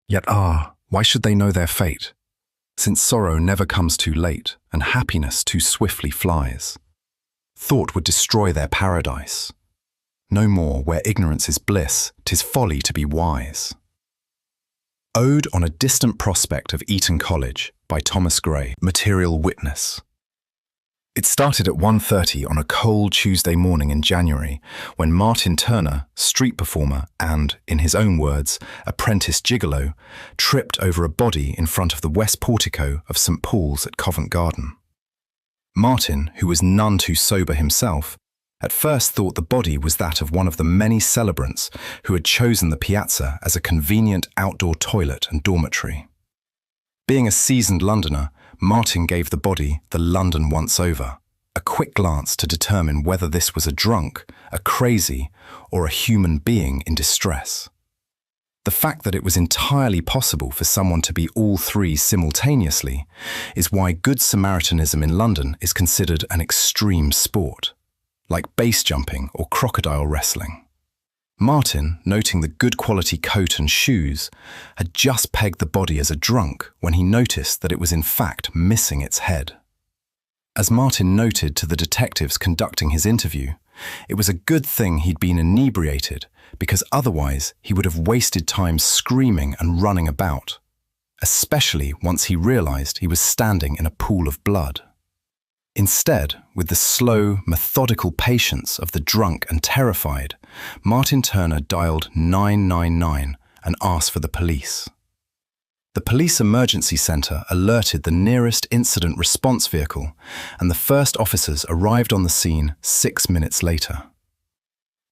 Yet why should they know their fate? Since sorrow never comes too late, and happiness too swiftly flies. Thought would destroy their paradise. No more where ignorance is bliss, 'tis folly to be wise. Ode on a Distant Prospect of Eton College by Thomas Gray, Material Witness. It started at 1:30 on a cold Tuesday morning in January when Martin Turner, street performer and, in his own words, apprentice gigolo, tripped over a body in front of the west portico of St. Paul's at Covent Garden. Martin, who was none too sober himself, at first thought the body was that of one of the many celebrants who had chosen the piazza as a convenient outdoor toilet and dormitory. Being a seasoned Londoner, Martin gave the body the London once-over, a quick glance to determine whether this was a drunk, a crazy, or a human being in distress. The fact that it was entirely possible for someone to be all three simultaneously is why Good Samaritanism in London is considered an extreme sport, like base jumping or crocodile wrestling. Martin, noting the good quality coat and shoes, had just pegged the body as a drunk when he noticed that it was in fact missing its head. As Martin noted to the detectives conducting his interview, it was a good thing he'd been inebriated because otherwise he would have wasted time screaming and running about, especially once he realized he was standing in a pool of blood. Instead, with the slow, methodical patience of the drunk and terrified, Martin Turner dialed 999 and asked for the police. The police emergency centre alerted the nearest incident response vehicle, and the first officers arrived on the scene 6 minutes later.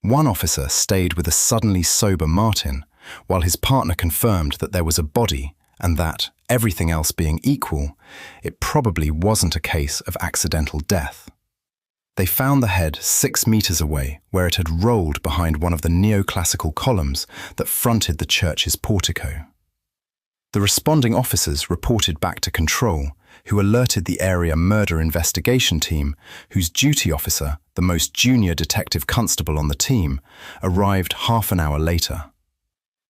One officer stayed with a suddenly sober Martin, while his partner confirmed that there was a body and that, everything else being equal, it probably wasn't a case of accidental death. They found the head 6 meters away, where it had rolled behind one of the neoclassical columns that fronted the church's portico. The responding officers reported back to control, who alerted the area murder investigation team, whose duty officer, the most junior detective constable on the team, arrived half an hour later.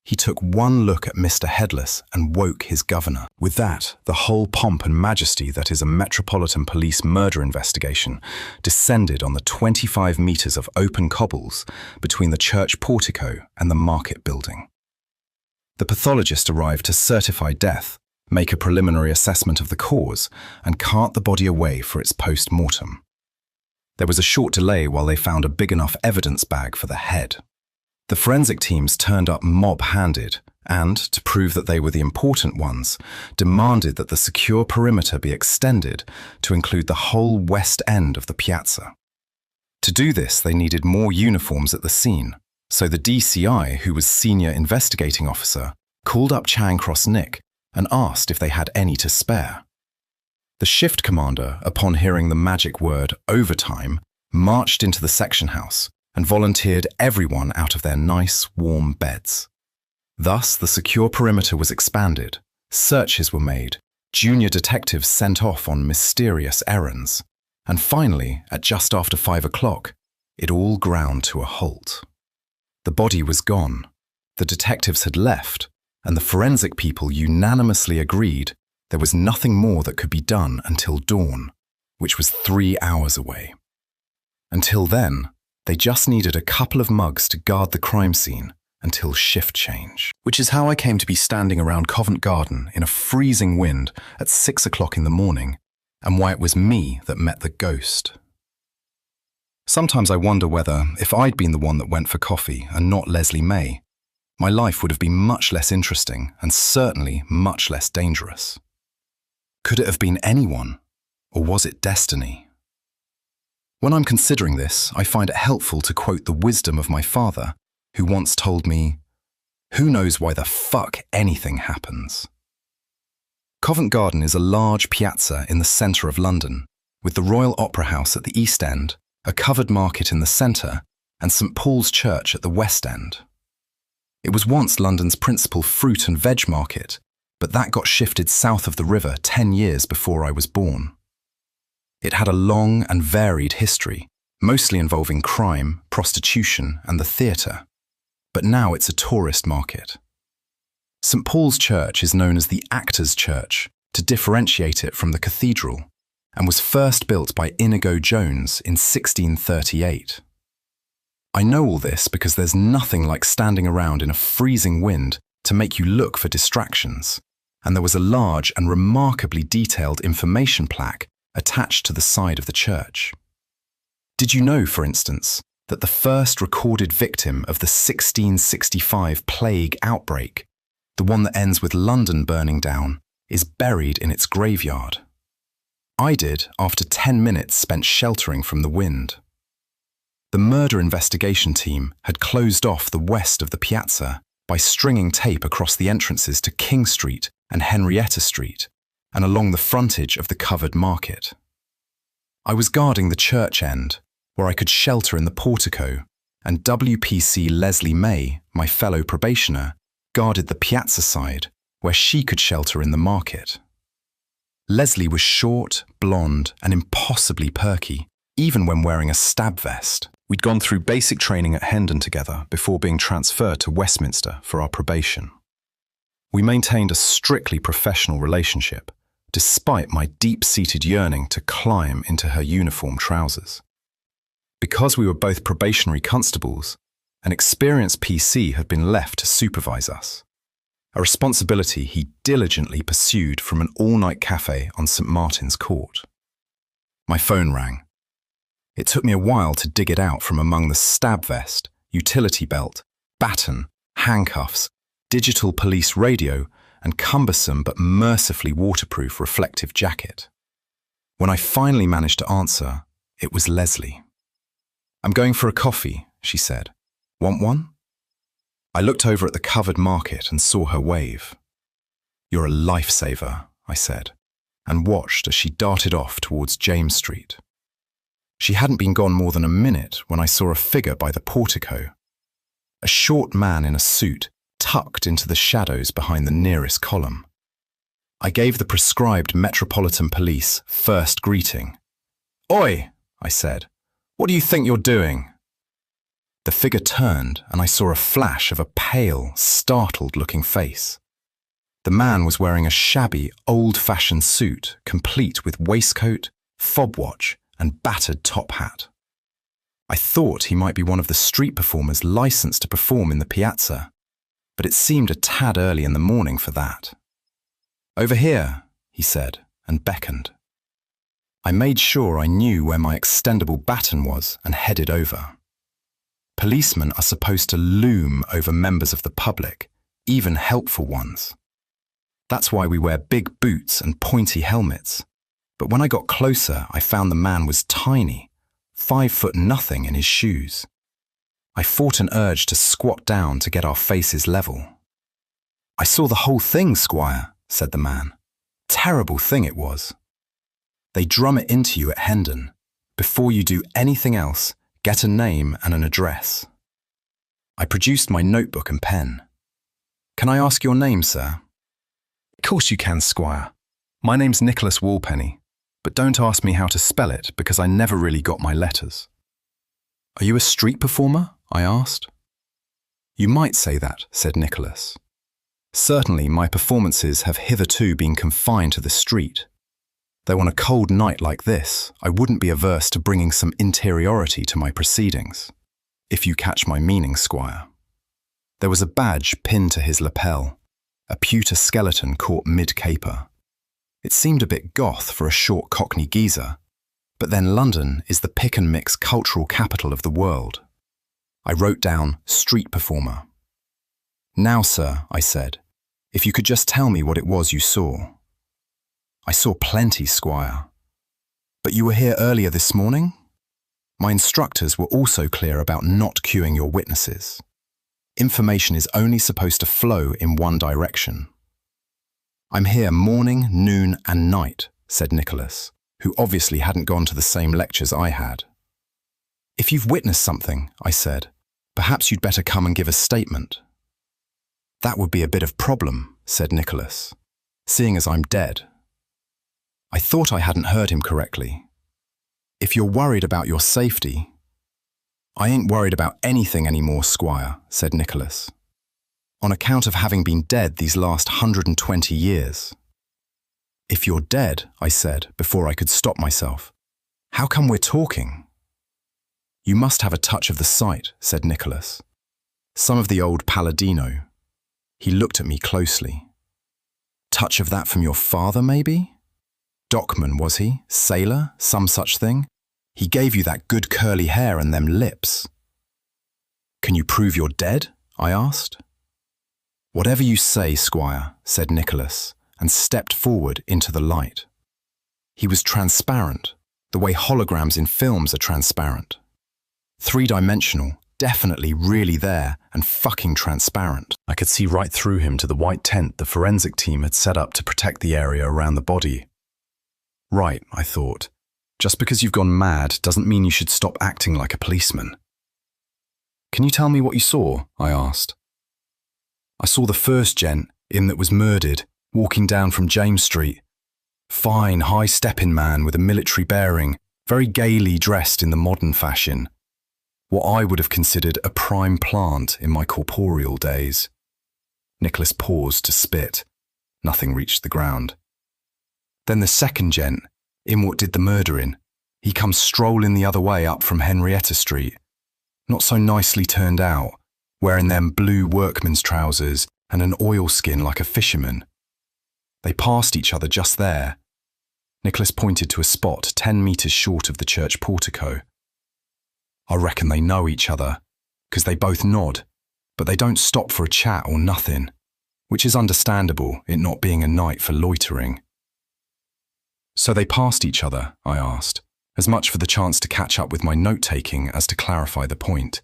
He took one look at Mr. Headless and woke his governor. With that, the whole pomp and majesty that is a Metropolitan Police murder investigation descended on the 25 meters of open cobbles between the church portico and the market building. The pathologist arrived to certify death, make a preliminary assessment of the cause, and cart the body away for its post-mortem. There was a short delay while they found a big enough evidence bag for the head. The forensic teams turned up mob-handed and, to prove that they were the important ones, demanded that the secure perimeter be extended to include the whole west end of the piazza. To do this, they needed more uniforms at the scene, so the DCI, who was senior investigating officer, called up Charing Cross Nick and asked if they had any to spare. The shift commander, upon hearing the magic word overtime, marched into the section house and volunteered everyone out of their nice, warm beds. Thus, the secure perimeter was expanded, searches were made, junior detectives sent off on mysterious errands, and finally, at just after 5 o'clock, it all ground to a halt. The body was gone, the detectives had left, and the forensic people unanimously agreed there was nothing more that could be done until dawn, which was 3 hours away. Until then, they just needed a couple of mugs to guard the crime scene until shift change. Which is how I came to be standing around Covent Garden in a freezing wind at 6 o'clock in the morning, and why it was me that met the ghost. Sometimes I wonder whether, if I'd been the one that went for coffee and not Leslie May, my life would have been much less interesting and certainly much less dangerous. Could it have been anyone, or was it destiny? When I'm considering this, I find it helpful to quote the wisdom of my father, who once told me, "Who knows why the fuck anything happens?" Covent Garden is a large piazza in the centre of London, with the Royal Opera House at the east end, a covered market in the centre, and St. Paul's Church at the west end. It was once London's principal fruit and veg market, but that got shifted south of the river 10 years before I was born. It had a long and varied history, mostly involving crime, prostitution, and the theatre, but now it's a tourist market. St. Paul's Church is known as the Actors' Church to differentiate it from the cathedral, and was first built by Inigo Jones in 1638. I know all this because there's nothing like standing around in a freezing wind to make you look for distractions, and there was a large and remarkably detailed information plaque attached to the side of the church. Did you know, for instance, that the first recorded victim of the 1665 plague outbreak, the one that ends with London burning down, is buried in its graveyard? I did after 10 minutes spent sheltering from the wind. The murder investigation team had closed off the west of the piazza by stringing tape across the entrances to King Street and Henrietta Street, and along the frontage of the covered market. I was guarding the church end, where I could shelter in the portico, and WPC Leslie May, my fellow probationer, guarded the piazza side, where she could shelter in the market. Leslie was short, blonde, and impossibly perky, even when wearing a stab vest. We'd gone through basic training at Hendon together before being transferred to Westminster for our probation. We maintained a strictly professional relationship, despite my deep-seated yearning to climb into her uniform trousers. Because we were both probationary constables, an experienced PC had been left to supervise us, a responsibility he diligently pursued from an all-night cafe on St. Martin's Court. My phone rang. It took me a while to dig it out from among the stab vest, utility belt, baton, handcuffs, digital police radio, and cumbersome but mercifully waterproof reflective jacket. When I finally managed to answer, it was Leslie. "I'm going for a coffee," she said. "Want one?" I looked over at the covered market and saw her wave. "You're a lifesaver," I said, and watched as she darted off towards James Street. She hadn't been gone more than a minute when I saw a figure by the portico. A short man in a suit tucked into the shadows behind the nearest column. I gave the prescribed Metropolitan Police first greeting. "Oi," I said, "what do you think you're doing?" The figure turned and I saw a flash of a pale, startled-looking face. The man was wearing a shabby, old-fashioned suit, complete with waistcoat, fob watch, and battered top hat. I thought he might be one of the street performers licensed to perform in the piazza, but it seemed a tad early in the morning for that. "Over here," he said, and beckoned. I made sure I knew where my extendable baton was and headed over. Policemen are supposed to loom over members of the public, even helpful ones. That's why we wear big boots and pointy helmets. But when I got closer, I found the man was tiny, 5'0" in his shoes. I fought an urge to squat down to get our faces level. "I saw the whole thing, Squire," said the man. "Terrible thing it was. They drum it into you at Hendon. Before you do anything else, get a name and an address." I produced my notebook and pen. "Can I ask your name, sir?" "Of course you can, Squire. My name's Nicholas Walpenny, but don't ask me how to spell it because I never really got my letters." "Are you a street performer?" I asked. "You might say that," said Nicholas. "Certainly my performances have hitherto been confined to the street. Though on a cold night like this, I wouldn't be averse to bringing some interiority to my proceedings, if you catch my meaning, Squire." There was a badge pinned to his lapel, a pewter skeleton caught mid-caper. It seemed a bit goth for a short Cockney geezer, but then London is the pick-and-mix cultural capital of the world. I wrote down street performer. "Now, sir," I said, "if you could just tell me what it was you saw." "I saw plenty, Squire." "But you were here earlier this morning?" "My instructors were also clear about not queuing your witnesses. Information is only supposed to flow in one direction." "I'm here morning, noon, and night," said Nicholas, who obviously hadn't gone to the same lectures I had. "If you've witnessed something," I said, "perhaps you'd better come and give a statement." "That would be a bit of problem," said Nicholas, "seeing as I'm dead." I thought I hadn't heard him correctly. "If you're worried about your safety—" "I ain't worried about anything anymore, Squire," said Nicholas. on account of having been dead these last 120 years. If you're dead, I said, before I could stop myself, how come we're talking? You must have a touch of the sight, said Nicholas. Some of the old Palladino. He looked at me closely. Touch of that from your father, maybe? Dockman, was he? Sailor? Some such thing? He gave you that good curly hair and them lips. Can you prove you're dead? I asked. Whatever you say, Squire, said Nicholas, and stepped forward into the light. He was transparent, the way holograms in films are transparent. Three-dimensional, definitely really there, and fucking transparent. I could see right through him to the white tent the forensic team had set up to protect the area around the body. Right, I thought. Just because you've gone mad doesn't mean you should stop acting like a policeman. Can you tell me what you saw? I asked. I saw the first gent, him that was murdered, walking down from James Street. Fine, high-stepping man with a military bearing, very gaily dressed in the modern fashion. What I would have considered a prime plant in my corporeal days. Nicholas paused to spit. Nothing reached the ground. Then the second gent, him what did the murdering, he comes strolling the other way up from Henrietta Street. Not so nicely turned out, wearing them blue workman's trousers and an oilskin like a fisherman. They passed each other just there. Nicholas pointed to a spot 10 metres short of the church portico. I reckon they know each other, 'cause they both nod, but they don't stop for a chat or nothing, which is understandable, it not being a night for loitering. So they passed each other, I asked, as much for the chance to catch up with my note-taking as to clarify the point.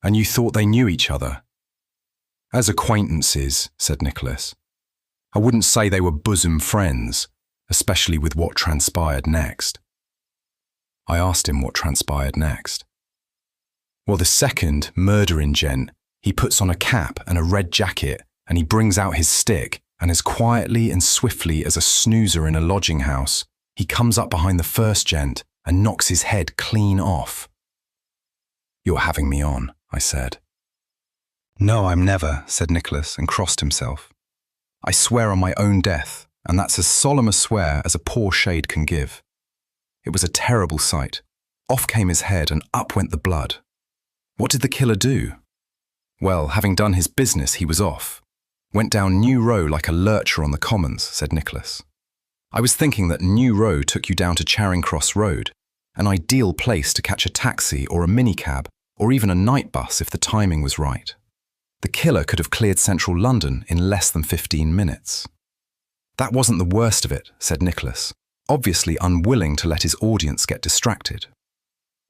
And you thought they knew each other? As acquaintances, said Nicholas. I wouldn't say they were bosom friends, especially with what transpired next. I asked him what transpired next. Well, the second, murdering gent, he puts on a cap and a red jacket and he brings out his stick and as quietly and swiftly as a snoozer in a lodging house, he comes up behind the first gent and knocks his head clean off. You're having me on, I said. No, I'm never, said Nicholas and crossed himself. I swear on my own death, and that's as solemn a swear as a poor shade can give. It was a terrible sight. Off came his head and up went the blood. What did the killer do? Well, having done his business, he was off. Went down New Row like a lurcher on the Commons, said Nicholas. I was thinking that New Row took you down to Charing Cross Road, an ideal place to catch a taxi or a minicab, or even a night bus if the timing was right. The killer could have cleared central London in less than 15 minutes. That wasn't the worst of it, said Nicholas, obviously unwilling to let his audience get distracted.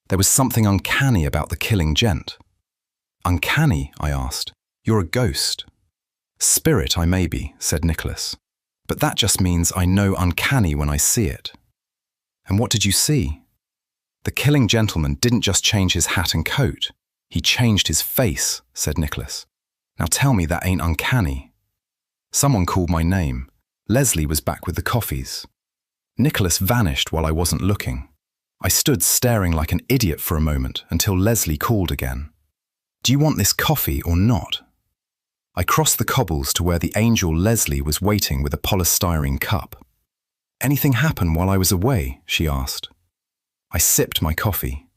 There was something uncanny about the killing gent. Uncanny, I asked. You're a ghost. Spirit I may be, said Nicholas, but that just means I know uncanny when I see it. And what did you see? The killing gentleman didn't just change his hat and coat. He changed his face, said Nicholas. Now tell me that ain't uncanny. Someone called my name. Leslie was back with the coffees. Nicholas vanished while I wasn't looking. I stood staring like an idiot for a moment until Leslie called again. Do you want this coffee or not? I crossed the cobbles to where the angel Leslie was waiting with a polystyrene cup. Anything happen while I was away? She asked. I sipped my coffee.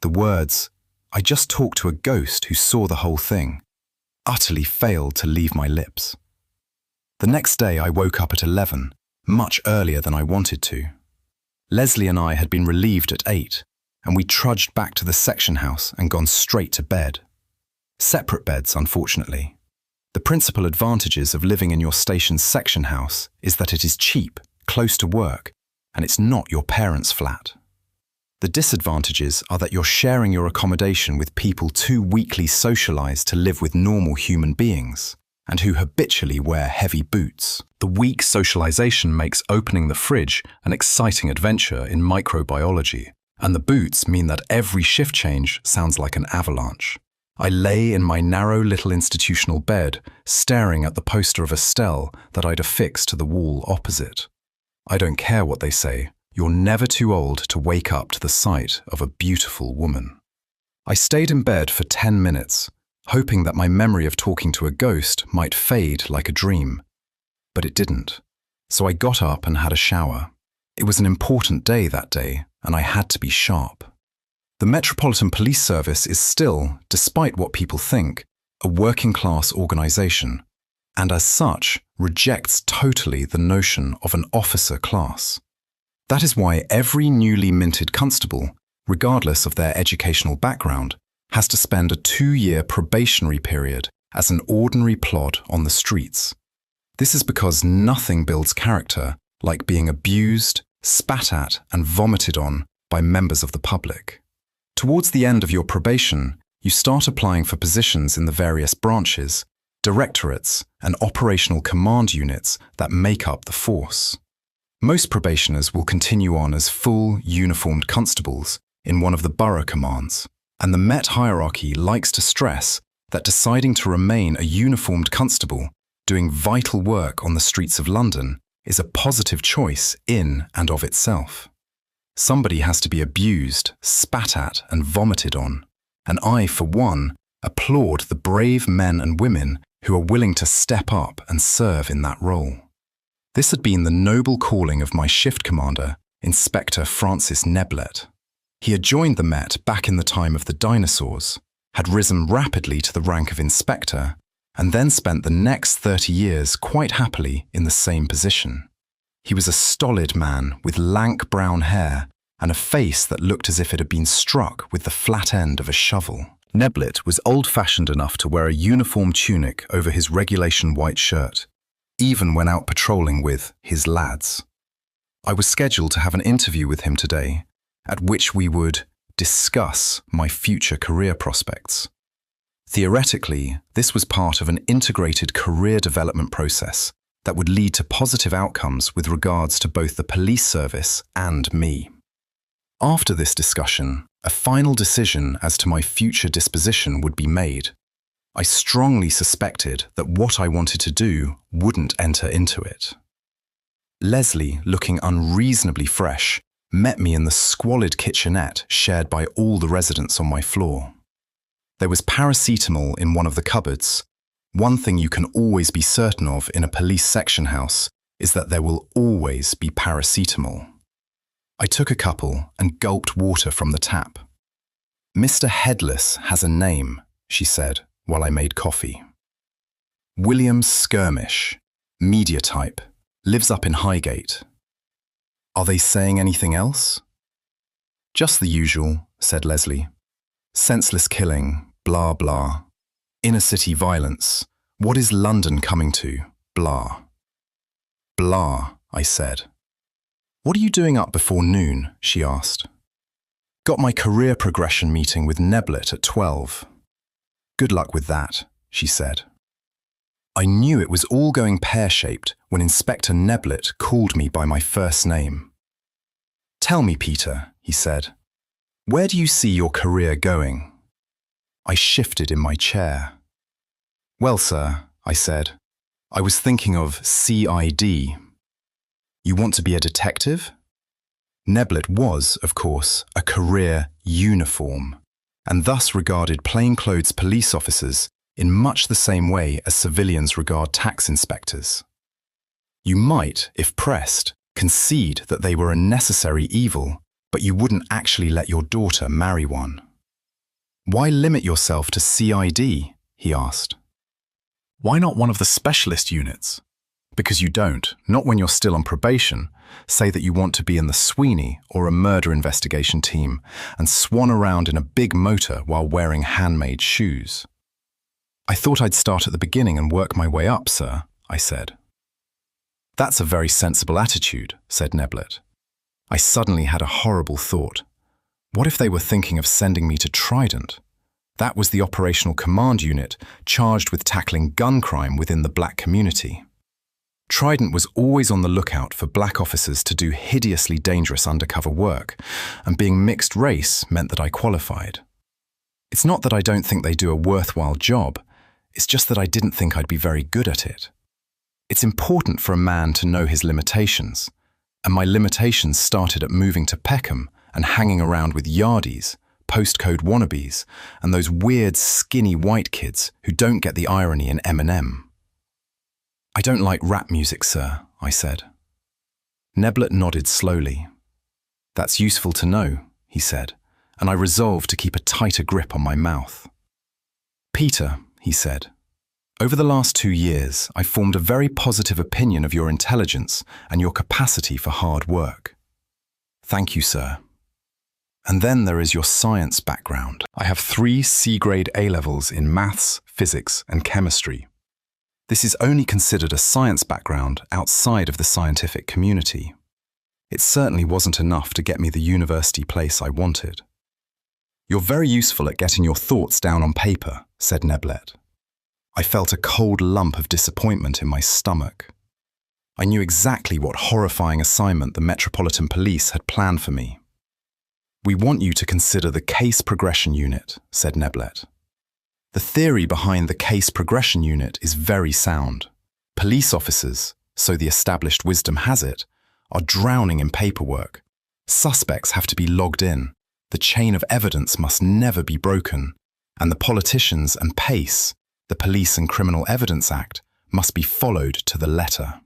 The words, I just talked to a ghost who saw the whole thing, utterly failed to leave my lips. The next day I woke up at 11, much earlier than I wanted to. Leslie and I had been relieved at 8, and we trudged back to the section house and gone straight to bed. Separate beds, unfortunately. The principal advantages of living in your station's section house is that it is cheap, close to work, and it's not your parents' flat. The disadvantages are that you're sharing your accommodation with people too weakly socialized to live with normal human beings, and who habitually wear heavy boots. The weak socialization makes opening the fridge an exciting adventure in microbiology, and the boots mean that every shift change sounds like an avalanche. I lay in my narrow little institutional bed, staring at the poster of Estelle that I'd affixed to the wall opposite. I don't care what they say, you're never too old to wake up to the sight of a beautiful woman. I stayed in bed for 10 minutes, hoping that my memory of talking to a ghost might fade like a dream. But it didn't. So I got up and had a shower. It was an important day that day, and I had to be sharp. The Metropolitan Police Service is still, despite what people think, a working-class organisation, and as such, rejects totally the notion of an officer class. That is why every newly minted constable, regardless of their educational background, has to spend a 2-year probationary period as an ordinary plod on the streets. This is because nothing builds character like being abused, spat at, and vomited on by members of the public. Towards the end of your probation, you start applying for positions in the various branches, directorates, and operational command units that make up the force. Most probationers will continue on as full, uniformed constables in one of the borough commands, and the Met hierarchy likes to stress that deciding to remain a uniformed constable doing vital work on the streets of London is a positive choice in and of itself. Somebody has to be abused, spat at, and vomited on, and I, for one, applaud the brave men and women who are willing to step up and serve in that role. This had been the noble calling of my shift commander, Inspector Francis Neblet. He had joined the Met back in the time of the dinosaurs, had risen rapidly to the rank of inspector, and then spent the next 30 years quite happily in the same position. He was a stolid man with lank brown hair and a face that looked as if it had been struck with the flat end of a shovel. Neblet was old-fashioned enough to wear a uniform tunic over his regulation white shirt, even when out patrolling with his lads. I was scheduled to have an interview with him today, at which we would discuss my future career prospects. Theoretically, this was part of an integrated career development process that would lead to positive outcomes with regards to both the police service and me. After this discussion, a final decision as to my future disposition would be made. I strongly suspected that what I wanted to do wouldn't enter into it. Leslie, looking unreasonably fresh, met me in the squalid kitchenette shared by all the residents on my floor. There was paracetamol in one of the cupboards. One thing you can always be certain of in a police section house is that there will always be paracetamol. I took a couple and gulped water from the tap. "Mr. Headless has a name," she said while I made coffee. "William Skirmish, media type, lives up in Highgate." "Are they saying anything else?" "Just the usual," said Leslie. "Senseless killing, blah blah. Inner city violence. What is London coming to? Blah." "Blah," I said. "What are you doing up before noon?" she asked. "Got my career progression meeting with Neblet at 12. "Good luck with that," she said. I knew it was all going pear-shaped when Inspector Neblet called me by my first name. "Tell me, Peter," he said, "where do you see your career going?" I shifted in my chair. "Well, sir," I said, "I was thinking of CID. "You want to be a detective?" Neblet was, of course, a career uniform, and thus regarded plainclothes police officers in much the same way as civilians regard tax inspectors. You might, if pressed, concede that they were a necessary evil, but you wouldn't actually let your daughter marry one. "Why limit yourself to CID?" he asked. "Why not one of the specialist units? Because you don't, not when you're still on probation, say that you want to be in the Sweeney or a murder investigation team and swan around in a big motor while wearing handmade shoes." "I thought I'd start at the beginning and work my way up, sir," I said. "That's a very sensible attitude," said Neblet. I suddenly had a horrible thought. What if they were thinking of sending me to Trident? That was the operational command unit charged with tackling gun crime within the black community. Trident was always on the lookout for black officers to do hideously dangerous undercover work, and being mixed race meant that I qualified. It's not that I don't think they do a worthwhile job, it's just that I didn't think I'd be very good at it. It's important for a man to know his limitations, and my limitations started at moving to Peckham and hanging around with yardies, postcode wannabes, and those weird, skinny white kids who don't get the irony in Eminem. I don't like rap music, sir, I said. Neblet nodded slowly. That's useful to know, he said, and I resolved to keep a tighter grip on my mouth. Peter, he said, over the last 2 years, I formed a very positive opinion of your intelligence and your capacity for hard work. Thank you, sir. And then there is your science background. I have 3 C-grade A-levels in maths, physics, and chemistry. This is only considered a science background outside of the scientific community. It certainly wasn't enough to get me the university place I wanted. You're very useful at getting your thoughts down on paper, said Neblet. I felt a cold lump of disappointment in my stomach. I knew exactly what horrifying assignment the Metropolitan Police had planned for me. We want you to consider the case progression unit, said Neblet. The theory behind the case progression unit is very sound. Police officers, so the established wisdom has it, are drowning in paperwork. Suspects have to be logged in. The chain of evidence must never be broken. And the politicians and PACE, the Police and Criminal Evidence Act, must be followed to the letter.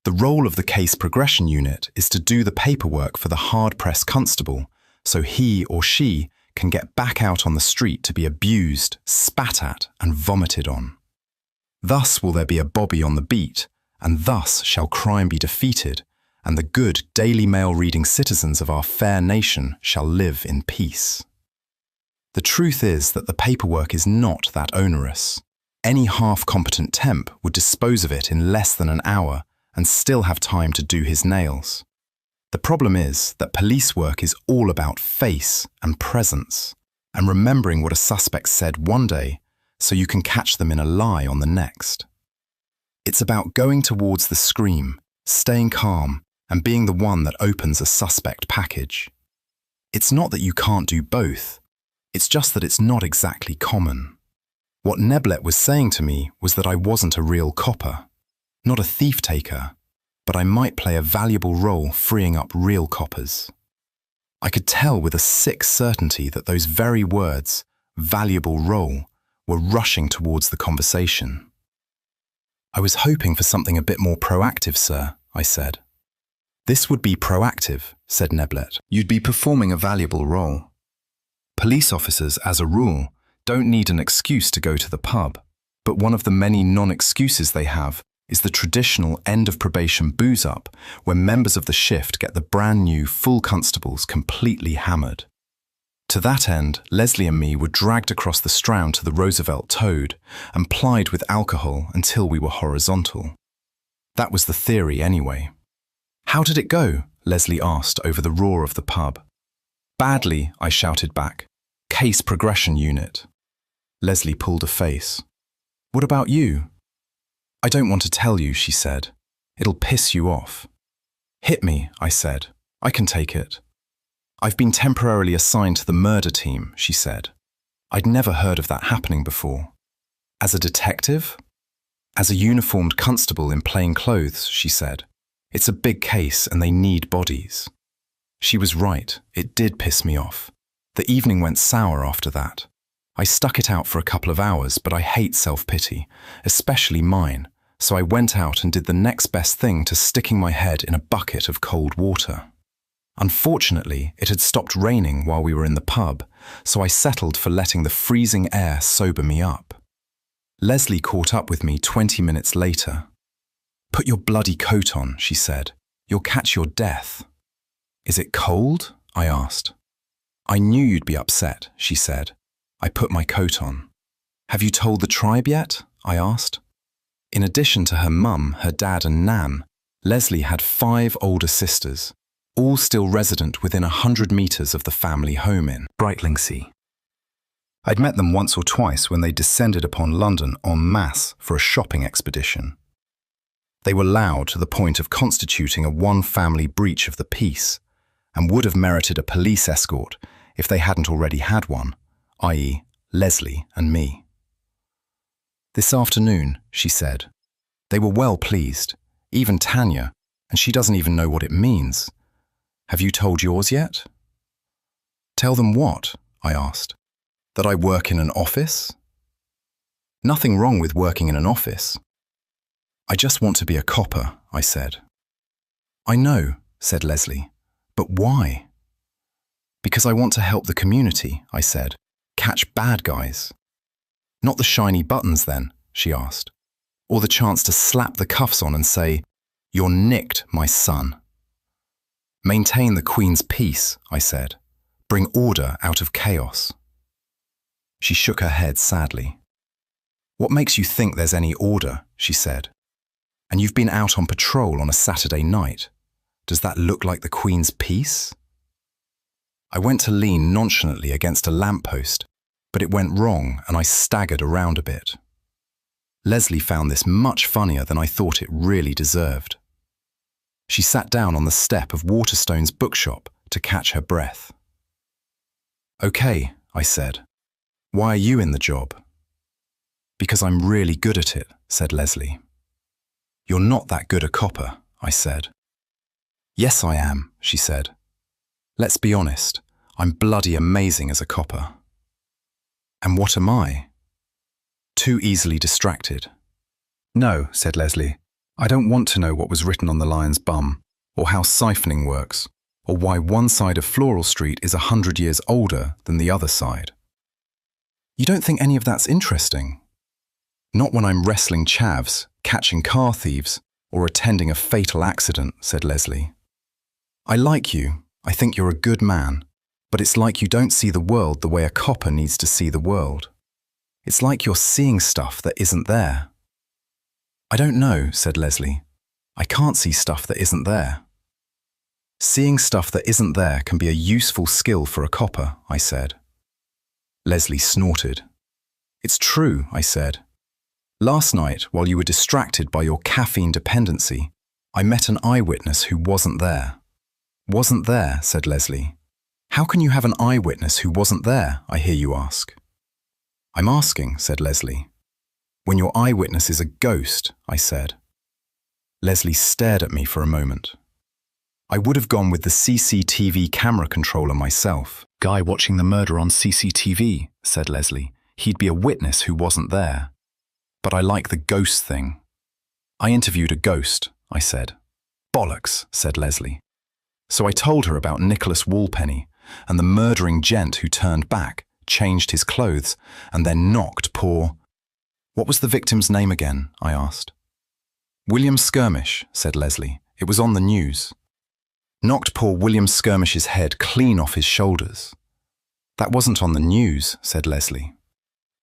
The role of the case progression unit is to do the paperwork for the hard-pressed constable so he or she can get back out on the street to be abused, spat at, and vomited on. Thus will there be a Bobby on the beat, and thus shall crime be defeated, and the good Daily Mail reading citizens of our fair nation shall live in peace. The truth is that the paperwork is not that onerous. Any half-competent temp would dispose of it in less than an hour and still have time to do his nails. The problem is that police work is all about face and presence, and remembering what a suspect said one day so you can catch them in a lie on the next. It's about going towards the scream, staying calm, and being the one that opens a suspect package. It's not that you can't do both. It's just that it's not exactly common. What Neblet was saying to me was that I wasn't a real copper, not a thief-taker, but I might play a valuable role freeing up real coppers. I could tell with a sick certainty that those very words, valuable role, were rushing towards the conversation. I was hoping for something a bit more proactive, sir, I said. This would be proactive, said Neblet. You'd be performing a valuable role. Police officers, as a rule, don't need an excuse to go to the pub, but one of the many non-excuses they have is the traditional end-of-probation booze-up where members of the shift get the brand-new full constables completely hammered. To that end, Leslie and me were dragged across the Strand to the Roosevelt Toad and plied with alcohol until we were horizontal. That was the theory anyway. How did it go? Leslie asked over the roar of the pub. Badly, I shouted back. Case progression unit. Leslie pulled a face. What about you? I don't want to tell you, she said. It'll piss you off. Hit me, I said. I can take it. I've been temporarily assigned to the murder team, she said. I'd never heard of that happening before. As a detective? As a uniformed constable in plain clothes, she said. It's a big case and they need bodies. She was right, it did piss me off. The evening went sour after that. I stuck it out for a couple of hours, but I hate self-pity, especially mine, so I went out and did the next best thing to sticking my head in a bucket of cold water. Unfortunately, it had stopped raining while we were in the pub, so I settled for letting the freezing air sober me up. Leslie caught up with me 20 minutes later. Put your bloody coat on, she said. You'll catch your death. Is it cold? I asked. I knew you'd be upset, she said. I put my coat on. Have you told the tribe yet? I asked. In addition to her mum, her dad and Nan, Leslie had 5 older sisters, all still resident within 100 metres of the family home in Brightlingsea. I'd met them once or twice when they descended upon London en masse for a shopping expedition. They were loud to the point of constituting a one-family breach of the peace, and would have merited a police escort if they hadn't already had one, i.e., Leslie and me. This afternoon, she said. They were well pleased, even Tanya, and she doesn't even know what it means. Have you told yours yet? Tell them what? I asked. That I work in an office? Nothing wrong with working in an office. I just want to be a copper, I said. I know, said Leslie, but why? Because I want to help the community, I said. Catch bad guys. Not the shiny buttons then, she asked, or the chance to slap the cuffs on and say, "You're nicked, my son." Maintain the Queen's peace, I said. Bring order out of chaos. She shook her head sadly. What makes you think there's any order, she said. And you've been out on patrol on a Saturday night. Does that look like the Queen's peace? I went to lean nonchalantly against a lamppost, but it went wrong and I staggered around a bit. Leslie found this much funnier than I thought it really deserved. She sat down on the step of Waterstone's bookshop to catch her breath. Okay, I said. Why are you in the job? Because I'm really good at it, said Leslie. You're not that good a copper, I said. Yes, I am, she said. Let's be honest, I'm bloody amazing as a copper. And what am I? Too easily distracted. No, said Leslie. I don't want to know what was written on the lion's bum, or how siphoning works, or why one side of Floral Street is 100 years older than the other side. You don't think any of that's interesting? Not when I'm wrestling chavs, catching car thieves, or attending a fatal accident, said Leslie. I like you. I think you're a good man, but it's like you don't see the world the way a copper needs to see the world. It's like you're seeing stuff that isn't there. I don't know, said Leslie. I can't see stuff that isn't there. Seeing stuff that isn't there can be a useful skill for a copper, I said. Leslie snorted. It's true, I said. Last night, while you were distracted by your caffeine dependency, I met an eyewitness who wasn't there. Wasn't there, said Leslie. How can you have an eyewitness who wasn't there, I hear you ask? I'm asking, said Leslie. When your eyewitness is a ghost, I said. Leslie stared at me for a moment. I would have gone with the CCTV camera controller myself. Guy watching the murder on CCTV, said Leslie. He'd be a witness who wasn't there. But I like the ghost thing. I interviewed a ghost, I said. Bollocks, said Leslie. So I told her about Nicholas Walpenny and the murdering gent who turned back, changed his clothes, and then knocked poor... What was the victim's name again? I asked. William Skirmish, said Leslie. It was on the news. Knocked poor William Skirmish's head clean off his shoulders. That wasn't on the news, said Leslie.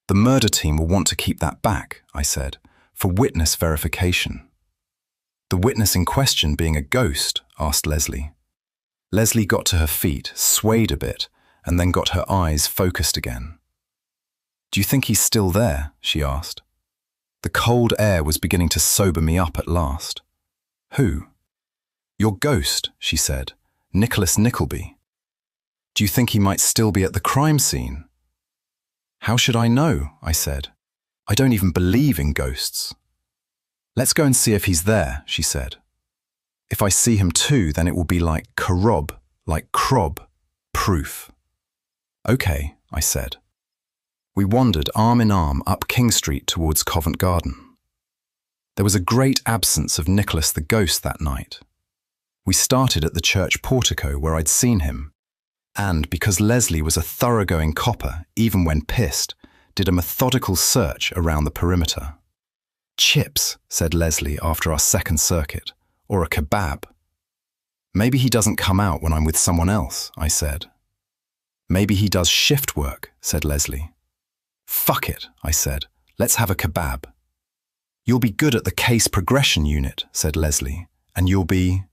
The murder team will want to keep that back, I said, for witness verification. The witness in question being a ghost, asked Leslie. Leslie got to her feet, swayed a bit, and then got her eyes focused again. Do you think he's still there? She asked. The cold air was beginning to sober me up at last. Who? Your ghost, she said. Nicholas Nickleby. Do you think he might still be at the crime scene? How should I know? I said. I don't even believe in ghosts. Let's go and see if he's there, she said. If I see him too, then it will be like Karob, like Krob, proof. Okay, I said. We wandered arm in arm up King Street towards Covent Garden. There was a great absence of Nicholas the ghost that night. We started at the church portico where I'd seen him, and because Leslie was a thoroughgoing copper, even when pissed, did a methodical search around the perimeter. Chips, said Leslie after our second circuit, or a kebab. Maybe he doesn't come out when I'm with someone else, I said. Maybe he does shift work, said Leslie. Fuck it, I said. Let's have a kebab. You'll be good at the case progression unit, said Leslie, and you'll be...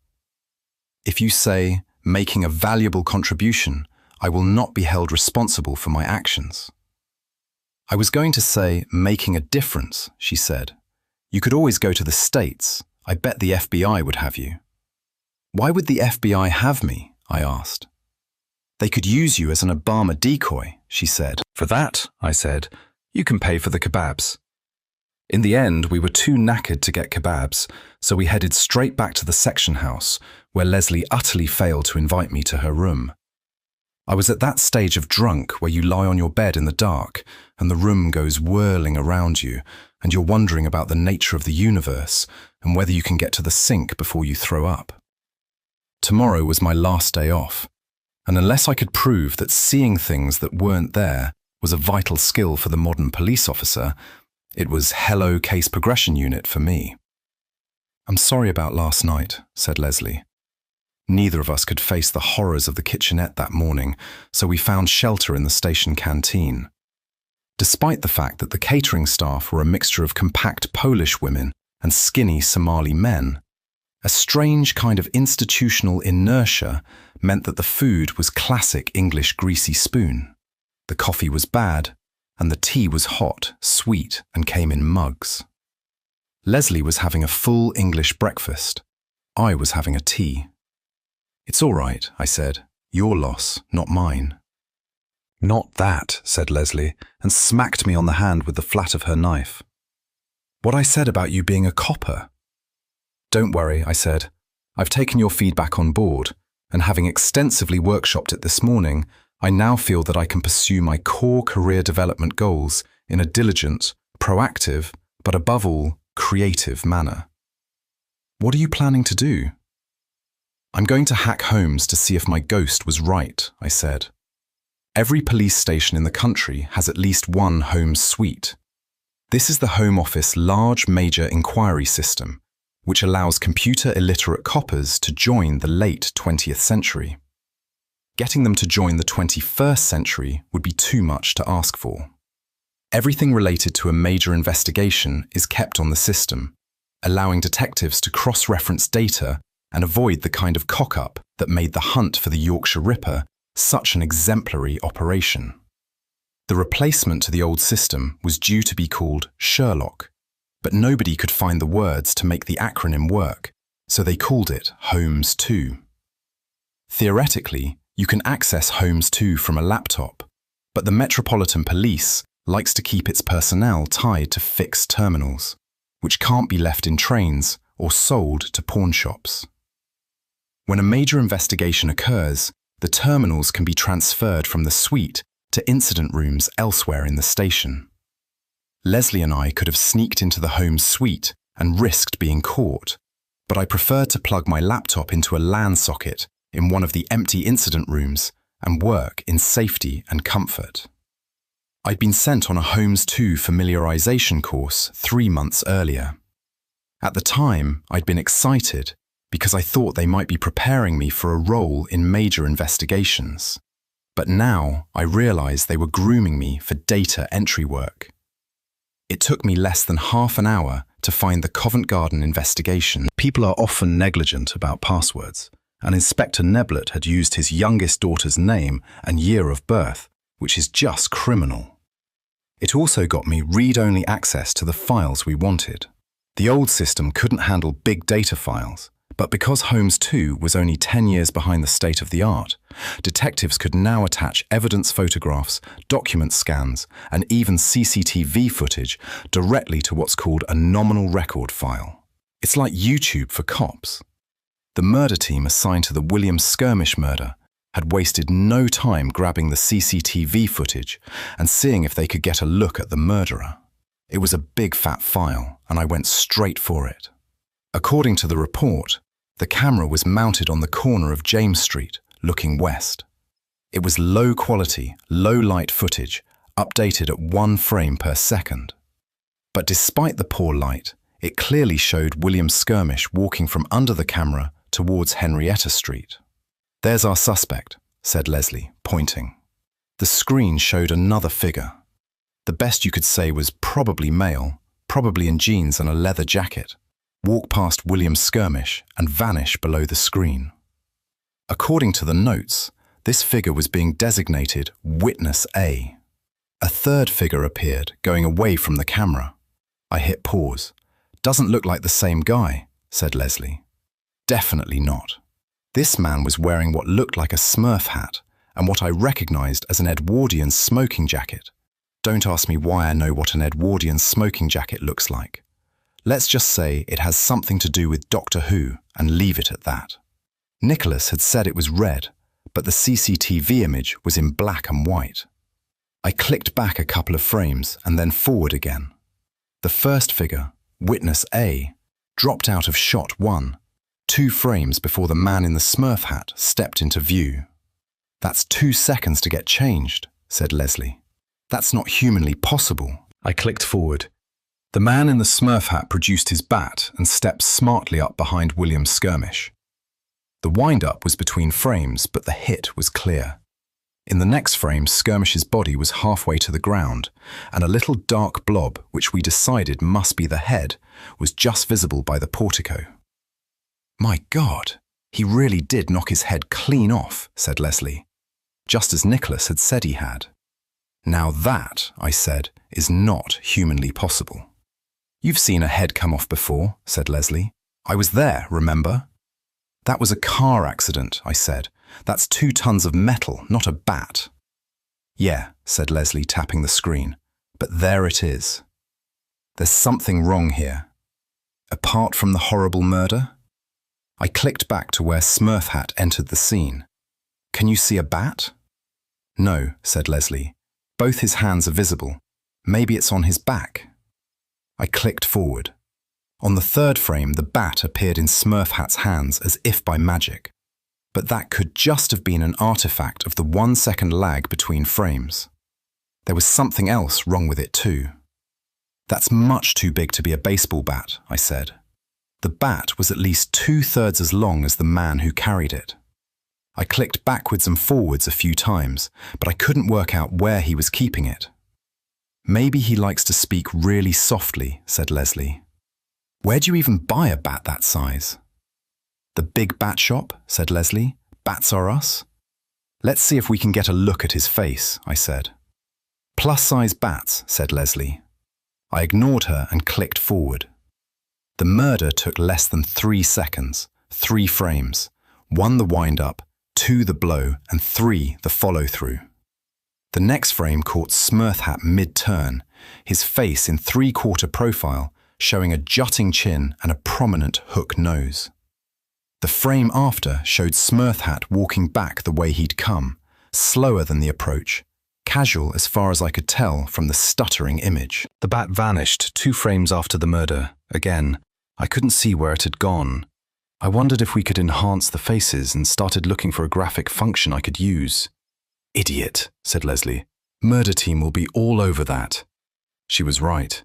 If you say, making a valuable contribution, I will not be held responsible for my actions. I was going to say, making a difference, she said. You could always go to the States. I bet the FBI would have you. Why would the FBI have me? I asked. They could use you as an Obama decoy, she said. For that, I said, you can pay for the kebabs. In the end, we were too knackered to get kebabs, so we headed straight back to the section house, where Leslie utterly failed to invite me to her room. I was at that stage of drunk where you lie on your bed in the dark and the room goes whirling around you and you're wondering about the nature of the universe and whether you can get to the sink before you throw up. Tomorrow was my last day off, and unless I could prove that seeing things that weren't there was a vital skill for the modern police officer, it was hello case progression unit for me. "I'm sorry about last night," said Leslie. Neither of us could face the horrors of the kitchenette that morning, so we found shelter in the station canteen. Despite the fact that the catering staff were a mixture of compact Polish women and skinny Somali men, a strange kind of institutional inertia meant that the food was classic English greasy spoon. The coffee was bad, and the tea was hot, sweet, and came in mugs. Leslie was having a full English breakfast. I was having a tea. "It's all right," I said. "Your loss, not mine." "Not that," said Leslie, and smacked me on the hand with the flat of her knife. "What I said about you being a copper." "Don't worry," I said. "I've taken your feedback on board, and having extensively workshopped it this morning, I now feel that I can pursue my core career development goals in a diligent, proactive, but above all, creative manner." "What are you planning to do?" "I'm going to hack homes to see if my ghost was right," I said. "Every police station in the country has at least one Holmes suite. This is the Home Office large major inquiry system, which allows computer-illiterate coppers to join the late 20th century. Getting them to join the 21st century would be too much to ask for. Everything related to a major investigation is kept on the system, allowing detectives to cross-reference data and avoid the kind of cock-up that made the hunt for the Yorkshire Ripper such an exemplary operation. The replacement to the old system was due to be called Sherlock, but nobody could find the words to make the acronym work, so they called it Holmes 2. Theoretically, you can access Holmes 2 from a laptop, but the Metropolitan Police likes to keep its personnel tied to fixed terminals, which can't be left in trains or sold to pawn shops. When a major investigation occurs, the terminals can be transferred from the suite to incident rooms elsewhere in the station. Leslie and I could have sneaked into the Holmes suite and risked being caught, but I preferred to plug my laptop into a LAN socket in one of the empty incident rooms and work in safety and comfort. I'd been sent on a Holmes 2 familiarization course 3 months earlier. At the time, I'd been excited because I thought they might be preparing me for a role in major investigations. But now I realized they were grooming me for data entry work. It took me less than half an hour to find the Covent Garden investigation. People are often negligent about passwords, and Inspector Neblett had used his youngest daughter's name and year of birth, which is just criminal. It also got me read-only access to the files we wanted. The old system couldn't handle big data files, but because Holmes 2 was only 10 years behind the state of the art, detectives could now attach evidence photographs, document scans, and even CCTV footage directly to what's called a nominal record file. It's like YouTube for cops. The murder team assigned to the William Skirmish murder had wasted no time grabbing the CCTV footage and seeing if they could get a look at the murderer. It was a big fat file, and I went straight for it. According to the report, the camera was mounted on the corner of James Street, looking west. It was low quality, low light footage, updated at 1 frame per second. But despite the poor light, it clearly showed William Skirmish walking from under the camera towards Henrietta Street. "There's our suspect," said Leslie, pointing. The screen showed another figure. The best you could say was probably male, probably in jeans and a leather jacket, walk past William Skirmish and vanish below the screen. According to the notes, this figure was being designated Witness A. A third figure appeared, going away from the camera. I hit pause. "Doesn't look like the same guy," said Leslie. "Definitely not. This man was wearing what looked like a Smurf hat and what I recognized as an Edwardian smoking jacket. Don't ask me why I know what an Edwardian smoking jacket looks like. Let's just say it has something to do with Doctor Who and leave it at that. Nicholas had said it was red, but the CCTV image was in black and white. I clicked back a couple of frames and then forward again. The first figure, witness A, dropped out of shot 1, 2 frames before the man in the Smurf hat stepped into view. "That's 2 seconds to get changed," said Leslie. "That's not humanly possible." I clicked forward. The man in the Smurf hat produced his bat and stepped smartly up behind William Skirmish. The wind-up was between frames, but the hit was clear. In the next frame, Skirmish's body was halfway to the ground, and a little dark blob, which we decided must be the head, was just visible by the portico. "My God, he really did knock his head clean off," said Leslie, just as Nicholas had said he had. "Now that," I said, "is not humanly possible." "You've seen a head come off before," said Leslie. "I was there, remember?" "That was a car accident," I said. "That's 2 tons of metal, not a bat." "Yeah," said Leslie, tapping the screen, "but there it is. There's something wrong here. Apart from the horrible murder?" I clicked back to where Smurf hat entered the scene. "Can you see a bat?" "No," said Leslie. "Both his hands are visible. Maybe it's on his back." I clicked forward. On the third frame, the bat appeared in Smurf hat's hands as if by magic. But that could just have been an artifact of the 1-second lag between frames. There was something else wrong with it too. "That's much too big to be a baseball bat," I said. The bat was at least 2/3 as long as the man who carried it. I clicked backwards and forwards a few times, but I couldn't work out where he was keeping it. "Maybe he likes to speak really softly," said Leslie. "Where'd you even buy a bat that size?" "The big bat shop," said Leslie. "Bats are us." "Let's see if we can get a look at his face," I said. "Plus-size bats," said Leslie. I ignored her and clicked forward. The murder took less than 3 seconds, 3 frames, 1 the wind-up, 2 the blow, and 3 the follow-through. The next frame caught Smurf hat mid-turn, his face in 3/4 profile, showing a jutting chin and a prominent hook nose. The frame after showed Smurf hat walking back the way he'd come, slower than the approach, casual as far as I could tell from the stuttering image. The bat vanished 2 frames after the murder. Again, I couldn't see where it had gone. I wondered if we could enhance the faces and started looking for a graphic function I could use. "Idiot," said Leslie. "Murder team will be all over that." She was right.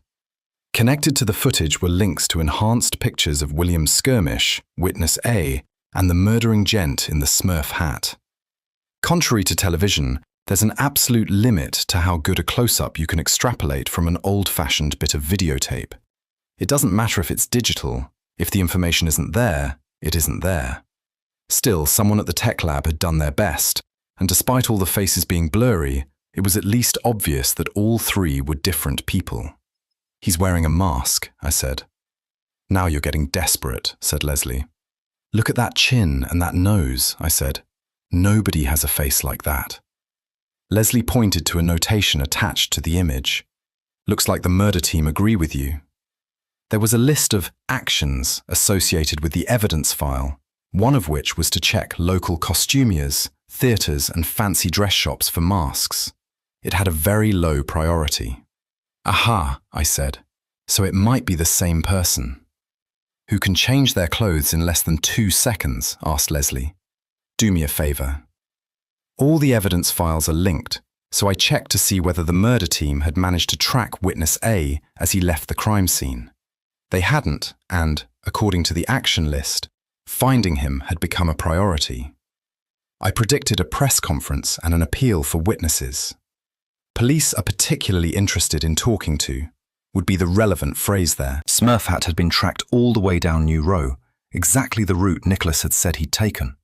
Connected to the footage were links to enhanced pictures of William Skirmish, witness A, and the murdering gent in the Smurf hat. Contrary to television, there's an absolute limit to how good a close-up you can extrapolate from an old-fashioned bit of videotape. It doesn't matter if it's digital. If the information isn't there, it isn't there. Still, someone at the tech lab had done their best, and despite all the faces being blurry, it was at least obvious that all 3 were different people. "He's wearing a mask," I said. "Now you're getting desperate," said Leslie. "Look at that chin and that nose," I said. "Nobody has a face like that." Leslie pointed to a notation attached to the image. "Looks like the murder team agree with you." There was a list of actions associated with the evidence file, one of which was to check local costumiers, theatres and fancy dress shops for masks. It had a very low priority. "Aha," I said. "So it might be the same person." "Who can change their clothes in less than 2 seconds?" asked Leslie. "Do me a favour." All the evidence files are linked, so I checked to see whether the murder team had managed to track witness A as he left the crime scene. They hadn't, and, according to the action list, finding him had become a priority. I predicted a press conference and an appeal for witnesses. "Police are particularly interested in talking to," would be the relevant phrase there. Smurf hat had been tracked all the way down New Row, exactly the route Nicholas had said he'd taken,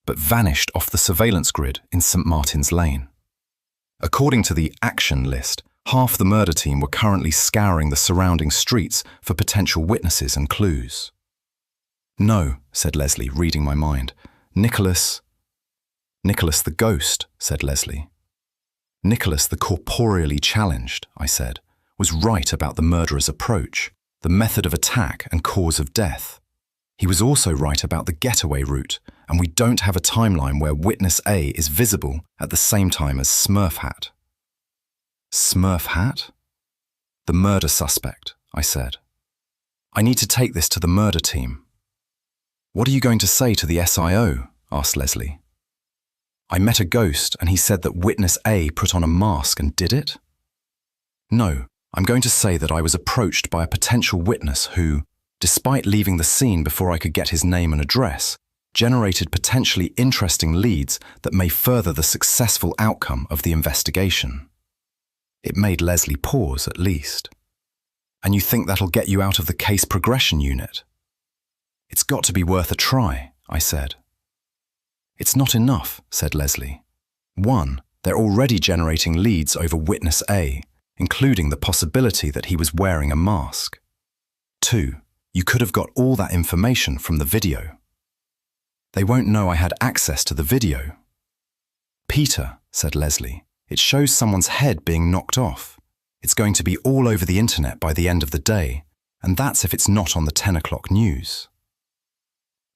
but vanished off the surveillance grid in St. Martin's Lane. According to the action list, half the murder team were currently scouring the surrounding streets for potential witnesses and clues. "No," said Leslie, reading my mind. Nicholas the ghost," said Leslie. "Nicholas the corporeally challenged," I said, "was right about the murderer's approach, the method of attack and cause of death. He was also right about the getaway route, and we don't have a timeline where Witness A is visible at the same time as Smurf Hat. Smurf Hat? The murder suspect, I said. I need to take this to the murder team. What are you going to say to the SIO? Asked Leslie. I met a ghost and he said that Witness A put on a mask and did it. No, I'm going to say that I was approached by a potential witness who, despite leaving the scene before I could get his name and address, generated potentially interesting leads that may further the successful outcome of the investigation. It made Leslie pause, at least. And you think that'll get you out of the case progression unit? It's got to be worth a try, I said. It's not enough, said Leslie. 1, they're already generating leads over Witness A, including the possibility that he was wearing a mask. 2, you could have got all that information from the video. They won't know I had access to the video. Peter, said Leslie, it shows someone's head being knocked off. It's going to be all over the internet by the end of the day, and that's if it's not on the 10 o'clock news.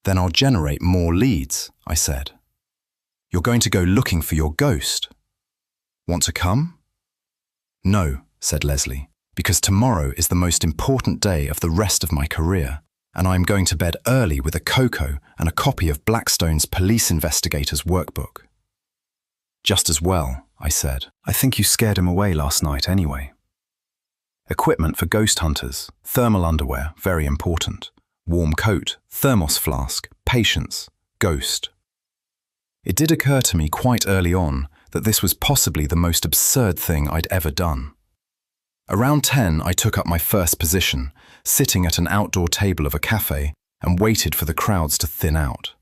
Then I'll generate more leads, I said. You're going to go looking for your ghost. Want to come? No, said Leslie, because tomorrow is the most important day of the rest of my career, and I'm going to bed early with a cocoa and a copy of Blackstone's Police Investigator's Workbook. Just as well, I said. I think you scared him away last night anyway. Equipment for ghost hunters, thermal underwear, very important. Warm coat, thermos flask, patience, ghost. It did occur to me quite early on that this was possibly the most absurd thing I'd ever done. Around 10, I took up my first position, sitting at an outdoor table of a cafe, and waited for the crowds to thin out.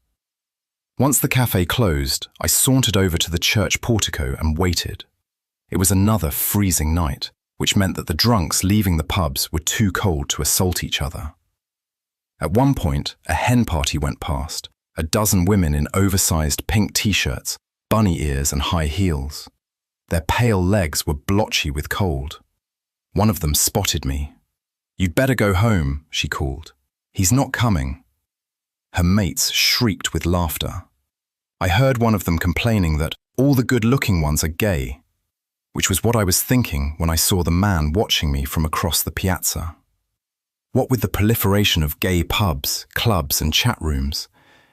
Once the cafe closed, I sauntered over to the church portico and waited. It was another freezing night, which meant that the drunks leaving the pubs were too cold to assault each other. At one point, a hen party went past, a dozen women in oversized pink t-shirts, bunny ears and high heels. Their pale legs were blotchy with cold. One of them spotted me. "You'd better go home," she called. "He's not coming." Her mates shrieked with laughter. I heard one of them complaining that all the good-looking ones are gay, which was what I was thinking when I saw the man watching me from across the piazza. What with the proliferation of gay pubs, clubs and chat rooms,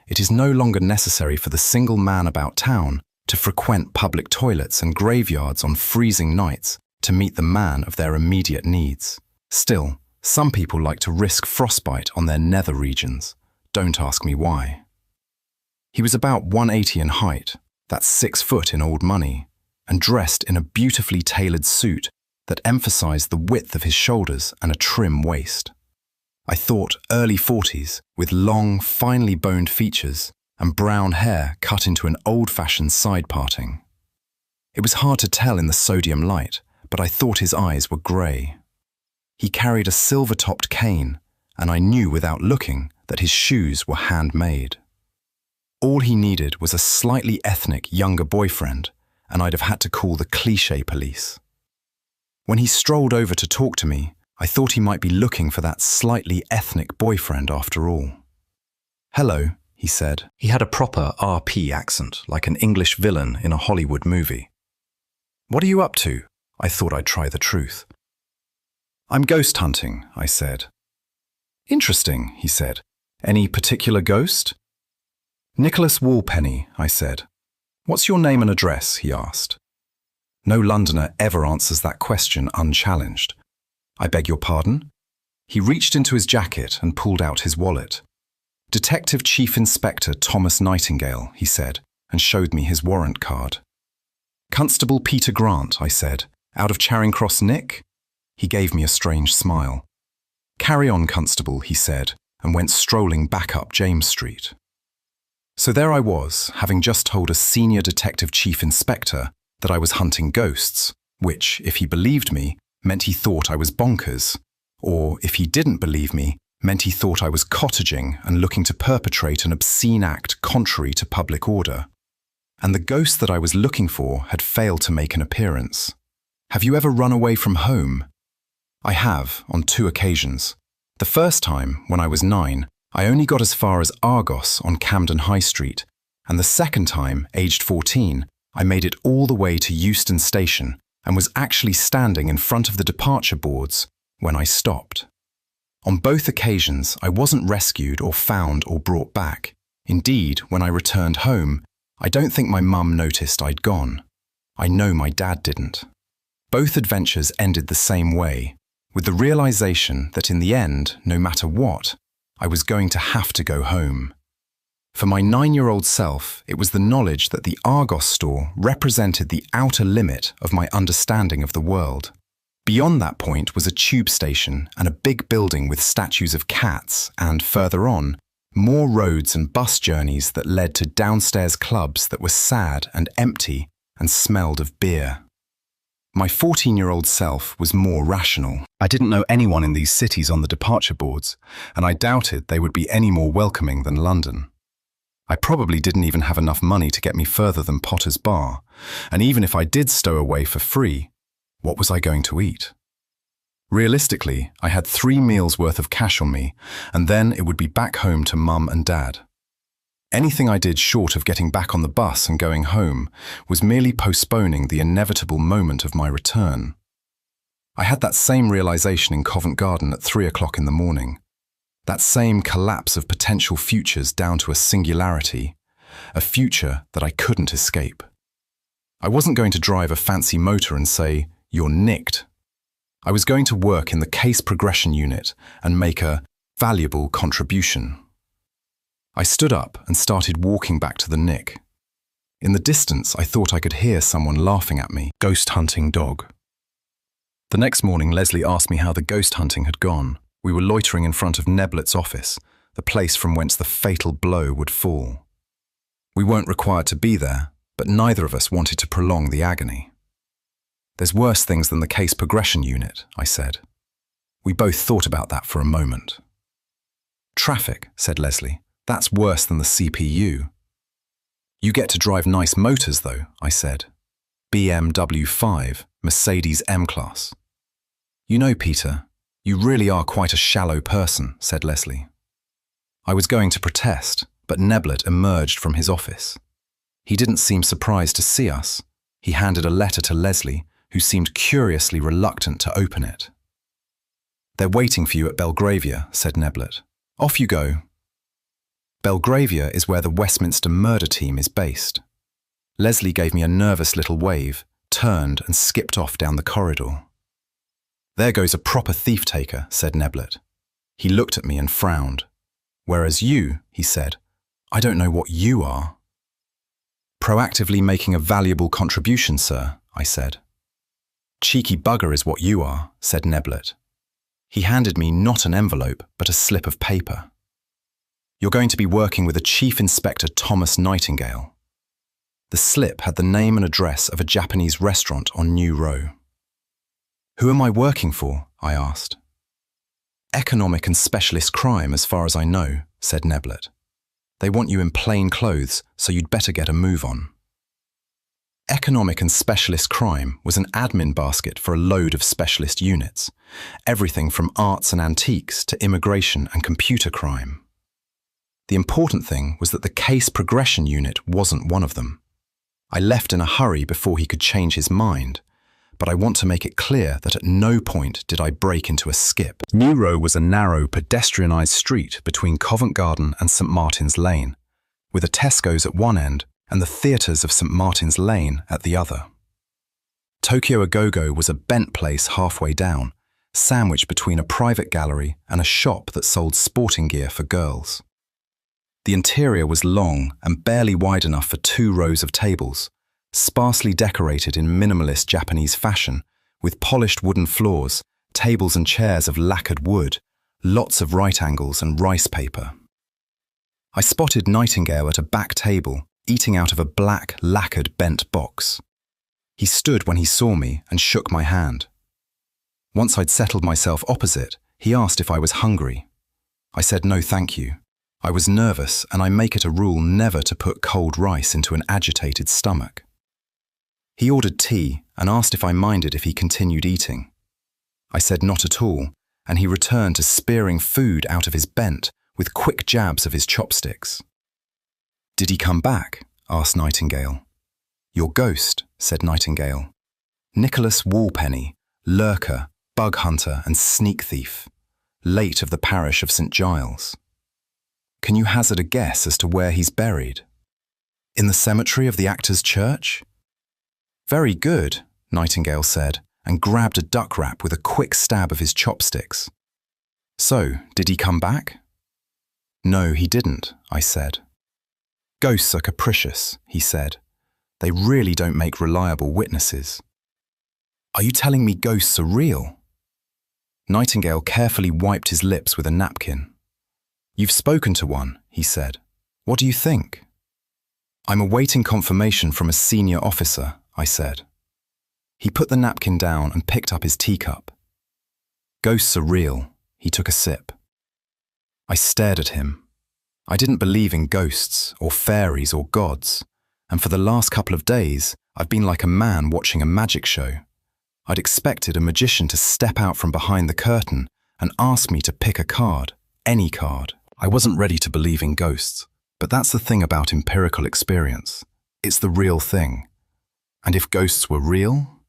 it is no longer necessary for the single man about town to frequent public toilets and graveyards on freezing nights to meet the man of their immediate needs. Still, some people like to risk frostbite on their nether regions. Don't ask me why. He was about 180 in height, that's 6 foot in old money, and dressed in a beautifully tailored suit that emphasized the width of his shoulders and a trim waist. I thought early 40s, with long, finely boned features and brown hair cut into an old-fashioned side parting. It was hard to tell in the sodium light, but I thought his eyes were grey. He carried a silver-topped cane, and I knew without looking that his shoes were handmade. All he needed was a slightly ethnic younger boyfriend, and I'd have had to call the cliché police. When he strolled over to talk to me, I thought he might be looking for that slightly ethnic boyfriend after all. "Hello," he said. He had a proper RP accent, like an English villain in a Hollywood movie. "What are you up to?" I thought I'd try the truth. "I'm ghost hunting," I said. "Interesting," he said. "Any particular ghost?" "Nicholas Walpenny," I said. "What's your name and address?" he asked. No Londoner ever answers that question unchallenged. "I beg your pardon?" He reached into his jacket and pulled out his wallet. "Detective Chief Inspector Thomas Nightingale," he said, and showed me his warrant card. "Constable Peter Grant," I said. "Out of Charing Cross, Nick?" He gave me a strange smile. "Carry on, Constable," he said, and went strolling back up James Street. So there I was, having just told a senior detective chief inspector that I was hunting ghosts, which, if he believed me, meant he thought I was bonkers, or if he didn't believe me, meant he thought I was cottaging and looking to perpetrate an obscene act contrary to public order. And the ghost that I was looking for had failed to make an appearance. Have you ever run away from home? I have, on 2 occasions. The first time, when I was 9, I only got as far as Argos on Camden High Street, and the second time, aged 14, I made it all the way to Euston Station and was actually standing in front of the departure boards when I stopped. On both occasions, I wasn't rescued or found or brought back. Indeed, when I returned home, I don't think my mum noticed I'd gone. I know my dad didn't. Both adventures ended the same way, with the realization that in the end, no matter what, I was going to have to go home. For my 9-year-old self, it was the knowledge that the Argos store represented the outer limit of my understanding of the world. Beyond that point was a tube station and a big building with statues of cats and, further on, more roads and bus journeys that led to downstairs clubs that were sad and empty and smelled of beer. My 14-year-old self was more rational. I didn't know anyone in these cities on the departure boards, and I doubted they would be any more welcoming than London. I probably didn't even have enough money to get me further than Potter's Bar, and even if I did stow away for free, what was I going to eat? Realistically, I had 3 meals worth of cash on me, and then it would be back home to Mum and Dad. Anything I did short of getting back on the bus and going home was merely postponing the inevitable moment of my return. I had that same realization in Covent Garden at 3 o'clock in the morning. That same collapse of potential futures down to a singularity, a future that I couldn't escape. I wasn't going to drive a fancy motor and say, "You're nicked." I was going to work in the case progression unit and make a valuable contribution. I stood up and started walking back to the nick. In the distance, I thought I could hear someone laughing at me, ghost hunting dog. The next morning, Leslie asked me how the ghost hunting had gone. We were loitering in front of Neblet's office, the place from whence the fatal blow would fall. We weren't required to be there, but neither of us wanted to prolong the agony. "There's worse things than the case progression unit," I said. We both thought about that for a moment. "Traffic," said Leslie. "That's worse than the CPU." "You get to drive nice motors, though," I said. BMW 5, Mercedes M-Class. "You know, Peter, you really are quite a shallow person," said Leslie. I was going to protest, but Neblet emerged from his office. He didn't seem surprised to see us. He handed a letter to Leslie, who seemed curiously reluctant to open it. "They're waiting for you at Belgravia," said Neblet. "Off you go." Belgravia is where the Westminster murder team is based. Leslie gave me a nervous little wave, turned and skipped off down the corridor. "There goes a proper thief-taker," said Neblet. He looked at me and frowned. "Whereas you," he said, "I don't know what you are." "Proactively making a valuable contribution, sir," I said. "Cheeky bugger is what you are," said Neblet. He handed me not an envelope, but a slip of paper. "You're going to be working with a Chief Inspector Thomas Nightingale." The slip had the name and address of a Japanese restaurant on New Row. "Who am I working for?" I asked. "Economic and specialist crime, as far as I know," said Neblet. "They want you in plain clothes, so you'd better get a move on." Economic and specialist crime was an admin basket for a load of specialist units, everything from arts and antiques to immigration and computer crime. The important thing was that the case progression unit wasn't one of them. I left in a hurry before he could change his mind, but I want to make it clear that at no point did I break into a skip. New Row was a narrow, pedestrianised street between Covent Garden and St Martin's Lane, with a Tesco's at one end and the theatres of St Martin's Lane at the other. Tokyo A-Go-Go was a bent place halfway down, sandwiched between a private gallery and a shop that sold sporting gear for girls. The interior was long and barely wide enough for 2 rows of tables, sparsely decorated in minimalist Japanese fashion, with polished wooden floors, tables and chairs of lacquered wood, lots of right angles and rice paper. I spotted Nightingale at a back table, eating out of a black, lacquered bent box. He stood when he saw me and shook my hand. Once I'd settled myself opposite, he asked if I was hungry. I said no thank you. I was nervous, and I make it a rule never to put cold rice into an agitated stomach. He ordered tea and asked if I minded if he continued eating. I said not at all, and he returned to spearing food out of his bent with quick jabs of his chopsticks. "Did he come back?" asked Nightingale. "Your ghost," said Nightingale. "Nicholas Walpenny, lurker, bug hunter and sneak thief, late of the parish of St. Giles. Can you hazard a guess as to where he's buried? In the cemetery of the Actors' Church?" "Very good," Nightingale said, and grabbed a duck wrap with a quick stab of his chopsticks. "So, did he come back?" "No, he didn't," I said. "Ghosts are capricious," he said. "They really don't make reliable witnesses." "Are you telling me ghosts are real?" Nightingale carefully wiped his lips with a napkin. "You've spoken to one," he said. "What do you think?" "I'm awaiting confirmation from a senior officer," I said. He put the napkin down and picked up his teacup. "Ghosts are real." He took a sip. I stared at him. I didn't believe in ghosts or fairies or gods, and for the last couple of days, I've been like a man watching a magic show. I'd expected a magician to step out from behind the curtain and ask me to pick a card, any card. I wasn't ready to believe in ghosts, but that's the thing about empirical experience. It's the real thing. And if ghosts were real?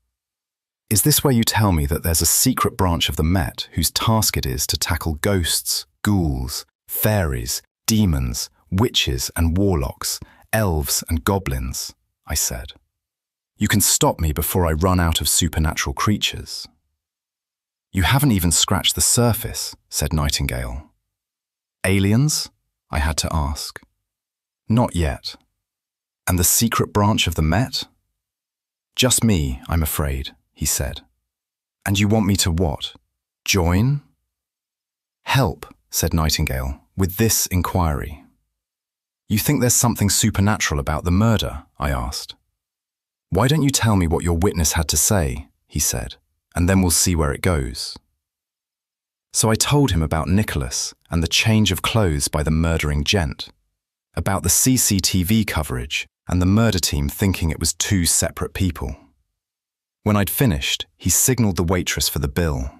Is this where you tell me that there's a secret branch of the Met whose task it is to tackle ghosts, ghouls, fairies, demons, witches and warlocks, elves and goblins? I said. You can stop me before I run out of supernatural creatures. You haven't even scratched the surface, said Nightingale. Aliens? I had to ask. Not yet. And the secret branch of the Met? Just me, I'm afraid, he said. And you want me to what? Join? Help, said Nightingale, with this inquiry. You think there's something supernatural about the murder? I asked. Why don't you tell me what your witness had to say, he said, and then we'll see where it goes. So I told him about Nicholas and the change of clothes by the murdering gent, about the CCTV coverage and the murder team thinking it was two separate people. When I'd finished, he signaled the waitress for the bill.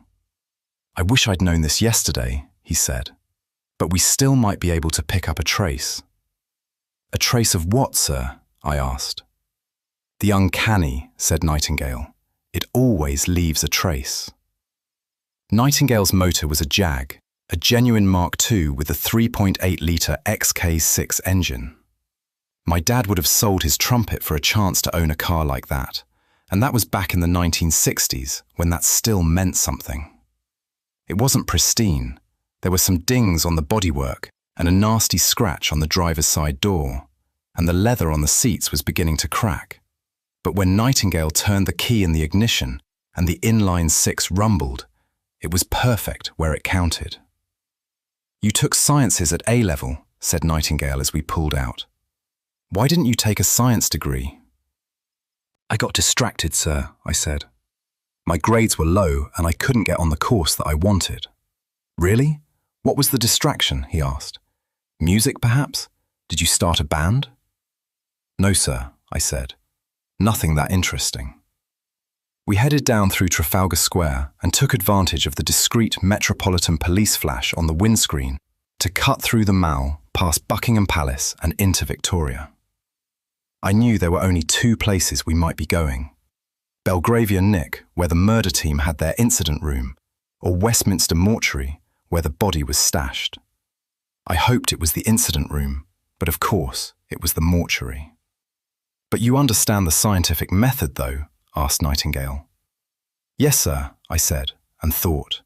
I wish I'd known this yesterday, he said, but we still might be able to pick up a trace. A trace of what, sir? I asked. The uncanny, said Nightingale. It always leaves a trace. Nightingale's motor was a Jag, a genuine Mark II with a 3.8-litre XK6 engine. My dad would have sold his trumpet for a chance to own a car like that, and that was back in the 1960s, when that still meant something. It wasn't pristine. There were some dings on the bodywork and a nasty scratch on the driver's side door, and the leather on the seats was beginning to crack. But when Nightingale turned the key in the ignition and the inline six rumbled, it was perfect where it counted. You took sciences at A-level, said Nightingale as we pulled out. Why didn't you take a science degree? I got distracted, sir, I said. My grades were low and I couldn't get on the course that I wanted. Really? What was the distraction? He asked. Music, perhaps? Did you start a band? No, sir, I said. Nothing that interesting. We headed down through Trafalgar Square and took advantage of the discreet Metropolitan Police flash on the windscreen to cut through the Mall, past Buckingham Palace and into Victoria. I knew there were only two places we might be going. Belgravia Nick, where the murder team had their incident room, or Westminster Mortuary, where the body was stashed. I hoped it was the incident room, but of course it was the mortuary. But you understand the scientific method, though? Asked Nightingale. Yes, sir, I said, and thought.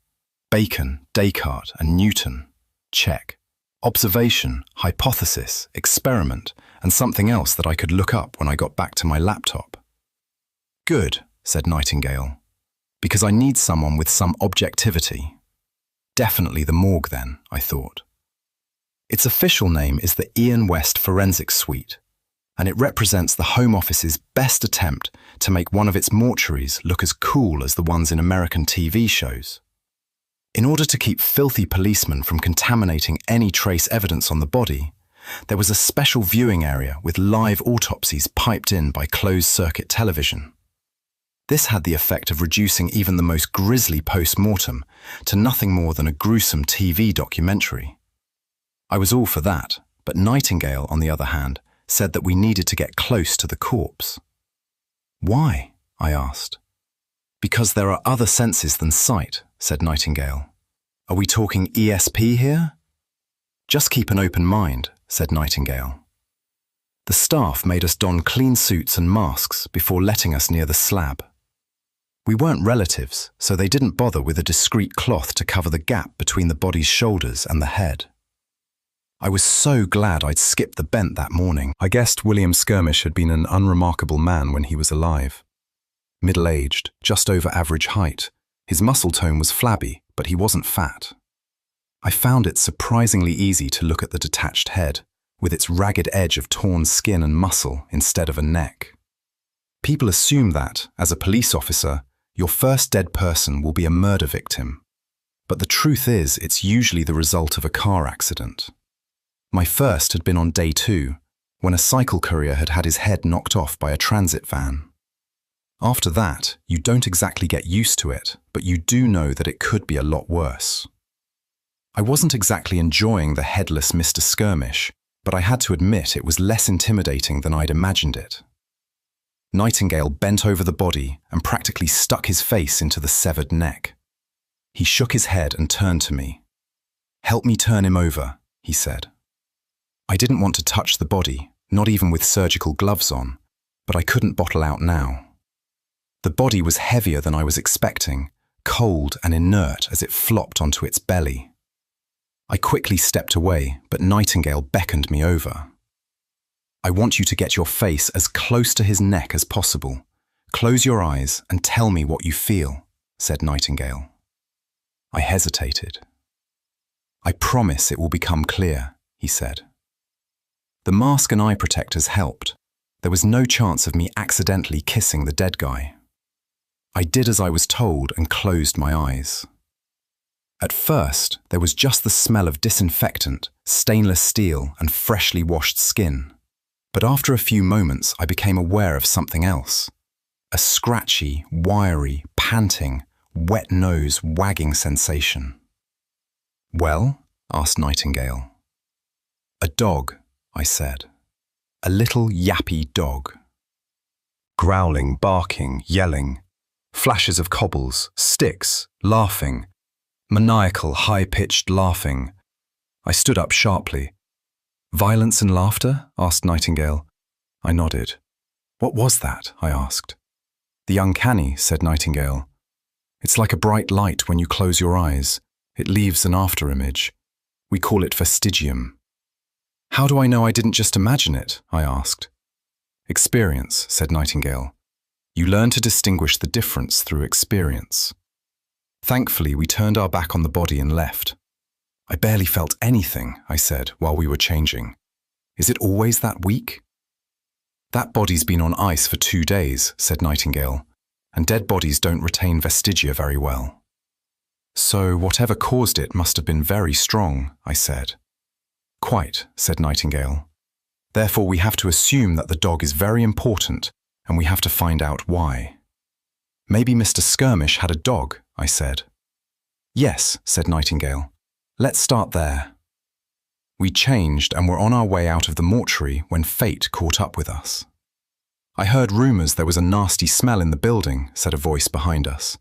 Bacon, Descartes, and Newton. Check. Observation, hypothesis, experiment, and something else that I could look up when I got back to my laptop. Good, said Nightingale, because I need someone with some objectivity. Definitely the morgue then, I thought. Its official name is the Ian West Forensic Suite, and it represents the Home Office's best attempt to make one of its mortuaries look as cool as the ones in American TV shows. In order to keep filthy policemen from contaminating any trace evidence on the body, there was a special viewing area with live autopsies piped in by closed-circuit television. This had the effect of reducing even the most grisly post-mortem to nothing more than a gruesome TV documentary. I was all for that, but Nightingale, on the other hand, said that we needed to get close to the corpse. Why? I asked. Because there are other senses than sight, said Nightingale. Are we talking ESP here? Just keep an open mind, said Nightingale. The staff made us don clean suits and masks before letting us near the slab. We weren't relatives, so they didn't bother with a discreet cloth to cover the gap between the body's shoulders and the head. I was so glad I'd skipped the bent that morning. I guessed William Skirmish had been an unremarkable man when he was alive. Middle-aged, just over average height, his muscle tone was flabby, but he wasn't fat. I found it surprisingly easy to look at the detached head, with its ragged edge of torn skin and muscle instead of a neck. People assume that, as a police officer, your first dead person will be a murder victim. But the truth is, it's usually the result of a car accident. My first had been on day 2, when a cycle courier had had his head knocked off by a transit van. After that, you don't exactly get used to it, but you do know that it could be a lot worse. I wasn't exactly enjoying the headless Mr. Skirmish, but I had to admit it was less intimidating than I'd imagined it. Nightingale bent over the body and practically stuck his face into the severed neck. He shook his head and turned to me. "Help me turn him over," he said. I didn't want to touch the body, not even with surgical gloves on, but I couldn't bottle out now. The body was heavier than I was expecting, cold and inert as it flopped onto its belly. I quickly stepped away, but Nightingale beckoned me over. "I want you to get your face as close to his neck as possible. Close your eyes and tell me what you feel," said Nightingale. I hesitated. "I promise it will become clear," he said. The mask and eye protectors helped. There was no chance of me accidentally kissing the dead guy. I did as I was told and closed my eyes. At first, there was just the smell of disinfectant, stainless steel, and freshly washed skin. But after a few moments, I became aware of something else. A scratchy, wiry, panting, wet nose wagging sensation. "Well?" asked Nightingale. "A dog," I said. "A little yappy dog." Growling, barking, yelling. Flashes of cobbles, sticks, laughing. Maniacal, high-pitched laughing. I stood up sharply. "Violence and laughter?" asked Nightingale. I nodded. "What was that?" I asked. "The uncanny," said Nightingale. "It's like a bright light when you close your eyes. It leaves an afterimage. We call it vestigium." "How do I know I didn't just imagine it?" I asked. "Experience," said Nightingale. "You learn to distinguish the difference through experience." Thankfully, we turned our back on the body and left. "I barely felt anything," I said while we were changing. "Is it always that weak?" "That body's been on ice for 2 days," said Nightingale, "and dead bodies don't retain vestigia very well." "So whatever caused it must have been very strong," I said. "Quite," said Nightingale. "Therefore we have to assume that the dog is very important, and we have to find out why." "Maybe Mr. Skirmish had a dog," I said. "Yes," said Nightingale. "Let's start there." We changed and were on our way out of the mortuary when fate caught up with us. "I heard rumours there was a nasty smell in the building," said a voice behind us.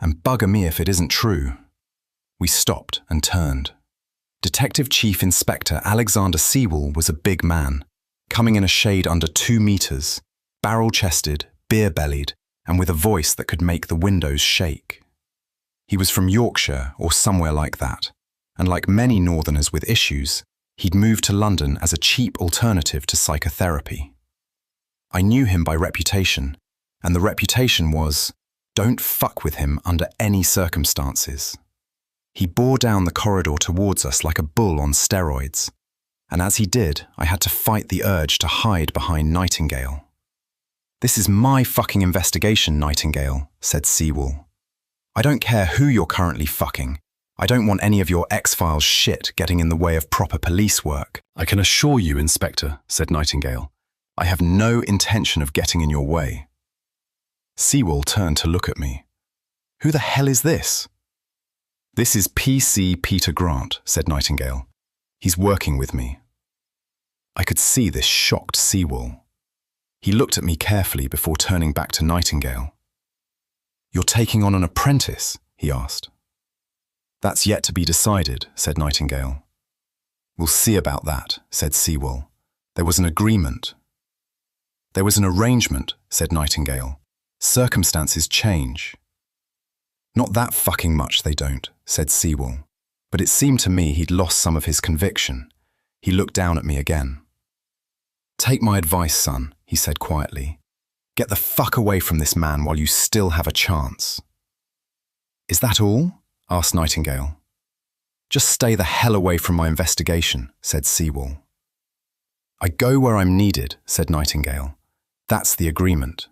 "And bugger me if it isn't true." We stopped and turned. Detective Chief Inspector Alexander Sewell was a big man, coming in a shade under 2 meters, barrel-chested, beer-bellied, and with a voice that could make the windows shake. He was from Yorkshire or somewhere like that, and like many northerners with issues, he'd moved to London as a cheap alternative to psychotherapy. I knew him by reputation, and the reputation was, don't fuck with him under any circumstances. He bore down the corridor towards us like a bull on steroids, and as he did, I had to fight the urge to hide behind Nightingale. "This is my fucking investigation, Nightingale," said Sewell. "I don't care who you're currently fucking. I don't want any of your X-Files shit getting in the way of proper police work." "I can assure you, Inspector," said Nightingale, "I have no intention of getting in your way." Sewell turned to look at me. "Who the hell is this?" "This is PC Peter Grant," said Nightingale. He's working with me. I could see this shocked Sewell. He looked at me carefully before turning back to Nightingale. "You're taking on an apprentice?" he asked. "That's yet to be decided," said Nightingale. "We'll see about that," said Sewell. "There was an agreement." "There was an arrangement," said Nightingale. "Circumstances change." "Not that fucking much they don't," said Sewell. But it seemed to me he'd lost some of his conviction. He looked down at me again. "Take my advice, son," he said quietly. "Get the fuck away from this man while you still have a chance." "Is that all?" asked Nightingale. "Just stay the hell away from my investigation," said Sewell. "I go where I'm needed," said Nightingale. "That's the agreement."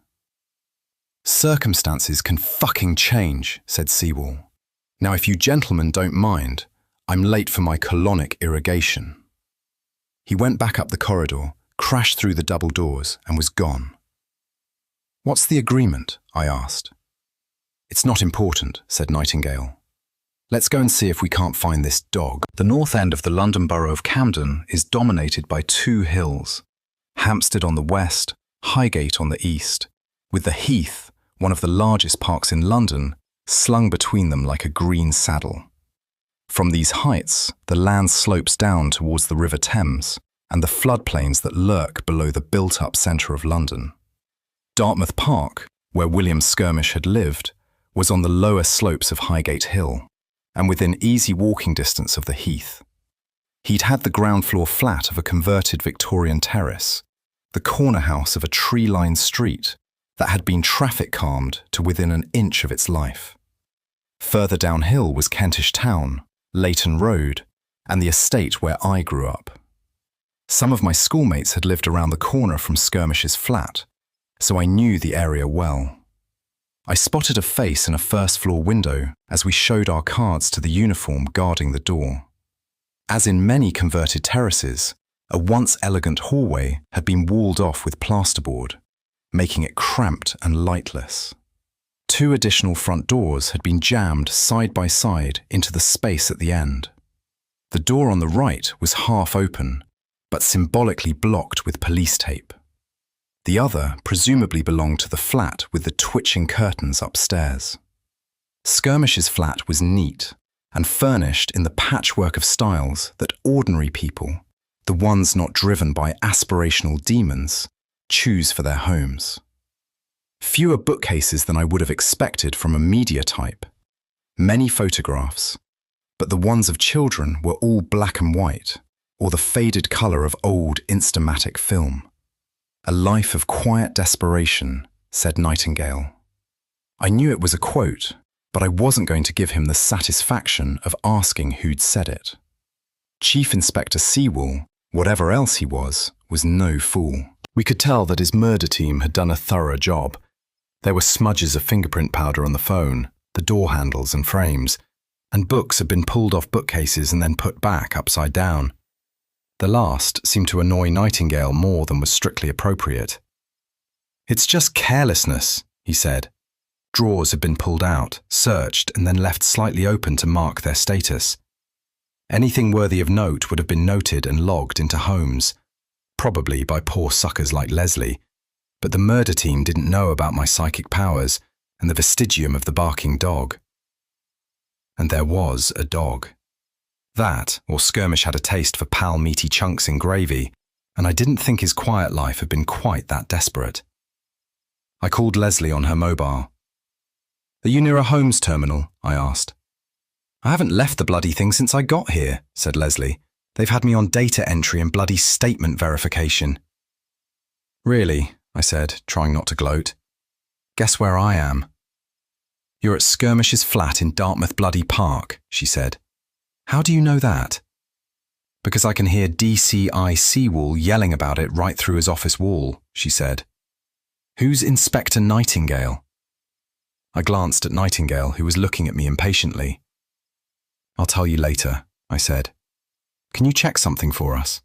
"Circumstances can fucking change," said Sewell. "Now, if you gentlemen don't mind, I'm late for my colonic irrigation." He went back up the corridor, crashed through the double doors, and was gone. "What's the agreement?" I asked. "It's not important," said Nightingale. "Let's go and see if we can't find this dog." The north end of the London borough of Camden is dominated by two hills, Hampstead on the west, Highgate on the east, with the Heath, one of the largest parks in London, slung between them like a green saddle. From these heights, the land slopes down towards the River Thames and the floodplains that lurk below the built-up centre of London. Dartmouth Park, where William Skirmish had lived, was on the lower slopes of Highgate Hill, and within easy walking distance of the Heath. He'd had the ground floor flat of a converted Victorian terrace, the corner house of a tree-lined street that had been traffic-calmed to within an inch of its life. Further downhill was Kentish Town, Leighton Road, and the estate where I grew up. Some of my schoolmates had lived around the corner from Skirmish's flat, so I knew the area well. I spotted a face in a first-floor window as we showed our cards to the uniform guarding the door. As in many converted terraces, a once elegant hallway had been walled off with plasterboard, making it cramped and lightless. Two additional front doors had been jammed side by side into the space at the end. The door on the right was half open, but symbolically blocked with police tape. The other presumably belonged to the flat with the twitching curtains upstairs. Skirmish's flat was neat and furnished in the patchwork of styles that ordinary people, the ones not driven by aspirational demons, choose for their homes. Fewer bookcases than I would have expected from a media type, many photographs, but the ones of children were all black and white, or the faded colour of old Instamatic film. "A life of quiet desperation," said Nightingale. I knew it was a quote, but I wasn't going to give him the satisfaction of asking who'd said it. Chief Inspector Sewell, whatever else he was no fool. We could tell that his murder team had done a thorough job. There were smudges of fingerprint powder on the phone, the door handles and frames, and books had been pulled off bookcases and then put back upside down. The last seemed to annoy Nightingale more than was strictly appropriate. "It's just carelessness," he said. Drawers had been pulled out, searched, and then left slightly open to mark their status. Anything worthy of note would have been noted and logged into Holmes, probably by poor suckers like Leslie, but the murder team didn't know about my psychic powers and the vestigium of the barking dog. And there was a dog. That, or Skirmish had a taste for pal meaty chunks in gravy, and I didn't think his quiet life had been quite that desperate. I called Leslie on her mobile. "Are you near a Holmes terminal?" I asked. "I haven't left the bloody thing since I got here," said Leslie. "They've had me on data entry and bloody statement verification." "Really?" I said, trying not to gloat. "Guess where I am?" "You're at Skirmish's flat in Dartmouth bloody Park," she said. "How do you know that?" "Because I can hear DCI Sewell yelling about it right through his office wall," she said. "Who's Inspector Nightingale?" I glanced at Nightingale, who was looking at me impatiently. "I'll tell you later," I said. "Can you check something for us?"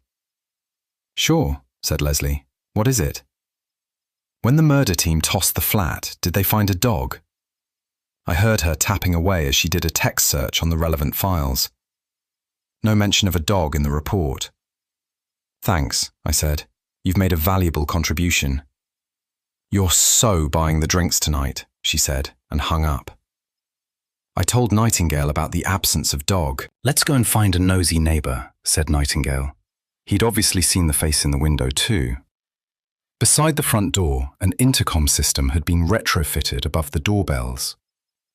"Sure," said Leslie. "What is it?" "When the murder team tossed the flat, did they find a dog?" I heard her tapping away as she did a text search on the relevant files. No mention of a dog in the report. Thanks, I said. You've made a valuable contribution. You're so buying the drinks tonight, she said, and hung up. I told Nightingale about the absence of dog. Let's go and find a nosy neighbour, said Nightingale. He'd obviously seen the face in the window too. Beside the front door, an intercom system had been retrofitted above the doorbells.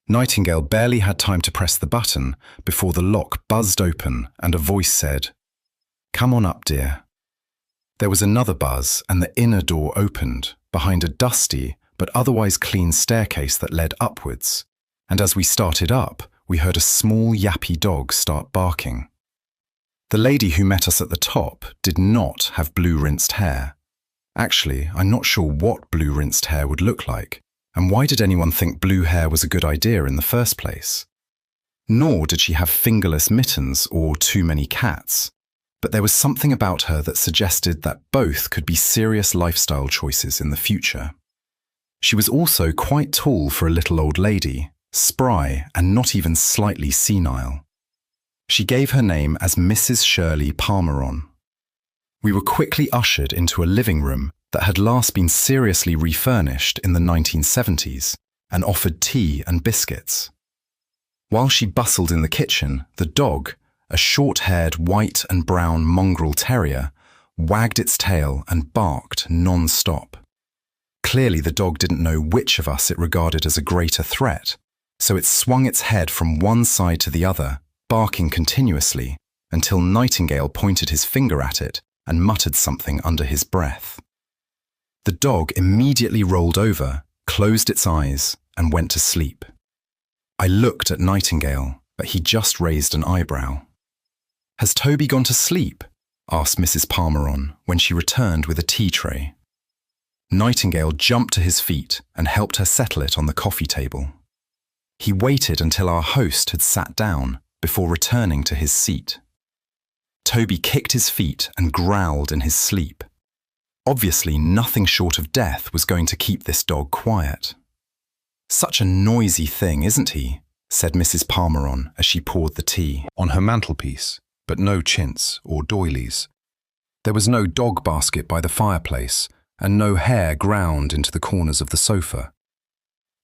Nightingale barely had time to press the button before the lock buzzed open and a voice said, "Come on up, dear." There was another buzz and the inner door opened, behind a dusty but otherwise clean staircase that led upwards, and as we started up, we heard a small yappy dog start barking. The lady who met us at the top did not have blue-rinsed hair. Actually, I'm not sure what blue-rinsed hair would look like, and why did anyone think blue hair was a good idea in the first place? Nor did she have fingerless mittens or too many cats, but there was something about her that suggested that both could be serious lifestyle choices in the future. She was also quite tall for a little old lady, spry and not even slightly senile. She gave her name as Mrs. Shirley Palmeron. We were quickly ushered into a living room that had last been seriously refurnished in the 1970s and offered tea and biscuits. While she bustled in the kitchen, the dog, a short-haired white and brown mongrel terrier, wagged its tail and barked non-stop. Clearly the dog didn't know which of us it regarded as a greater threat, so it swung its head from one side to the other, barking continuously, until Nightingale pointed his finger at it and muttered something under his breath. The dog immediately rolled over, closed its eyes, and went to sleep. I looked at Nightingale, but he just raised an eyebrow. "Has Toby gone to sleep?" asked Mrs. Palmeron when she returned with a tea tray. Nightingale jumped to his feet and helped her settle it on the coffee table. He waited until our host had sat down before returning to his seat. Toby kicked his feet and growled in his sleep. Obviously, nothing short of death was going to keep this dog quiet. "Such a noisy thing, isn't he?" said Mrs. Palmeron as she poured the tea on her mantelpiece, but no chintz or doilies. There was no dog basket by the fireplace, and no hair ground into the corners of the sofa.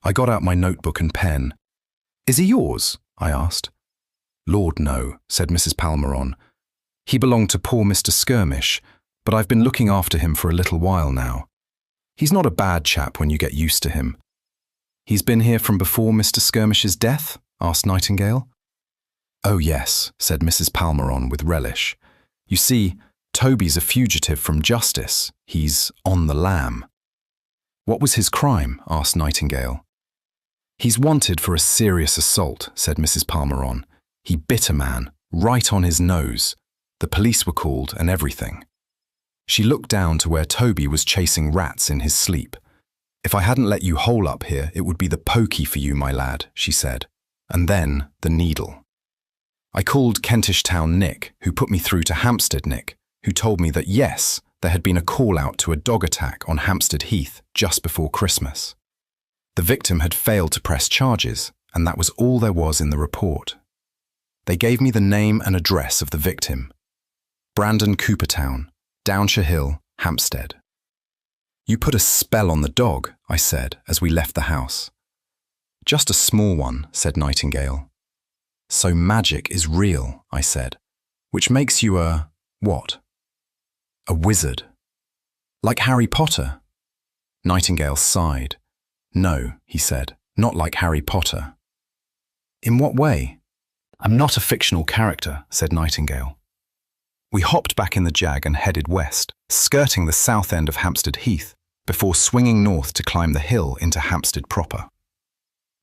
I got out my notebook and pen. "Is he yours?" I asked. "Lord, no," said Mrs. Palmeron. "He belonged to poor Mr. Skirmish, but I've been looking after him for a little while now. He's not a bad chap when you get used to him." "He's been here from before Mr. Skirmish's death?" asked Nightingale. "Oh yes," said Mrs. Palmeron with relish. "You see, Toby's a fugitive from justice. He's on the lam." "What was his crime?" asked Nightingale. "He's wanted for a serious assault," said Mrs. Palmeron. "He bit a man, right on his nose. The police were called and everything." She looked down to where Toby was chasing rats in his sleep. "If I hadn't let you hole up here, it would be the pokey for you, my lad," she said. And then the needle. I called Kentish Town Nick, who put me through to Hampstead Nick, who told me that yes, there had been a call-out to a dog attack on Hampstead Heath just before Christmas. The victim had failed to press charges, and that was all there was in the report. They gave me the name and address of the victim. Brandon Coopertown, Downshire Hill, Hampstead. "You put a spell on the dog," I said as we left the house. "Just a small one," said Nightingale. "So magic is real," I said, "which makes you a, what?" "A wizard." "Like Harry Potter?" Nightingale sighed. "No," he said, "not like Harry Potter." "In what way?" "I'm not a fictional character," said Nightingale. We hopped back in the Jag and headed west, skirting the south end of Hampstead Heath, before swinging north to climb the hill into Hampstead proper.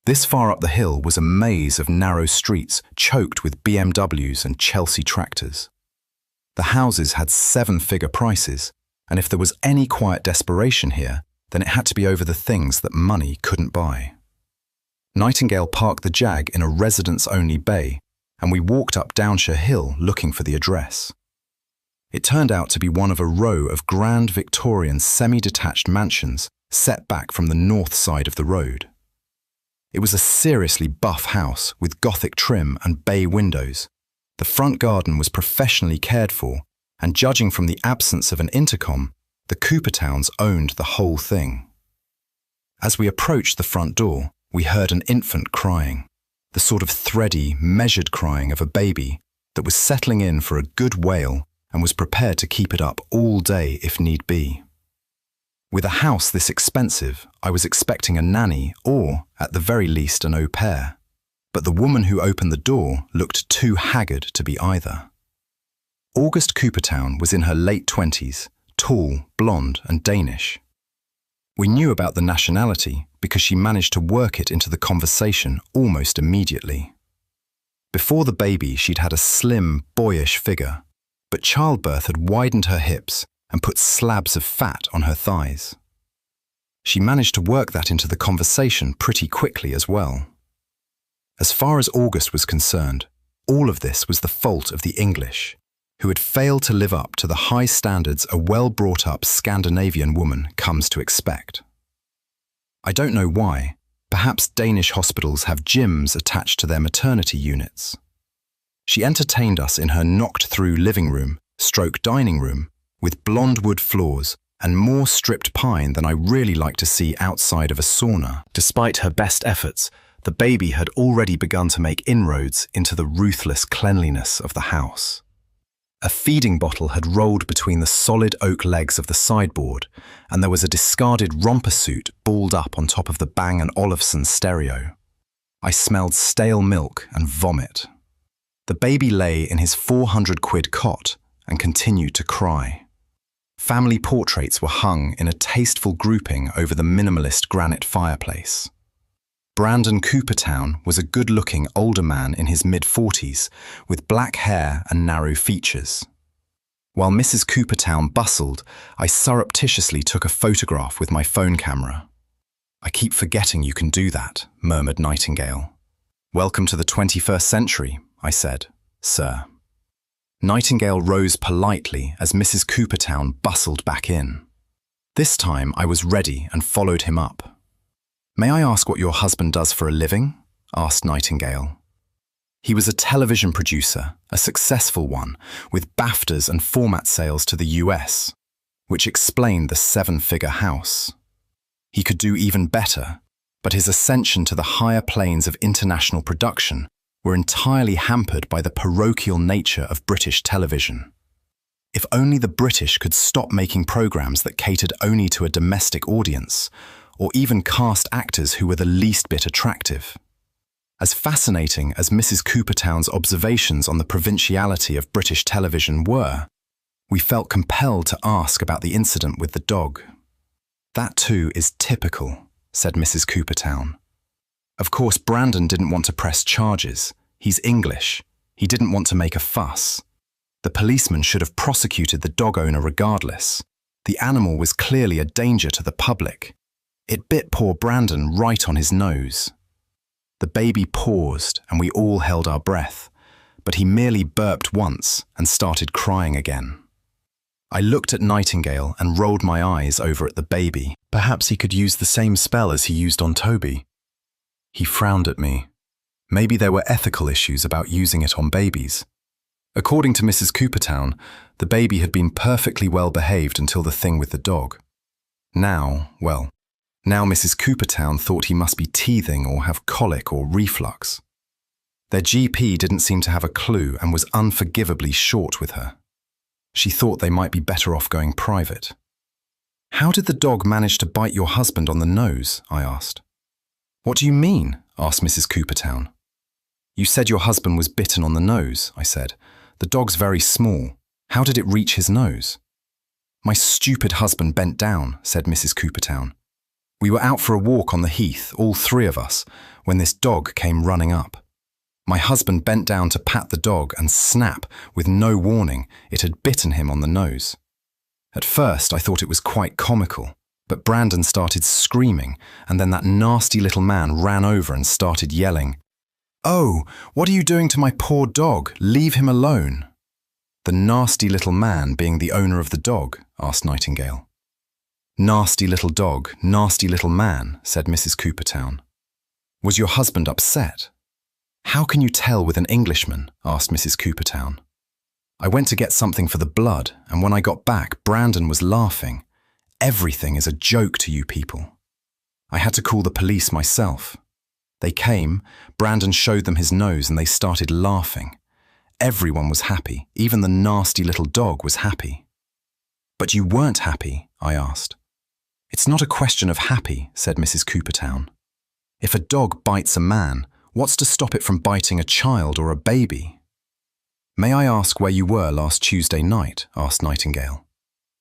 This far up the hill was a maze of narrow streets choked with BMWs and Chelsea tractors. The houses had seven-figure prices, and if there was any quiet desperation here, then it had to be over the things that money couldn't buy. Nightingale parked the Jag in a residents-only bay, and we walked up Downshire Hill looking for the address. It turned out to be one of a row of grand Victorian semi-detached mansions set back from the north side of the road. It was a seriously buff house with Gothic trim and bay windows, The front garden was professionally cared for, and judging from the absence of an intercom, the Coopertowns owned the whole thing. As we approached the front door, we heard an infant crying, the sort of thready, measured crying of a baby that was settling in for a good wail and was prepared to keep it up all day if need be. With a house this expensive, I was expecting a nanny or, at the very least, an au pair. But the woman who opened the door looked too haggard to be either. August Coopertown was in her late 20s, tall, blonde and Danish. We knew about the nationality because she managed to work it into the conversation almost immediately. Before the baby, she'd had a slim, boyish figure, but childbirth had widened her hips and put slabs of fat on her thighs. She managed to work that into the conversation pretty quickly as well. As far as August was concerned, all of this was the fault of the English, who had failed to live up to the high standards a well-brought-up Scandinavian woman comes to expect. I don't know why. Perhaps Danish hospitals have gyms attached to their maternity units. She entertained us in her knocked-through living room, stroke dining room, with blonde wood floors and more stripped pine than I really like to see outside of a sauna. Despite her best efforts, the baby had already begun to make inroads into the ruthless cleanliness of the house. A feeding bottle had rolled between the solid oak legs of the sideboard, and there was a discarded romper suit balled up on top of the Bang & Olufsen stereo. I smelled stale milk and vomit. The baby lay in his 400-quid cot and continued to cry. Family portraits were hung in a tasteful grouping over the minimalist granite fireplace. Brandon Coopertown was a good-looking older man in his mid-40s, with black hair and narrow features. While Mrs. Coopertown bustled, I surreptitiously took a photograph with my phone camera. "I keep forgetting you can do that," murmured Nightingale. "Welcome to the 21st century," I said, "sir." Nightingale rose politely as Mrs. Coopertown bustled back in. This time I was ready and followed him up. "May I ask what your husband does for a living?" asked Nightingale. He was a television producer, a successful one, with BAFTAs and format sales to the US, which explained the 7-figure house. He could do even better, but his ascension to the higher planes of international production were entirely hampered by the parochial nature of British television. If only the British could stop making programs that catered only to a domestic audience, or even cast actors who were the least bit attractive. As fascinating as Mrs. Coopertown's observations on the provinciality of British television were, we felt compelled to ask about the incident with the dog. "That too is typical," said Mrs. Coopertown. "Of course, Brandon didn't want to press charges. He's English. He didn't want to make a fuss. The policeman should have prosecuted the dog owner regardless. The animal was clearly a danger to the public. It bit poor Brandon right on his nose." The baby paused and we all held our breath, but he merely burped once and started crying again. I looked at Nightingale and rolled my eyes over at the baby. Perhaps he could use the same spell as he used on Toby. He frowned at me. Maybe there were ethical issues about using it on babies. According to Mrs. Coopertown, the baby had been perfectly well behaved until the thing with the dog. Now Mrs. Coopertown thought he must be teething or have colic or reflux. Their GP didn't seem to have a clue and was unforgivably short with her. She thought they might be better off going private. "How did the dog manage to bite your husband on the nose?" I asked. "What do you mean?" asked Mrs. Coopertown. "You said your husband was bitten on the nose," I said. "The dog's very small. How did it reach his nose?" "My stupid husband bent down," said Mrs. Coopertown. "We were out for a walk on the heath, all 3 of us, when this dog came running up. My husband bent down to pat the dog and snap, with no warning, it had bitten him on the nose. At first I thought it was quite comical, but Brandon started screaming and then that nasty little man ran over and started yelling, 'Oh, what are you doing to my poor dog? Leave him alone.'" "The nasty little man being the owner of the dog?" asked Nightingale. "Nasty little dog, nasty little man," said Mrs. Coopertown. "Was your husband upset?" How can you tell with an Englishman? Asked Mrs. Coopertown. I went to get something for the blood, and when I got back, Brandon was laughing. Everything is a joke to you people. I had to call the police myself. They came, Brandon showed them his nose, and they started laughing. Everyone was happy, even the nasty little dog was happy. But you weren't happy, I asked. It's not a question of happy, said Mrs. Coopertown. If a dog bites a man, what's to stop it from biting a child or a baby? May I ask where you were last Tuesday night? Asked Nightingale.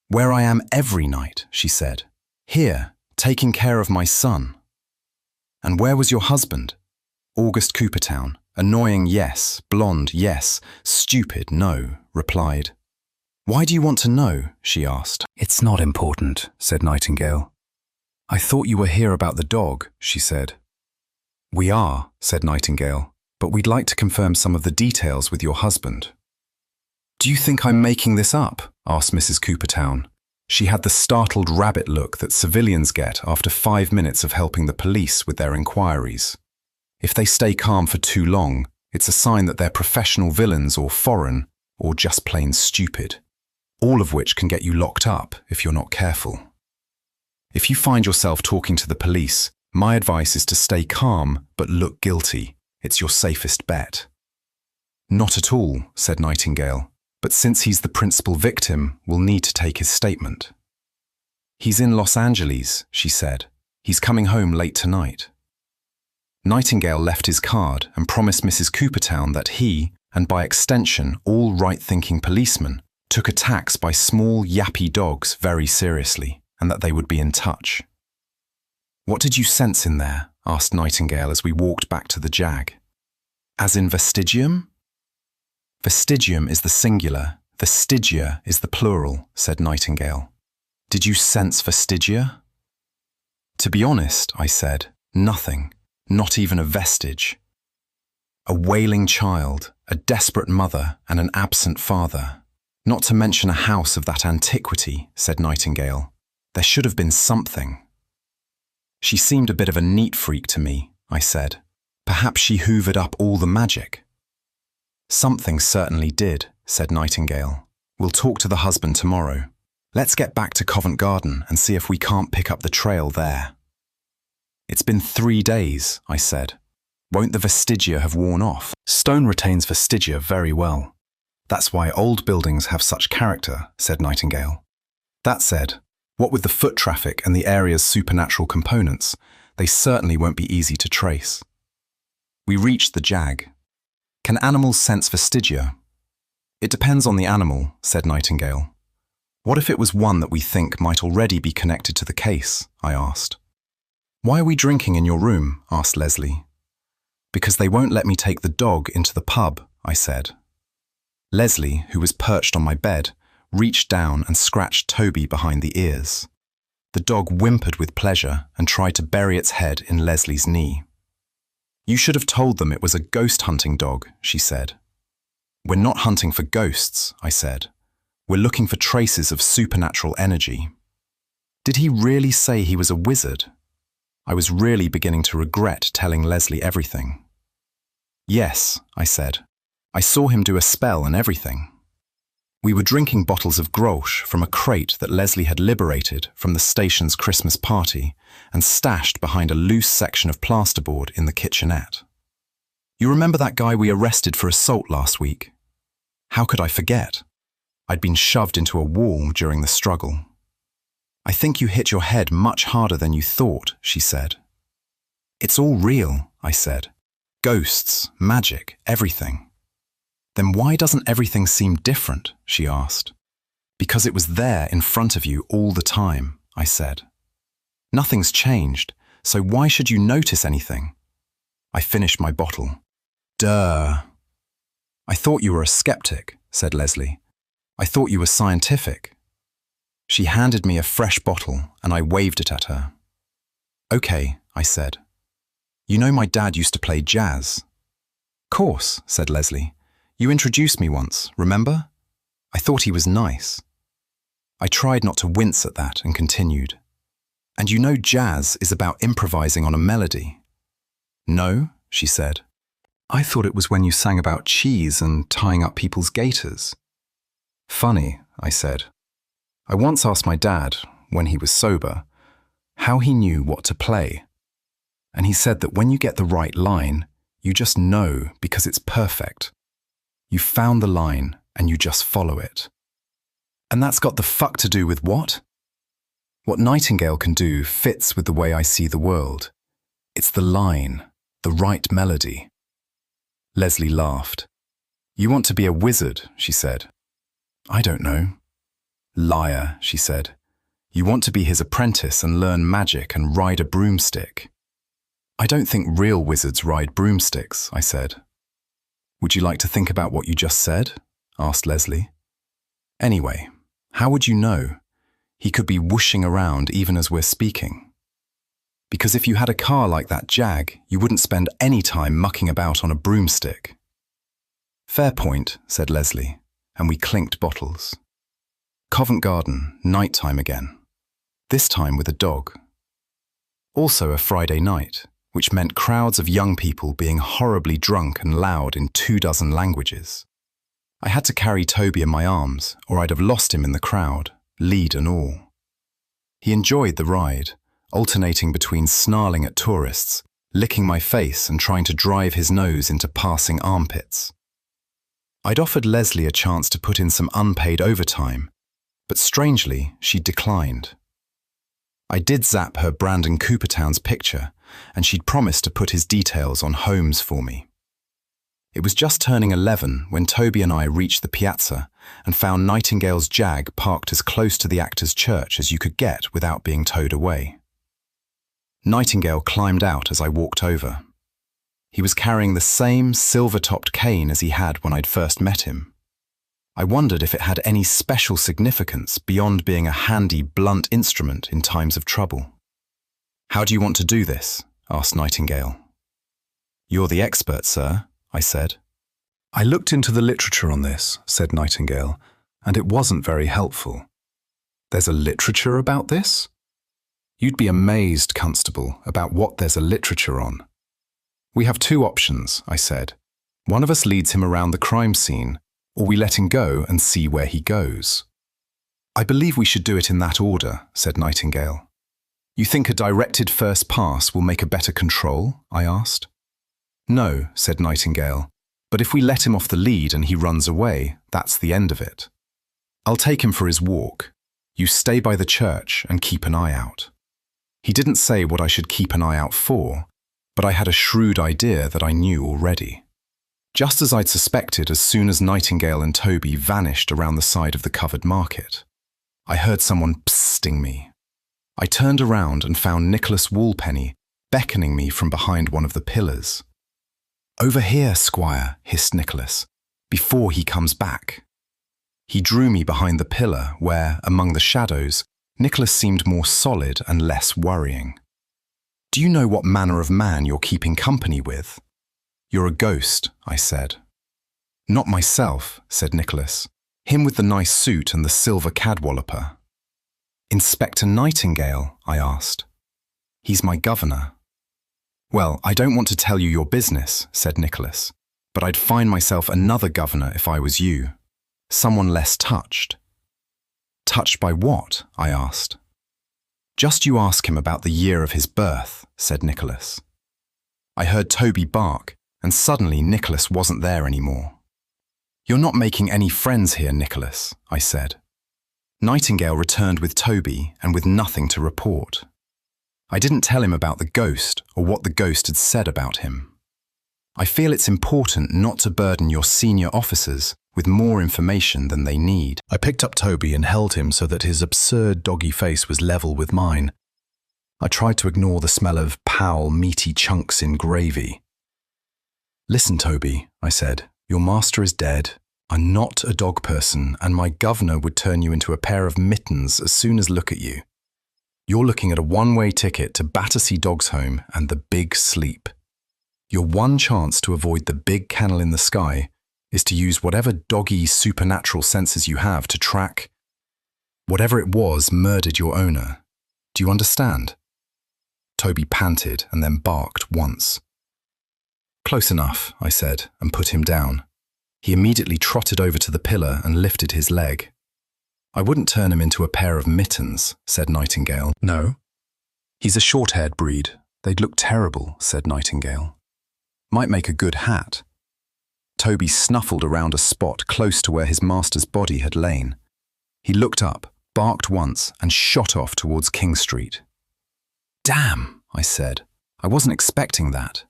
Where I am every night, she said. Here, taking care of my son. And where was your husband? August Coopertown. Annoying, yes. Blonde, yes. Stupid, no, replied. Why do you want to know? She asked. It's not important, said Nightingale. I thought you were here about the dog, she said. We are, said Nightingale, but we'd like to confirm some of the details with your husband. Do you think I'm making this up? Asked Mrs. Coopertown. She had the startled rabbit look that civilians get after 5 minutes of helping the police with their inquiries. If they stay calm for too long, it's a sign that they're professional villains or foreign, or just plain stupid, all of which can get you locked up if you're not careful. If you find yourself talking to the police, my advice is to stay calm but look guilty. It's your safest bet. Not at all, said Nightingale, but since he's the principal victim, we'll need to take his statement. He's in Los Angeles, she said. He's coming home late tonight. Nightingale left his card and promised Mrs. Coopertown that he, and by extension all right-thinking policemen, took attacks by small, yappy dogs very seriously, and that they would be in touch. What did you sense in there? Asked Nightingale as we walked back to the Jag. As in vestigium? Vestigium is the singular, vestigia is the plural, said Nightingale. Did you sense vestigia? To be honest, I said, nothing. Not even a vestige. A wailing child, a desperate mother, and an absent father. Not to mention a house of that antiquity, said Nightingale. There should have been something. She seemed a bit of a neat freak to me, I said. Perhaps she hoovered up all the magic. Something certainly did, said Nightingale. We'll talk to the husband tomorrow. Let's get back to Covent Garden and see if we can't pick up the trail there. It's been 3 days, I said. Won't the vestigia have worn off? Stone retains vestigia very well. That's why old buildings have such character, said Nightingale. That said, what with the foot traffic and the area's supernatural components, they certainly won't be easy to trace. We reached the Jag. Can animals sense vestigia? It depends on the animal, said Nightingale. What if it was one that we think might already be connected to the case? I asked. Why are we drinking in your room? Asked Leslie. Because they won't let me take the dog into the pub, I said. Leslie, who was perched on my bed, reached down and scratched Toby behind the ears. The dog whimpered with pleasure and tried to bury its head in Leslie's knee. You should have told them it was a ghost hunting dog, she said. We're not hunting for ghosts, I said. We're looking for traces of supernatural energy. Did he really say he was a wizard? I was really beginning to regret telling Leslie everything. Yes, I said. I saw him do a spell and everything. We were drinking bottles of Grolsch from a crate that Leslie had liberated from the station's Christmas party and stashed behind a loose section of plasterboard in the kitchenette. You remember that guy we arrested for assault last week? How could I forget? I'd been shoved into a wall during the struggle. I think you hit your head much harder than you thought, she said. It's all real, I said. Ghosts, magic, everything. Then why doesn't everything seem different? She asked. Because it was there in front of you all the time, I said. Nothing's changed, so why should you notice anything? I finished my bottle. Duh. I thought you were a skeptic, said Leslie. I thought you were scientific. She handed me a fresh bottle and I waved it at her. Okay, I said. You know my dad used to play jazz. Course, said Leslie. You introduced me once, remember? I thought he was nice. I tried not to wince at that and continued. And you know jazz is about improvising on a melody. No, she said. I thought it was when you sang about cheese and tying up people's gaiters. Funny, I said. I once asked my dad, when he was sober, how he knew what to play. And he said that when you get the right line, you just know because it's perfect. You found the line and you just follow it. And that's got the fuck to do with what? What Nightingale can do fits with the way I see the world. It's the line, the right melody. Leslie laughed. You want to be a wizard, she said. I don't know. Liar, she said. You want to be his apprentice and learn magic and ride a broomstick. I don't think real wizards ride broomsticks, I said. Would you like to think about what you just said? Asked Leslie. Anyway, how would you know? He could be whooshing around even as we're speaking. Because if you had a car like that Jag, you wouldn't spend any time mucking about on a broomstick. Fair point, said Leslie, and we clinked bottles. Covent Garden, night time again. This time with a dog. Also a Friday night, which meant crowds of young people being horribly drunk and loud in 24 languages. I had to carry Toby in my arms, or I'd have lost him in the crowd, lead and all. He enjoyed the ride, alternating between snarling at tourists, licking my face and trying to drive his nose into passing armpits. I'd offered Leslie a chance to put in some unpaid overtime, but strangely, she declined. I did zap her Brandon Coopertown's picture, and she'd promised to put his details on Holmes for me. It was just turning 11 when Toby and I reached the piazza and found Nightingale's Jag parked as close to the actor's church as you could get without being towed away. Nightingale climbed out as I walked over. He was carrying the same silver-topped cane as he had when I'd first met him. I wondered if it had any special significance beyond being a handy, blunt instrument in times of trouble. How do you want to do this? Asked Nightingale. You're the expert, sir, I said. I looked into the literature on this, said Nightingale, and it wasn't very helpful. There's a literature about this? You'd be amazed, Constable, about what there's a literature on. We have two options, I said. One of us leads him around the crime scene, or we let him go and see where he goes. I believe we should do it in that order, said Nightingale. You think a directed first pass will make a better control? I asked. No, said Nightingale, but if we let him off the lead and he runs away, that's the end of it. I'll take him for his walk. You stay by the church and keep an eye out. He didn't say what I should keep an eye out for, but I had a shrewd idea that I knew already. Just as I'd suspected as soon as Nightingale and Toby vanished around the side of the covered market. I heard someone psting me. I turned around and found Nicholas Walpenny beckoning me from behind one of the pillars. Over here, Squire, hissed Nicholas, before he comes back. He drew me behind the pillar where, among the shadows, Nicholas seemed more solid and less worrying. Do you know what manner of man you're keeping company with? You're a ghost, I said. Not myself, said Nicholas. Him with the nice suit and the silver cadwalloper. Inspector Nightingale, I asked. He's my governor. Well, I don't want to tell you your business, said Nicholas, but I'd find myself another governor if I was you. Someone less touched. Touched by what? I asked. Just you ask him about the year of his birth, said Nicholas. I heard Toby bark, and suddenly Nicholas wasn't there anymore. You're not making any friends here, Nicholas, I said. Nightingale returned with Toby and with nothing to report. I didn't tell him about the ghost or what the ghost had said about him. I feel it's important not to burden your senior officers with more information than they need. I picked up Toby and held him so that his absurd doggy face was level with mine. I tried to ignore the smell of foul, meaty chunks in gravy. Listen, Toby, I said, your master is dead. I'm not a dog person, and my governor would turn you into a pair of mittens as soon as look at you. You're looking at a one-way ticket to Battersea Dogs Home and the big sleep. Your one chance to avoid the big kennel in the sky is to use whatever doggy supernatural senses you have to track whatever it was murdered your owner. Do you understand? Toby panted and then barked once. Close enough, I said, and put him down. He immediately trotted over to the pillar and lifted his leg. I wouldn't turn him into a pair of mittens, said Nightingale. No. He's a short-haired breed. They'd look terrible, said Nightingale. Might make a good hat. Toby snuffled around a spot close to where his master's body had lain. He looked up, barked once, and shot off towards King Street. Damn, I said. I wasn't expecting that.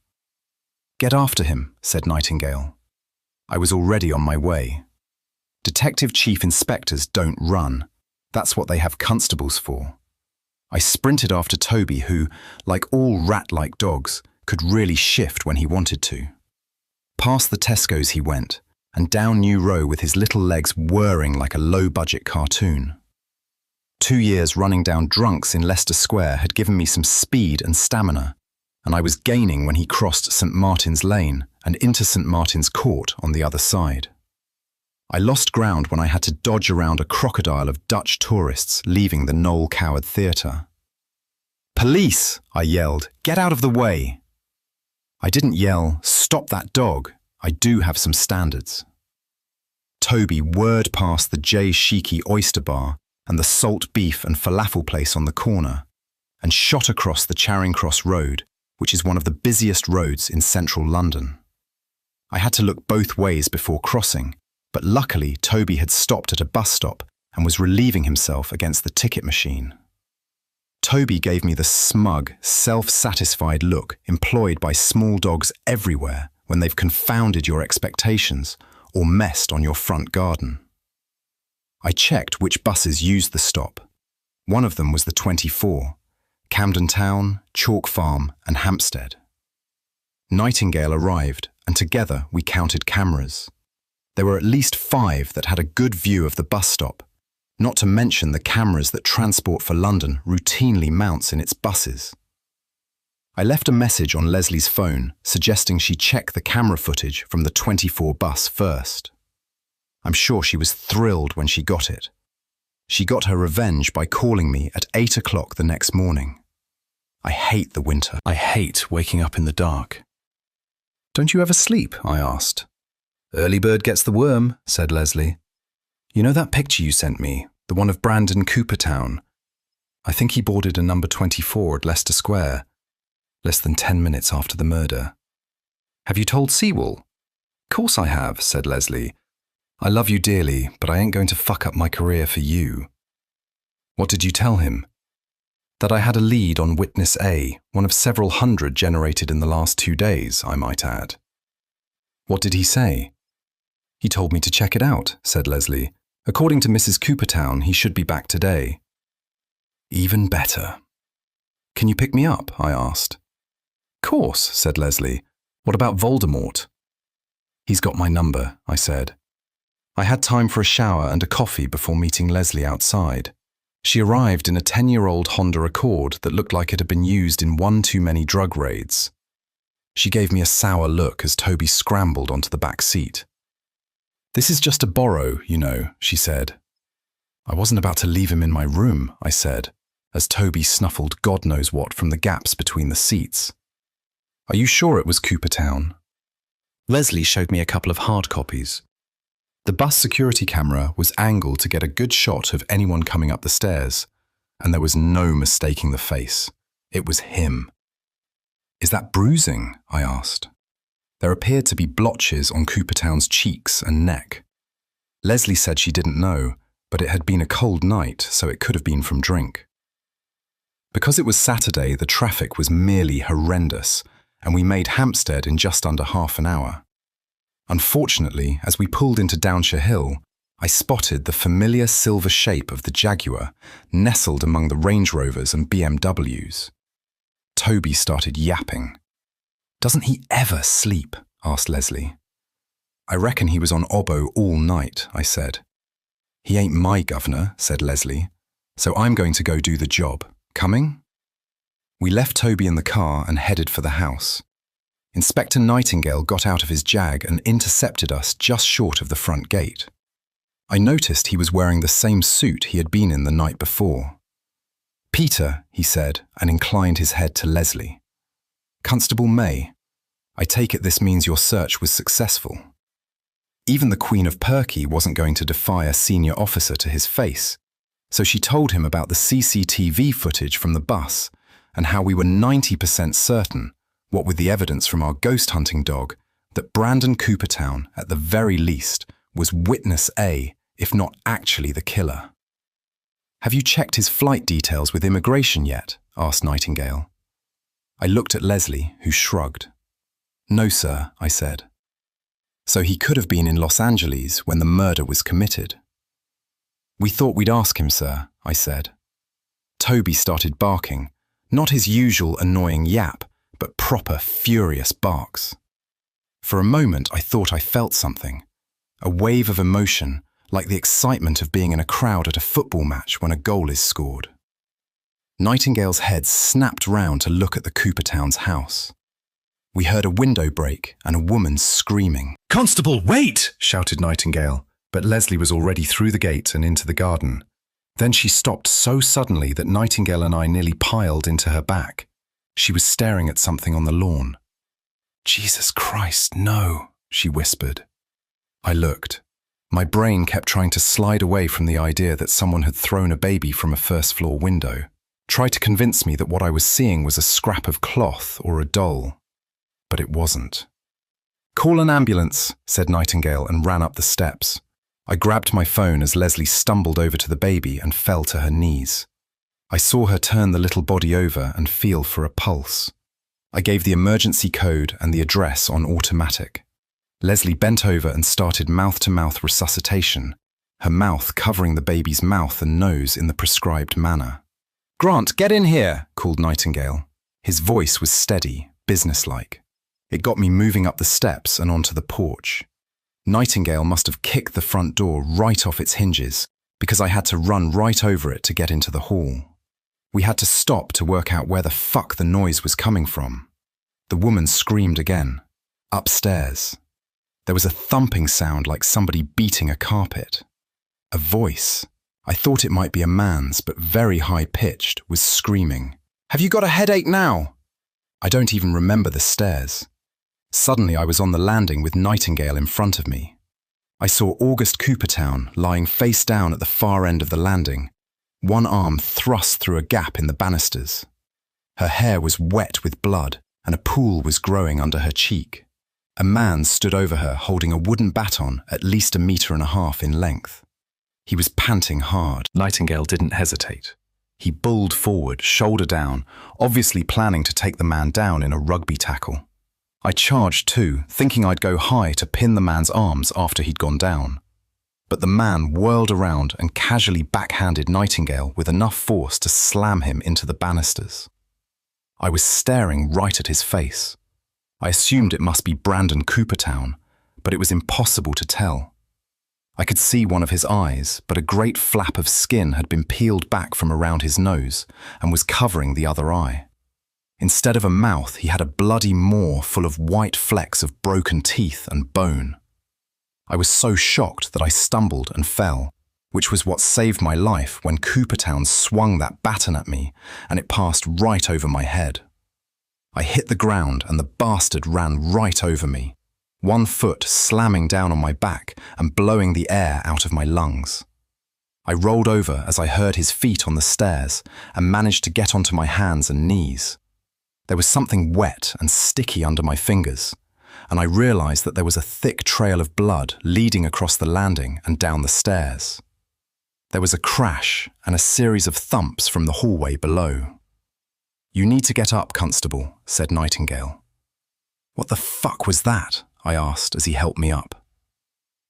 Get after him, said Nightingale. I was already on my way. Detective Chief Inspectors don't run. That's what they have constables for. I sprinted after Toby, who, like all rat-like dogs, could really shift when he wanted to. Past the Tesco's he went, and down New Row with his little legs whirring like a low-budget cartoon. 2 years running down drunks in Leicester Square had given me some speed and stamina, and I was gaining when he crossed St. Martin's Lane and into St. Martin's Court on the other side. I lost ground when I had to dodge around a crocodile of Dutch tourists leaving the Noel Coward Theatre. "Police!" I yelled. "Get out of the way!" I didn't yell, "Stop that dog!" I do have some standards. Toby whirred past the J. Shiki Oyster Bar and the salt beef and falafel place on the corner, and shot across the Charing Cross Road, which is one of the busiest roads in central London. I had to look both ways before crossing, but luckily Toby had stopped at a bus stop and was relieving himself against the ticket machine. Toby gave me the smug, self-satisfied look employed by small dogs everywhere when they've confounded your expectations or messed on your front garden. I checked which buses used the stop. One of them was the 24, Camden Town, Chalk Farm and Hampstead. Nightingale arrived, and together we counted cameras. There were at least 5 that had a good view of the bus stop, not to mention the cameras that Transport for London routinely mounts in its buses. I left a message on Leslie's phone suggesting she check the camera footage from the 24 bus first. I'm sure she was thrilled when she got it. She got her revenge by calling me at 8 o'clock the next morning. I hate the winter. I hate waking up in the dark. "Don't you ever sleep?" I asked. "Early bird gets the worm," said Leslie. "You know that picture you sent me, the one of Brandon Coopertown? I think he boarded a number 24 at Leicester Square, less than 10 minutes after the murder. Have you told Sewell?" "Course I have," said Leslie. "I love you dearly, but I ain't going to fuck up my career for you." "What did you tell him?" "That I had a lead on Witness A, one of several hundred generated in the last 2 days, I might add." "What did he say?" "He told me to check it out," said Leslie. "According to Mrs. Coopertown, he should be back today." "Even better." "Can you pick me up?" I asked. "Course," said Leslie. "What about Voldemort?" "He's got my number," I said. I had time for a shower and a coffee before meeting Leslie outside. She arrived in a 10-year-old Honda Accord that looked like it had been used in one too many drug raids. She gave me a sour look as Toby scrambled onto the back seat. "This is just a borrow, you know," she said. "I wasn't about to leave him in my room," I said, as Toby snuffled God knows what from the gaps between the seats. "Are you sure it was Coopertown?" Leslie showed me a couple of hard copies. The bus security camera was angled to get a good shot of anyone coming up the stairs, and there was no mistaking the face. It was him. "Is that bruising?" I asked. There appeared to be blotches on Coopertown's cheeks and neck. Leslie said she didn't know, but it had been a cold night, so it could have been from drink. Because it was Saturday, the traffic was merely horrendous, and we made Hampstead in just under half an hour. Unfortunately, as we pulled into Downshire Hill, I spotted the familiar silver shape of the Jaguar nestled among the Range Rovers and BMWs. Toby started yapping. "Doesn't he ever sleep?" asked Leslie. "I reckon he was on Obbo all night," I said. "He ain't my governor," said Leslie, "so I'm going to go do the job. Coming?" We left Toby in the car and headed for the house. Inspector Nightingale got out of his Jag and intercepted us just short of the front gate. I noticed he was wearing the same suit he had been in the night before. "Peter," he said, and inclined his head to Leslie. "Constable May. I take it this means your search was successful. Even the Queen of Perky wasn't going to defy a senior officer to his face, so she told him about the CCTV footage from the bus and how we were 90% certain, what with the evidence from our ghost hunting dog, that Brandon Coopertown, at the very least, was witness A, if not actually the killer. "Have you checked his flight details with immigration yet?" asked Nightingale. I looked at Leslie, who shrugged. "No, sir," I said. So he could have been in Los Angeles when the murder was committed. "We thought we'd ask him, sir," I said. Toby started barking, not his usual annoying yap, but proper furious barks. For a moment I thought I felt something, a wave of emotion, like the excitement of being in a crowd at a football match when a goal is scored. Nightingale's head snapped round to look at the Coopertown's house. We heard a window break and a woman screaming. "Constable, wait!" shouted Nightingale, but Leslie was already through the gate and into the garden. Then she stopped so suddenly that Nightingale and I nearly piled into her back. She was staring at something on the lawn. "Jesus Christ, no," she whispered. I looked. My brain kept trying to slide away from the idea that someone had thrown a baby from a first-floor window, tried to convince me that what I was seeing was a scrap of cloth or a doll. But it wasn't. "Call an ambulance," said Nightingale and ran up the steps. I grabbed my phone as Leslie stumbled over to the baby and fell to her knees. I saw her turn the little body over and feel for a pulse. I gave the emergency code and the address on automatic. Leslie bent over and started mouth-to-mouth resuscitation, her mouth covering the baby's mouth and nose in the prescribed manner. "Grant, get in here," called Nightingale. His voice was steady, businesslike. It got me moving up the steps and onto the porch. Nightingale must have kicked the front door right off its hinges, because I had to run right over it to get into the hall. We had to stop to work out where the fuck the noise was coming from. The woman screamed again. Upstairs. There was a thumping sound like somebody beating a carpet. A voice, I thought it might be a man's, but very high-pitched, was screaming, "Have you got a headache now?" I don't even remember the stairs. Suddenly I was on the landing with Nightingale in front of me. I saw August Coopertown lying face down at the far end of the landing, one arm thrust through a gap in the banisters. Her hair was wet with blood, and a pool was growing under her cheek. A man stood over her holding a wooden baton at least 1.5 meters in length. He was panting hard. Nightingale didn't hesitate. He bulled forward, shoulder down, obviously planning to take the man down in a rugby tackle. I charged too, thinking I'd go high to pin the man's arms after he'd gone down. But the man whirled around and casually backhanded Nightingale with enough force to slam him into the banisters. I was staring right at his face. I assumed it must be Brandon Coopertown, but it was impossible to tell. I could see one of his eyes, but a great flap of skin had been peeled back from around his nose and was covering the other eye. Instead of a mouth, he had a bloody maw full of white flecks of broken teeth and bone. I was so shocked that I stumbled and fell, which was what saved my life when Coopertown swung that baton at me and it passed right over my head. I hit the ground and the bastard ran right over me, one foot slamming down on my back and blowing the air out of my lungs. I rolled over as I heard his feet on the stairs and managed to get onto my hands and knees. There was something wet and sticky under my fingers, and I realized that there was a thick trail of blood leading across the landing and down the stairs. There was a crash and a series of thumps from the hallway below. "You need to get up, Constable," said Nightingale. "What the fuck was that?" I asked as he helped me up.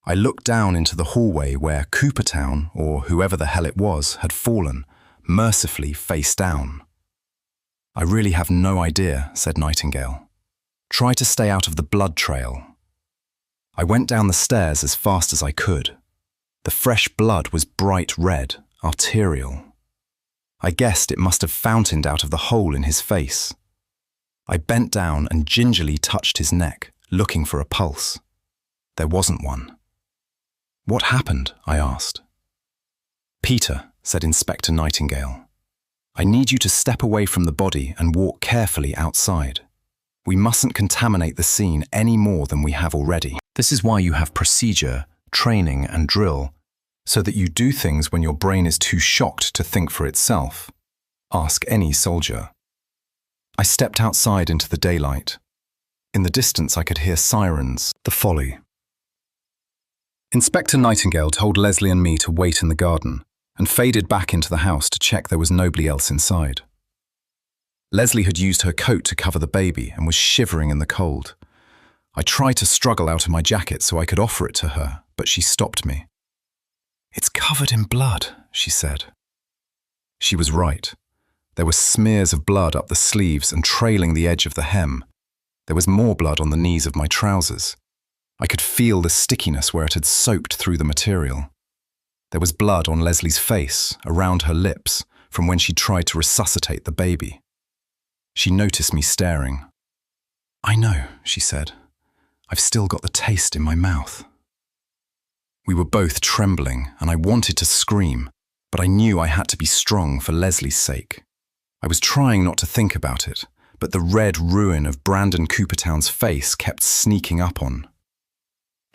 I looked down into the hallway where Coopertown, or whoever the hell it was, had fallen, mercifully face down. "I really have no idea," said Nightingale. "Try to stay out of the blood trail." I went down the stairs as fast as I could. The fresh blood was bright red, arterial. I guessed it must have fountained out of the hole in his face. I bent down and gingerly touched his neck, looking for a pulse. There wasn't one. "What happened?" I asked. "Peter," said Inspector Nightingale, "I need you to step away from the body and walk carefully outside. We mustn't contaminate the scene any more than we have already. This is why you have procedure, training, and drill, so that you do things when your brain is too shocked to think for itself. Ask any soldier. I stepped outside into the daylight. In the distance, I could hear sirens, the Folly. Inspector Nightingale told Leslie and me to wait in the garden and faded back into the house to check there was nobody else inside. Leslie had used her coat to cover the baby and was shivering in the cold. I tried to struggle out of my jacket so I could offer it to her, but she stopped me. "It's covered in blood," she said. She was right. There were smears of blood up the sleeves and trailing the edge of the hem. There was more blood on the knees of my trousers. I could feel the stickiness where it had soaked through the material. There was blood on Leslie's face, around her lips, from when she tried to resuscitate the baby. She noticed me staring. "I know," she said. "I've still got the taste in my mouth." We were both trembling, and I wanted to scream, but I knew I had to be strong for Leslie's sake. I was trying not to think about it, but the red ruin of Brandon Coopertown's face kept sneaking up on.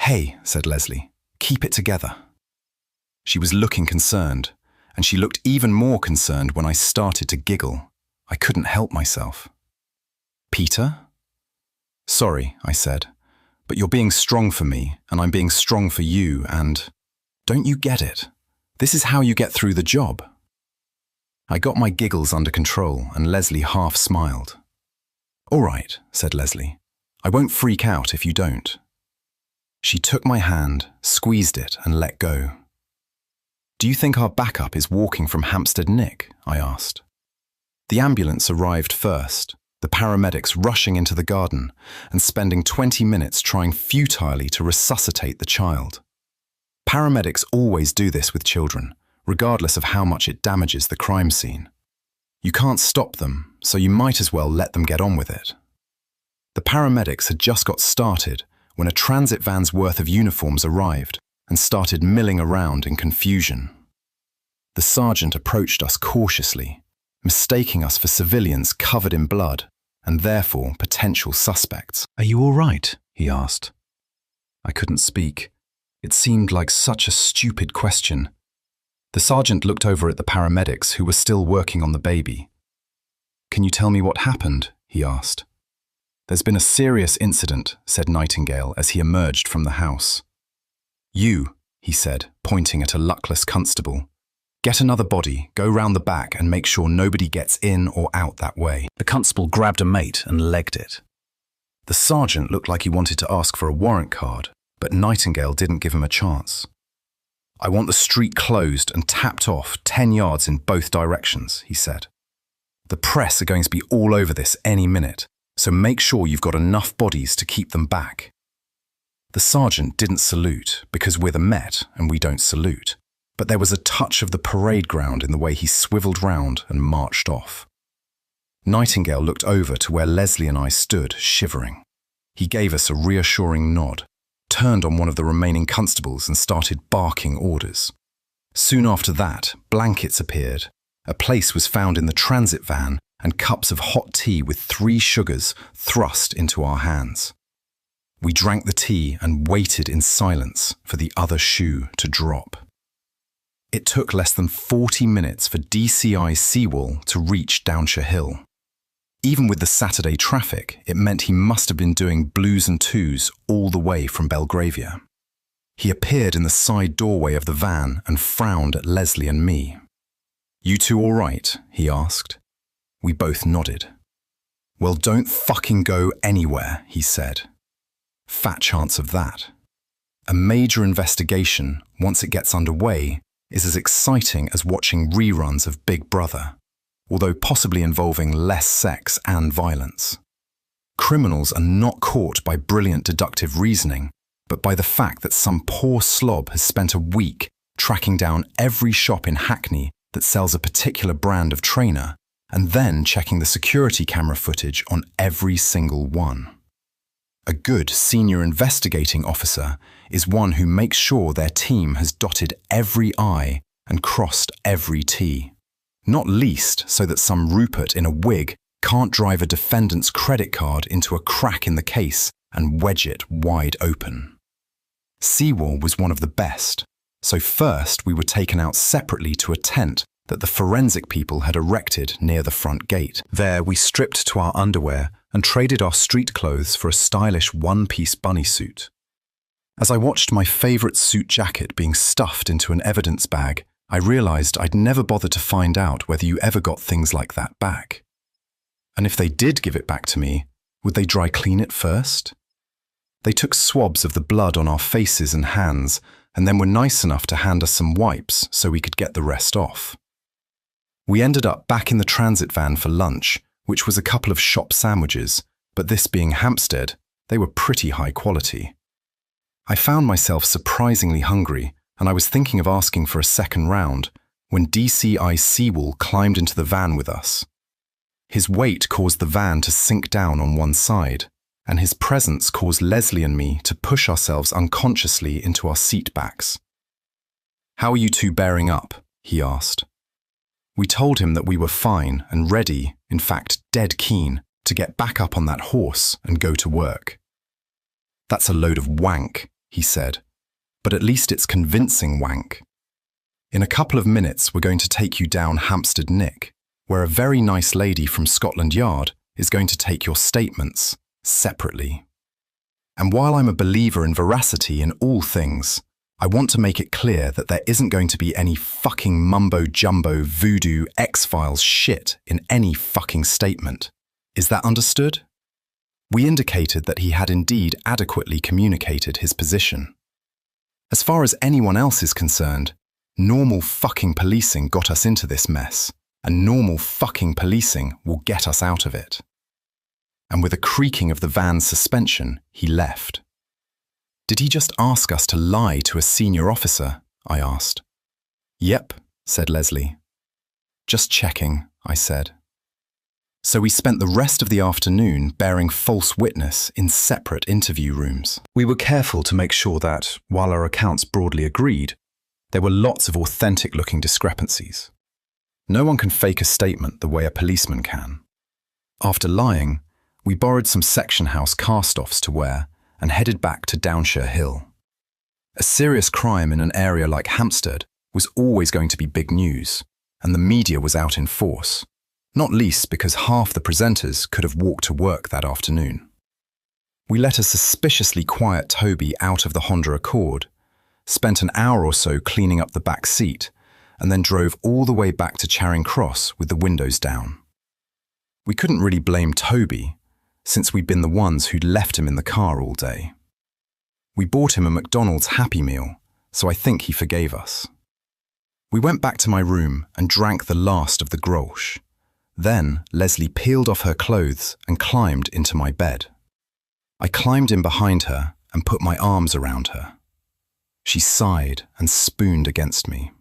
"Hey," said Leslie, "keep it together." She was looking concerned, and she looked even more concerned when I started to giggle. I couldn't help myself. "Peter?" "Sorry," I said, "but you're being strong for me, and I'm being strong for you, and don't you get it? This is how you get through the job." I got my giggles under control, and Leslie half smiled. "All right," said Leslie. "I won't freak out if you don't." She took my hand, squeezed it, and let go. "Do you think our backup is walking from Hampstead Nick?" I asked. The ambulance arrived first, the paramedics rushing into the garden and spending 20 minutes trying futilely to resuscitate the child. Paramedics always do this with children, regardless of how much it damages the crime scene. You can't stop them, so you might as well let them get on with it. The paramedics had just got started when a transit van's worth of uniforms arrived and started milling around in confusion. The sergeant approached us cautiously, mistaking us for civilians covered in blood and therefore potential suspects. "Are you all right?" he asked. I couldn't speak. It seemed like such a stupid question. The sergeant looked over at the paramedics who were still working on the baby. "Can you tell me what happened?" he asked. "There's been a serious incident," said Nightingale as he emerged from the house. "You," he said, pointing at a luckless constable. "Get another body, go round the back and make sure nobody gets in or out that way." The constable grabbed a mate and legged it. The sergeant looked like he wanted to ask for a warrant card, but Nightingale didn't give him a chance. "I want the street closed and tapped off 10 yards in both directions," he said. "The press are going to be all over this any minute, so make sure you've got enough bodies to keep them back." The sergeant didn't salute because we're the Met and we don't salute, but there was a touch of the parade ground in the way he swiveled round and marched off. Nightingale looked over to where Leslie and I stood, shivering. He gave us a reassuring nod, turned on one of the remaining constables and started barking orders. Soon after that, blankets appeared. A place was found in the transit van and cups of hot tea with 3 sugars thrust into our hands. We drank the tea and waited in silence for the other shoe to drop. It took less than 40 minutes for DCI Seawall to reach Downshire Hill. Even with the Saturday traffic, it meant he must have been doing blues and twos all the way from Belgravia. He appeared in the side doorway of the van and frowned at Leslie and me. "You two all right?" he asked. We both nodded. "Well, don't fucking go anywhere," he said. Fat chance of that. A major investigation, once it gets underway, is as exciting as watching reruns of Big Brother, although possibly involving less sex and violence. Criminals are not caught by brilliant deductive reasoning, but by the fact that some poor slob has spent a week tracking down every shop in Hackney that sells a particular brand of trainer, and then checking the security camera footage on every single one. A good senior investigating officer is one who makes sure their team has dotted every I and crossed every T, not least so that some Rupert in a wig can't drive a defendant's credit card into a crack in the case and wedge it wide open. Seawall was one of the best, so first we were taken out separately to a tent that the forensic people had erected near the front gate. There we stripped to our underwear and traded our street clothes for a stylish one-piece bunny suit. As I watched my favourite suit jacket being stuffed into an evidence bag, I realised I'd never bothered to find out whether you ever got things like that back. And if they did give it back to me, would they dry clean it first? They took swabs of the blood on our faces and hands, and then were nice enough to hand us some wipes so we could get the rest off. We ended up back in the transit van for lunch, which was a couple of shop sandwiches, but this being Hampstead, they were pretty high quality. I found myself surprisingly hungry, and I was thinking of asking for a second round when DCI Seawall climbed into the van with us. His weight caused the van to sink down on one side, and his presence caused Leslie and me to push ourselves unconsciously into our seat backs. "How are you two bearing up?" he asked. We told him that we were fine and ready, in fact dead keen, to get back up on that horse and go to work. "That's a load of wank," he said, "but at least it's convincing wank. In a couple of minutes we're going to take you down Hampstead Nick, where a very nice lady from Scotland Yard is going to take your statements separately. And while I'm a believer in veracity in all things, I want to make it clear that there isn't going to be any fucking mumbo-jumbo voodoo X-Files shit in any fucking statement. Is that understood?" We indicated that he had indeed adequately communicated his position. As far as anyone else is concerned, normal fucking policing got us into this mess, and normal fucking policing will get us out of it. And with a creaking of the van's suspension, he left. "Did he just ask us to lie to a senior officer?" I asked. "Yep," said Leslie. "Just checking," I said. So we spent the rest of the afternoon bearing false witness in separate interview rooms. We were careful to make sure that, while our accounts broadly agreed, there were lots of authentic-looking discrepancies. No one can fake a statement the way a policeman can. After lying, we borrowed some section house cast-offs to wear and headed back to Downshire Hill. A serious crime in an area like Hampstead was always going to be big news, and the media was out in force, not least because half the presenters could have walked to work that afternoon. We let a suspiciously quiet Toby out of the Honda Accord, spent an hour or so cleaning up the back seat, and then drove all the way back to Charing Cross with the windows down. We couldn't really blame Toby, since we'd been the ones who'd left him in the car all day. We bought him a McDonald's Happy Meal, so I think he forgave us. We went back to my room and drank the last of the Grolsch. Then Leslie peeled off her clothes and climbed into my bed. I climbed in behind her and put my arms around her. She sighed and spooned against me.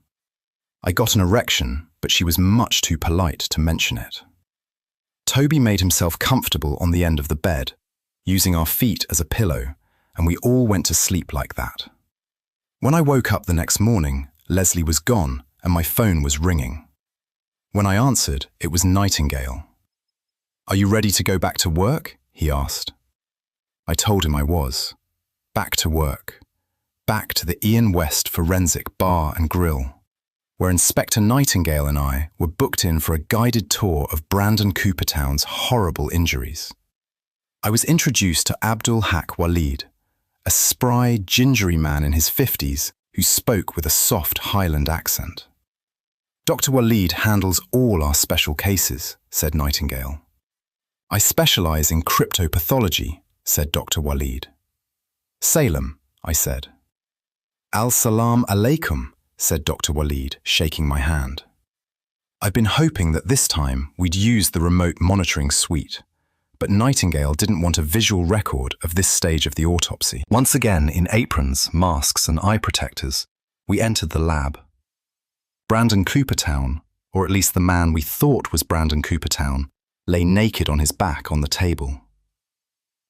I got an erection, but she was much too polite to mention it. Toby made himself comfortable on the end of the bed, using our feet as a pillow, and we all went to sleep like that. When I woke up the next morning, Leslie was gone and my phone was ringing. When I answered, it was Nightingale. "Are you ready to go back to work?" he asked. I told him I was. Back to work. Back to the Ian West Forensic Bar and Grill, where Inspector Nightingale and I were booked in for a guided tour of Brandon Coopertown's horrible injuries. I was introduced to Abdul Haq Walid, a spry, gingery man in his 50s who spoke with a soft Highland accent. "Dr. Walid handles all our special cases," said Nightingale. "I specialise in cryptopathology," said Dr. Walid. "Salem," I said. "Al-Salam Alaikum," said Dr. Walid, shaking my hand. I'd been hoping that this time we'd use the remote monitoring suite, but Nightingale didn't want a visual record of this stage of the autopsy. Once again, in aprons, masks and eye protectors, we entered the lab. Brandon Coopertown, or at least the man we thought was Brandon Coopertown, lay naked on his back on the table.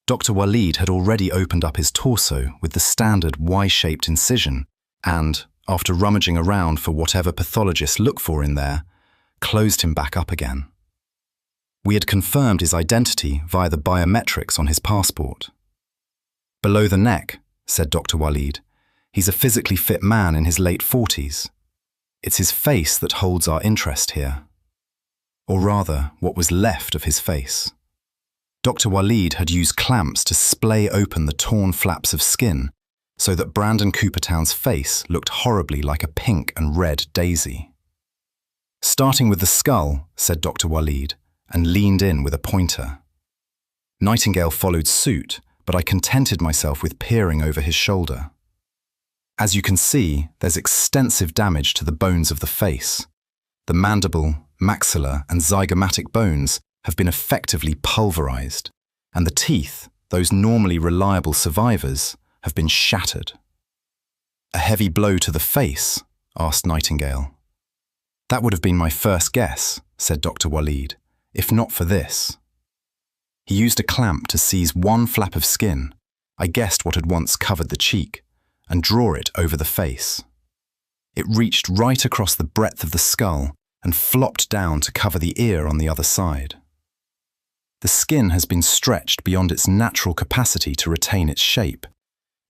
Dr. Walid had already opened up his torso with the standard Y-shaped incision and, after rummaging around for whatever pathologists look for in there, closed him back up again. We had confirmed his identity via the biometrics on his passport. "Below the neck," said Dr. Walid, "he's a physically fit man in his late 40s. It's his face that holds our interest here. Or rather, what was left of his face." Dr. Walid had used clamps to splay open the torn flaps of skin so that Brandon Coopertown's face looked horribly like a pink and red daisy. "Starting with the skull," said Dr. Walid, and leaned in with a pointer. Nightingale followed suit, but I contented myself with peering over his shoulder. As you can see, there's extensive damage to the bones of the face. The mandible, maxilla, and zygomatic bones have been effectively pulverized, and the teeth, those normally reliable survivors, have been shattered. "A heavy blow to the face?" asked Nightingale. "That would have been my first guess," said Dr. Walid, "if not for this." He used a clamp to seize one flap of skin, I guessed what had once covered the cheek, and draw it over the face. It reached right across the breadth of the skull and flopped down to cover the ear on the other side. The skin has been stretched beyond its natural capacity to retain its shape,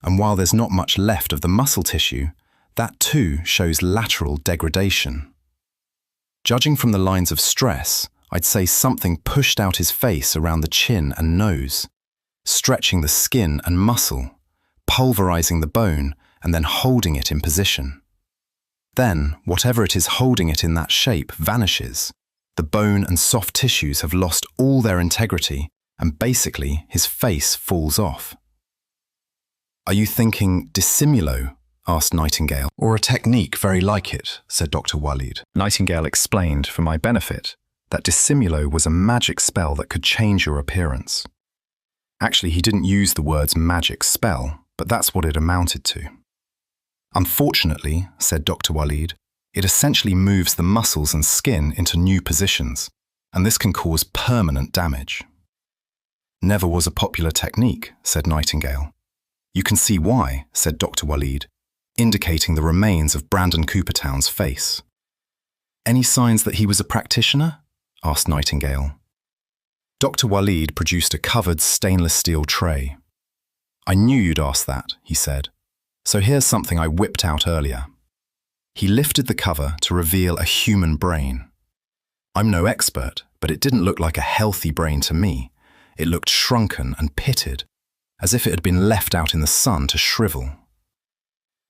and while there's not much left of the muscle tissue, that too shows lateral degradation. Judging from the lines of stress, I'd say something pushed out his face around the chin and nose, stretching the skin and muscle, pulverizing the bone, and then holding it in position. Then, whatever it is holding it in that shape vanishes. The bone and soft tissues have lost all their integrity, and basically his face falls off. "Are you thinking dissimulo?" asked Nightingale. "Or a technique very like it," said Dr. Walid. Nightingale explained, for my benefit, that dissimulo was a magic spell that could change your appearance. Actually, he didn't use the words magic spell, but that's what it amounted to. "Unfortunately," said Dr. Walid, "it essentially moves the muscles and skin into new positions, and this can cause permanent damage." "Never was a popular technique," said Nightingale. "You can see why," said Dr. Walid, indicating the remains of Brandon Coopertown's face. "Any signs that he was a practitioner?" asked Nightingale. Dr. Walid produced a covered stainless steel tray. "I knew you'd ask that," he said. "So here's something I whipped out earlier." He lifted the cover to reveal a human brain. I'm no expert, but it didn't look like a healthy brain to me. It looked shrunken and pitted, as if it had been left out in the sun to shrivel.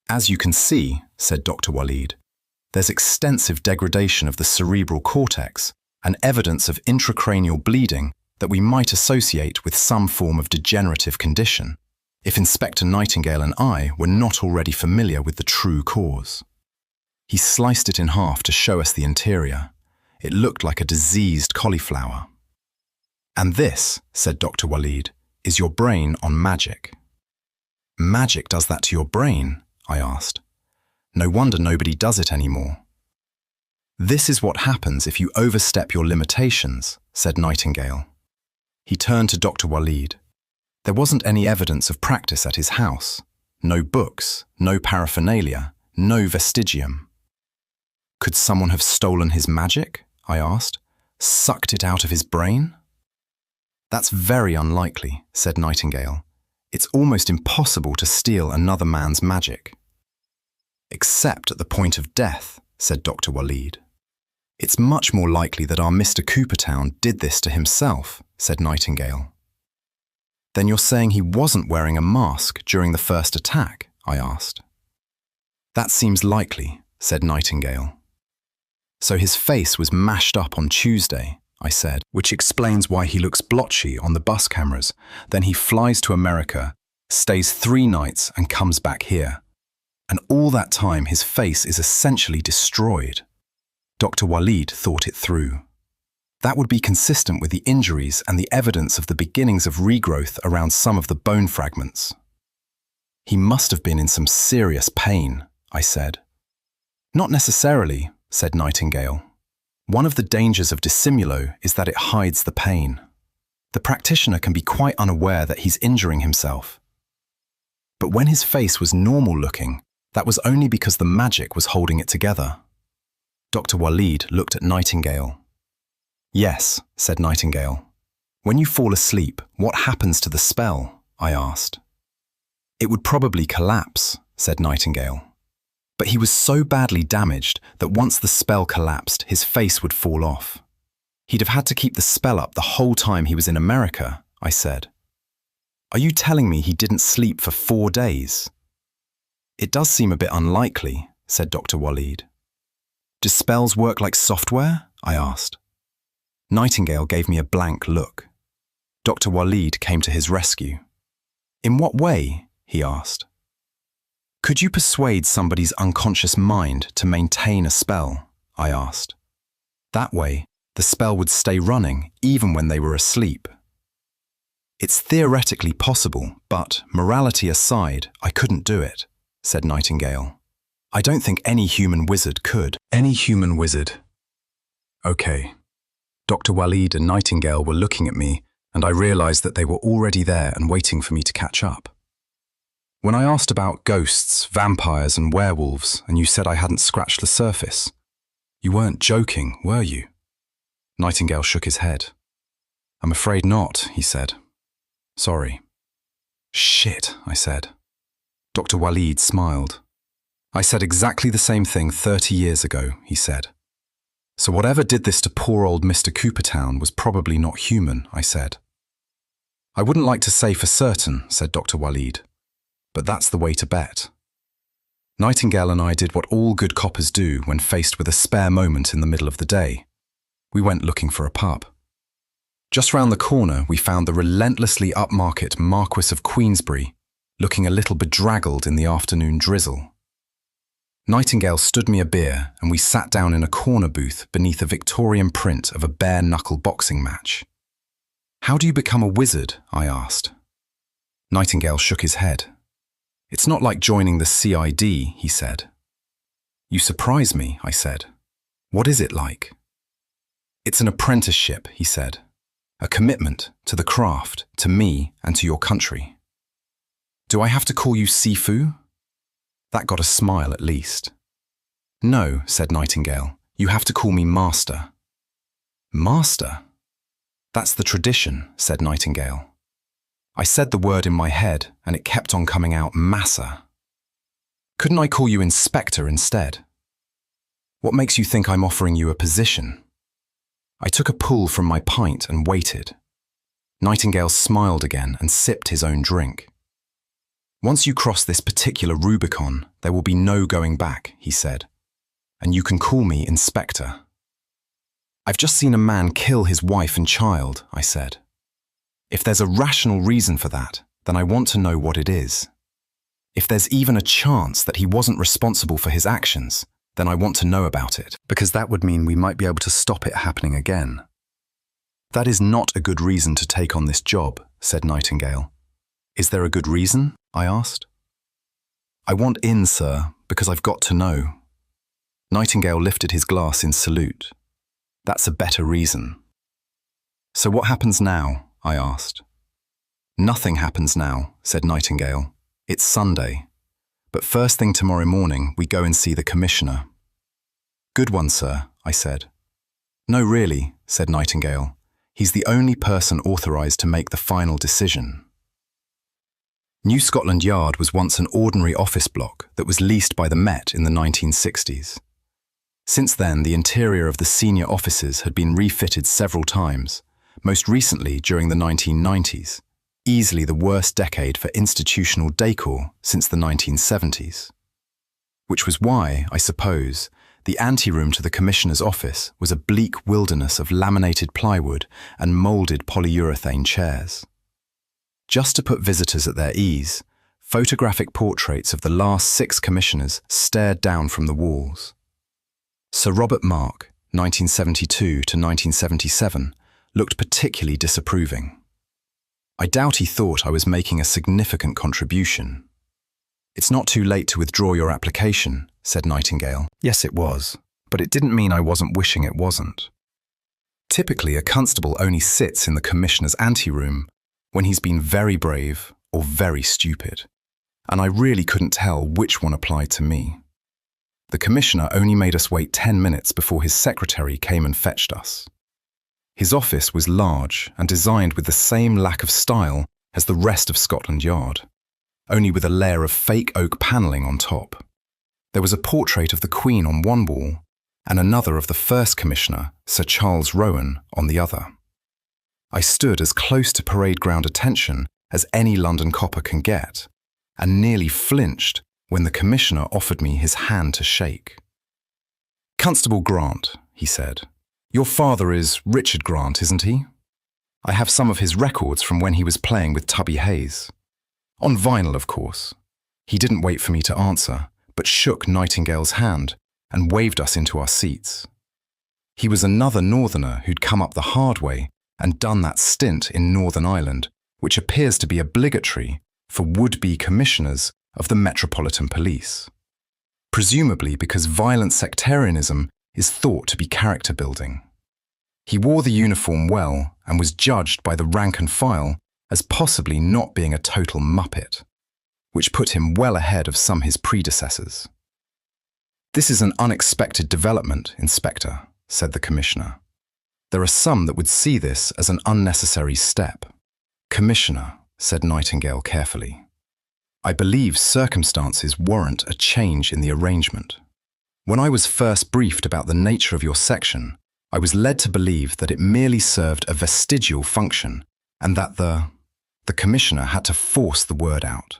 "As you can see," said Dr. Walid, "there's extensive degradation of the cerebral cortex and evidence of intracranial bleeding that we might associate with some form of degenerative condition, if Inspector Nightingale and I were not already familiar with the true cause." He sliced it in half to show us the interior. It looked like a diseased cauliflower. "And this," said Dr. Walid, "is your brain on magic." "Magic does that to your brain?" I asked. "No wonder nobody does it anymore." "This is what happens if you overstep your limitations," said Nightingale. He turned to Dr. Walid. There wasn't any evidence of practice at his house. No books, no paraphernalia, no vestigium. "Could someone have stolen his magic?" I asked. "Sucked it out of his brain?" "That's very unlikely," said Nightingale. "It's almost impossible to steal another man's magic." "Except at the point of death," said Dr. Walid. "It's much more likely that our Mr. Coopertown did this to himself," said Nightingale. "Then you're saying he wasn't wearing a mask during the first attack?" I asked. "That seems likely," said Nightingale. "So his face was mashed up on Tuesday," I said, "which explains why he looks blotchy on the bus cameras. Then he flies to America, stays 3 nights and comes back here. And all that time his face is essentially destroyed." Dr. Walid thought it through. That would be consistent with the injuries and the evidence of the beginnings of regrowth around some of the bone fragments. "He must have been in some serious pain," I said. "Not necessarily," said Nightingale. "One of the dangers of dissimulo is that it hides the pain. The practitioner can be quite unaware that he's injuring himself. But when his face was normal looking, that was only because the magic was holding it together." Dr. Walid looked at Nightingale. Yes, said Nightingale. When you fall asleep, what happens to the spell? I asked. It would probably collapse, said Nightingale. But he was so badly damaged that once the spell collapsed, his face would fall off. He'd have had to keep the spell up the whole time he was in America, I said. Are you telling me he didn't sleep for 4 days? It does seem a bit unlikely, said Dr. Waleed. Do spells work like software? I asked. Nightingale gave me a blank look. Dr. Waleed came to his rescue. In what way? He asked. Could you persuade somebody's unconscious mind to maintain a spell? I asked. That way, the spell would stay running even when they were asleep. It's theoretically possible, but morality aside, I couldn't do it, said Nightingale. I don't think any human wizard could. Any human wizard. Okay. Dr. Waleed and Nightingale were looking at me, and I realized that they were already there and waiting for me to catch up. When I asked about ghosts, vampires and werewolves, and you said I hadn't scratched the surface, you weren't joking, were you? Nightingale shook his head. I'm afraid not, he said. Sorry. Shit, I said. Dr. Waleed smiled. I said exactly the same thing 30 years ago, he said. So whatever did this to poor old Mr. Coopertown was probably not human, I said. I wouldn't like to say for certain, said Dr. Waleed, but that's the way to bet. Nightingale and I did what all good coppers do when faced with a spare moment in the middle of the day. We went looking for a pub. Just round the corner, we found the relentlessly upmarket Marquis of Queensberry, looking a little bedraggled in the afternoon drizzle. Nightingale stood me a beer and we sat down in a corner booth beneath a Victorian print of a bare-knuckle boxing match. How do you become a wizard? I asked. Nightingale shook his head. It's not like joining the CID, he said. You surprise me, I said. What is it like? It's an apprenticeship, he said. A commitment to the craft, to me and to your country. Do I have to call you Sifu? That got a smile at least. No, said Nightingale, you have to call me Master. Master? That's the tradition, said Nightingale. I said the word in my head and it kept on coming out Massa. Couldn't I call you Inspector instead? What makes you think I'm offering you a position? I took a pull from my pint and waited. Nightingale smiled again and sipped his own drink. Once you cross this particular Rubicon, there will be no going back, he said. And you can call me Inspector. I've just seen a man kill his wife and child, I said. If there's a rational reason for that, then I want to know what it is. If there's even a chance that he wasn't responsible for his actions, then I want to know about it, because that would mean we might be able to stop it happening again. That is not a good reason to take on this job, said Nightingale. Is there a good reason? I asked. I want in, sir, because I've got to know. Nightingale lifted his glass in salute. That's a better reason. So what happens now? I asked. Nothing happens now, said Nightingale. It's Sunday. But first thing tomorrow morning, we go and see the Commissioner. Good one, sir, I said. No, really, said Nightingale. He's the only person authorised to make the final decision. New Scotland Yard was once an ordinary office block that was leased by the Met in the 1960s. Since then, the interior of the senior offices had been refitted several times, most recently during the 1990s, easily the worst decade for institutional decor since the 1970s. Which was why, I suppose, the anteroom to the Commissioner's office was a bleak wilderness of laminated plywood and moulded polyurethane chairs. Just to put visitors at their ease, photographic portraits of the last 6 commissioners stared down from the walls. Sir Robert Mark, 1972 to 1977, looked particularly disapproving. I doubt he thought I was making a significant contribution. It's not too late to withdraw your application, said Nightingale. Yes, it was, but it didn't mean I wasn't wishing it wasn't. Typically, a constable only sits in the Commissioner's anteroom when he's been very brave or very stupid, and I really couldn't tell which one applied to me. The Commissioner only made us wait 10 minutes before his secretary came and fetched us. His office was large and designed with the same lack of style as the rest of Scotland Yard, only with a layer of fake oak panelling on top. There was a portrait of the Queen on one wall and another of the first Commissioner, Sir Charles Rowan, on the other. I stood as close to parade ground attention as any London copper can get, and nearly flinched when the Commissioner offered me his hand to shake. "Constable Grant," he said. "Your father is Richard Grant, isn't he? I have some of his records from when he was playing with Tubby Hayes. On vinyl, of course." He didn't wait for me to answer, but shook Nightingale's hand and waved us into our seats. He was another northerner who'd come up the hard way and done that stint in Northern Ireland, which appears to be obligatory for would-be commissioners of the Metropolitan Police, presumably because violent sectarianism is thought to be character-building. He wore the uniform well and was judged by the rank and file as possibly not being a total muppet, which put him well ahead of some of his predecessors. "This is an unexpected development, Inspector," said the Commissioner. "There are some that would see this as an unnecessary step." "Commissioner," said Nightingale carefully, "I believe circumstances warrant a change in the arrangement. When I was first briefed about the nature of your section, I was led to believe that it merely served a vestigial function and that the Commissioner had to force the word out,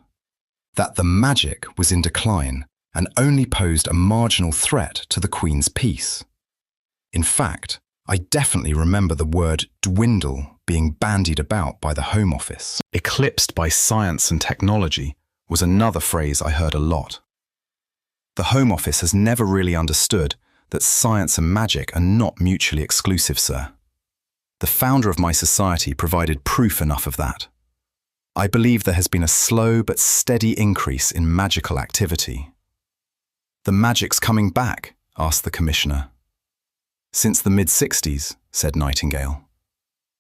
that the magic was in decline and only posed a marginal threat to the Queen's peace. In fact, I definitely remember the word dwindle being bandied about by the Home Office. Eclipsed by science and technology was another phrase I heard a lot. The Home Office has never really understood that science and magic are not mutually exclusive, sir. The founder of my society provided proof enough of that. I believe there has been a slow but steady increase in magical activity." "The magic's coming back?" asked the Commissioner. "Since the mid-60s, said Nightingale.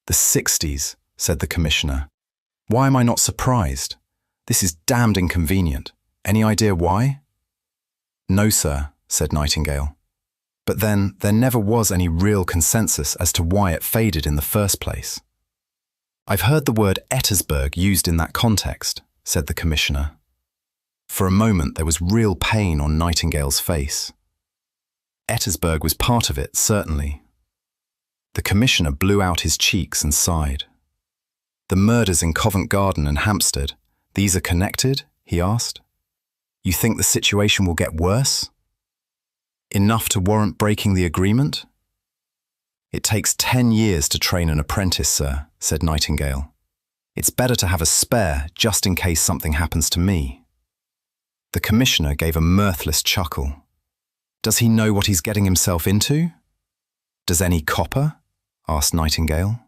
"The 60s, said the Commissioner. "Why am I not surprised? This is damned inconvenient. Any idea why?" "No, sir," said Nightingale. "But then there never was any real consensus as to why it faded in the first place." "I've heard the word Ettersburg used in that context," said the Commissioner. For a moment there was real pain on Nightingale's face. Ettersburg was part of it, certainly. The Commissioner blew out his cheeks and sighed. "The murders in Covent Garden and Hampstead, these are connected?" he asked. "You think the situation will get worse? Enough to warrant breaking the agreement?" "It takes 10 years to train an apprentice, sir," said Nightingale. "It's better to have a spare just in case something happens to me." The Commissioner gave a mirthless chuckle. "Does he know what he's getting himself into?" "Does any copper?" asked Nightingale.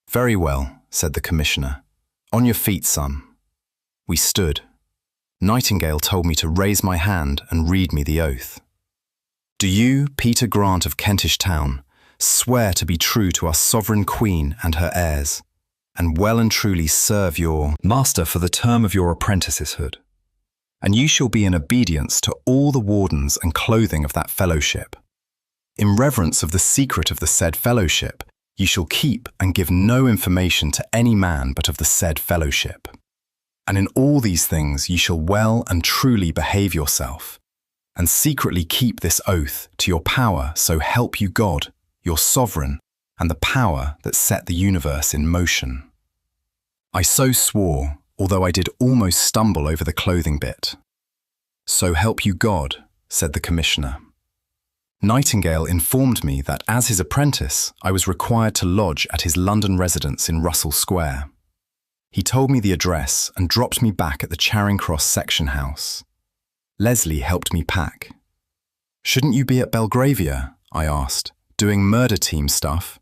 "Very well," said the Commissioner. "On your feet, son." We stood. Nightingale told me to raise my hand and read me the oath. "Do you, Peter Grant of Kentish Town, swear to be true to our sovereign Queen and her heirs, and well and truly serve your master for the term of your apprenticeshood? And you shall be in obedience to all the wardens and clothing of that fellowship. In reverence of the secret of the said fellowship, you shall keep and give no information to any man but of the said fellowship. And in all these things you shall well and truly behave yourself, and secretly keep this oath to your power, so help you God, your sovereign, and the power that set the universe in motion." I so swore, although I did almost stumble over the clothing bit. "So help you God," said the Commissioner. Nightingale informed me that as his apprentice, I was required to lodge at his London residence in Russell Square. He told me the address and dropped me back at the Charing Cross section house. Leslie helped me pack. "Shouldn't you be at Belgravia?" I asked, "doing murder team stuff?"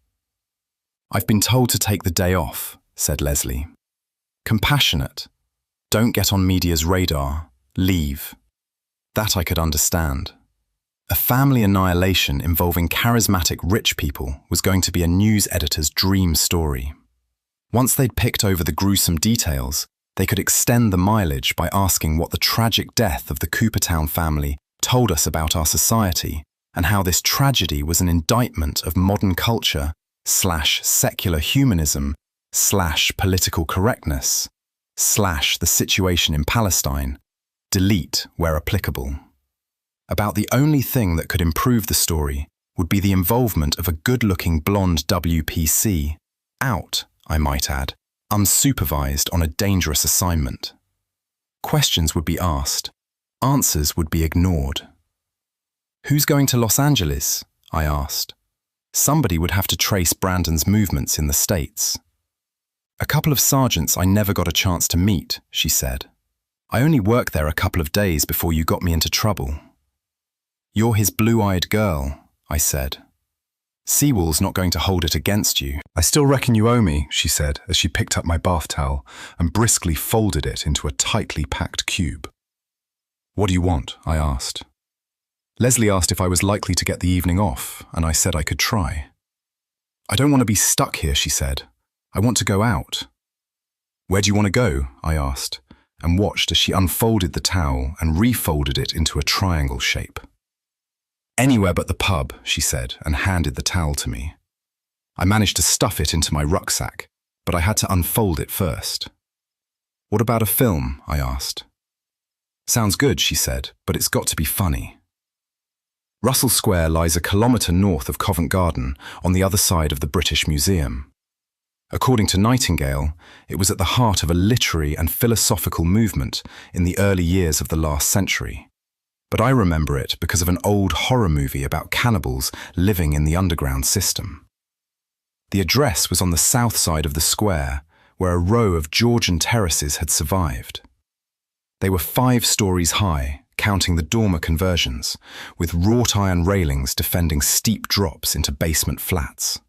"I've been told to take the day off," said Leslie. "Compassionate. Don't get on media's radar. Leave." That I could understand. A family annihilation involving charismatic rich people was going to be a news editor's dream story. Once they'd picked over the gruesome details, they could extend the mileage by asking what the tragic death of the Coopertown family told us about our society, and how this tragedy was an indictment of modern culture / secular humanism / political correctness / the situation in Palestine, delete where applicable. About the only thing that could improve the story would be the involvement of a good-looking blonde WPC, out, I might add, unsupervised on a dangerous assignment. Questions would be asked, answers would be ignored. "Who's going to Los Angeles?" I asked. Somebody would have to trace Brandon's movements in the States. "A couple of sergeants I never got a chance to meet," she said. "I only worked there a couple of days before you got me into trouble." "You're his blue-eyed girl," I said. "Seawall's not going to hold it against you." "I still reckon you owe me," she said as she picked up my bath towel and briskly folded it into a tightly packed cube. "What do you want?" I asked. Leslie asked if I was likely to get the evening off, and I said I could try. "I don't want to be stuck here," she said. "I want to go out." "Where do you want to go?" I asked, and watched as she unfolded the towel and refolded it into a triangle shape. "Anywhere but the pub," she said, and handed the towel to me. I managed to stuff it into my rucksack, but I had to unfold it first. "What about a film?" I asked. "Sounds good," she said, "but it's got to be funny." Russell Square lies a kilometre north of Covent Garden, on the other side of the British Museum. According to Nightingale, it was at the heart of a literary and philosophical movement in the early years of the last century. But I remember it because of an old horror movie about cannibals living in the underground system. The address was on the south side of the square, where a row of Georgian terraces had survived. They were 5 stories high, counting the dormer conversions, with wrought iron railings defending steep drops into basement flats.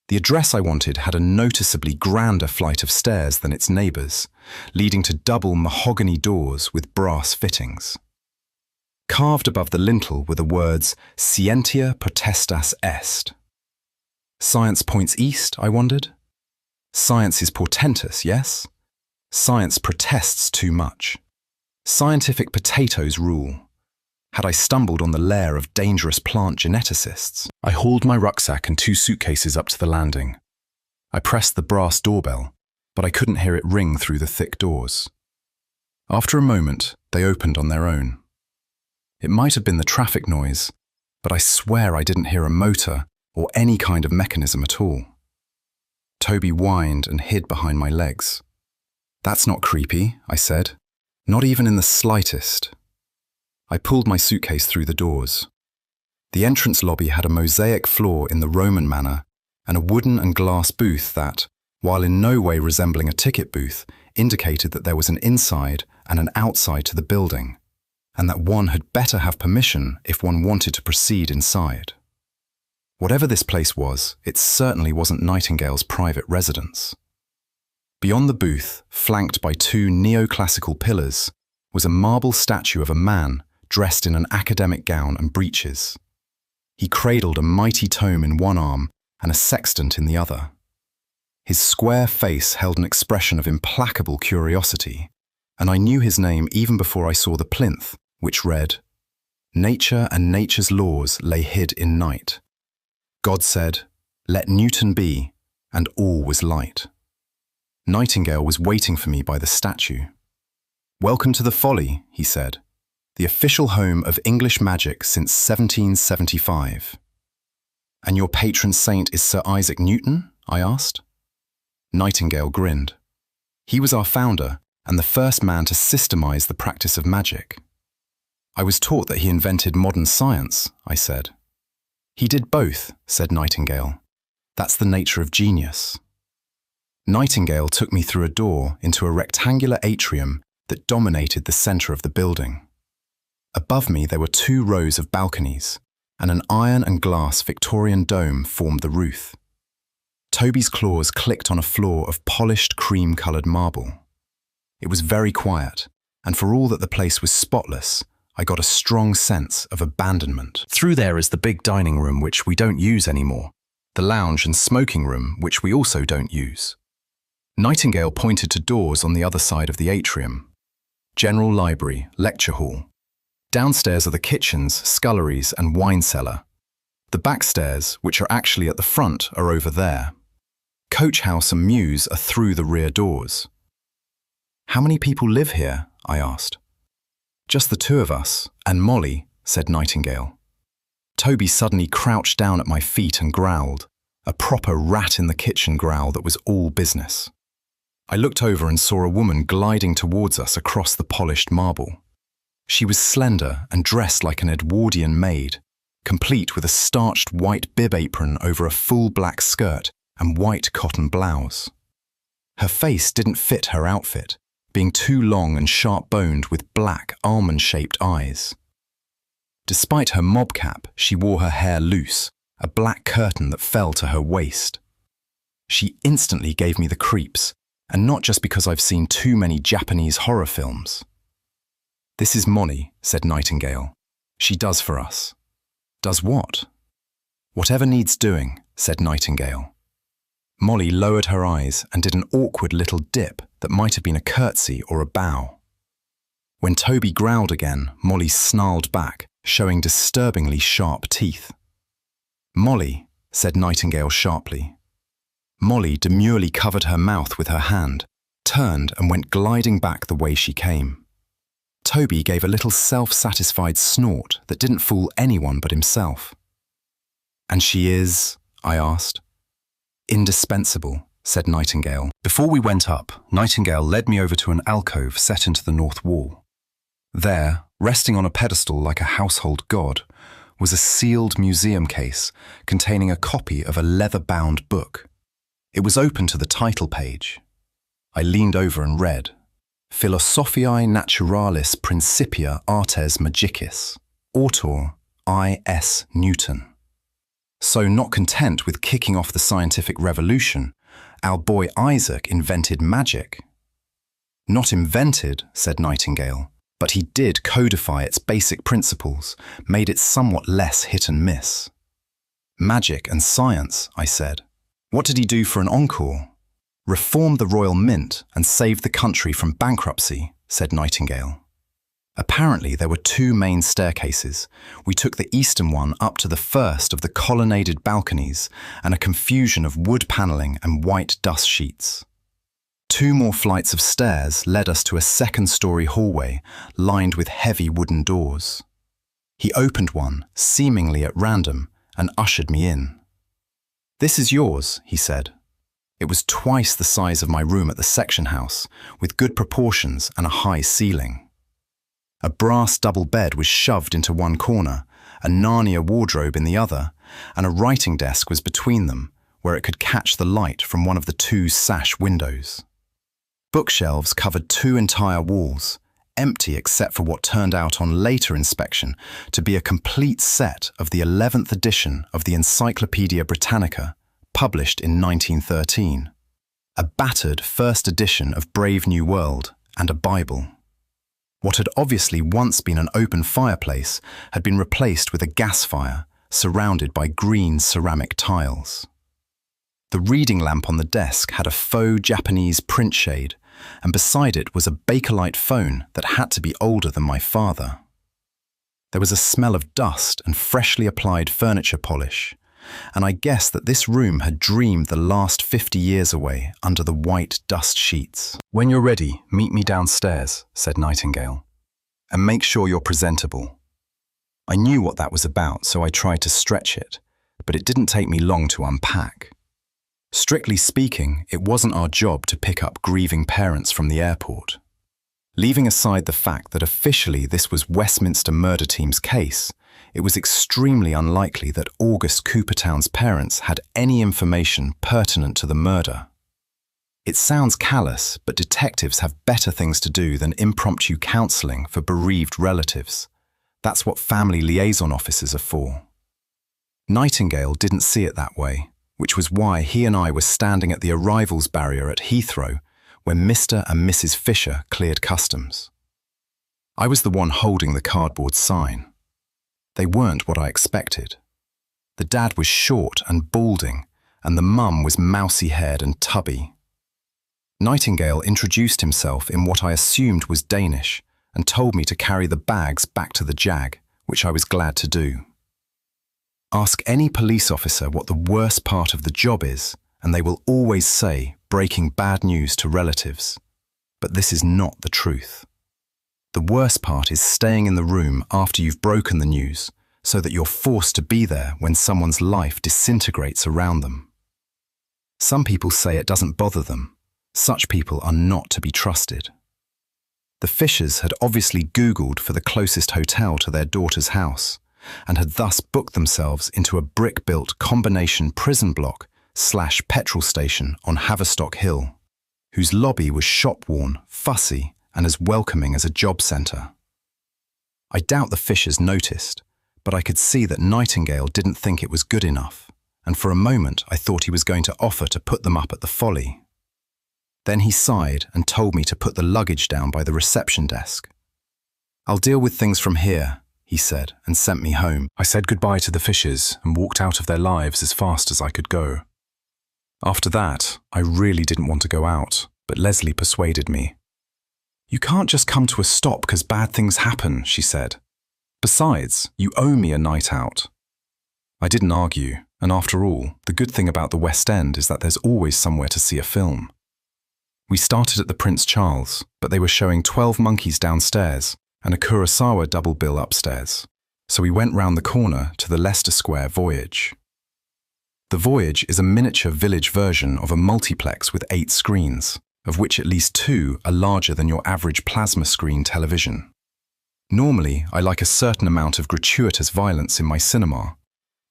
The address I wanted had a noticeably grander flight of stairs than its neighbours, leading to double mahogany doors with brass fittings. Carved above the lintel were the words "Scientia potestas est." Science points east, I wondered. Science is portentous, yes? Science protests too much. Scientific potatoes rule. Had I stumbled on the lair of dangerous plant geneticists? I hauled my rucksack and 2 suitcases up to the landing. I pressed the brass doorbell, but I couldn't hear it ring through the thick doors. After a moment, they opened on their own. It might have been the traffic noise, but I swear I didn't hear a motor or any kind of mechanism at all. Toby whined and hid behind my legs. "That's not creepy," I said. "Not even in the slightest." I pulled my suitcase through the doors. The entrance lobby had a mosaic floor in the Roman manner and a wooden and glass booth that, while in no way resembling a ticket booth, indicated that there was an inside and an outside to the building, and that one had better have permission if one wanted to proceed inside. Whatever this place was, it certainly wasn't Nightingale's private residence. Beyond the booth, flanked by 2 neoclassical pillars, was a marble statue of a man dressed in an academic gown and breeches. He cradled a mighty tome in one arm and a sextant in the other. His square face held an expression of implacable curiosity, and I knew his name even before I saw the plinth, which read, "Nature and nature's laws lay hid in night. God said, 'Let Newton be,' and all was light." Nightingale was waiting for me by the statue. "Welcome to the Folly," he said, "the official home of English magic since 1775. "And your patron saint is Sir Isaac Newton?" I asked. Nightingale grinned. "He was our founder and the first man to systemize the practice of magic." "I was taught that he invented modern science," I said. "He did both," said Nightingale. "That's the nature of genius." Nightingale took me through a door into a rectangular atrium that dominated the centre of the building. Above me there were 2 rows of balconies, and an iron and glass Victorian dome formed the roof. Toby's claws clicked on a floor of polished cream-coloured marble. It was very quiet, and for all that the place was spotless, I got a strong sense of abandonment. Through there is the big dining room, which we don't use anymore, the lounge and smoking room, which we also don't use. Nightingale pointed to doors on the other side of the atrium. General library, lecture hall. Downstairs are the kitchens, sculleries, and wine cellar. The back stairs, which are actually at the front, are over there. Coach house and mews are through the rear doors. How many people live here? I asked. Just the two of us, and Molly, said Nightingale. Toby suddenly crouched down at my feet and growled, a proper rat in the kitchen growl that was all business. I looked over and saw a woman gliding towards us across the polished marble. She was slender and dressed like an Edwardian maid, complete with a starched white bib apron over a full black skirt and white cotton blouse. Her face didn't fit her outfit, being too long and sharp-boned with black, almond-shaped eyes. Despite her mob cap, she wore her hair loose, a black curtain that fell to her waist. She instantly gave me the creeps, and not just because I've seen too many Japanese horror films. This is Molly, said Nightingale. She does for us. Does what? Whatever needs doing, said Nightingale. Molly lowered her eyes and did an awkward little dip that might have been a curtsy or a bow. When Toby growled again, Molly snarled back, showing disturbingly sharp teeth. Molly, said Nightingale sharply. Molly demurely covered her mouth with her hand, turned and went gliding back the way she came. Toby gave a little self-satisfied snort that didn't fool anyone but himself. And she is, I asked. Indispensable, said Nightingale. Before we went up, Nightingale led me over to an alcove set into the north wall. There, resting on a pedestal like a household god, was a sealed museum case containing a copy of a leather-bound book. It was open to the title page. I leaned over and read, Philosophiae Naturalis Principia Artes Magicis, author I.S. Newton. So not content with kicking off the scientific revolution, our boy Isaac invented magic. Not invented, said Nightingale, but he did codify its basic principles, made it somewhat less hit and miss. Magic and science, I said. What did he do for an encore? Reform the Royal Mint and save the country from bankruptcy, said Nightingale. Apparently there were two main staircases. We took the eastern one up to the first of the colonnaded balconies and a confusion of wood panelling and white dust sheets. Two more flights of stairs led us to a second-story hallway lined with heavy wooden doors. He opened one, seemingly at random, and ushered me in. This is yours, he said. It was twice the size of my room at the section house, with good proportions and a high ceiling. A brass double bed was shoved into one corner, a Narnia wardrobe in the other, and a writing desk was between them, where it could catch the light from one of the two sash windows. Bookshelves covered two entire walls, empty except for what turned out on later inspection to be a complete set of the 11th edition of the Encyclopaedia Britannica, published in 1913, a battered first edition of Brave New World, and a Bible. What had obviously once been an open fireplace had been replaced with a gas fire surrounded by green ceramic tiles. The reading lamp on the desk had a faux Japanese print shade, and beside it was a Bakelite phone that had to be older than my father. There was a smell of dust and freshly applied furniture polish, and I guessed that this room had dreamed the last 50 years away under the white dust sheets. When you're ready, meet me downstairs, said Nightingale, and make sure you're presentable. I knew what that was about, so I tried to stretch it, but it didn't take me long to unpack. Strictly speaking, it wasn't our job to pick up grieving parents from the airport. Leaving aside the fact that officially this was Westminster Murder Team's case, it was extremely unlikely that August Coopertown's parents had any information pertinent to the murder. It sounds callous, but detectives have better things to do than impromptu counselling for bereaved relatives. That's what family liaison officers are for. Nightingale didn't see it that way, which was why he and I were standing at the arrivals barrier at Heathrow when Mr. and Mrs. Fisher cleared customs. I was the one holding the cardboard sign. They weren't what I expected. The dad was short and balding, and the mum was mousy-haired and tubby. Nightingale introduced himself in what I assumed was Danish and told me to carry the bags back to the Jag, which I was glad to do. Ask any police officer what the worst part of the job is, and they will always say breaking bad news to relatives. But this is not the truth. The worst part is staying in the room after you've broken the news, so that you're forced to be there when someone's life disintegrates around them. Some people say it doesn't bother them. Such people are not to be trusted. The Fishers had obviously Googled for the closest hotel to their daughter's house, and had thus booked themselves into a brick-built combination prison block/petrol station on Haverstock Hill, whose lobby was shop-worn, fussy, and as welcoming as a job centre. I doubt the Fishers noticed, but I could see that Nightingale didn't think it was good enough, and for a moment I thought he was going to offer to put them up at the Folly. Then he sighed and told me to put the luggage down by the reception desk. "I'll deal with things from here," he said, and sent me home. I said goodbye to the Fishers and walked out of their lives as fast as I could go. After that, I really didn't want to go out, but Leslie persuaded me. "You can't just come to a stop because bad things happen," she said. "Besides, you owe me a night out." I didn't argue, and after all, the good thing about the West End is that there's always somewhere to see a film. We started at the Prince Charles, but they were showing 12 Monkeys downstairs and a Kurosawa double bill upstairs, so we went round the corner to the Leicester Square Voyage. The Voyage is a miniature village version of a multiplex with 8 screens, of which at least 2 are larger than your average plasma screen television. Normally, I like a certain amount of gratuitous violence in my cinema,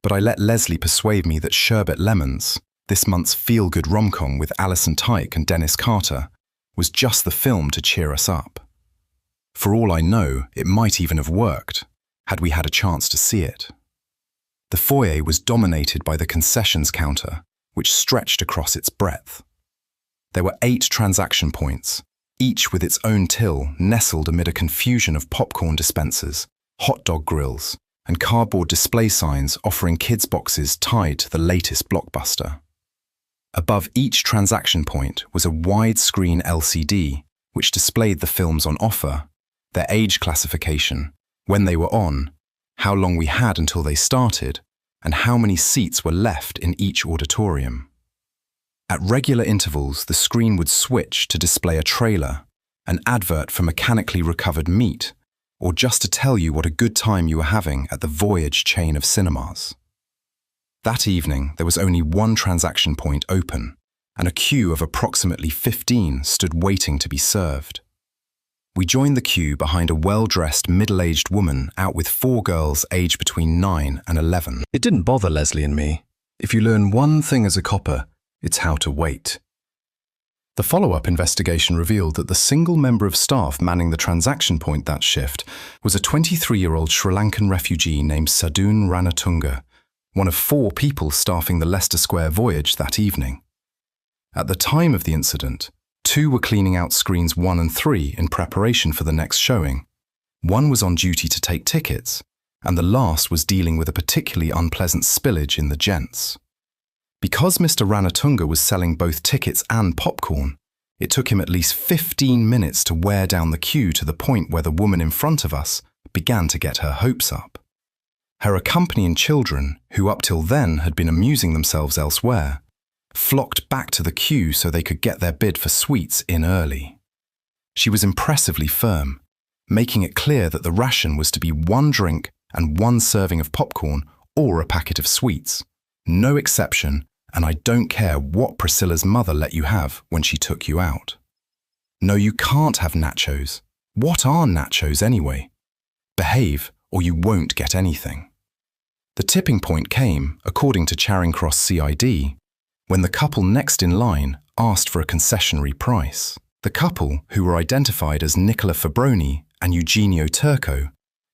but I let Leslie persuade me that Sherbet Lemons, this month's feel-good rom-com with Alison Tyke and Dennis Carter, was just the film to cheer us up. For all I know, it might even have worked, had we had a chance to see it. The foyer was dominated by the concessions counter, which stretched across its breadth. There were 8 transaction points, each with its own till nestled amid a confusion of popcorn dispensers, hot dog grills, and cardboard display signs offering kids' boxes tied to the latest blockbuster. Above each transaction point was a widescreen LCD, which displayed the films on offer, their age classification, when they were on, how long we had until they started, and how many seats were left in each auditorium. At regular intervals, the screen would switch to display a trailer, an advert for mechanically recovered meat, or just to tell you what a good time you were having at the Voyage chain of cinemas. That evening, there was only one transaction point open, and a queue of approximately 15 stood waiting to be served. We joined the queue behind a well-dressed, middle-aged woman out with 4 girls aged between 9 and 11. It didn't bother Leslie and me. If you learn one thing as a copper, it's how to wait. The follow-up investigation revealed that the single member of staff manning the transaction point that shift was a 23-year-old Sri Lankan refugee named Sadun Ranatunga, one of 4 people staffing the Leicester Square Voyage that evening. At the time of the incident, 2 were cleaning out screens 1 and 3 in preparation for the next showing. 1 was on duty to take tickets, and the last was dealing with a particularly unpleasant spillage in the gents. Because Mr. Ranatunga was selling both tickets and popcorn, it took him at least 15 minutes to wear down the queue to the point where the woman in front of us began to get her hopes up. Her accompanying children, who up till then had been amusing themselves elsewhere, flocked back to the queue so they could get their bid for sweets in early. She was impressively firm, making it clear that the ration was to be 1 drink and 1 serving of popcorn or a packet of sweets. No exception, and I don't care what Priscilla's mother let you have when she took you out. No, you can't have nachos. What are nachos anyway? Behave, or you won't get anything. The tipping point came, according to Charing Cross CID, when the couple next in line asked for a concessionary price. The couple, who were identified as Nicola Fabroni and Eugenio Turco,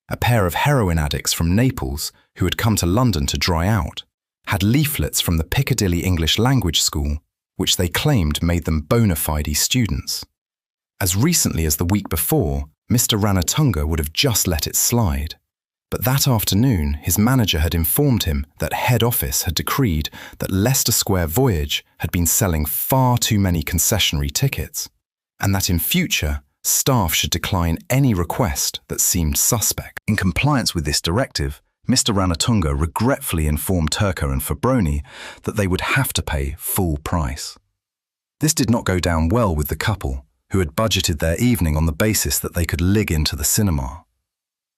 a pair of heroin addicts from Naples who had come to London to dry out, had leaflets from the Piccadilly English Language School, which they claimed made them bona fide students. As recently as the week before, Mr. Ranatunga would have just let it slide. But that afternoon, his manager had informed him that head office had decreed that Leicester Square Voyage had been selling far too many concessionary tickets, and that in future, staff should decline any request that seemed suspect. In compliance with this directive, Mr. Ranatunga regretfully informed Turco and Fabroni that they would have to pay full price. This did not go down well with the couple, who had budgeted their evening on the basis that they could lig into the cinema.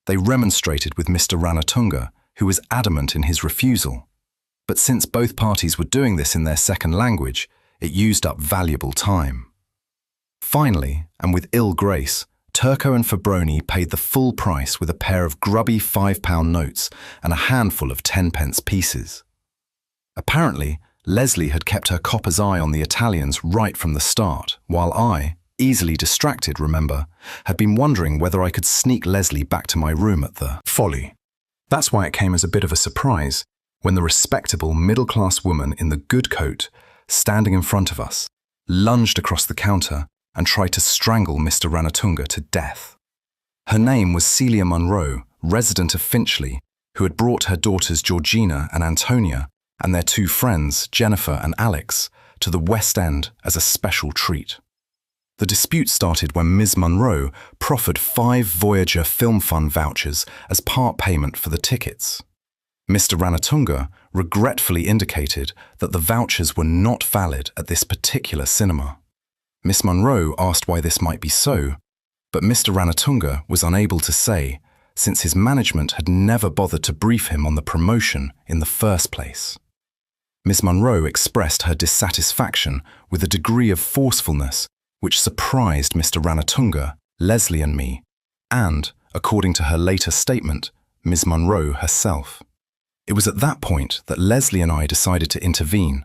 They remonstrated with Mr. Ranatunga, who was adamant in his refusal. But since both parties were doing this in their second language, it used up valuable time. Finally, and with ill grace, Turco and Fabroni paid the full price with a pair of grubby £5 notes and a handful of 10-pence pieces. Apparently, Leslie had kept her copper's eye on the Italians right from the start, while I, easily distracted, remember, had been wondering whether I could sneak Leslie back to my room at the Folly. That's why it came as a bit of a surprise when the respectable middle-class woman in the good coat, standing in front of us, lunged across the counter and tried to strangle Mr. Ranatunga to death. Her name was Celia Munro, resident of Finchley, who had brought her daughters Georgina and Antonia and their two friends, Jennifer and Alex, to the West End as a special treat. The dispute started when Ms. Munro proffered 5 Voyager Film Fund vouchers as part payment for the tickets. Mr. Ranatunga regretfully indicated that the vouchers were not valid at this particular cinema. Miss Munro asked why this might be so, but Mr. Ranatunga was unable to say, since his management had never bothered to brief him on the promotion in the first place. Miss Munro expressed her dissatisfaction with a degree of forcefulness which surprised Mr. Ranatunga, Leslie and me, and, according to her later statement, Miss Munro herself. It was at that point that Leslie and I decided to intervene,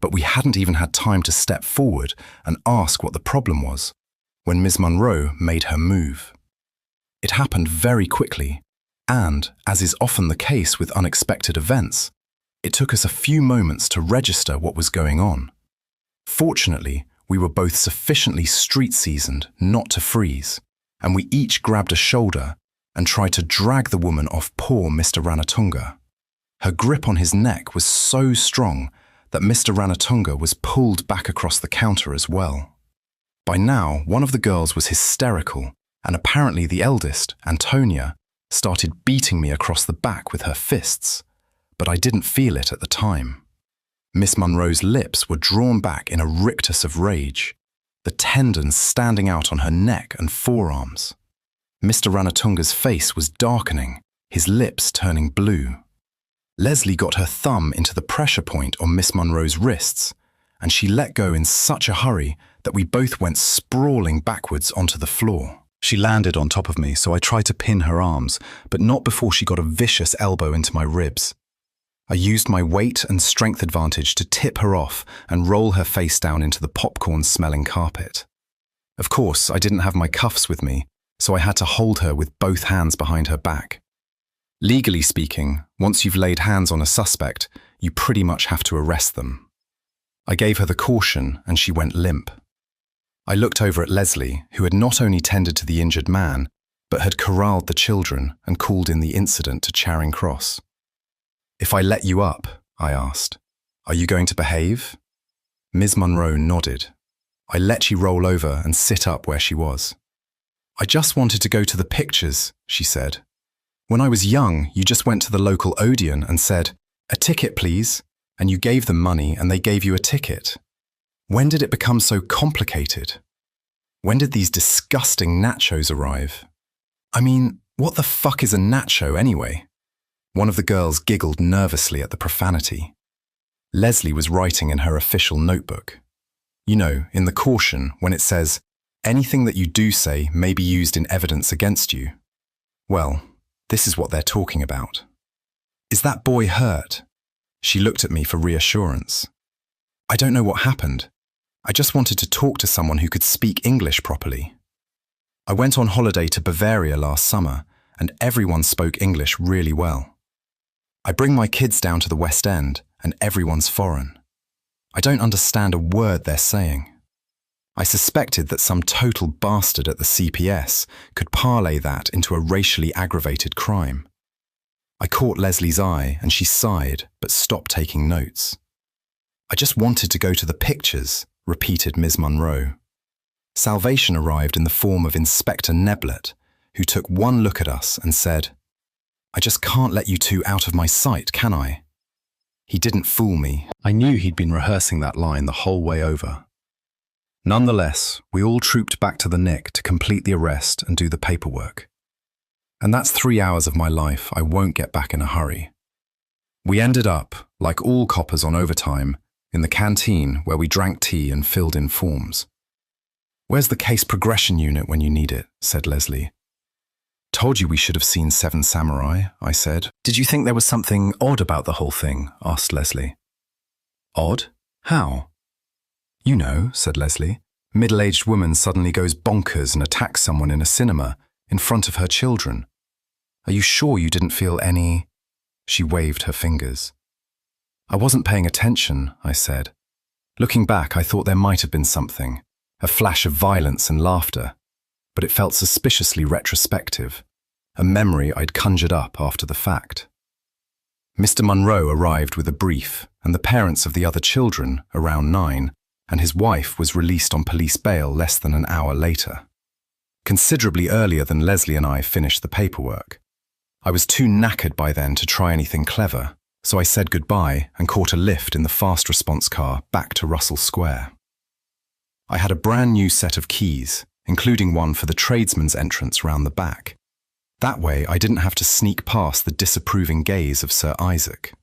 but we hadn't even had time to step forward and ask what the problem was, when Ms. Munro made her move. It happened very quickly, and, as is often the case with unexpected events, it took us a few moments to register what was going on. Fortunately, we were both sufficiently street-seasoned not to freeze, and we each grabbed a shoulder and tried to drag the woman off poor Mr. Ranatunga. Her grip on his neck was so strong that Mr. Ranatunga was pulled back across the counter as well. By now, one of the girls was hysterical, and apparently the eldest, Antonia, started beating me across the back with her fists, but I didn't feel it at the time. Miss Munro's lips were drawn back in a rictus of rage, the tendons standing out on her neck and forearms. Mr. Ranatunga's face was darkening, his lips turning blue. Leslie got her thumb into the pressure point on Miss Munro's wrists, and she let go in such a hurry that we both went sprawling backwards onto the floor. She landed on top of me, so I tried to pin her arms, but not before she got a vicious elbow into my ribs. I used my weight and strength advantage to tip her off and roll her face down into the popcorn-smelling carpet. Of course, I didn't have my cuffs with me, so I had to hold her with both hands behind her back. Legally speaking, once you've laid hands on a suspect, you pretty much have to arrest them. I gave her the caution and she went limp. I looked over at Leslie, who had not only tended to the injured man, but had corralled the children and called in the incident to Charing Cross. "If I let you up," I asked, "are you going to behave?" Ms. Munro nodded. I let she roll over and sit up where she was. "I just wanted to go to the pictures," she said. "When I was young, you just went to the local Odeon and said, 'A ticket, please,' and you gave them money and they gave you a ticket. When did it become so complicated? When did these disgusting nachos arrive? I mean, what the fuck is a nacho anyway?" One of the girls giggled nervously at the profanity. Leslie was writing in her official notebook. You know, in the caution, when it says, "Anything that you do say may be used in evidence against you." Well, this is what they're talking about. "Is that boy hurt?" She looked at me for reassurance. "I don't know what happened. I just wanted to talk to someone who could speak English properly. I went on holiday to Bavaria last summer, and everyone spoke English really well. I bring my kids down to the West End, and everyone's foreign. I don't understand a word they're saying. I suspected that some total bastard at the CPS could parlay that into a racially aggravated crime." I caught Leslie's eye and she sighed but stopped taking notes. "I just wanted to go to the pictures," repeated Ms. Munro. Salvation arrived in the form of Inspector Neblett, who took one look at us and said, I just can't let you two out of my sight, can I? He didn't fool me. I knew he'd been rehearsing that line the whole way over. Nonetheless, we all trooped back to the Nick to complete the arrest and do the paperwork. And that's 3 hours of my life I won't get back in a hurry. We ended up, like all coppers on overtime, in the canteen where we drank tea and filled in forms. "Where's the case progression unit when you need it?" said Leslie. "Told you we should have seen Seven Samurai," I said. "Did you think there was something odd about the whole thing?" asked Leslie. "Odd? How?" "You know," said Leslie. "Middle-aged woman suddenly goes bonkers and attacks someone in a cinema in front of her children. Are you sure you didn't feel any—" She waved her fingers. "I wasn't paying attention," I said. Looking back, I thought there might have been something, a flash of violence and laughter, but it felt suspiciously retrospective, a memory I'd conjured up after the fact. Mr. Munro arrived with a brief, and the parents of the other children, around 9, and his wife was released on police bail less than an hour later. Considerably earlier than Leslie and I finished the paperwork. I was too knackered by then to try anything clever, so I said goodbye and caught a lift in the fast response car back to Russell Square. I had a brand new set of keys, including one for the tradesman's entrance round the back. That way I didn't have to sneak past the disapproving gaze of Sir Isaac.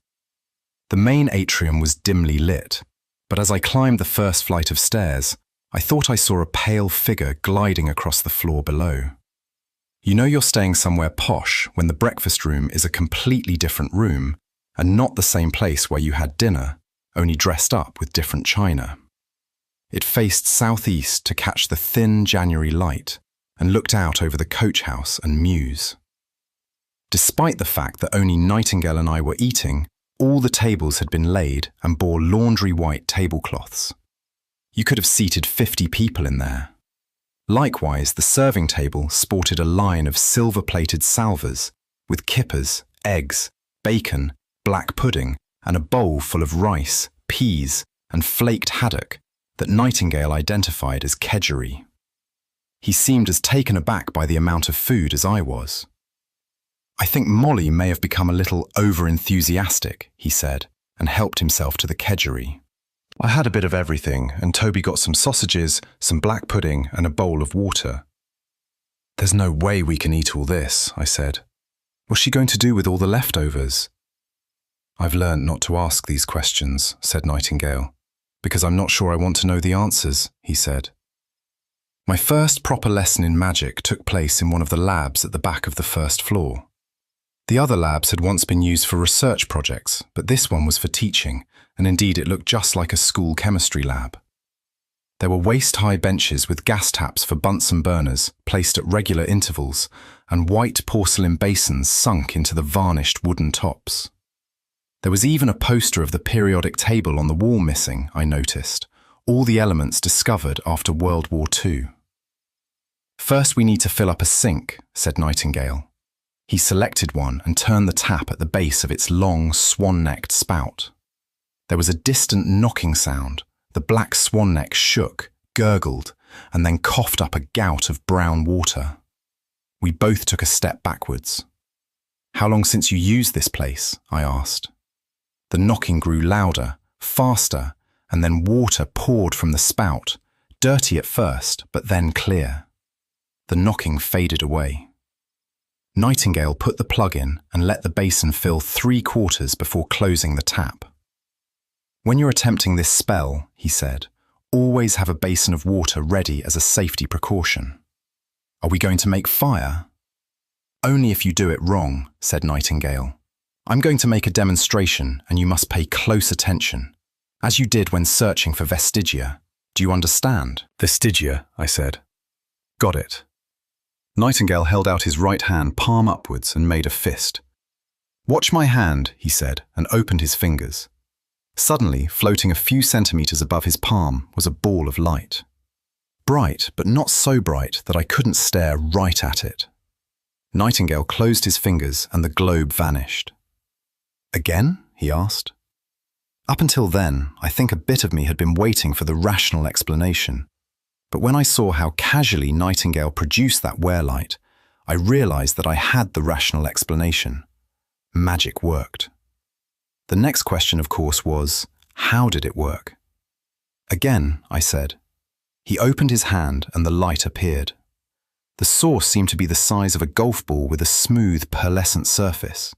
The main atrium was dimly lit, but as I climbed the first flight of stairs, I thought I saw a pale figure gliding across the floor below. You know you're staying somewhere posh when the breakfast room is a completely different room and not the same place where you had dinner, only dressed up with different china. It faced southeast to catch the thin January light and looked out over the coach house and mews. Despite the fact that only Nightingale and I were eating, all the tables had been laid and bore laundry-white tablecloths. You could have seated 50 people in there. Likewise, the serving table sported a line of silver-plated salvers with kippers, eggs, bacon, black pudding, and a bowl full of rice, peas, and flaked haddock that Nightingale identified as kedgeree. He seemed as taken aback by the amount of food as I was. "I think Molly may have become a little over-enthusiastic," he said, and helped himself to the kedgeree. I had a bit of everything, and Toby got some sausages, some black pudding, and a bowl of water. "There's no way we can eat all this," I said. "What's she going to do with all the leftovers?" "I've learned not to ask these questions," said Nightingale, "because I'm not sure I want to know the answers," he said. My first proper lesson in magic took place in one of the labs at the back of the first floor. The other labs had once been used for research projects, but this one was for teaching, and indeed it looked just like a school chemistry lab. There were waist-high benches with gas taps for Bunsen burners placed at regular intervals, and white porcelain basins sunk into the varnished wooden tops. There was even a poster of the periodic table on the wall missing, I noticed, all the elements discovered after World War II. "First we need to fill up a sink," said Nightingale. He selected one and turned the tap at the base of its long, swan-necked spout. There was a distant knocking sound. The black swan neck shook, gurgled, and then coughed up a gout of brown water. We both took a step backwards. "How long since you used this place?" I asked. The knocking grew louder, faster, and then water poured from the spout, dirty at first, but then clear. The knocking faded away. Nightingale put the plug in and let the basin fill 3/4 before closing the tap. "When you're attempting this spell," he said, "always have a basin of water ready as a safety precaution." "Are we going to make fire?" "Only if you do it wrong," said Nightingale. "I'm going to make a demonstration and you must pay close attention, as you did when searching for vestigia. Do you understand?" "Vestigia," I said. "Got it." Nightingale held out his right hand palm upwards and made a fist. "Watch my hand," he said, and opened his fingers. Suddenly, floating a few centimeters above his palm was a ball of light. Bright, but not so bright that I couldn't stare right at it. Nightingale closed his fingers and the globe vanished. "Again?" he asked. Up until then, I think a bit of me had been waiting for the rational explanation. But when I saw how casually Nightingale produced that wear light, I realized that I had the rational explanation. Magic worked. The next question, of course, was, how did it work? Again, I said. He opened his hand and the light appeared. The source seemed to be the size of a golf ball with a smooth, pearlescent surface.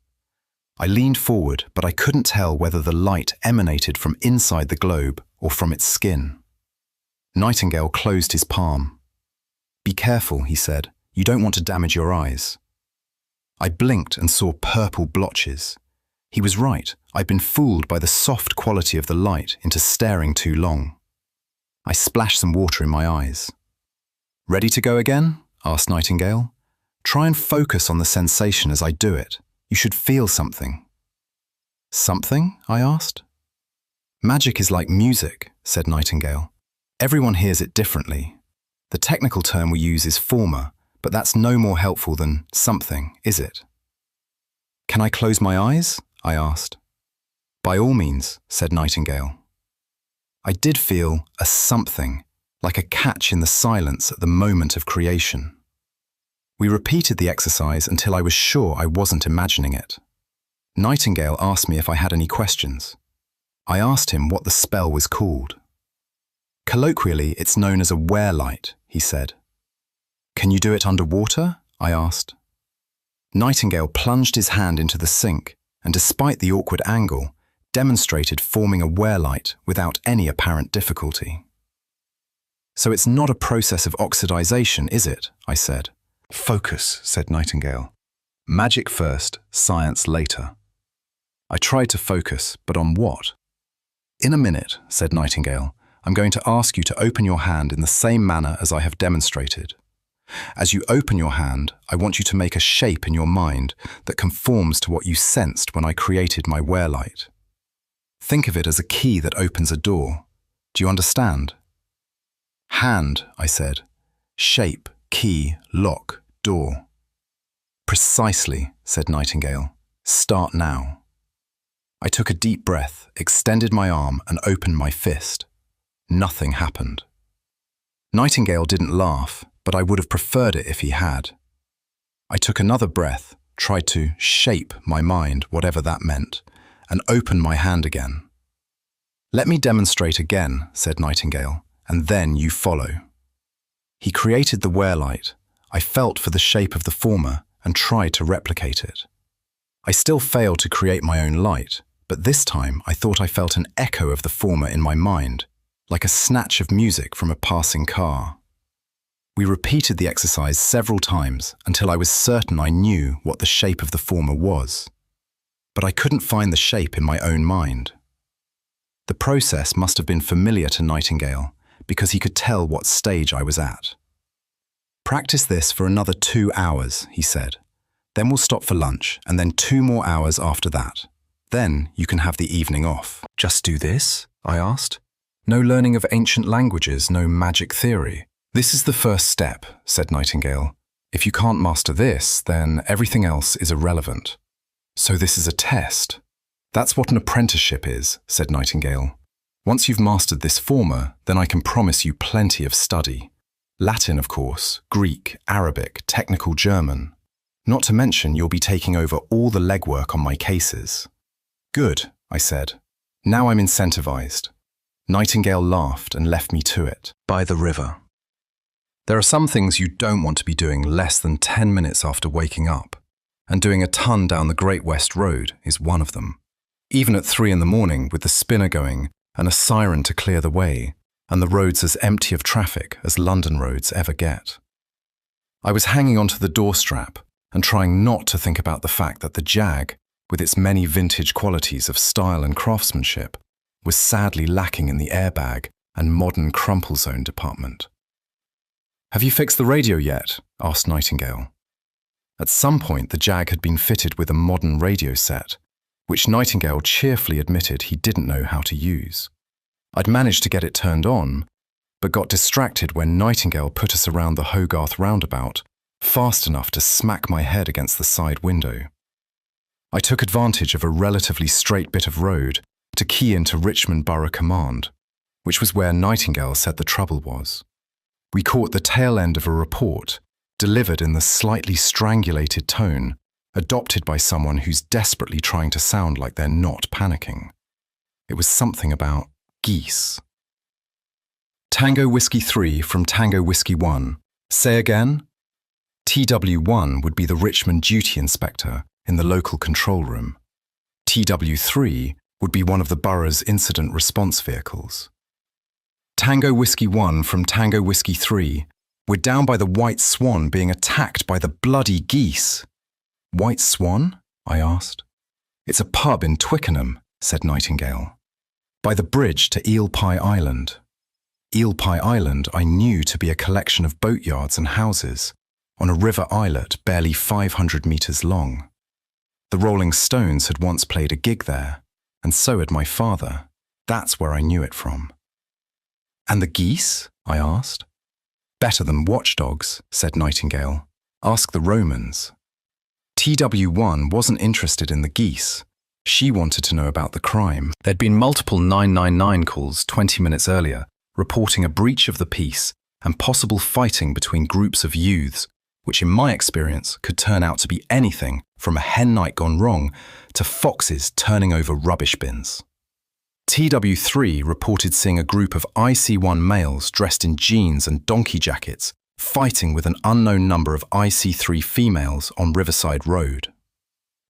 I leaned forward, but I couldn't tell whether the light emanated from inside the globe or from its skin. Nightingale closed his palm. "Be careful," he said. "You don't want to damage your eyes." I blinked and saw purple blotches. He was right. I'd been fooled by the soft quality of the light into staring too long. I splashed some water in my eyes. "Ready to go again?" asked Nightingale. "Try and focus on the sensation as I do it. You should feel something." "Something?" I asked. "Magic is like music," said Nightingale. "Everyone hears it differently. The technical term we use is forma, but that's no more helpful than something, is it?" "Can I close my eyes?" I asked. "By all means," said Nightingale. I did feel a something, like a catch in the silence at the moment of creation. We repeated the exercise until I was sure I wasn't imagining it. Nightingale asked me if I had any questions. I asked him what the spell was called. "Colloquially, it's known as a wear-light," he said. "Can you do it underwater?" I asked. Nightingale plunged his hand into the sink and, despite the awkward angle, demonstrated forming a wear-light without any apparent difficulty. "So it's not a process of oxidization, is it?" I said. "Focus," said Nightingale. "Magic first, science later." I tried to focus, but on what? "In a minute," said Nightingale, "I'm going to ask you to open your hand in the same manner as I have demonstrated. As you open your hand, I want you to make a shape in your mind that conforms to what you sensed when I created my wear-light. Think of it as a key that opens a door. Do you understand?" "Hand," I said. "Shape, key, lock, door." "Precisely," said Nightingale. "Start now." I took a deep breath, extended my arm, and opened my fist. Nothing happened. Nightingale didn't laugh, but I would have preferred it if he had. I took another breath, tried to shape my mind, whatever that meant, and opened my hand again. "Let me demonstrate again," said Nightingale, "and then you follow." He created the wear-light. I felt for the shape of the former and tried to replicate it. I still failed to create my own light, but this time I thought I felt an echo of the former in my mind, like a snatch of music from a passing car. We repeated the exercise several times until I was certain I knew what the shape of the former was. But I couldn't find the shape in my own mind. The process must have been familiar to Nightingale because he could tell what stage I was at. "Practice this for another 2 hours," he said. "Then we'll stop for lunch, and then 2 more hours after that. Then you can have the evening off." "Just do this?" I asked. "No learning of ancient languages, no magic theory." "This is the first step," said Nightingale. "If you can't master this, then everything else is irrelevant." "So this is a test?" "That's what an apprenticeship is," said Nightingale. "Once you've mastered this former, then I can promise you plenty of study. Latin, of course, Greek, Arabic, technical German. Not to mention you'll be taking over all the legwork on my cases." "Good," I said. "Now I'm incentivized." Nightingale laughed and left me to it. By the river. There are some things you don't want to be doing less than 10 minutes after waking up, and doing a ton down the Great West Road is one of them. Even at 3 in the morning with the spinner going and a siren to clear the way, and the roads as empty of traffic as London roads ever get. I was hanging onto the doorstrap and trying not to think about the fact that the Jag, with its many vintage qualities of style and craftsmanship, was sadly lacking in the airbag and modern crumple zone department. "Have you fixed the radio yet?" asked Nightingale. At some point, the Jag had been fitted with a modern radio set, which Nightingale cheerfully admitted he didn't know how to use. I'd managed to get it turned on, but got distracted when Nightingale put us around the Hogarth roundabout, fast enough to smack my head against the side window. I took advantage of a relatively straight bit of road to key into Richmond Borough Command, which was where Nightingale said the trouble was. We caught the tail end of a report, delivered in the slightly strangulated tone adopted by someone who's desperately trying to sound like they're not panicking. It was something about geese. Tango Whiskey 3 from Tango Whiskey 1. Say again? TW1 would be the Richmond duty inspector in the local control room. TW3 would be one of the borough's incident response vehicles. Tango Whiskey 1 from Tango Whiskey 3. We're down by the White Swan being attacked by the bloody geese. White Swan? I asked. It's a pub in Twickenham, said Nightingale. By the bridge to Eel Pie Island. Eel Pie Island I knew to be a collection of boatyards and houses on a river islet barely 500 metres long. The Rolling Stones had once played a gig there, and so had my father. That's where I knew it from. And the geese? I asked. Better than watchdogs, said Nightingale. Ask the Romans. TW1 wasn't interested in the geese. She wanted to know about the crime. There'd been multiple 999 calls 20 minutes earlier, reporting a breach of the peace and possible fighting between groups of youths, which in my experience could turn out to be anything from a hen night gone wrong to foxes turning over rubbish bins. TW3 reported seeing a group of IC1 males dressed in jeans and donkey jackets fighting with an unknown number of IC3 females on Riverside Road.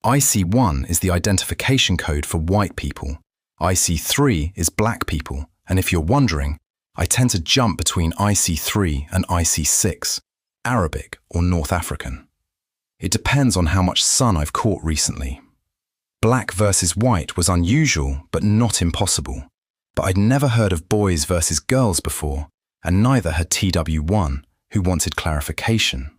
IC1 is the identification code for white people. IC3 is black people, and if you're wondering, I tend to jump between IC3 and IC6, Arabic or North African. It depends on how much sun I've caught recently. Black versus white was unusual, but not impossible. But I'd never heard of boys versus girls before, and neither had TW1, who wanted clarification.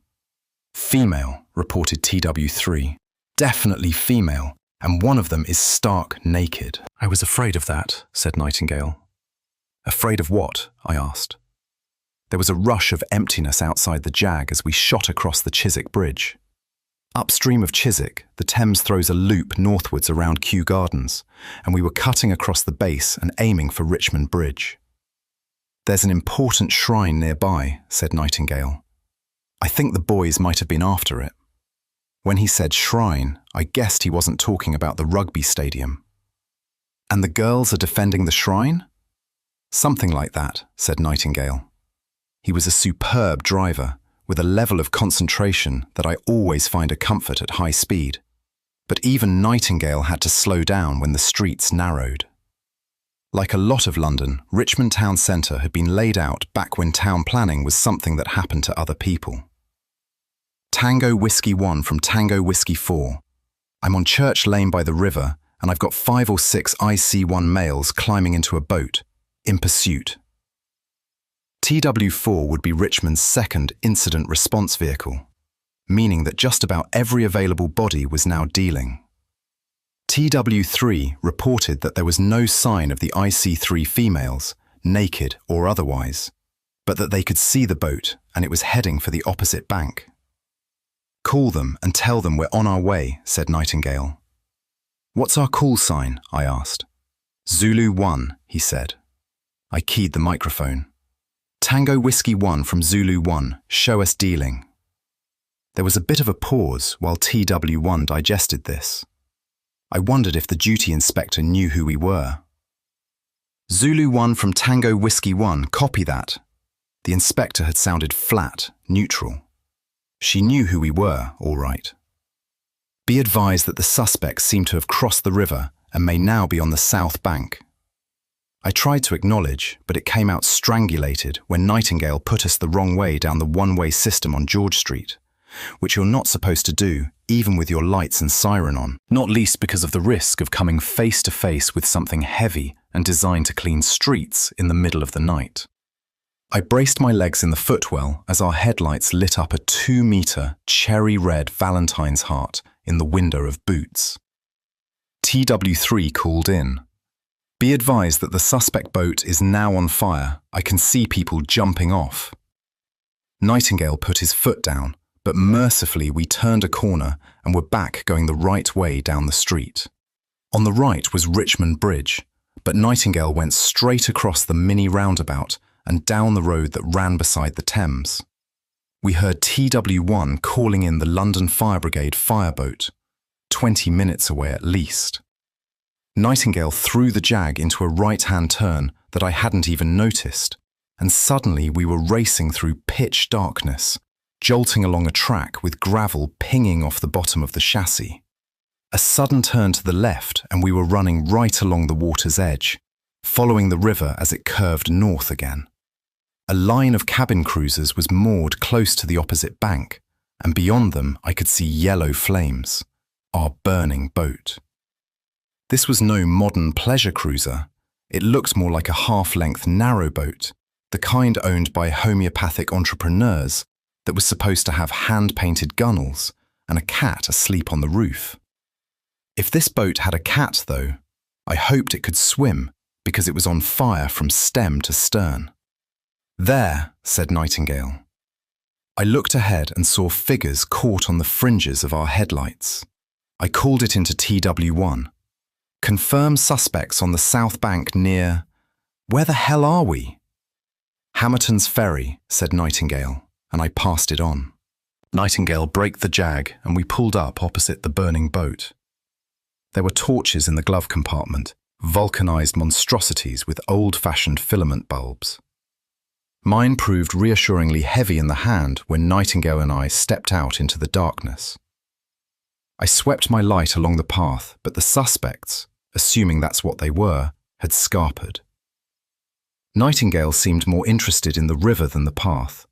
Female, reported TW3. Definitely female, and one of them is stark naked. I was afraid of that, said Nightingale. Afraid of what? I asked. There was a rush of emptiness outside the Jag as we shot across the Chiswick Bridge. Upstream of Chiswick, the Thames throws a loop northwards around Kew Gardens, and we were cutting across the base and aiming for Richmond Bridge. There's an important shrine nearby, said Nightingale. I think the boys might have been after it. When he said shrine, I guessed he wasn't talking about the rugby stadium. And the girls are defending the shrine? Something like that, said Nightingale. He was a superb driver, with a level of concentration that I always find a comfort at high speed. But even Nightingale had to slow down when the streets narrowed. Like a lot of London, Richmond Town Centre had been laid out back when town planning was something that happened to other people. Tango Whiskey 1 from Tango Whiskey 4. I'm on Church Lane by the river, and I've got 5 or 6 IC1 males climbing into a boat, in pursuit. TW4 would be Richmond's second incident response vehicle, meaning that just about every available body was now dealing. TW3 reported that there was no sign of the IC3 females, naked or otherwise, but that they could see the boat and it was heading for the opposite bank. Call them and tell them we're on our way, said Nightingale. What's our call sign? I asked. Zulu 1, he said. I keyed the microphone. Tango Whiskey 1 from Zulu 1, show us dealing. There was a bit of a pause while TW1 digested this. I wondered if the duty inspector knew who we were. Zulu 1 from Tango Whiskey 1, copy that. The inspector had sounded flat, neutral. She knew who we were, all right. Be advised that the suspects seem to have crossed the river and may now be on the south bank. I tried to acknowledge, but it came out strangulated when Nightingale put us the wrong way down the one-way system on George Street, which you're not supposed to do, even with your lights and siren on, not least because of the risk of coming face to face with something heavy and designed to clean streets in the middle of the night. I braced my legs in the footwell as our headlights lit up a 2-metre cherry-red Valentine's heart in the window of Boots. TW3 called in. Be advised that the suspect boat is now on fire. I can see people jumping off. Nightingale put his foot down, but mercifully we turned a corner and were back going the right way down the street. On the right was Richmond Bridge, but Nightingale went straight across the mini roundabout and down the road that ran beside the Thames. We heard TW1 calling in the London Fire Brigade fireboat, 20 minutes away at least. Nightingale threw the jag into a right-hand turn that I hadn't even noticed, and suddenly we were racing through pitch darkness, jolting along a track with gravel pinging off the bottom of the chassis. A sudden turn to the left and we were running right along the water's edge, following the river as it curved north again. A line of cabin cruisers was moored close to the opposite bank, and beyond them I could see yellow flames, our burning boat. This was no modern pleasure cruiser. It looked more like a half-length narrowboat, the kind owned by homeopathic entrepreneurs that was supposed to have hand-painted gunnels and a cat asleep on the roof. If this boat had a cat, though, I hoped it could swim because it was on fire from stem to stern. "There," said Nightingale. I looked ahead and saw figures caught on the fringes of our headlights. I called it into TW1. "Confirm suspects on the south bank near... Where the hell are we?" "Hamerton's Ferry," said Nightingale, and I passed it on. Nightingale braked the jag and we pulled up opposite the burning boat. There were torches in the glove compartment, vulcanized monstrosities with old-fashioned filament bulbs. Mine proved reassuringly heavy in the hand when Nightingale and I stepped out into the darkness. I swept my light along the path, but the suspects, assuming that's what they were, had scarpered. Nightingale seemed more interested in the river than the path.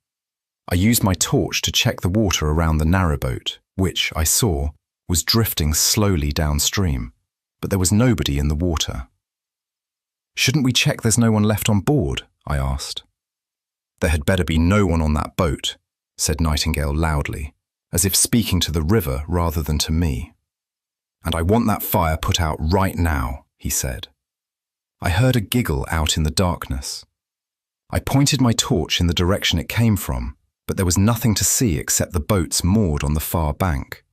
I used my torch to check the water around the narrowboat, which, I saw, was drifting slowly downstream, but there was nobody in the water. "Shouldn't we check there's no one left on board?" I asked. "There had better be no one on that boat," said Nightingale loudly, as if speaking to the river rather than to me. "And I want that fire put out right now," he said. I heard a giggle out in the darkness. I pointed my torch in the direction it came from, but there was nothing to see except the boats moored on the far bank.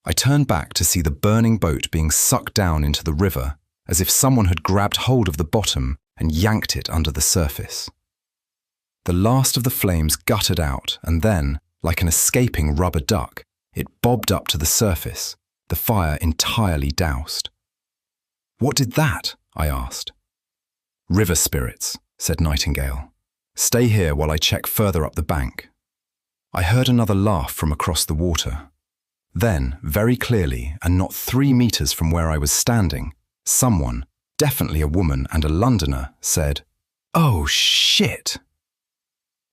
I turned back to see the burning boat being sucked down into the river, as if someone had grabbed hold of the bottom and yanked it under the surface. The last of the flames guttered out, and then, like an escaping rubber duck, it bobbed up to the surface, the fire entirely doused. "What did that?" I asked. "River spirits," said Nightingale. "Stay here while I check further up the bank." I heard another laugh from across the water. Then, very clearly, and not 3 meters from where I was standing, someone, definitely a woman and a Londoner, said, "Oh, shit!"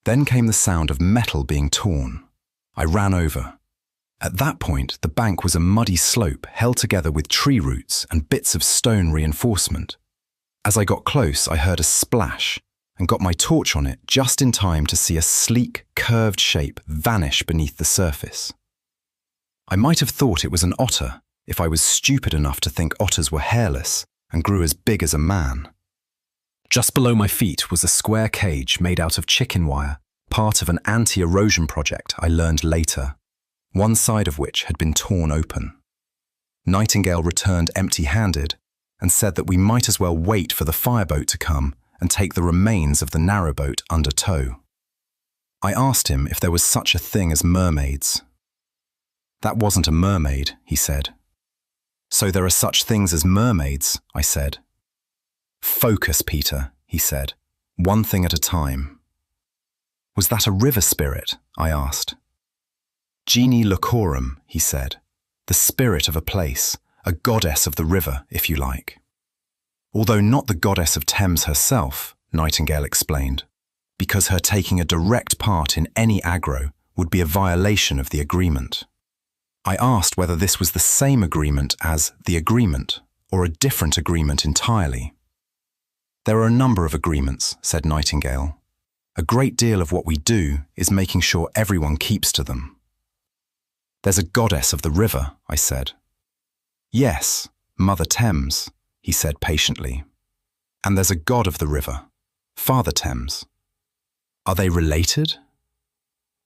Then came the sound of metal being torn. I ran over. At that point, the bank was a muddy slope held together with tree roots and bits of stone reinforcement. As I got close, I heard a splash and got my torch on it just in time to see a sleek, curved shape vanish beneath the surface. I might have thought it was an otter if I was stupid enough to think otters were hairless and grew as big as a man. Just below my feet was a square cage made out of chicken wire, part of an anti-erosion project I learned later, one side of which had been torn open. Nightingale returned empty-handed and said that we might as well wait for the fireboat to come and take the remains of the narrowboat under tow. I asked him if there was such a thing as mermaids. "That wasn't a mermaid," he said. "So there are such things as mermaids," I said. "Focus, Peter," he said. "One thing at a time." "Was that a river spirit?" I asked. "Genie locorum," he said. "The spirit of a place, a goddess of the river, if you like." Although not the goddess of Thames herself, Nightingale explained, because her taking a direct part in any aggro would be a violation of the agreement. I asked whether this was the same agreement as the agreement, or a different agreement entirely. "There are a number of agreements," said Nightingale. "A great deal of what we do is making sure everyone keeps to them." "There's a goddess of the river," I said. "Yes, Mother Thames," he said patiently. "And there's a god of the river, Father Thames." "Are they related?"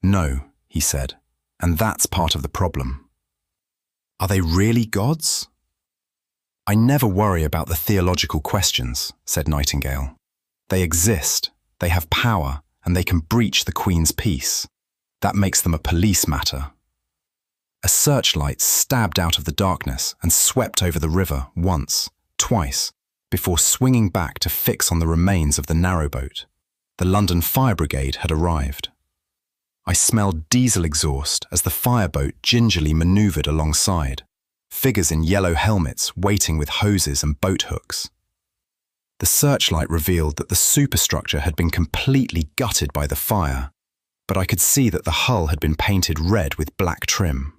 "No," he said, "and that's part of the problem." "Are they really gods?" "I never worry about the theological questions," said Nightingale. "They exist, they have power, and they can breach the Queen's peace. That makes them a police matter." A searchlight stabbed out of the darkness and swept over the river once, twice, before swinging back to fix on the remains of the narrowboat. The London Fire Brigade had arrived. I smelled diesel exhaust as the fireboat gingerly manoeuvred alongside, figures in yellow helmets waiting with hoses and boat hooks. The searchlight revealed that the superstructure had been completely gutted by the fire, but I could see that the hull had been painted red with black trim.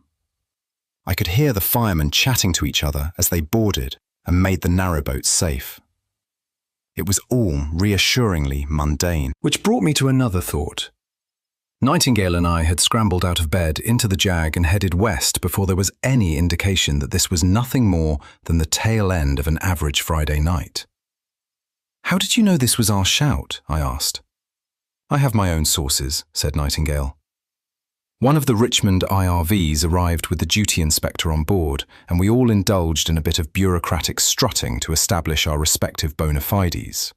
I could hear the firemen chatting to each other as they boarded and made the narrowboat safe. It was all reassuringly mundane, which brought me to another thought. Nightingale and I had scrambled out of bed into the Jag and headed west before there was any indication that this was nothing more than the tail end of an average Friday night. "How did you know this was our shout?" I asked. "I have my own sources," said Nightingale. One of the Richmond IRVs arrived with the duty inspector on board, and we all indulged in a bit of bureaucratic strutting to establish our respective bona fides.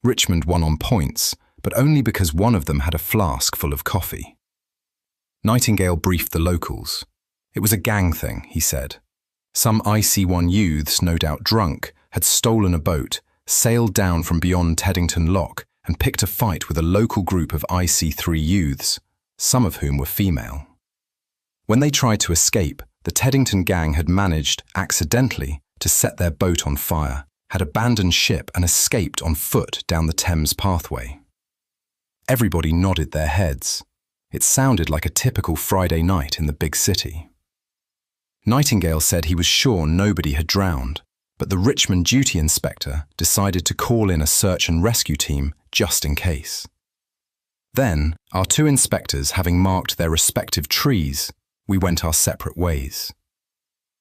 Richmond won on points, but only because one of them had a flask full of coffee. Nightingale briefed the locals. It was a gang thing, he said. Some IC1 youths, no doubt drunk, had stolen a boat, sailed down from beyond Teddington Lock, and picked a fight with a local group of IC3 youths, some of whom were female. When they tried to escape, the Teddington gang had managed, accidentally, to set their boat on fire, had abandoned ship and escaped on foot down the Thames pathway. Everybody nodded their heads. It sounded like a typical Friday night in the big city. Nightingale said he was sure nobody had drowned, but the Richmond duty inspector decided to call in a search and rescue team just in case. Then, our two inspectors having marked their respective trees, we went our separate ways.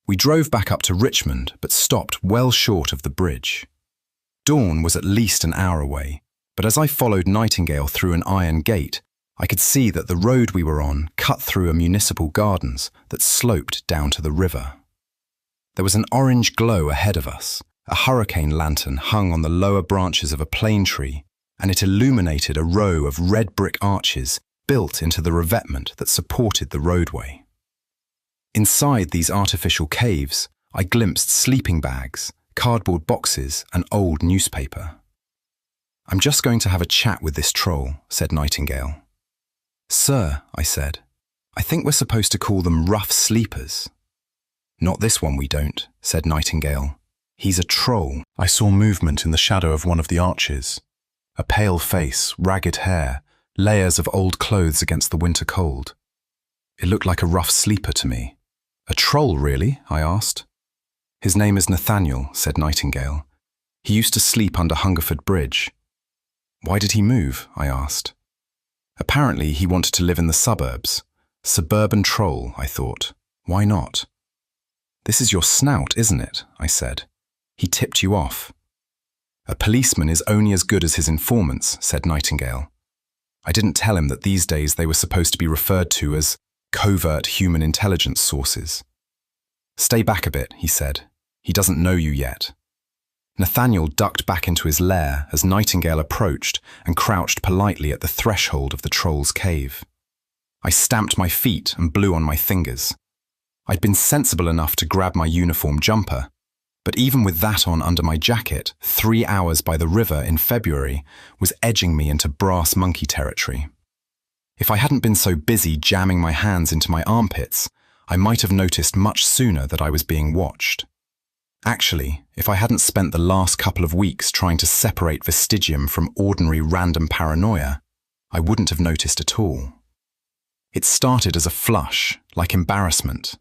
We drove back up to Richmond, but stopped well short of the bridge. Dawn was at least an hour away, but as I followed Nightingale through an iron gate, I could see that the road we were on cut through a municipal gardens that sloped down to the river. There was an orange glow ahead of us, a hurricane lantern hung on the lower branches of a plane tree, and it illuminated a row of red brick arches built into the revetment that supported the roadway. Inside these artificial caves, I glimpsed sleeping bags, cardboard boxes, and old newspaper. "I'm just going to have a chat with this troll," said Nightingale. "Sir," I said, "I think we're supposed to call them rough sleepers." "Not this one, we don't," said Nightingale. "He's a troll." I saw movement in the shadow of one of the arches. A pale face, ragged hair, layers of old clothes against the winter cold. It looked like a rough sleeper to me. "A troll, really?" I asked. "His name is Nathaniel," said Nightingale. "He used to sleep under Hungerford Bridge." "Why did he move?" I asked. "Apparently he wanted to live in the suburbs. Suburban troll," I thought. "Why not?" "This is your snout, isn't it?" I said. "He tipped you off." "A policeman is only as good as his informants," said Nightingale. I didn't tell him that these days they were supposed to be referred to as covert human intelligence sources. "Stay back a bit," he said. "He doesn't know you yet." Nathaniel ducked back into his lair as Nightingale approached and crouched politely at the threshold of the troll's cave. I stamped my feet and blew on my fingers. I'd been sensible enough to grab my uniform jumper, but even with that on under my jacket, 3 hours by the river in February was edging me into brass monkey territory. If I hadn't been so busy jamming my hands into my armpits, I might have noticed much sooner that I was being watched. Actually, if I hadn't spent the last couple of weeks trying to separate vestigium from ordinary random paranoia, I wouldn't have noticed at all. It started as a flush, like embarrassment,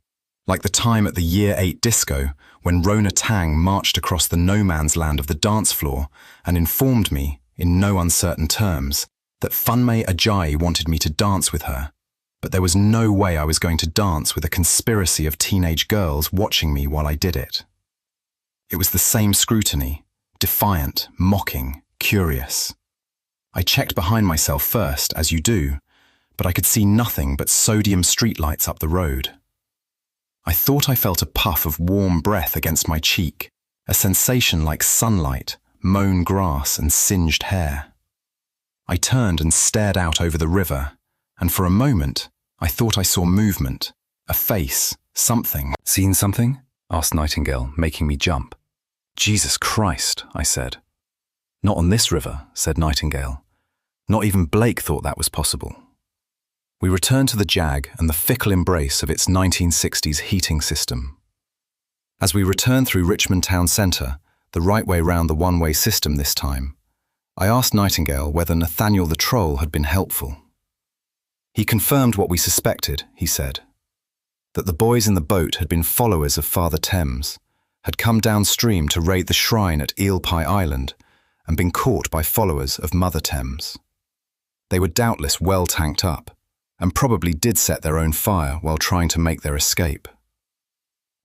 like the time at the Year 8 disco when Rona Tang marched across the no-man's land of the dance floor and informed me, in no uncertain terms, that Funmei Ajayi wanted me to dance with her, but there was no way I was going to dance with a conspiracy of teenage girls watching me while I did it. It was the same scrutiny, defiant, mocking, curious. I checked behind myself first, as you do, but I could see nothing but sodium streetlights up the road. I thought I felt a puff of warm breath against my cheek, a sensation like sunlight, mown grass, and singed hair. I turned and stared out over the river, and for a moment I thought I saw movement, A face, something. Seen something? Asked Nightingale, making me jump. Jesus Christ, I said. Not on this river, said Nightingale. Not even Blake thought that was possible. We returned to the Jag and the fickle embrace of its 1960s heating system. As we returned through Richmond town centre, the right way round the one-way system this time, I asked Nightingale whether Nathaniel the Troll had been helpful. He confirmed what we suspected, he said, that the boys in the boat had been followers of Father Thames, had come downstream to raid the shrine at Eel Pie Island and been caught by followers of Mother Thames. They were doubtless well tanked up, and probably did set their own fire while trying to make their escape.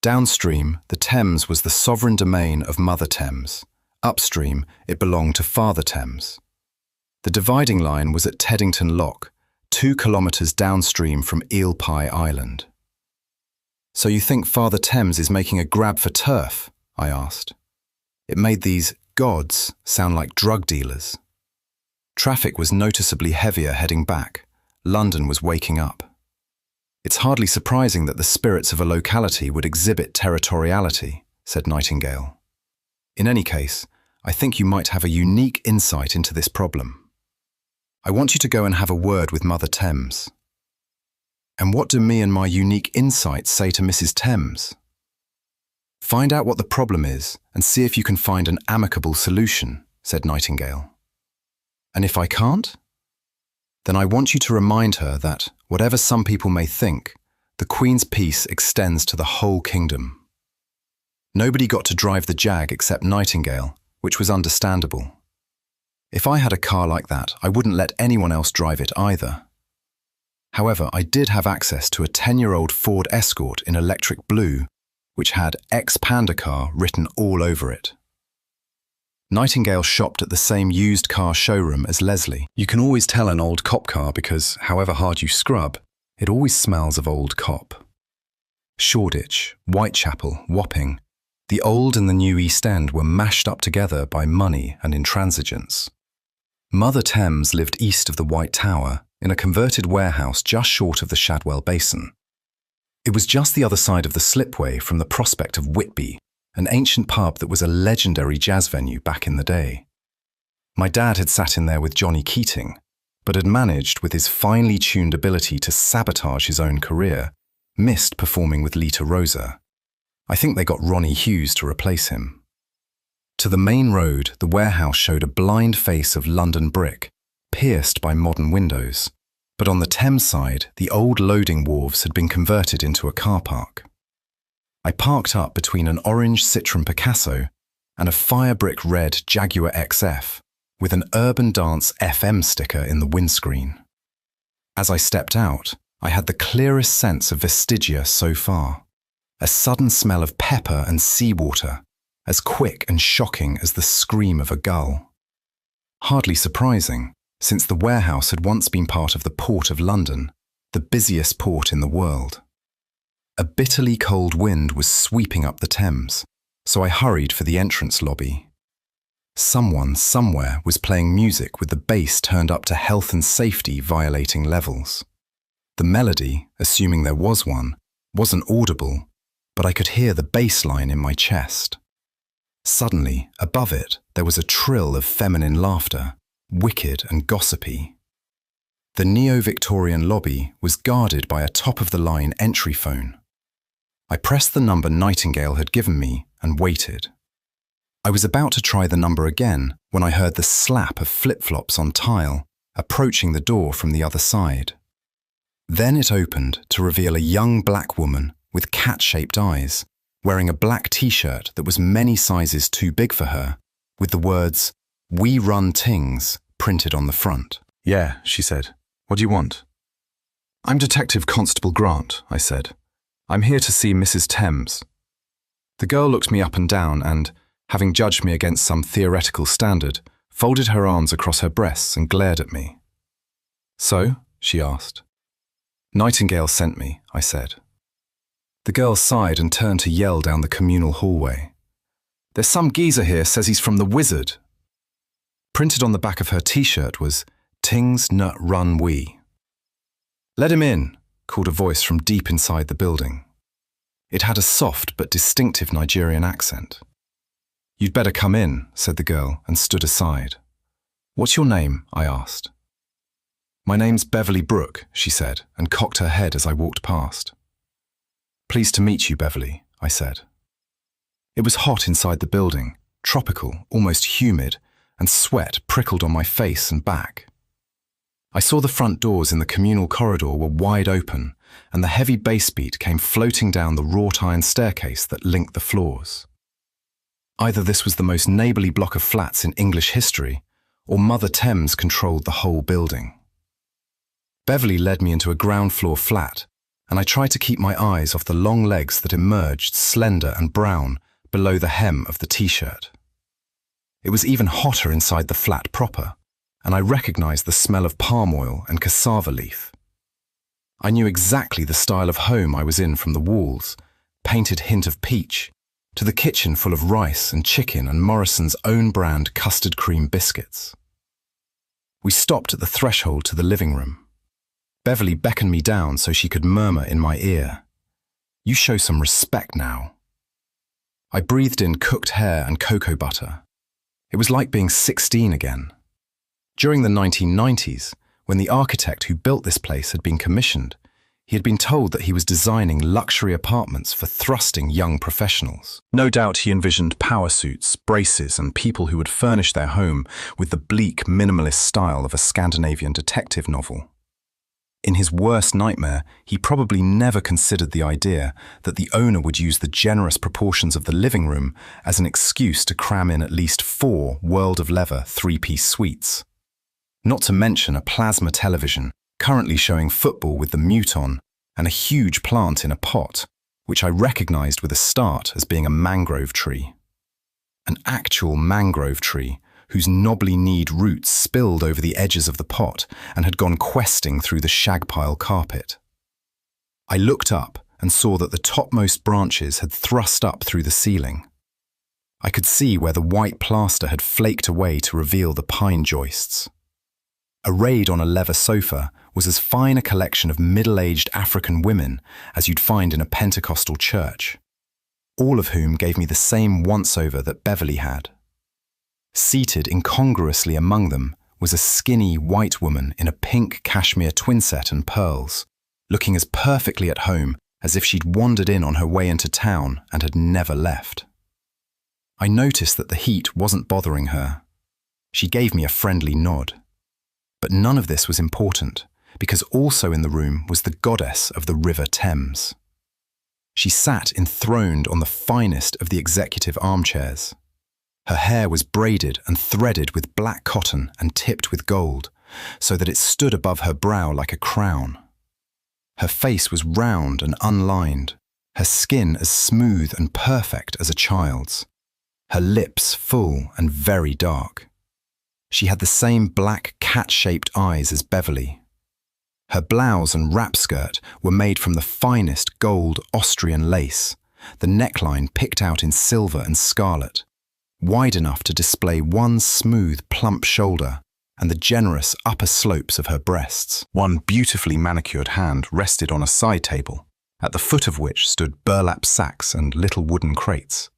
Downstream, the Thames was the sovereign domain of Mother Thames. Upstream, it belonged to Father Thames. The dividing line was at Teddington Lock, 2 kilometres downstream from Eel Pie Island. So you think Father Thames is making a grab for turf? I asked. It made these gods sound like drug dealers. Traffic was noticeably heavier heading back. London was waking up. It's hardly surprising that the spirits of a locality would exhibit territoriality, said Nightingale. In any case, I think you might have a unique insight into this problem. I want you to go and have a word with Mother Thames. And what do me and my unique insights say to Mrs. Thames? Find out what the problem is and see if you can find an amicable solution, said Nightingale. And if I can't? Then I want you to remind her that, whatever some people may think, the Queen's peace extends to the whole kingdom. Nobody got to drive the Jag except Nightingale, which was understandable. If I had a car like that, I wouldn't let anyone else drive it either. However, I did have access to a 10-year-old Ford Escort in electric blue, which had ex-Panda car written all over it. Nightingale shopped at the same used car showroom as Leslie. You can always tell an old cop car because, however hard you scrub, it always smells of old cop. Shoreditch, Whitechapel, Wapping, the old and the new East End were mashed up together by money and intransigence. Mother Thames lived east of the White Tower, in a converted warehouse just short of the Shadwell Basin. It was just the other side of the slipway from the prospect of Whitby, an ancient pub that was a legendary jazz venue back in the day. My dad had sat in there with Johnny Keating, but had managed, with his finely tuned ability to sabotage his own career, missed performing with Lita Rosa. I think they got Ronnie Hughes to replace him. To the main road, the warehouse showed a blind face of London brick, pierced by modern windows, but on the Thames side, the old loading wharves had been converted into a car park. I parked up between an orange Citroën Picasso and a fire brick red Jaguar XF with an Urban Dance FM sticker in the windscreen. As I stepped out, I had the clearest sense of vestigia so far, a sudden smell of pepper and seawater, as quick and shocking as the scream of a gull. Hardly surprising, since the warehouse had once been part of the Port of London, the busiest port in the world. A bitterly cold wind was sweeping up the Thames, so I hurried for the entrance lobby. Someone somewhere was playing music with the bass turned up to health and safety violating levels. The melody, assuming there was one, wasn't audible, but I could hear the bass line in my chest. Suddenly, above it, there was a trill of feminine laughter, wicked and gossipy. The neo-Victorian lobby was guarded by a top-of-the-line entry phone. I pressed the number Nightingale had given me and waited. I was about to try the number again when I heard the slap of flip-flops on tile approaching the door from the other side. Then it opened to reveal a young black woman with cat-shaped eyes, wearing a black t-shirt that was many sizes too big for her, with the words, "We run Tings," printed on the front. "Yeah," she said. "What do you want?" "I'm Detective Constable Grant," I said. "I'm here to see Mrs. Thames." The girl looked me up and down and, having judged me against some theoretical standard, folded her arms across her breasts and glared at me. "So?" she asked. "Nightingale sent me," I said. The girl sighed and turned to yell down the communal hallway. "There's some geezer here says he's from the Wizard." Printed on the back of her t-shirt was, "Tings Nut Run We." "Let him in," called a voice from deep inside the building. It had a soft but distinctive Nigerian accent. "You'd better come in," said the girl, and stood aside. "What's your name?" I asked. "My name's Beverly Brooke," she said, and cocked her head as I walked past. "Pleased to meet you, Beverly," I said. It was hot inside the building, tropical, almost humid, and sweat prickled on my face and back. I saw the front doors in the communal corridor were wide open, and the heavy bass beat came floating down the wrought iron staircase that linked the floors. Either this was the most neighbourly block of flats in English history, or Mother Thames controlled the whole building. Beverly led me into a ground floor flat, and I tried to keep my eyes off the long legs that emerged, slender and brown, below the hem of the t-shirt. It was even hotter inside the flat proper, and I recognized the smell of palm oil and cassava leaf. I knew exactly the style of home I was in from the walls, painted hint of peach, to the kitchen full of rice and chicken and Morrison's own brand custard cream biscuits. We stopped at the threshold to the living room. Beverly beckoned me down so she could murmur in my ear, "You show some respect now." I breathed in cooked hair and cocoa butter. It was like being 16 again. During the 1990s, when the architect who built this place had been commissioned, he had been told that he was designing luxury apartments for thrusting young professionals. No doubt he envisioned power suits, braces, and people who would furnish their home with the bleak, minimalist style of a Scandinavian detective novel. In his worst nightmare, he probably never considered the idea that the owner would use the generous proportions of the living room as an excuse to cram in at least 4 World of Leather 3-piece suites. Not to mention a plasma television, currently showing football with the mute on, and a huge plant in a pot, which I recognized with a start as being a mangrove tree. An actual mangrove tree, whose knobbly-kneed roots spilled over the edges of the pot and had gone questing through the shagpile carpet. I looked up and saw that the topmost branches had thrust up through the ceiling. I could see where the white plaster had flaked away to reveal the pine joists. Arrayed on a leather sofa was as fine a collection of middle-aged African women as you'd find in a Pentecostal church, all of whom gave me the same once-over that Beverly had. Seated incongruously among them was a skinny white woman in a pink cashmere twinset and pearls, looking as perfectly at home as if she'd wandered in on her way into town and had never left. I noticed that the heat wasn't bothering her. She gave me a friendly nod. But none of this was important, because also in the room was the goddess of the River Thames. She sat enthroned on the finest of the executive armchairs. Her hair was braided and threaded with black cotton and tipped with gold, so that it stood above her brow like a crown. Her face was round and unlined, her skin as smooth and perfect as a child's, her lips full and very dark. She had the same black cat-shaped eyes as Beverly. Her blouse and wrap skirt were made from the finest gold Austrian lace, the neckline picked out in silver and scarlet, wide enough to display one smooth, plump shoulder and the generous upper slopes of her breasts. One beautifully manicured hand rested on a side table, at the foot of which stood burlap sacks and little wooden crates.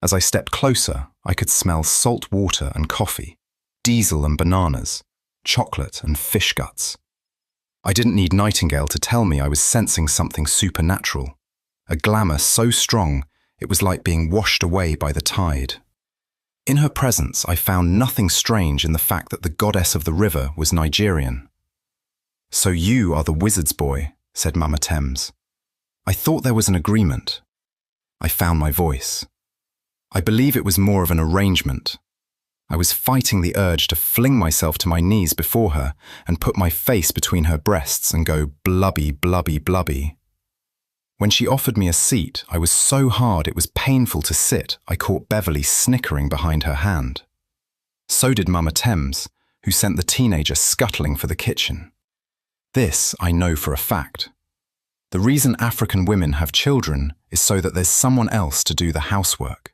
As I stepped closer, I could smell salt water and coffee, diesel and bananas, chocolate and fish guts. I didn't need Nightingale to tell me I was sensing something supernatural, a glamour so strong it was like being washed away by the tide. In her presence, I found nothing strange in the fact that the goddess of the river was Nigerian. "So you are the wizard's boy," said Mama Thames. I thought there was an agreement. I found my voice. I believe it was more of an arrangement. I was fighting the urge to fling myself to my knees before her and put my face between her breasts and go blubby, blubby, blubby. When she offered me a seat, I was so hard it was painful to sit, I caught Beverly snickering behind her hand. So did Mama Thames, who sent the teenager scuttling for the kitchen. This I know for a fact. The reason African women have children is so that there's someone else to do the housework.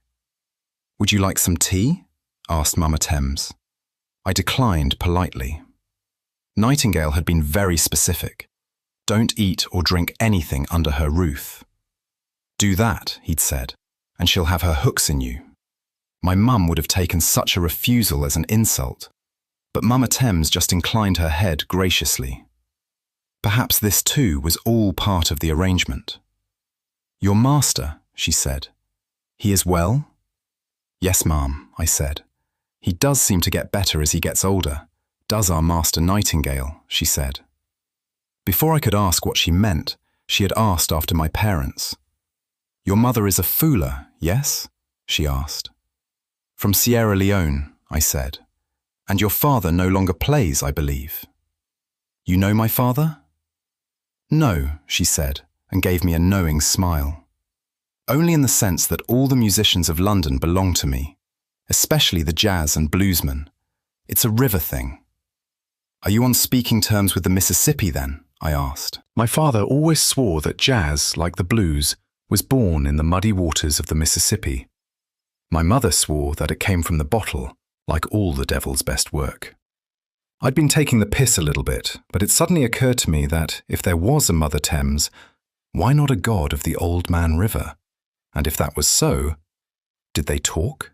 "Would you like some tea?" asked Mama Thames. I declined politely. Nightingale had been very specific. Don't eat or drink anything under her roof. Do that, he'd said, and she'll have her hooks in you. My mum would have taken such a refusal as an insult, but Mama Thames just inclined her head graciously. Perhaps this too was all part of the arrangement. Your master, she said. He is well? Yes, ma'am, I said. He does seem to get better as he gets older, does our Master Nightingale, she said. Before I could ask what she meant, she had asked after my parents. Your mother is a Fula, yes? She asked. From Sierra Leone, I said. And your father no longer plays, I believe. You know my father? No, she said, and gave me a knowing smile. Only in the sense that all the musicians of London belong to me, especially the jazz and bluesmen. It's a river thing. Are you on speaking terms with the Mississippi then? I asked. My father always swore that jazz, like the blues, was born in the muddy waters of the Mississippi. My mother swore that it came from the bottle, like all the devil's best work. I'd been taking the piss a little bit, but it suddenly occurred to me that if there was a Mother Thames, why not a god of the Old Man River? And if that was so, did they talk?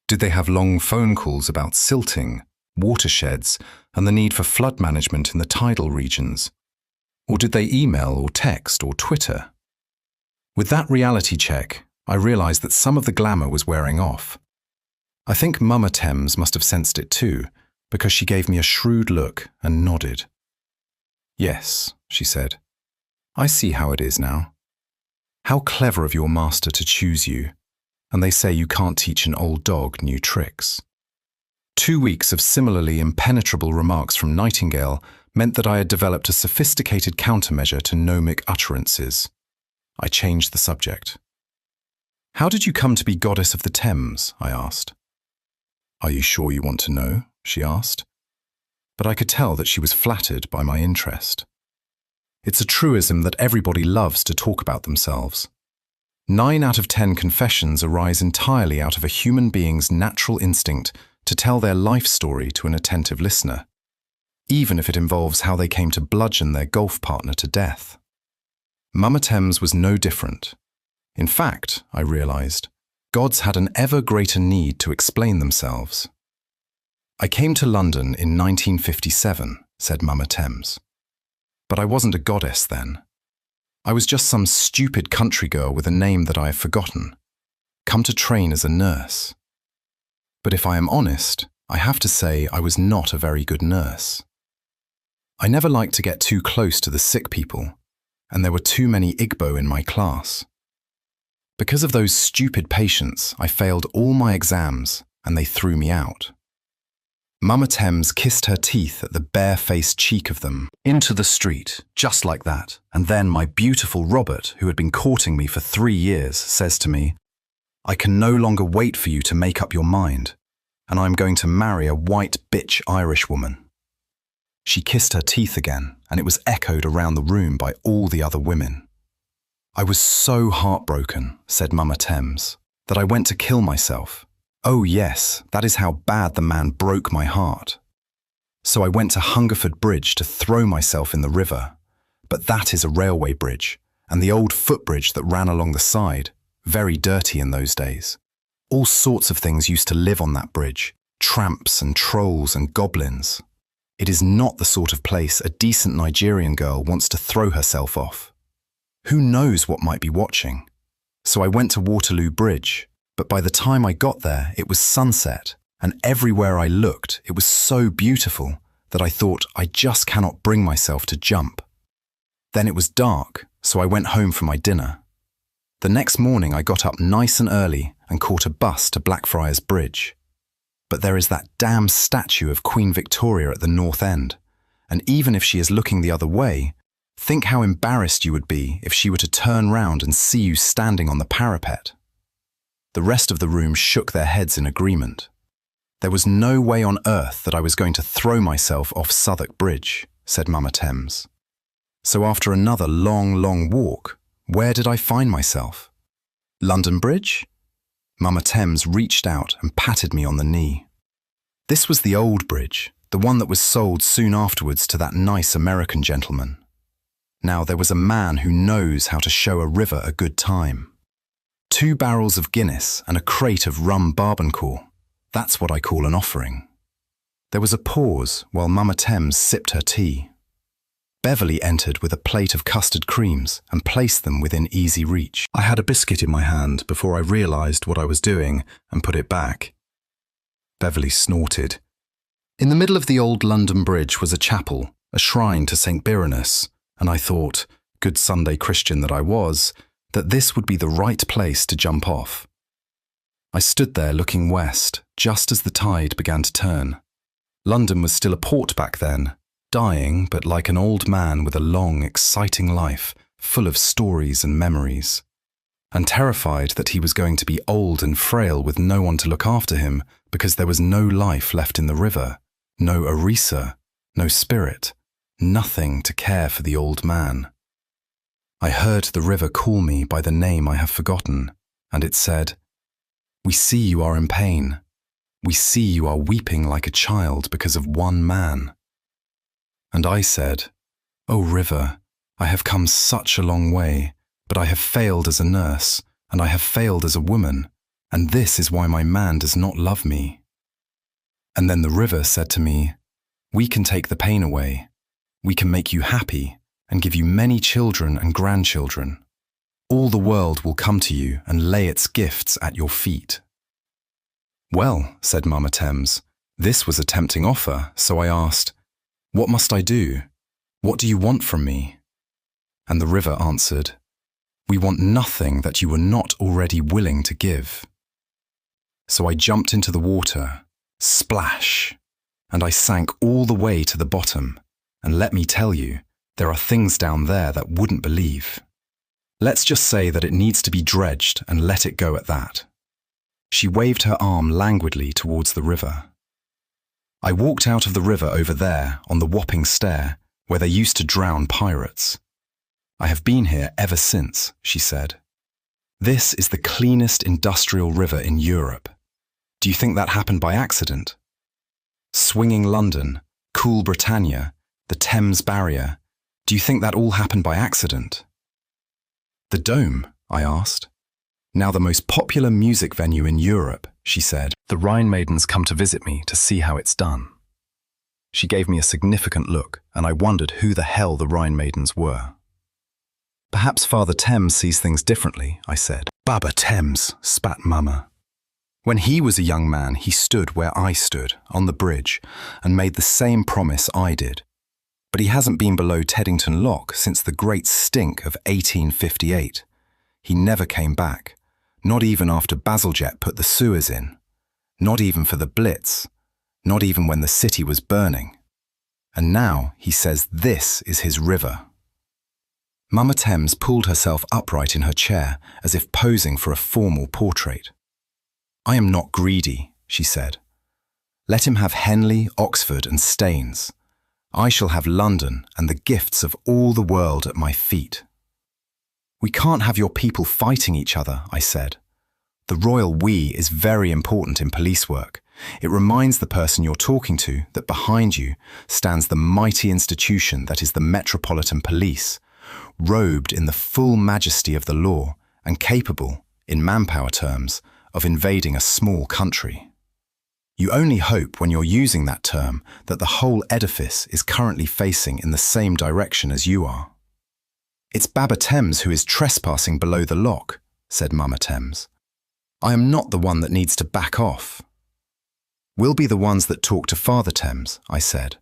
Did they have long phone calls about silting, watersheds, and the need for flood management in the tidal regions? Or did they email or text or Twitter? With that reality check, I realized that some of the glamour was wearing off. I think Mama Thames must have sensed it too, because she gave me a shrewd look and nodded. Yes, she said. I see how it is now. How clever of your master to choose you, and they say you can't teach an old dog new tricks. 2 weeks of similarly impenetrable remarks from Nightingale meant that I had developed a sophisticated countermeasure to gnomic utterances. I changed the subject. How did you come to be goddess of the Thames? I asked. Are you sure you want to know? She asked. But I could tell that she was flattered by my interest. It's a truism that everybody loves to talk about themselves. 9 out of 10 confessions arise entirely out of a human being's natural instinct to tell their life story to an attentive listener, even if it involves how they came to bludgeon their golf partner to death. Mama Thames was no different. In fact, I realized, gods had an ever greater need to explain themselves. I came to London in 1957, said Mama Thames. But I wasn't a goddess then. I was just some stupid country girl with a name that I have forgotten, come to train as a nurse. But if I am honest, I have to say I was not a very good nurse. I never liked to get too close to the sick people, and there were too many Igbo in my class. Because of those stupid patients, I failed all my exams, and they threw me out. Mama Thames kissed her teeth at the bare-faced cheek of them, into the street, just like that, and then my beautiful Robert, who had been courting me for 3 years, says to me, I can no longer wait for you to make up your mind, and I'm going to marry a white bitch Irish woman. She kissed her teeth again, and it was echoed around the room by all the other women. I was so heartbroken, said Mama Thames, that I went to kill myself. Oh yes, that is how bad the man broke my heart. So I went to Hungerford Bridge to throw myself in the river. But that is a railway bridge, and the old footbridge that ran along the side, very dirty in those days. All sorts of things used to live on that bridge, tramps and trolls and goblins. It is not the sort of place a decent Nigerian girl wants to throw herself off. Who knows what might be watching? So I went to Waterloo Bridge, but by the time I got there, it was sunset, and everywhere I looked, it was so beautiful that I thought I just cannot bring myself to jump. Then it was dark, so I went home for my dinner. The next morning I got up nice and early and caught a bus to Blackfriars Bridge. But there is that damn statue of Queen Victoria at the north end, and even if she is looking the other way, think how embarrassed you would be if she were to turn round and see you standing on the parapet. The rest of the room shook their heads in agreement. There was no way on earth that I was going to throw myself off Southwark Bridge, said Mama Thames. So after another long walk, where did I find myself? London Bridge? Mama Thames reached out and patted me on the knee. This was the old bridge, the one that was sold soon afterwards to that nice American gentleman. Now there was a man who knows how to show a river a good time. 2 barrels of Guinness and a crate of rum barbancourt. That's what I call an offering. There was a pause while Mama Thames sipped her tea. Beverly entered with a plate of custard creams and placed them within easy reach. I had a biscuit in my hand before I realized what I was doing and put it back. Beverly snorted. In the middle of the old London Bridge was a chapel, a shrine to St. Birinus, and I thought, good Sunday Christian that I was, that this would be the right place to jump off. I stood there looking west, just as the tide began to turn. London was still a port back then, dying but like an old man with a long, exciting life, full of stories and memories. And terrified that he was going to be old and frail with no one to look after him because there was no life left in the river, no Arisa, no spirit, nothing to care for the old man. I heard the river call me by the name I have forgotten, and it said, "We see you are in pain. We see you are weeping like a child because of one man." And I said, "Oh, river, I have come such a long way, but I have failed as a nurse, and I have failed as a woman, and this is why my man does not love me." And then the river said to me, "We can take the pain away. We can make you happy and give you many children and grandchildren. All the world will come to you and lay its gifts at your feet." "Well," said Mama Thames, this was a tempting offer, so I asked, "What must I do? What do you want from me?" And the river answered, "We want nothing that you were not already willing to give." So I jumped into the water, splash, and I sank all the way to the bottom, and let me tell you, there are things down there that wouldn't believe. Let's just say that it needs to be dredged and let it go at that. She waved her arm languidly towards the river. I walked out of the river over there on the Wapping Stair, where they used to drown pirates. I have been here ever since, she said. This is the cleanest industrial river in Europe. Do you think that happened by accident? Swinging London, cool Britannia, the Thames barrier, do you think that all happened by accident? The Dome, I asked. Now the most popular music venue in Europe, she said. The Rhine maidens come to visit me to see how it's done. She gave me a significant look, and I wondered who the hell the Rhine maidens were. Perhaps Father Thames sees things differently, I said. Baba Thames, spat Mama. When he was a young man, he stood where I stood, on the bridge, and made the same promise I did. But he hasn't been below Teddington Lock since the Great Stink of 1858. He never came back, not even after Bazalgette put the sewers in, not even for the Blitz, not even when the city was burning. And now he says this is his river. Mama Thames pulled herself upright in her chair as if posing for a formal portrait. I am not greedy, she said. Let him have Henley, Oxford and Staines. I shall have London and the gifts of all the world at my feet. We can't have your people fighting each other, I said. The royal we is very important in police work. It reminds the person you're talking to that behind you stands the mighty institution that is the Metropolitan Police, robed in the full majesty of the law and capable, in manpower terms, of invading a small country. You only hope when you're using that term that the whole edifice is currently facing in the same direction as you are. It's Baba Thames who is trespassing below the lock, said Mama Thames. I am not the one that needs to back off. We'll be the ones that talk to Father Thames, I said.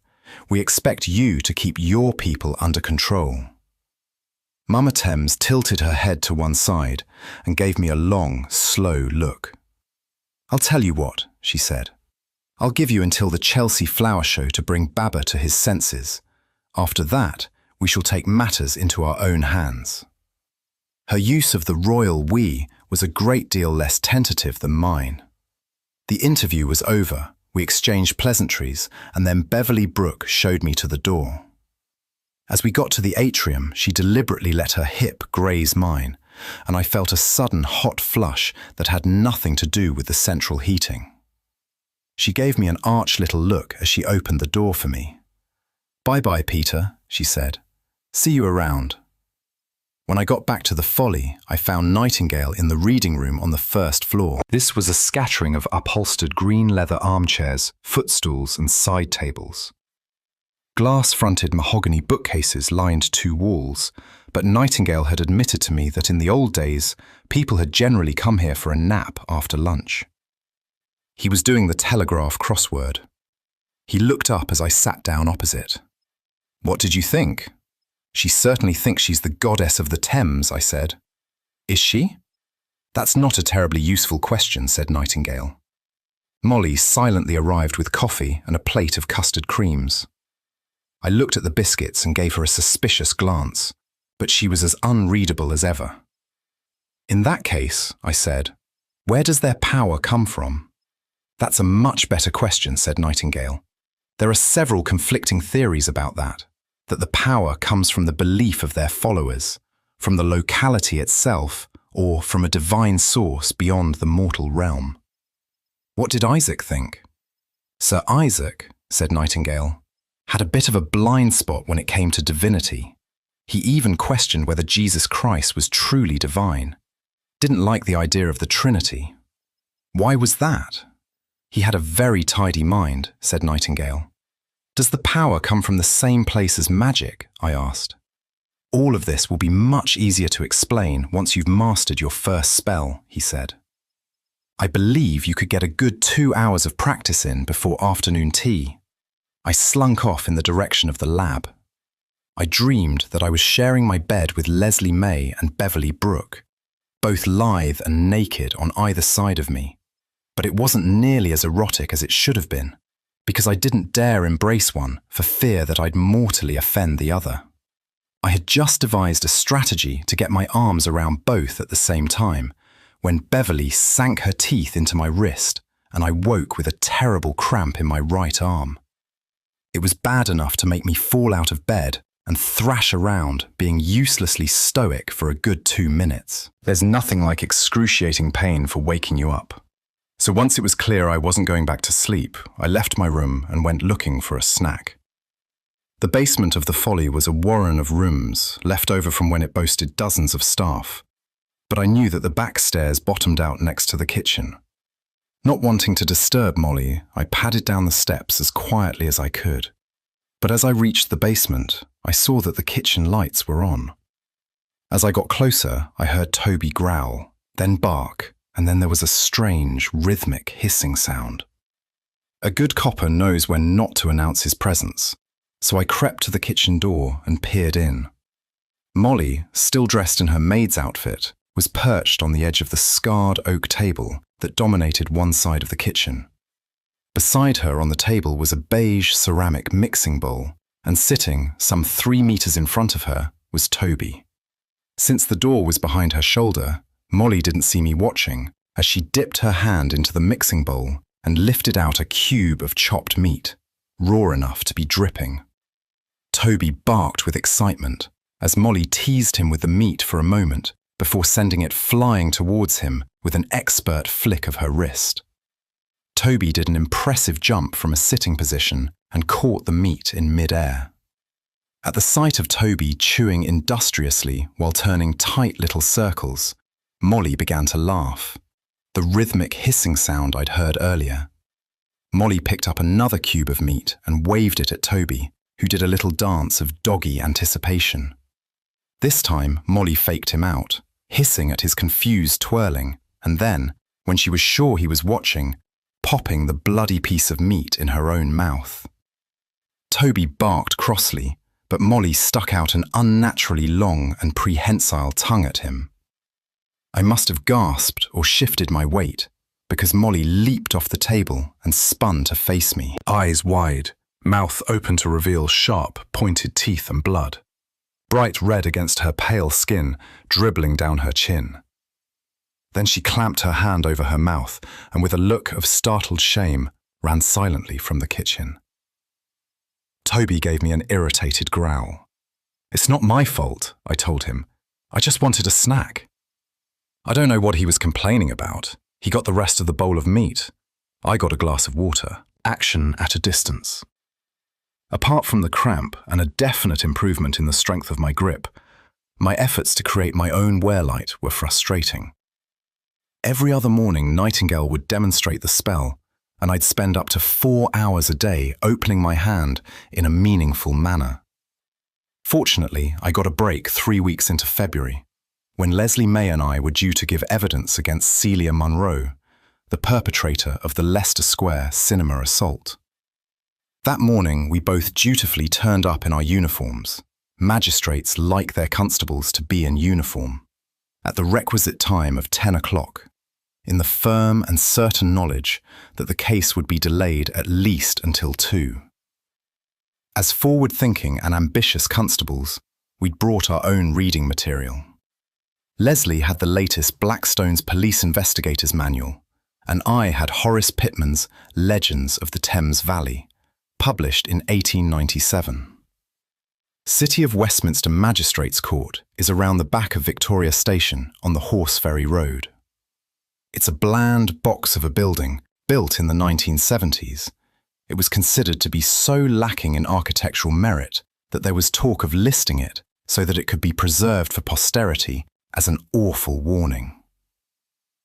We expect you to keep your people under control. Mama Thames tilted her head to one side and gave me a long, slow look. I'll tell you what, she said. I'll give you until the Chelsea Flower Show to bring Baba to his senses. After that, we shall take matters into our own hands. Her use of the royal we was a great deal less tentative than mine. The interview was over, we exchanged pleasantries, and then Beverly Brooke showed me to the door. As we got to the atrium, she deliberately let her hip graze mine, and I felt a sudden hot flush that had nothing to do with the central heating. She gave me an arch little look as she opened the door for me. Bye-bye, Peter, she said. See you around. When I got back to the Folly, I found Nightingale in the reading room on the first floor. This was a scattering of upholstered green leather armchairs, footstools, and side tables. Glass-fronted mahogany bookcases lined 2 walls, but Nightingale had admitted to me that in the old days, people had generally come here for a nap after lunch. He was doing the Telegraph crossword. He looked up as I sat down opposite. "What did you think?" "She certainly thinks she's the goddess of the Thames," I said. "Is she?" "That's not a terribly useful question," said Nightingale. Molly silently arrived with coffee and a plate of custard creams. I looked at the biscuits and gave her a suspicious glance, but she was as unreadable as ever. "In that case," I said, "where does their power come from?" "That's a much better question," said Nightingale. "There are several conflicting theories about that the power comes from the belief of their followers, from the locality itself, or from a divine source beyond the mortal realm." "What did Isaac think?" "Sir Isaac," said Nightingale, "had a bit of a blind spot when it came to divinity. He even questioned whether Jesus Christ was truly divine. Didn't like the idea of the Trinity." "Why was that?" "He had a very tidy mind," said Nightingale. "Does the power come from the same place as magic?" I asked. "All of this will be much easier to explain once you've mastered your first spell," he said. "I believe you could get a good 2 hours of practice in before afternoon tea." I slunk off in the direction of the lab. I dreamed that I was sharing my bed with Leslie May and Beverly Brooke, both lithe and naked on either side of me. But it wasn't nearly as erotic as it should have been, because I didn't dare embrace one for fear that I'd mortally offend the other. I had just devised a strategy to get my arms around both at the same time, when Beverly sank her teeth into my wrist and I woke with a terrible cramp in my right arm. It was bad enough to make me fall out of bed and thrash around, being uselessly stoic for a good 2 minutes. There's nothing like excruciating pain for waking you up. So once it was clear I wasn't going back to sleep, I left my room and went looking for a snack. The basement of the Folly was a warren of rooms, left over from when it boasted dozens of staff. But I knew that the back stairs bottomed out next to the kitchen. Not wanting to disturb Molly, I padded down the steps as quietly as I could. But as I reached the basement, I saw that the kitchen lights were on. As I got closer, I heard Toby growl, then bark, and then there was a strange, rhythmic hissing sound. A good copper knows when not to announce his presence, so I crept to the kitchen door and peered in. Molly, still dressed in her maid's outfit, was perched on the edge of the scarred oak table that dominated one side of the kitchen. Beside her on the table was a beige ceramic mixing bowl, and sitting some 3 meters in front of her was Toby. Since the door was behind her shoulder, Molly didn't see me watching as she dipped her hand into the mixing bowl and lifted out a cube of chopped meat, raw enough to be dripping. Toby barked with excitement as Molly teased him with the meat for a moment before sending it flying towards him with an expert flick of her wrist. Toby did an impressive jump from a sitting position and caught the meat in mid-air. At the sight of Toby chewing industriously while turning tight little circles, Molly began to laugh, the rhythmic hissing sound I'd heard earlier. Molly picked up another cube of meat and waved it at Toby, who did a little dance of doggy anticipation. This time, Molly faked him out, hissing at his confused twirling, and then, when she was sure he was watching, popping the bloody piece of meat in her own mouth. Toby barked crossly, but Molly stuck out an unnaturally long and prehensile tongue at him. I must have gasped or shifted my weight, because Molly leaped off the table and spun to face me, eyes wide, mouth open to reveal sharp, pointed teeth and blood, bright red against her pale skin, dribbling down her chin. Then she clamped her hand over her mouth and with a look of startled shame ran silently from the kitchen. Toby gave me an irritated growl. "It's not my fault," I told him. "I just wanted a snack." I don't know what he was complaining about. He got the rest of the bowl of meat. I got a glass of water. Action at a distance. Apart from the cramp and a definite improvement in the strength of my grip, my efforts to create my own wear-light were frustrating. Every other morning, Nightingale would demonstrate the spell, and I'd spend up to 4 hours a day opening my hand in a meaningful manner. Fortunately, I got a break 3 weeks into February, when Leslie May and I were due to give evidence against Celia Munro, the perpetrator of the Leicester Square cinema assault. That morning, we both dutifully turned up in our uniforms. Magistrates like their constables to be in uniform, at the requisite time of 10 o'clock, in the firm and certain knowledge that the case would be delayed at least until 2. As forward-thinking and ambitious constables, we'd brought our own reading material. Leslie had the latest Blackstone's Police Investigators Manual, and I had Horace Pittman's Legends of the Thames Valley, published in 1897. City of Westminster Magistrates Court is around the back of Victoria Station on the Horseferry Road. It's a bland box of a building built in the 1970s. It was considered to be so lacking in architectural merit that there was talk of listing it so that it could be preserved for posterity as an awful warning.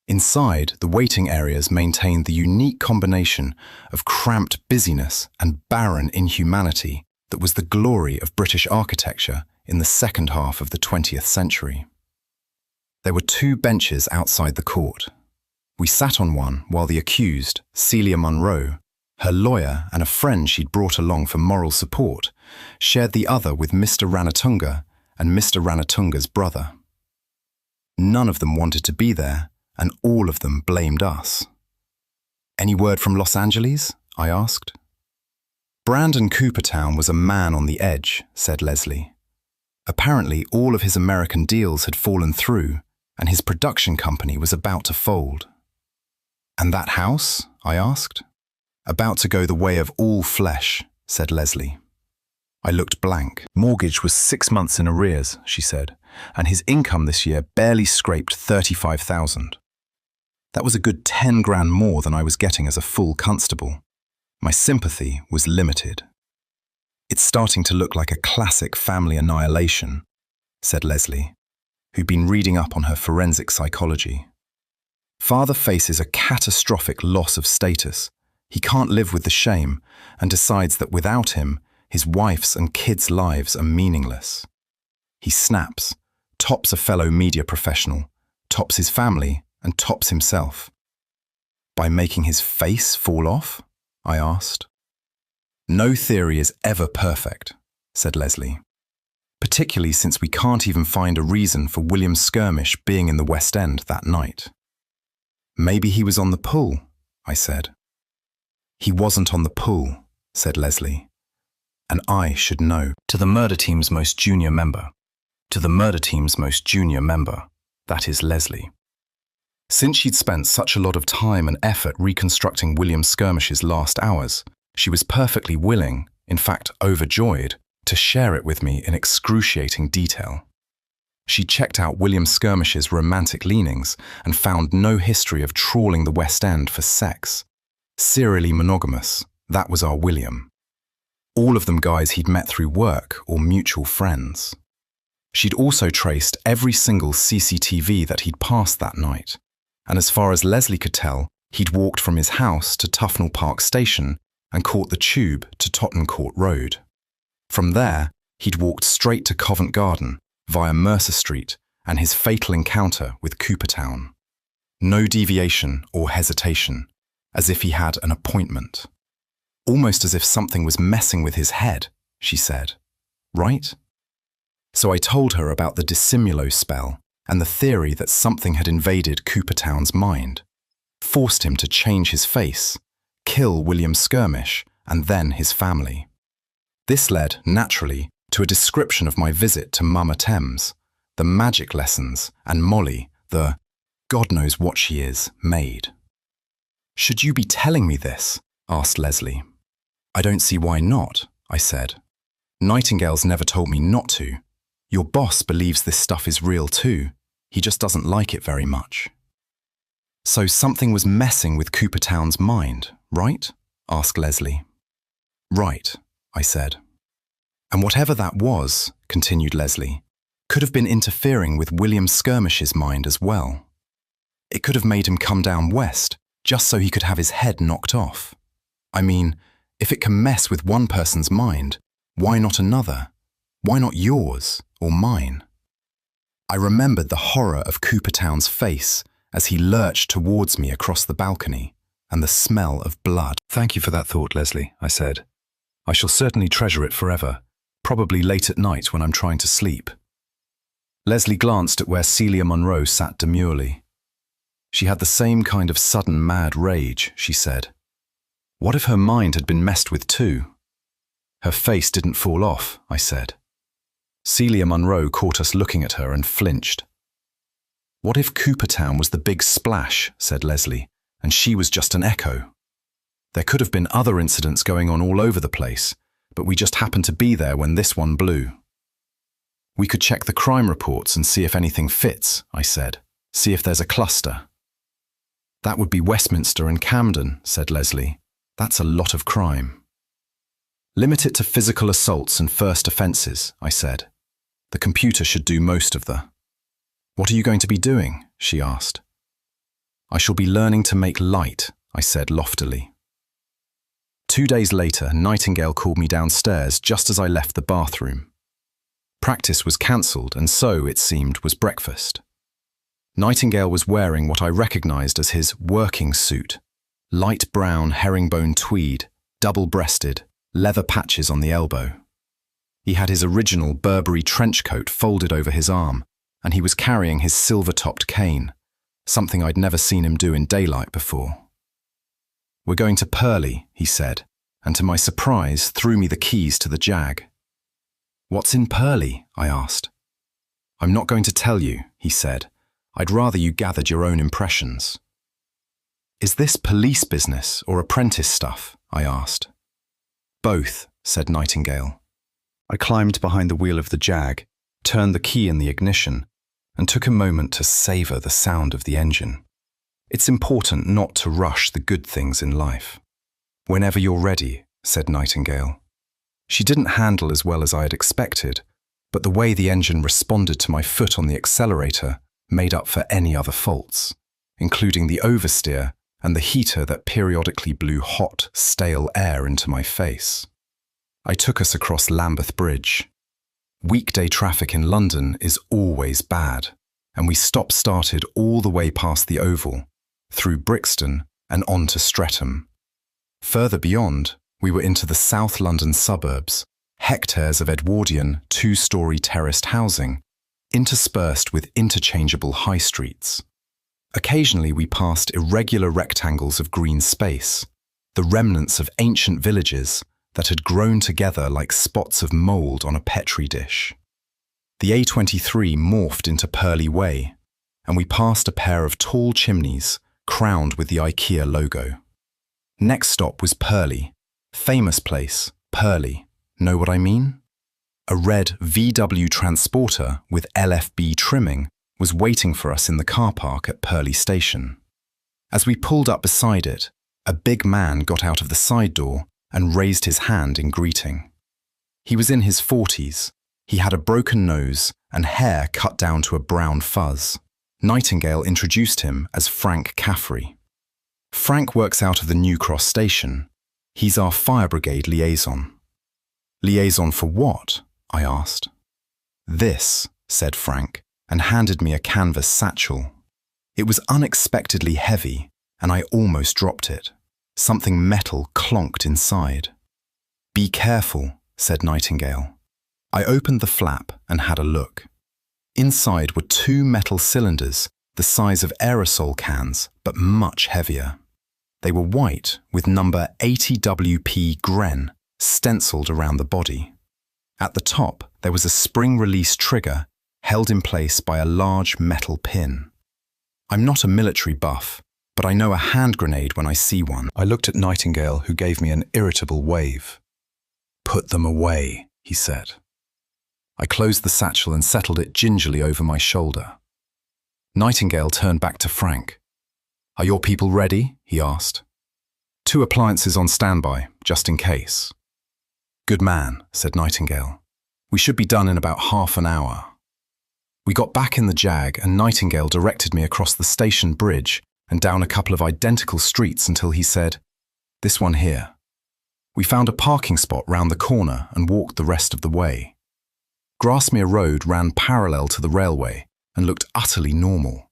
Inside, the waiting areas maintained the unique combination of cramped busyness and barren inhumanity that was the glory of British architecture in the second half of the 20th century. There were 2 benches outside the court. We sat on one while the accused, Celia Munro, her lawyer and a friend she'd brought along for moral support, shared the other with Mr. Ranatunga and Mr. Ranatunga's brother. None of them wanted to be there, and all of them blamed us. "Any word from Los Angeles?" I asked. "Brandon Coopertown was a man on the edge," said Leslie. Apparently, all of his American deals had fallen through, and his production company was about to fold. "And that house?" I asked. "About to go the way of all flesh," said Leslie. I looked blank. "Mortgage was 6 months in arrears," she said, "and his income this year barely scraped 35,000. That was a good 10 grand more than I was getting as a full constable. My sympathy was limited." "It's starting to look like a classic family annihilation," said Leslie, who'd been reading up on her forensic psychology. "Father faces a catastrophic loss of status. He can't live with the shame and decides that without him, his wife's and kids' lives are meaningless. He snaps, tops a fellow media professional, tops his family, and tops himself." "By making his face fall off?" I asked. "No theory is ever perfect," said Leslie, "particularly since we can't even find a reason for William Skirmish being in the West End that night." "Maybe he was on the pull," I said. "He wasn't on the pull," said Leslie, "and I should know." "To the murder team's most junior member. To the murder team's most junior member. That is Leslie." Since she'd spent such a lot of time and effort reconstructing William Skirmish's last hours, she was perfectly willing, in fact overjoyed, to share it with me in excruciating detail. She checked out William Skirmish's romantic leanings and found no history of trawling the West End for sex. Serially monogamous, that was our William. All of them guys he'd met through work or mutual friends. She'd also traced every single CCTV that he'd passed that night, and as far as Leslie could tell, he'd walked from his house to Tufnell Park Station and caught the tube to Tottenham Court Road. From there, he'd walked straight to Covent Garden via Mercer Street and his fatal encounter with Coopertown. No deviation or hesitation, as if he had an appointment. Almost as if something was messing with his head, she said. Right? So I told her about the dissimulo spell and the theory that something had invaded Coopertown's mind, forced him to change his face, kill William Skirmish, and then his family. This led, naturally, to a description of my visit to Mama Thames, the magic lessons, and Molly, the God knows what she is, maid. "Should you be telling me this?" asked Leslie. "I don't see why not," I said. "Nightingale's never told me not to. Your boss believes this stuff is real too. He just doesn't like it very much." "So something was messing with Coopertown's mind, right?" asked Leslie. "Right," I said. And whatever that was, continued Leslie, could have been interfering with William Skirmish's mind as well. It could have made him come down west just so he could have his head knocked off. I mean, if it can mess with one person's mind, why not another? Why not yours or mine? I remembered the horror of Coopertown's face as he lurched towards me across the balcony, and the smell of blood. Thank you for that thought, Leslie, I said. I shall certainly treasure it forever, probably late at night when I'm trying to sleep. Leslie glanced at where Celia Munro sat demurely. She had the same kind of sudden mad rage, she said. What if her mind had been messed with too? Her face didn't fall off, I said. Celia Munro caught us looking at her and flinched. What if Coopertown was the big splash, said Leslie, and she was just an echo? There could have been other incidents going on all over the place, but we just happened to be there when this one blew. We could check the crime reports and see if anything fits, I said. See if there's a cluster. That would be Westminster and Camden, said Leslie. That's a lot of crime. Limit it to physical assaults and first offences, I said. The computer should do most of the. What are you going to be doing? She asked. I shall be learning to make light, I said loftily. 2 days later, Nightingale called me downstairs just as I left the bathroom. Practice was cancelled, and so, it seemed, was breakfast. Nightingale was wearing what I recognised as his working suit, light brown herringbone tweed, double-breasted, leather patches on the elbow. He had his original Burberry trench coat folded over his arm, and he was carrying his silver-topped cane, something I'd never seen him do in daylight before. We're going to Purley, he said, and to my surprise threw me the keys to the Jag. What's in Purley? I asked. I'm not going to tell you, he said. I'd rather you gathered your own impressions. Is this police business or apprentice stuff? I asked. Both, said Nightingale. I climbed behind the wheel of the Jag, turned the key in the ignition, and took a moment to savour the sound of the engine. It's important not to rush the good things in life. Whenever you're ready, said Nightingale. She didn't handle as well as I had expected, but the way the engine responded to my foot on the accelerator made up for any other faults, including the oversteer and the heater that periodically blew hot, stale air into my face. I took us across Lambeth Bridge. Weekday traffic in London is always bad, and we stop-started all the way past the Oval, through Brixton and on to Streatham. Further beyond, we were into the South London suburbs, hectares of Edwardian, 2-storey terraced housing, interspersed with interchangeable high streets. Occasionally we passed irregular rectangles of green space, the remnants of ancient villages that had grown together like spots of mould on a Petri dish. The A23 morphed into Purley Way, and we passed a pair of tall chimneys crowned with the IKEA logo. Next stop was Purley, famous place, Purley. Know what I mean? A red VW transporter with LFB trimming was waiting for us in the car park at Purley Station. As we pulled up beside it, a big man got out of the side door and raised his hand in greeting. He was in his 40s. He had a broken nose and hair cut down to a brown fuzz. Nightingale introduced him as Frank Caffrey. Frank works out of the New Cross station. He's our fire brigade liaison. Liaison for what? I asked. This, said Frank, and handed me a canvas satchel. It was unexpectedly heavy, and I almost dropped it. Something metal clonked inside. Be careful, said Nightingale. I opened the flap and had a look. Inside were 2 metal cylinders, the size of aerosol cans, but much heavier. They were white, with number 80WP Gren stenciled around the body. At the top, there was a spring-release trigger held in place by a large metal pin. I'm not a military buff, but I know a hand grenade when I see one. I looked at Nightingale, who gave me an irritable wave. Put them away, he said. I closed the satchel and settled it gingerly over my shoulder. Nightingale turned back to Frank. Are your people ready? He asked. 2 appliances on standby, just in case. Good man, said Nightingale. We should be done in about half an hour. We got back in the Jag and Nightingale directed me across the station bridge and down a couple of identical streets until he said, "This one here." We found a parking spot round the corner and walked the rest of the way. Grasmere Road ran parallel to the railway and looked utterly normal.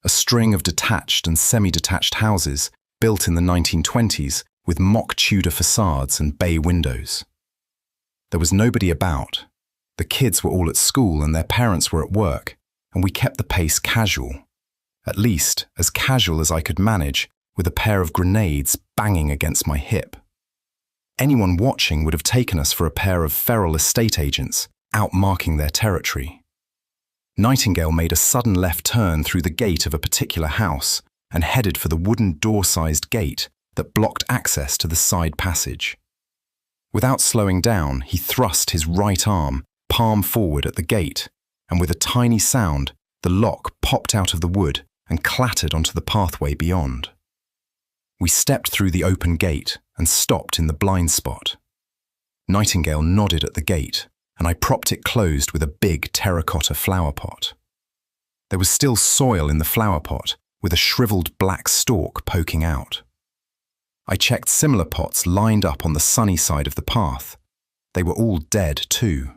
A string of detached and semi-detached houses built in the 1920s with mock Tudor facades and bay windows. There was nobody about. The kids were all at school and their parents were at work, and we kept the pace casual. At least as casual as I could manage, with a pair of grenades banging against my hip. Anyone watching would have taken us for a pair of feral estate agents out marking their territory. Nightingale made a sudden left turn through the gate of a particular house and headed for the wooden door-sized gate that blocked access to the side passage. Without slowing down, he thrust his right arm palm forward at the gate, and with a tiny sound, the lock popped out of the wood and clattered onto the pathway beyond. We stepped through the open gate and stopped in the blind spot. Nightingale nodded at the gate, and I propped it closed with a big terracotta flower pot. There was still soil in the flower pot, with a shriveled black stalk poking out. I checked similar pots lined up on the sunny side of the path. They were all dead too.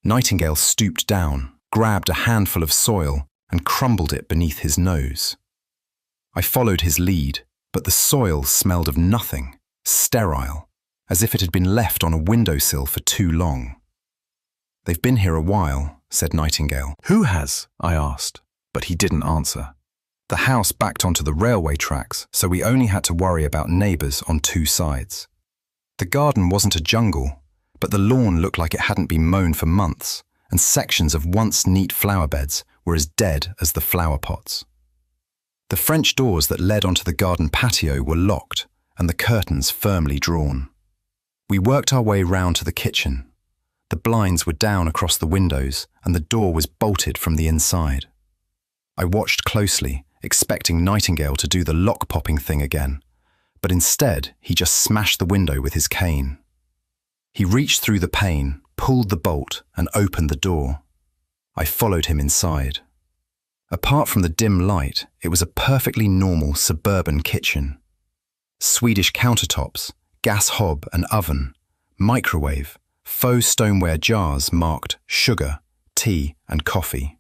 Nightingale stooped down, grabbed a handful of soil, and crumbled it beneath his nose. I followed his lead, but the soil smelled of nothing, sterile, as if it had been left on a windowsill for too long. "They've been here a while," said Nightingale. "Who has?" I asked, but he didn't answer. The house backed onto the railway tracks, so we only had to worry about neighbours on two sides. The garden wasn't a jungle, but the lawn looked like it hadn't been mown for months, and sections of once neat flower beds were as dead as the flower pots. The French doors that led onto the garden patio were locked, and the curtains firmly drawn. We worked our way round to the kitchen. The blinds were down across the windows, and the door was bolted from the inside. I watched closely, expecting Nightingale to do the lock-popping thing again, but instead he just smashed the window with his cane. He reached through the pane, pulled the bolt, and opened the door. I followed him inside. Apart from the dim light, it was a perfectly normal suburban kitchen. Swedish countertops, gas hob and oven, microwave, faux stoneware jars marked sugar, tea and coffee.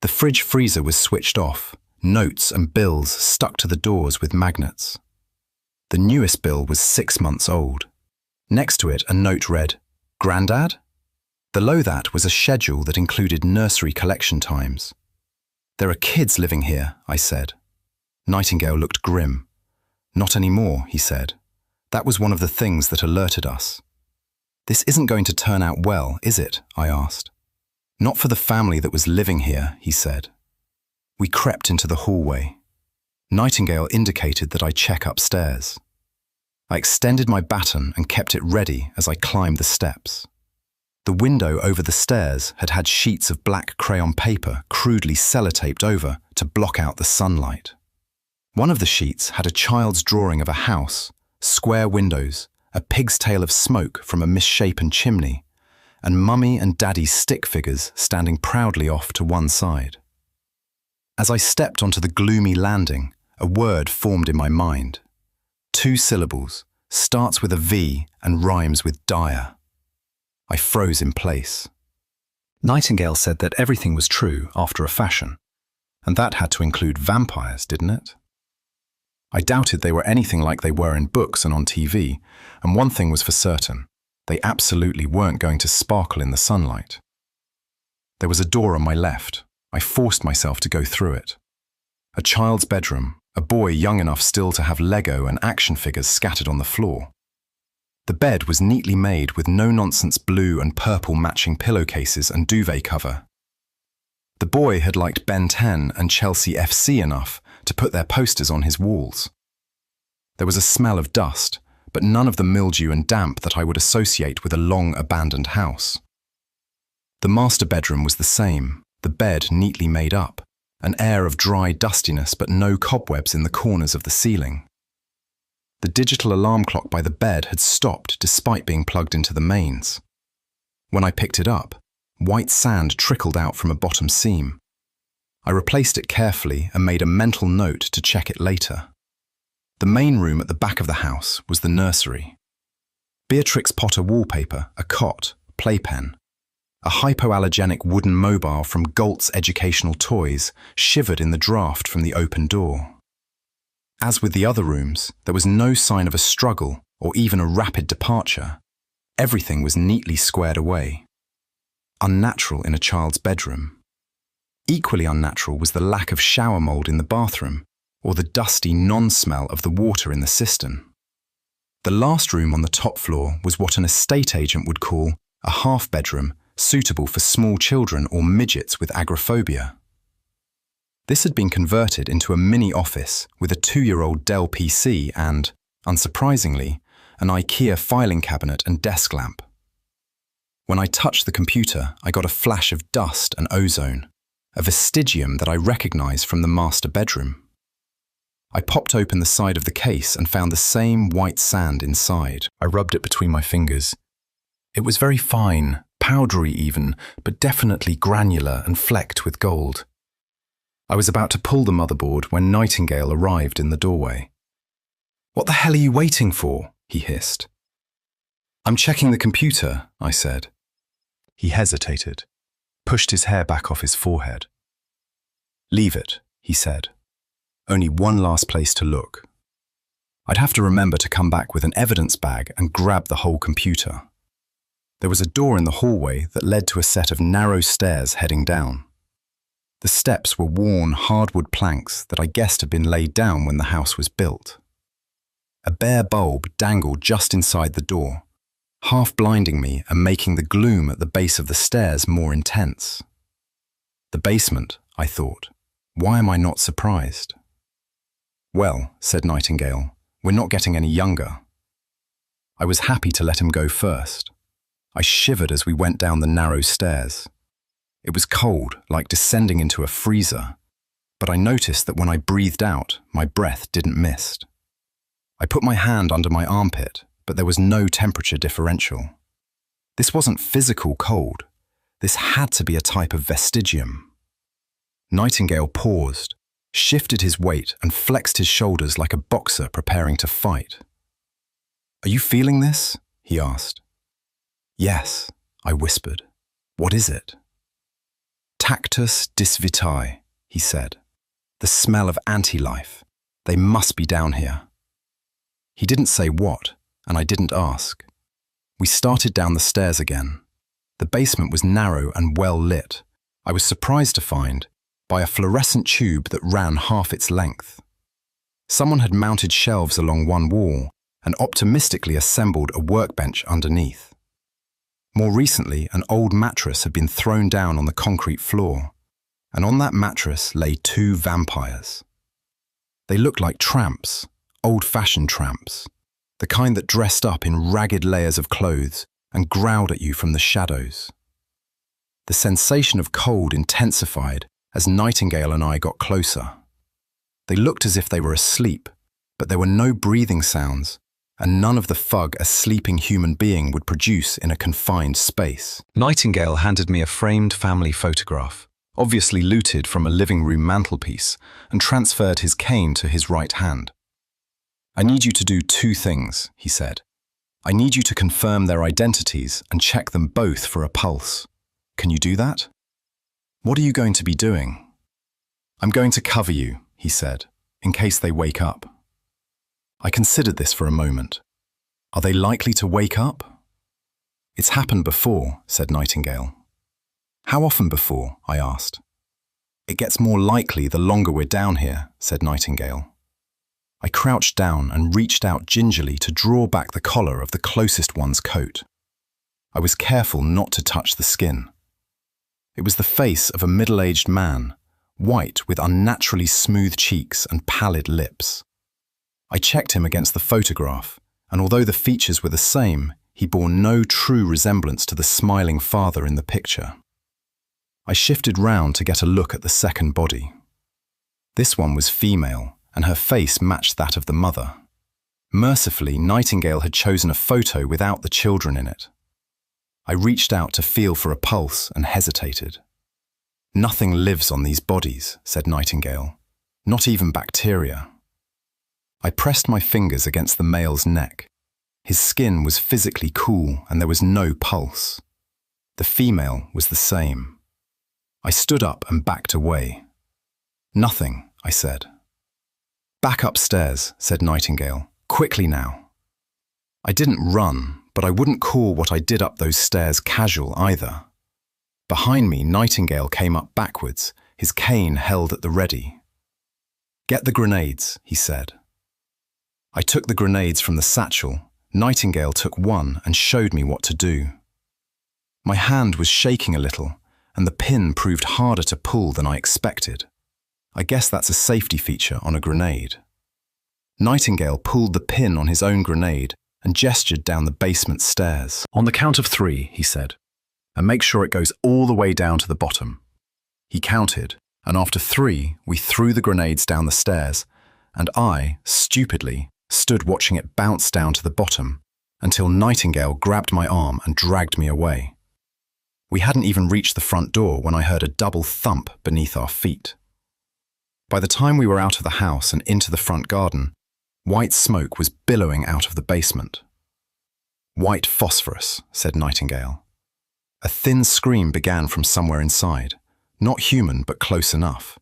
The fridge freezer was switched off, notes and bills stuck to the doors with magnets. The newest bill was 6 months old. Next to it, a note read, "Grandad?" Below that was a schedule that included nursery collection times. "There are kids living here," I said. Nightingale looked grim. "Not anymore," he said. "That was one of the things that alerted us." "This isn't going to turn out well, is it?" I asked. "Not for the family that was living here," he said. We crept into the hallway. Nightingale indicated that I check upstairs. I extended my baton and kept it ready as I climbed the steps. The window over the stairs had had sheets of black crayon paper crudely sellotaped over to block out the sunlight. One of the sheets had a child's drawing of a house, square windows, a pig's tail of smoke from a misshapen chimney, and Mummy and Daddy's stick figures standing proudly off to one side. As I stepped onto the gloomy landing, a word formed in my mind. 2 syllables, starts with a V and rhymes with dire. I froze in place. Nightingale said that everything was true after a fashion, and that had to include vampires, didn't it? I doubted they were anything like they were in books and on TV, and one thing was for certain, they absolutely weren't going to sparkle in the sunlight. There was a door on my left. I forced myself to go through it. A child's bedroom, a boy young enough still to have Lego and action figures scattered on the floor. The bed was neatly made with no-nonsense blue and purple matching pillowcases and duvet cover. The boy had liked Ben 10 and Chelsea FC enough to put their posters on his walls. There was a smell of dust, but none of the mildew and damp that I would associate with a long-abandoned house. The master bedroom was the same, the bed neatly made up, an air of dry dustiness but no cobwebs in the corners of the ceiling. The digital alarm clock by the bed had stopped despite being plugged into the mains. When I picked it up, white sand trickled out from a bottom seam. I replaced it carefully and made a mental note to check it later. The main room at the back of the house was the nursery. Beatrix Potter wallpaper, a cot, playpen. A hypoallergenic wooden mobile from Galt's Educational Toys shivered in the draught from the open door. As with the other rooms, there was no sign of a struggle or even a rapid departure. Everything was neatly squared away. Unnatural in a child's bedroom. Equally unnatural was the lack of shower mold in the bathroom, or the dusty non-smell of the water in the cistern. The last room on the top floor was what an estate agent would call a half-bedroom suitable for small children or midgets with agoraphobia. This had been converted into a mini office with a 2-year-old Dell PC and, unsurprisingly, an IKEA filing cabinet and desk lamp. When I touched the computer, I got a flash of dust and ozone, a vestigium that I recognized from the master bedroom. I popped open the side of the case and found the same white sand inside. I rubbed it between my fingers. It was very fine, powdery even, but definitely granular and flecked with gold. I was about to pull the motherboard when Nightingale arrived in the doorway. "What the hell are you waiting for?" he hissed. "I'm checking the computer," I said. He hesitated, pushed his hair back off his forehead. "Leave it," he said. "Only one last place to look." I'd have to remember to come back with an evidence bag and grab the whole computer. There was a door in the hallway that led to a set of narrow stairs heading down. The steps were worn hardwood planks that I guessed had been laid down when the house was built. A bare bulb dangled just inside the door, half blinding me and making the gloom at the base of the stairs more intense. The basement, I thought. Why am I not surprised? "Well," said Nightingale, "we're not getting any younger." I was happy to let him go first. I shivered as we went down the narrow stairs. It was cold, like descending into a freezer, but I noticed that when I breathed out, my breath didn't mist. I put my hand under my armpit, but there was no temperature differential. This wasn't physical cold. This had to be a type of vestigium. Nightingale paused, shifted his weight and flexed his shoulders like a boxer preparing to fight. "Are you feeling this?" he asked. "Yes," I whispered. "What is it?" "Tactus disvitae," he said. "The smell of anti-life. They must be down here." He didn't say what, and I didn't ask. We started down the stairs again. The basement was narrow and well lit. I was surprised to find, by a fluorescent tube that ran half its length. Someone had mounted shelves along one wall and optimistically assembled a workbench underneath. More recently, an old mattress had been thrown down on the concrete floor, and on that mattress lay 2 vampires. They looked like tramps, old-fashioned tramps, the kind that dressed up in ragged layers of clothes and growled at you from the shadows. The sensation of cold intensified as Nightingale and I got closer. They looked as if they were asleep, but there were no breathing sounds, and none of the fug a sleeping human being would produce in a confined space. Nightingale handed me a framed family photograph, obviously looted from a living room mantelpiece, and transferred his cane to his right hand. "I need you to do 2 things," he said. "I need you to confirm their identities and check them both for a pulse. Can you do that?" "What are you going to be doing?" "I'm going to cover you," he said, "in case they wake up." I considered this for a moment. Are they likely to wake up? "It's happened before," said Nightingale. "How often before?" I asked. "It gets more likely the longer we're down here," said Nightingale. I crouched down and reached out gingerly to draw back the collar of the closest one's coat. I was careful not to touch the skin. It was the face of a middle-aged man, white with unnaturally smooth cheeks and pallid lips. I checked him against the photograph, and although the features were the same, he bore no true resemblance to the smiling father in the picture. I shifted round to get a look at the second body. This one was female, and her face matched that of the mother. Mercifully, Nightingale had chosen a photo without the children in it. I reached out to feel for a pulse and hesitated. "Nothing lives on these bodies," said Nightingale, "not even bacteria." I pressed my fingers against the male's neck. His skin was physically cool and there was no pulse. The female was the same. I stood up and backed away. "Nothing," I said. "Back upstairs," said Nightingale. "Quickly now." I didn't run, but I wouldn't call what I did up those stairs casual either. Behind me, Nightingale came up backwards, his cane held at the ready. "Get the grenades," he said. I took the grenades from the satchel. Nightingale took one and showed me what to do. My hand was shaking a little, and the pin proved harder to pull than I expected. I guess that's a safety feature on a grenade. Nightingale pulled the pin on his own grenade and gestured down the basement stairs. "On the count of 3, he said, "and make sure it goes all the way down to the bottom." He counted, and after 3, we threw the grenades down the stairs, and I, stupidly, stood watching it bounce down to the bottom until Nightingale grabbed my arm and dragged me away. We hadn't even reached the front door when I heard a double thump beneath our feet. By the time we were out of the house and into the front garden, white smoke was billowing out of the basement. "White phosphorus," said Nightingale. A thin scream began from somewhere inside, not human but close enough.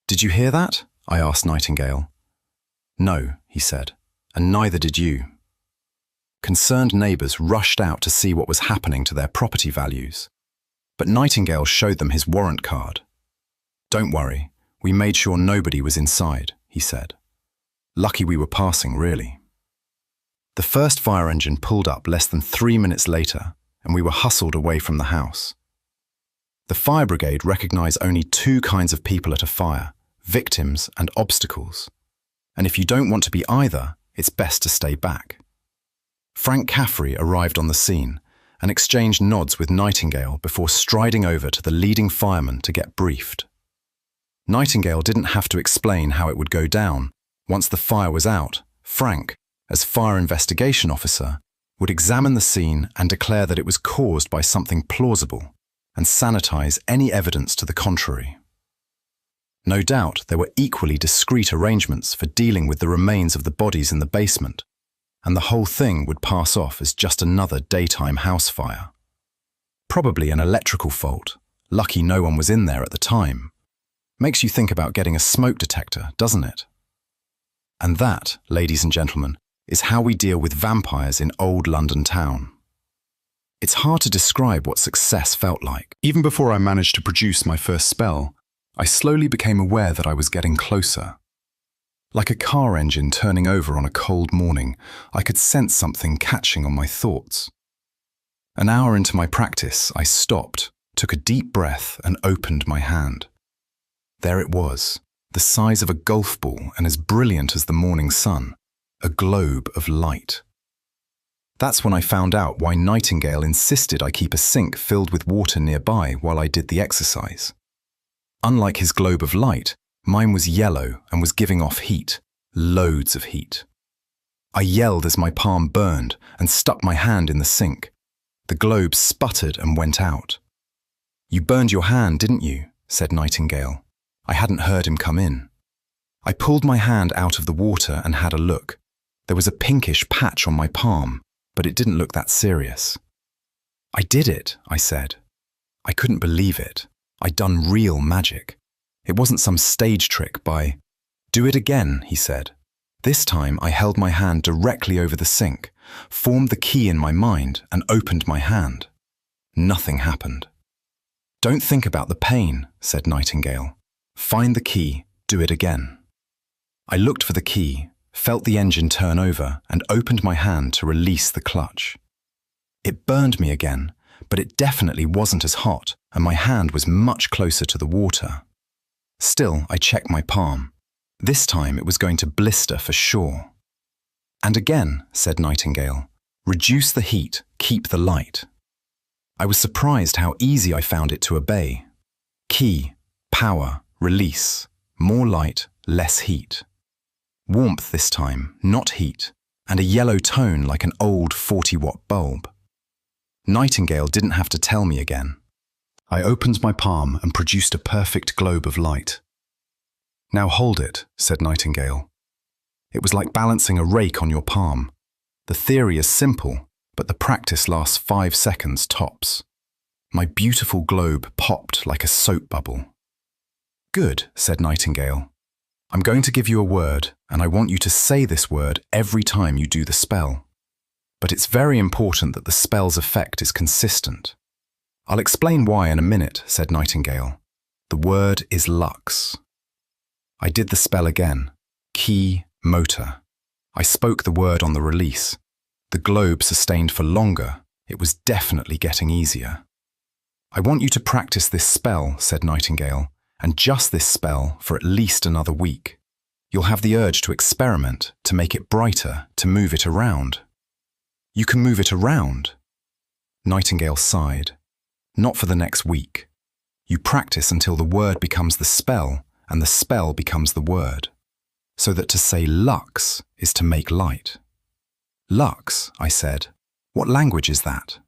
"Did you hear that?" I asked Nightingale. "No," he said, "and neither did you." Concerned neighbours rushed out to see what was happening to their property values, but Nightingale showed them his warrant card. "Don't worry, we made sure nobody was inside," he said. "Lucky we were passing, really." The first fire engine pulled up less than 3 minutes later, and we were hustled away from the house. The fire brigade recognise only 2 kinds of people at a fire: victims and obstacles. And if you don't want to be either, it's best to stay back. Frank Caffrey arrived on the scene and exchanged nods with Nightingale before striding over to the leading fireman to get briefed. Nightingale didn't have to explain how it would go down. Once the fire was out, Frank, as fire investigation officer, would examine the scene and declare that it was caused by something plausible and sanitize any evidence to the contrary. No doubt there were equally discreet arrangements for dealing with the remains of the bodies in the basement, and the whole thing would pass off as just another daytime house fire. Probably an electrical fault. Lucky no one was in there at the time. Makes you think about getting a smoke detector, doesn't it? And that, ladies and gentlemen, is how we deal with vampires in old London town. It's hard to describe what success felt like. Even before I managed to produce my first spell, I slowly became aware that I was getting closer. Like a car engine turning over on a cold morning, I could sense something catching on my thoughts. An hour into my practice, I stopped, took a deep breath and opened my hand. There it was, the size of a golf ball and as brilliant as the morning sun, a globe of light. That's when I found out why Nightingale insisted I keep a sink filled with water nearby while I did the exercise. Unlike his globe of light, mine was yellow and was giving off heat, loads of heat. I yelled as my palm burned and stuck my hand in the sink. The globe sputtered and went out. "You burned your hand, didn't you?" said Nightingale. I hadn't heard him come in. I pulled my hand out of the water and had a look. There was a pinkish patch on my palm, but it didn't look that serious. "I did it," I said. I couldn't believe it. I'd done real magic. It wasn't some stage trick by... "Do it again," he said. This time I held my hand directly over the sink, formed the key in my mind and opened my hand. Nothing happened. "Don't think about the pain," said Nightingale. "Find the key, do it again." I looked for the key, felt the engine turn over and opened my hand to release the clutch. It burned me again, but it definitely wasn't as hot and my hand was much closer to the water. Still, I checked my palm. This time it was going to blister for sure. "And again," said Nightingale, "reduce the heat, keep the light." I was surprised how easy I found it to obey. Key, power, release, more light, less heat. Warmth this time, not heat, and a yellow tone like an old 40-watt bulb. Nightingale didn't have to tell me again. I opened my palm and produced a perfect globe of light. "Now hold it," said Nightingale. It was like balancing a rake on your palm. The theory is simple, but the practice lasts 5 seconds tops. My beautiful globe popped like a soap bubble. "Good," said Nightingale. "I'm going to give you a word, and I want you to say this word every time you do the spell. But it's very important that the spell's effect is consistent." "I'll explain why in a minute," said Nightingale. "The word is lux." I did the spell again. Key, motor. I spoke the word on the release. The globe sustained for longer. It was definitely getting easier. "I want you to practice this spell," said Nightingale, "and just this spell for at least another week. You'll have the urge to experiment, to make it brighter, to move it around." "You can move it around?" Nightingale sighed. "Not for the next week. You practice until the word becomes the spell and the spell becomes the word. So that to say lux is to make light." "Lux," I said. "What language is that?"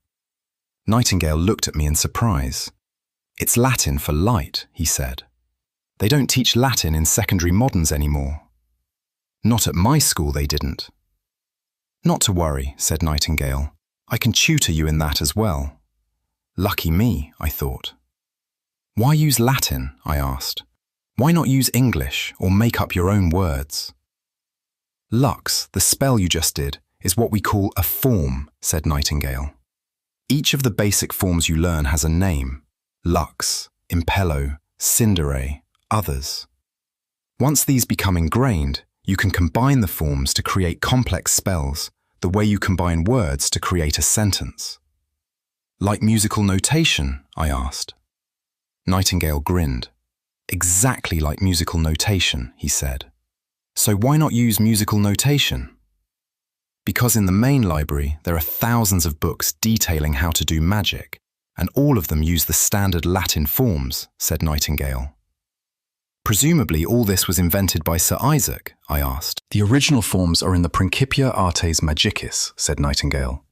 Nightingale looked at me in surprise. "It's Latin for light," he said. "They don't teach Latin in secondary moderns anymore." "Not at my school they didn't." "Not to worry," said Nightingale. "I can tutor you in that as well." Lucky me, I thought. "Why use Latin?" I asked. "Why not use English or make up your own words?" "Lux, the spell you just did, is what we call a form," said Nightingale. "Each of the basic forms you learn has a name: lux, impello, cindere, others. Once these become ingrained, you can combine the forms to create complex spells, the way you combine words to create a sentence." "Like musical notation?" I asked. Nightingale grinned. "Exactly like musical notation," he said. "So why not use musical notation?" "Because in the main library there are thousands of books detailing how to do magic, and all of them use the standard Latin forms," said Nightingale. "Presumably all this was invented by Sir Isaac?" I asked. "The original forms are in the Principia Artes Magicis," said Nightingale.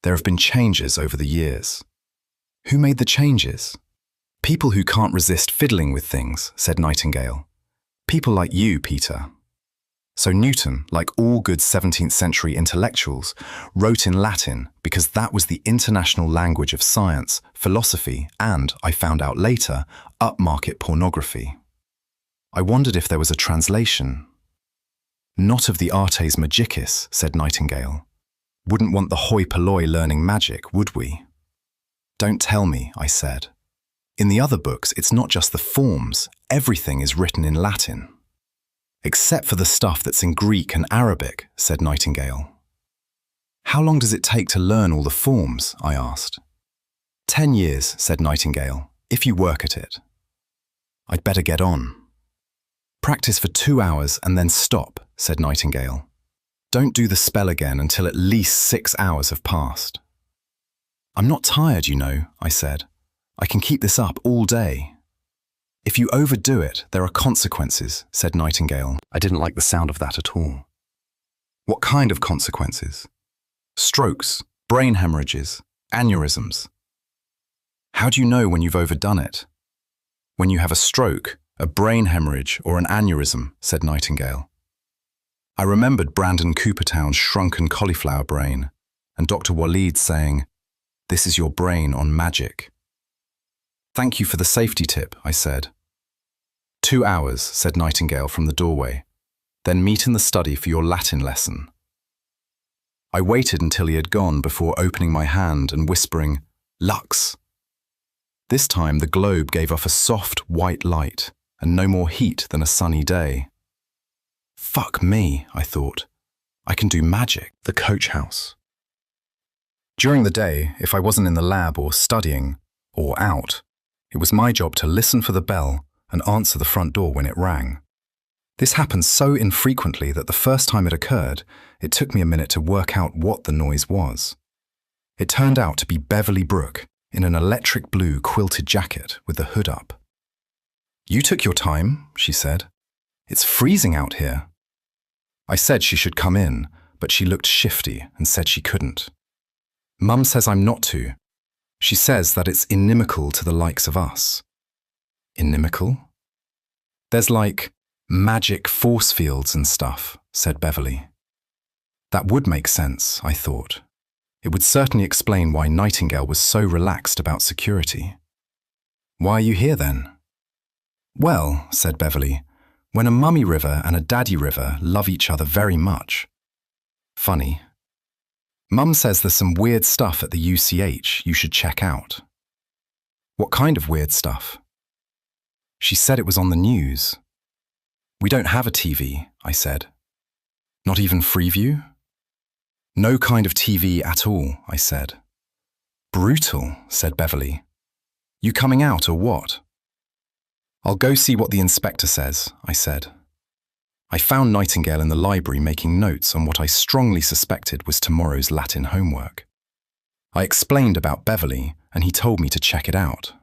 "There have been changes over the years." "Who made the changes?" "People who can't resist fiddling with things," said Nightingale. "People like you, Peter." So Newton, like all good 17th century intellectuals, wrote in Latin because that was the international language of science, philosophy, and, I found out later, upmarket pornography. I wondered if there was a translation. "Not of the Artes Magicis," said Nightingale. "Wouldn't want the hoi polloi learning magic, would we?" "Don't tell me," I said. "In the other books, it's not just the forms. Everything is written in Latin." "Except for the stuff that's in Greek and Arabic," said Nightingale. "How long does it take to learn all the forms?" I asked. 10 years, said Nightingale, if you work at it. "I'd better get on." "Practice for 2 hours and then stop," said Nightingale. "Don't do the spell again until at least 6 hours have passed." "I'm not tired, you know," I said. "I can keep this up all day." "If you overdo it, there are consequences," said Nightingale. I didn't like the sound of that at all. "What kind of consequences?" "Strokes, brain hemorrhages, aneurysms." "How do you know when you've overdone it?" "When you have a stroke, a brain hemorrhage, or an aneurysm," said Nightingale. I remembered Brandon Coopertown's shrunken cauliflower brain, and Dr. Waleed saying, "This is your brain on magic." "Thank you for the safety tip," I said. 2 hours, said Nightingale from the doorway. "Then meet in the study for your Latin lesson." I waited until he had gone before opening my hand and whispering, "Lux." This time the globe gave off a soft white light and no more heat than a sunny day. Fuck me, I thought. I can do magic. The coach house. During the day, if I wasn't in the lab or studying, or out, it was my job to listen for the bell and answer the front door when it rang. This happened so infrequently that the first time it occurred, it took me a minute to work out what the noise was. It turned out to be Beverly Brooke in an electric blue quilted jacket with the hood up. "You took your time," she said. "It's freezing out here." I said she should come in, but she looked shifty and said she couldn't. Mum says I'm not to. She says that it's inimical to the likes of us. Inimical? There's like magic force fields and stuff, said Beverly. That would make sense, I thought. It would certainly explain why Nightingale was so relaxed about security. Why are you here then? Well, said Beverly, when a mummy river and a daddy river love each other very much. Funny. Mum says there's some weird stuff at the UCH you should check out. What kind of weird stuff? She said it was on the news. We don't have a TV, I said. Not even Freeview? No kind of TV at all, I said. Brutal, said Beverly. You coming out or what? I'll go see what the inspector says, I said. I found Nightingale in the library making notes on what I strongly suspected was tomorrow's Latin homework. I explained about Beverly, and he told me to check it out.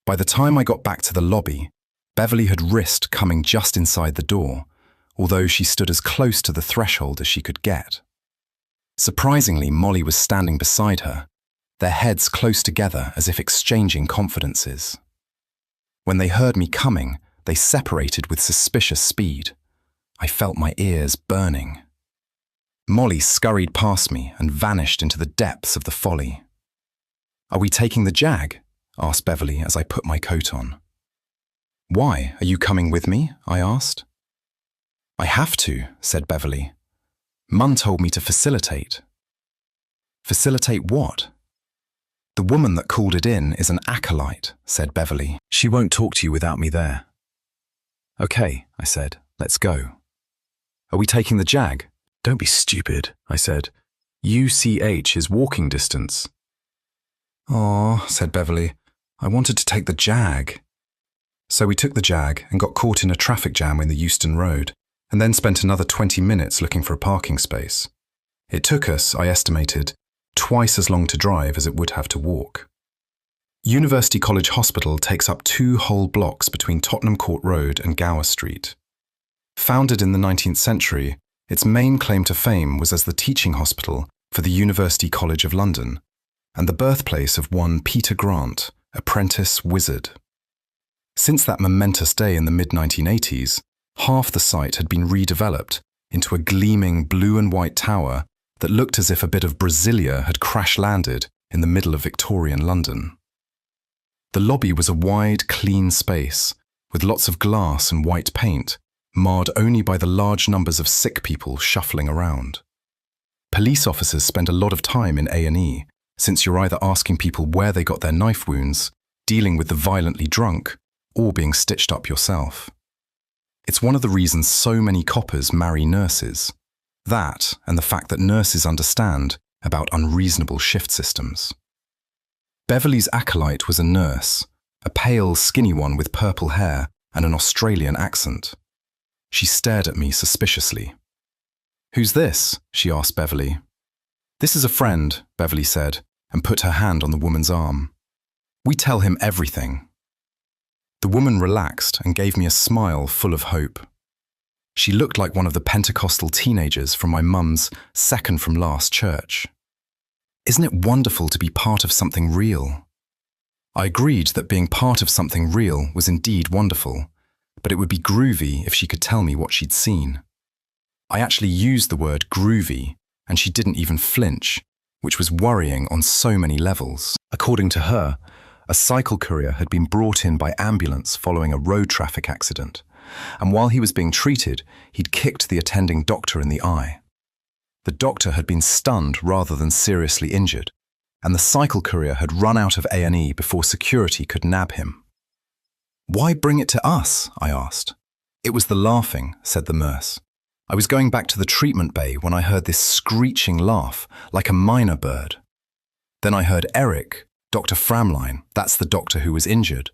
By the time I got back to the lobby, Beverly had risked coming just inside the door, although she stood as close to the threshold as she could get. Surprisingly, Molly was standing beside her, their heads close together as if exchanging confidences. When they heard me coming, they separated with suspicious speed. I felt my ears burning. Molly scurried past me and vanished into the depths of the Folly. Are we taking the Jag? Asked Beverly as I put my coat on. Why, are you coming with me? I asked. I have to, said Beverly. Mum told me to facilitate. Facilitate what? The woman that called it in is an acolyte, said Beverly. She won't talk to you without me there. Okay, I said, let's go. Are we taking the Jag? Don't be stupid, I said. UCH is walking distance. Aw, said Beverly, I wanted to take the Jag. So we took the Jag and got caught in a traffic jam in the Euston Road, and then spent another 20 minutes looking for a parking space. It took us, I estimated, twice as long to drive as it would have to walk. University College Hospital takes up 2 whole blocks between Tottenham Court Road and Gower Street. Founded in the 19th century, its main claim to fame was as the teaching hospital for the University College of London, and the birthplace of one Peter Grant, apprentice wizard. Since that momentous day in the mid-1980s, half the site had been redeveloped into a gleaming blue and white tower that looked as if a bit of Brasilia had crash-landed in the middle of Victorian London. The lobby was a wide, clean space, with lots of glass and white paint, marred only by the large numbers of sick people shuffling around. Police officers spend a lot of time in A&E, since you're either asking people where they got their knife wounds, dealing with the violently drunk, or being stitched up yourself. It's one of the reasons so many coppers marry nurses. That, and the fact that nurses understand about unreasonable shift systems. Beverly's acolyte was a nurse, a pale, skinny one with purple hair and an Australian accent. She stared at me suspiciously. Who's this? She asked Beverly. This is a friend, Beverly said, and put her hand on the woman's arm. We tell him everything. The woman relaxed and gave me a smile full of hope. She looked like one of the Pentecostal teenagers from my mum's second from last church. Isn't it wonderful to be part of something real? I agreed that being part of something real was indeed wonderful, but it would be groovy if she could tell me what she'd seen. I actually used the word groovy, and she didn't even flinch, which was worrying on so many levels. According to her, a cycle courier had been brought in by ambulance following a road traffic accident, and while he was being treated, he'd kicked the attending doctor in the eye. The doctor had been stunned rather than seriously injured, and the cycle courier had run out of A&E before security could nab him. Why bring it to us? I asked. It was the laughing, said the nurse. I was going back to the treatment bay when I heard this screeching laugh, like a myna bird. Then I heard Eric, Dr. Framline, that's the doctor who was injured.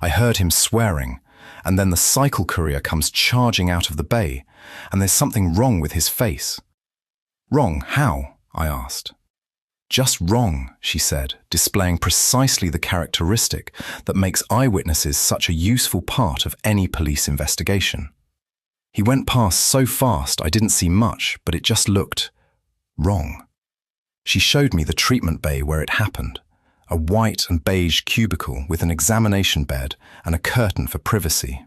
I heard him swearing, and then the cycle courier comes charging out of the bay, and there's something wrong with his face. Wrong, how? I asked. Just wrong, she said, displaying precisely the characteristic that makes eyewitnesses such a useful part of any police investigation. He went past so fast I didn't see much, but it just looked wrong. She showed me the treatment bay where it happened, a white and beige cubicle with an examination bed and a curtain for privacy.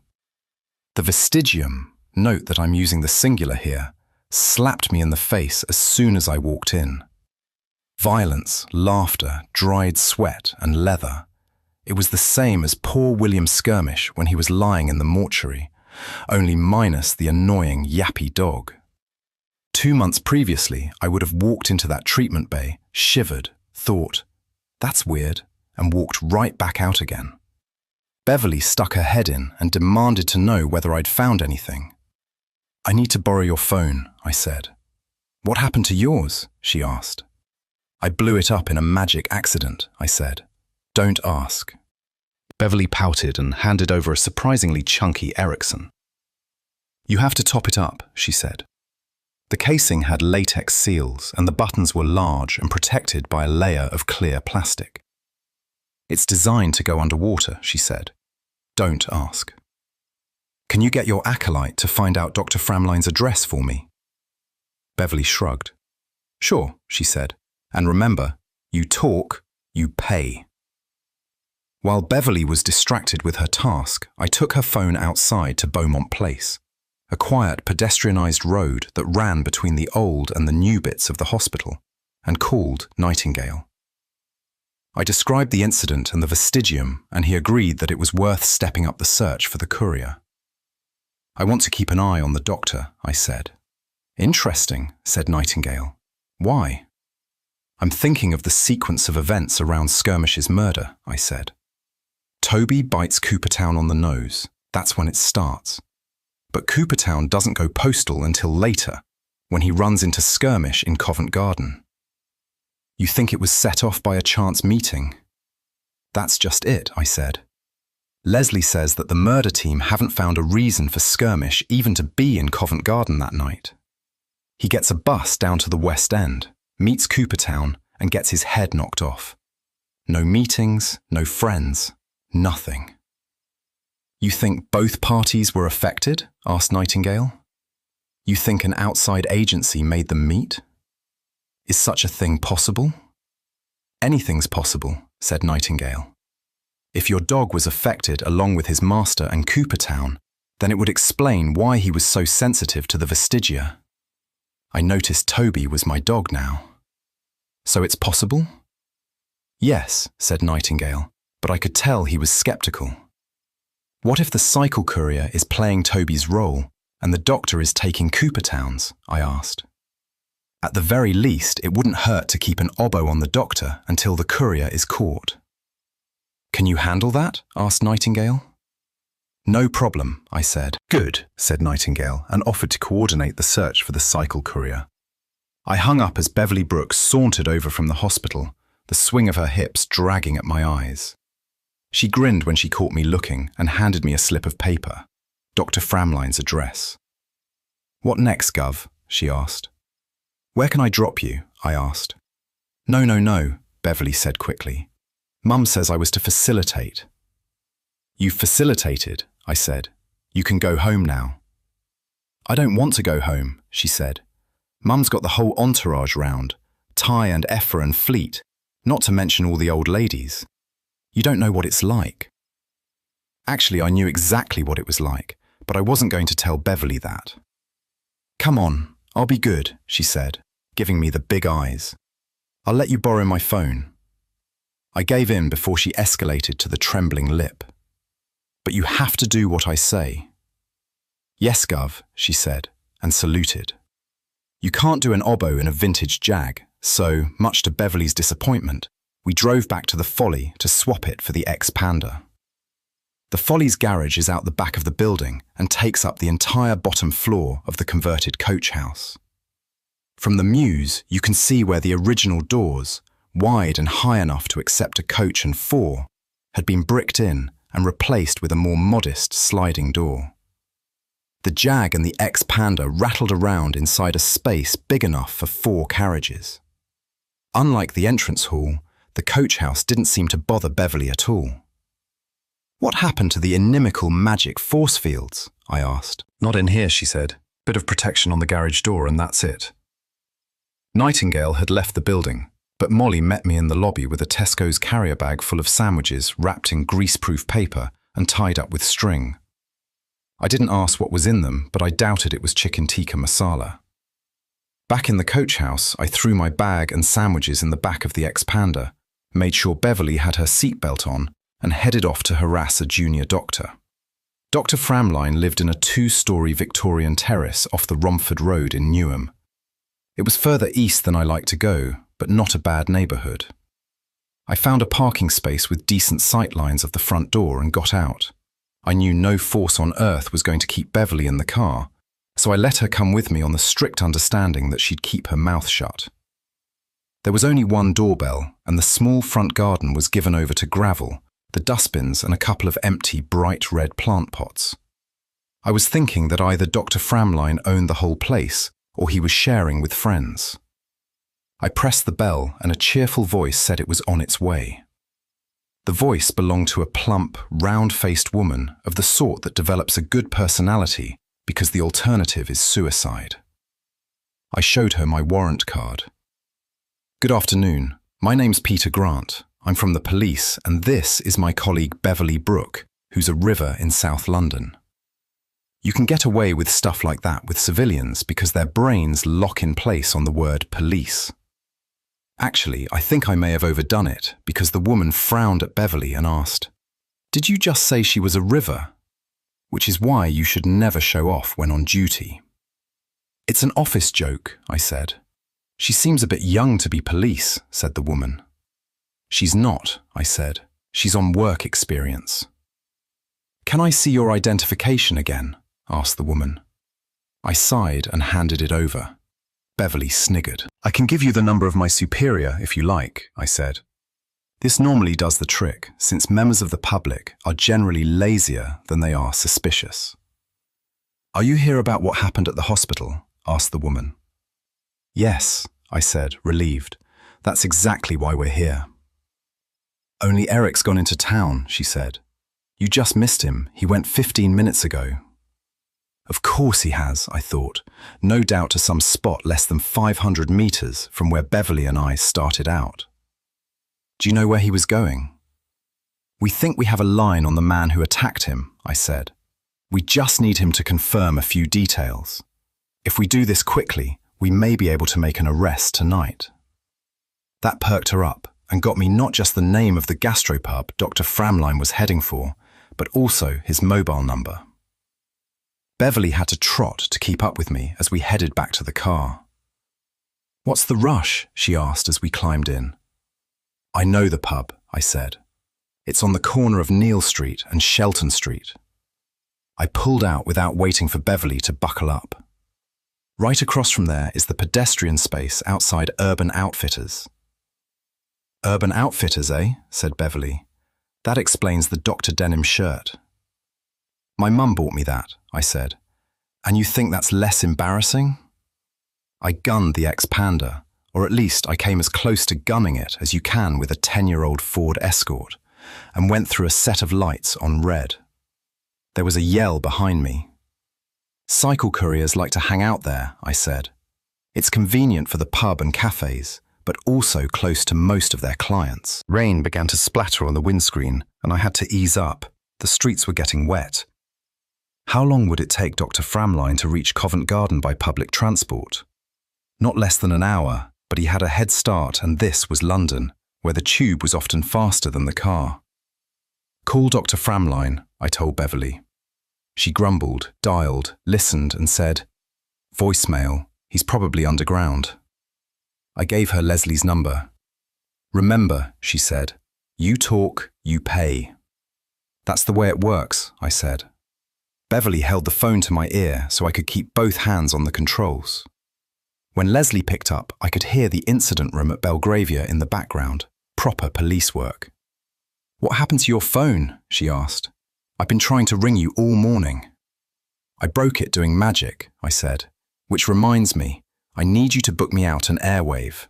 The vestigium, note that I'm using the singular here, slapped me in the face as soon as I walked in. Violence, laughter, dried sweat and leather. It was the same as poor William Skirmish when he was lying in the mortuary, only minus the annoying yappy dog. 2 months previously, I would have walked into that treatment bay, shivered, thought, "That's weird," and walked right back out again. Beverly stuck her head in and demanded to know whether I'd found anything. "I need to borrow your phone," I said. "What happened to yours?" she asked. "I blew it up in a magic accident," I said. "Don't ask." Beverly pouted and handed over a surprisingly chunky Ericsson. "You have to top it up," she said. The casing had latex seals and the buttons were large and protected by a layer of clear plastic. "It's designed to go underwater," she said. "Don't ask." "Can you get your acolyte to find out Dr. Framline's address for me?" Beverly shrugged. "Sure," she said. "And remember, you talk, you pay." While Beverly was distracted with her task, I took her phone outside to Beaumont Place, a quiet pedestrianised road that ran between the old and the new bits of the hospital, and called Nightingale. I described the incident and the vestigium, and he agreed that it was worth stepping up the search for the courier. "I want to keep an eye on the doctor," I said. "Interesting," said Nightingale. "Why?" "I'm thinking of the sequence of events around Skirmish's murder," I said. Toby bites Coopertown on the nose. That's when it starts. But Coopertown doesn't go postal until later, when he runs into Skirmish in Covent Garden. "You think it was set off by a chance meeting?" "That's just it," I said. "Leslie says that the murder team haven't found a reason for Skirmish even to be in Covent Garden that night. He gets a bus down to the West End, meets Coopertown, and gets his head knocked off. No meetings, no friends, nothing." "You think both parties were affected?" asked Nightingale. "You think an outside agency made them meet? Is such a thing possible?" "Anything's possible," said Nightingale. "If your dog was affected along with his master and Coopertown, then it would explain why he was so sensitive to the vestigia. I noticed Toby was my dog now. So it's possible?" "Yes," said Nightingale, but I could tell he was sceptical. "What if the cycle courier is playing Toby's role and the doctor is taking Coopertown's?" I asked. "At the very least, it wouldn't hurt to keep an obbo on the doctor until the courier is caught." "Can you handle that?" asked Nightingale. "No problem," I said. "Good," said Nightingale, and offered to coordinate the search for the cycle courier. I hung up as Beverly Brooks sauntered over from the hospital, the swing of her hips dragging at my eyes. She grinned when she caught me looking and handed me a slip of paper, Dr. Framline's address. "What next, Gov?" she asked. "Where can I drop you?" I asked. No, Beverly said quickly. "Mum says I was to facilitate." "You've facilitated," I said. "You can go home now." "I don't want to go home," she said. "Mum's got the whole entourage round, Ty and Effa and Fleet, not to mention all the old ladies. You don't know what it's like." Actually, I knew exactly what it was like, but I wasn't going to tell Beverly that. "Come on, I'll be good," she said, giving me the big eyes. "I'll let you borrow my phone." I gave in before she escalated to the trembling lip. "But you have to do what I say." "Yes, Gov," she said, and saluted. You can't do an obbo in a vintage Jag, so, much to Beverly's disappointment, we drove back to the Folly to swap it for the ex-Panda. The Folly's garage is out the back of the building and takes up the entire bottom floor of the converted coach house. From the mews, you can see where the original doors, wide and high enough to accept a coach and four, had been bricked in and replaced with a more modest sliding door. The Jag and the ex-Panda rattled around inside a space big enough for 4 carriages. Unlike the entrance hall, the coach house didn't seem to bother Beverly at all. What happened to the inimical magic force fields? I asked. Not in here, she said. Bit of protection on the garage door and that's it. Nightingale had left the building, but Molly met me in the lobby with a Tesco's carrier bag full of sandwiches wrapped in greaseproof paper and tied up with string. I didn't ask what was in them, but I doubted it was chicken tikka masala. Back in the coach house, I threw my bag and sandwiches in the back of the expander, made sure Beverly had her seatbelt on, and headed off to harass a junior doctor. Dr. Framline lived in a 2-story Victorian terrace off the Romford Road in Newham. It was further east than I liked to go, but not a bad neighbourhood. I found a parking space with decent sight lines of the front door and got out. I knew no force on earth was going to keep Beverly in the car, so I let her come with me on the strict understanding that she'd keep her mouth shut. There was only one doorbell, and the small front garden was given over to gravel, the dustbins and a couple of empty bright red plant pots. I was thinking that either Dr. Framline owned the whole place, or he was sharing with friends. I pressed the bell and a cheerful voice said it was on its way. The voice belonged to a plump, round-faced woman of the sort that develops a good personality because the alternative is suicide. I showed her my warrant card. Good afternoon. My name's Peter Grant. I'm from the police, and this is my colleague Beverly Brooke, who's a river in South London. You can get away with stuff like that with civilians because their brains lock in place on the word police. Actually, I think I may have overdone it because the woman frowned at Beverly and asked, "Did you just say she was a river?" Which is why you should never show off when on duty. "It's an office joke," I said. "She seems a bit young to be police," said the woman. "She's not," I said. "She's on work experience." "Can I see your identification again?" asked the woman. I sighed and handed it over. Beverly sniggered. "I can give you the number of my superior if you like," I said. This normally does the trick, since members of the public are generally lazier than they are suspicious. "Are you here about what happened at the hospital?" asked the woman. "Yes," I said, relieved. "That's exactly why we're here." "Only Eric's gone into town," she said. "You just missed him. He went 15 minutes ago." Of course he has, I thought, no doubt to some spot less than 500 meters from where Beverly and I started out. "Do you know where he was going?" "We think we have a line on the man who attacked him," I said. "We just need him to confirm a few details. If we do this quickly, we may be able to make an arrest tonight." That perked her up and got me not just the name of the gastropub Dr. Framline was heading for, but also his mobile number. Beverly had to trot to keep up with me as we headed back to the car. "What's the rush?" she asked as we climbed in. "I know the pub," I said. "It's on the corner of Neal Street and Shelton Street." I pulled out without waiting for Beverly to buckle up. "Right across from there is the pedestrian space outside Urban Outfitters." "Urban Outfitters, eh?" said Beverly. "That explains the Dr. Denim shirt." "My mum bought me that," I said. "And you think that's less embarrassing?" I gunned the expander, or at least I came as close to gunning it as you can with a 10-year-old Ford Escort, and went through a set of lights on red. There was a yell behind me. "Cycle couriers like to hang out there," I said. "It's convenient for the pub and cafes, but also close to most of their clients." Rain began to splatter on the windscreen, and I had to ease up. The streets were getting wet. How long would it take Dr. Framline to reach Covent Garden by public transport? Not less than an hour, but he had a head start, and this was London, where the tube was often faster than the car. "Call Dr. Framline," I told Beverly. She grumbled, dialed, listened, and said, "Voicemail, he's probably underground." I gave her Leslie's number. "Remember," she said, "you talk, you pay." "That's the way it works," I said. Beverly held the phone to my ear so I could keep both hands on the controls. When Leslie picked up, I could hear the incident room at Belgravia in the background, proper police work. "What happened to your phone?" she asked. "I've been trying to ring you all morning." "I broke it doing magic," I said, "which reminds me, I need you to book me out an Airwave."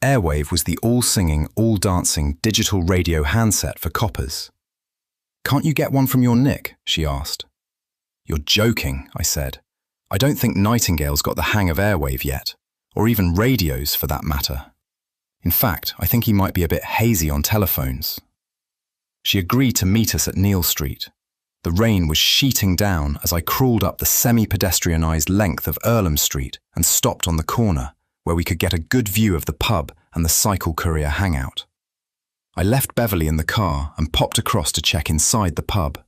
Airwave was the all-singing, all-dancing digital radio handset for coppers. Can't you get one from your Nick? She asked. You're joking, I said. I don't think Nightingale's got the hang of airwave yet, or even radios for that matter. In fact, I think he might be a bit hazy on telephones. She agreed to meet us at Neal Street. The rain was sheeting down as I crawled up the semi-pedestrianised length of Earlham Street and stopped on the corner, where we could get a good view of the pub and the cycle courier hangout. I left Beverly in the car and popped across to check inside the pub.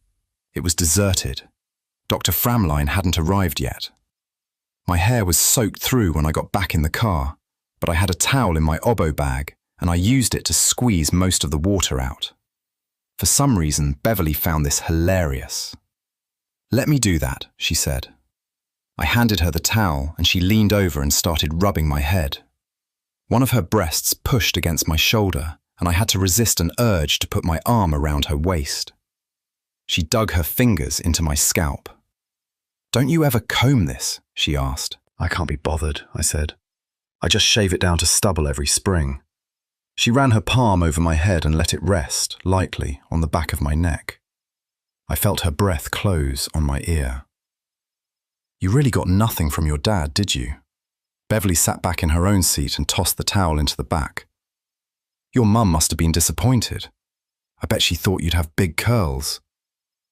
It was deserted. Dr. Framline hadn't arrived yet. My hair was soaked through when I got back in the car, but I had a towel in my oboe bag and I used it to squeeze most of the water out. For some reason, Beverly found this hilarious. Let me do that, she said. I handed her the towel and she leaned over and started rubbing my head. One of her breasts pushed against my shoulder and I had to resist an urge to put my arm around her waist. She dug her fingers into my scalp. Don't you ever comb this? She asked. I can't be bothered, I said. I just shave it down to stubble every spring. She ran her palm over my head and let it rest, lightly, on the back of my neck. I felt her breath close on my ear. You really got nothing from your dad, did you? Beverly sat back in her own seat and tossed the towel into the back. Your mum must have been disappointed. I bet she thought you'd have big curls.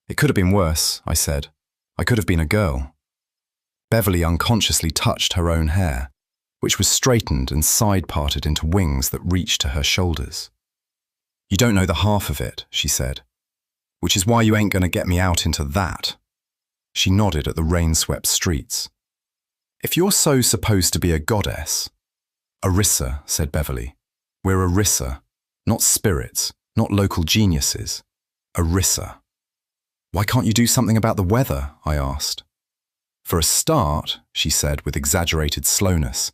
It could have been worse, I said. I could have been a girl. Beverly unconsciously touched her own hair, which was straightened and side-parted into wings that reached to her shoulders. You don't know the half of it, she said, which is why you ain't going to get me out into that. She nodded at the rain-swept streets. If you're so supposed to be a goddess... Orissa, said Beverly. We're Orissa, not spirits, not local geniuses. Orissa. Why can't you do something about the weather? I asked. For a start, she said with exaggerated slowness,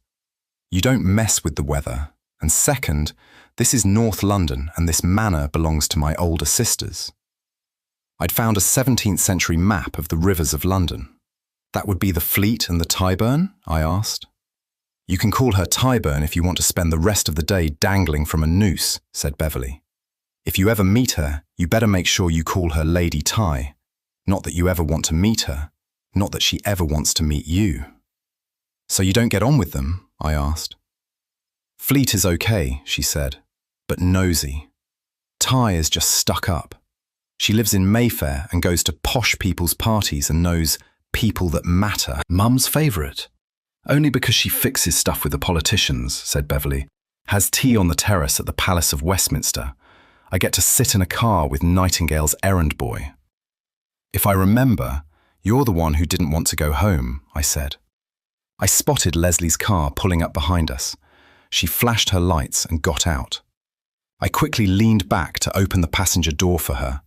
you don't mess with the weather, and second, this is North London and this manor belongs to my older sisters. I'd found a 17th century map of the rivers of London. That would be the Fleet and the Tyburn? I asked. You can call her Tyburn if you want to spend the rest of the day dangling from a noose, said Beverly. If you ever meet her, you better make sure you call her Lady Ty. Not that you ever want to meet her, not that she ever wants to meet you. So you don't get on with them? I asked. Fleet is okay, she said, but nosy. Ty is just stuck up. She lives in Mayfair and goes to posh people's parties and knows people that matter. Mum's favourite. Only because she fixes stuff with the politicians, said Beverly. Has tea on the terrace at the Palace of Westminster. I get to sit in a car with Nightingale's errand boy. If I remember, you're the one who didn't want to go home, I said. I spotted Leslie's car pulling up behind us. She flashed her lights and got out. I quickly leaned back to open the passenger door for her.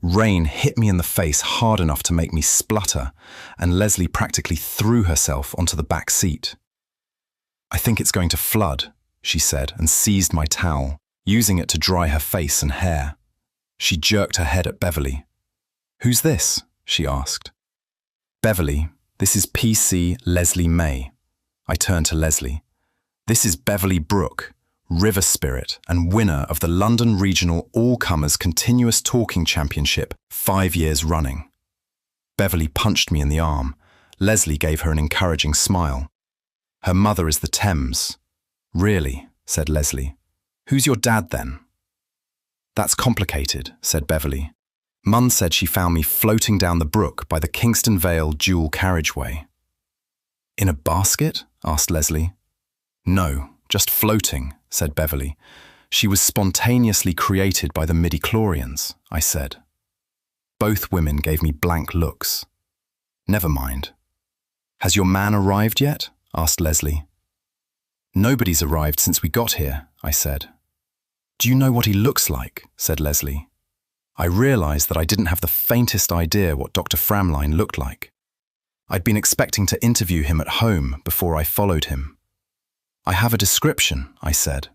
Rain hit me in the face hard enough to make me splutter, and Leslie practically threw herself onto the back seat. I think it's going to flood, she said, and seized my towel, using it to dry her face and hair. She jerked her head at Beverly. Who's this? She asked. Beverly, this is PC Leslie May. I turned to Leslie. This is Beverly Brooke, river spirit and winner of the London Regional All-Comers Continuous Talking Championship 5 years running. Beverly punched me in the arm. Leslie gave her an encouraging smile. Her mother is the Thames. Really, said Leslie. Who's your dad then? That's complicated, said Beverly. Mum said she found me floating down the brook by the Kingston Vale dual carriageway. In a basket? Asked Leslie. No, just floating, said Beverly. She was spontaneously created by the midichlorians, I said. Both women gave me blank looks. Never mind. Has your man arrived yet? Asked Leslie. Nobody's arrived since we got here, I said. Do you know what he looks like? Said Leslie. I realised that I didn't have the faintest idea what Dr. Framline looked like. I'd been expecting to interview him at home before I followed him. I have a description, I said.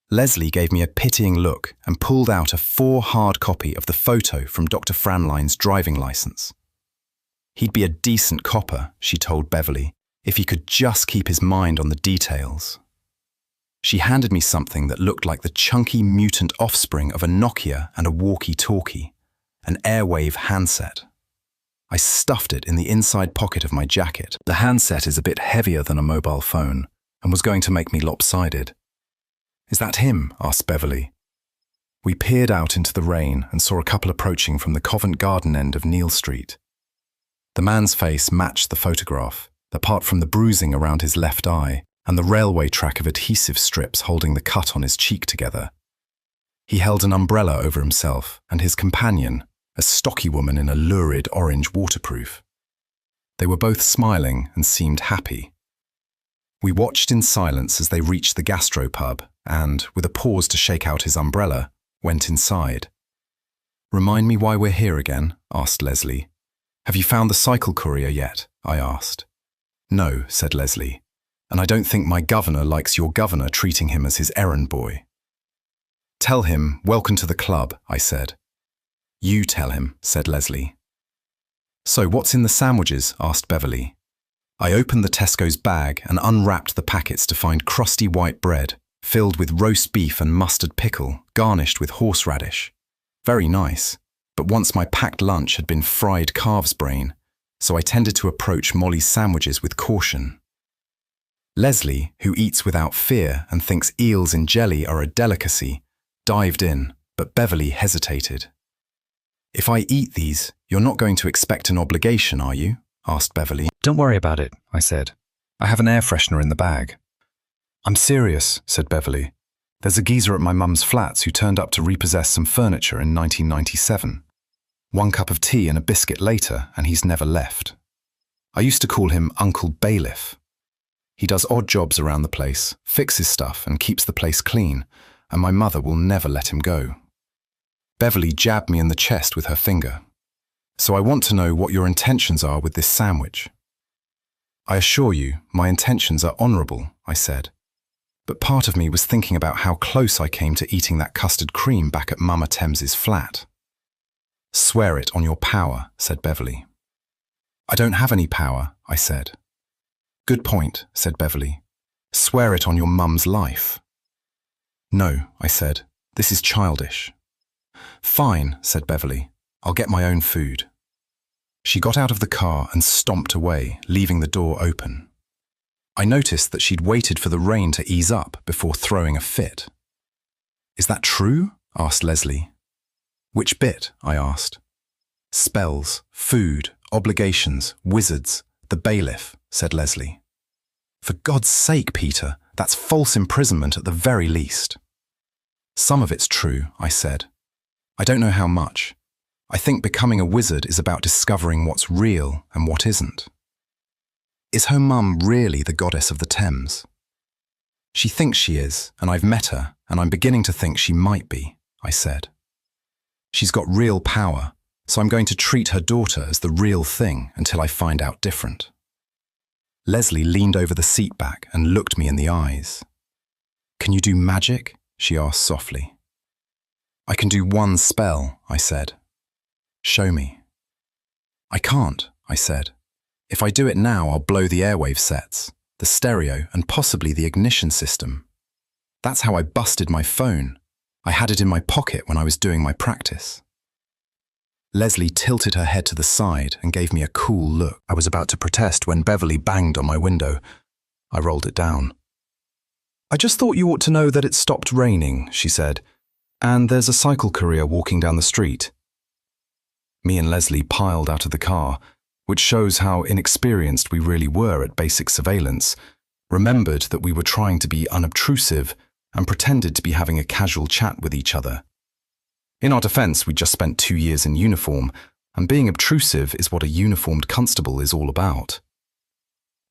Leslie gave me a pitying look and pulled out a 4-hard copy of the photo from Dr. Framline's driving licence. He'd be a decent copper, she told Beverly, if he could just keep his mind on the details. She handed me something that looked like the chunky mutant offspring of a Nokia and a walkie-talkie. an airwave handset. I stuffed it in the inside pocket of my jacket. The handset is a bit heavier than a mobile phone and was going to make me lopsided. "Is that him?" asked Beverly. We peered out into the rain and saw a couple approaching from the Covent Garden end of Neal Street. The man's face matched the photograph, apart from the bruising around his left eye and the railway track of adhesive strips holding the cut on his cheek together. He held an umbrella over himself and his companion, a stocky woman in a lurid orange waterproof. They were both smiling and seemed happy. We watched in silence as they reached the gastropub and, with a pause to shake out his umbrella, went inside. "Remind me why we're here again?" asked Leslie. "Have you found the cycle courier yet?" I asked. "No," said Leslie, "and I don't think my governor likes your governor treating him as his errand boy." "Tell him, welcome to the club," I said. "You tell him," said Leslie. "So what's in the sandwiches?" asked Beverly. I opened the Tesco's bag and unwrapped the packets to find crusty white bread, filled with roast beef and mustard pickle, garnished with horseradish. Very nice, but once my packed lunch had been fried calf's brain, so I tended to approach Molly's sandwiches with caution. Leslie, who eats without fear and thinks eels in jelly are a delicacy, dived in, but Beverly hesitated. "If I eat these, you're not going to expect an obligation, are you?" asked Beverly. "Don't worry about it," I said. "I have an air freshener in the bag." "I'm serious," said Beverly. "There's a geezer at my mum's flats who turned up to repossess some furniture in 1997. 1 cup of tea and a biscuit later, and he's never left. I used to call him Uncle Bailiff. He does odd jobs around the place, fixes stuff and keeps the place clean, and my mother will never let him go." Beverly jabbed me in the chest with her finger. "So I want to know what your intentions are with this sandwich." "I assure you, my intentions are honourable," I said. But part of me was thinking about how close I came to eating that custard cream back at Mama Thames's flat. "Swear it on your power," said Beverly. "I don't have any power," I said. "Good point," said Beverly. "Swear it on your mum's life." "No," I said. "This is childish." "Fine," said Beverly. "I'll get my own food." She got out of the car and stomped away, leaving the door open. I noticed that she'd waited for the rain to ease up before throwing a fit. "Is that true?" asked Leslie. "Which bit?" I asked. "Spells, food, obligations, wizards, the bailiff," said Leslie. "For God's sake, Peter, that's false imprisonment at the very least." "Some of it's true," I said. "I don't know how much. I think becoming a wizard is about discovering what's real and what isn't." "Is her mum really the goddess of the Thames?" "She thinks she is, and I've met her, and I'm beginning to think she might be," I said. "She's got real power, so I'm going to treat her daughter as the real thing until I find out different." Leslie leaned over the seat back and looked me in the eyes. "Can you do magic?" she asked softly. "I can do one spell," I said. "Show me." "I can't," I said. "If I do it now, I'll blow the airwave sets, the stereo, and possibly the ignition system. That's how I busted my phone. I had it in my pocket when I was doing my practice." Leslie tilted her head to the side and gave me a cool look. I was about to protest when Beverly banged on my window. I rolled it down. "I just thought you ought to know that it stopped raining," she said, "and there's a cycle courier walking down the street." Me and Leslie piled out of the car, which shows how inexperienced we really were at basic surveillance, remembered that we were trying to be unobtrusive, and pretended to be having a casual chat with each other. In our defence, we'd just spent 2 years in uniform, and being obtrusive is what a uniformed constable is all about.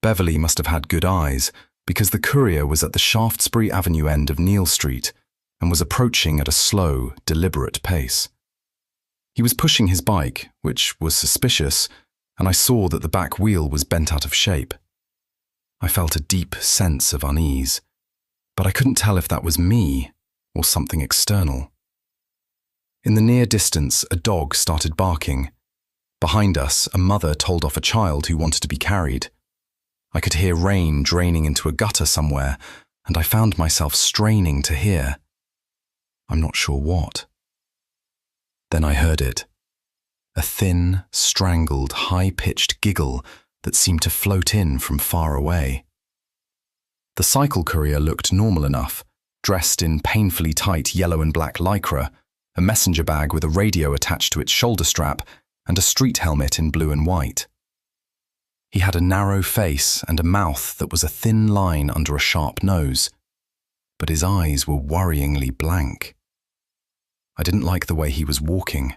Beverly must have had good eyes, because the courier was at the Shaftesbury Avenue end of Neal Street, and was approaching at a slow, deliberate pace. He was pushing his bike, which was suspicious, and I saw that the back wheel was bent out of shape. I felt a deep sense of unease, but I couldn't tell if that was me or something external. In the near distance, a dog started barking. Behind us, a mother told off a child who wanted to be carried. I could hear rain draining into a gutter somewhere, and I found myself straining to hear. I'm not sure what. Then I heard it. a thin, strangled, high-pitched giggle that seemed to float in from far away. The cycle courier looked normal enough, dressed in painfully tight yellow and black lycra, a messenger bag with a radio attached to its shoulder strap, and a street helmet in blue and white. He had a narrow face and a mouth that was a thin line under a sharp nose, but his eyes were worryingly blank. I didn't like the way he was walking.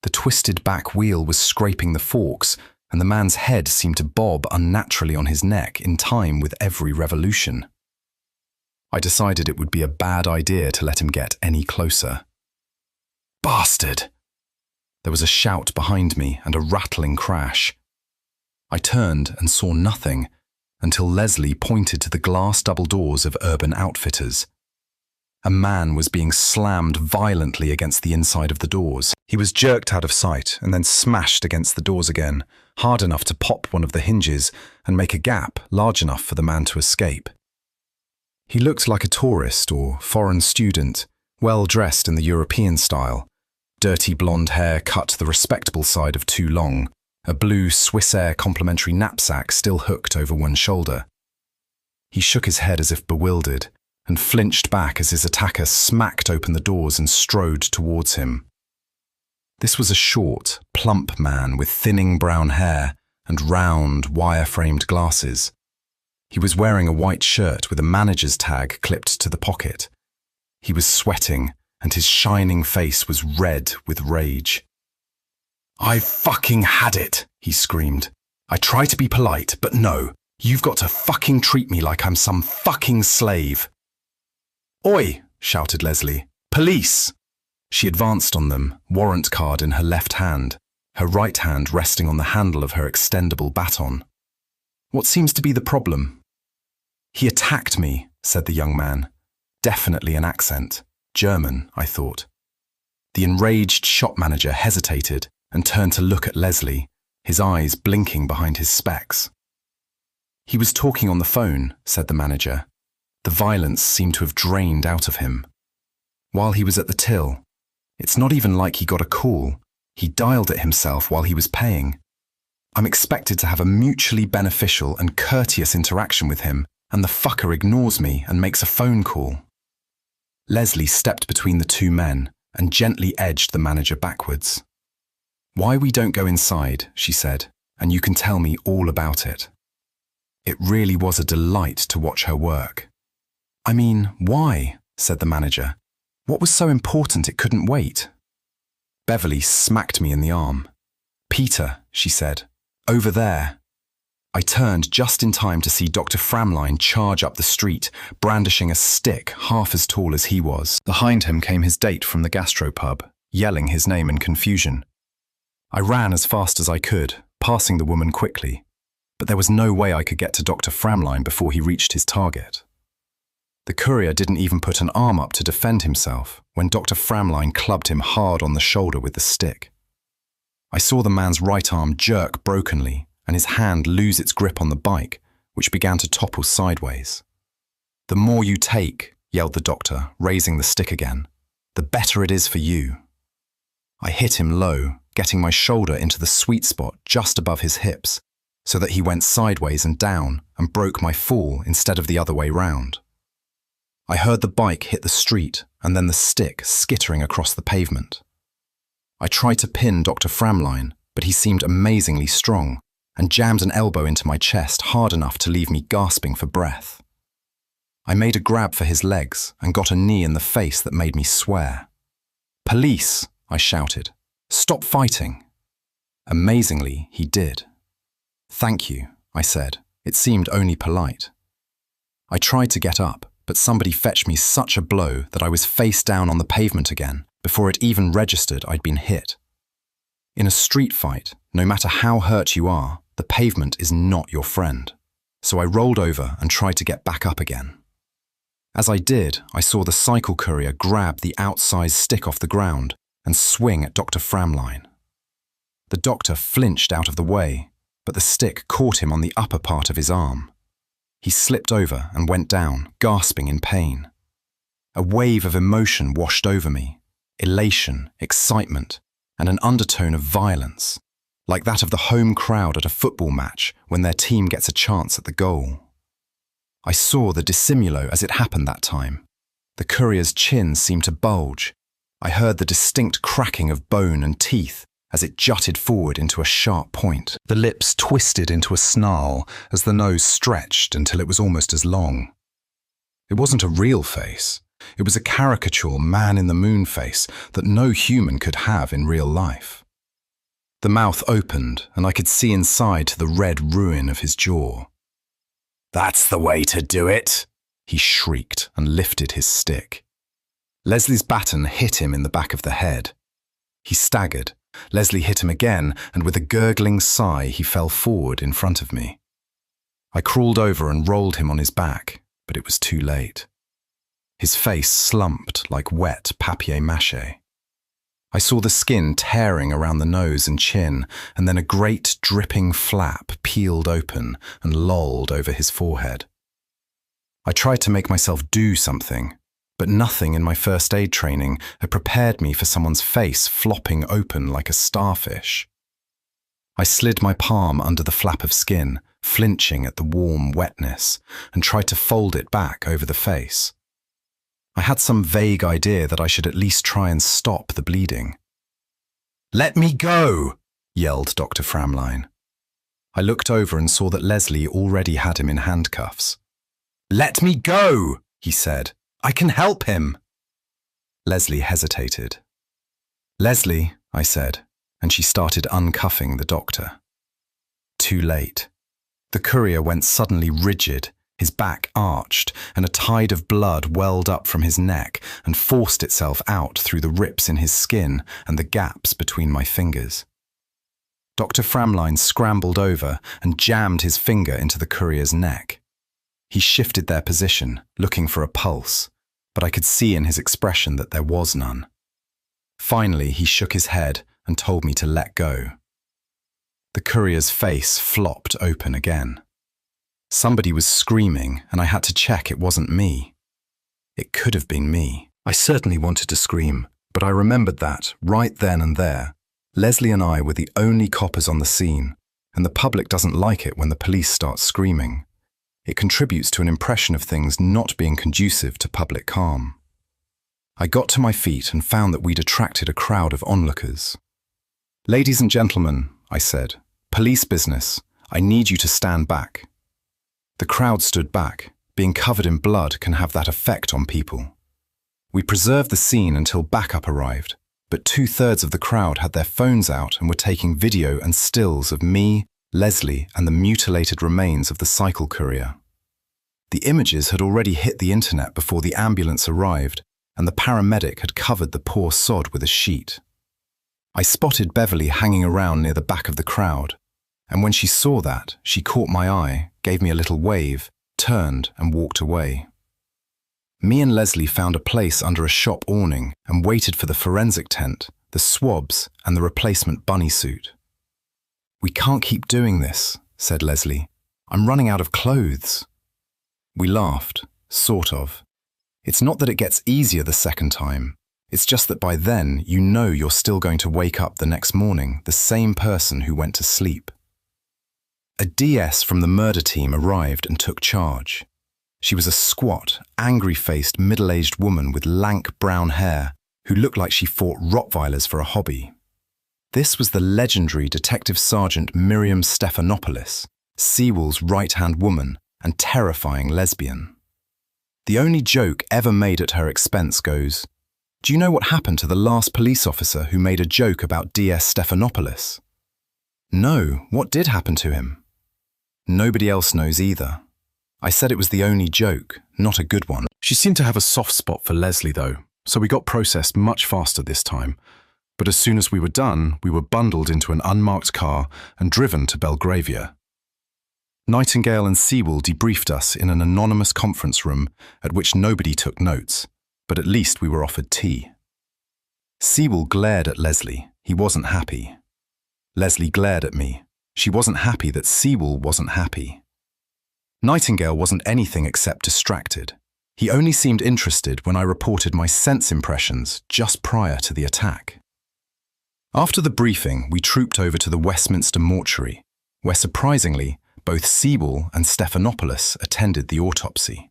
The twisted back wheel was scraping the forks, and the man's head seemed to bob unnaturally on his neck in time with every revolution. I decided it would be a bad idea to let him get any closer. Bastard! There was a shout behind me and a rattling crash. I turned and saw nothing until Leslie pointed to the glass double doors of Urban Outfitters. A man was being slammed violently against the inside of the doors. He was jerked out of sight and then smashed against the doors again, hard enough to pop one of the hinges and make a gap large enough for the man to escape. He looked like a tourist or foreign student, well dressed in the European style. Dirty blonde hair cut the respectable side of too long, a blue Swissair complimentary knapsack still hooked over one shoulder. He shook his head as if bewildered, and flinched back as his attacker smacked open the doors and strode towards him. This was a short, plump man with thinning brown hair and round, wire-framed glasses. He was wearing a white shirt with a manager's tag clipped to the pocket. He was sweating, and his shining face was red with rage. "I fucking had it," he screamed. "I try to be polite, but no, you've got to fucking treat me like I'm some fucking slave." "Oi!" shouted Leslie. "Police!" She advanced on them, warrant card in her left hand, her right hand resting on the handle of her extendable baton. "What seems to be the problem?" "He attacked me," said the young man. Definitely an accent. German, I thought. The enraged shop manager hesitated and turned to look at Leslie, his eyes blinking behind his specs. "He was talking on the phone," said the manager. The violence seemed to have drained out of him. "While he was at the till. It's not even like he got a call. He dialed it himself while he was paying. I'm expected to have a mutually beneficial and courteous interaction with him, and the fucker ignores me and makes a phone call." Leslie stepped between the two men and gently edged the manager backwards. "Why we don't go inside," she said, "and you can tell me all about it." It really was a delight to watch her work. "I mean, why?" said the manager. "What was so important it couldn't wait?" Beverly smacked me in the arm. "Peter," she said, "over there." I turned just in time to see Dr. Framline charge up the street, brandishing a stick half as tall as he was. Behind him came his date from the gastropub, yelling his name in confusion. I ran as fast as I could, passing the woman quickly, but there was no way I could get to Dr. Framline before he reached his target. The courier didn't even put an arm up to defend himself when Dr. Framline clubbed him hard on the shoulder with the stick. I saw the man's right arm jerk brokenly and his hand lose its grip on the bike, which began to topple sideways. "The more you take," yelled the doctor, raising the stick again, "the better it is for you." I hit him low, getting my shoulder into the sweet spot just above his hips, so that he went sideways and down and broke my fall instead of the other way round. I heard the bike hit the street and then the stick skittering across the pavement. I tried to pin Dr. Framline, but he seemed amazingly strong and jammed an elbow into my chest hard enough to leave me gasping for breath. I made a grab for his legs and got a knee in the face that made me swear. "Police!" I shouted. "Stop fighting!" Amazingly, he did. "Thank you," I said. It seemed only polite. I tried to get up, but somebody fetched me such a blow that I was face down on the pavement again before it even registered I'd been hit. In a street fight, no matter how hurt you are, the pavement is not your friend. So I rolled over and tried to get back up again. As I did, I saw the cycle courier grab the outsized stick off the ground and swing at Dr. Framline. The doctor flinched out of the way, but the stick caught him on the upper part of his arm. He slipped over and went down, gasping in pain. A wave of emotion washed over me, elation, excitement, and an undertone of violence, like that of the home crowd at a football match when their team gets a chance at the goal. I saw the dissimulo as it happened that time. The courier's chin seemed to bulge. I heard the distinct cracking of bone and teeth as it jutted forward into a sharp point. The lips twisted into a snarl as the nose stretched until it was almost as long. It wasn't a real face. It was a caricatural man-in-the-moon face that no human could have in real life. The mouth opened, and I could see inside to the red ruin of his jaw. "That's the way to do it," he shrieked and lifted his stick. Leslie's baton hit him in the back of the head. He staggered. Leslie hit him again, and with a gurgling sigh, he fell forward in front of me. I crawled over and rolled him on his back, but it was too late. His face slumped like wet papier-mâché. I saw the skin tearing around the nose and chin, and then a great dripping flap peeled open and lolled over his forehead. I tried to make myself do something, but nothing in my first aid training had prepared me for someone's face flopping open like a starfish. I slid my palm under the flap of skin, flinching at the warm wetness, and tried to fold it back over the face. I had some vague idea that I should at least try and stop the bleeding. "Let me go!" yelled Dr. Framline. I looked over and saw that Leslie already had him in handcuffs. "Let me go!" he said. "I can help him." Leslie hesitated. "Leslie," I said, and she started uncuffing the doctor. Too late. The courier went suddenly rigid, his back arched, and a tide of blood welled up from his neck and forced itself out through the rips in his skin and the gaps between my fingers. Dr. Framline scrambled over and jammed his finger into the courier's neck. He shifted their position, looking for a pulse, but I could see in his expression that there was none. Finally, he shook his head and told me to let go. The courier's face flopped open again. Somebody was screaming, and I had to check it wasn't me. It could have been me. I certainly wanted to scream, but I remembered that, right then and there, Leslie and I were the only coppers on the scene, and the public doesn't like it when the police start screaming. It contributes to an impression of things not being conducive to public calm. I got to my feet and found that we'd attracted a crowd of onlookers. "Ladies and gentlemen," I said, "police business. I need you to stand back." The crowd stood back. Being covered in blood can have that effect on people. We preserved the scene until backup arrived, but 2/3 of the crowd had their phones out and were taking video and stills of me, Leslie, and the mutilated remains of the cycle courier. The images had already hit the internet before the ambulance arrived, and the paramedic had covered the poor sod with a sheet. I spotted Beverly hanging around near the back of the crowd, and when she saw that, she caught my eye, gave me a little wave, turned and walked away. Me and Leslie found a place under a shop awning and waited for the forensic tent, the swabs, and the replacement bunny suit. "We can't keep doing this," said Leslie. "I'm running out of clothes." We laughed, sort of. It's not that it gets easier the second time. It's just that by then you know you're still going to wake up the next morning the same person who went to sleep. A DS from the murder team arrived and took charge. She was a squat, angry-faced, middle-aged woman with lank brown hair who looked like she fought Rottweilers for a hobby. This was the legendary Detective Sergeant Miriam Stephanopoulos, Sewell's right-hand woman and terrifying lesbian. The only joke ever made at her expense goes, "Do you know what happened to the last police officer who made a joke about DS Stephanopoulos?" "No, what did happen to him?" "Nobody else knows either." I said it was the only joke, not a good one. She seemed to have a soft spot for Leslie, though, so we got processed much faster this time. But as soon as we were done, we were bundled into an unmarked car and driven to Belgravia. Nightingale and Sewell debriefed us in an anonymous conference room at which nobody took notes, but at least we were offered tea. Sewell glared at Leslie. He wasn't happy. Leslie glared at me. She wasn't happy that Sewell wasn't happy. Nightingale wasn't anything except distracted. He only seemed interested when I reported my sense impressions just prior to the attack. After the briefing, we trooped over to the Westminster mortuary, where surprisingly, both Siebel and Stephanopoulos attended the autopsy.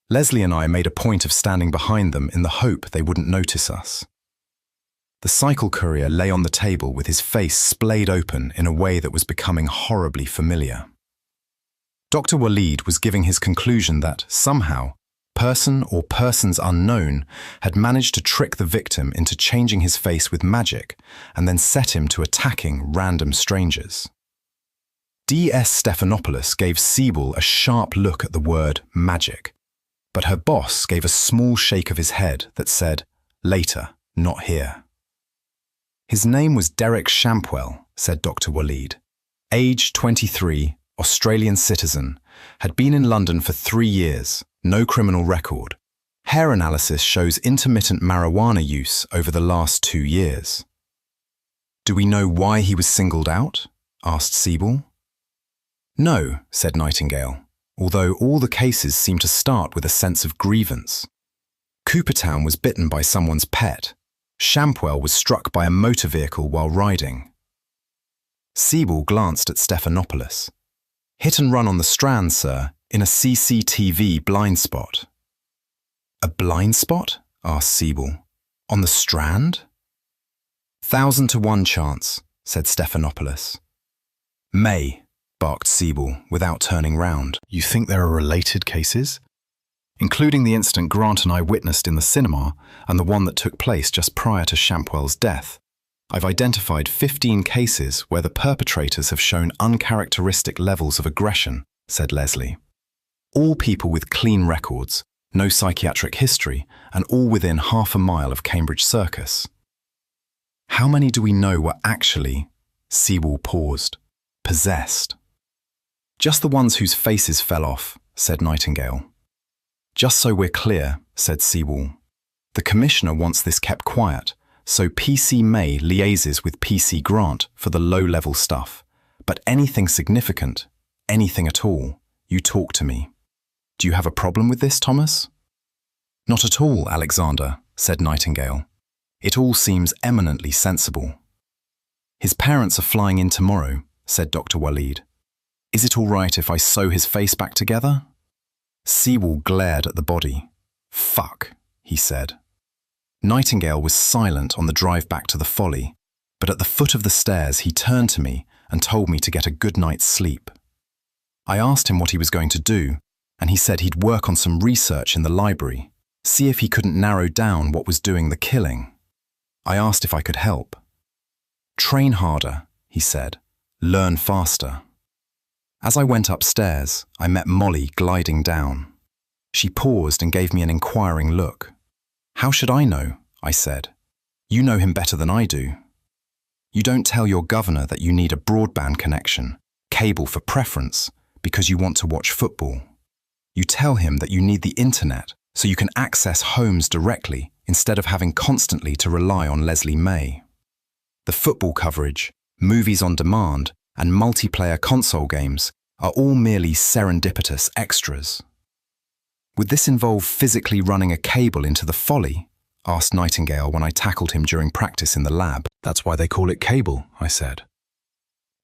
Leslie and I made a point of standing behind them in the hope they wouldn't notice us. The cycle courier lay on the table with his face splayed open in a way that was becoming horribly familiar. Dr. Walid was giving his conclusion that, somehow, person or persons unknown had managed to trick the victim into changing his face with magic and then set him to attacking random strangers. D.S. Stephanopoulos gave Siebel a sharp look at the word magic, but her boss gave a small shake of his head that said, "Later, not here." His name was Derek Shampwell, said Dr. Walid. Age 23, Australian citizen, had been in London for 3 years, no criminal record. Hair analysis shows intermittent marijuana use over the last 2 years. "Do we know why he was singled out?" asked Siebel. "No," said Nightingale, although all the cases seem to start with a sense of grievance. Coopertown was bitten by someone's pet. Shampwell was struck by a motor vehicle while riding. Siebel glanced at Stephanopoulos. "Hit and run on the Strand, sir, in a CCTV blind spot." "A blind spot?" asked Siebel. "On the Strand?" 1,000 to 1 chance, said Stephanopoulos. "May," barked Siebel without turning round. "You think there are related cases?" "Including the incident Grant and I witnessed in the cinema and the one that took place just prior to Shampwell's death. I've identified 15 cases where the perpetrators have shown uncharacteristic levels of aggression," said Leslie. "All people with clean records, no psychiatric history, and all within half a mile of Cambridge Circus." "How many do we know were actually," Siebel paused, "possessed?" "Just the ones whose faces fell off," said Nightingale. "Just so we're clear," said Siebel, "the Commissioner wants this kept quiet, so PC May liaises with PC Grant for the low-level stuff. But anything significant, anything at all, you talk to me. Do you have a problem with this, Thomas?" "Not at all, Alexander," said Nightingale. "It all seems eminently sensible." "His parents are flying in tomorrow," said Dr. Walid. "Is it all right if I sew his face back together?" Siebel glared at the body. "Fuck," he said. Nightingale was silent on the drive back to the Folly, but at the foot of the stairs he turned to me and told me to get a good night's sleep. I asked him what he was going to do, and he said he'd work on some research in the library, see if he couldn't narrow down what was doing the killing. I asked if I could help. "Train harder," he said. "Learn faster." As I went upstairs, I met Molly gliding down. She paused and gave me an inquiring look. "How should I know?" I said. "You know him better than I do." "You don't tell your governor that you need a broadband connection, cable for preference, because you want to watch football. You tell him that you need the internet so you can access homes directly instead of having constantly to rely on Leslie May. The football coverage, movies on demand, and multiplayer console games are all merely serendipitous extras." "Would this involve physically running a cable into the Folly?" asked Nightingale when I tackled him during practice in the lab. "That's why they call it cable," I said.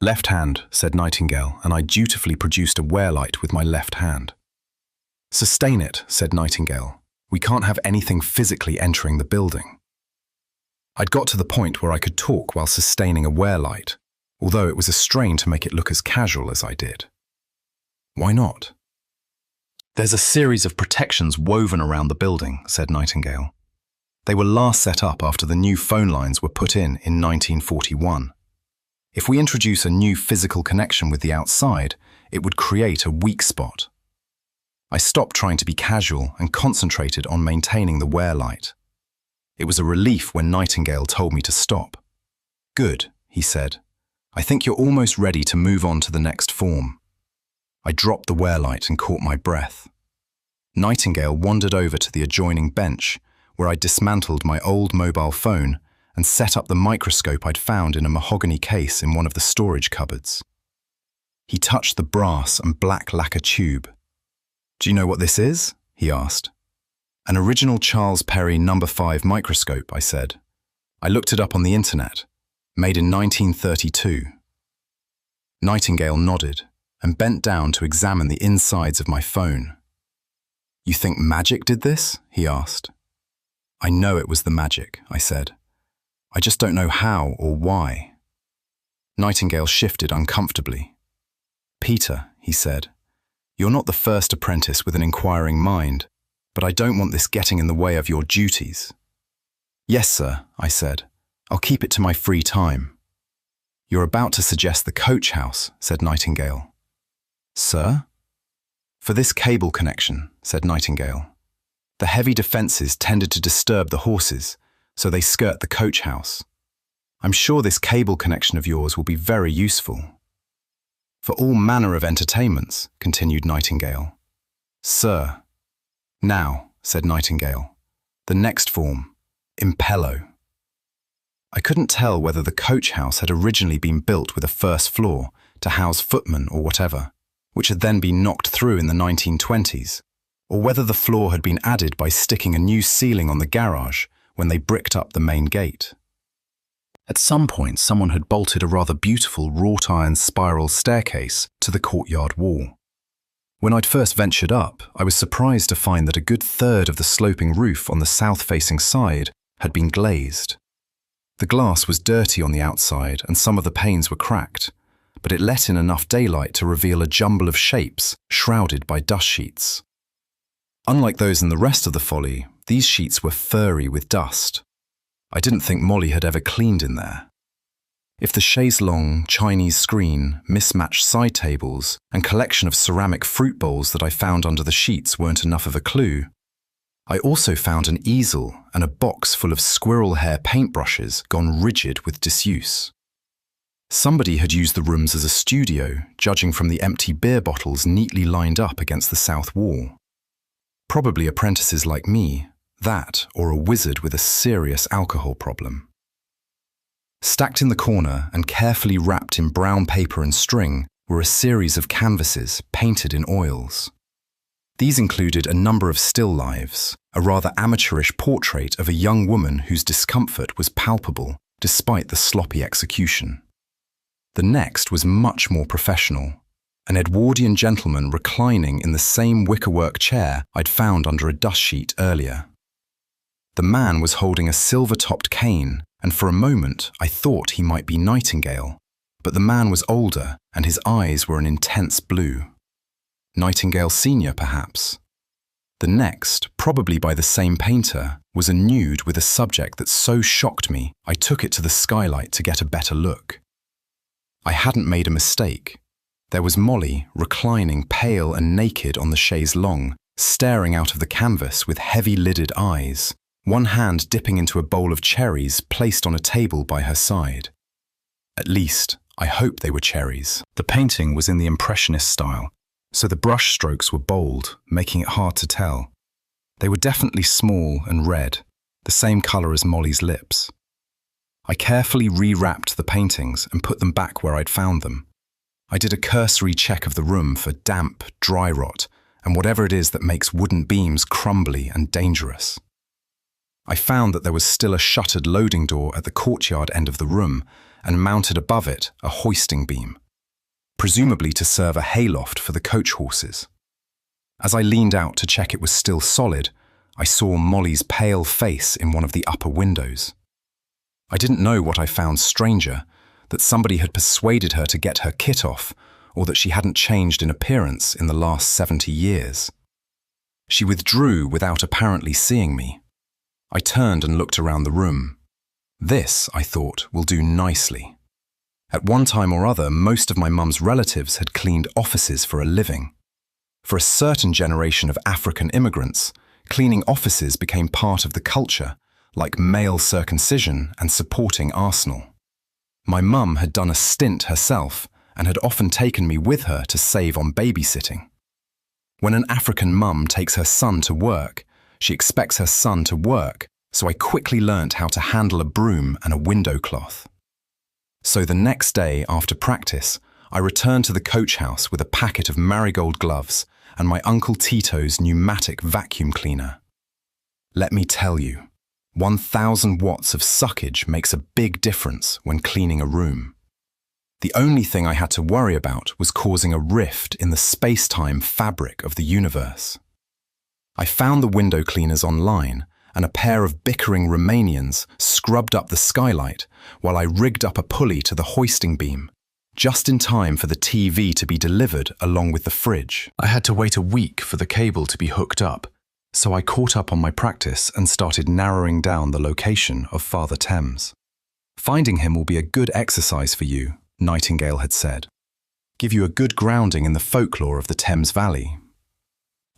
"Left hand," said Nightingale, and I dutifully produced a wear-light with my left hand. "Sustain it," said Nightingale. "We can't have anything physically entering the building." I'd got to the point where I could talk while sustaining a wear-light, although it was a strain to make it look as casual as I did. "Why not?" "There's a series of protections woven around the building," said Nightingale. "They were last set up after the new phone lines were put in 1941. If we introduce a new physical connection with the outside, it would create a weak spot." I stopped trying to be casual and concentrated on maintaining the wear-light. It was a relief when Nightingale told me to stop. "Good," he said. "I think you're almost ready to move on to the next form." I dropped the wear-light and caught my breath. Nightingale wandered over to the adjoining bench, where I dismantled my old mobile phone and set up the microscope I'd found in a mahogany case in one of the storage cupboards. He touched the brass and black lacquer tube. "Do you know what this is?" he asked. "An original Charles Perry No. 5 microscope," I said. "I looked it up on the internet. Made in 1932. Nightingale nodded and bent down to examine the insides of my phone. You think magic did this? He asked. I know it was the magic, I said. I just don't know how or why. Nightingale shifted uncomfortably. Peter, he said, you're not the first apprentice with an inquiring mind, but I don't want this getting in the way of your duties. Yes, sir, I said. I'll keep it to my free time. You're about to suggest the coach house, said Nightingale. Sir? For this cable connection, said Nightingale. The heavy defences tended to disturb the horses, so they skirt the coach house. I'm sure this cable connection of yours will be very useful. For all manner of entertainments, continued Nightingale. Sir. Now, said Nightingale, the next form, impello. I couldn't tell whether the coach house had originally been built with a first floor to house footmen or whatever, which had then been knocked through in the 1920s, or whether the floor had been added by sticking a new ceiling on the garage when they bricked up the main gate. At some point, someone had bolted a rather beautiful wrought iron spiral staircase to the courtyard wall. When I'd first ventured up, I was surprised to find that a good third of the sloping roof on the south-facing side had been glazed. The glass was dirty on the outside and some of the panes were cracked, but it let in enough daylight to reveal a jumble of shapes shrouded by dust sheets. Unlike those in the rest of the Folly, these sheets were furry with dust. I didn't think Molly had ever cleaned in there. If the chaise-longue, Chinese screen, mismatched side tables, and collection of ceramic fruit bowls that I found under the sheets weren't enough of a clue, I also found an easel and a box full of squirrel hair paintbrushes gone rigid with disuse. Somebody had used the rooms as a studio, judging from the empty beer bottles neatly lined up against the south wall. Probably apprentices like me, that or a wizard with a serious alcohol problem. Stacked in the corner and carefully wrapped in brown paper and string were a series of canvases painted in oils. These included a number of still lifes, a rather amateurish portrait of a young woman whose discomfort was palpable despite the sloppy execution. The next was much more professional, an Edwardian gentleman reclining in the same wickerwork chair I'd found under a dust sheet earlier. The man was holding a silver-topped cane, and for a moment I thought he might be Nightingale, but the man was older and his eyes were an intense blue. Nightingale Senior, perhaps. The next, probably by the same painter, was a nude with a subject that so shocked me I took it to the skylight to get a better look. I hadn't made a mistake. There was Molly reclining pale and naked on the chaise-longue, staring out of the canvas with heavy-lidded eyes, one hand dipping into a bowl of cherries placed on a table by her side. At least, I hope they were cherries. The painting was in the Impressionist style, so the brush strokes were bold, making it hard to tell. They were definitely small and red, the same colour as Molly's lips. I carefully rewrapped the paintings and put them back where I'd found them. I did a cursory check of the room for damp, dry rot, and whatever it is that makes wooden beams crumbly and dangerous. I found that there was still a shuttered loading door at the courtyard end of the room, and mounted above it a hoisting beam, presumably to serve a hayloft for the coach horses. As I leaned out to check it was still solid, I saw Molly's pale face in one of the upper windows. I didn't know what I found stranger, that somebody had persuaded her to get her kit off, or that she hadn't changed in appearance in the last 70 years. She withdrew without apparently seeing me. I turned and looked around the room. This, I thought, will do nicely. At one time or other, most of my mum's relatives had cleaned offices for a living. For a certain generation of African immigrants, cleaning offices became part of the culture, like male circumcision and supporting Arsenal. My mum had done a stint herself and had often taken me with her to save on babysitting. When an African mum takes her son to work, she expects her son to work, so I quickly learnt how to handle a broom and a window cloth. So the next day after practice, I returned to the coach house with a packet of marigold gloves and my Uncle Tito's pneumatic vacuum cleaner. Let me tell you, 1,000 watts of suckage makes a big difference when cleaning a room. The only thing I had to worry about was causing a rift in the space-time fabric of the universe. I found the window cleaners online, and a pair of bickering Romanians scrubbed up the skylight while I rigged up a pulley to the hoisting beam, just in time for the TV to be delivered along with the fridge. I had to wait a week for the cable to be hooked up, so I caught up on my practice and started narrowing down the location of Father Thames. Finding him will be a good exercise for you, Nightingale had said. Give you a good grounding in the folklore of the Thames Valley.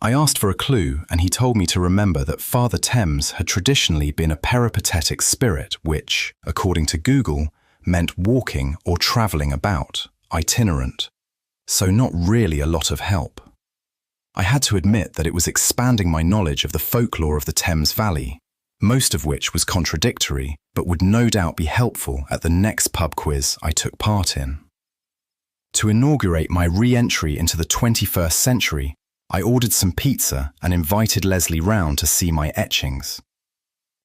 I asked for a clue, and he told me to remember that Father Thames had traditionally been a peripatetic spirit which, according to Google, meant walking or travelling about, itinerant, so not really a lot of help. I had to admit that it was expanding my knowledge of the folklore of the Thames Valley, most of which was contradictory, but would no doubt be helpful at the next pub quiz I took part in. To inaugurate my re-entry into the 21st century, I ordered some pizza and invited Leslie round to see my etchings.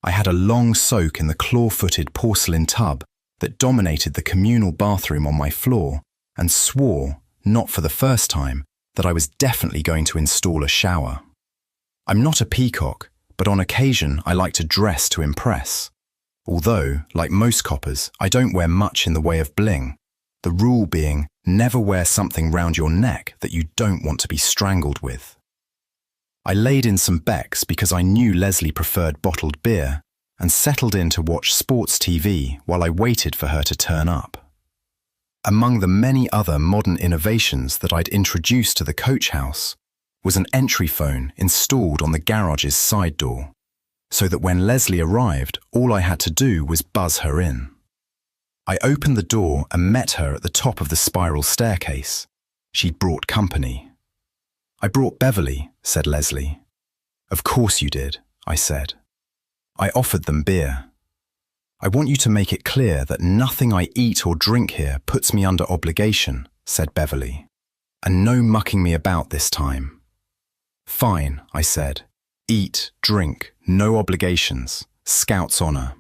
I had a long soak in the claw-footed porcelain tub that dominated the communal bathroom on my floor and swore, not for the first time, that I was definitely going to install a shower. I'm not a peacock, but on occasion I like to dress to impress. Although, like most coppers, I don't wear much in the way of bling, the rule being never wear something round your neck that you don't want to be strangled with. I laid in some Becks because I knew Leslie preferred bottled beer and settled in to watch sports TV while I waited for her to turn up. Among the many other modern innovations that I'd introduced to the coach house was an entry phone installed on the garage's side door, so that when Leslie arrived, all I had to do was buzz her in. I opened the door and met her at the top of the spiral staircase. She'd brought company. "I brought Beverly," said Leslie. "Of course you did," I said. I offered them beer. "I want you to make it clear that nothing I eat or drink here puts me under obligation," said Beverly. "And no mucking me about this time." "Fine," I said. "Eat, drink, no obligations, Scout's honor."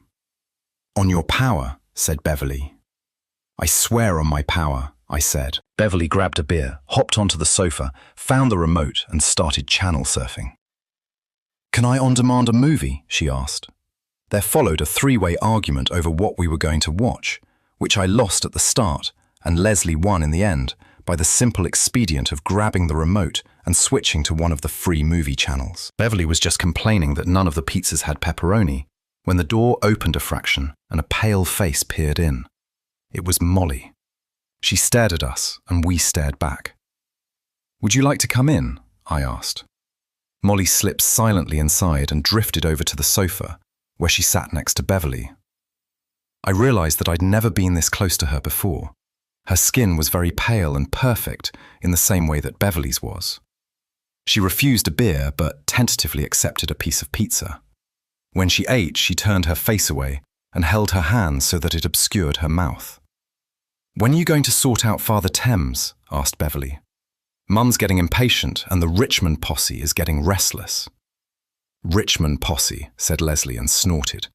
"On your power," said Beverly. "I swear on my power," I said. Beverly grabbed a beer, hopped onto the sofa, found the remote and started channel surfing. "Can I on-demand a movie?" she asked. There followed a three-way argument over what we were going to watch, which I lost at the start and Leslie won in the end by the simple expedient of grabbing the remote and switching to one of the free movie channels. Beverly was just complaining that none of the pizzas had pepperoni when the door opened a fraction and a pale face peered in. It was Molly. She stared at us and we stared back. "Would you like to come in?" I asked. Molly slipped silently inside and drifted over to the sofa, where she sat next to Beverly. I realized that I'd never been this close to her before. Her skin was very pale and perfect in the same way that Beverly's was. She refused a beer but tentatively accepted a piece of pizza. When she ate, she turned her face away and held her hand so that it obscured her mouth. "When are you going to sort out Father Thames?" asked Beverly. "Mum's getting impatient and the Richmond posse is getting restless." "Richmond posse," said Leslie and snorted.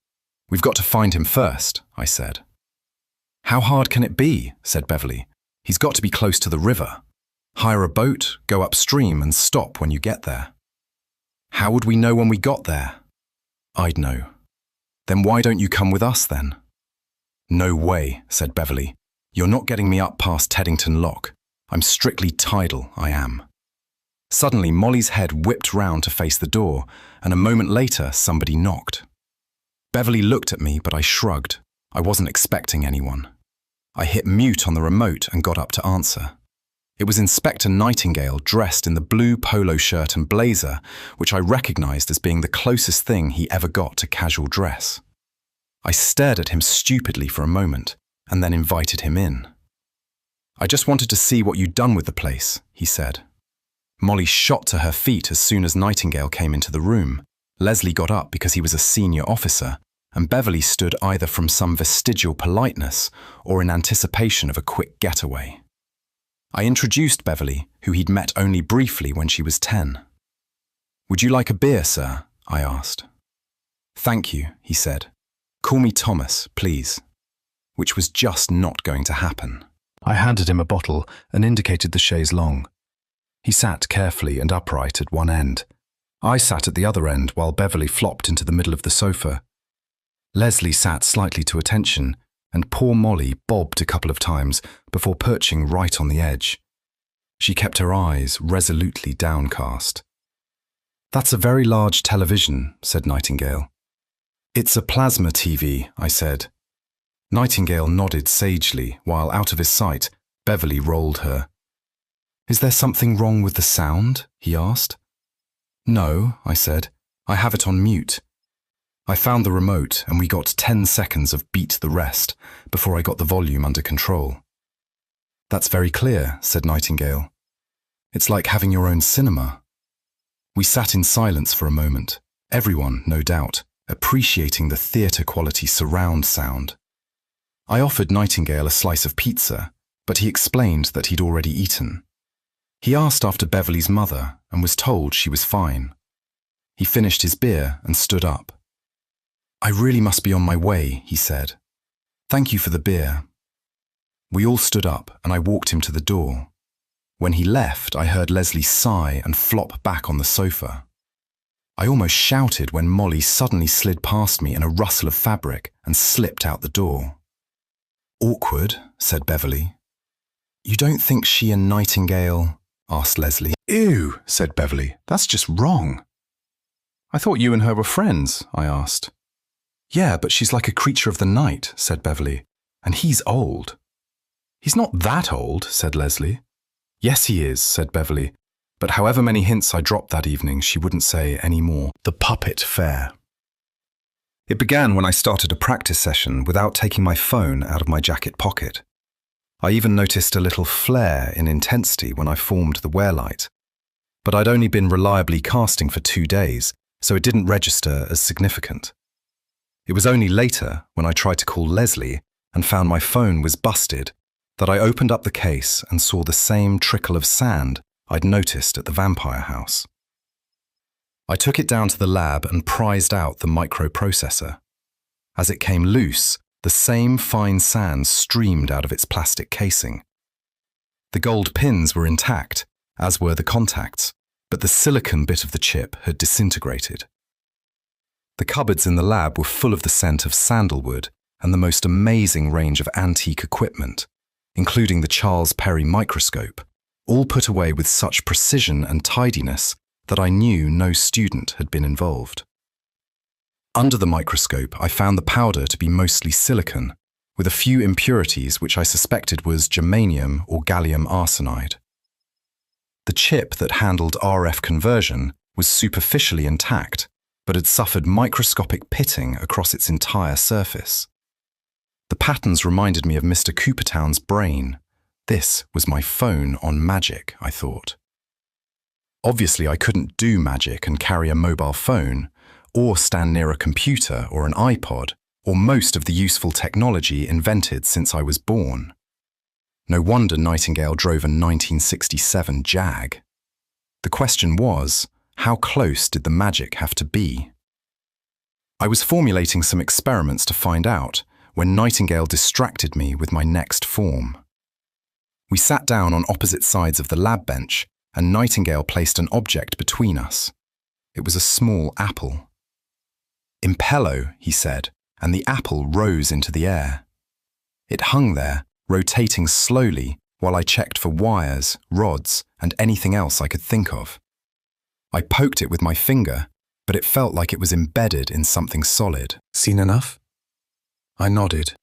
"We've got to find him first," I said. "How hard can it be?" said Beverly. "He's got to be close to the river. Hire a boat, go upstream and stop when you get there." "How would we know when we got there?" "I'd know." "Then why don't you come with us then?" "No way," said Beverly. "You're not getting me up past Teddington Lock. I'm strictly tidal, I am." Suddenly, Molly's head whipped round to face the door, and a moment later, somebody knocked. Beverly looked at me, but I shrugged. I wasn't expecting anyone. I hit mute on the remote and got up to answer. It was Inspector Nightingale dressed in the blue polo shirt and blazer, which I recognized as being the closest thing he ever got to casual dress. I stared at him stupidly for a moment, and then invited him in. "I just wanted to see what you'd done with the place," he said. Molly shot to her feet as soon as Nightingale came into the room. Leslie got up because he was a senior officer, and Beverly stood either from some vestigial politeness or in anticipation of a quick getaway. I introduced Beverly, who he'd met only briefly when she was 10. "Would you like a beer, sir?" I asked. Thank you, he said. Call me Thomas, please. Which was just not going to happen. I handed him a bottle and indicated the chaise longue. He sat carefully and upright at one end. I sat at the other end while Beverly flopped into the middle of the sofa. Leslie sat slightly to attention, and poor Molly bobbed a couple of times before perching right on the edge. She kept her eyes resolutely downcast. "That's a very large television," said Nightingale. "It's a plasma TV," I said. Nightingale nodded sagely, while out of his sight, Beverly rolled her. "Is there something wrong with the sound?" he asked. "No," I said. "I have it on mute." I found the remote and we got 10 seconds of Beat the Rest before I got the volume under control. "That's very clear," said Nightingale. "It's like having your own cinema." We sat in silence for a moment, everyone, no doubt, appreciating the theatre-quality surround sound. I offered Nightingale a slice of pizza, but he explained that he'd already eaten. He asked after Beverly's mother and was told she was fine. He finished his beer and stood up. "I really must be on my way," he said. "Thank you for the beer." We all stood up and I walked him to the door. When he left, I heard Leslie sigh and flop back on the sofa. I almost shouted when Molly suddenly slid past me in a rustle of fabric and slipped out the door. "Awkward," said Beverly. "You don't think she and Nightingale?" asked Leslie. "Ew," said Beverly. "That's just wrong." "I thought you and her were friends," I asked. "Yeah, but she's like a creature of the night," said Beverly. "And he's old." "He's not that old," said Leslie. "Yes, he is," said Beverly. But however many hints I dropped that evening, she wouldn't say any more. The puppet fair. It began when I started a practice session without taking my phone out of my jacket pocket. I even noticed a little flare in intensity when I formed the wear light. But I'd only been reliably casting for 2 days, so it didn't register as significant. It was only later, when I tried to call Leslie and found my phone was busted, that I opened up the case and saw the same trickle of sand I'd noticed at the vampire house. I took it down to the lab and prized out the microprocessor. As it came loose, the same fine sand streamed out of its plastic casing. The gold pins were intact, as were the contacts, but the silicon bit of the chip had disintegrated. The cupboards in the lab were full of the scent of sandalwood and the most amazing range of antique equipment, including the Charles Perry microscope, all put away with such precision and tidiness that I knew no student had been involved. Under the microscope, I found the powder to be mostly silicon, with a few impurities which I suspected was germanium or gallium arsenide. The chip that handled RF conversion was superficially intact, but had suffered microscopic pitting across its entire surface. The patterns reminded me of Mr. Coopertown's brain. This was my phone on magic, I thought. Obviously, I couldn't do magic and carry a mobile phone, or stand near a computer or an iPod, or most of the useful technology invented since I was born. No wonder Nightingale drove a 1967 Jag. The question was, how close did the magic have to be? I was formulating some experiments to find out when Nightingale distracted me with my next form. We sat down on opposite sides of the lab bench, and Nightingale placed an object between us. It was a small apple. "Impello," he said, and the apple rose into the air. It hung there, rotating slowly while I checked for wires, rods, and anything else I could think of. I poked it with my finger, but it felt like it was embedded in something solid. "Seen enough?" I nodded,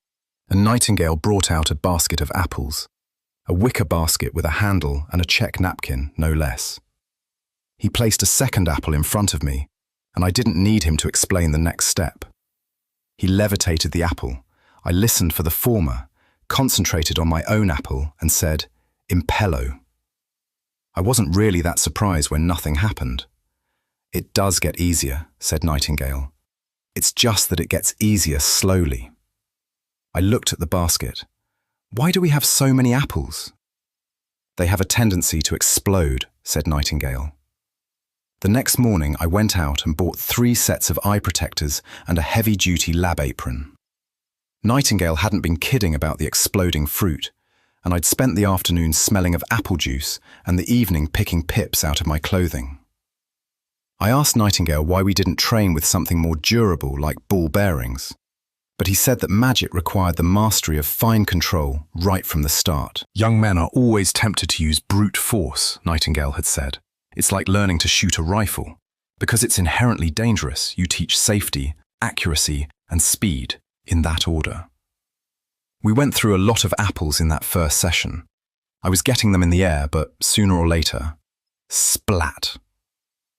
and Nightingale brought out a basket of apples, a wicker basket with a handle and a check napkin, no less. He placed a second apple in front of me, and I didn't need him to explain the next step. He levitated the apple. I listened for the former, concentrated on my own apple, and said, "Impello." I wasn't really that surprised when nothing happened. "It does get easier," said Nightingale. "It's just that it gets easier slowly." I looked at the basket. "Why do we have so many apples?" "They have a tendency to explode," said Nightingale. The next morning, I went out and bought 3 sets of eye protectors and a heavy-duty lab apron. Nightingale hadn't been kidding about the exploding fruit, and I'd spent the afternoon smelling of apple juice and the evening picking pips out of my clothing. I asked Nightingale why we didn't train with something more durable like ball bearings, but he said that magic required the mastery of fine control right from the start. Young men are always tempted to use brute force, Nightingale had said. It's like learning to shoot a rifle. Because it's inherently dangerous, you teach safety, accuracy, and speed in that order. We went through a lot of apples in that first session. I was getting them in the air, but sooner or later, splat.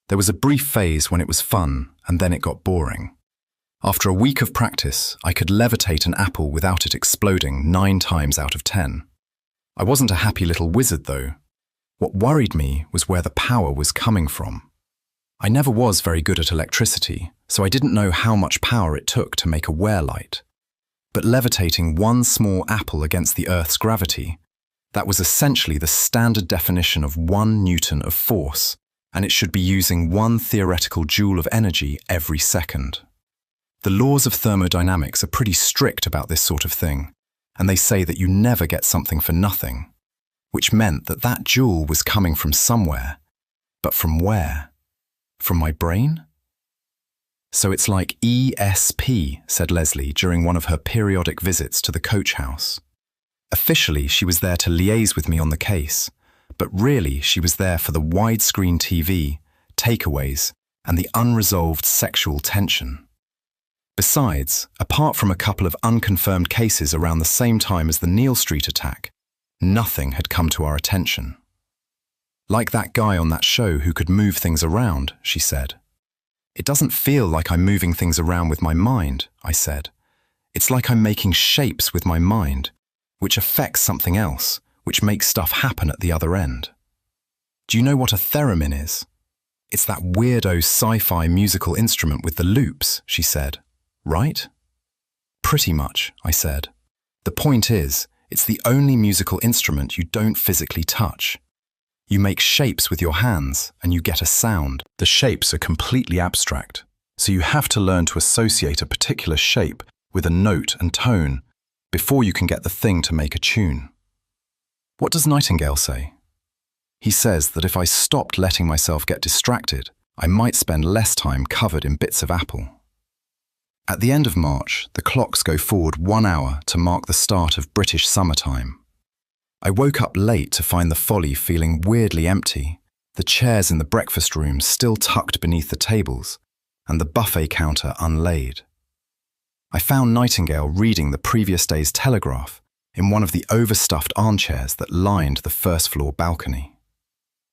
There was a brief phase when it was fun, and then it got boring. After a week of practice, I could levitate an apple without it exploding 9 times out of 10. I wasn't a happy little wizard, though. What worried me was where the power was coming from. I never was very good at electricity, so I didn't know how much power it took to make a wear light. But levitating 1 small apple against the Earth's gravity, that was essentially the standard definition of 1 Newton of force, and it should be using 1 theoretical joule of energy every second. The laws of thermodynamics are pretty strict about this sort of thing, and they say that you never get something for nothing, which meant that that joule was coming from somewhere. But from where? From my brain? So it's like ESP, said Leslie during one of her periodic visits to the coach house. Officially, she was there to liaise with me on the case, but really she was there for the widescreen TV, takeaways, and the unresolved sexual tension. Besides, apart from a couple of unconfirmed cases around the same time as the Neal Street attack, nothing had come to our attention. Like that guy on that show who could move things around, she said. It doesn't feel like I'm moving things around with my mind, I said. It's like I'm making shapes with my mind, which affects something else, which makes stuff happen at the other end. Do you know what a theremin is? It's that weirdo sci-fi musical instrument with the loops, she said. Right? Pretty much, I said. The point is, it's the only musical instrument you don't physically touch. You make shapes with your hands and you get a sound. The shapes are completely abstract, so you have to learn to associate a particular shape with a note and tone before you can get the thing to make a tune. What does Nightingale say? He says that if I stopped letting myself get distracted, I might spend less time covered in bits of apple. At the end of March, the clocks go forward 1 hour to mark the start of British summertime. I woke up late to find the Folly feeling weirdly empty, the chairs in the breakfast room still tucked beneath the tables, and the buffet counter unlaid. I found Nightingale reading the previous day's Telegraph in one of the overstuffed armchairs that lined the first-floor balcony.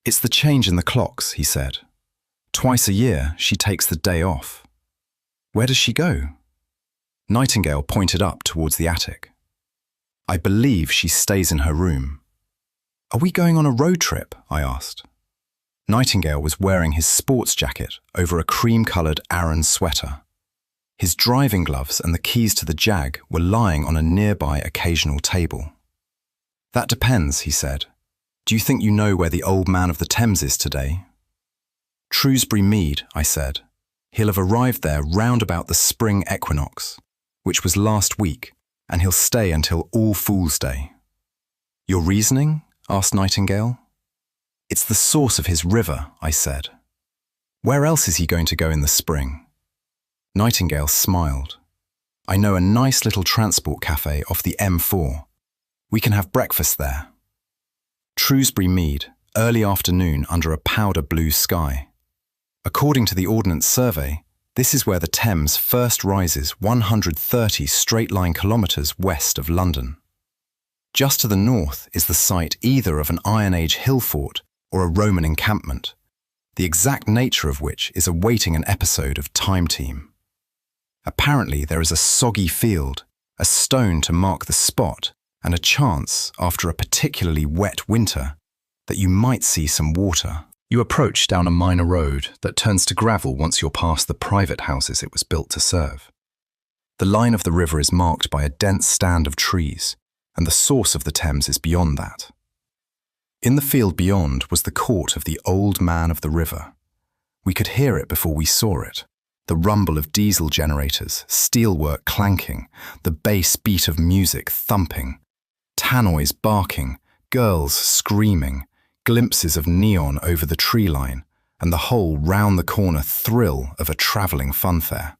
It's the change in the clocks, he said. Twice a year, she takes the day off. Where does she go? Nightingale pointed up towards the attic. I believe she stays in her room. Are we going on a road trip? I asked. Nightingale was wearing his sports jacket over a cream-coloured Aran sweater. His driving gloves and the keys to the Jag were lying on a nearby occasional table. That depends, he said. Do you think you know where the old man of the Thames is today? Shrewsbury Mead, I said. He'll have arrived there round about the spring equinox, which was last week, and he'll stay until All Fool's Day. Your reasoning? Asked Nightingale. It's the source of his river, I said. Where else is he going to go in the spring? Nightingale smiled. I know a nice little transport cafe off the M4. We can have breakfast there. Shrewsbury Mead, early afternoon under a powder blue sky. According to the Ordnance Survey, this is where the Thames first rises 130 straight-line kilometres west of London. Just to the north is the site either of an Iron Age hill fort or a Roman encampment, the exact nature of which is awaiting an episode of Time Team. Apparently there is a soggy field, a stone to mark the spot, and a chance, after a particularly wet winter, that you might see some water. You approach down a minor road that turns to gravel once you're past the private houses it was built to serve. The line of the river is marked by a dense stand of trees, and the source of the Thames is beyond that. In the field beyond was the court of the Old Man of the River, We could hear it before we saw it. The rumble of diesel generators, steelwork clanking, the bass beat of music thumping, tannoys barking, girls screaming, glimpses of neon over the tree line, and the whole round-the-corner thrill of a travelling funfair.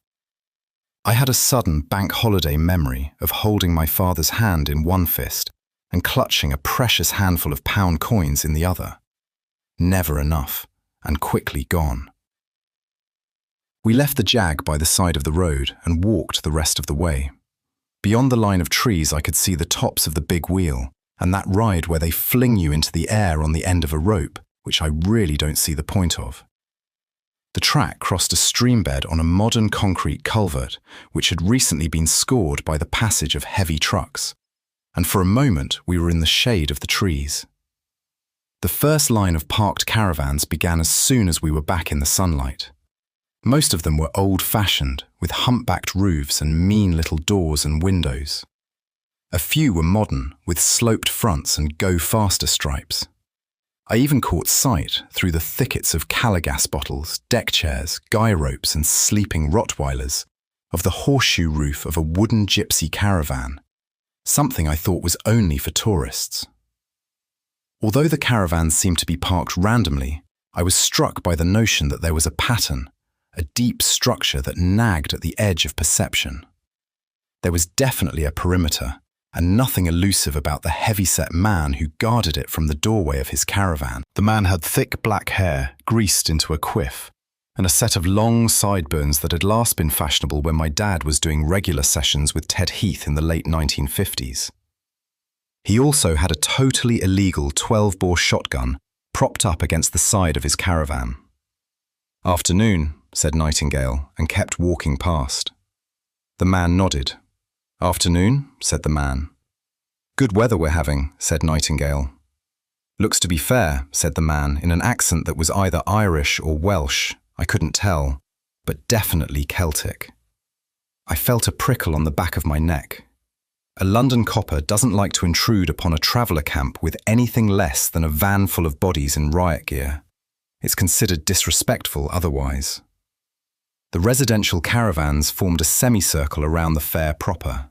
I had a sudden bank holiday memory of holding my father's hand in one fist and clutching a precious handful of pound coins in the other. Never enough, and quickly gone. We left the Jag by the side of the road and walked the rest of the way. Beyond the line of trees I could see the tops of the big wheel, and that ride where they fling you into the air on the end of a rope, which I really don't see the point of. The track crossed a streambed on a modern concrete culvert, which had recently been scored by the passage of heavy trucks, and for a moment we were in the shade of the trees. The first line of parked caravans began as soon as we were back in the sunlight. Most of them were old-fashioned, with humpbacked roofs and mean little doors and windows. A few were modern, with sloped fronts and go-faster stripes. I even caught sight, through the thickets of Calagas bottles, deck chairs, guy ropes and sleeping Rottweilers, of the horseshoe roof of a wooden gypsy caravan, something I thought was only for tourists. Although the caravans seemed to be parked randomly, I was struck by the notion that there was a pattern, a deep structure that nagged at the edge of perception. There was definitely a perimeter, and nothing elusive about the heavy-set man who guarded it from the doorway of his caravan. The man had thick black hair, greased into a quiff, and a set of long sideburns that had last been fashionable when my dad was doing regular sessions with Ted Heath in the late 1950s. He also had a totally illegal 12-bore shotgun propped up against the side of his caravan. "Afternoon," said Nightingale, and kept walking past. The man nodded. "Afternoon," said the man. "Good weather we're having," said Nightingale. "Looks to be fair," said the man, in an accent that was either Irish or Welsh, I couldn't tell, but definitely Celtic. I felt a prickle on the back of my neck. A London copper doesn't like to intrude upon a traveller camp with anything less than a van full of bodies in riot gear. It's considered disrespectful otherwise. The residential caravans formed a semicircle around the fair proper.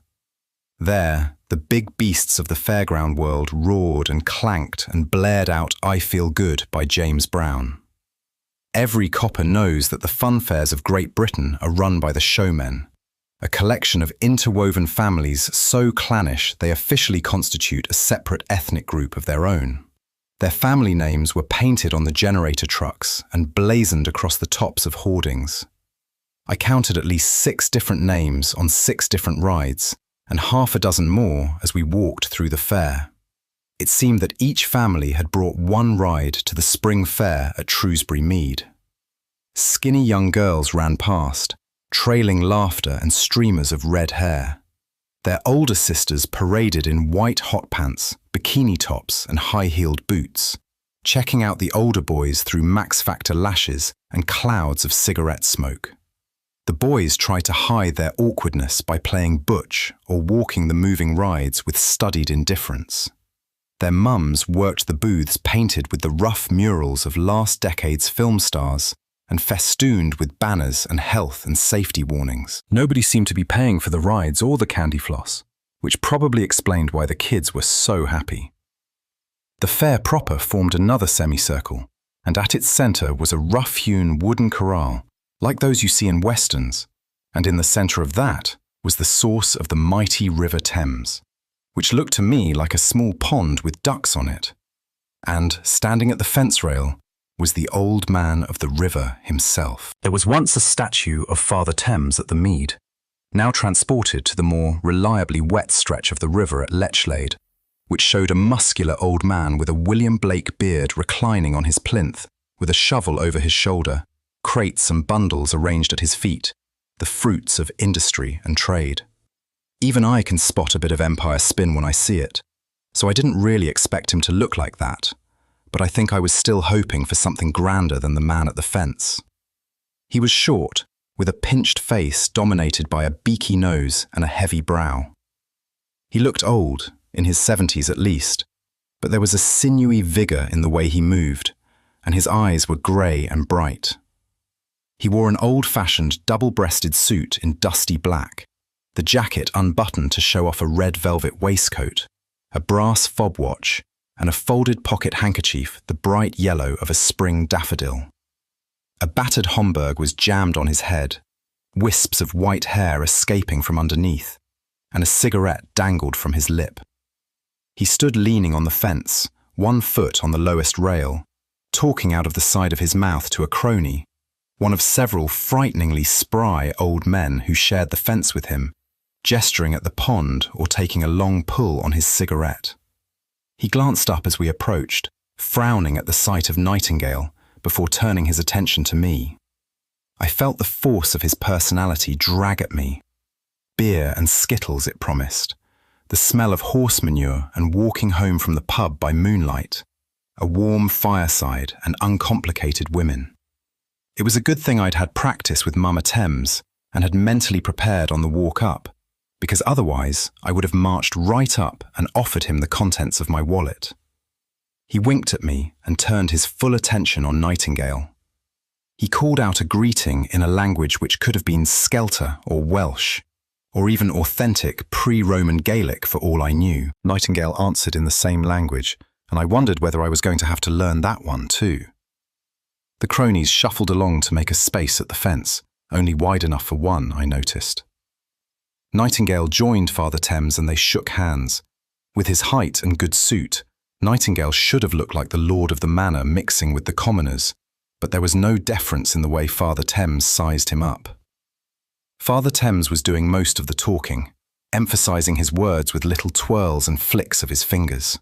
There, the big beasts of the fairground world roared and clanked and blared out "I Feel Good" by James Brown. Every copper knows that the funfairs of Great Britain are run by the showmen, a collection of interwoven families so clannish they officially constitute a separate ethnic group of their own. Their family names were painted on the generator trucks and blazoned across the tops of hoardings. I counted at least 6 different names on 6 different rides, and half a dozen more as we walked through the fair. It seemed that each family had brought one ride to the spring fair at Shrewsbury Mead. Skinny young girls ran past, trailing laughter and streamers of red hair. Their older sisters paraded in white hot pants, bikini tops and high-heeled boots, checking out the older boys through Max Factor lashes and clouds of cigarette smoke. The boys tried to hide their awkwardness by playing butch or walking the moving rides with studied indifference. Their mums worked the booths painted with the rough murals of last decade's film stars and festooned with banners and health and safety warnings. Nobody seemed to be paying for the rides or the candy floss, which probably explained why the kids were so happy. The fair proper formed another semicircle, and at its centre was a rough-hewn wooden corral, like those you see in westerns, and in the centre of that was the source of the mighty River Thames, which looked to me like a small pond with ducks on it. And, standing at the fence rail, was the old man of the river himself. There was once a statue of Father Thames at the Mead, now transported to the more reliably wet stretch of the river at Lechlade, which showed a muscular old man with a William Blake beard reclining on his plinth, with a shovel over his shoulder, crates and bundles arranged at his feet, the fruits of industry and trade. Even I can spot a bit of empire spin when I see it, so I didn't really expect him to look like that, but I think I was still hoping for something grander than the man at the fence. He was short, with a pinched face dominated by a beaky nose and a heavy brow. He looked old, in his 70s at least, but there was a sinewy vigour in the way he moved, and his eyes were grey and bright. He wore an old-fashioned double-breasted suit in dusty black, the jacket unbuttoned to show off a red velvet waistcoat, a brass fob watch, and a folded pocket handkerchief the bright yellow of a spring daffodil. A battered Homburg was jammed on his head, wisps of white hair escaping from underneath, and a cigarette dangled from his lip. He stood leaning on the fence, one foot on the lowest rail, talking out of the side of his mouth to a crony, one of several frighteningly spry old men who shared the fence with him, gesturing at the pond or taking a long pull on his cigarette. He glanced up as we approached, frowning at the sight of Nightingale, before turning his attention to me. I felt the force of his personality drag at me. Beer and skittles, it promised, the smell of horse manure and walking home from the pub by moonlight, a warm fireside and uncomplicated women. It was a good thing I'd had practice with Mama Thames and had mentally prepared on the walk up, because otherwise I would have marched right up and offered him the contents of my wallet. He winked at me and turned his full attention on Nightingale. He called out a greeting in a language which could have been Skelter or Welsh, or even authentic pre-Roman Gaelic for all I knew. Nightingale answered in the same language, and I wondered whether I was going to have to learn that one too. The cronies shuffled along to make a space at the fence, only wide enough for one, I noticed. Nightingale joined Father Thames and they shook hands. With his height and good suit, Nightingale should have looked like the lord of the manor mixing with the commoners, but there was no deference in the way Father Thames sized him up. Father Thames was doing most of the talking, emphasizing his words with little twirls and flicks of his fingers.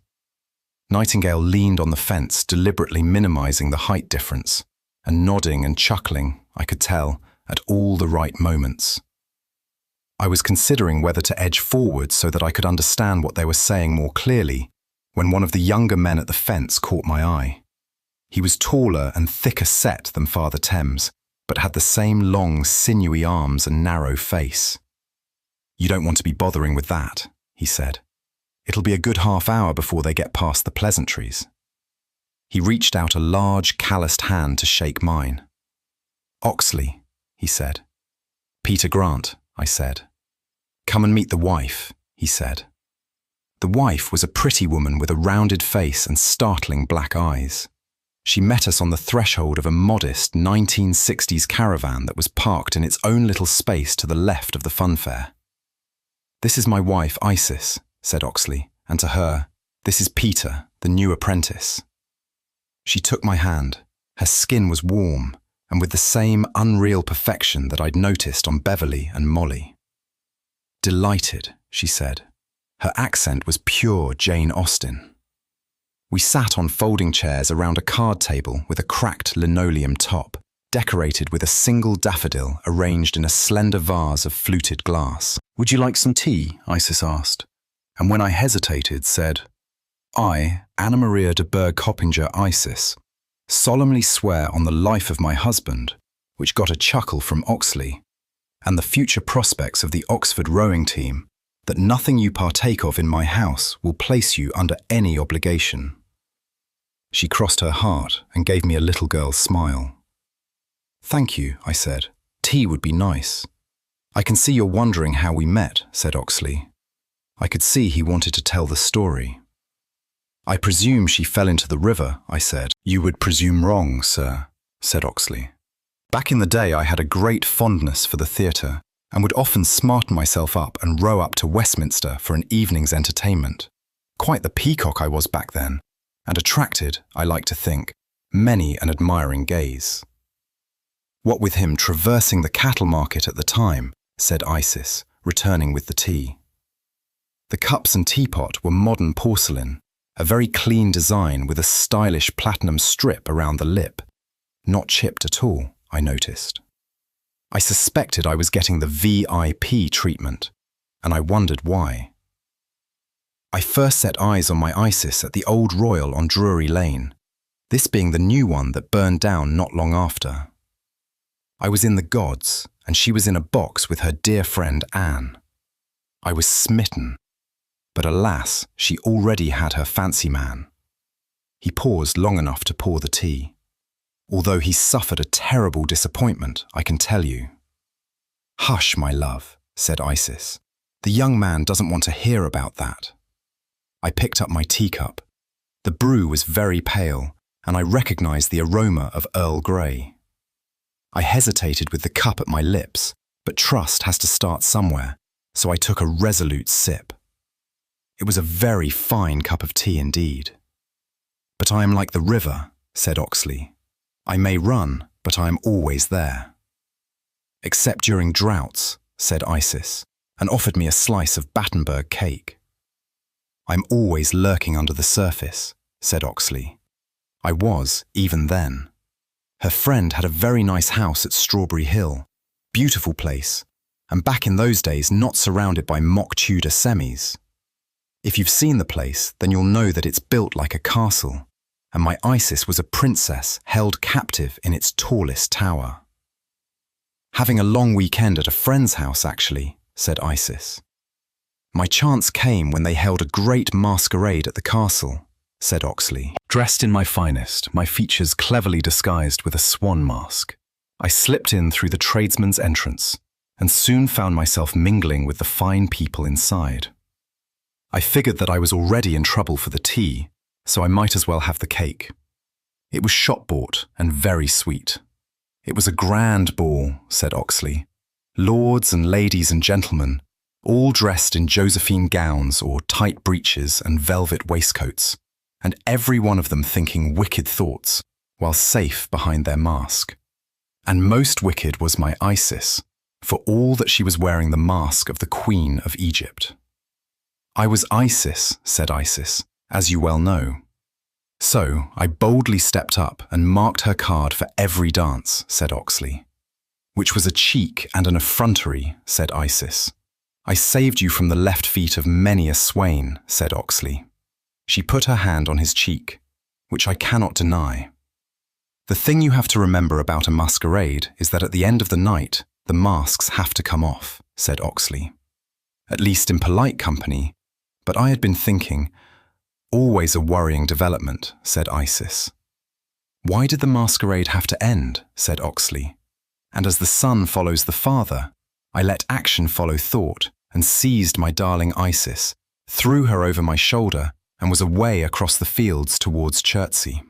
Nightingale leaned on the fence, deliberately minimizing the height difference, and nodding and chuckling, I could tell, at all the right moments. I was considering whether to edge forward so that I could understand what they were saying more clearly, when one of the younger men at the fence caught my eye. He was taller and thicker set than Father Thames, but had the same long, sinewy arms and narrow face. "You don't want to be bothering with that," he said. "It'll be a good half hour before they get past the pleasantries." He reached out a large, calloused hand to shake mine. "Oxley," he said. "Peter Grant," I said. "Come and meet the wife," he said. The wife was a pretty woman with a rounded face and startling black eyes. She met us on the threshold of a modest 1960s caravan that was parked in its own little space to the left of the funfair. "This is my wife, Isis," said Oxley, and to her, "This is Peter, the new apprentice." She took my hand. Her skin was warm, and with the same unreal perfection that I'd noticed on Beverly and Molly. "Delighted," she said. Her accent was pure Jane Austen. We sat on folding chairs around a card table with a cracked linoleum top, decorated with a single daffodil arranged in a slender vase of fluted glass. "Would you like some tea?" Isis asked, and when I hesitated, said, "I, Anna Maria de Berg-Hoppinger Isis, solemnly swear on the life of my husband," which got a chuckle from Oxley, "and the future prospects of the Oxford rowing team, that nothing you partake of in my house will place you under any obligation." She crossed her heart and gave me a little girl's smile. "Thank you," I said. "Tea would be nice." "I can see you're wondering how we met," said Oxley. I could see he wanted to tell the story. "I presume she fell into the river," I said. "You would presume wrong, sir," said Oxley. "Back in the day I had a great fondness for the theatre, and would often smarten myself up and row up to Westminster for an evening's entertainment. Quite the peacock I was back then, and attracted, I like to think, many an admiring gaze." "What with him traversing the cattle market at the time," said Isis, returning with the tea. The cups and teapot were modern porcelain, a very clean design with a stylish platinum strip around the lip. Not chipped at all, I noticed. I suspected I was getting the VIP treatment, and I wondered why. I first set eyes on my Isis at the Old Royal on Drury Lane, this being the new one that burned down not long after. I was in the gods, and she was in a box with her dear friend Anne. I was smitten, but alas, she already had her fancy man. He paused long enough to pour the tea. although he suffered a terrible disappointment, I can tell you. Hush, my love, said Isis. The young man doesn't want to hear about that. I picked up my teacup. The brew was very pale, and I recognized the aroma of Earl Grey. I hesitated with the cup at my lips, but trust has to start somewhere, so I took a resolute sip. It was a very fine cup of tea indeed. But I am like the river, said Oxley. I may run, but I am always there. Except during droughts, said Isis, and offered me a slice of Battenberg cake. I'm always lurking under the surface, said Oxley. I was, even then. Her friend had a very nice house at Strawberry Hill, beautiful place, and back in those days not surrounded by mock Tudor semis. If you've seen the place, then you'll know that it's built like a castle, and my Isis was a princess held captive in its tallest tower. Having a long weekend at a friend's house, actually, said Isis. My chance came when they held a great masquerade at the castle, said Oxley. Dressed in my finest, my features cleverly disguised with a swan mask, I slipped in through the tradesman's entrance and soon found myself mingling with the fine people inside. I figured that I was already in trouble for the tea, so I might as well have the cake. It was shop-bought and very sweet. It was a grand ball, said Oxley. Lords and ladies and gentlemen, all dressed in Josephine gowns or tight breeches and velvet waistcoats, and every one of them thinking wicked thoughts while safe behind their mask. And most wicked was my Isis, for all that she was wearing the mask of the Queen of Egypt. I was Isis, said Isis, as you well know. So I boldly stepped up and marked her card for every dance, said Oxley. Which was a cheek and an effrontery, said Isis. I saved you from the left feet of many a swain, said Oxley. She put her hand on his cheek, which I cannot deny. The thing you have to remember about a masquerade is that at the end of the night, the masks have to come off, said Oxley. At least in polite company, but I had been thinking, always a worrying development, said Isis. Why did the masquerade have to end, said Oxley. And as the son follows the father, I let action follow thought and seized my darling Isis, threw her over my shoulder and was away across the fields towards Chertsey.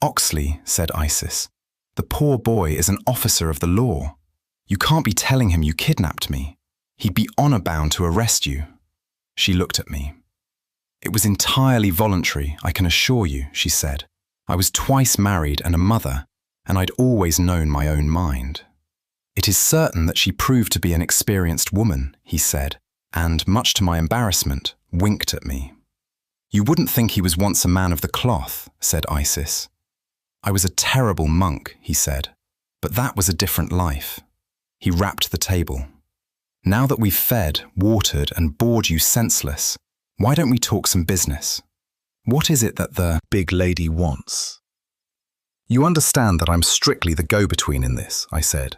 Oxley, said Isis, the poor boy is an officer of the law. You can't be telling him you kidnapped me. He'd be honor-bound to arrest you. She looked at me. It was entirely voluntary, I can assure you, she said. I was twice married and a mother, and I'd always known my own mind. It is certain that she proved to be an experienced woman, he said, and, much to my embarrassment, winked at me. You wouldn't think he was once a man of the cloth, said Isis. I was a terrible monk, he said, but that was a different life. He rapped the table. Now that we've fed, watered, and bored you senseless, why don't we talk some business? What is it that the big lady wants? You understand that I'm strictly the go-between in this, I said.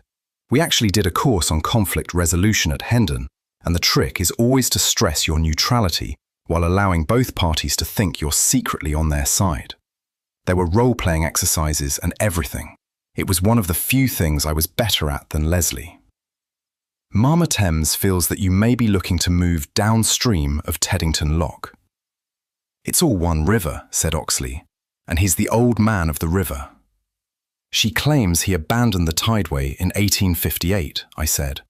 We actually did a course on conflict resolution at Hendon, and the trick is always to stress your neutrality while allowing both parties to think you're secretly on their side. There were role-playing exercises and everything. It was one of the few things I was better at than Leslie. Mama Thames feels that you may be looking to move downstream of Teddington Lock. It's all one river, said Oxley, and he's the old man of the river. She claims he abandoned the tideway in 1858, I said.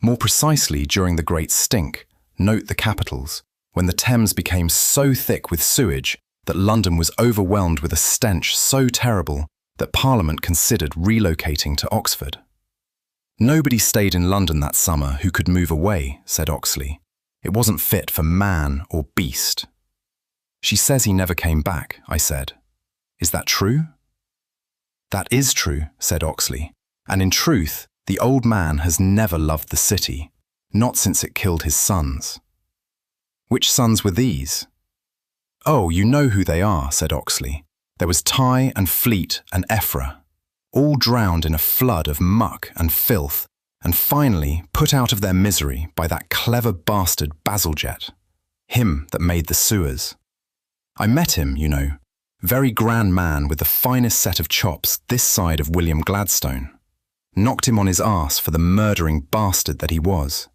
More precisely during the Great Stink, note the capitals, when the Thames became so thick with sewage that London was overwhelmed with a stench so terrible that Parliament considered relocating to Oxford. Nobody stayed in London that summer who could move away, said Oxley. It wasn't fit for man or beast. She says he never came back, I said. Is that true? That is true, said Oxley, and in truth, the old man has never loved the city, not since it killed his sons. Which sons were these? Oh, you know who they are, said Oxley. There was Ty and Fleet and Ephra, all drowned in a flood of muck and filth, and finally put out of their misery by that clever bastard Bazalgette, him that made the sewers. I met him, you know, very grand man with the finest set of chops this side of William Gladstone, knocked him on his arse for the murdering bastard that he was.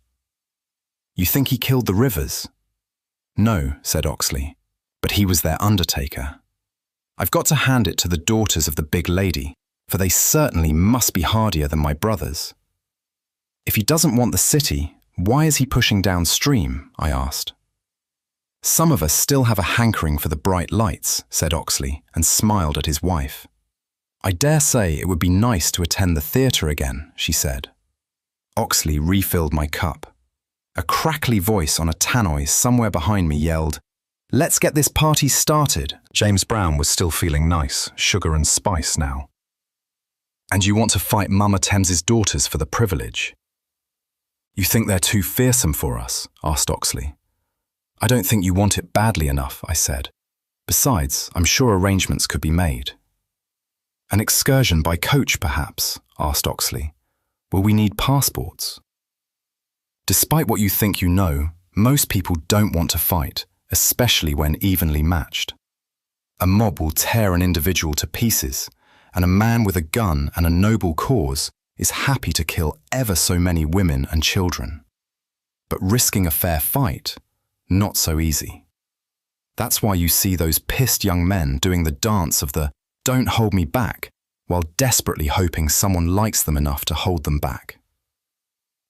You think he killed the Rivers? No, said Oxley, but he was their undertaker. I've got to hand it to the daughters of the big lady, for they certainly must be hardier than my brothers. If he doesn't want the city, why is he pushing downstream? I asked. Some of us still have a hankering for the bright lights, said Oxley, and smiled at his wife. I dare say it would be nice to attend the theatre again, she said. Oxley refilled my cup. A crackly voice on a tannoy somewhere behind me yelled, "Let's get this party started." James Brown was still feeling nice, sugar and spice now. And you want to fight Mama Thames's daughters for the privilege? You think they're too fearsome for us? Asked Oxley. I don't think you want it badly enough, I said. Besides, I'm sure arrangements could be made. An excursion by coach, perhaps? Asked Oxley. Will we need passports? Despite what you think you know, most people don't want to fight, especially when evenly matched. A mob will tear an individual to pieces, and a man with a gun and a noble cause is happy to kill ever so many women and children. But risking a fair fight, not so easy. That's why you see those pissed young men doing the dance of the "don't hold me back" while desperately hoping someone likes them enough to hold them back.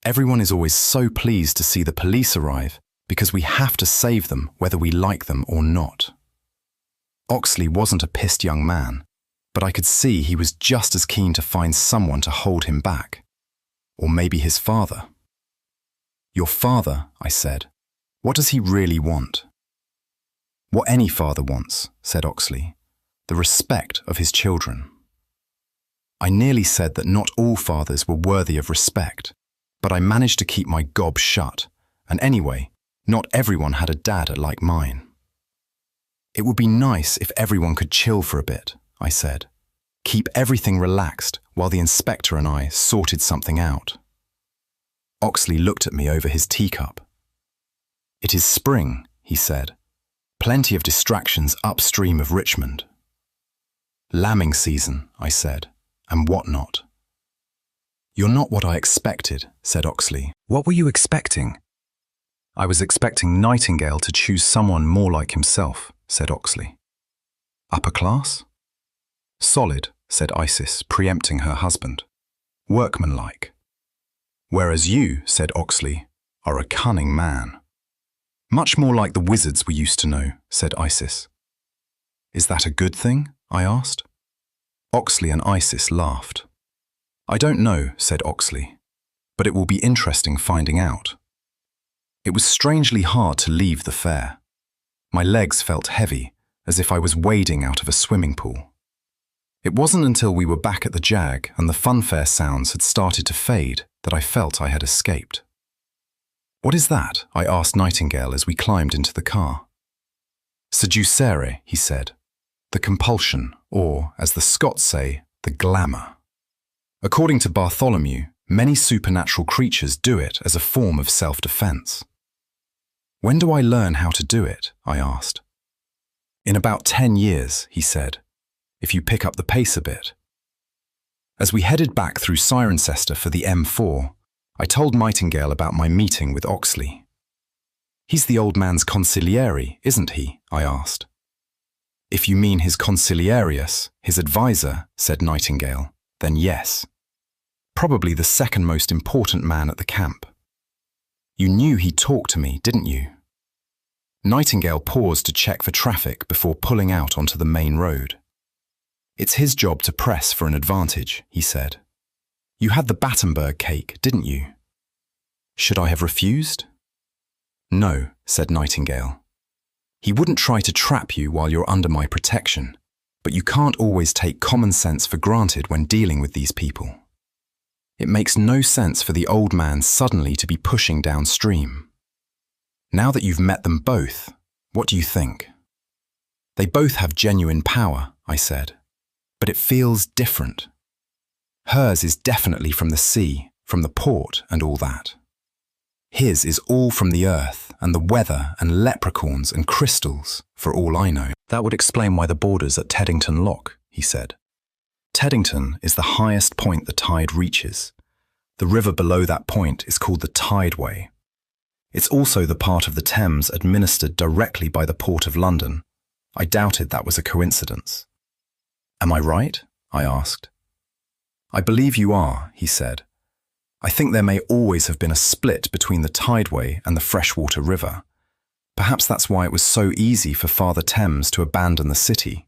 Everyone is always so pleased to see the police arrive because we have to save them whether we like them or not. Oxley wasn't a pissed young man, but I could see he was just as keen to find someone to hold him back. Or maybe his father. Your father, I said. What does he really want? What any father wants, said Oxley. The respect of his children. I nearly said that not all fathers were worthy of respect, but I managed to keep my gob shut, and anyway, not everyone had a dad like mine. It would be nice if everyone could chill for a bit, I said. Keep everything relaxed while the inspector and I sorted something out. Oxley looked at me over his teacup. It is spring, he said. Plenty of distractions upstream of Richmond. Lambing season, I said, and what not. You're not what I expected, said Oxley. What were you expecting? I was expecting Nightingale to choose someone more like himself, said Oxley. Upper class? Solid, said Isis, preempting her husband. Workmanlike. Whereas you, said Oxley, are a cunning man. Much more like the wizards we used to know, said Isis. Is that a good thing? I asked. Oxley and Isis laughed. I don't know, said Oxley, but it will be interesting finding out. It was strangely hard to leave the fair. My legs felt heavy, as if I was wading out of a swimming pool. It wasn't until we were back at the Jag and the funfair sounds had started to fade that I felt I had escaped. What is that? I asked Nightingale as we climbed into the car. Seducere, he said. The compulsion, or, as the Scots say, the glamour. According to Bartholomew, many supernatural creatures do it as a form of self-defense. When do I learn how to do it? I asked. In about 10 years, he said, if you pick up the pace a bit. As we headed back through Cirencester for the M4, I told Nightingale about my meeting with Oxley. He's the old man's consigliere, isn't he? I asked. If you mean his consigliarius, his advisor, said Nightingale, then yes. Probably the second most important man at the camp. You knew he'd talk to me, didn't you? Nightingale paused to check for traffic before pulling out onto the main road. It's his job to press for an advantage, he said. You had the Battenberg cake, didn't you? Should I have refused? No, said Nightingale. He wouldn't try to trap you while you're under my protection, but you can't always take common sense for granted when dealing with these people. It makes no sense for the old man suddenly to be pushing downstream. Now that you've met them both, what do you think? They both have genuine power, I said, but it feels different. Hers is definitely from the sea, from the port and all that. His is all from the earth and the weather and leprechauns and crystals, for all I know. That would explain why the border's at Teddington Lock, he said. Teddington is the highest point the tide reaches. The river below that point is called the Tideway. It's also the part of the Thames administered directly by the Port of London. I doubted that was a coincidence. Am I right? I asked. I believe you are, he said. I think there may always have been a split between the Tideway and the freshwater river. Perhaps that's why it was so easy for Father Thames to abandon the city.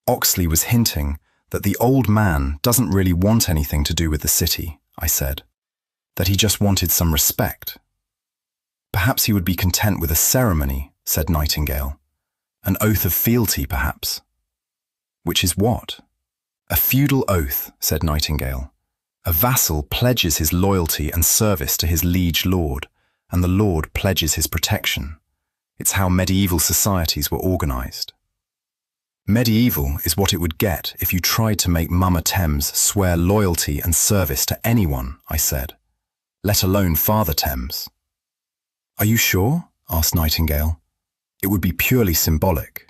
Oxley was hinting that the old man doesn't really want anything to do with the city, I said. That he just wanted some respect. Perhaps he would be content with a ceremony, said Nightingale. An oath of fealty, perhaps. Which is what? A feudal oath, said Nightingale. A vassal pledges his loyalty and service to his liege lord, and the lord pledges his protection. It's how medieval societies were organized. Medieval is what it would get if you tried to make Mama Thames swear loyalty and service to anyone, I said, let alone Father Thames. Are you sure? Asked Nightingale. It would be purely symbolic.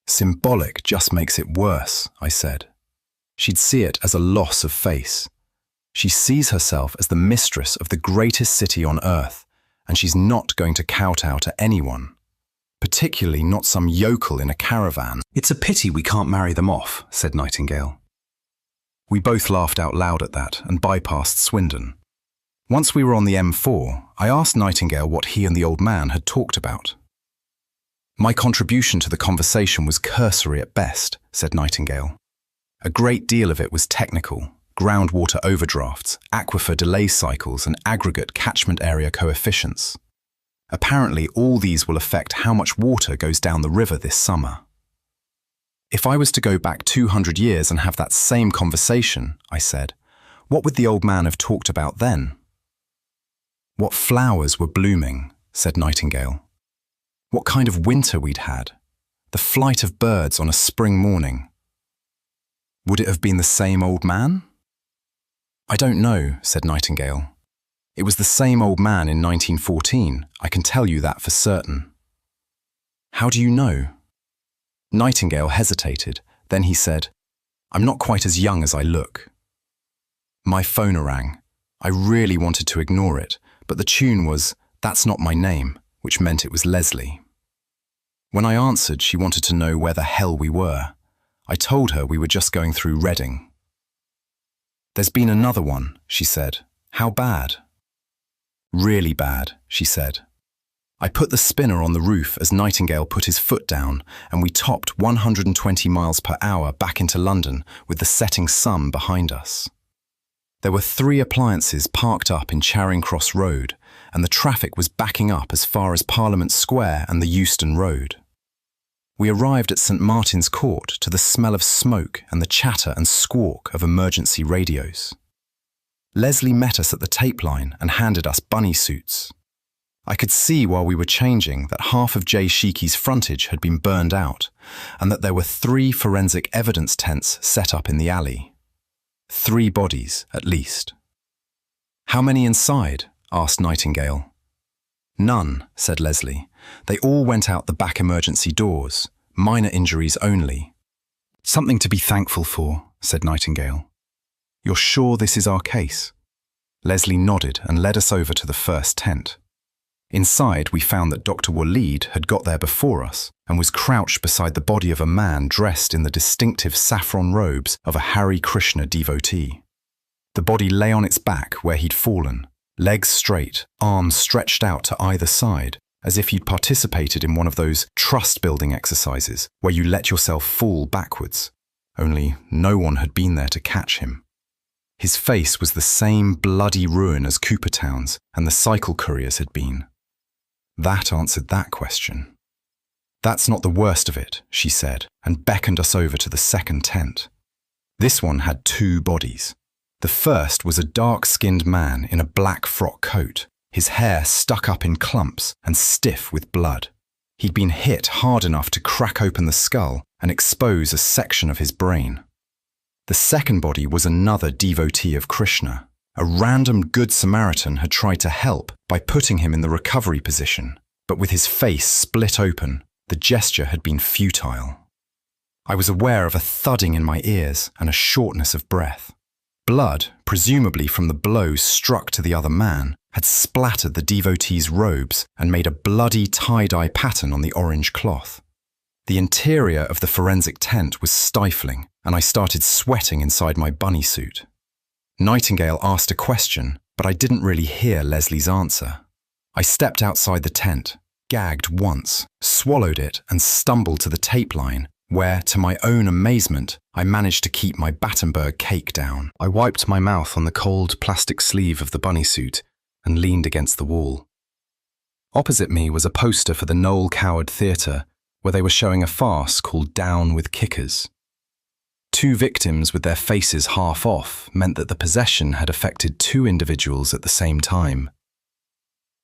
Symbolic just makes it worse, I said. She'd see it as a loss of face. She sees herself as the mistress of the greatest city on earth, and she's not going to kowtow to anyone, particularly not some yokel in a caravan. It's a pity we can't marry them off, said Nightingale. We both laughed out loud at that and bypassed Swindon. Once we were on the M4, I asked Nightingale what he and the old man had talked about. My contribution to the conversation was cursory at best, said Nightingale. A great deal of it was technical, groundwater overdrafts, aquifer delay cycles, and aggregate catchment area coefficients. Apparently, all these will affect how much water goes down the river this summer. If I was to go back 200 years and have that same conversation, I said, what would the old man have talked about then? What flowers were blooming, said Nightingale. What kind of winter we'd had. The flight of birds on a spring morning. Would it have been the same old man? I don't know, said Nightingale. It was the same old man in 1914, I can tell you that for certain. How do you know? Nightingale hesitated, then he said, I'm not quite as young as I look. My phone rang. I really wanted to ignore it, but the tune was, That's Not My Name, which meant it was Leslie. When I answered, she wanted to know where the hell we were. I told her we were just going through Reading. There's been another one, she said. How bad? Really bad, she said. I put the spinner on the roof as Nightingale put his foot down, and we topped 120 miles per hour back into London with the setting sun behind us. There were 3 appliances parked up in Charing Cross Road, and the traffic was backing up as far as Parliament Square and the Euston Road. We arrived at St. Martin's Court to the smell of smoke and the chatter and squawk of emergency radios. Leslie met us at the tape line and handed us bunny suits. I could see while we were changing that half of Jay Sheiky's frontage had been burned out and that there were 3 forensic evidence tents set up in the alley. 3 bodies, at least. How many inside? Asked Nightingale. None, said Leslie. They all went out the back emergency doors, minor injuries only. Something to be thankful for, said Nightingale. You're sure this is our case? Leslie nodded and led us over to the first tent. Inside, we found that Dr. Waleed had got there before us and was crouched beside the body of a man dressed in the distinctive saffron robes of a Hare Krishna devotee. The body lay on its back where he'd fallen, legs straight, arms stretched out to either side, as if he'd participated in one of those trust-building exercises where you let yourself fall backwards, only no one had been there to catch him. His face was the same bloody ruin as Coopertown's and the cycle couriers had been. That answered that question. That's not the worst of it, she said, and beckoned us over to the second tent. This one had 2 bodies. The first was a dark-skinned man in a black frock coat, his hair stuck up in clumps and stiff with blood. He'd been hit hard enough to crack open the skull and expose a section of his brain. The second body was another devotee of Krishna, A random Good Samaritan had tried to help by putting him in the recovery position, but with his face split open, the gesture had been futile. I was aware of a thudding in my ears and a shortness of breath. Blood, presumably from the blows struck to the other man, had splattered the devotee's robes and made a bloody tie-dye pattern on the orange cloth. The interior of the forensic tent was stifling, and I started sweating inside my bunny suit. Nightingale asked a question, but I didn't really hear Leslie's answer. I stepped outside the tent, gagged once, swallowed it, and stumbled to the tape line, where, to my own amazement, I managed to keep my Battenberg cake down. I wiped my mouth on the cold plastic sleeve of the bunny suit and leaned against the wall. Opposite me was a poster for the Noel Coward Theatre, where they were showing a farce called Down with Kickers. 2 victims with their faces half off meant that the possession had affected 2 individuals at the same time.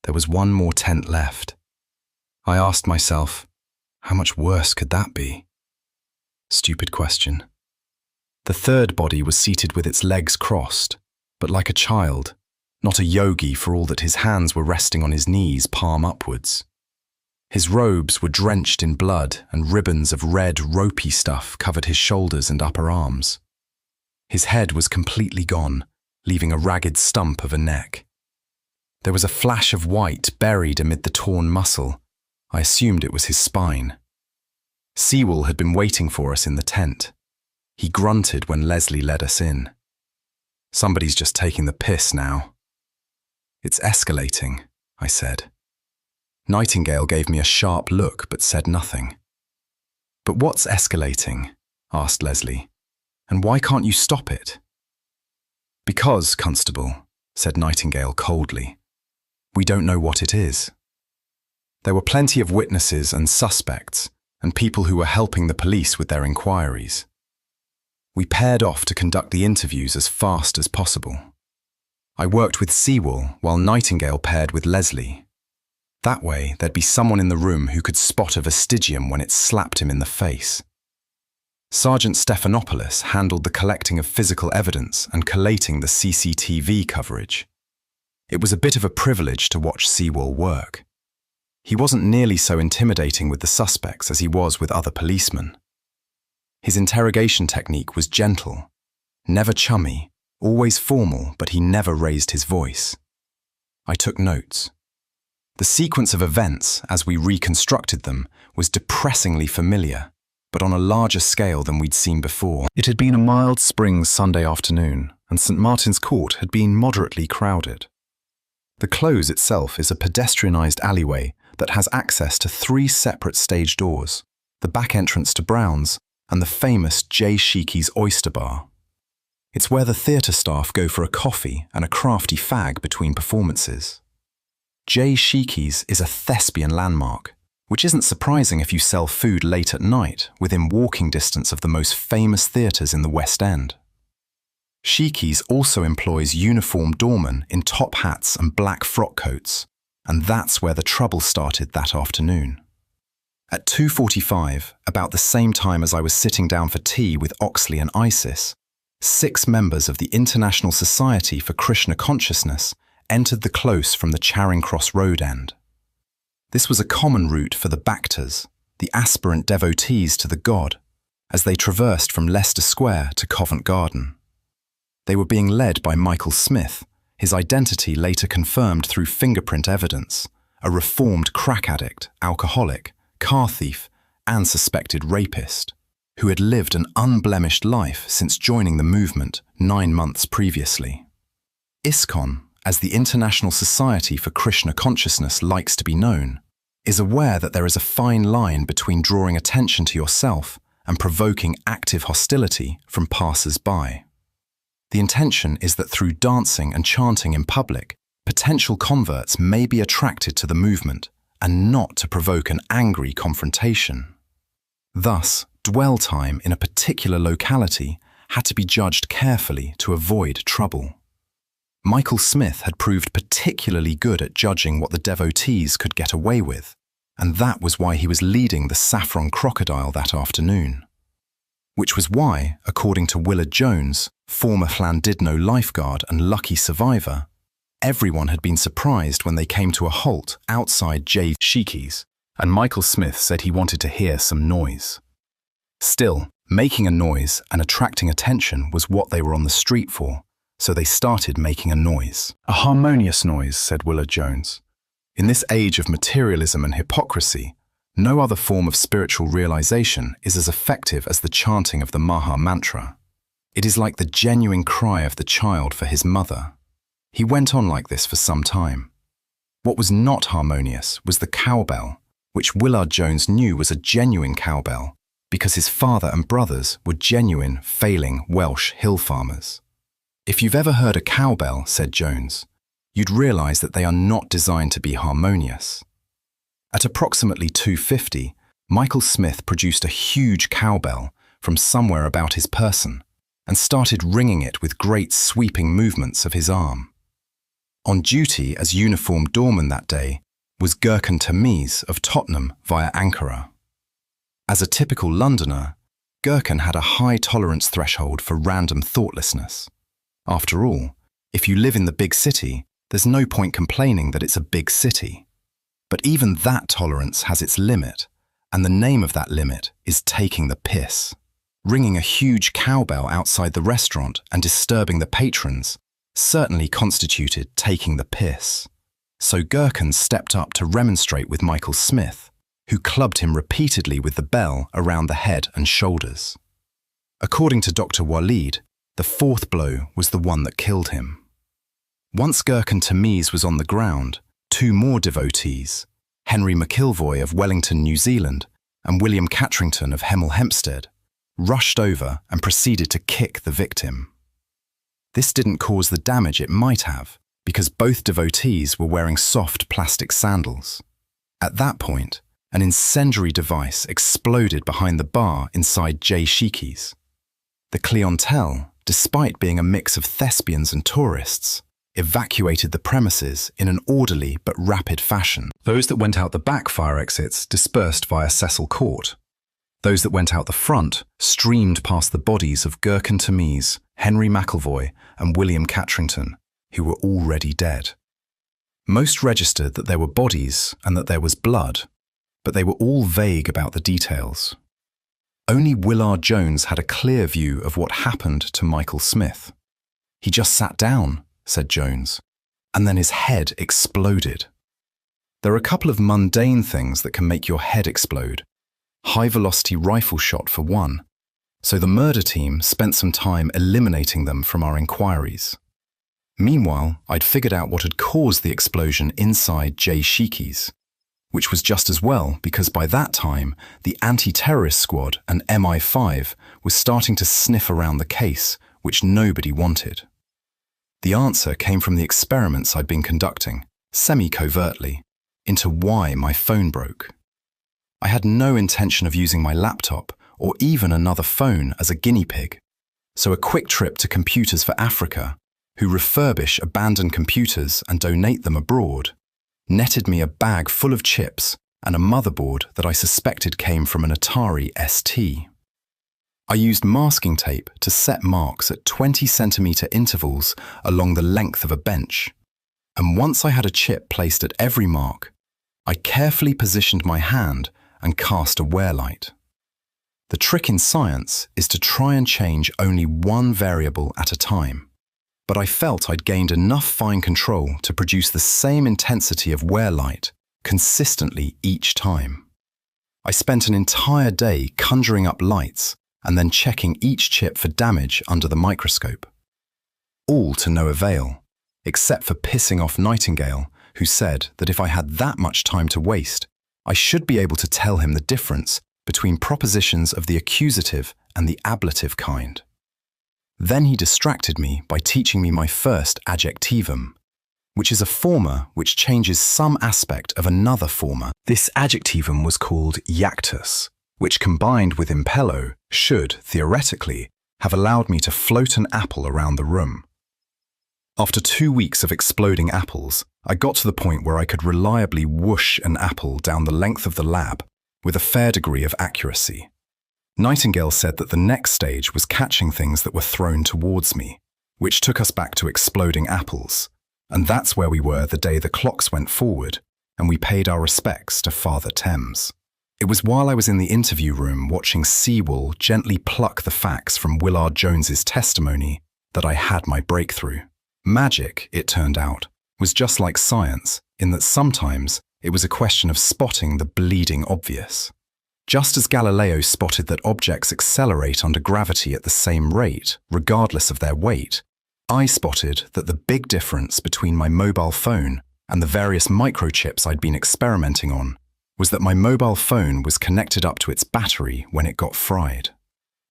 There was 1 more tent left. I asked myself, how much worse could that be? Stupid question. The 3rd body was seated with its legs crossed, but like a child, not a yogi for all that his hands were resting on his knees, palm upwards. His robes were drenched in blood and ribbons of red, ropey stuff covered his shoulders and upper arms. His head was completely gone, leaving a ragged stump of a neck. There was a flash of white buried amid the torn muscle. I assumed it was his spine. Sewell had been waiting for us in the tent. He grunted when Leslie led us in. Somebody's just taking the piss now. It's escalating, I said. Nightingale gave me a sharp look but said nothing. But what's escalating? Asked Leslie. And why can't you stop it? Because, Constable, said Nightingale coldly, we don't know what it is. There were plenty of witnesses and suspects, and people who were helping the police with their inquiries. We paired off to conduct the interviews as fast as possible. I worked with Sewell while Nightingale paired with Leslie. That way, there'd be someone in the room who could spot a vestigium when it slapped him in the face. Sergeant Stephanopoulos handled the collecting of physical evidence and collating the CCTV coverage. It was a bit of a privilege to watch Sewell work. He wasn't nearly so intimidating with the suspects as he was with other policemen. His interrogation technique was gentle, never chummy, always formal, but he never raised his voice. I took notes. The sequence of events, as we reconstructed them, was depressingly familiar, but on a larger scale than we'd seen before. It had been a mild spring Sunday afternoon, and St. Martin's Court had been moderately crowded. The Close itself is a pedestrianised alleyway that has access to 3 separate stage doors, the back entrance to Brown's and the famous J. Sheiky's Oyster Bar. It's where the theatre staff go for a coffee and a crafty fag between performances. J. Sheiky's is a thespian landmark, which isn't surprising if you sell food late at night within walking distance of the most famous theatres in the West End. Sheiky's also employs uniformed doormen in top hats and black frock coats, and that's where the trouble started that afternoon. At 2:45, about the same time as I was sitting down for tea with Oxley and Isis, 6 members of the International Society for Krishna Consciousness entered the Close from the Charing Cross Road end. This was a common route for the Bhaktas, the aspirant devotees to the god, as they traversed from Leicester Square to Covent Garden. They were being led by Michael Smith, his identity later confirmed through fingerprint evidence, a reformed crack addict, alcoholic, car thief, and suspected rapist, who had lived an unblemished life since joining the movement 9 months previously. ISKCON, as the International Society for Krishna Consciousness likes to be known, is aware that there is a fine line between drawing attention to yourself and provoking active hostility from passers-by. The intention is that through dancing and chanting in public, potential converts may be attracted to the movement and not to provoke an angry confrontation. Thus, dwell time in a particular locality had to be judged carefully to avoid trouble. Michael Smith had proved particularly good at judging what the devotees could get away with, and that was why he was leading the Saffron Crocodile that afternoon. which was why, according to Willard Jones, former Llandudno lifeguard and lucky survivor, everyone had been surprised when they came to a halt outside J. Sheiky's, and Michael Smith said he wanted to hear some noise. Still, making a noise and attracting attention was what they were on the street for, so they started making a noise. A harmonious noise, said Willard Jones. In this age of materialism and hypocrisy, no other form of spiritual realization is as effective as the chanting of the Maha Mantra. It is like the genuine cry of the child for his mother. He went on like this for some time. What was not harmonious was the cowbell, which Willard Jones knew was a genuine cowbell because his father and brothers were genuine, failing Welsh hill farmers. If you've ever heard a cowbell, said Jones, you'd realize that they are not designed to be harmonious. At approximately 2:50, Michael Smith produced a huge cowbell from somewhere about his person and started ringing it with great sweeping movements of his arm. On duty as uniformed doorman that day was Gurkhan Thames of Tottenham via Ankara. As a typical Londoner, Gurkhan had a high tolerance threshold for random thoughtlessness. After all, if you live in the big city, there's no point complaining that it's a big city. But even that tolerance has its limit, and the name of that limit is taking the piss. Ringing a huge cowbell outside the restaurant and disturbing the patrons certainly constituted taking the piss. So Gurkhan stepped up to remonstrate with Michael Smith, who clubbed him repeatedly with the bell around the head and shoulders. According to Dr. Waleed, the fourth blow was the one that killed him. Once Gurkhan Thames was on the ground, two more devotees, Henry McIlvoy of Wellington, New Zealand, and William Catrington of Hemel Hempstead, rushed over and proceeded to kick the victim. This didn't cause the damage it might have, because both devotees were wearing soft plastic sandals. At that point, an incendiary device exploded behind the bar inside J. Sheiky's. The clientele, despite being a mix of thespians and tourists, evacuated the premises in an orderly but rapid fashion. Those that went out the back fire exits dispersed via Cecil Court. Those that went out the front streamed past the bodies of Gurkhan Thames, Henry McIlvoy, and William Catrington, who were already dead. Most registered that there were bodies and that there was blood, but they were all vague about the details. Only Willard Jones had a clear view of what happened to Michael Smith. He just sat down, said Jones, and then his head exploded. There are a couple of mundane things that can make your head explode. High-velocity rifle shot for one, so the murder team spent some time eliminating them from our inquiries. Meanwhile, I'd figured out what had caused the explosion inside J. Sheiky's, which was just as well because by that time, the anti-terrorist squad and MI5 was starting to sniff around the case, which nobody wanted. The answer came from the experiments I'd been conducting, semi-covertly, into why my phone broke. I had no intention of using my laptop or even another phone as a guinea pig, so a quick trip to Computers for Africa, who refurbish abandoned computers and donate them abroad, netted me a bag full of chips and a motherboard that I suspected came from an Atari ST. I used masking tape to set marks at 20-centimeter intervals along the length of a bench, and once I had a chip placed at every mark, I carefully positioned my hand and cast a wear light. The trick in science is to try and change only one variable at a time, but I felt I'd gained enough fine control to produce the same intensity of wear light consistently each time. I spent an entire day conjuring up lights and then checking each chip for damage under the microscope. All to no avail, except for pissing off Nightingale, who said that if I had that much time to waste, I should be able to tell him the difference between propositions of the accusative and the ablative kind. Then he distracted me by teaching me my first adjectivum, which is a former which changes some aspect of another former. This adjectivum was called iactus, which combined with impello should, theoretically, have allowed me to float an apple around the room. After 2 weeks of exploding apples, I got to the point where I could reliably whoosh an apple down the length of the lab with a fair degree of accuracy. Nightingale said that the next stage was catching things that were thrown towards me, which took us back to exploding apples. And that's where we were the day the clocks went forward and we paid our respects to Father Thames. It was while I was in the interview room watching Sewell gently pluck the facts from Willard Jones's testimony that I had my breakthrough. Magic, it turned out, was just like science in that sometimes it was a question of spotting the bleeding obvious. Just as Galileo spotted that objects accelerate under gravity at the same rate, regardless of their weight, I spotted that the big difference between my mobile phone and the various microchips I'd been experimenting on was that my mobile phone was connected up to its battery when it got fried.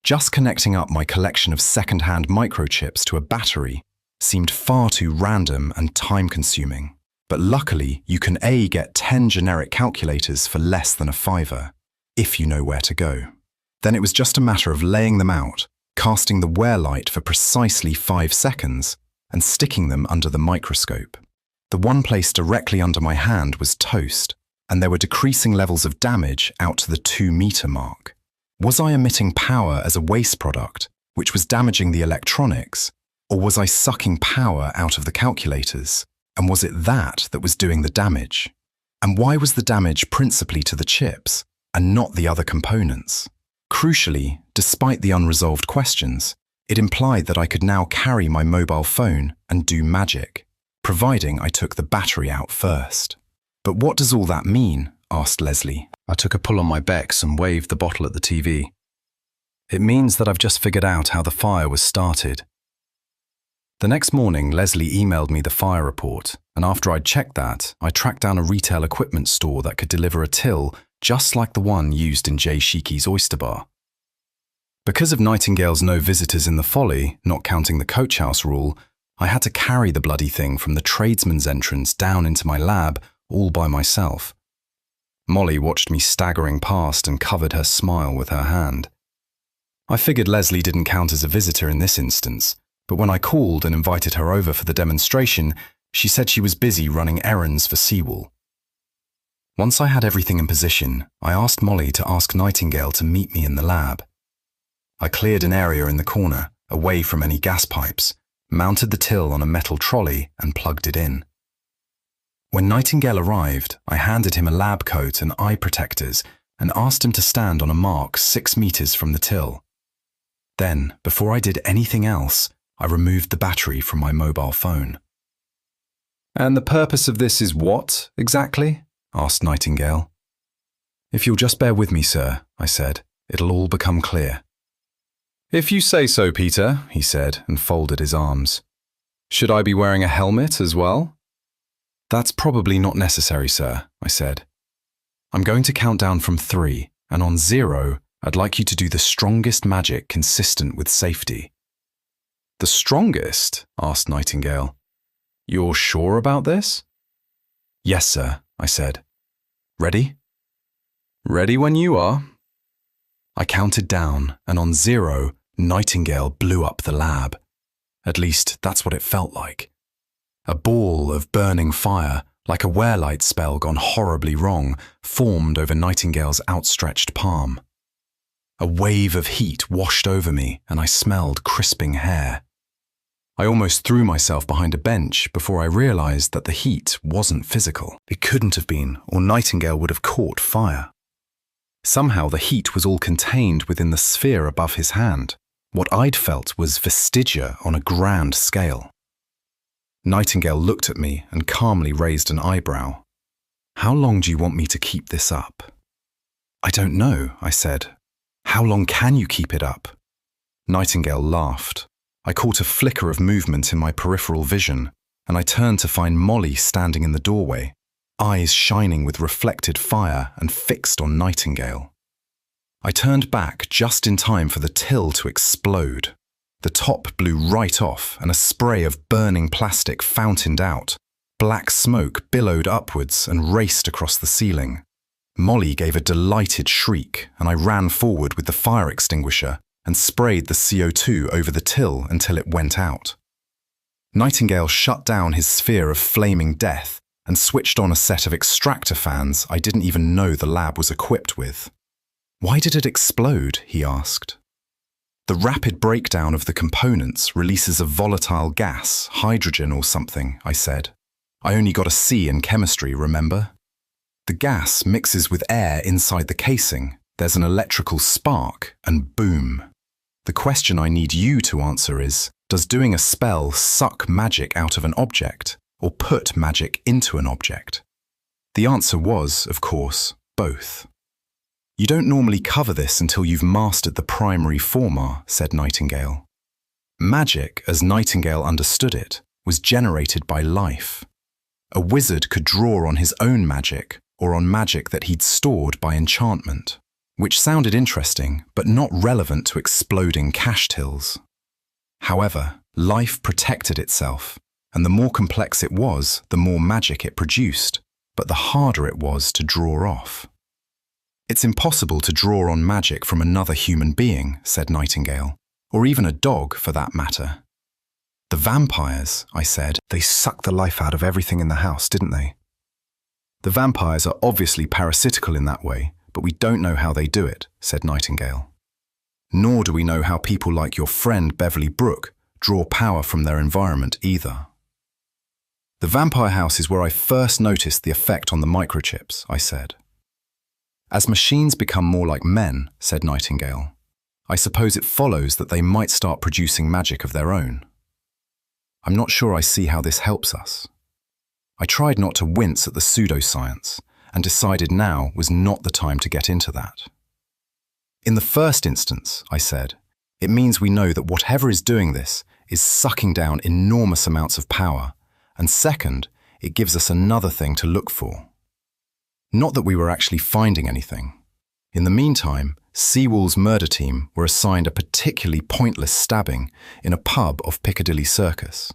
Just connecting up my collection of second-hand microchips to a battery seemed far too random and time-consuming. But luckily, you can get 10 generic calculators for less than a $5, if you know where to go. Then it was just a matter of laying them out, casting the wear light for precisely 5 seconds, and sticking them under the microscope. The one place directly under my hand was toast, and there were decreasing levels of damage out to the 2-meter mark. Was I emitting power as a waste product, which was damaging the electronics, or was I sucking power out of the calculators? And was it that was doing the damage? And why was the damage principally to the chips, and not the other components? Crucially, despite the unresolved questions, it implied that I could now carry my mobile phone and do magic, providing I took the battery out first. But what does all that mean? Asked Leslie. I took a pull on my Bex and waved the bottle at the TV. It means that I've just figured out how the fire was started. The next morning, Leslie emailed me the fire report, and after I'd checked that, I tracked down a retail equipment store that could deliver a till just like the one used in Jay Sheiky's oyster bar. Because of Nightingale's no visitors in the Folly, not counting the coach house rule, I had to carry the bloody thing from the tradesman's entrance down into my lab all by myself. Molly watched me staggering past and covered her smile with her hand. I figured Leslie didn't count as a visitor in this instance, but when I called and invited her over for the demonstration, she said she was busy running errands for Sewell. Once I had everything in position, I asked Molly to ask Nightingale to meet me in the lab. I cleared an area in the corner, away from any gas pipes, mounted the till on a metal trolley and plugged it in. When Nightingale arrived, I handed him a lab coat and eye protectors and asked him to stand on a mark 6 meters from the till. Then, before I did anything else, I removed the battery from my mobile phone. "And the purpose of this is what, exactly?" asked Nightingale. "If you'll just bear with me, sir," I said, "it'll all become clear." "If you say so, Peter," he said, and folded his arms. "Should I be wearing a helmet as well?" "That's probably not necessary, sir," I said. "I'm going to count down from 3, and on 0, I'd like you to do the strongest magic consistent with safety." "The strongest?" asked Nightingale. "You're sure about this?" "Yes, sir," I said. "Ready?" "Ready when you are." I counted down, and on 0, Nightingale blew up the lab. At least, that's what it felt like. A ball of burning fire, like a wear-light spell gone horribly wrong, formed over Nightingale's outstretched palm. A wave of heat washed over me, and I smelled crisping hair. I almost threw myself behind a bench before I realized that the heat wasn't physical. It couldn't have been, or Nightingale would have caught fire. Somehow the heat was all contained within the sphere above his hand. What I'd felt was vestigia on a grand scale. Nightingale looked at me and calmly raised an eyebrow. "How long do you want me to keep this up?" "I don't know," I said. "How long can you keep it up?" Nightingale laughed. I caught a flicker of movement in my peripheral vision, and I turned to find Molly standing in the doorway, eyes shining with reflected fire and fixed on Nightingale. I turned back just in time for the till to explode. The top blew right off, and a spray of burning plastic fountained out. Black smoke billowed upwards and raced across the ceiling. Molly gave a delighted shriek, and I ran forward with the fire extinguisher and sprayed the CO2 over the till until it went out. Nightingale shut down his sphere of flaming death and switched on a set of extractor fans I didn't even know the lab was equipped with. Why did it explode? He asked. The rapid breakdown of the components releases a volatile gas, hydrogen or something, I said. I only got a C in chemistry, remember? The gas mixes with air inside the casing, there's an electrical spark, and boom. The question I need you to answer is, does doing a spell suck magic out of an object, or put magic into an object? The answer was, of course, both. You don't normally cover this until you've mastered the primary forma, said Nightingale. Magic, as Nightingale understood it, was generated by life. A wizard could draw on his own magic, or on magic that he'd stored by enchantment, which sounded interesting, but not relevant to exploding cash tills. However, life protected itself, and the more complex it was, the more magic it produced, but the harder it was to draw off. It's impossible to draw on magic from another human being, said Nightingale, or even a dog for that matter. The vampires, I said, they sucked the life out of everything in the house, didn't they? The vampires are obviously parasitical in that way, but we don't know how they do it, said Nightingale. Nor do we know how people like your friend Beverly Brooke draw power from their environment either. The vampire house is where I first noticed the effect on the microchips, I said. As machines become more like men, said Nightingale, I suppose it follows that they might start producing magic of their own. I'm not sure I see how this helps us. I tried not to wince at the pseudoscience and decided now was not the time to get into that. In the first instance, I said, it means we know that whatever is doing this is sucking down enormous amounts of power, and second, it gives us another thing to look for. Not that we were actually finding anything. In the meantime, Seawall's murder team were assigned a particularly pointless stabbing in a pub off Piccadilly Circus.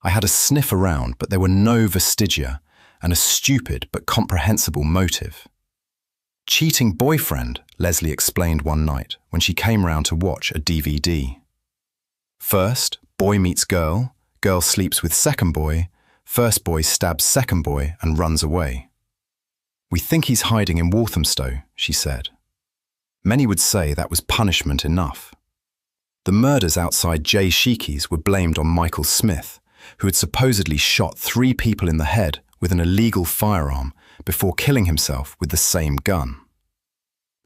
I had a sniff around, but there were no vestigia and a stupid but comprehensible motive. Cheating boyfriend, Leslie explained one night when she came round to watch a DVD. First, boy meets girl, girl sleeps with second boy, first boy stabs second boy and runs away. We think he's hiding in Walthamstow, she said. Many would say that was punishment enough. The murders outside Jay Sheeky's were blamed on Michael Smith, who had supposedly shot 3 people in the head with an illegal firearm before killing himself with the same gun.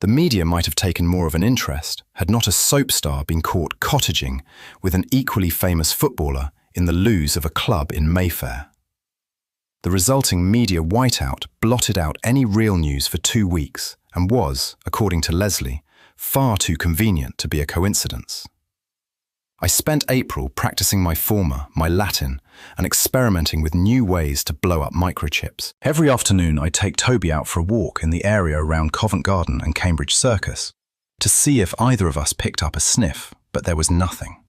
The media might have taken more of an interest had not a soap star been caught cottaging with an equally famous footballer in the loos of a club in Mayfair. The resulting media whiteout blotted out any real news for 2 weeks and was, according to Leslie, far too convenient to be a coincidence. I spent April practicing my forma, my Latin, and experimenting with new ways to blow up microchips. Every afternoon I'd take Toby out for a walk in the area around Covent Garden and Cambridge Circus to see if either of us picked up a sniff, but there was nothing.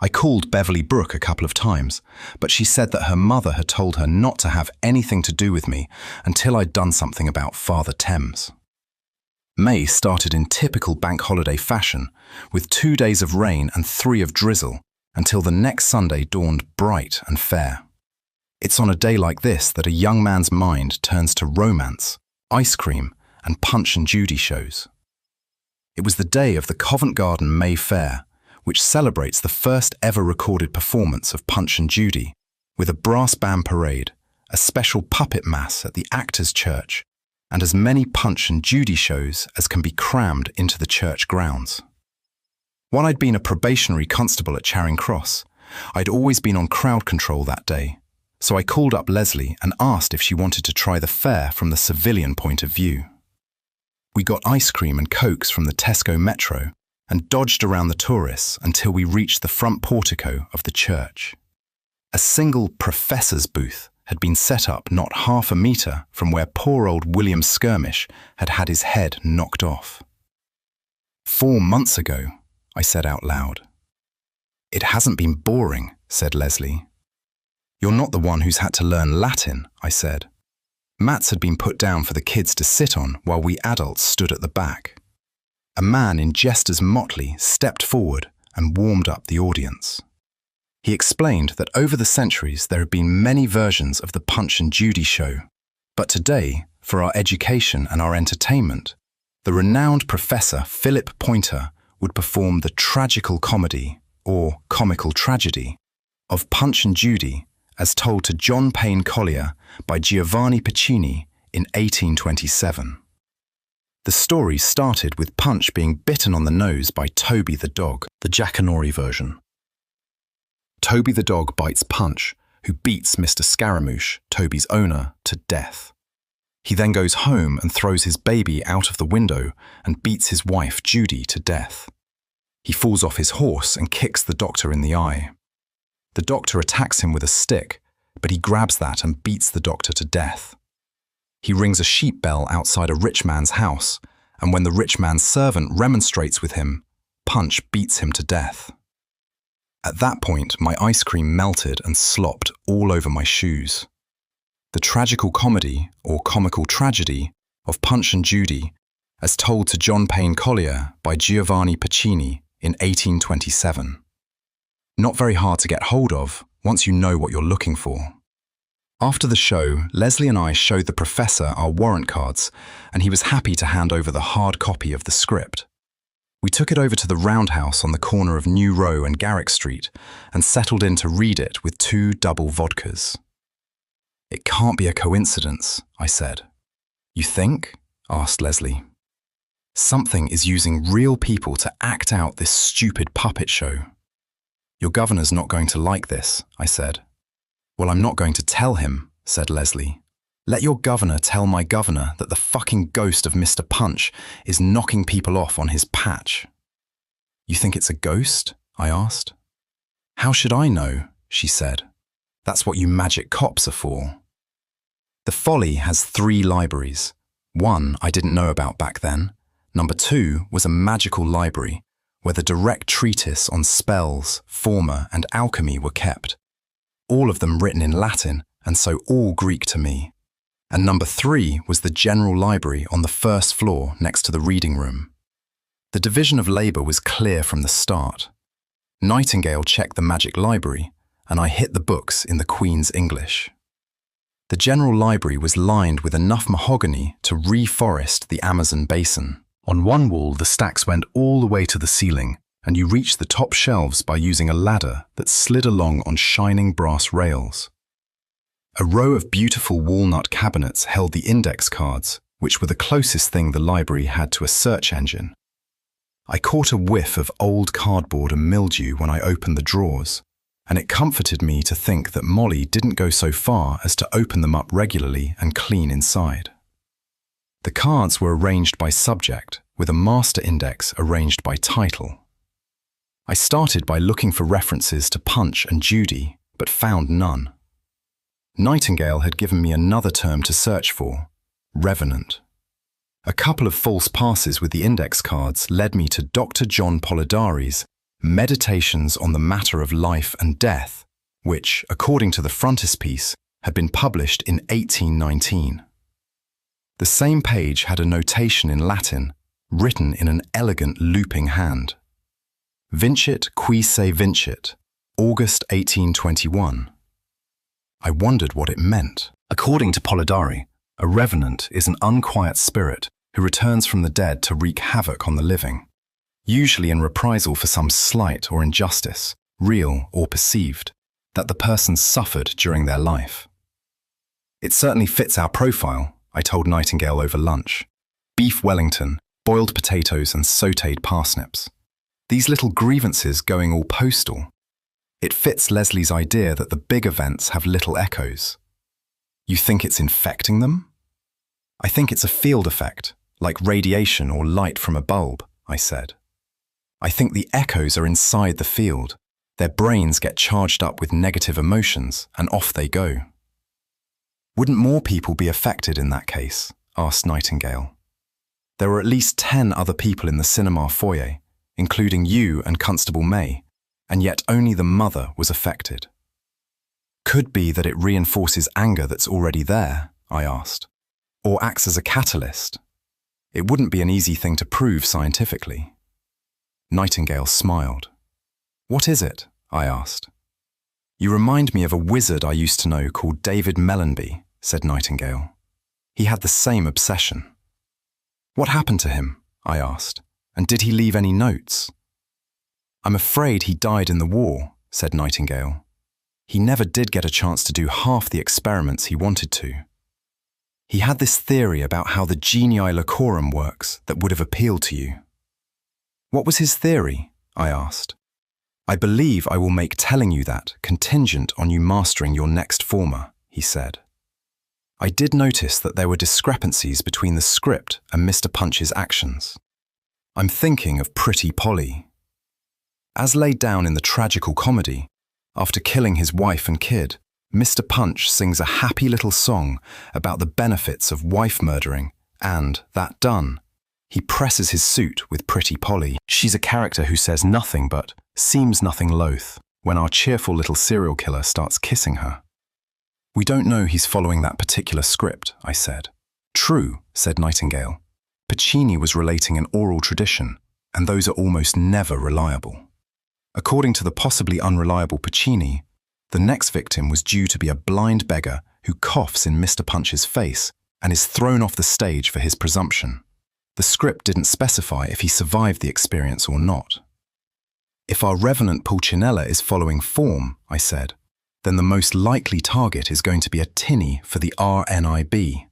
I called Beverly Brooke a couple of times, but she said that her mother had told her not to have anything to do with me until I'd done something about Father Thames. May started in typical bank holiday fashion, with 2 days of rain and 3 of drizzle, until the next Sunday dawned bright and fair. It's on a day like this that a young man's mind turns to romance, ice cream, and Punch and Judy shows. It was the day of the Covent Garden May Fair, which celebrates the first ever recorded performance of Punch and Judy, with a brass band parade, a special puppet mass at the Actors' Church, and as many Punch and Judy shows as can be crammed into the church grounds. While I'd been a probationary constable at Charing Cross, I'd always been on crowd control that day, so I called up Leslie and asked if she wanted to try the fair from the civilian point of view. We got ice cream and cokes from the Tesco Metro and dodged around the tourists until we reached the front portico of the church. A single professor's booth had been set up not half a metre from where poor old William Skirmish had had his head knocked off. 4 months ago, I said out loud. It hasn't been boring, said Leslie. You're not the one who's had to learn Latin, I said. Mats had been put down for the kids to sit on while we adults stood at the back. A man in jester's motley stepped forward and warmed up the audience. He explained that over the centuries there had been many versions of the Punch and Judy show, but today, for our education and our entertainment, The renowned professor Philip Pointer would perform the tragical comedy, or comical tragedy, of Punch and Judy as told to John Payne Collier by Giovanni Puccini in 1827. The story started with Punch being bitten on the nose by Toby the dog, the Jackanory version. Toby the dog bites Punch, who beats Mr. Scaramouche, Toby's owner, to death. He then goes home and throws his baby out of the window and beats his wife, Judy, to death. He falls off his horse and kicks the doctor in the eye. The doctor attacks him with a stick, but he grabs that and beats the doctor to death. He rings a sheep bell outside a rich man's house, and when the rich man's servant remonstrates with him, Punch beats him to death. At that point, my ice cream melted and slopped all over my shoes. The tragical comedy, or comical tragedy, of Punch and Judy, as told to John Payne Collier by Giovanni Puccini in 1827. Not very hard to get hold of once you know what you're looking for. After the show, Leslie and I showed the professor our warrant cards, and he was happy to hand over the hard copy of the script. We took it over to the roundhouse on the corner of New Row and Garrick Street and settled in to read it with 2 double vodkas. "It can't be a coincidence," I said. "You think?" asked Leslie. "Something is using real people to act out this stupid puppet show." "Your governor's not going to like this," I said. "Well, I'm not going to tell him," said Leslie. "Let your governor tell my governor that the fucking ghost of Mr. Punch is knocking people off on his patch." "You think it's a ghost?" I asked. "How should I know?" she said. "That's what you magic cops are for." The Folly has 3 libraries. 1 I didn't know about back then. Number 2 was a magical library where the direct treatise on spells, former, and alchemy were kept. All of them written in Latin, and so all Greek to me. And number 3 was the general library on the first floor next to the reading room. The division of labour was clear from the start. Nightingale checked the magic library, and I hit the books in the Queen's English. The general library was lined with enough mahogany to reforest the Amazon basin. On one wall, the stacks went all the way to the ceiling, and you reached the top shelves by using a ladder that slid along on shining brass rails. A row of beautiful walnut cabinets held the index cards, which were the closest thing the library had to a search engine. I caught a whiff of old cardboard and mildew when I opened the drawers, and it comforted me to think that Molly didn't go so far as to open them up regularly and clean inside. The cards were arranged by subject, with a master index arranged by title. I started by looking for references to Punch and Judy, but found none. Nightingale had given me another term to search for, revenant. A couple of false passes with the index cards led me to Dr. John Polidori's Meditations on the Matter of Life and Death, which, according to the frontispiece, had been published in 1819. The same page had a notation in Latin, written in an elegant looping hand. Vincit qui se vincit, August 1821. I wondered what it meant. According to Polidori, a revenant is an unquiet spirit who returns from the dead to wreak havoc on the living, usually in reprisal for some slight or injustice, real or perceived, that the person suffered during their life. "It certainly fits our profile," I told Nightingale over lunch. "Beef Wellington, boiled potatoes and sautéed parsnips. These little grievances going all postal. It fits Leslie's idea that the big events have little echoes." "You think it's infecting them?" "I think it's a field effect, like radiation or light from a bulb," I said. "I think the echoes are inside the field. Their brains get charged up with negative emotions, and off they go." "Wouldn't more people be affected in that case?" asked Nightingale. "There were at least 10 other people in the cinema foyer, including you and Constable May, and yet only the mother was affected." "Could be that it reinforces anger that's already there," I asked, "or acts as a catalyst. It wouldn't be an easy thing to prove scientifically." Nightingale smiled. "What is it?" I asked. "You remind me of a wizard I used to know called David Mellenby," said Nightingale. "He had the same obsession." What happened to him? I asked. And did he leave any notes? I'm afraid he died in the war, said Nightingale. He never did get a chance to do half the experiments he wanted to. He had this theory about how the genii locorum works that would have appealed to you. What was his theory? I asked. I believe I will make telling you that contingent on you mastering your next former, he said. I did notice that there were discrepancies between the script and Mr. Punch's actions. I'm thinking of Pretty Polly. As laid down in the tragical comedy, after killing his wife and kid, Mr. Punch sings a happy little song about the benefits of wife murdering, and, that done, he presses his suit with Pretty Polly. She's a character who says nothing but seems nothing loath when our cheerful little serial killer starts kissing her. We don't know he's following that particular script, I said. True, said Nightingale. Puccini was relating an oral tradition, and those are almost never reliable. According to the possibly unreliable Puccini, the next victim was due to be a blind beggar who coughs in Mr. Punch's face and is thrown off the stage for his presumption. The script didn't specify if he survived the experience or not. If our revenant Pulcinella is following form, I said, then the most likely target is going to be a tinny for the RNIB.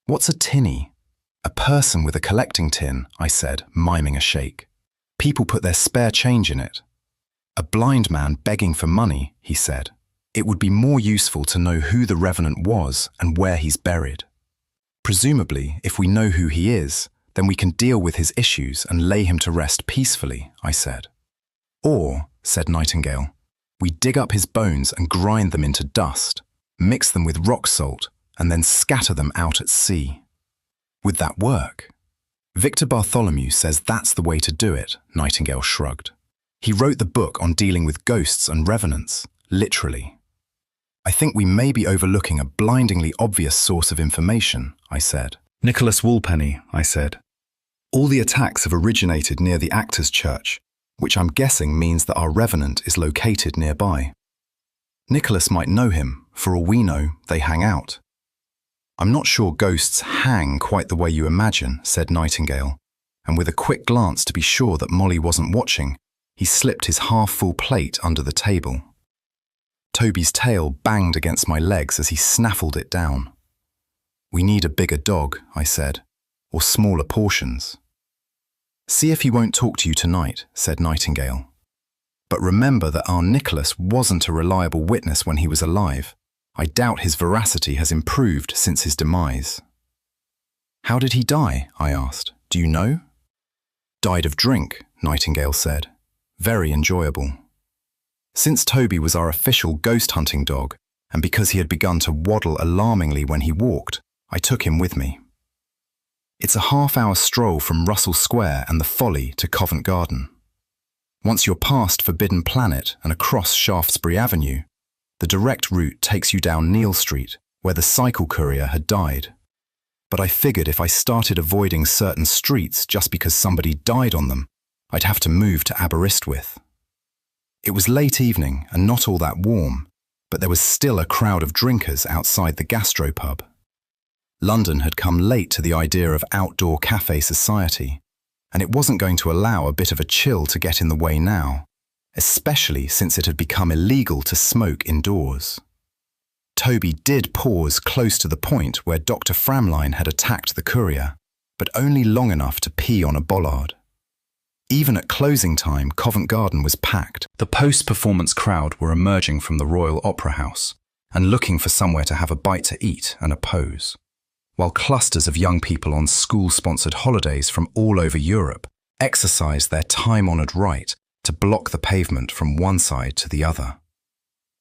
What's a tinny? A person with a collecting tin, I said, miming a shake. People put their spare change in it. A blind man begging for money, he said. It would be more useful to know who the revenant was and where he's buried. Presumably, if we know who he is, then we can deal with his issues and lay him to rest peacefully, I said. Or, said Nightingale, we dig up his bones and grind them into dust, mix them with rock salt, and then scatter them out at sea. Would that work? Victor Bartholomew says that's the way to do it, Nightingale shrugged. He wrote the book on dealing with ghosts and revenants, literally. I think we may be overlooking a blindingly obvious source of information, I said. Nicholas Woolpenny, I said. All the attacks have originated near the Actors' Church, which I'm guessing means that our revenant is located nearby. Nicholas might know him. For all we know, they hang out. I'm not sure ghosts hang quite the way you imagine, said Nightingale, and with a quick glance to be sure that Molly wasn't watching, he slipped his half-full plate under the table. Toby's tail banged against my legs as he snaffled it down. We need a bigger dog, I said, or smaller portions. See if he won't talk to you tonight, said Nightingale. But remember that our Nicholas wasn't a reliable witness when he was alive. I doubt his veracity has improved since his demise. How did he die? I asked. Do you know? Died of drink, Nightingale said. Very enjoyable. Since Toby was our official ghost hunting dog, and because he had begun to waddle alarmingly when he walked, I took him with me. It's a half-hour stroll from Russell Square and the Folly to Covent Garden. Once you're past Forbidden Planet and across Shaftesbury Avenue, the direct route takes you down Neal Street, where the cycle courier had died. But I figured if I started avoiding certain streets just because somebody died on them, I'd have to move to Aberystwyth. It was late evening and not all that warm, but there was still a crowd of drinkers outside the gastropub. London had come late to the idea of outdoor cafe society, and it wasn't going to allow a bit of a chill to get in the way now, especially since it had become illegal to smoke indoors. Toby did pause close to the point where Dr. Framline had attacked the courier, but only long enough to pee on a bollard. Even at closing time, Covent Garden was packed. The post-performance crowd were emerging from the Royal Opera House and looking for somewhere to have a bite to eat and a pose, while clusters of young people on school-sponsored holidays from all over Europe exercised their time-honoured right to block the pavement from one side to the other.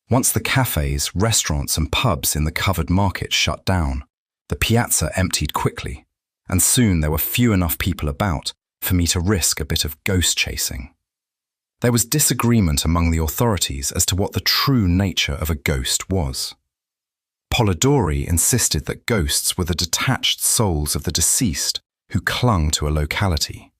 Once the cafes, restaurants and pubs in the covered market shut down, the piazza emptied quickly, and soon there were few enough people about for me to risk a bit of ghost chasing. There was disagreement among the authorities as to what the true nature of a ghost was. Polidori insisted that ghosts were the detached souls of the deceased who clung to a locality.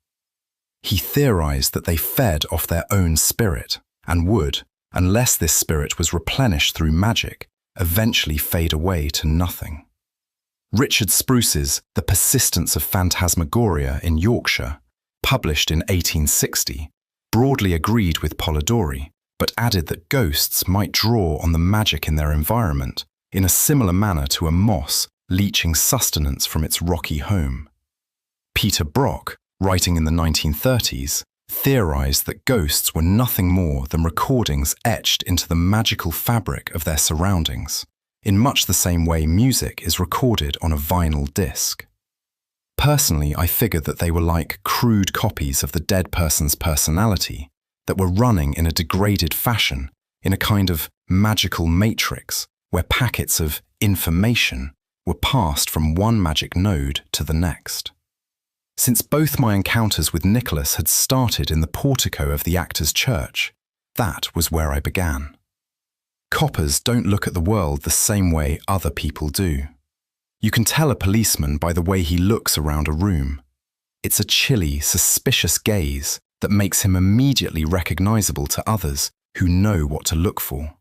He theorized that they fed off their own spirit and would, unless this spirit was replenished through magic, eventually fade away to nothing. Richard Spruce's The Persistence of Phantasmagoria in Yorkshire, published in 1860, broadly agreed with Polidori, but added that ghosts might draw on the magic in their environment in a similar manner to a moss leeching sustenance from its rocky home. Peter Brock, writing in the 1930s, theorized that ghosts were nothing more than recordings etched into the magical fabric of their surroundings, in much the same way music is recorded on a vinyl disc. Personally, I figured that they were like crude copies of the dead person's personality that were running in a degraded fashion in a kind of magical matrix where packets of information were passed from one magic node to the next. Since both my encounters with Nicholas had started in the portico of the actor's church, that was where I began. Coppers don't look at the world the same way other people do. You can tell a policeman by the way he looks around a room. It's a chilly, suspicious gaze that makes him immediately recognizable to others who know what to look for.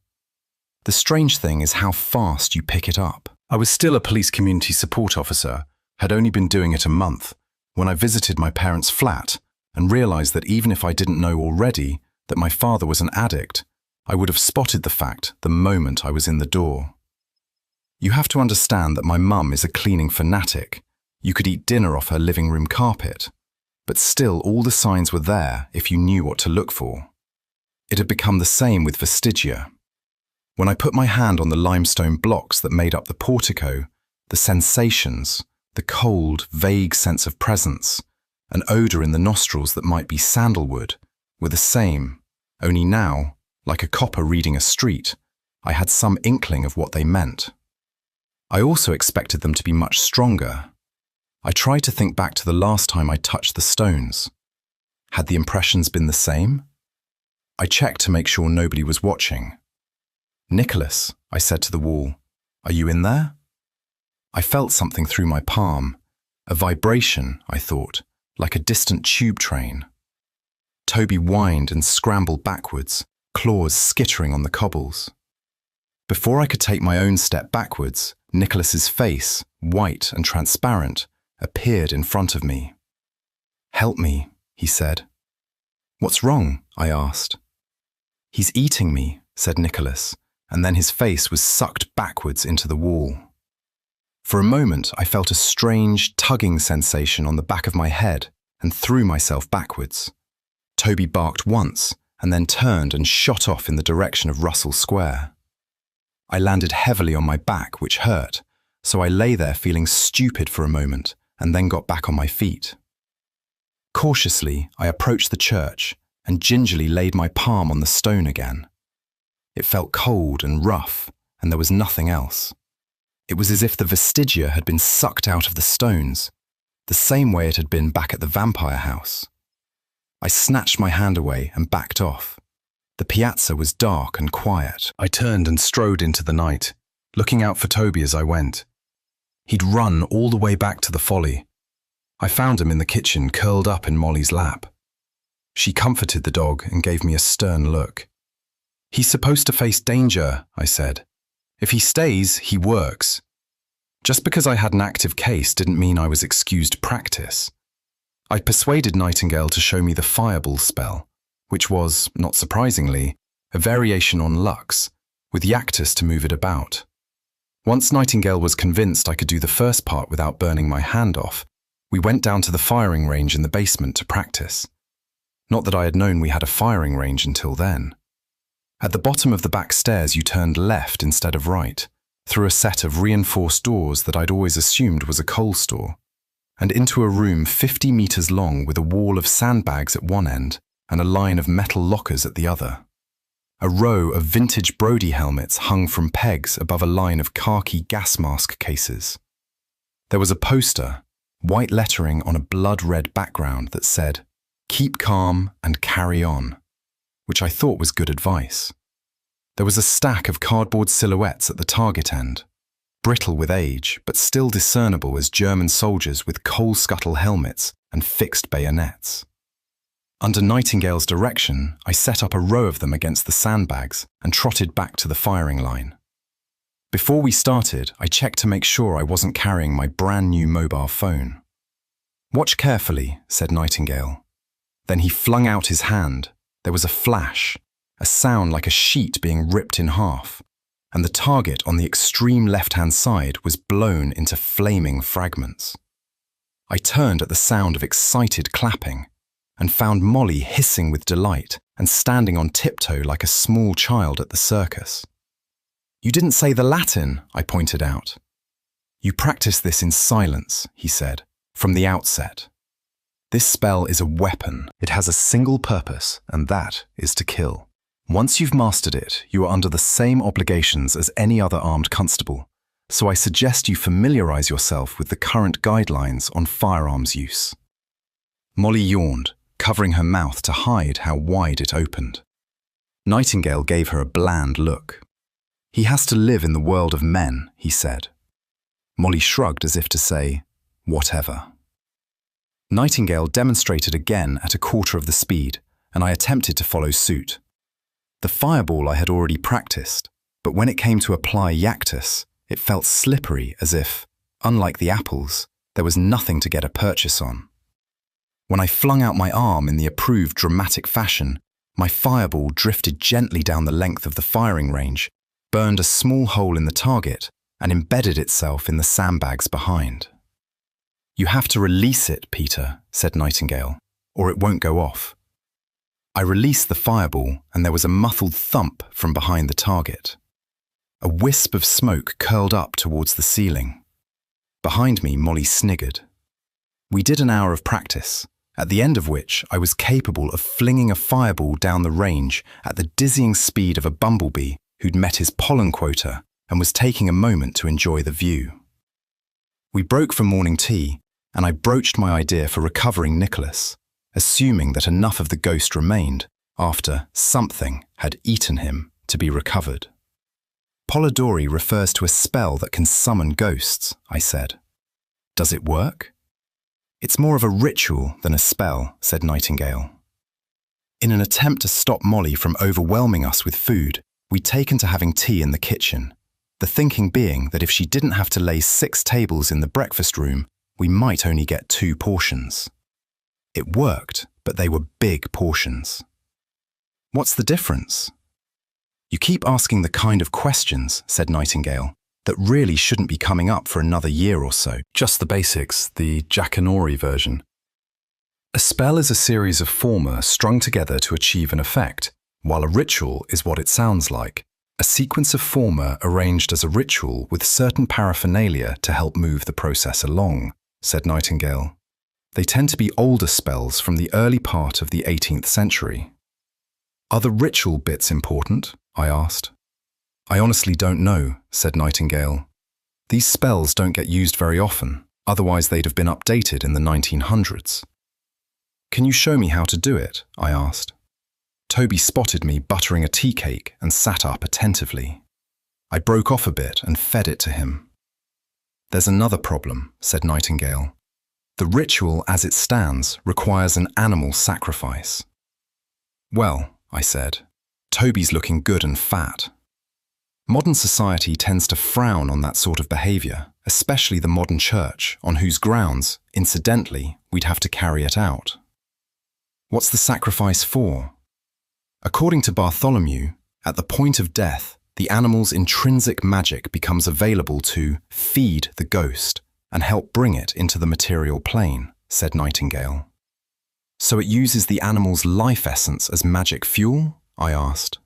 The strange thing is how fast you pick it up. I was still a police community support officer, had only been doing it a month, when I visited my parents' flat and realized that even if I didn't know already that my father was an addict, I would have spotted the fact the moment I was in the door. You have to understand that my mum is a cleaning fanatic. You could eat dinner off her living room carpet, but still all the signs were there if you knew what to look for. It had become the same with vestigia. When I put my hand on the limestone blocks that made up the portico, the sensations, the cold, vague sense of presence, an odour in the nostrils that might be sandalwood, were the same, only now, like a copper reading a street, I had some inkling of what they meant. I also expected them to be much stronger. I tried to think back to the last time I touched the stones. Had the impressions been the same? I checked to make sure nobody was watching. "Nicholas," I said to the wall, "are you in there?" I felt something through my palm, a vibration, I thought, like a distant tube train. Toby whined and scrambled backwards, claws skittering on the cobbles. Before I could take my own step backwards, Nicholas's face, white and transparent, appeared in front of me. "Help me," he said. "What's wrong?" I asked. "He's eating me," said Nicholas, and then his face was sucked backwards into the wall. For a moment, I felt a strange, tugging sensation on the back of my head and threw myself backwards. Toby barked once and then turned and shot off in the direction of Russell Square. I landed heavily on my back, which hurt, so I lay there feeling stupid for a moment and then got back on my feet. Cautiously, I approached the church and gingerly laid my palm on the stone again. It felt cold and rough, and there was nothing else. It was as if the vestigia had been sucked out of the stones, the same way it had been back at the vampire house. I snatched my hand away and backed off. The piazza was dark and quiet. I turned and strode into the night, looking out for Toby as I went. He'd run all the way back to the Folly. I found him in the kitchen, curled up in Molly's lap. She comforted the dog and gave me a stern look. "He's supposed to face danger," I said. "If he stays, he works." Just because I had an active case didn't mean I was excused practice. I persuaded Nightingale to show me the fireball spell, which was, not surprisingly, a variation on Lux, with Yactus to move it about. Once Nightingale was convinced I could do the first part without burning my hand off, we went down to the firing range in the basement to practice. Not that I had known we had a firing range until then. At the bottom of the back stairs you turned left instead of right, through a set of reinforced doors that I'd always assumed was a coal store, and into a room 50 meters long with a wall of sandbags at one end and a line of metal lockers at the other. A row of vintage Brody helmets hung from pegs above a line of khaki gas mask cases. There was a poster, white lettering on a blood-red background that said, "Keep calm and carry on," which I thought was good advice. There was a stack of cardboard silhouettes at the target end, brittle with age, but still discernible as German soldiers with coal scuttle helmets and fixed bayonets. Under Nightingale's direction, I set up a row of them against the sandbags and trotted back to the firing line. Before we started, I checked to make sure I wasn't carrying my brand new mobile phone. "Watch carefully," said Nightingale. Then he flung out his hand. There was a flash, a sound like a sheet being ripped in half, and the target on the extreme left-hand side was blown into flaming fragments. I turned at the sound of excited clapping and found Molly hissing with delight and standing on tiptoe like a small child at the circus. "You didn't say the Latin," I pointed out. "You practice this in silence," he said, "from the outset. This spell is a weapon. It has a single purpose, and that is to kill. Once you've mastered it, you are under the same obligations as any other armed constable, so I suggest you familiarize yourself with the current guidelines on firearms use." Molly yawned, covering her mouth to hide how wide it opened. Nightingale gave her a bland look. "He has to live in the world of men," he said. Molly shrugged as if to say, "Whatever." Nightingale demonstrated again at a quarter of the speed, and I attempted to follow suit. The fireball I had already practiced, but when it came to apply Yactus, it felt slippery as if, unlike the apples, there was nothing to get a purchase on. When I flung out my arm in the approved dramatic fashion, my fireball drifted gently down the length of the firing range, burned a small hole in the target, and embedded itself in the sandbags behind. "You have to release it, Peter," said Nightingale, "or it won't go off." I released the fireball, and there was a muffled thump from behind the target. A wisp of smoke curled up towards the ceiling. Behind me, Molly sniggered. We did an hour of practice, at the end of which I was capable of flinging a fireball down the range at the dizzying speed of a bumblebee who'd met his pollen quota and was taking a moment to enjoy the view. We broke for morning tea, and I broached my idea for recovering Nicholas, assuming that enough of the ghost remained after something had eaten him to be recovered. "Polidori refers to a spell that can summon ghosts," I said. "Does it work?" "It's more of a ritual than a spell," said Nightingale. In an attempt to stop Molly from overwhelming us with food, we'd taken to having tea in the kitchen, the thinking being that if she didn't have to lay 6 tables in the breakfast room, we might only get 2 portions. It worked, but they were big portions. "What's the difference?" "You keep asking the kind of questions," said Nightingale, "that really shouldn't be coming up for another year or so. Just the basics, the Jackanory version. A spell is a series of former strung together to achieve an effect, while a ritual is what it sounds like, a sequence of former arranged as a ritual with certain paraphernalia to help move the process along," said Nightingale. "They tend to be older spells from the early part of the 18th century. "Are the ritual bits important?" I asked. "I honestly don't know," said Nightingale. "These spells don't get used very often, otherwise they'd have been updated in the 1900s. "Can you show me how to do it?" I asked. Toby spotted me buttering a tea cake and sat up attentively. I broke off a bit and fed it to him. "There's another problem," said Nightingale. "The ritual as it stands requires an animal sacrifice." "Well," I said, "Toby's looking good and fat." Modern society tends to frown on that sort of behaviour, especially the modern church, on whose grounds, incidentally, we'd have to carry it out. "What's the sacrifice for?" According to Bartholomew, at the point of death, the animal's intrinsic magic becomes available to feed the ghost and help bring it into the material plane, said Nightingale. "So it uses the animal's life essence as magic fuel?" I asked.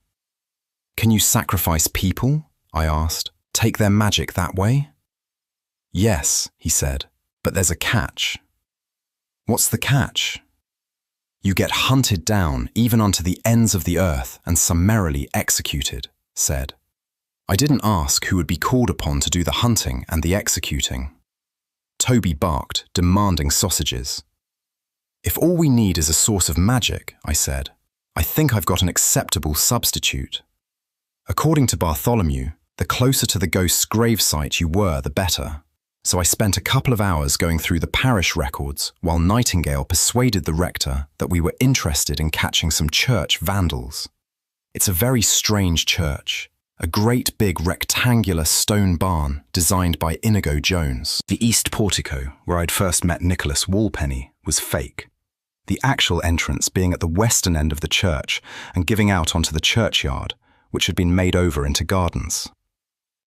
"Can you sacrifice people?" I asked. "Take their magic that way?" "Yes," he said, "but there's a catch." "What's the catch?" "You get hunted down even unto the ends of the earth and summarily executed," said. I didn't ask who would be called upon to do the hunting and the executing. Toby barked, demanding sausages. "If all we need is a source of magic," I said, "I think I've got an acceptable substitute." According to Bartholomew, the closer to the ghost's gravesite you were, the better. So I spent a couple of hours going through the parish records while Nightingale persuaded the rector that we were interested in catching some church vandals. It's a very strange church, a great big rectangular stone barn designed by Inigo Jones. The east portico, where I'd first met Nicholas Walpenny, was fake, the actual entrance being at the western end of the church and giving out onto the churchyard, which had been made over into gardens.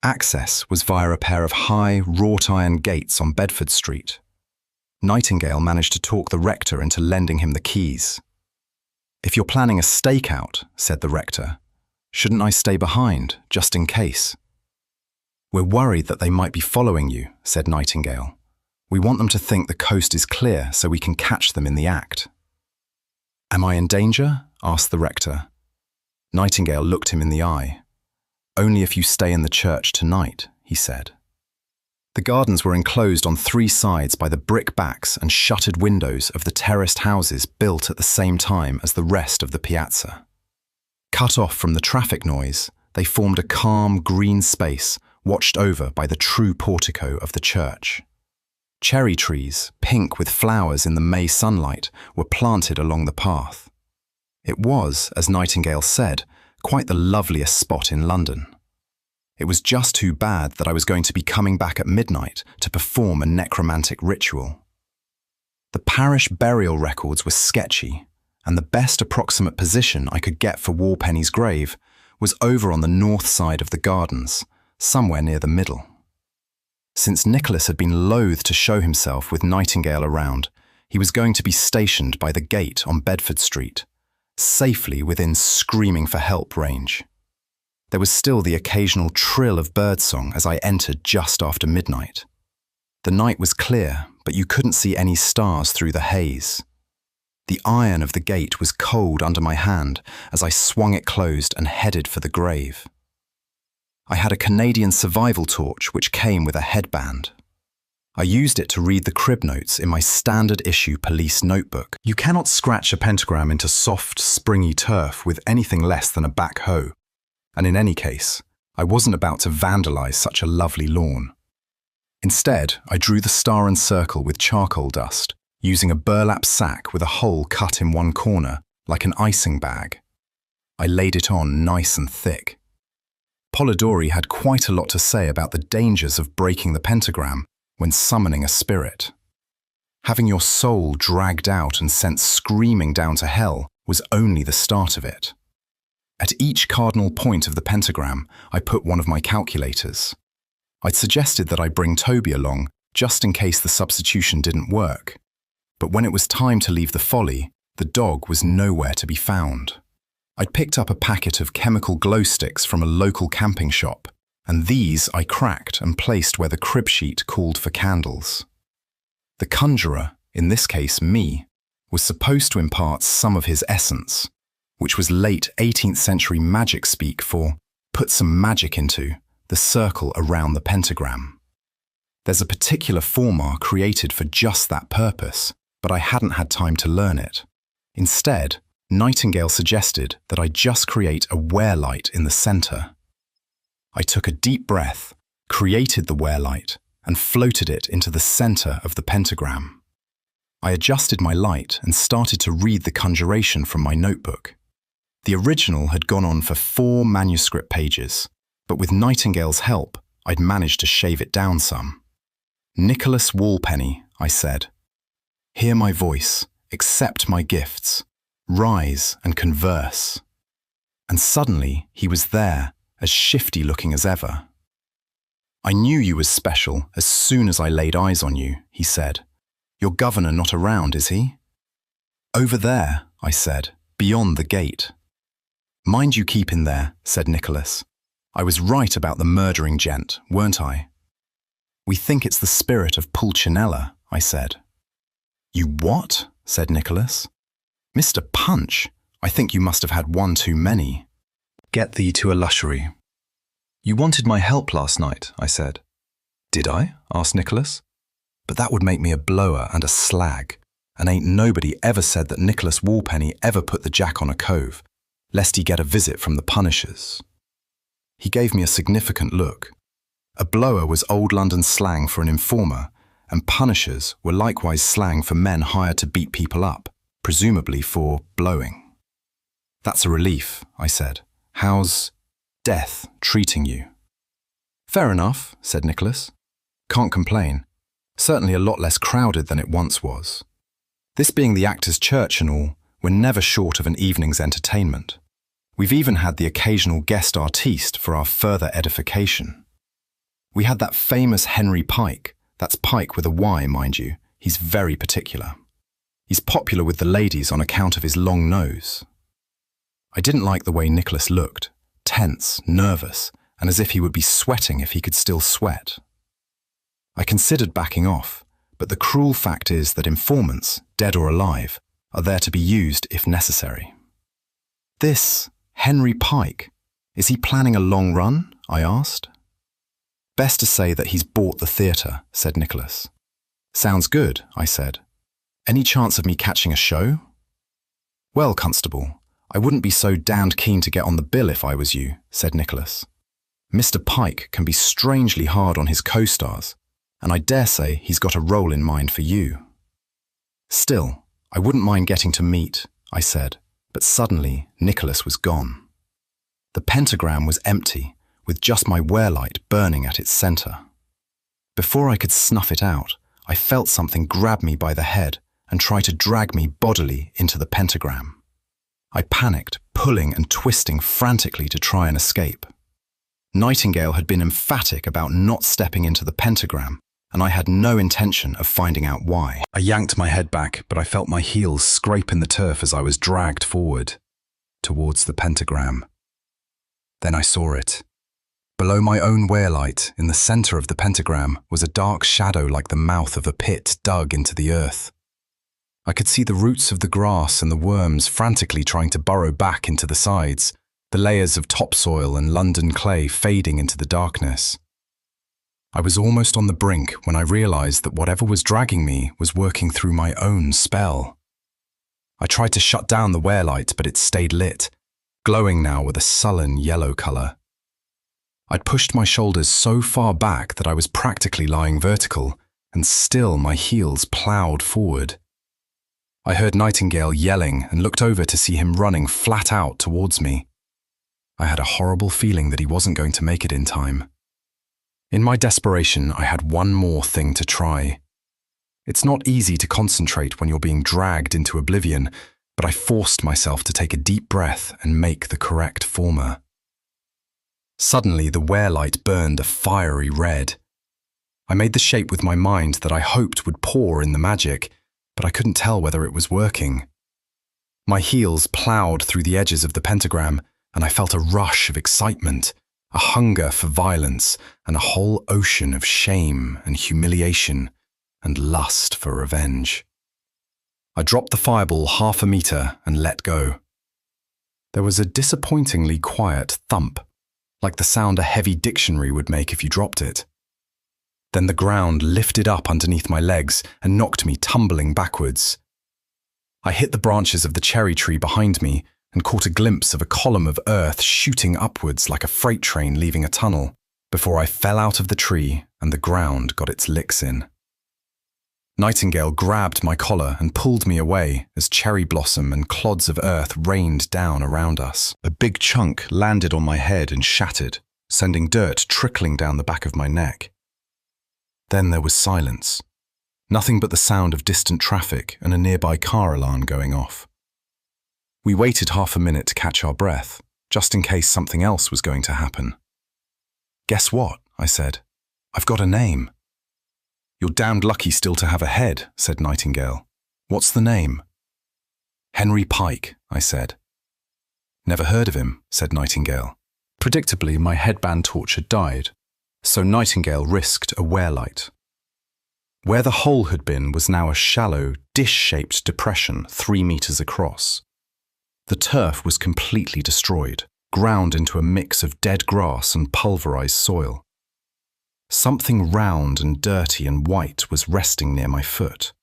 Access was via a pair of high, wrought-iron gates on Bedford Street. Nightingale managed to talk the rector into lending him the keys. "If you're planning a stakeout," said the rector, "shouldn't I stay behind, just in case?" "We're worried that they might be following you," said Nightingale. "We want them to think the coast is clear so we can catch them in the act." "Am I in danger?" asked the rector. Nightingale looked him in the eye. "Only if you stay in the church tonight," he said. The gardens were enclosed on 3 sides by the brick backs and shuttered windows of the terraced houses built at the same time as the rest of the piazza. Cut off from the traffic noise, they formed a calm, green space watched over by the true portico of the church. Cherry trees, pink with flowers in the May sunlight, were planted along the path. It was, as Nightingale said, quite the loveliest spot in London. It was just too bad that I was going to be coming back at midnight to perform a necromantic ritual. The parish burial records were sketchy, and the best approximate position I could get for Walpenny's grave was over on the north side of the gardens, somewhere near the middle. Since Nicholas had been loath to show himself with Nightingale around, he was going to be stationed by the gate on Bedford Street, safely within screaming for help range. There was still the occasional trill of birdsong as I entered just after midnight. The night was clear, but you couldn't see any stars through the haze. The iron of the gate was cold under my hand as I swung it closed and headed for the grave. I had a Canadian survival torch which came with a headband. I used it to read the crib notes in my standard issue police notebook. You cannot scratch a pentagram into soft, springy turf with anything less than a backhoe. And in any case, I wasn't about to vandalize such a lovely lawn. Instead, I drew the star and circle with charcoal dust, using a burlap sack with a hole cut in one corner, like an icing bag. I laid it on nice and thick. Polidori had quite a lot to say about the dangers of breaking the pentagram when summoning a spirit. Having your soul dragged out and sent screaming down to hell was only the start of it. At each cardinal point of the pentagram, I put one of my calculators. I'd suggested that I bring Toby along, just in case the substitution didn't work. But when it was time to leave the Folly, the dog was nowhere to be found. I'd picked up a packet of chemical glow sticks from a local camping shop, and these I cracked and placed where the crib sheet called for candles. The conjurer, in this case me, was supposed to impart some of his essence, which was late 18th century magic speak for put some magic into the circle around the pentagram. There's a particular formula created for just that purpose, but I hadn't had time to learn it. Instead, Nightingale suggested that I just create a wear-light in the center. I took a deep breath, created the wear-light, and floated it into the center of the pentagram. I adjusted my light and started to read the conjuration from my notebook. The original had gone on for 4 manuscript pages, but with Nightingale's help, I'd managed to shave it down some. "Nicholas Walpenny," I said. "Hear my voice, accept my gifts, rise and converse." And suddenly he was there, as shifty-looking as ever. "I knew you was special as soon as I laid eyes on you," he said. "Your governor not around, is he?" "Over there," I said, "beyond the gate." "Mind you keep in there," said Nicholas. "I was right about the murdering gent, weren't I?" "We think it's the spirit of Pulcinella," I said. "You what?" said Nicholas. "Mr. Punch, I think you must have had one too many. Get thee to a lushery." "You wanted my help last night," I said. "Did I?" asked Nicholas. "But that would make me a blower and a slag, and ain't nobody ever said that Nicholas Walpenny ever put the jack on a cove, lest he get a visit from the punishers." He gave me a significant look. A blower was old London slang for an informer, and punishers were likewise slang for men hired to beat people up, presumably for blowing. "That's a relief," I said. "How's death treating you. Fair enough, said Nicholas. Can't complain. Certainly a lot less crowded than it once was. This being the Actors' Church and all, we're never short of an evening's entertainment. We've even had the occasional guest artiste for our further edification. We had that famous Henry Pike. That's Pike with a Y, mind you. He's very particular. He's popular with the ladies on account of his long nose. I didn't like the way Nicholas looked, tense, nervous, and as if he would be sweating if he could still sweat. I considered backing off, but the cruel fact is that informants, dead or alive, are there to be used if necessary. This Henry Pike, is he planning a long run? I asked. Best to say that he's bought the theatre, said Nicholas. Sounds good, I said. Any chance of me catching a show? Well, Constable, I wouldn't be so damned keen to get on the bill if I was you, said Nicholas. Mr. Pike can be strangely hard on his co-stars, and I dare say he's got a role in mind for you. Still, I wouldn't mind getting to meet, I said, but suddenly Nicholas was gone. The pentagram was empty, with just my wear-light burning at its centre. Before I could snuff it out, I felt something grab me by the head and try to drag me bodily into the pentagram. I panicked, pulling and twisting frantically to try and escape. Nightingale had been emphatic about not stepping into the pentagram, and I had no intention of finding out why. I yanked my head back, but I felt my heels scrape in the turf as I was dragged forward, towards the pentagram. Then I saw it. Below my own wear-light, in the centre of the pentagram, was a dark shadow like the mouth of a pit dug into the earth. I could see the roots of the grass and the worms frantically trying to burrow back into the sides, the layers of topsoil and London clay fading into the darkness. I was almost on the brink when I realised that whatever was dragging me was working through my own spell. I tried to shut down the wear-light, but it stayed lit, glowing now with a sullen yellow colour. I'd pushed my shoulders so far back that I was practically lying vertical, and still my heels ploughed forward. I heard Nightingale yelling and looked over to see him running flat out towards me. I had a horrible feeling that he wasn't going to make it in time. In my desperation, I had one more thing to try. It's not easy to concentrate when you're being dragged into oblivion, but I forced myself to take a deep breath and make the correct former. Suddenly, the wear-light burned a fiery red. I made the shape with my mind that I hoped would pour in the magic, but I couldn't tell whether it was working. My heels ploughed through the edges of the pentagram, and I felt a rush of excitement, a hunger for violence, and a whole ocean of shame and humiliation and lust for revenge. I dropped the fireball 1/2 metre and let go. There was a disappointingly quiet thump, like the sound a heavy dictionary would make if you dropped it. Then the ground lifted up underneath my legs and knocked me tumbling backwards. I hit the branches of the cherry tree behind me and caught a glimpse of a column of earth shooting upwards like a freight train leaving a tunnel, before I fell out of the tree and the ground got its licks in. Nightingale grabbed my collar and pulled me away as cherry blossom and clods of earth rained down around us. A big chunk landed on my head and shattered, sending dirt trickling down the back of my neck. Then there was silence. Nothing but the sound of distant traffic and a nearby car alarm going off. We waited 1/2 minute to catch our breath, just in case something else was going to happen. "Guess what?" I said. "I've got a name." "You're damned lucky still to have a head," said Nightingale. "What's the name?" "Henry Pike," I said. "Never heard of him," said Nightingale. Predictably, my headband torch had died, so Nightingale risked a wear-light. Where the hole had been was now a shallow, dish-shaped depression 3 meters across. The turf was completely destroyed, ground into a mix of dead grass and pulverized soil. Something round and dirty and white was resting near my foot.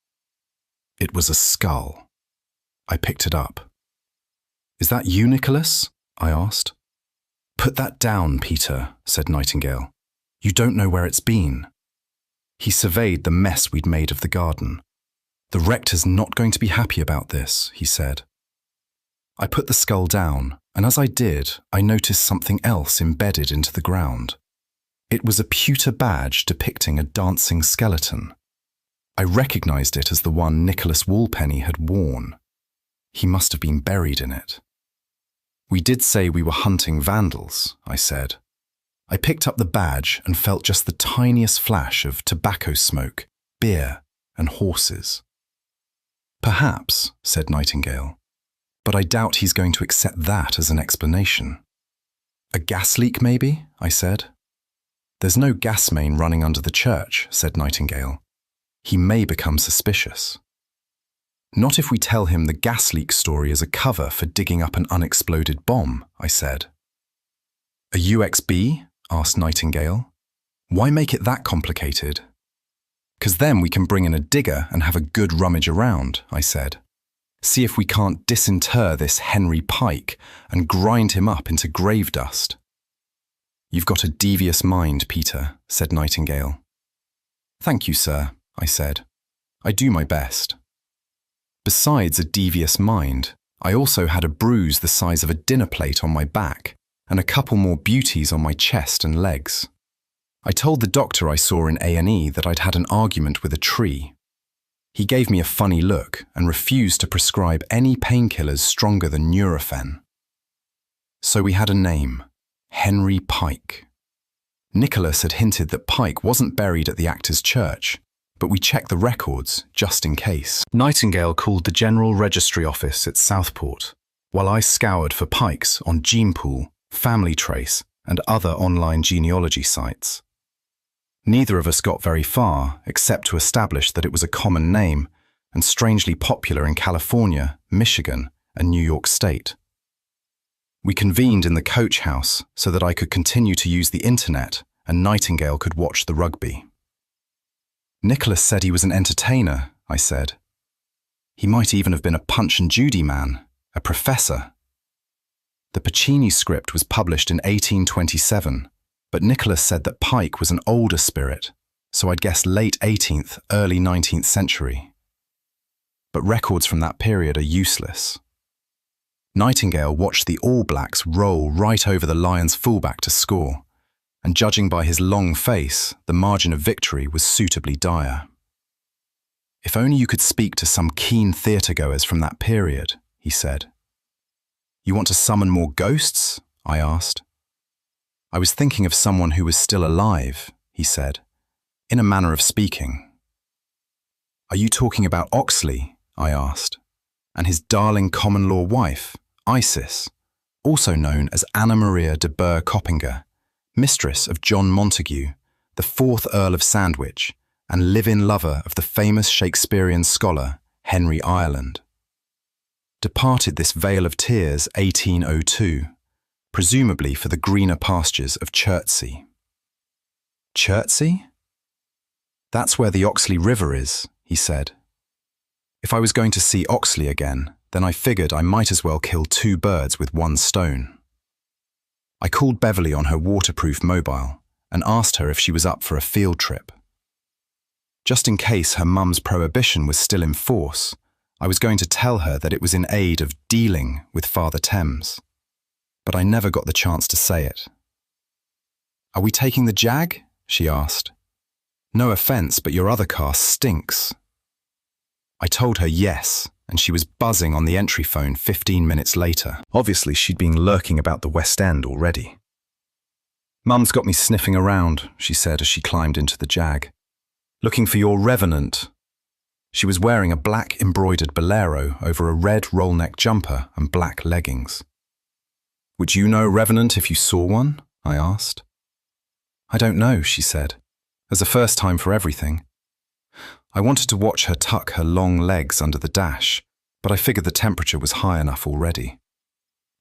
It was a skull. I picked it up. "Is that you, Nicholas?" I asked. "Put that down, Peter," said Nightingale. "You don't know where it's been." He surveyed the mess we'd made of the garden. "The rector's not going to be happy about this," he said. I put the skull down, and as I did, I noticed something else embedded into the ground. It was a pewter badge depicting a dancing skeleton. I recognized it as the one Nicholas Walpenny had worn. He must have been buried in it. "We did say we were hunting vandals," I said. I picked up the badge and felt just the tiniest flash of tobacco smoke, beer, and horses. "Perhaps," said Nightingale, "but I doubt he's going to accept that as an explanation." "A gas leak, maybe?" I said. "There's no gas main running under the church," said Nightingale. "He may become suspicious." "Not if we tell him the gas leak story is a cover for digging up an unexploded bomb," I said. "A UXB?" asked Nightingale. "Why make it that complicated?" "'Cause then we can bring in a digger and have a good rummage around," I said. "See if we can't disinter this Henry Pike and grind him up into grave dust." "You've got a devious mind, Peter," said Nightingale. "Thank you, sir," I said. "I do my best." Besides a devious mind, I also had a bruise the size of a dinner plate on my back and a couple more beauties on my chest and legs. I told the doctor I saw in A&E that I'd had an argument with a tree. He gave me a funny look and refused to prescribe any painkillers stronger than Nurofen. So we had a name, Henry Pike. Nicholas had hinted that Pike wasn't buried at the actor's church, but we checked the records just in case. Nightingale called the General Registry Office at Southport, while I scoured for Pikes on Genepool, Family Trace, and other online genealogy sites. Neither of us got very far, except to establish that it was a common name and strangely popular in California, Michigan, and New York State. We convened in the coach house so that I could continue to use the internet and Nightingale could watch the rugby. "Nicholas said he was an entertainer," I said. "He might even have been a Punch and Judy man, a professor." The Puccini script was published in 1827, but Nicholas said that Pike was an older spirit, so I'd guess late 18th, early 19th century. But records from that period are useless. Nightingale watched the All Blacks roll right over the Lions' fullback to score, and judging by his long face, the margin of victory was suitably dire. "If only you could speak to some keen theatre-goers from that period," he said. "You want to summon more ghosts?" I asked. "I was thinking of someone who was still alive," he said, in a manner of speaking. "Are you talking about Oxley?" I asked, "and his darling common-law wife, Isis, also known as Anna Maria de Burgh-Coppinger, mistress of John Montague, the 4th Earl of Sandwich, and live-in lover of the famous Shakespearean scholar Henry Ireland. Departed this vale of tears 1802, presumably for the greener pastures of Chertsey." "Chertsey?" "That's where the Oxley River is," he said. "If I was going to see Oxley again, then I figured I might as well kill 2 birds with 1 stone. I called Beverly on her waterproof mobile and asked her if she was up for a field trip. Just in case her mum's prohibition was still in force, I was going to tell her that it was in aid of dealing with Father Thames. But I never got the chance to say it. "Are we taking the Jag?" she asked. "No offense, but your other car stinks." I told her yes, and she was buzzing on the entry phone 15 minutes later. Obviously, she'd been lurking about the West End already. "Mum's got me sniffing around," she said as she climbed into the Jag. "Looking for your revenant." She was wearing a black embroidered bolero over a red roll-neck jumper and black leggings. "Would you know Revenant if you saw one?" I asked. "I don't know," she said. "There's a first time for everything." I wanted to watch her tuck her long legs under the dash, but I figured the temperature was high enough already.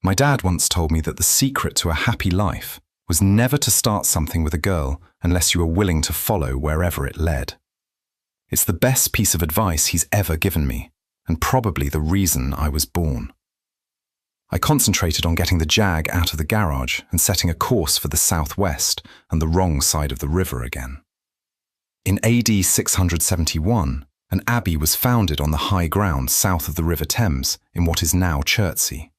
My dad once told me that the secret to a happy life was never to start something with a girl unless you were willing to follow wherever it led. It's the best piece of advice he's ever given me, and probably the reason I was born. I concentrated on getting the Jag out of the garage and setting a course for the southwest and the wrong side of the river again. In AD 671, an abbey was founded on the high ground south of the River Thames in what is now Chertsey.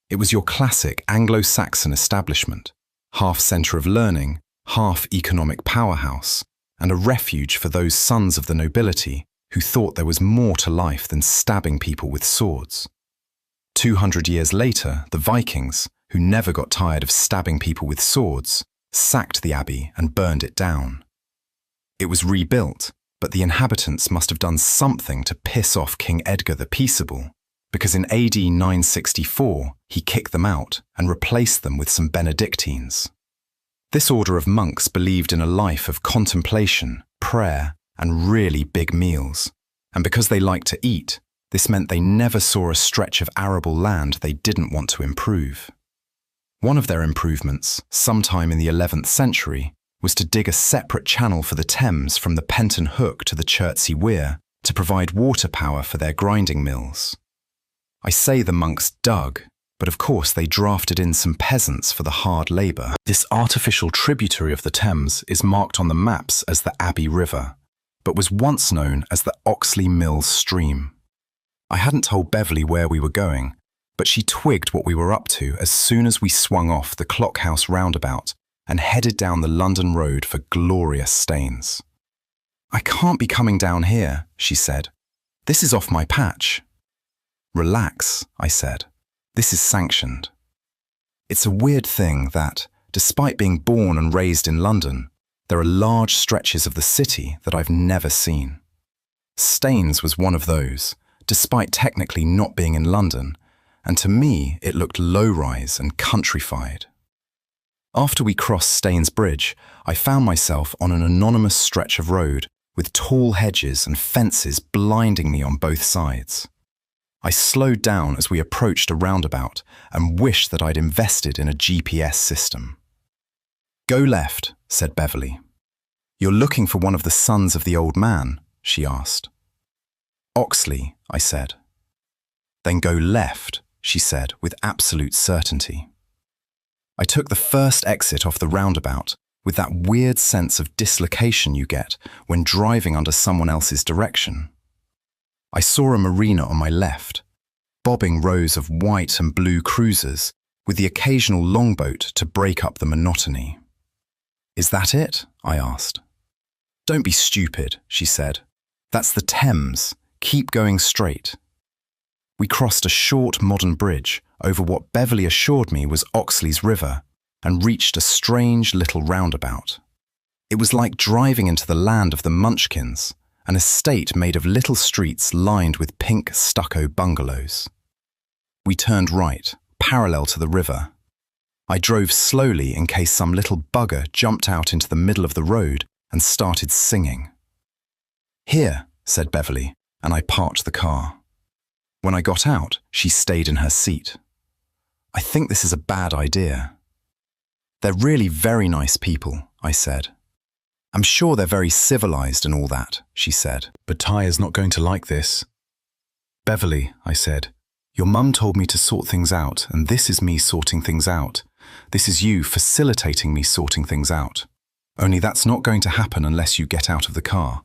It was your classic Anglo-Saxon establishment, half centre of learning, half economic powerhouse, and a refuge for those sons of the nobility who thought there was more to life than stabbing people with swords. 200 years later, the Vikings, who never got tired of stabbing people with swords, sacked the abbey and burned it down. It was rebuilt, but the inhabitants must have done something to piss off King Edgar the Peaceable, because in AD 964 he kicked them out and replaced them with some Benedictines. This order of monks believed in a life of contemplation, prayer, and really big meals, and because they liked to eat, this meant they never saw a stretch of arable land they didn't want to improve. One of their improvements, sometime in the 11th century, was to dig a separate channel for the Thames from the Penton Hook to the Chertsey Weir to provide water power for their grinding mills. I say the monks dug, but of course they drafted in some peasants for the hard labour. This artificial tributary of the Thames is marked on the maps as the Abbey River, but was once known as the Oxley Mills Stream. I hadn't told Beverly where we were going, but she twigged what we were up to as soon as we swung off the Clockhouse roundabout and headed down the London road for glorious Staines. "I can't be coming down here," she said. "This is off my patch." "Relax," I said. "This is sanctioned." It's a weird thing that, despite being born and raised in London, there are large stretches of the city that I've never seen. Staines was one of those, despite technically not being in London, and to me it looked low-rise and countrified. After we crossed Staines Bridge, I found myself on an anonymous stretch of road with tall hedges and fences blinding me on both sides. I slowed down as we approached a roundabout and wished that I'd invested in a GPS system. "Go left," said Beverly. "You're looking for one of the sons of the old man?" she asked. "Oxley," I said. "Then go left," she said with absolute certainty. I took the first exit off the roundabout with that weird sense of dislocation you get when driving under someone else's direction. I saw a marina on my left, bobbing rows of white and blue cruisers with the occasional longboat to break up the monotony. "Is that it?" I asked. "Don't be stupid," she said. "That's the Thames. Keep going straight." We crossed a short modern bridge over what Beverly assured me was Oxley's River and reached a strange little roundabout. It was like driving into the land of the Munchkins, an estate made of little streets lined with pink stucco bungalows. We turned right, parallel to the river. I drove slowly in case some little bugger jumped out into the middle of the road and started singing. "Here," said Beverly, and I parked the car. When I got out, she stayed in her seat. "I think this is a bad idea." "They're really very nice people," I said. "I'm sure they're very civilized and all that," she said. "But Ty is not going to like this." "Beverly," I said, "your mum told me to sort things out, and this is me sorting things out. This is you facilitating me sorting things out. Only that's not going to happen unless you get out of the car."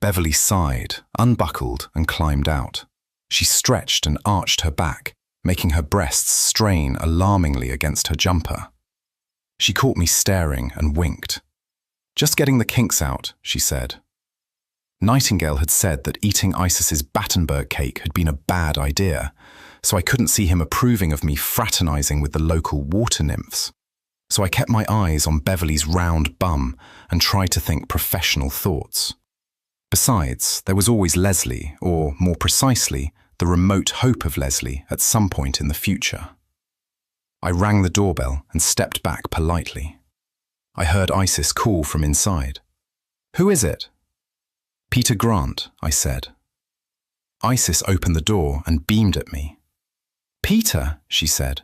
Beverly sighed, unbuckled, and climbed out. She stretched and arched her back, making her breasts strain alarmingly against her jumper. She caught me staring and winked. "Just getting the kinks out," she said. Nightingale had said that eating Isis's Battenberg cake had been a bad idea, so I couldn't see him approving of me fraternizing with the local water nymphs. So I kept my eyes on Beverly's round bum and tried to think professional thoughts. Besides, there was always Leslie, or more precisely, the remote hope of Leslie at some point in the future. I rang the doorbell and stepped back politely. I heard Isis call from inside. "Who is it?" "Peter Grant," I said. Isis opened the door and beamed at me. "Peter," she said.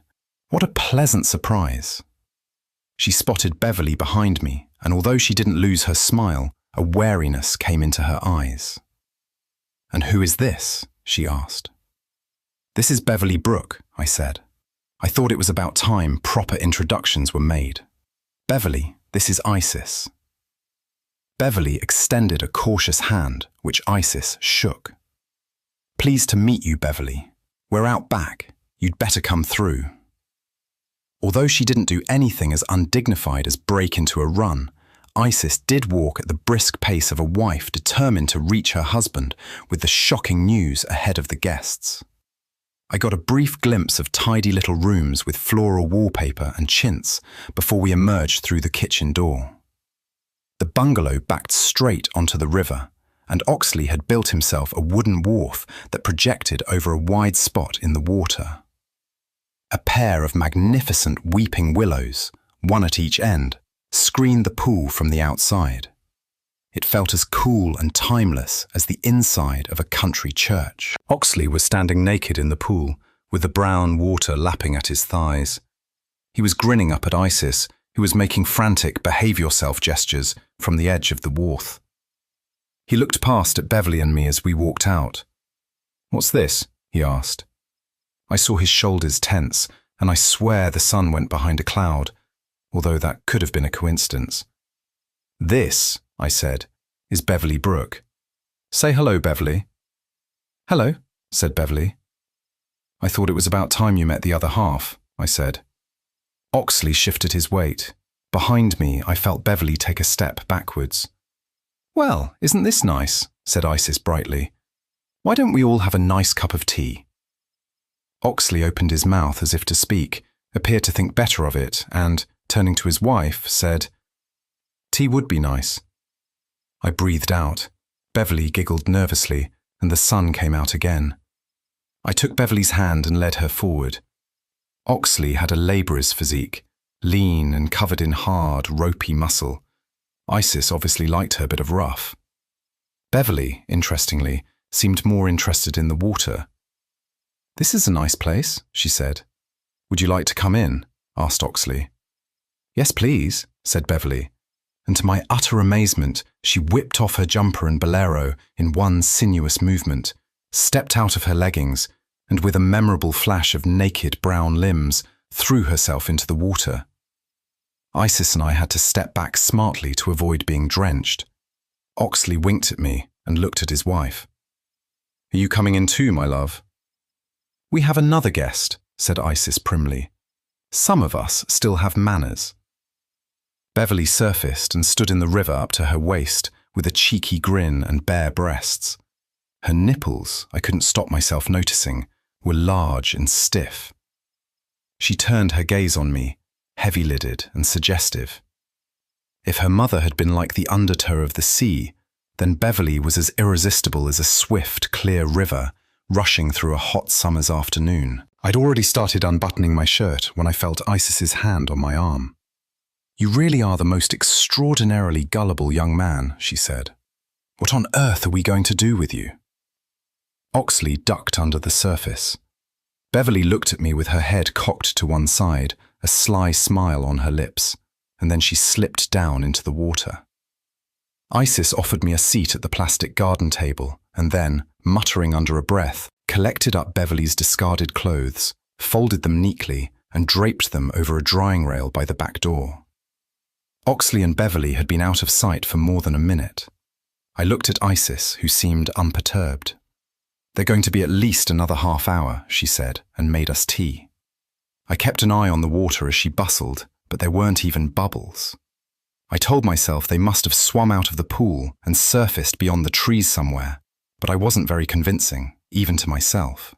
"What a pleasant surprise." She spotted Beverly behind me, and although she didn't lose her smile, a wariness came into her eyes. "And who is this?" she asked. "This is Beverly Brooke," I said. I thought it was about time proper introductions were made. "Beverly, this is Isis." Beverly extended a cautious hand, which Isis shook. "Pleased to meet you, Beverly. We're out back. You'd better come through." Although she didn't do anything as undignified as break into a run, Isis did walk at the brisk pace of a wife determined to reach her husband with the shocking news ahead of the guests. I got a brief glimpse of tidy little rooms with floral wallpaper and chintz before we emerged through the kitchen door. The bungalow backed straight onto the river, and Oxley had built himself a wooden wharf that projected over a wide spot in the water. A pair of magnificent weeping willows, one at each end, screened the pool from the outside. It felt as cool and timeless as the inside of a country church. Oxley was standing naked in the pool, with the brown water lapping at his thighs. He was grinning up at Isis, who was making frantic behave-yourself gestures from the edge of the wharf. He looked past at Beverly and me as we walked out. "What's this?" he asked. I saw his shoulders tense, and I swear the sun went behind a cloud, although that could have been a coincidence. "This," I said, "is Beverly Brooke. Say hello, Beverly." "Hello," said Beverly. "I thought it was about time you met the other half," I said. Oxley shifted his weight. Behind me, I felt Beverly take a step backwards. "Well, isn't this nice?" said Isis brightly. "Why don't we all have a nice cup of tea?" Oxley opened his mouth as if to speak, appeared to think better of it, and, turning to his wife, said, "Tea would be nice." I breathed out. Beverly giggled nervously, and the sun came out again. I took Beverly's hand and led her forward. Oxley had a labourer's physique, lean and covered in hard, ropey muscle. Isis obviously liked her bit of rough. Beverly, interestingly, seemed more interested in the water. "This is a nice place," she said. "Would you like to come in?" asked Oxley. "Yes, please," said Beverly, and to my utter amazement, she whipped off her jumper and bolero in one sinuous movement, stepped out of her leggings, and with a memorable flash of naked brown limbs, threw herself into the water. Isis and I had to step back smartly to avoid being drenched. Oxley winked at me and looked at his wife. "Are you coming in too, my love?" "We have another guest," said Isis primly. "Some of us still have manners." Beverly surfaced and stood in the river up to her waist with a cheeky grin and bare breasts. Her nipples, I couldn't stop myself noticing, were large and stiff. She turned her gaze on me, heavy-lidded and suggestive. If her mother had been like the undertow of the sea, then Beverly was as irresistible as a swift, clear river rushing through a hot summer's afternoon. I'd already started unbuttoning my shirt when I felt Isis's hand on my arm. "You really are the most extraordinarily gullible young man," she said. "What on earth are we going to do with you?" Oxley ducked under the surface. Beverly looked at me with her head cocked to one side, a sly smile on her lips, and then she slipped down into the water. Isis offered me a seat at the plastic garden table, and then, muttering under a breath, collected up Beverly's discarded clothes, folded them neatly, and draped them over a drying rail by the back door. Oxley and Beverly had been out of sight for more than a minute. I looked at Isis, who seemed unperturbed. "They're going to be at least another half hour," she said, and made us tea. I kept an eye on the water as she bustled, but there weren't even bubbles. I told myself they must have swum out of the pool and surfaced beyond the trees somewhere, but I wasn't very convincing, even to myself.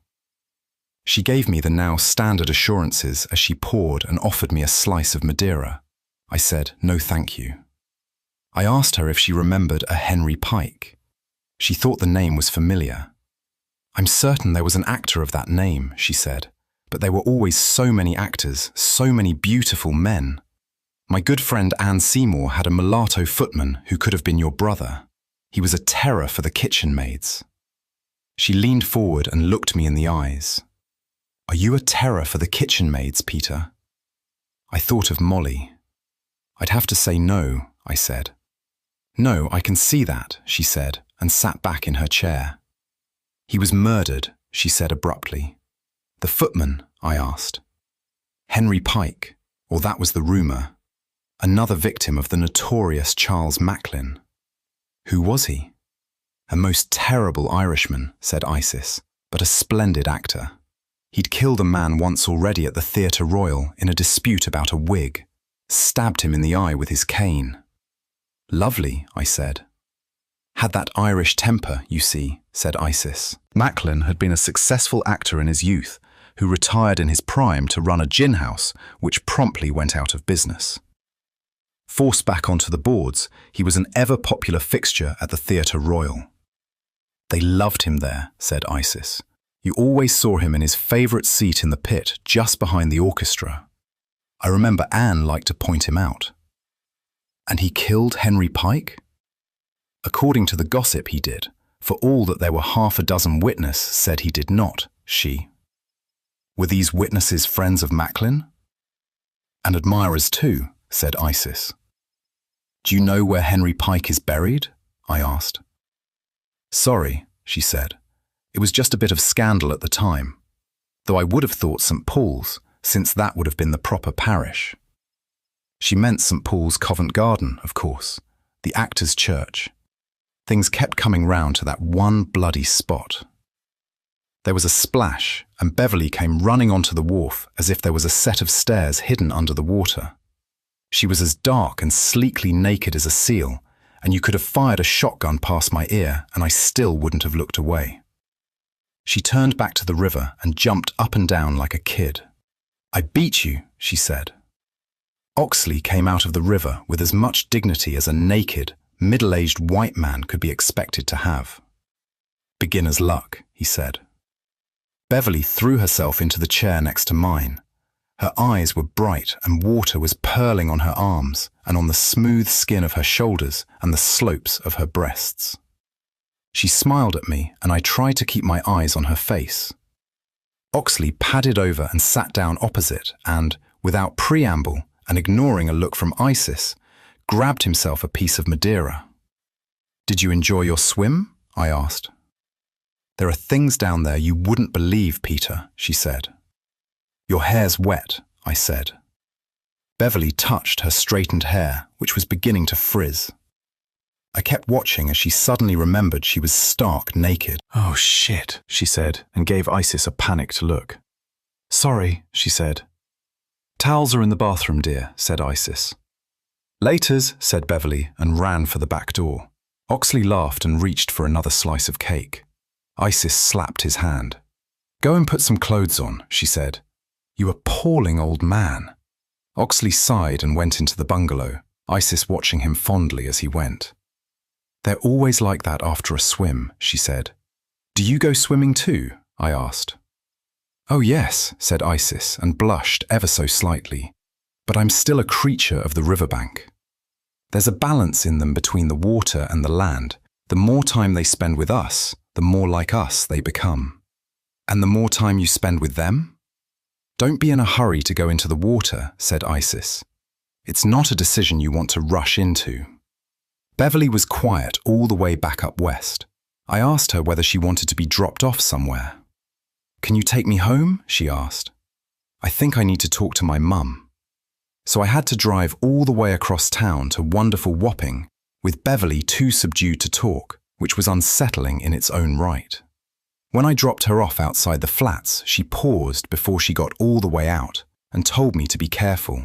She gave me the now standard assurances as she poured and offered me a slice of Madeira. I said, "No thank you." I asked her if she remembered a Henry Pike. She thought the name was familiar. "I'm certain there was an actor of that name," she said, "but there were always so many actors, so many beautiful men. My good friend Anne Seymour had a mulatto footman who could have been your brother. He was a terror for the kitchen maids." She leaned forward and looked me in the eyes. "Are you a terror for the kitchen maids, Peter?" I thought of Molly. "I'd have to say no," I said. "No, I can see that," she said, and sat back in her chair. "He was murdered," she said abruptly. "The footman?" I asked. "Henry Pike, or that was the rumour. Another victim of the notorious Charles Macklin." "Who was he?" "A most terrible Irishman," said Isis, "but a splendid actor. He'd killed a man once already at the Theatre Royal in a dispute about a wig, stabbed him in the eye with his cane. Lovely, I said. Had that Irish temper, you see, said Isis. Macklin had been a successful actor in his youth, who retired in his prime to run a gin house, which promptly went out of business. Forced back onto the boards, he was an ever-popular fixture at the Theatre Royal. They loved him there, said Isis. You always saw him in his favourite seat in the pit, just behind the orchestra. I remember Anne liked to point him out. And he killed Henry Pike? According to the gossip, he did, for all that there were half a dozen witnesses said he did not, she. Were these witnesses friends of Macklin? And admirers too, said Isis. Do you know where Henry Pike is buried? I asked. Sorry, she said. It was just a bit of scandal at the time, though I would have thought St. Paul's, since that would have been the proper parish. She meant St. Paul's Covent Garden, of course, the actors' church. Things kept coming round to that one bloody spot. There was a splash, and Beverly came running onto the wharf as if there was a set of stairs hidden under the water. She was as dark and sleekly naked as a seal, and you could have fired a shotgun past my ear and I still wouldn't have looked away. She turned back to the river and jumped up and down like a kid. I beat you, she said. Oxley came out of the river with as much dignity as a naked, middle-aged white man could be expected to have. Beginner's luck, he said. Beverly threw herself into the chair next to mine. Her eyes were bright and water was purling on her arms and on the smooth skin of her shoulders and the slopes of her breasts. She smiled at me and I tried to keep my eyes on her face. Oxley padded over and sat down opposite and, without preamble and ignoring a look from Isis, grabbed himself a piece of Madeira. Did you enjoy your swim? I asked. There are things down there you wouldn't believe, Peter, she said. Your hair's wet, I said. Beverly touched her straightened hair, which was beginning to frizz. I kept watching as she suddenly remembered she was stark naked. Oh shit, she said, and gave Isis a panicked look. Sorry, she said. Towels are in the bathroom, dear, said Isis. Laters, said Beverly, and ran for the back door. Oxley laughed and reached for another slice of cake. Isis slapped his hand. Go and put some clothes on, she said. You appalling old man. Oxley sighed and went into the bungalow, Isis watching him fondly as he went. They're always like that after a swim, she said. Do you go swimming too? I asked. Oh yes, said Isis and blushed ever so slightly. But I'm still a creature of the riverbank. There's a balance in them between the water and the land. The more time they spend with us, the more like us they become. And the more time you spend with them? Don't be in a hurry to go into the water, said Isis. It's not a decision you want to rush into. Beverly was quiet all the way back up west. I asked her whether she wanted to be dropped off somewhere. Can you take me home? She asked. I think I need to talk to my mum. So I had to drive all the way across town to wonderful Wapping, with Beverly too subdued to talk, which was unsettling in its own right. When I dropped her off outside the flats, she paused before she got all the way out and told me to be careful.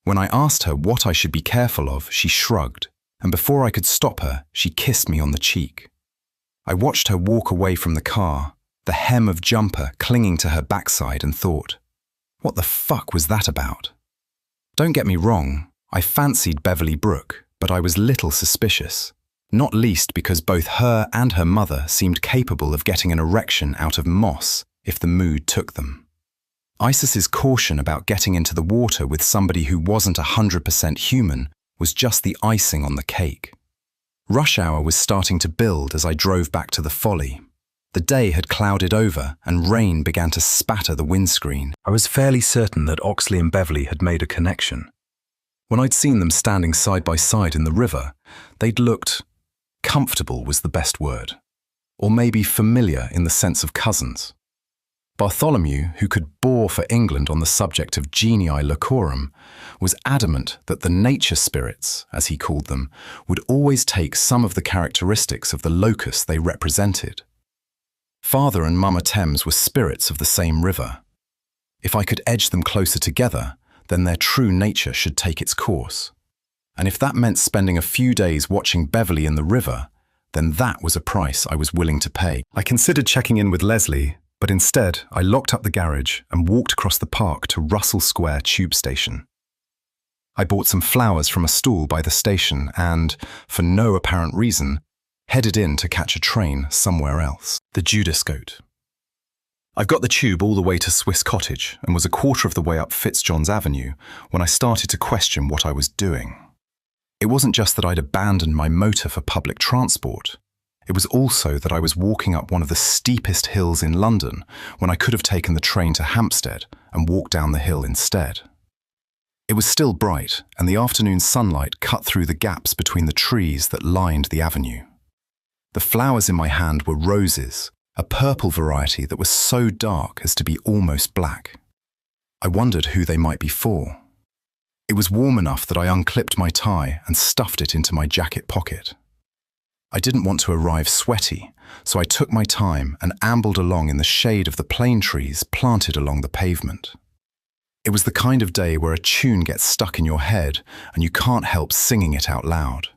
When I asked her what I should be careful of, she shrugged, and before I could stop her, she kissed me on the cheek. I watched her walk away from the car, the hem of jumper clinging to her backside, and thought, what the fuck was that about? Don't get me wrong, I fancied Beverly Brooke, but I was little suspicious, not least because both her and her mother seemed capable of getting an erection out of moss if the mood took them. Isis's caution about getting into the water with somebody who wasn't 100% human was just the icing on the cake. Rush hour was starting to build as I drove back to the Folly. The day had clouded over and rain began to spatter the windscreen. I was fairly certain that Oxley and Beverly had made a connection. When I'd seen them standing side by side in the river, they'd looked comfortable was the best word, or maybe familiar in the sense of cousins. Bartholomew, who could bore for England on the subject of genii locorum, was adamant that the nature spirits, as he called them, would always take some of the characteristics of the locus they represented. Father and Mama Thames were spirits of the same river. If I could edge them closer together, then their true nature should take its course. And if that meant spending a few days watching Beverly in the river, then that was a price I was willing to pay. I considered checking in with Leslie, but instead I locked up the garage and walked across the park to Russell Square tube station. I bought some flowers from a stall by the station and, for no apparent reason, headed in to catch a train somewhere else. The Judas Goat. I've got the tube all the way to Swiss Cottage and was a quarter of the way up Fitzjohn's Avenue when I started to question what I was doing. It wasn't just that I'd abandoned my motor for public transport. It was also that I was walking up one of the steepest hills in London when I could have taken the train to Hampstead and walked down the hill instead. It was still bright, and the afternoon sunlight cut through the gaps between the trees that lined the avenue. The flowers in my hand were roses, a purple variety that was so dark as to be almost black. I wondered who they might be for. It was warm enough that I unclipped my tie and stuffed it into my jacket pocket. I didn't want to arrive sweaty, so I took my time and ambled along in the shade of the plane trees planted along the pavement. It was the kind of day where a tune gets stuck in your head and you can't help singing it out loud.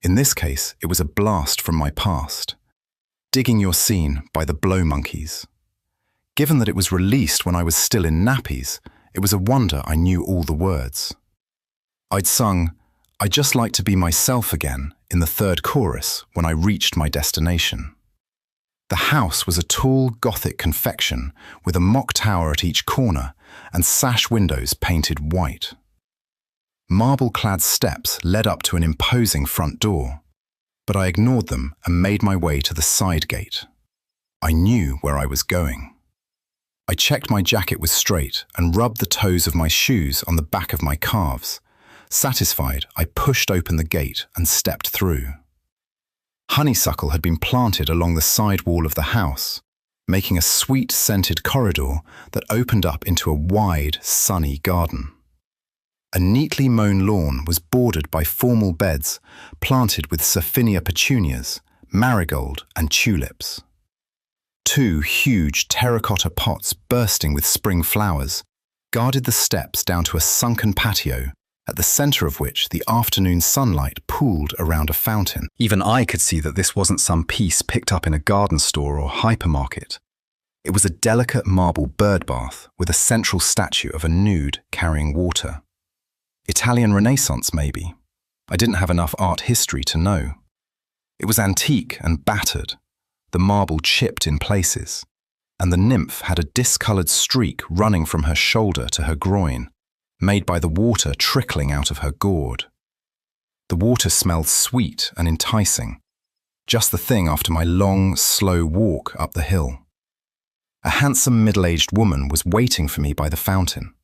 In this case, it was a blast from my past. Digging Your Scene by the Blow Monkeys. Given that it was released when I was still in nappies, it was a wonder I knew all the words. I'd sung, "I'd just like to be myself again," in the third chorus when I reached my destination. The house was a tall Gothic confection with a mock tower at each corner and sash windows painted white. Marble-clad steps led up to an imposing front door, but I ignored them and made my way to the side gate. I knew where I was going. I checked my jacket was straight and rubbed the toes of my shoes on the back of my calves. Satisfied, I pushed open the gate and stepped through. Honeysuckle had been planted along the side wall of the house, making a sweet-scented corridor that opened up into a wide, sunny garden. A neatly mown lawn was bordered by formal beds planted with Saphinia petunias, marigold and tulips. 2 huge terracotta pots bursting with spring flowers guarded the steps down to a sunken patio, at the center of which the afternoon sunlight pooled around a fountain. Even I could see that this wasn't some piece picked up in a garden store or hypermarket. It was a delicate marble bird bath with a central statue of a nude carrying water. Italian Renaissance, maybe. I didn't have enough art history to know. It was antique and battered, the marble chipped in places, and the nymph had a discolored streak running from her shoulder to her groin, made by the water trickling out of her gourd. The water smelled sweet and enticing, just the thing after my long, slow walk up the hill. A handsome middle-aged woman was waiting for me by the fountain.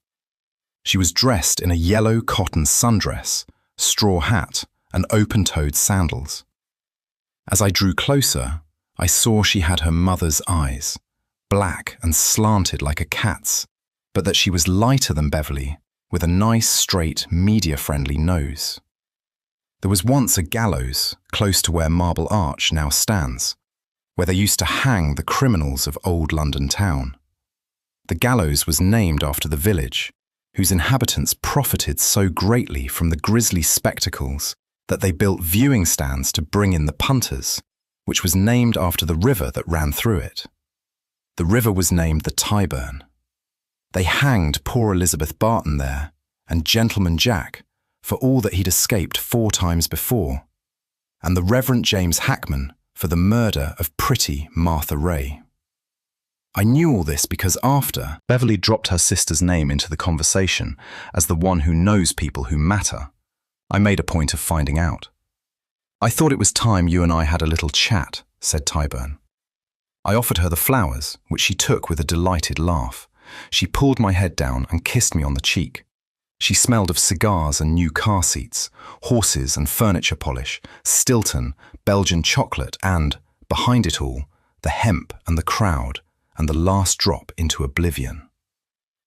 She was dressed in a yellow cotton sundress, straw hat, and open-toed sandals. As I drew closer, I saw she had her mother's eyes, black and slanted like a cat's, but that she was lighter than Beverly, with a nice, straight, media-friendly nose. There was once a gallows close to where Marble Arch now stands, where they used to hang the criminals of old London town. The gallows was named after the village, whose inhabitants profited so greatly from the grisly spectacles that they built viewing stands to bring in the punters, which was named after the river that ran through it. The river was named the Tyburn. They hanged poor Elizabeth Barton there, and Gentleman Jack, for all that he'd escaped 4 times before, and the Reverend James Hackman for the murder of pretty Martha Ray. I knew all this because after, Beverly dropped her sister's name into the conversation as the one who knows people who matter. I made a point of finding out. "I thought it was time you and I had a little chat," said Tyburn. I offered her the flowers, which she took with a delighted laugh. She pulled my head down and kissed me on the cheek. She smelled of cigars and new car seats, horses and furniture polish, Stilton, Belgian chocolate and, behind it all, the hemp and the crowd, and the last drop into oblivion.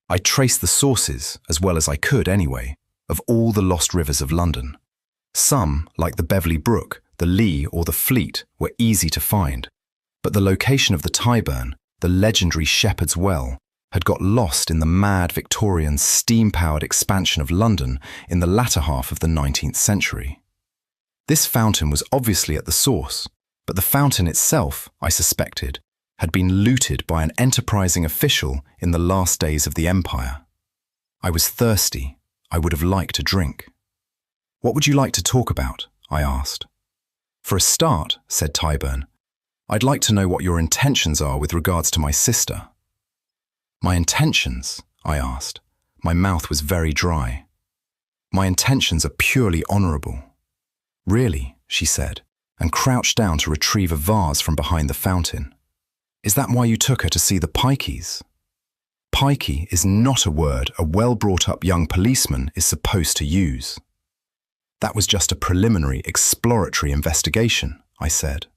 I traced the sources, as well as I could anyway, of all the lost rivers of London. Some, like the Beverley Brook, the Lee or the Fleet, were easy to find, But the location of the Tyburn, the legendary Shepherd's Well, had got lost in the mad Victorian steam-powered expansion of London in the latter half of the 19th century. This fountain was obviously at the source, but the fountain itself, I suspected, had been looted by an enterprising official in the last days of the empire. I was thirsty. I would have liked a drink. "What would you like to talk about?" I asked. "For a start," said Tyburn, "I'd like to know what your intentions are with regards to my sister." "My intentions?" I asked. My mouth was very dry. "My intentions are purely honourable." "Really?" she said, and crouched down to retrieve a vase from behind the fountain. "Is that why you took her to see the pikeys?" Pikey is not a word a well-brought-up young policeman is supposed to use. "That was just a preliminary, exploratory investigation," I said.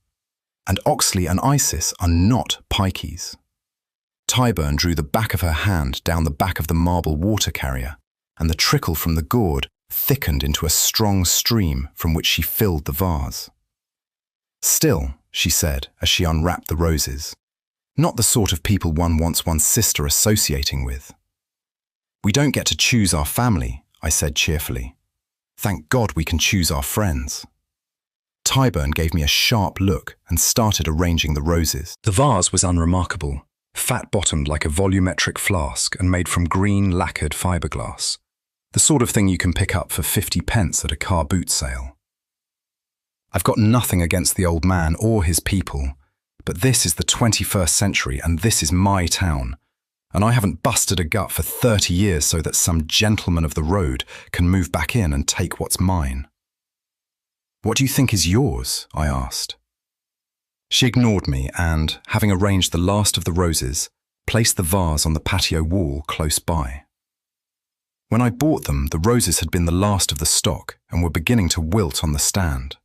"And Oxley and Isis are not pikeys." Tyburn drew the back of her hand down the back of the marble water carrier, and the trickle from the gourd thickened into a strong stream from which she filled the vase. "Still," she said as she unwrapped the roses, "not the sort of people one wants one's sister associating with." "We don't get to choose our family," I said cheerfully. "Thank God we can choose our friends." Tyburn gave me a sharp look and started arranging the roses. The vase was unremarkable, fat-bottomed like a volumetric flask and made from green lacquered fiberglass, the sort of thing you can pick up for 50 pence at a car boot sale. I've got nothing against the old man or his people, but this is the 21st century and this is my town, and I haven't busted a gut for 30 years so that some gentleman of the road can move back in and take what's mine. "What do you think is yours?" I asked. She ignored me and, having arranged the last of the roses, placed the vase on the patio wall close by. When I bought them, the roses had been the last of the stock and were beginning to wilt on the stand.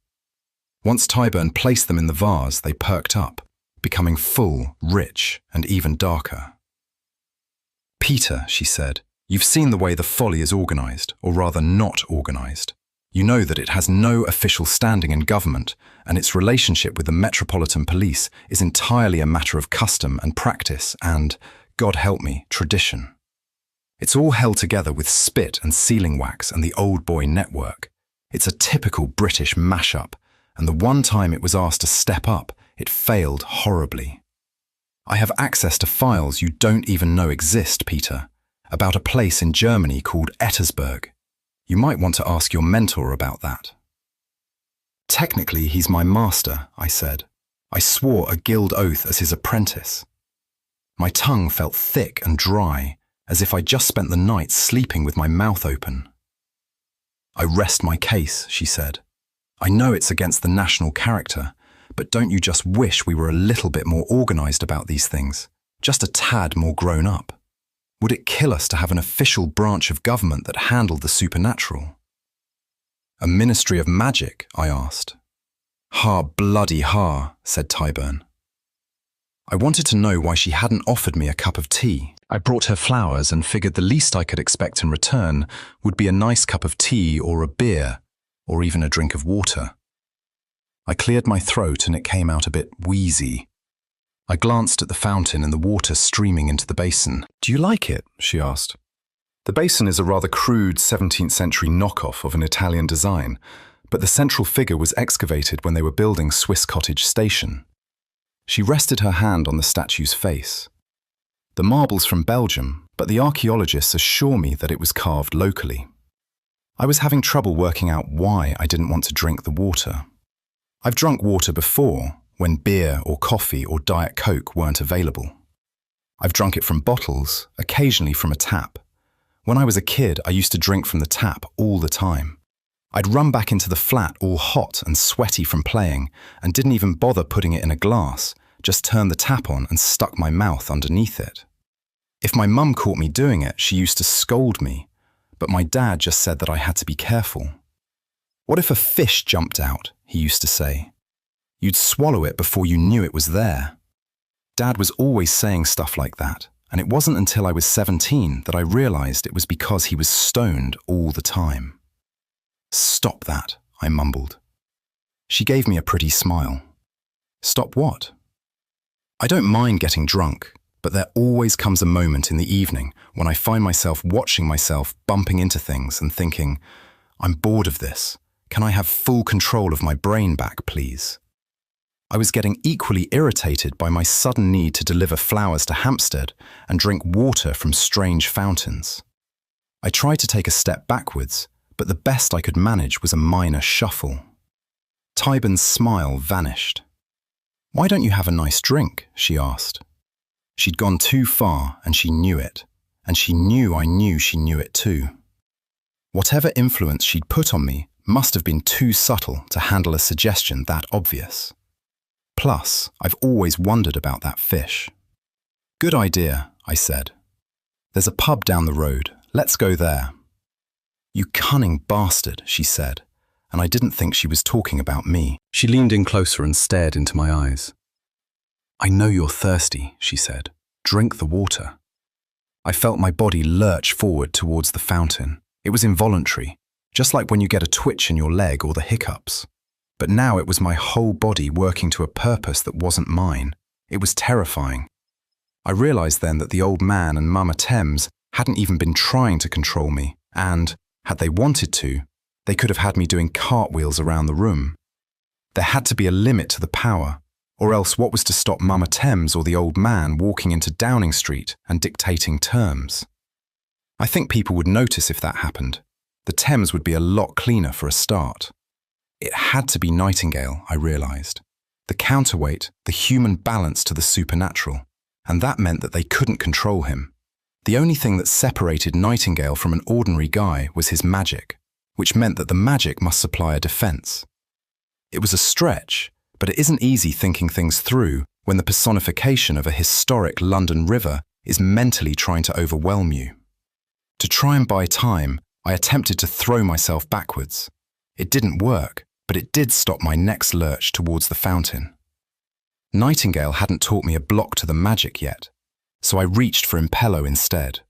Once Tyburn placed them in the vase, they perked up, becoming full, rich, and even darker. "Peter," she said, "you've seen the way the Folly is organised, or rather not organised. You know that it has no official standing in government, and its relationship with the Metropolitan Police is entirely a matter of custom and practice and, God help me, tradition. It's all held together with spit and sealing wax and the old boy network. It's a typical British mash-up, and the one time it was asked to step up, it failed horribly. I have access to files you don't even know exist, Peter, about a place in Germany called Ettersberg. You might want to ask your mentor about that." "Technically, he's my master," I said. I swore a guild oath as his apprentice. My tongue felt thick and dry, as if I'd just spent the night sleeping with my mouth open. "I rest my case," she said. "I know it's against the national character, but don't you just wish we were a little bit more organised about these things, just a tad more grown up? Would it kill us to have an official branch of government that handled the supernatural?" "A ministry of magic?" I asked. "Ha, bloody ha," said Tyburn. I wanted to know why she hadn't offered me a cup of tea. I brought her flowers and figured the least I could expect in return would be a nice cup of tea or a beer, or even a drink of water. I cleared my throat and it came out a bit wheezy. I glanced at the fountain and the water streaming into the basin. "Do you like it?" she asked. The basin is a rather crude 17th century knockoff of an Italian design, but the central figure was excavated when they were building Swiss Cottage Station. She rested her hand on the statue's face. "The marble's from Belgium, but the archaeologists assure me that it was carved locally." I was having trouble working out why I didn't want to drink the water. I've drunk water before, when beer or coffee or Diet Coke weren't available. I've drunk it from bottles, occasionally from a tap. When I was a kid, I used to drink from the tap all the time. I'd run back into the flat all hot and sweaty from playing and didn't even bother putting it in a glass, just turned the tap on and stuck my mouth underneath it. If my mum caught me doing it, she used to scold me, but my dad just said that I had to be careful. "What if a fish jumped out?" he used to say. "You'd swallow it before you knew it was there." Dad was always saying stuff like that, and it wasn't until I was 17 that I realised it was because he was stoned all the time. "Stop that," I mumbled. She gave me a pretty smile. "Stop what?" I don't mind getting drunk, but there always comes a moment in the evening when I find myself watching myself bumping into things and thinking, I'm bored of this. Can I have full control of my brain back, please? I was getting equally irritated by my sudden need to deliver flowers to Hampstead and drink water from strange fountains. I tried to take a step backwards, but the best I could manage was a minor shuffle. Tyburn's smile vanished. Why don't you have a nice drink? She asked. She'd gone too far and she knew it, and she knew I knew she knew it too. Whatever influence she'd put on me must have been too subtle to handle a suggestion that obvious. Plus, I've always wondered about that fish. Good idea, I said. There's a pub down the road. Let's go there. You cunning bastard, she said, and I didn't think she was talking about me. She leaned in closer and stared into my eyes. I know you're thirsty, she said. Drink the water. I felt my body lurch forward towards the fountain. It was involuntary, just like when you get a twitch in your leg or the hiccups. But now it was my whole body working to a purpose that wasn't mine. It was terrifying. I realized then that the old man and Mama Thames hadn't even been trying to control me, and, had they wanted to, they could have had me doing cartwheels around the room. There had to be a limit to the power, or else what was to stop Mama Thames or the old man walking into Downing Street and dictating terms? I think people would notice if that happened. The Thames would be a lot cleaner for a start. It had to be Nightingale, I realized. The counterweight, the human balance to the supernatural, and that meant that they couldn't control him. The only thing that separated Nightingale from an ordinary guy was his magic, which meant that the magic must supply a defense. It was a stretch, but it isn't easy thinking things through when the personification of a historic London river is mentally trying to overwhelm you. To try and buy time, I attempted to throw myself backwards. It didn't work, but it did stop my next lurch towards the fountain. Nightingale hadn't taught me a block to the magic yet, so I reached for Impello instead.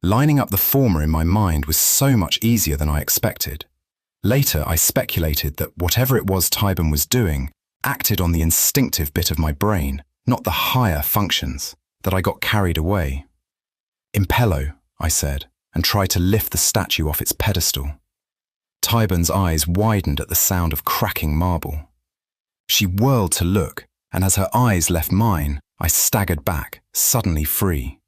Lining up the former in my mind was so much easier than I expected. Later, I speculated that whatever it was Tyburn was doing acted on the instinctive bit of my brain, not the higher functions, that I got carried away. Impello, I said, and tried to lift the statue off its pedestal. Tyburn's eyes widened at the sound of cracking marble. She whirled to look, and as her eyes left mine, I staggered back, suddenly free.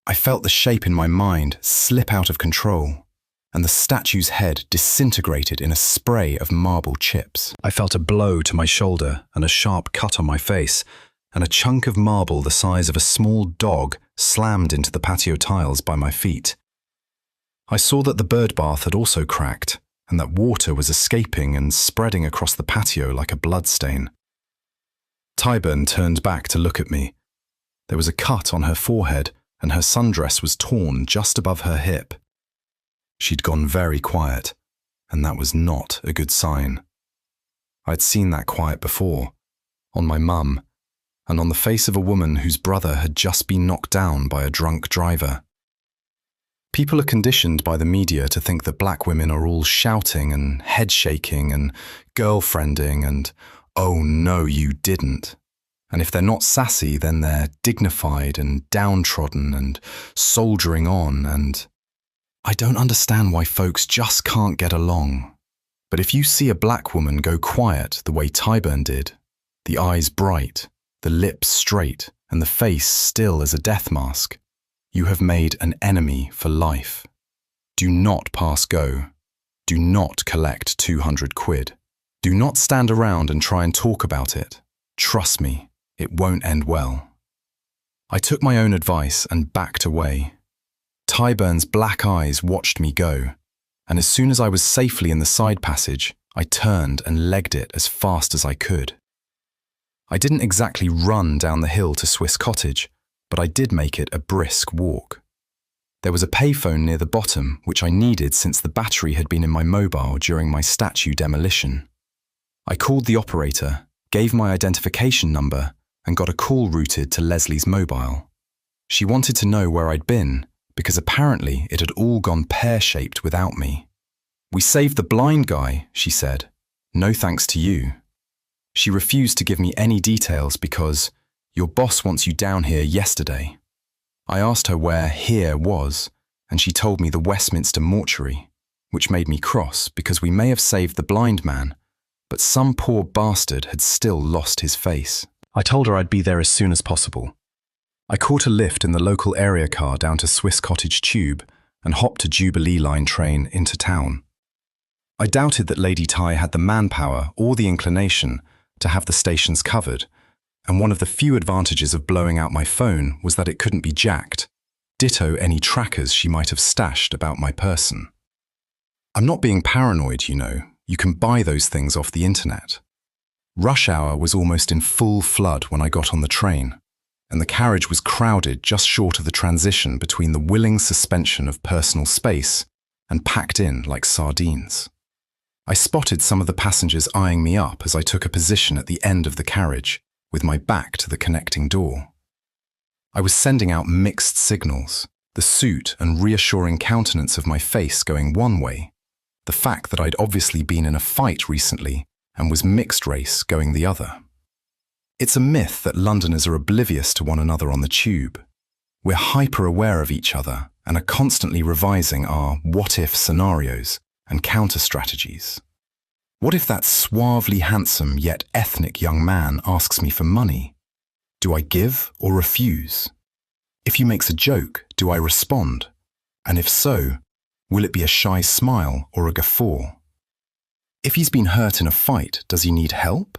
I felt the shape in my mind slip out of control, and the statue's head disintegrated in a spray of marble chips. I felt a blow to my shoulder and a sharp cut on my face, and a chunk of marble the size of a small dog slammed into the patio tiles by my feet. I saw that the bird bath had also cracked, and that water was escaping and spreading across the patio like a bloodstain. Tyburn turned back to look at me. There was a cut on her forehead, and her sundress was torn just above her hip. She'd gone very quiet, and that was not a good sign. I'd seen that quiet before, on my mum, and on the face of a woman whose brother had just been knocked down by a drunk driver. People are conditioned by the media to think that black women are all shouting and head-shaking and girlfriending and, oh no, you didn't. And if they're not sassy, then they're dignified and downtrodden and soldiering on, and I don't understand why folks just can't get along. But if you see a black woman go quiet the way Tyburn did, the eyes bright, the lips straight, and the face still as a death mask, you have made an enemy for life. Do not pass go. Do not collect 200 quid. Do not stand around and try and talk about it. Trust me, it won't end well. I took my own advice and backed away. Tyburn's black eyes watched me go, and as soon as I was safely in the side passage, I turned and legged it as fast as I could. I didn't exactly run down the hill to Swiss Cottage, but I did make it a brisk walk. There was a payphone near the bottom, which I needed since the battery had been in my mobile during my statue demolition. I called the operator, gave my identification number, and got a call routed to Leslie's mobile. She wanted to know where I'd been, because apparently it had all gone pear-shaped without me. "We saved the blind guy," she said. "No thanks to you." She refused to give me any details because, "Your boss wants you down here yesterday." I asked her where "here" was, and she told me the Westminster mortuary, which made me cross because we may have saved the blind man, but some poor bastard had still lost his face. I told her I'd be there as soon as possible. I caught a lift in the local area car down to Swiss Cottage Tube and hopped a Jubilee Line train into town. I doubted that Lady Ty had the manpower or the inclination to have the stations covered, and one of the few advantages of blowing out my phone was that it couldn't be jacked, ditto any trackers she might have stashed about my person. I'm not being paranoid, you know. You can buy those things off the internet. Rush hour was almost in full flood when I got on the train, and the carriage was crowded just short of the transition between the willing suspension of personal space and packed in like sardines. I spotted some of the passengers eyeing me up as I took a position at the end of the carriage, with my back to the connecting door. I was sending out mixed signals, the suit and reassuring countenance of my face going one way, the fact that I'd obviously been in a fight recently and was mixed race going the other. It's a myth that Londoners are oblivious to one another on the tube. We're hyper-aware of each other and are constantly revising our what-if scenarios and counter-strategies. What if that suavely handsome yet ethnic young man asks me for money? Do I give or refuse? If he makes a joke, do I respond? And if so, will it be a shy smile or a guffaw? If he's been hurt in a fight, does he need help?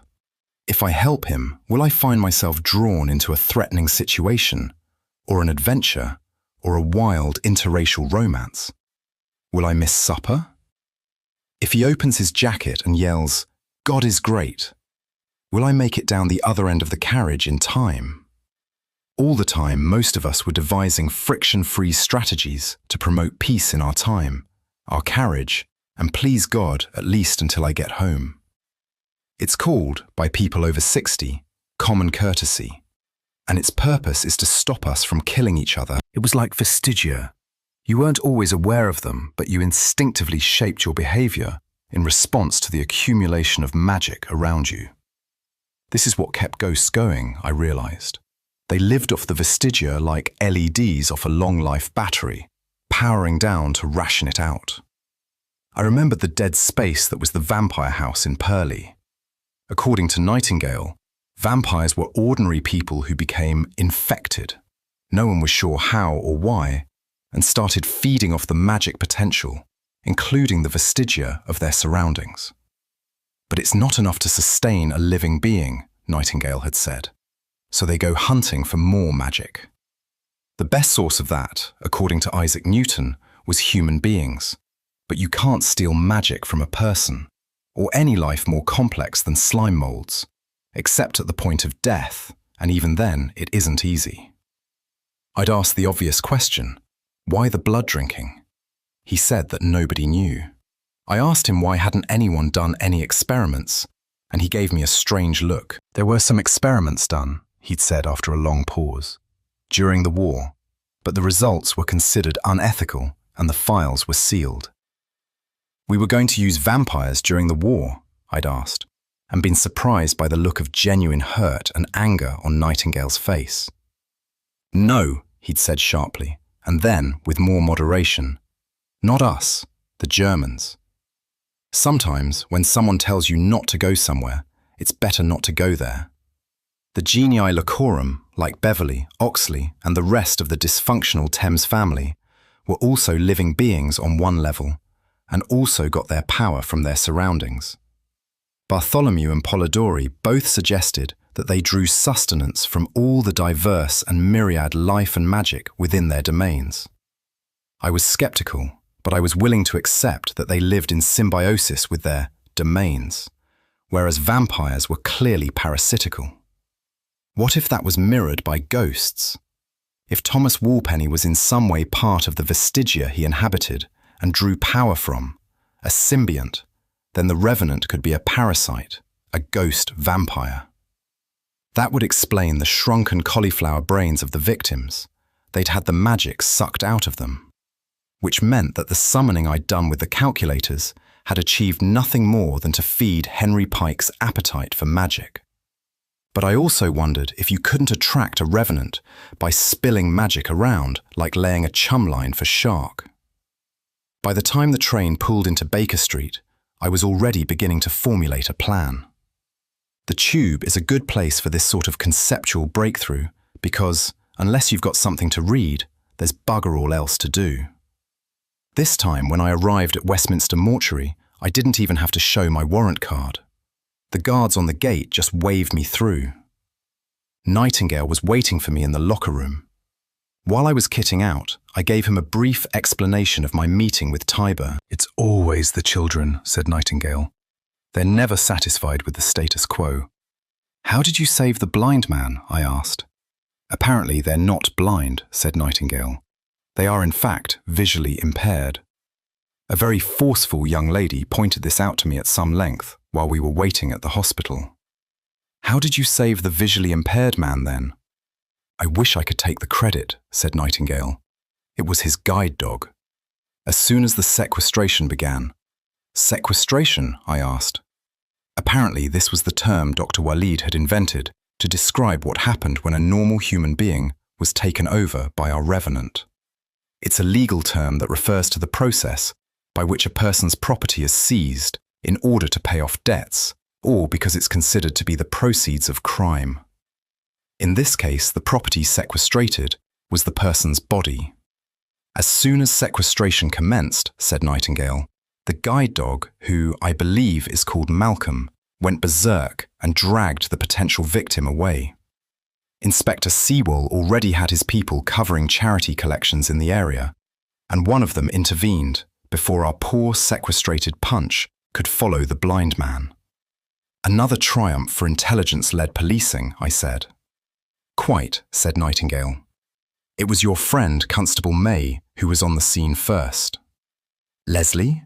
If I help him, will I find myself drawn into a threatening situation, or an adventure, or a wild interracial romance? Will I miss supper? If he opens his jacket and yells, "God is great," will I make it down the other end of the carriage in time? All the time, most of us were devising friction-free strategies to promote peace in our time, our carriage, and please God at least until I get home. It's called, by people over 60, common courtesy, and its purpose is to stop us from killing each other. It was like vestigia. You weren't always aware of them, but you instinctively shaped your behavior in response to the accumulation of magic around you. This is what kept ghosts going, I realized. They lived off the vestigia like LEDs off a long-life battery, powering down to ration it out. I remembered the dead space that was the vampire house in Purley. According to Nightingale, vampires were ordinary people who became infected. No one was sure how or why, and started feeding off the magic potential, including the vestigia of their surroundings. But it's not enough to sustain a living being, Nightingale had said, so they go hunting for more magic. The best source of that, according to Isaac Newton, was human beings, but you can't steal magic from a person, or any life more complex than slime molds, except at the point of death, and even then it isn't easy. I'd asked the obvious question, why the blood drinking? He said that nobody knew. I asked him why hadn't anyone done any experiments, and he gave me a strange look. There were some experiments done, he'd said after a long pause, during the war, but the results were considered unethical and the files were sealed. We were going to use vampires during the war, I'd asked, and been surprised by the look of genuine hurt and anger on Nightingale's face. No, he'd said sharply, and then, with more moderation, not us, the Germans. Sometimes, when someone tells you not to go somewhere, it's better not to go there. The genii locorum, like Beverley, Oxley, and the rest of the dysfunctional Thames family, were also living beings on one level, and also got their power from their surroundings. Bartholomew and Polidori both suggested that they drew sustenance from all the diverse and myriad life and magic within their domains. I was skeptical, but I was willing to accept that they lived in symbiosis with their domains, whereas vampires were clearly parasitical. What if that was mirrored by ghosts? If Thomas Walpenny was in some way part of the vestigia he inhabited and drew power from, a symbiont, then the revenant could be a parasite, a ghost vampire. That would explain the shrunken cauliflower brains of the victims. They'd had the magic sucked out of them, which meant that the summoning I'd done with the calculators had achieved nothing more than to feed Henry Pike's appetite for magic. But I also wondered if you couldn't attract a revenant by spilling magic around like laying a chum line for shark. By the time the train pulled into Baker Street, I was already beginning to formulate a plan. The tube is a good place for this sort of conceptual breakthrough because, unless you've got something to read, there's bugger all else to do. This time, when I arrived at Westminster Mortuary, I didn't even have to show my warrant card. The guards on the gate just waved me through. Nightingale was waiting for me in the locker room. While I was kitting out, I gave him a brief explanation of my meeting with Tyburn. "It's always the children," said Nightingale. "They're never satisfied with the status quo." "How did you save the blind man?" I asked. "Apparently they're not blind," said Nightingale. "They are in fact visually impaired. A very forceful young lady pointed this out to me at some length while we were waiting at the hospital." "How did you save the visually impaired man then?" "I wish I could take the credit," said Nightingale. "It was his guide dog. As soon as the sequestration began—" "Sequestration?" I asked. Apparently this was the term Dr. Walid had invented to describe what happened when a normal human being was taken over by our revenant. It's a legal term that refers to the process by which a person's property is seized in order to pay off debts, or because it's considered to be the proceeds of crime. In this case, the property sequestrated was the person's body. As soon as sequestration commenced, said Nightingale, the guide dog, who I believe is called Malcolm, went berserk and dragged the potential victim away. Inspector Sewell already had his people covering charity collections in the area, and one of them intervened before our poor sequestrated Punch could follow the blind man. "Another triumph for intelligence-led policing," I said. "Quite," said Nightingale. "It was your friend, Constable May, who was on the scene first." "Leslie?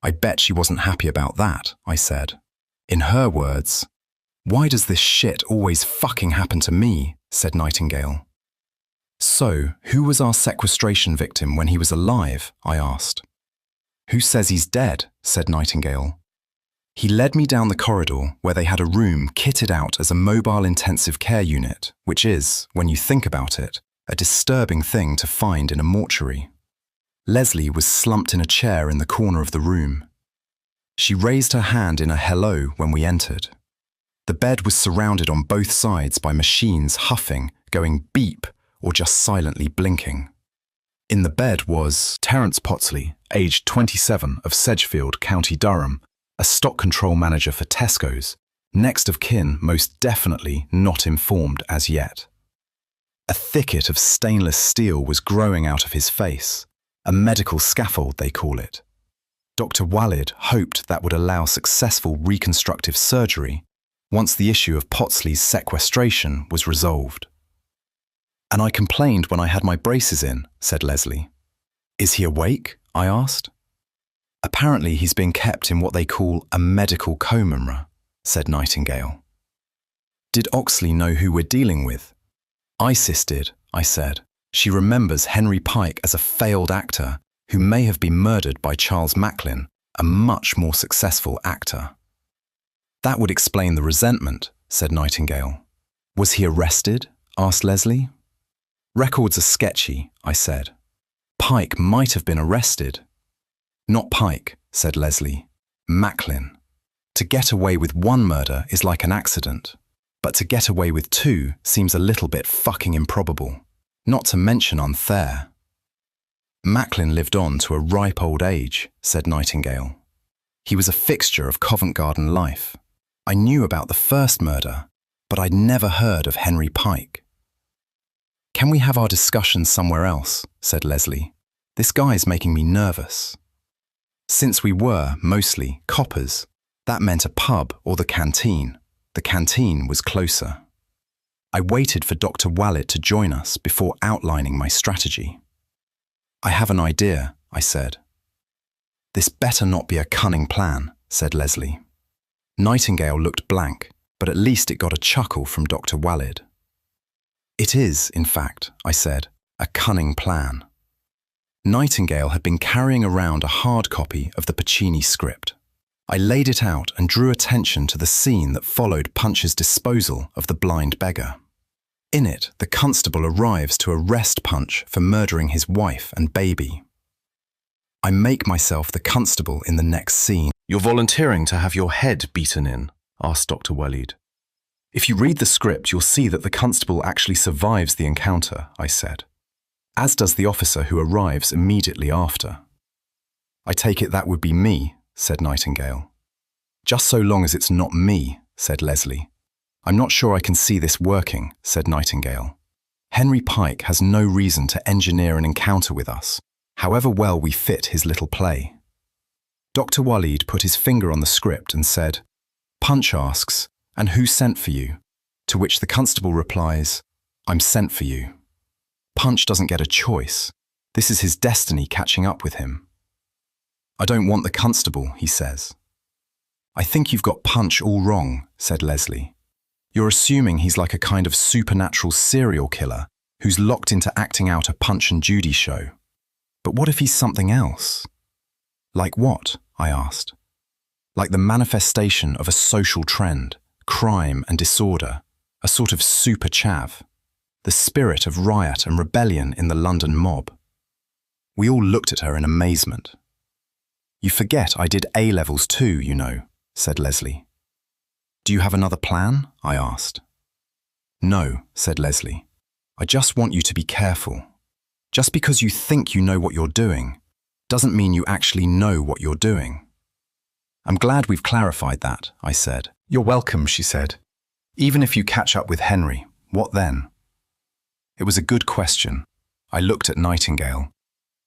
I bet she wasn't happy about that," I said. In her words, "Why does this shit always fucking happen to me?" said Nightingale. "So, who was our sequestration victim when he was alive?" I asked. "Who says he's dead?" said Nightingale. He led me down the corridor where they had a room kitted out as a mobile intensive care unit, which is, when you think about it, a disturbing thing to find in a mortuary. Leslie was slumped in a chair in the corner of the room. She raised her hand in a hello when we entered. The bed was surrounded on both sides by machines huffing, going beep, or just silently blinking. In the bed was Terence Potsley, aged 27, of Sedgefield, County Durham, a stock control manager for Tesco's, next of kin most definitely not informed as yet. A thicket of stainless steel was growing out of his face, a medical scaffold they call it. Dr. Walid hoped that would allow successful reconstructive surgery once the issue of Potsley's sequestration was resolved. "And I complained when I had my braces in," said Leslie. "Is he awake?" I asked. "Apparently he's being kept in what they call a medical coma," said Nightingale. "Did Oxley know who we're dealing with?" "Isis did," I said. "She remembers Henry Pike as a failed actor who may have been murdered by Charles Macklin, a much more successful actor." "That would explain the resentment," said Nightingale. "Was he arrested?" asked Leslie. "Records are sketchy," I said. "Pike might have been arrested." "Not Pike," said Leslie. "Macklin. To get away with one murder is like an accident, but to get away with two seems a little bit fucking improbable, not to mention unfair." "Macklin lived on to a ripe old age," said Nightingale. "He was a fixture of Covent Garden life. I knew about the first murder, but I'd never heard of Henry Pike." "Can we have our discussion somewhere else?" said Leslie. "This guy's making me nervous." Since we were, mostly, coppers, that meant a pub or the canteen. The canteen was closer. I waited for Dr. Walid to join us before outlining my strategy. "I have an idea," I said. "This better not be a cunning plan," said Leslie. Nightingale looked blank, but at least it got a chuckle from Dr. Walid. "It is, in fact," I said, "a cunning plan." Nightingale had been carrying around a hard copy of the Puccini script. I laid it out and drew attention to the scene that followed Punch's disposal of the blind beggar. In it, the constable arrives to arrest Punch for murdering his wife and baby. I make myself the constable in the next scene. "You're volunteering to have your head beaten in?" asked Dr. Waleed. "If you read the script, you'll see that the constable actually survives the encounter," I said, as does the officer who arrives immediately after. "I take it that would be me," said Nightingale. "Just so long as it's not me," said Leslie. "I'm not sure I can see this working," said Nightingale. "Henry Pike has no reason to engineer an encounter with us, however well we fit his little play." Dr. Waleed put his finger on the script and said, "Punch asks, 'And who sent for you?' To which the constable replies, 'I'm sent for you.' Punch doesn't get a choice. This is his destiny catching up with him." "I don't want the constable," he says. "I think you've got Punch all wrong," said Leslie. "You're assuming he's like a kind of supernatural serial killer who's locked into acting out a Punch and Judy show. But what if he's something else?" "Like what?" I asked. "Like the manifestation of a social trend, crime and disorder, a sort of super chav, the spirit of riot and rebellion in the London mob." We all looked at her in amazement. "You forget I did A-levels too, you know," said Leslie. "Do you have another plan?" I asked. "No," said Leslie. "I just want you to be careful. Just because you think you know what you're doing doesn't mean you actually know what you're doing." "I'm glad we've clarified that," I said. "You're welcome," she said. "Even if you catch up with Henry, what then?" It was a good question. I looked at Nightingale.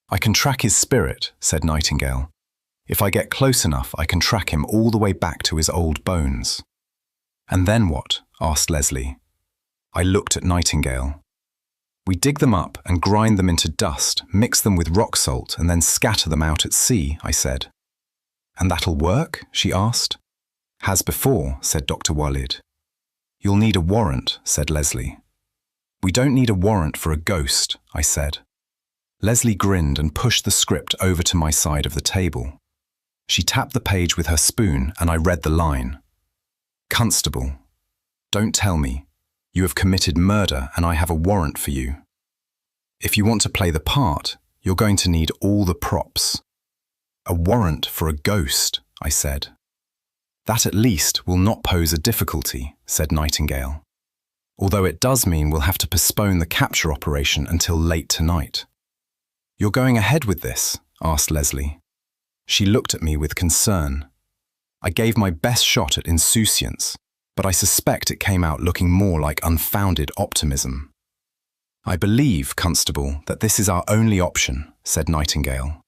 "I can track his spirit," said Nightingale. "If I get close enough, I can track him all the way back to his old bones." "And then what?" asked Leslie. I looked at Nightingale. "We dig them up and grind them into dust, mix them with rock salt, and then scatter them out at sea," I said. "And that'll work?" she asked. "Has before," said Dr. Waleed. "You'll need a warrant," said Leslie. "We don't need a warrant for a ghost," I said. Leslie grinned and pushed the script over to my side of the table. She tapped the page with her spoon and I read the line. "Constable, don't tell me. You have committed murder and I have a warrant for you. If you want to play the part, you're going to need all the props." "A warrant for a ghost," I said. "That at least will not pose a difficulty," said Nightingale. "Although it does mean we'll have to postpone the capture operation until late tonight." "You're going ahead with this?" asked Leslie. She looked at me with concern. I gave my best shot at insouciance, but I suspect it came out looking more like unfounded optimism. "I believe, Constable, that this is our only option," said Nightingale.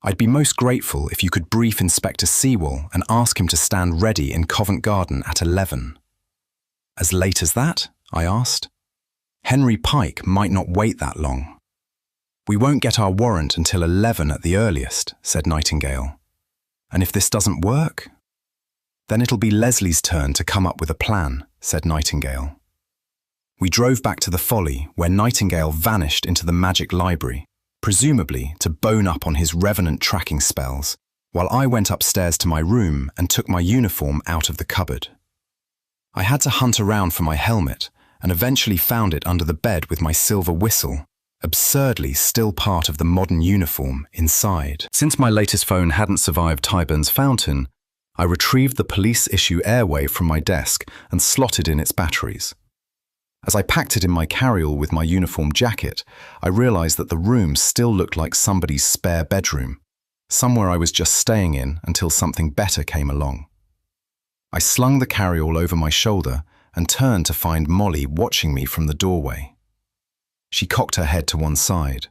"I'd be most grateful if you could brief Inspector Sewell and ask him to stand ready in Covent Garden at 11. "As late as that?" I asked. "Henry Pike might not wait that long." "We won't get our warrant until 11 at the earliest," said Nightingale. "And if this doesn't work?" "Then it'll be Leslie's turn to come up with a plan," said Nightingale. We drove back to the Folly, where Nightingale vanished into the magic library, presumably to bone up on his revenant tracking spells, while I went upstairs to my room and took my uniform out of the cupboard. I had to hunt around for my helmet and eventually found it under the bed with my silver whistle, absurdly still part of the modern uniform inside. Since my latest phone hadn't survived Tyburn's fountain, I retrieved the police-issue airway from my desk and slotted in its batteries. As I packed it in my carryall with my uniform jacket, I realized that the room still looked like somebody's spare bedroom, somewhere I was just staying in until something better came along. I slung the carryall over my shoulder and turned to find Molly watching me from the doorway. She cocked her head to one side.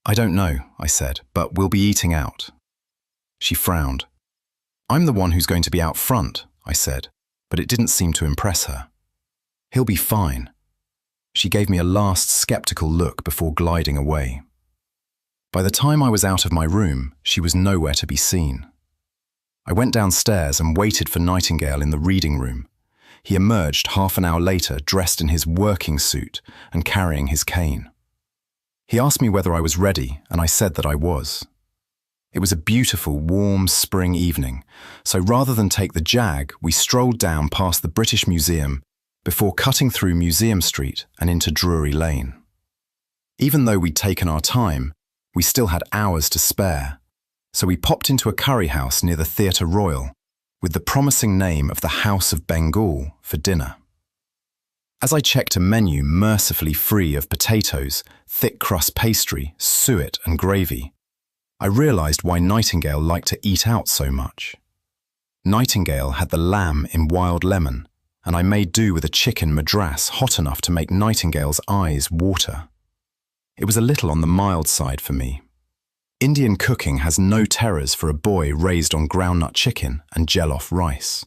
"I don't know," I said, "but we'll be eating out." She frowned. "I'm the one who's going to be out front," I said, but it didn't seem to impress her. "He'll be fine." She gave me a last skeptical look before gliding away. By the time I was out of my room, she was nowhere to be seen. I went downstairs and waited for Nightingale in the reading room. He emerged half an hour later dressed in his working suit and carrying his cane. He asked me whether I was ready, and I said that I was. It was a beautiful, warm spring evening, so rather than take the Jag, we strolled down past the British Museum before cutting through Museum Street and into Drury Lane. Even though we'd taken our time, we still had hours to spare, so we popped into a curry house near the Theatre Royal with the promising name of the House of Bengal for dinner. As I checked a menu mercifully free of potatoes, thick crust pastry, suet and gravy, I realised why Nightingale liked to eat out so much. Nightingale had the lamb in wild lemon, and I made do with a chicken madras hot enough to make Nightingale's eyes water. It was a little on the mild side for me. Indian cooking has no terrors for a boy raised on groundnut chicken and jollof rice.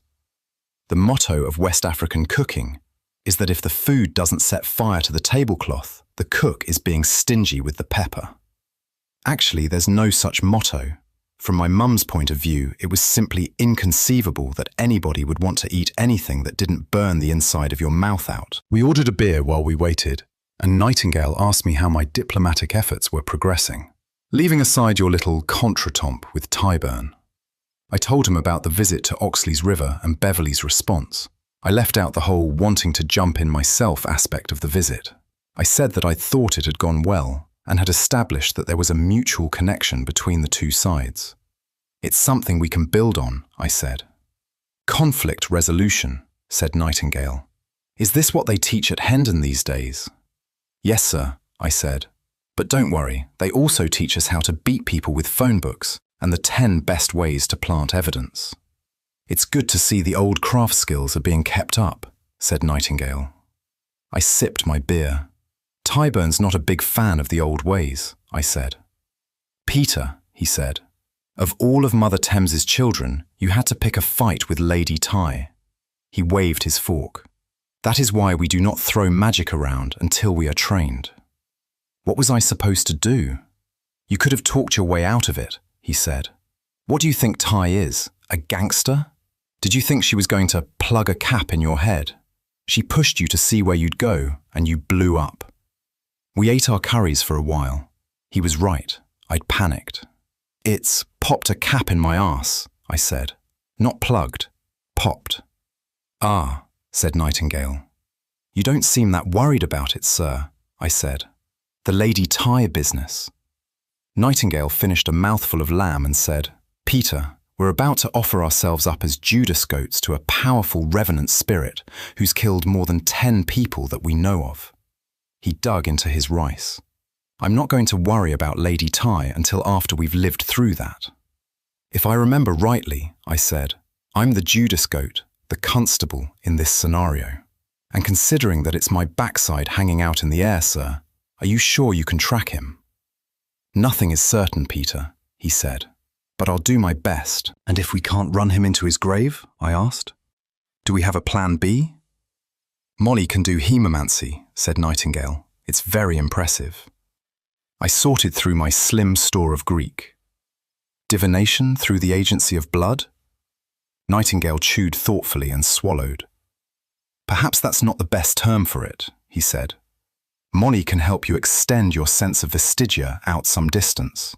The motto of West African cooking is that if the food doesn't set fire to the tablecloth, the cook is being stingy with the pepper. Actually, there's no such motto. From my mum's point of view, it was simply inconceivable that anybody would want to eat anything that didn't burn the inside of your mouth out. We ordered a beer while we waited, and Nightingale asked me how my diplomatic efforts were progressing. Leaving aside your little contretemps with Tyburn, I told him about the visit to Oxley's River and Beverley's response. I left out the whole wanting to jump in myself aspect of the visit. I said that I thought it had gone well and had established that there was a mutual connection between the two sides. It's something we can build on, I said. Conflict resolution, said Nightingale. Is this what they teach at Hendon these days? Yes, sir, I said. But don't worry, they also teach us how to beat people with phone books and the 10 best ways to plant evidence. It's good to see the old craft skills are being kept up, said Nightingale. I sipped my beer. Tyburn's not a big fan of the old ways, I said. Peter, he said, of all of Mother Thames's children, you had to pick a fight with Lady Ty. He waved his fork. That is why we do not throw magic around until we are trained. What was I supposed to do? You could have talked your way out of it, he said. What do you think Ty is? A gangster? Did you think she was going to plug a cap in your head? She pushed you to see where you'd go, and you blew up. We ate our curries for a while. He was right. I'd panicked. It's popped a cap in my arse, I said. Not plugged. Popped. Ah, said Nightingale. You don't seem that worried about it, sir, I said. The Lady Ty business. Nightingale finished a mouthful of lamb and said, Peter, we're about to offer ourselves up as Judas goats to a powerful revenant spirit who's killed more than 10 people that we know of. He dug into his rice. I'm not going to worry about Lady Ty until after we've lived through that. If I remember rightly, I said, I'm the Judas goat, the constable in this scenario. And considering that it's my backside hanging out in the air, sir, are you sure you can track him? Nothing is certain, Peter, he said, but I'll do my best. And if we can't run him into his grave? I asked. Do we have a plan B? Molly can do hemomancy, said Nightingale. It's very impressive. I sorted through my slim store of Greek. Divination through the agency of blood? Nightingale chewed thoughtfully and swallowed. Perhaps that's not the best term for it, he said. Molly can help you extend your sense of vestigia out some distance.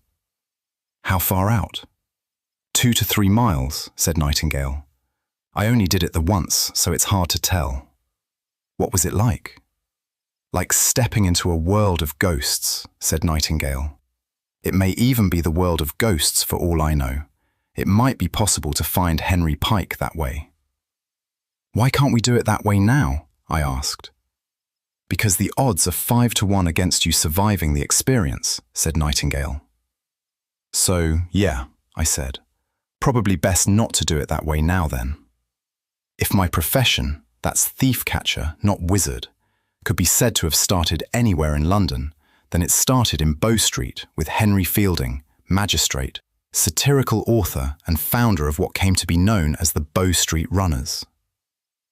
How far out? 2 to 3 miles, said Nightingale. I only did it the once, so it's hard to tell. What was it like? Like stepping into a world of ghosts, said Nightingale. It may even be the world of ghosts for all I know. It might be possible to find Henry Pike that way. Why can't we do it that way now? I asked. Because the odds are 5 to 1 against you surviving the experience, said Nightingale. So, yeah, I said. Probably best not to do it that way now then. If my profession, that's thief-catcher, not wizard, could be said to have started anywhere in London, then it started in Bow Street with Henry Fielding, magistrate, satirical author and founder of what came to be known as the Bow Street Runners.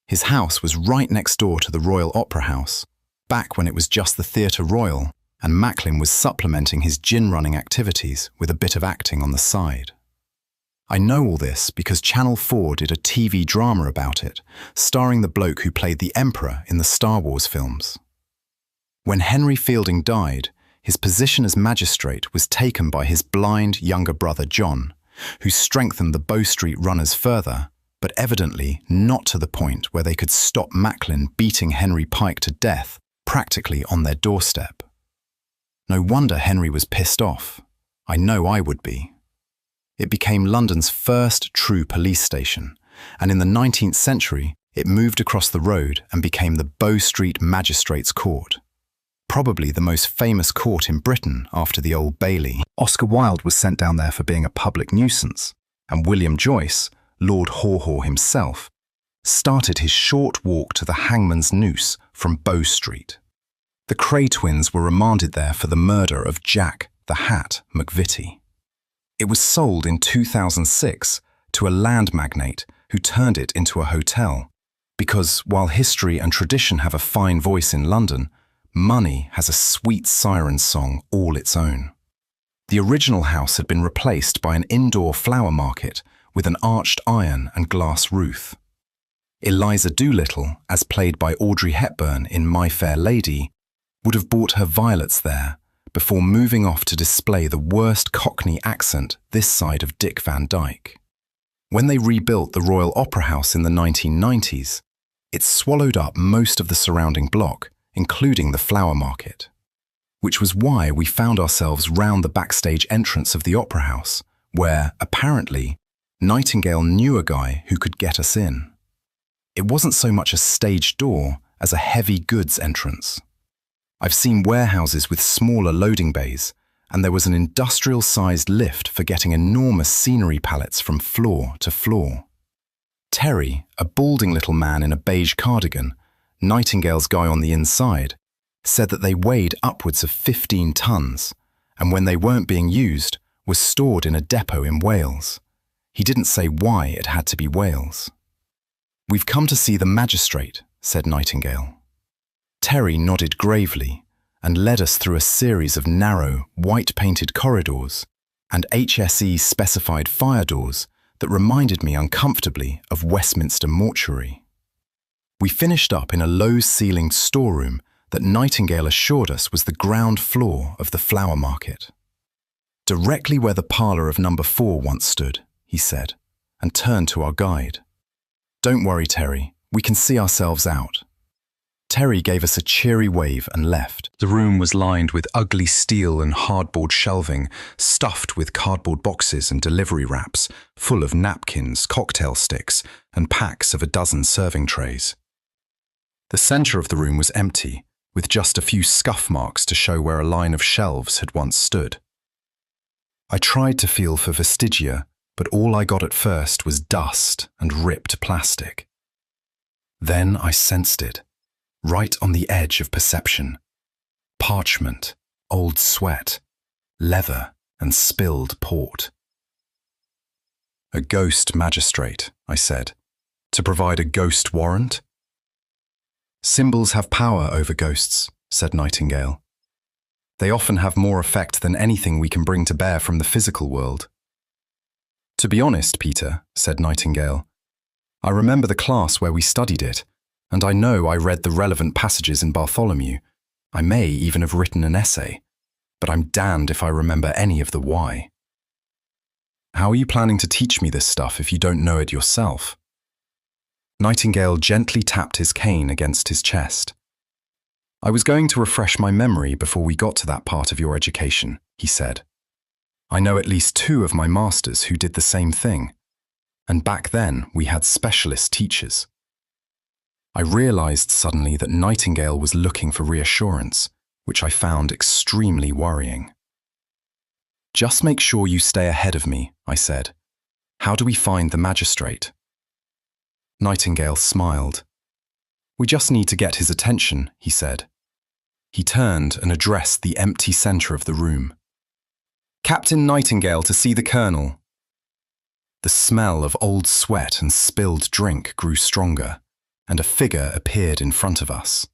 His house was right next door to the Royal Opera House, back when it was just the Theatre Royal, and Macklin was supplementing his gin-running activities with a bit of acting on the side. I know all this because Channel 4 did a TV drama about it, starring the bloke who played the Emperor in the Star Wars films. When Henry Fielding died, his position as magistrate was taken by his blind younger brother John, who strengthened the Bow Street runners further, but evidently not to the point where they could stop Macklin beating Henry Pike to death practically on their doorstep. No wonder Henry was pissed off. I know I would be. It became London's first true police station, and in the 19th century, it moved across the road and became the Bow Street Magistrates' Court. Probably the most famous court in Britain after the Old Bailey. Oscar Wilde was sent down there for being a public nuisance, and William Joyce, Lord Haw-Haw himself, started his short walk to the hangman's noose from Bow Street. The Cray twins were remanded there for the murder of Jack the Hat McVitie. It was sold in 2006 to a land magnate who turned it into a hotel, because while history and tradition have a fine voice in London, money has a sweet siren song all its own. The original house had been replaced by an indoor flower market with an arched iron and glass roof. Eliza Doolittle, as played by Audrey Hepburn in My Fair Lady, would have bought her violets there before moving off to display the worst Cockney accent this side of Dick Van Dyke. When they rebuilt the Royal Opera House in the 1990s, it swallowed up most of the surrounding block, including the flower market, which was why we found ourselves round the backstage entrance of the Opera House, where, apparently, Nightingale knew a guy who could get us in. It wasn't so much a stage door as a heavy goods entrance. I've seen warehouses with smaller loading bays, and there was an industrial-sized lift for getting enormous scenery pallets from floor to floor. Terry, a balding little man in a beige cardigan, Nightingale's guy on the inside, said that they weighed upwards of 15 tons, and when they weren't being used, were stored in a depot in Wales. He didn't say why it had to be Wales. "We've come to see the magistrate," said Nightingale. Terry nodded gravely and led us through a series of narrow, white-painted corridors and HSE-specified fire doors that reminded me uncomfortably of Westminster Mortuary. We finished up in a low-ceilinged storeroom that Nightingale assured us was the ground floor of the flower market. "Directly where the parlour of number 4 once stood," he said, and turned to our guide. "Don't worry, Terry, we can see ourselves out." Terry gave us a cheery wave and left. The room was lined with ugly steel and hardboard shelving, stuffed with cardboard boxes and delivery wraps, full of napkins, cocktail sticks, and packs of a dozen serving trays. The centre of the room was empty, with just a few scuff marks to show where a line of shelves had once stood. I tried to feel for vestigia, but all I got at first was dust and ripped plastic. Then I sensed it, right on the edge of perception. Parchment, old sweat, leather, and spilled port. "A ghost magistrate," I said, "to provide a ghost warrant?" "Symbols have power over ghosts," said Nightingale. "They often have more effect than anything we can bring to bear from the physical world." "To be honest, Peter," said Nightingale, "I remember the class where we studied it, and I know I read the relevant passages in Bartholomew. I may even have written an essay, but I'm damned if I remember any of the why." "How are you planning to teach me this stuff if you don't know it yourself?" Nightingale gently tapped his cane against his chest. "I was going to refresh my memory before we got to that part of your education," he said. "I know at least 2 of my masters who did the same thing, and back then we had specialist teachers." I realised suddenly that Nightingale was looking for reassurance, which I found extremely worrying. "Just make sure you stay ahead of me," I said. "How do we find the magistrate?" Nightingale smiled. "We just need to get his attention," he said. He turned and addressed the empty centre of the room. "Captain Nightingale to see the Colonel." The smell of old sweat and spilled drink grew stronger, and a figure appeared in front of us.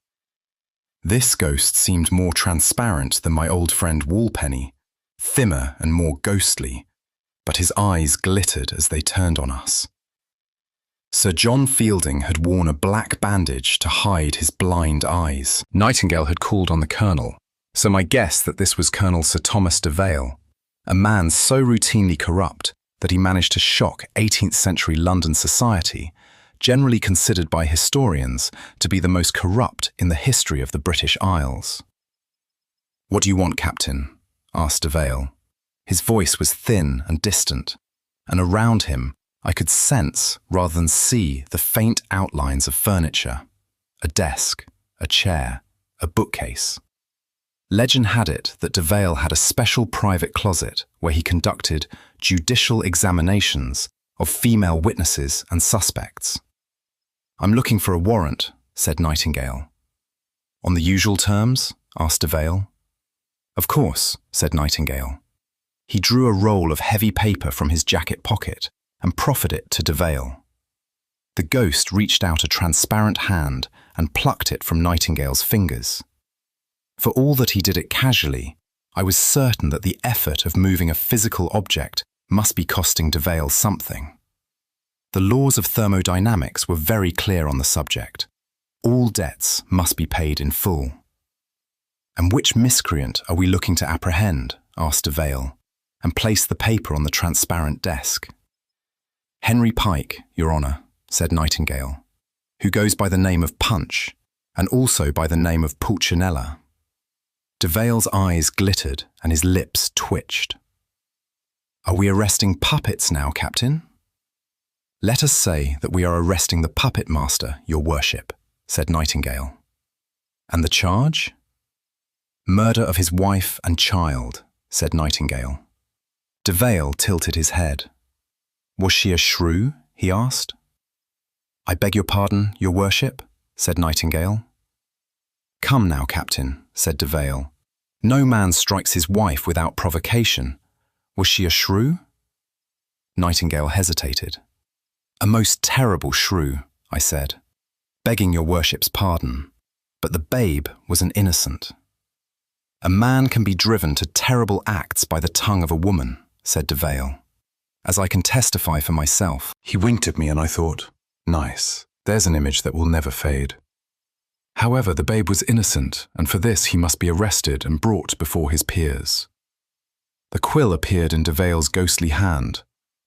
This ghost seemed more transparent than my old friend Walpenny, thinner and more ghostly, but his eyes glittered as they turned on us. Sir John Fielding had worn a black bandage to hide his blind eyes. Nightingale had called on the Colonel, So my guess that this was Colonel Sir Thomas de Vale, a man so routinely corrupt that he managed to shock 18th century London society, generally considered by historians to be the most corrupt in the history of the British Isles. "What do you want, Captain?" asked de Vale. His voice was thin and distant, and around him I could sense rather than see the faint outlines of furniture: a desk, a chair, a bookcase. Legend had it that de Vale had a special private closet where he conducted judicial examinations of female witnesses and suspects. "I'm looking for a warrant," said Nightingale. "On the usual terms?" asked de Vale. "Of course," said Nightingale. He drew a roll of heavy paper from his jacket pocket and proffered it to de Vale. The ghost reached out a transparent hand and plucked it from Nightingale's fingers. For all that he did it casually, I was certain that the effort of moving a physical object must be costing de Vale something. The laws of thermodynamics were very clear on the subject. All debts must be paid in full. "And which miscreant are we looking to apprehend?" asked de Vale, and placed the paper on the transparent desk. "Henry Pike, Your Honour," said Nightingale, "who goes by the name of Punch, and also by the name of Pulcinella." De Vale's eyes glittered and his lips twitched. "Are we arresting puppets now, Captain?" "Let us say that we are arresting the puppet master, Your Worship," said Nightingale. "And the charge?" "Murder of his wife and child," said Nightingale. De Vale tilted his head. "Was she a shrew?" he asked. "I beg your pardon, Your Worship," said Nightingale. "Come now, Captain," said de Vale. "No man strikes his wife without provocation. Was she a shrew?" Nightingale hesitated. "A most terrible shrew," I said, "begging Your Worship's pardon, but the babe was an innocent." "A man can be driven to terrible acts by the tongue of a woman," said de Vale, "as I can testify for myself." He winked at me and I thought, nice, there's an image that will never fade. However, the babe was innocent, and for this he must be arrested and brought before his peers. The quill appeared in de Vale's ghostly hand,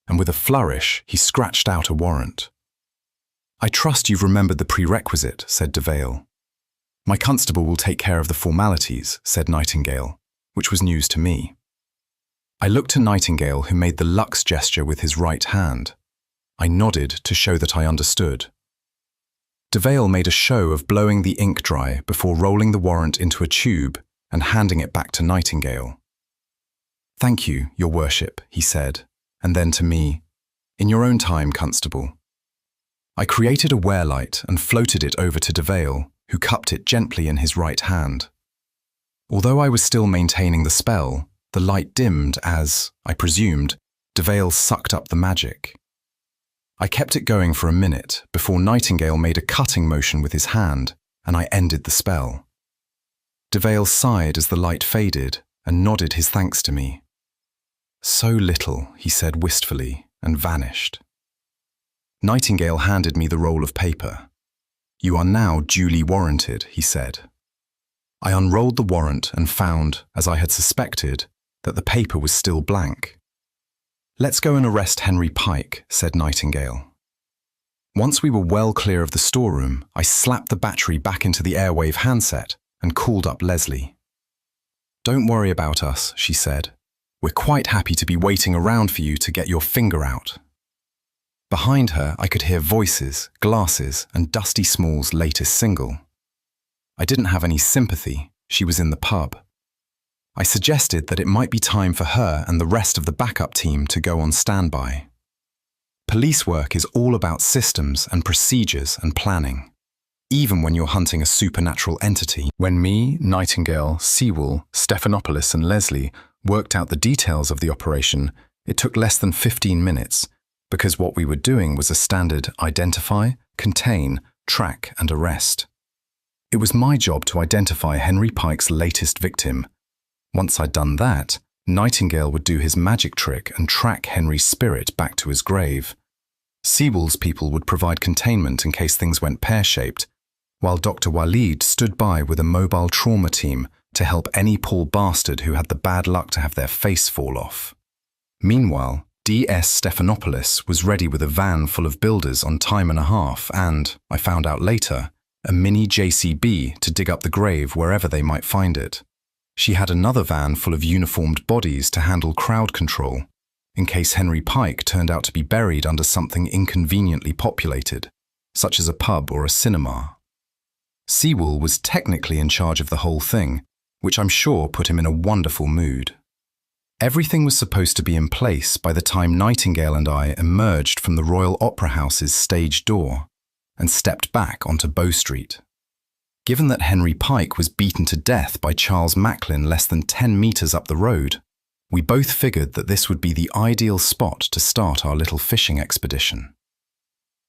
and with a flourish he scratched out a warrant. "I trust you've remembered the prerequisite," said de Vale. "My constable will take care of the formalities," said Nightingale, which was news to me. I looked to Nightingale, who made the Lux gesture with his right hand. I nodded to show that I understood. De Vale made a show of blowing the ink dry before rolling the warrant into a tube and handing it back to Nightingale. "Thank you, Your Worship," he said, and then to me, "In your own time, Constable." I created a wear-light and floated it over to de Vale, who cupped it gently in his right hand. Although I was still maintaining the spell, the light dimmed as, I presumed, de Vale sucked up the magic. I kept it going for a minute before Nightingale made a cutting motion with his hand, and I ended the spell. De Vale sighed as the light faded and nodded his thanks to me. "So little," he said wistfully, and vanished. Nightingale handed me the roll of paper. "You are now duly warranted," he said. I unrolled the warrant and found, as I had suspected, that the paper was still blank. "Let's go and arrest Henry Pike," said Nightingale. Once we were well clear of the storeroom, I slapped the battery back into the Airwave handset and called up Leslie. "Don't worry about us," she said. "We're quite happy to be waiting around for you to get your finger out." Behind her, I could hear voices, glasses, and Dusty Small's latest single. I didn't have any sympathy. She was in the pub. I suggested that it might be time for her and the rest of the backup team to go on standby. Police work is all about systems and procedures and planning, even when you're hunting a supernatural entity. When me, Nightingale, Sewell, Stephanopoulos and Leslie worked out the details of the operation, it took less than 15 minutes, because what we were doing was a standard identify, contain, track and arrest. It was my job to identify Henry Pike's latest victim. Once I'd done that, Nightingale would do his magic trick and track Henry's spirit back to his grave. Sewell's people would provide containment in case things went pear-shaped, while Dr. Waleed stood by with a mobile trauma team to help any poor bastard who had the bad luck to have their face fall off. Meanwhile, D.S. Stephanopoulos was ready with a van full of builders on time and a half and, I found out later, a mini JCB to dig up the grave wherever they might find it. She had another van full of uniformed bodies to handle crowd control, in case Henry Pike turned out to be buried under something inconveniently populated, such as a pub or a cinema. Sewell was technically in charge of the whole thing, which I'm sure put him in a wonderful mood. Everything was supposed to be in place by the time Nightingale and I emerged from the Royal Opera House's stage door and stepped back onto Bow Street. Given that Henry Pike was beaten to death by Charles Macklin less than 10 meters up the road, we both figured that this would be the ideal spot to start our little fishing expedition.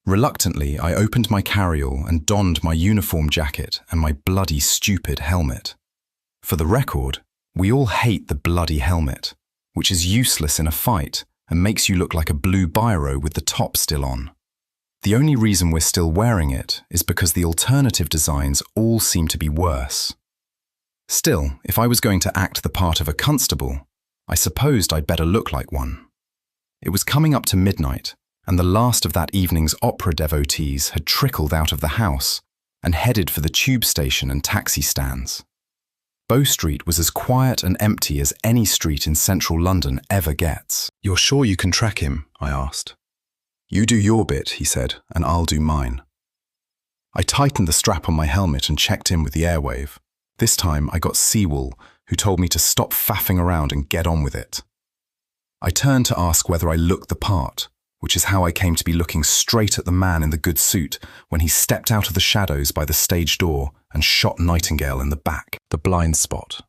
Reluctantly, I opened my carryall and donned my uniform jacket and my bloody stupid helmet. For the record, we all hate the bloody helmet, which is useless in a fight and makes you look like a blue biro with the top still on. The only reason we're still wearing it is because the alternative designs all seem to be worse. Still, if I was going to act the part of a constable, I supposed I'd better look like one. It was coming up to midnight, and the last of that evening's opera devotees had trickled out of the house and headed for the tube station and taxi stands. Bow Street was as quiet and empty as any street in central London ever gets. "You're sure you can track him?" I asked. "You do your bit," he said, "and I'll do mine." I tightened the strap on my helmet and checked in with the airwave. This time I got Sewell, who told me to stop faffing around and get on with it. I turned to ask whether I looked the part, which is how I came to be looking straight at the man in the good suit when he stepped out of the shadows by the stage door and shot Nightingale in the back, the blind spot.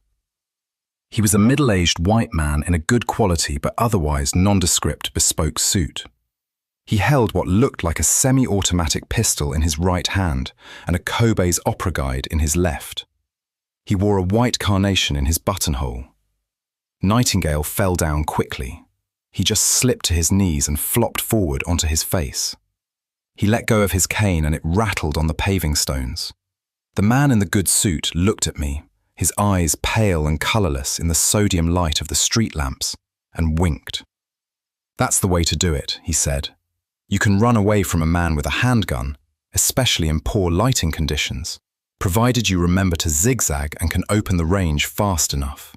He was a middle-aged white man in a good quality but otherwise nondescript bespoke suit. He held what looked like a semi-automatic pistol in his right hand and a Kobe's opera guide in his left. He wore a white carnation in his buttonhole. Nightingale fell down quickly. He just slipped to his knees and flopped forward onto his face. He let go of his cane and it rattled on the paving stones. The man in the good suit looked at me, his eyes pale and colourless in the sodium light of the street lamps, and winked. "That's the way to do it," he said. "You can run away from a man with a handgun, especially in poor lighting conditions, provided you remember to zigzag and can open the range fast enough."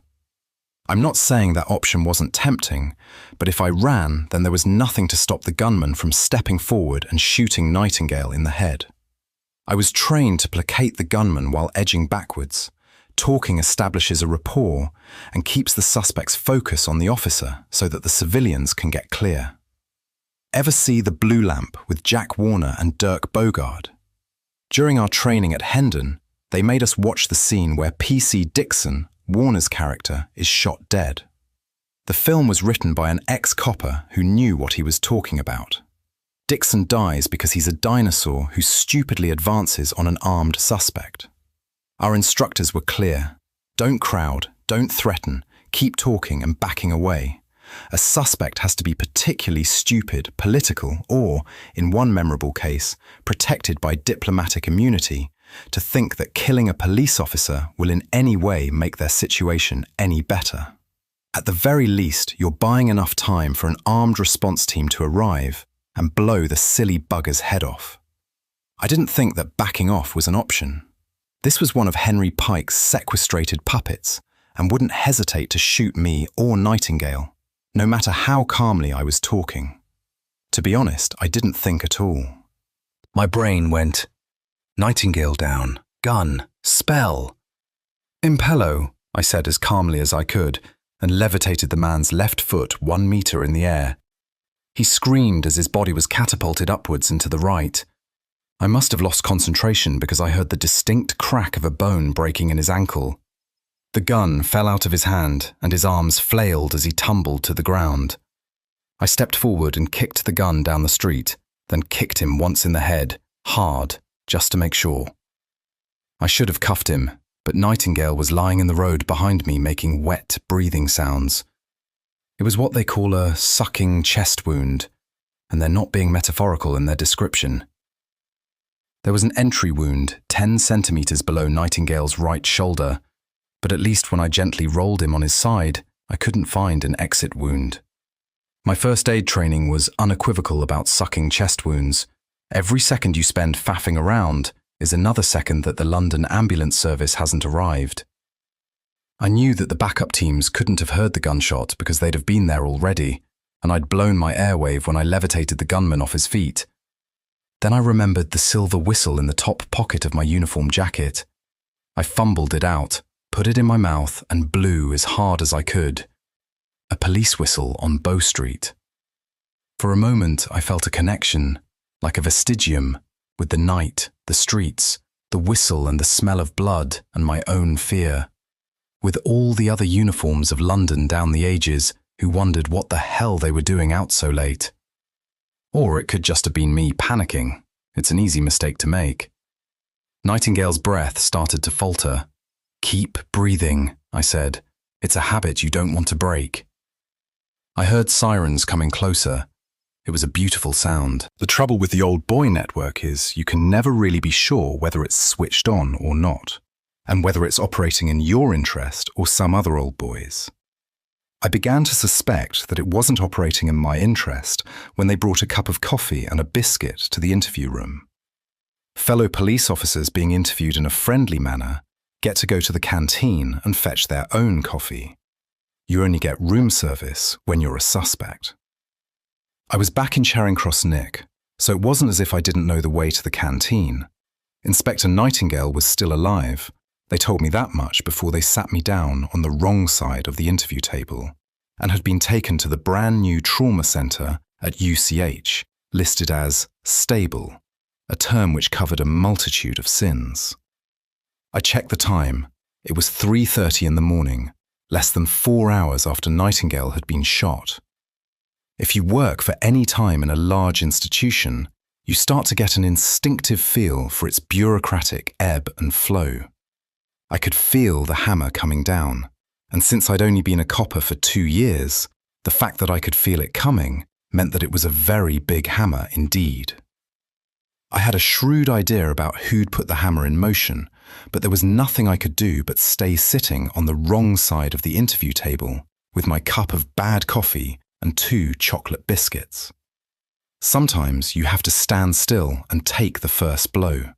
I'm not saying that option wasn't tempting, but if I ran, then there was nothing to stop the gunman from stepping forward and shooting Nightingale in the head. I was trained to placate the gunman while edging backwards. Talking establishes a rapport and keeps the suspect's focus on the officer so that the civilians can get clear. Ever see The Blue Lamp with Jack Warner and Dirk Bogarde? During our training at Hendon, they made us watch the scene where P.C. Dixon, Warner's character, is shot dead. The film was written by an ex-copper who knew what he was talking about. Dixon dies because he's a dinosaur who stupidly advances on an armed suspect. Our instructors were clear. Don't crowd, don't threaten, keep talking and backing away. A suspect has to be particularly stupid, political, or, in one memorable case, protected by diplomatic immunity, to think that killing a police officer will in any way make their situation any better. At the very least, you're buying enough time for an armed response team to arrive and blow the silly bugger's head off. I didn't think that backing off was an option. This was one of Henry Pike's sequestrated puppets and wouldn't hesitate to shoot me or Nightingale, no matter how calmly I was talking. To be honest, I didn't think at all. My brain went, Nightingale down, gun, spell. Impello, I said as calmly as I could, and levitated the man's left foot 1 meter in the air. He screamed as his body was catapulted upwards and to the right. I must have lost concentration because I heard the distinct crack of a bone breaking in his ankle. The gun fell out of his hand and his arms flailed as he tumbled to the ground. I stepped forward and kicked the gun down the street, then kicked him once in the head, hard, just to make sure. I should have cuffed him, but Nightingale was lying in the road behind me making wet breathing sounds. It was what they call a sucking chest wound, and they're not being metaphorical in their description. There was an entry wound 10 centimeters below Nightingale's right shoulder, but at least when I gently rolled him on his side, I couldn't find an exit wound. My first aid training was unequivocal about sucking chest wounds. Every second you spend faffing around is another second that the London ambulance service hasn't arrived. I knew that the backup teams couldn't have heard the gunshot because they'd have been there already, and I'd blown my airwave when I levitated the gunman off his feet. Then I remembered the silver whistle in the top pocket of my uniform jacket. I fumbled it out, put it in my mouth, and blew as hard as I could. A police whistle on Bow Street. For a moment, I felt a connection, like a vestigium, with the night, the streets, the whistle and the smell of blood and my own fear. With all the other uniforms of London down the ages who wondered what the hell they were doing out so late. Or it could just have been me panicking. It's an easy mistake to make. Nightingale's breath started to falter. "Keep breathing," I said. "It's a habit you don't want to break." I heard sirens coming closer. It was a beautiful sound. The trouble with the old boy network is you can never really be sure whether it's switched on or not, and whether it's operating in your interest or some other old boy's. I began to suspect that it wasn't operating in my interest when they brought a cup of coffee and a biscuit to the interview room. Fellow police officers being interviewed in a friendly manner get to go to the canteen and fetch their own coffee. You only get room service when you're a suspect. I was back in Charing Cross Nick, so it wasn't as if I didn't know the way to the canteen. Inspector Nightingale was still alive. They told me that much before they sat me down on the wrong side of the interview table and had been taken to the brand new trauma centre at UCH, listed as stable, a term which covered a multitude of sins. I checked the time. It was 3:30 in the morning, less than 4 hours after Nightingale had been shot. If you work for any time in a large institution, you start to get an instinctive feel for its bureaucratic ebb and flow. I could feel the hammer coming down, and since I'd only been a copper for 2 years, the fact that I could feel it coming meant that it was a very big hammer indeed. I had a shrewd idea about who'd put the hammer in motion, but there was nothing I could do but stay sitting on the wrong side of the interview table with my cup of bad coffee and 2 chocolate biscuits. Sometimes you have to stand still and take the first blow.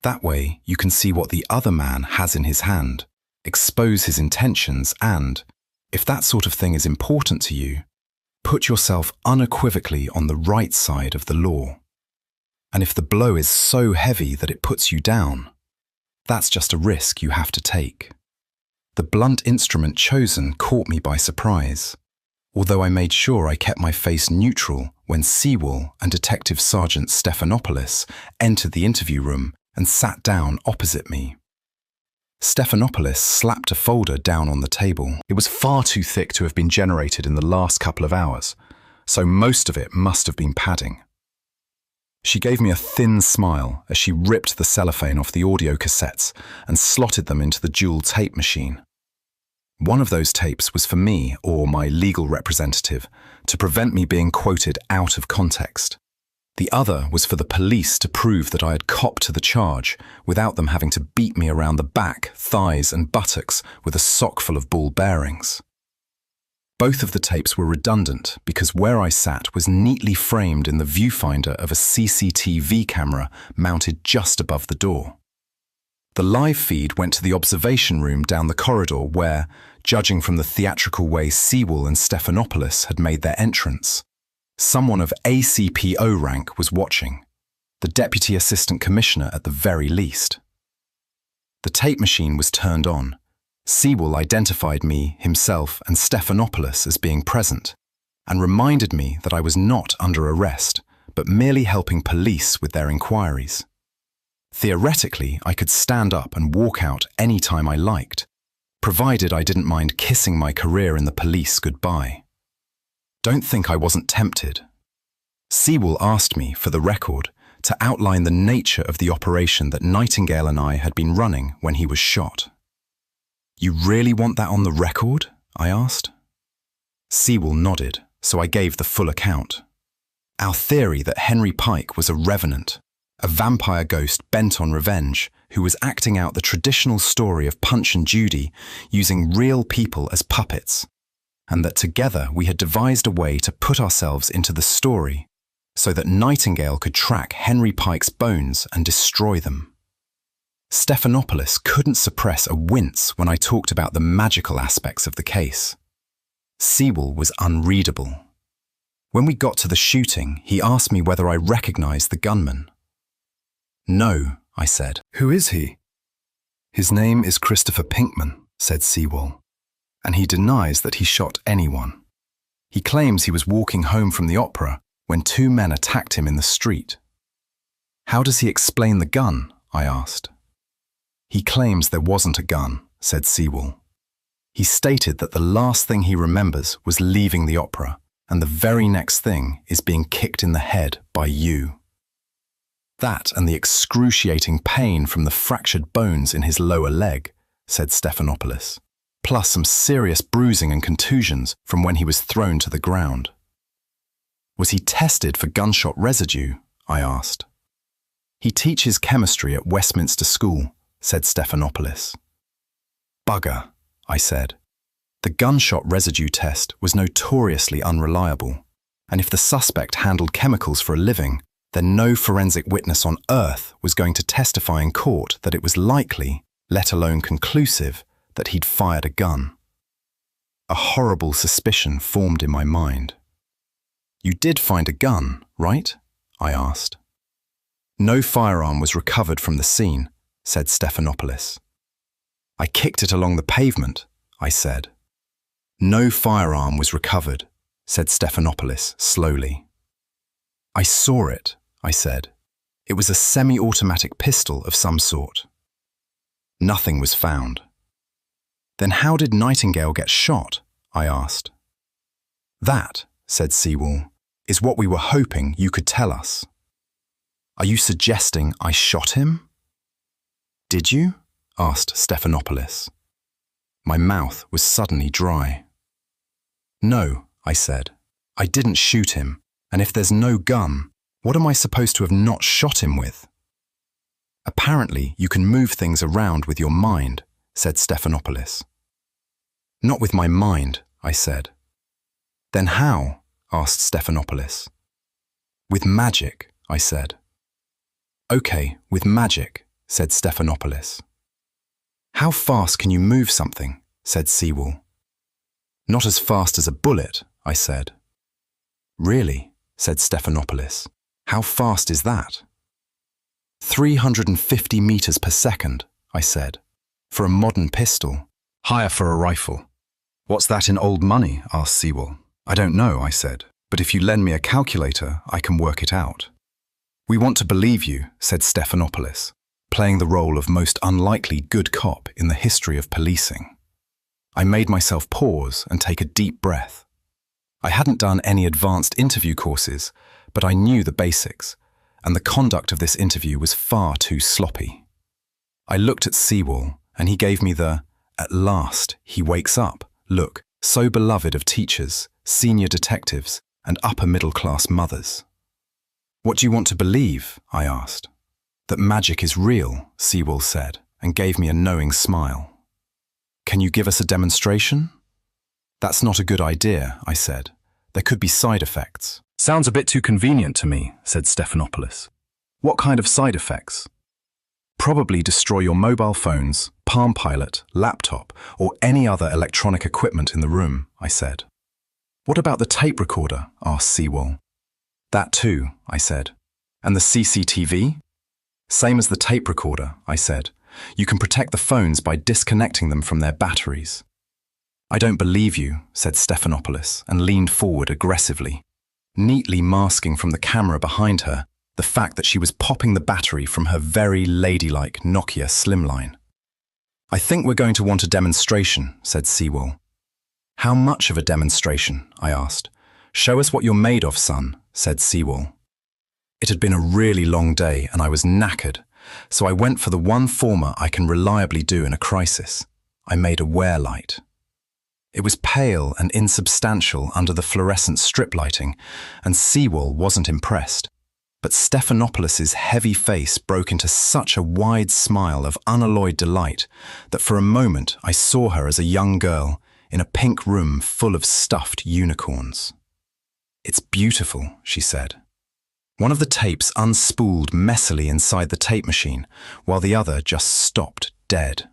That way you can see what the other man has in his hand, expose his intentions and, if that sort of thing is important to you, put yourself unequivocally on the right side of the law. And if the blow is so heavy that it puts you down, that's just a risk you have to take. The blunt instrument chosen caught me by surprise, although I made sure I kept my face neutral when Sewell and Detective Sergeant Stephanopoulos entered the interview room and sat down opposite me. Stephanopoulos slapped a folder down on the table. It was far too thick to have been generated in the last couple of hours, so most of it must have been padding. She gave me a thin smile as she ripped the cellophane off the audio cassettes and slotted them into the dual tape machine. One of those tapes was for me or my legal representative to prevent me being quoted out of context. The other was for the police to prove that I had copped to the charge without them having to beat me around the back, thighs and buttocks with a sock full of ball bearings. Both of the tapes were redundant because where I sat was neatly framed in the viewfinder of a CCTV camera mounted just above the door. The live feed went to the observation room down the corridor where, judging from the theatrical way Sewell and Stephanopoulos had made their entrance, someone of ACPO rank was watching, the Deputy Assistant Commissioner at the very least. The tape machine was turned on. Sewell identified me, himself, and Stephanopoulos as being present, and reminded me that I was not under arrest, but merely helping police with their inquiries. Theoretically, I could stand up and walk out any time I liked, provided I didn't mind kissing my career in the police goodbye. Don't think I wasn't tempted. Sewell asked me, for the record, to outline the nature of the operation that Nightingale and I had been running when he was shot. "You really want that on the record?" I asked. Sewell nodded, so I gave the full account. Our theory that Henry Pike was a revenant, a vampire ghost bent on revenge, who was acting out the traditional story of Punch and Judy using real people as puppets, and that together we had devised a way to put ourselves into the story so that Nightingale could track Henry Pike's bones and destroy them. Stephanopoulos couldn't suppress a wince when I talked about the magical aspects of the case. Sewell was unreadable. When we got to the shooting, he asked me whether I recognized the gunman. "No," I said. "Who is he?" "His name is Christopher Pinkman," said Sewell, "and he denies that he shot anyone. He claims he was walking home from the opera when two men attacked him in the street." "How does he explain the gun?" I asked. "He claims there wasn't a gun," said Sewell. "He stated that the last thing he remembers was leaving the opera, and the very next thing is being kicked in the head by you. That and the excruciating pain from the fractured bones in his lower leg," said Stephanopoulos, "plus some serious bruising and contusions from when he was thrown to the ground." "Was he tested for gunshot residue?" I asked. "He teaches chemistry at Westminster School," said Stephanopoulos. "Bugger," I said. "The gunshot residue test was notoriously unreliable, and if the suspect handled chemicals for a living, then no forensic witness on earth was going to testify in court that it was likely, let alone conclusive, that he'd fired a gun." A horrible suspicion formed in my mind. "You did find a gun, right?" I asked. "No firearm was recovered from the scene," said Stephanopoulos. "I kicked it along the pavement," I said. "No firearm was recovered," said Stephanopoulos slowly. "I saw it," I said. "It was a semi-automatic pistol of some sort." "Nothing was found." "Then how did Nightingale get shot?" I asked. "That," said Sewell, "is what we were hoping you could tell us." "Are you suggesting I shot him?" "Did you?" asked Stephanopoulos. My mouth was suddenly dry. "No," I said. "I didn't shoot him, and if there's no gun, what am I supposed to have not shot him with?" "Apparently you can move things around with your mind," said Stephanopoulos. "Not with my mind," I said. "Then how?" asked Stephanopoulos. "With magic," I said. "Okay, with magic," said Stephanopoulos. "How fast can you move something?" said Sewell. "Not as fast as a bullet," I said. "Really?" said Stephanopoulos. "How fast is that?" 350 meters per second, I said. "For a modern pistol." "Higher for a rifle." "What's that in old money?" asked Sewell. "I don't know," I said, "but if you lend me a calculator, I can work it out." "We want to believe you," said Stephanopoulos, playing the role of most unlikely good cop in the history of policing. I made myself pause and take a deep breath. I hadn't done any advanced interview courses, but I knew the basics, and the conduct of this interview was far too sloppy. I looked at Sewell, and he gave me the, "At last, he wakes up," look, so beloved of teachers, senior detectives, and upper-middle-class mothers. "What do you want to believe?" I asked. "That magic is real," Sewell said, and gave me a knowing smile. "Can you give us a demonstration?" "That's not a good idea," I said. "There could be side effects." "Sounds a bit too convenient to me," said Stephanopoulos. "What kind of side effects?" "Probably destroy your mobile phones, Palm Pilot, laptop, or any other electronic equipment in the room," I said. "What about the tape recorder?" asked Sewell. "That too," I said. "And the CCTV?" "Same as the tape recorder," I said. "You can protect the phones by disconnecting them from their batteries." "I don't believe you," said Stephanopoulos, and leaned forward aggressively, neatly masking from the camera behind her the fact that she was popping the battery from her very ladylike Nokia Slimline. "I think we're going to want a demonstration," said Sewell. "How much of a demonstration?" I asked. "Show us what you're made of, son," said Sewell. It had been a really long day and I was knackered, so I went for the one former I can reliably do in a crisis. I made a wear light. It was pale and insubstantial under the fluorescent strip lighting, and Sewell wasn't impressed. but Stephanopoulos' heavy face broke into such a wide smile of unalloyed delight that for a moment I saw her as a young girl in a pink room full of stuffed unicorns. "It's beautiful," she said. One of the tapes unspooled messily inside the tape machine, while the other just stopped dead.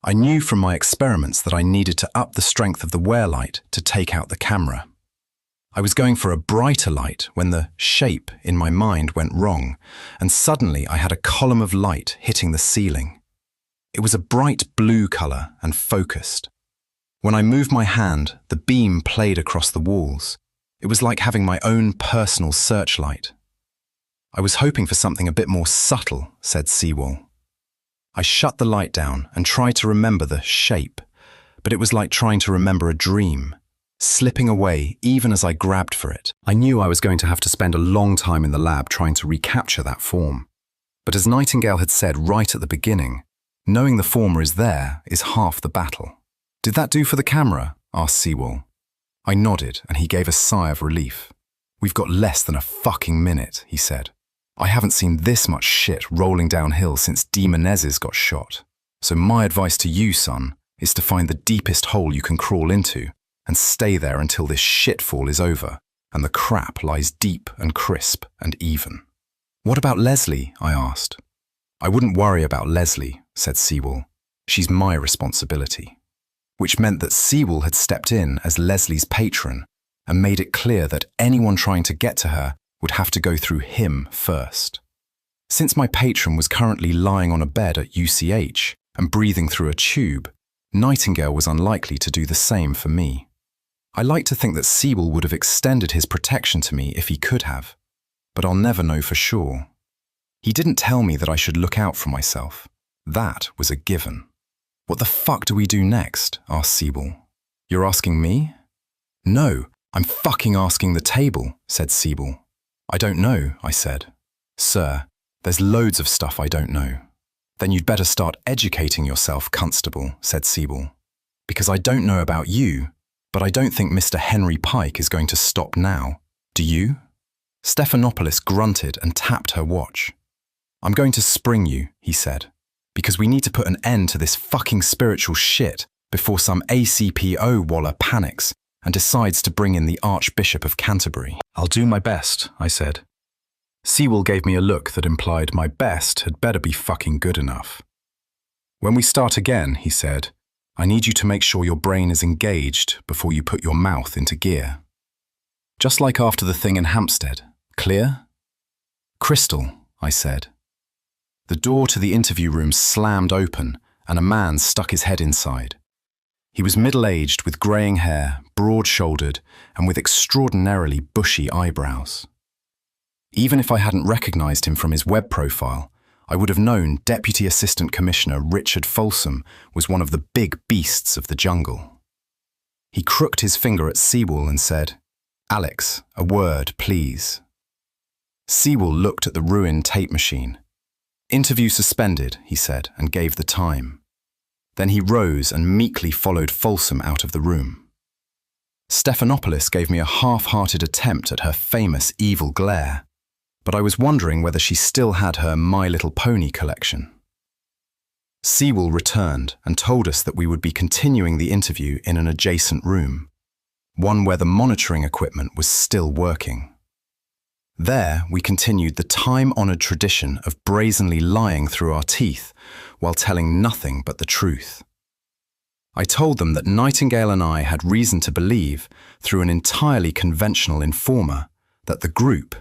I knew from my experiments that I needed to up the strength of the wear light to take out the camera. I was going for a brighter light when the shape in my mind went wrong, and suddenly I had a column of light hitting the ceiling. It was a bright blue color and focused. When I moved my hand, the beam played across the walls. It was like having my own personal searchlight. "I was hoping for something a bit more subtle," said Sewell. I shut the light down and tried to remember the shape, but it was like trying to remember a dream, slipping away even as I grabbed for it. I knew I was going to have to spend a long time in the lab trying to recapture that form. But as Nightingale had said right at the beginning, knowing the former is there is half the battle. "Did that do for the camera?" asked Sewell. I nodded, and he gave a sigh of relief. "We've got less than a fucking minute," he said. "I haven't seen this much shit rolling downhill since D. Menezes got shot. So my advice to you, son, is to find the deepest hole you can crawl into and stay there until this shitfall is over and the crap lies deep and crisp and even." "What about Leslie?" I asked. "I wouldn't worry about Leslie," said Sewell. "She's my responsibility." Which meant that Sewell had stepped in as Leslie's patron and made it clear that anyone trying to get to her would have to go through him first. Since my patron was currently lying on a bed at UCH and breathing through a tube, Nightingale was unlikely to do the same for me. I like to think that Sewell would have extended his protection to me if he could have, but I'll never know for sure. He didn't tell me that I should look out for myself. That was a given. "What the fuck do we do next?" asked Sewell. "You're asking me?" "No, I'm fucking asking the table," said Sewell. "I don't know," I said. "Sir, there's loads of stuff I don't know." "Then you'd better start educating yourself, Constable," said Sewell. "Because I don't know about you, but I don't think Mr. Henry Pike is going to stop now. Do you?" Stephanopoulos grunted and tapped her watch. "I'm going to spring you," he said, "because we need to put an end to this fucking spiritual shit before some ACPO walla panics and decides to bring in the Archbishop of Canterbury." "I'll do my best," I said. Sewell gave me a look that implied my best had better be fucking good enough. "When we start again," he said, "I need you to make sure your brain is engaged before you put your mouth into gear. Just like after the thing in Hampstead. Clear?" "Crystal," I said. The door to the interview room slammed open, and a man stuck his head inside. He was middle-aged with greying hair, broad-shouldered, and with extraordinarily bushy eyebrows. Even if I hadn't recognized him from his web profile, I would have known Deputy Assistant Commissioner Richard Folsom was one of the big beasts of the jungle. He crooked his finger at Sewell and said, "Alex, a word, please." Sewell looked at the ruined tape machine. "Interview suspended," he said, and gave the time. Then he rose and meekly followed Folsom out of the room. Stephanopoulos gave me a half-hearted attempt at her famous evil glare, but I was wondering whether she still had her My Little Pony collection. Sewell returned and told us that we would be continuing the interview in an adjacent room, one where the monitoring equipment was still working. There, we continued the time-honored tradition of brazenly lying through our teeth while telling nothing but the truth. I told them that Nightingale and I had reason to believe, through an entirely conventional informer, that the group,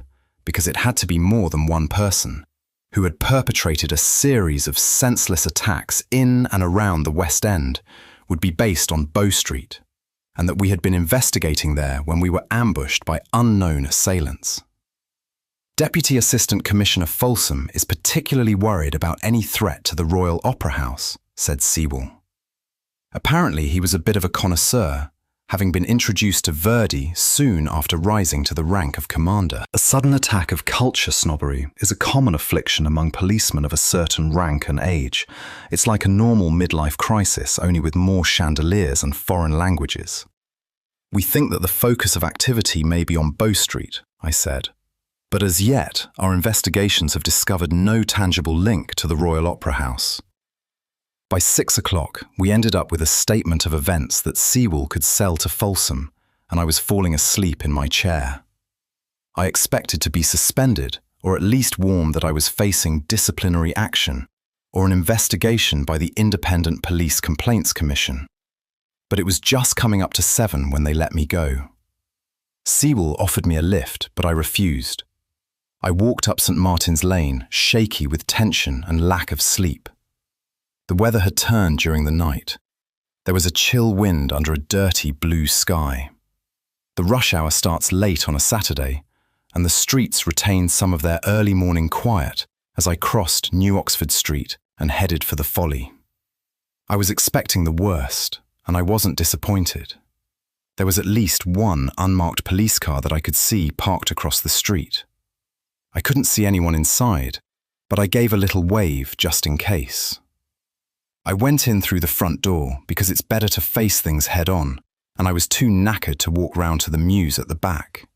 because it had to be more than one person, who had perpetrated a series of senseless attacks in and around the West End, would be based on Bow Street, and that we had been investigating there when we were ambushed by unknown assailants. Deputy Assistant Commissioner Folsom is particularly worried about any threat to the Royal Opera House, said Sewell. Apparently he was a bit of a connoisseur, having been introduced to Verdi soon after rising to the rank of commander. A sudden attack of culture snobbery is a common affliction among policemen of a certain rank and age. It's like a normal midlife crisis, only with more chandeliers and foreign languages. We think that the focus of activity may be on Bow Street, I said. But as yet, our investigations have discovered no tangible link to the Royal Opera House. By 6 o'clock, we ended up with a statement of events that Sewell could sell to Folsom, and I was falling asleep in my chair. I expected to be suspended, or at least warned that I was facing disciplinary action, or an investigation by the Independent Police Complaints Commission. But it was just coming up to 7 when they let me go. Sewell offered me a lift, but I refused. I walked up St. Martin's Lane, shaky with tension and lack of sleep. The weather had turned during the night. There was a chill wind under a dirty blue sky. The rush hour starts late on a Saturday, and the streets retained some of their early morning quiet as I crossed New Oxford Street and headed for the Folly. I was expecting the worst, and I wasn't disappointed. There was at least one unmarked police car that I could see parked across the street. I couldn't see anyone inside, but I gave a little wave just in case. I went in through the front door because it's better to face things head-on, and I was too knackered to walk round to the mews at the back.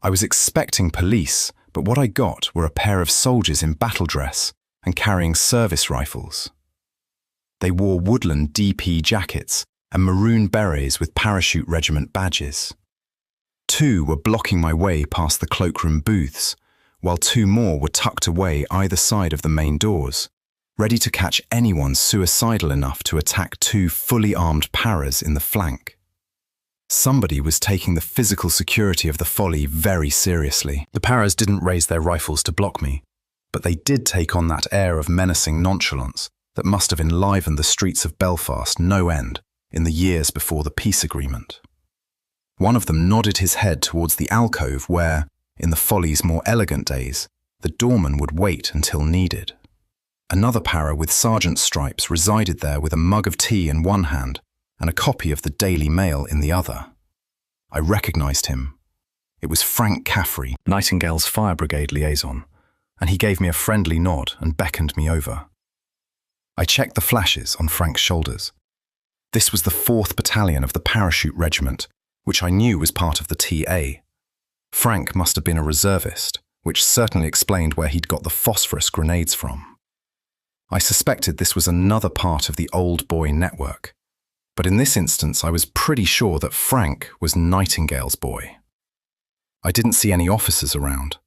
I was expecting police, but what I got were a pair of soldiers in battle dress and carrying service rifles. They wore woodland DP jackets and maroon berets with parachute regiment badges. 2 were blocking my way past the cloakroom booths, while 2 more were tucked away either side of the main doors, ready to catch anyone suicidal enough to attack 2 fully armed paras in the flank. Somebody was taking the physical security of the Folly very seriously. The paras didn't raise their rifles to block me, but they did take on that air of menacing nonchalance that must have enlivened the streets of Belfast no end in the years before the peace agreement. One of them nodded his head towards the alcove where, in the Folly's more elegant days, the doorman would wait until needed. Another para with sergeant's stripes resided there with a mug of tea in one hand and a copy of the Daily Mail in the other. I recognised him. It was Frank Caffrey, Nightingale's fire brigade liaison, and he gave me a friendly nod and beckoned me over. I checked the flashes on Frank's shoulders. This was the 4th Battalion of the Parachute Regiment, which I knew was part of the TA. Frank must have been a reservist, which certainly explained where he'd got the phosphorus grenades from. I suspected this was another part of the old boy network, but in this instance I was pretty sure that Frank was Nightingale's boy. I didn't see any officers around.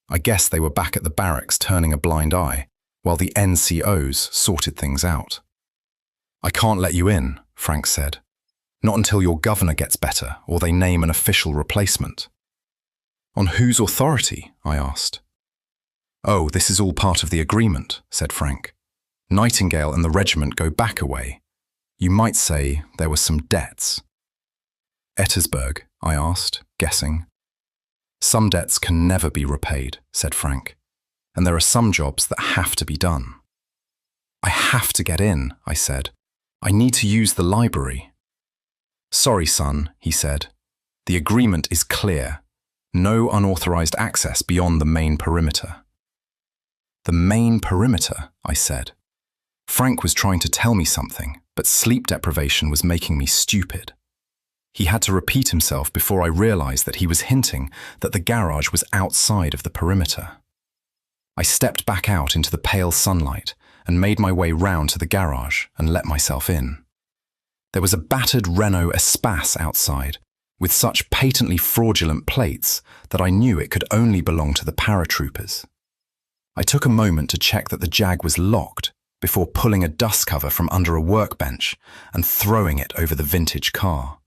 I guess they were back at the barracks turning a blind eye, while the NCOs sorted things out. "I can't let you in," Frank said. "Not until your governor gets better or they name an official replacement." "On whose authority?" I asked. "Oh, this is all part of the agreement," said Frank. "Nightingale and the regiment go back a way. You might say there were some debts." "Ettersburg?" I asked, guessing. "Some debts can never be repaid," said Frank, "and there are some jobs that have to be done." "I have to get in," I said. "I need to use the library." "Sorry, son," he said. "The agreement is clear. No unauthorized access beyond the main perimeter." "The main perimeter?" I said. Frank was trying to tell me something, but sleep deprivation was making me stupid. He had to repeat himself before I realized that he was hinting that the garage was outside of the perimeter. I stepped back out into the pale sunlight and made my way round to the garage and let myself in. There was a battered Renault Espace outside, with such patently fraudulent plates that I knew it could only belong to the paratroopers. I took a moment to check that the Jag was locked before pulling a dust cover from under a workbench and throwing it over the vintage car.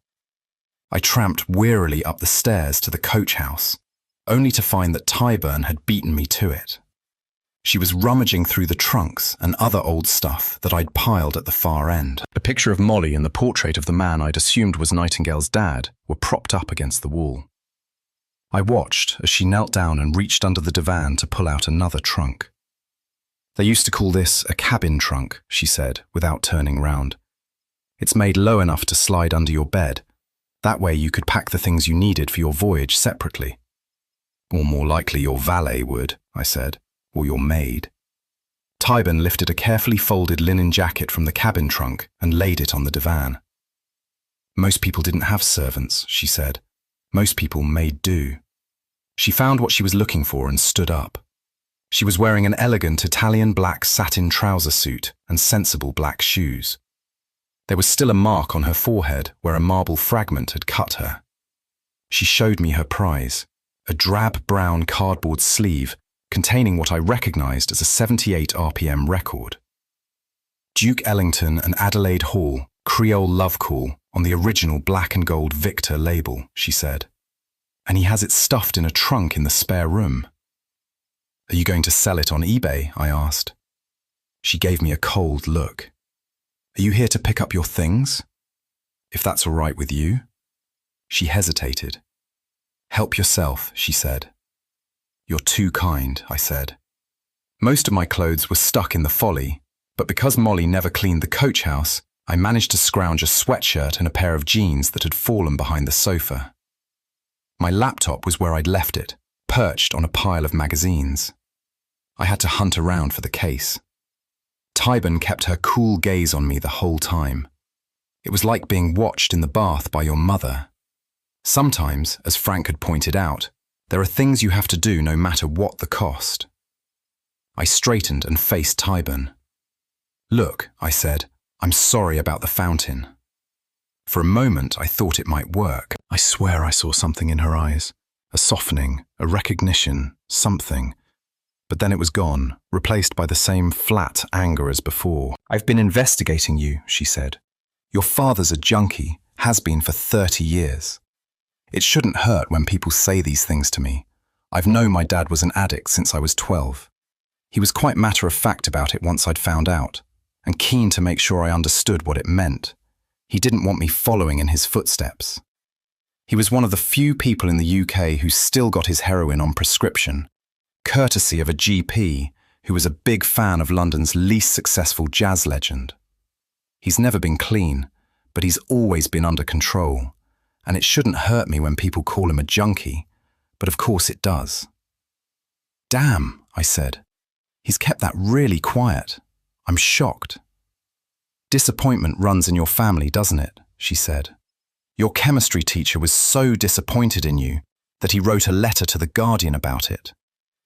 I tramped wearily up the stairs to the coach house, only to find that Tyburn had beaten me to it. She was rummaging through the trunks and other old stuff that I'd piled at the far end. A picture of Molly and the portrait of the man I'd assumed was Nightingale's dad were propped up against the wall. I watched as she knelt down and reached under the divan to pull out another trunk. "They used to call this a cabin trunk," she said, without turning round. "It's made low enough to slide under your bed. That way you could pack the things you needed for your voyage separately." "Or more likely your valet would," I said, "or your maid." Tyburn lifted a carefully folded linen jacket from the cabin trunk and laid it on the divan. "Most people didn't have servants," she said. "Most people made do." She found what she was looking for and stood up. She was wearing an elegant Italian black satin trouser suit and sensible black shoes. There was still a mark on her forehead where a marble fragment had cut her. She showed me her prize, a drab brown cardboard sleeve containing what I recognized as a 78 RPM record. Duke Ellington and Adelaide Hall, Creole Love Call, on the original black and gold Victor label, she said. And he has it stuffed in a trunk in the spare room. Are you going to sell it on eBay? I asked. She gave me a cold look. Are you here to pick up your things? If that's all right with you? She hesitated. Help yourself, she said. You're too kind, I said. Most of my clothes were stuck in the Folly, but because Molly never cleaned the coach house, I managed to scrounge a sweatshirt and a pair of jeans that had fallen behind the sofa. My laptop was where I'd left it, perched on a pile of magazines. I had to hunt around for the case. Tyburn kept her cool gaze on me the whole time. It was like being watched in the bath by your mother. Sometimes, as Frank had pointed out, there are things you have to do no matter what the cost. I straightened and faced Tyburn. Look, I said, I'm sorry about the fountain. For a moment, I thought it might work. I swear I saw something in her eyes, a softening, a recognition, something. But then it was gone, replaced by the same flat anger as before. I've been investigating you, she said. Your father's a junkie, has been for 30 years. It shouldn't hurt when people say these things to me. I've known my dad was an addict since I was 12. He was quite matter-of-fact about it once I'd found out, and keen to make sure I understood what it meant. He didn't want me following in his footsteps. He was one of the few people in the UK who still got his heroin on prescription, courtesy of a GP who was a big fan of London's least successful jazz legend. He's never been clean, but he's always been under control, and it shouldn't hurt me when people call him a junkie, but of course it does. Damn, I said. He's kept that really quiet. I'm shocked. Disappointment runs in your family, doesn't it? She said. Your chemistry teacher was so disappointed in you that he wrote a letter to The Guardian about it.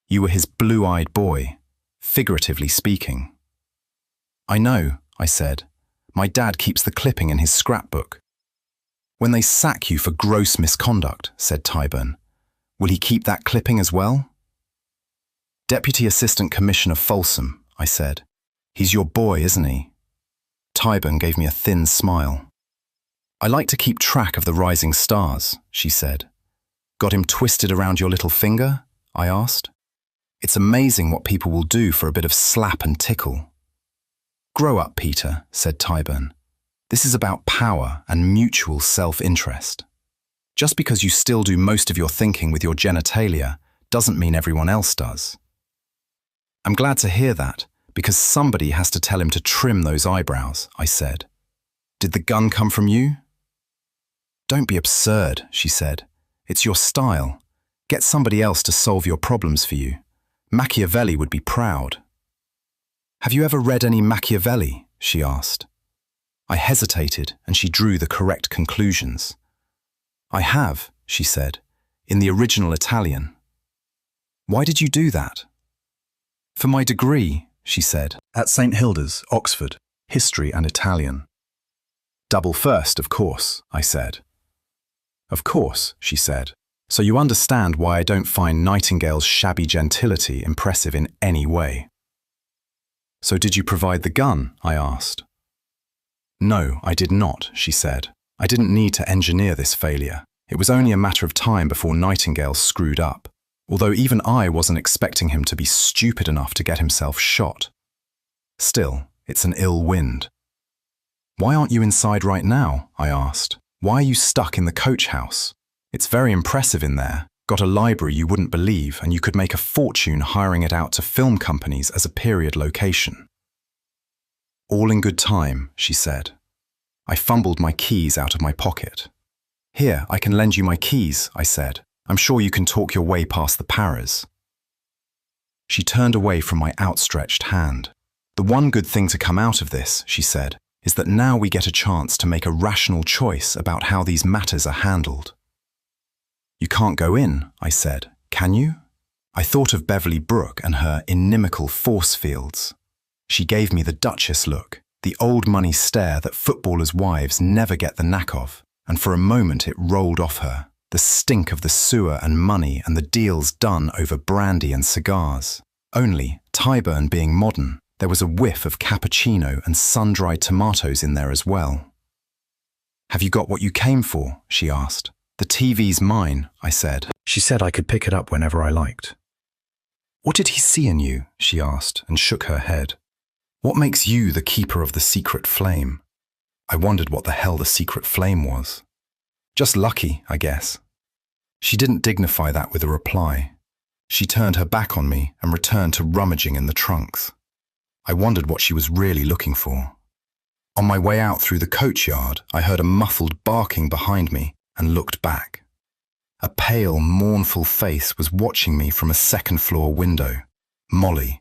You were his blue-eyed boy, figuratively speaking. I know, I said. My dad keeps the clipping in his scrapbook. When they sack you for gross misconduct, said Tyburn, will he keep that clipping as well? Deputy Assistant Commissioner Folsom, I said. He's your boy, isn't he? Tyburn gave me a thin smile. I like to keep track of the rising stars, she said. Got him twisted around your little finger? I asked. It's amazing what people will do for a bit of slap and tickle. Grow up, Peter, said Tyburn. This is about power and mutual self-interest. Just because you still do most of your thinking with your genitalia doesn't mean everyone else does. I'm glad to hear that, because somebody has to tell him to trim those eyebrows, I said. Did the gun come from you? Don't be absurd, she said. It's your style. Get somebody else to solve your problems for you. Machiavelli would be proud. Have you ever read any Machiavelli? She asked. I hesitated, and she drew the correct conclusions. I have, she said, in the original Italian. Why did you do that? For my degree, she said, at St. Hilda's, Oxford, history and Italian. Double first, of course, I said. Of course, she said. So you understand why I don't find Nightingale's shabby gentility impressive in any way. So did you provide the gun? I asked. No, I did not, she said. I didn't need to engineer this failure. It was only a matter of time before Nightingale screwed up, although even I wasn't expecting him to be stupid enough to get himself shot. Still, it's an ill wind. Why aren't you inside right now? I asked. Why are you stuck in the coach house? It's very impressive in there. Got a library you wouldn't believe, and you could make a fortune hiring it out to film companies as a period location. All in good time, she said. I fumbled my keys out of my pocket. Here, I can lend you my keys, I said. I'm sure you can talk your way past the paras. She turned away from my outstretched hand. The one good thing to come out of this, she said, is that now we get a chance to make a rational choice about how these matters are handled. You can't go in, I said. Can you? I thought of Beverly Brooke and her inimical force fields. She gave me the Duchess look, the old money stare that footballers' wives never get the knack of, and for a moment it rolled off her, the stink of the sewer and money and the deals done over brandy and cigars. Only, Tyburn being modern, there was a whiff of cappuccino and sun-dried tomatoes in there as well. Have you got what you came for? She asked. The TV's mine, I said. She said I could pick it up whenever I liked. What did he see in you? She asked and shook her head. What makes you the keeper of the secret flame? I wondered what the hell the secret flame was. Just lucky, I guess. She didn't dignify that with a reply. She turned her back on me and returned to rummaging in the trunks. I wondered what she was really looking for. On my way out through the coachyard, I heard a muffled barking behind me and looked back. A pale, mournful face was watching me from a second-floor window, Molly,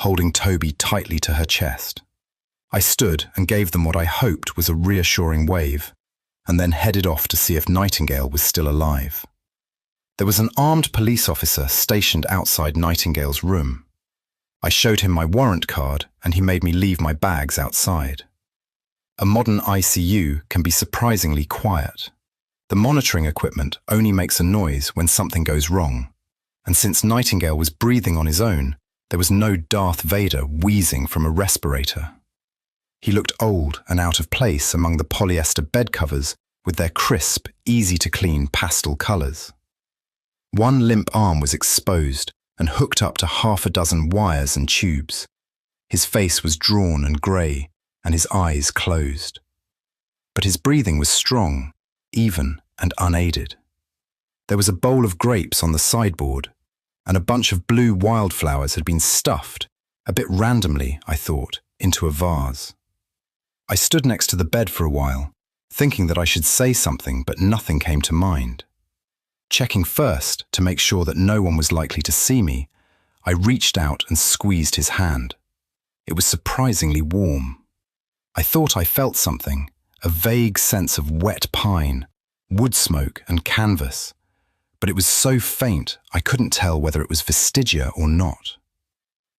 holding Toby tightly to her chest. I stood and gave them what I hoped was a reassuring wave, and then headed off to see if Nightingale was still alive. There was an armed police officer stationed outside Nightingale's room. I showed him my warrant card, and he made me leave my bags outside. A modern ICU can be surprisingly quiet. The monitoring equipment only makes a noise when something goes wrong, and since Nightingale was breathing on his own, there was no Darth Vader wheezing from a respirator. He looked old and out of place among the polyester bed covers with their crisp, easy-to-clean pastel colours. One limp arm was exposed and hooked up to half a dozen wires and tubes. His face was drawn and grey, and his eyes closed. But his breathing was strong, even and unaided. There was a bowl of grapes on the sideboard, and a bunch of blue wildflowers had been stuffed, a bit randomly, I thought, into a vase. I stood next to the bed for a while, thinking that I should say something, but nothing came to mind. Checking first to make sure that no one was likely to see me, I reached out and squeezed his hand. It was surprisingly warm. I thought I felt something, a vague sense of wet pine, wood smoke and canvas, but it was so faint I couldn't tell whether it was vestigia or not.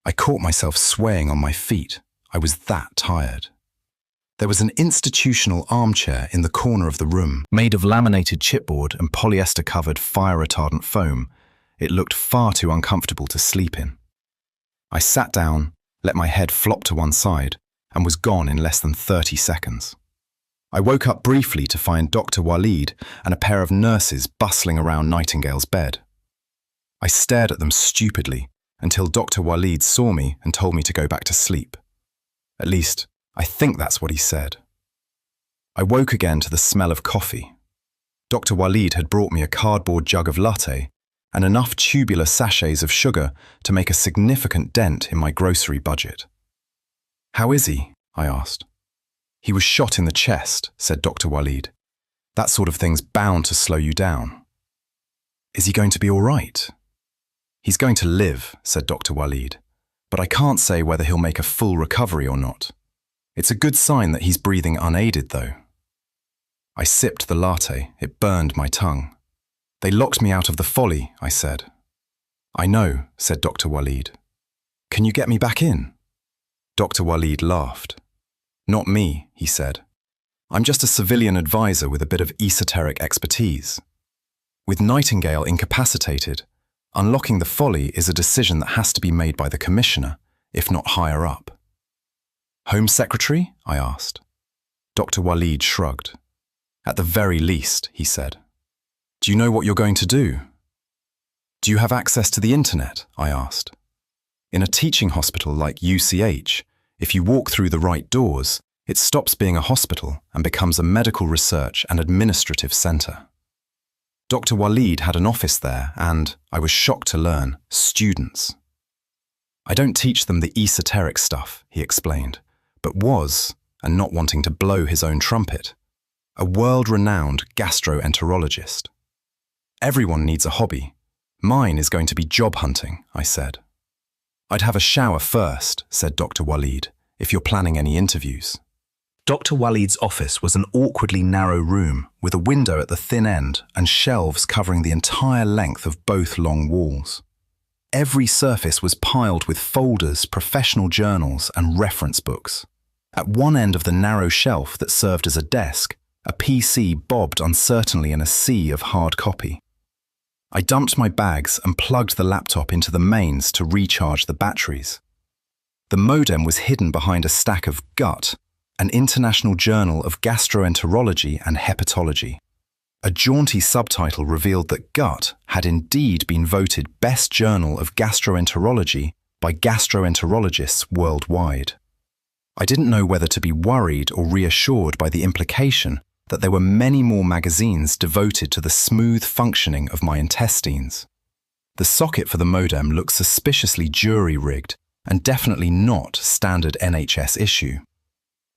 I caught myself swaying on my feet. I was that tired. There was an institutional armchair in the corner of the room, made of laminated chipboard and polyester-covered fire-retardant foam. It looked far too uncomfortable to sleep in. I sat down, let my head flop to one side, and was gone in less than 30 seconds. I woke up briefly to find Dr. Waleed and a pair of nurses bustling around Nightingale's bed. I stared at them stupidly until Dr. Waleed saw me and told me to go back to sleep. At least, I think that's what he said. I woke again to the smell of coffee. Dr. Waleed had brought me a cardboard jug of latte and enough tubular sachets of sugar to make a significant dent in my grocery budget. "How is he?" I asked. "He was shot in the chest," said Dr. Waleed. "That sort of thing's bound to slow you down." "Is he going to be all right?" "He's going to live," said Dr. Waleed, "but I can't say whether he'll make a full recovery or not. It's a good sign that he's breathing unaided, though." I sipped the latte. It burned my tongue. "They locked me out of the Folly," I said. "I know," said Dr. Waleed. "Can you get me back in?" Dr. Waleed laughed. "Not me," he said. "I'm just a civilian advisor with a bit of esoteric expertise. With Nightingale incapacitated, unlocking the Folly is a decision that has to be made by the Commissioner, if not higher up." "Home Secretary?" I asked. Dr. Waleed shrugged. "At the very least," he said. "Do you know what you're going to do?" "Do you have access to the internet?" I asked. "In a teaching hospital like UCH, if you walk through the right doors, it stops being a hospital and becomes a medical research and administrative centre." Dr. Waleed had an office there and, I was shocked to learn, students. "I don't teach them the esoteric stuff," he explained, but was, and not wanting to blow his own trumpet, a world-renowned gastroenterologist. "Everyone needs a hobby. Mine is going to be job hunting," I said. "I'd have a shower first," said Dr. Waleed, "if you're planning any interviews." Dr. Walid's office was an awkwardly narrow room with a window at the thin end and shelves covering the entire length of both long walls. Every surface was piled with folders, professional journals, and reference books. At one end of the narrow shelf that served as a desk, a PC bobbed uncertainly in a sea of hard copy. I dumped my bags and plugged the laptop into the mains to recharge the batteries. The modem was hidden behind a stack of Gut, an international journal of gastroenterology and hepatology. A jaunty subtitle revealed that Gut had indeed been voted Best Journal of Gastroenterology by gastroenterologists worldwide. I didn't know whether to be worried or reassured by the implication that there were many more magazines devoted to the smooth functioning of my intestines. The socket for the modem looked suspiciously jury-rigged and definitely not standard NHS issue.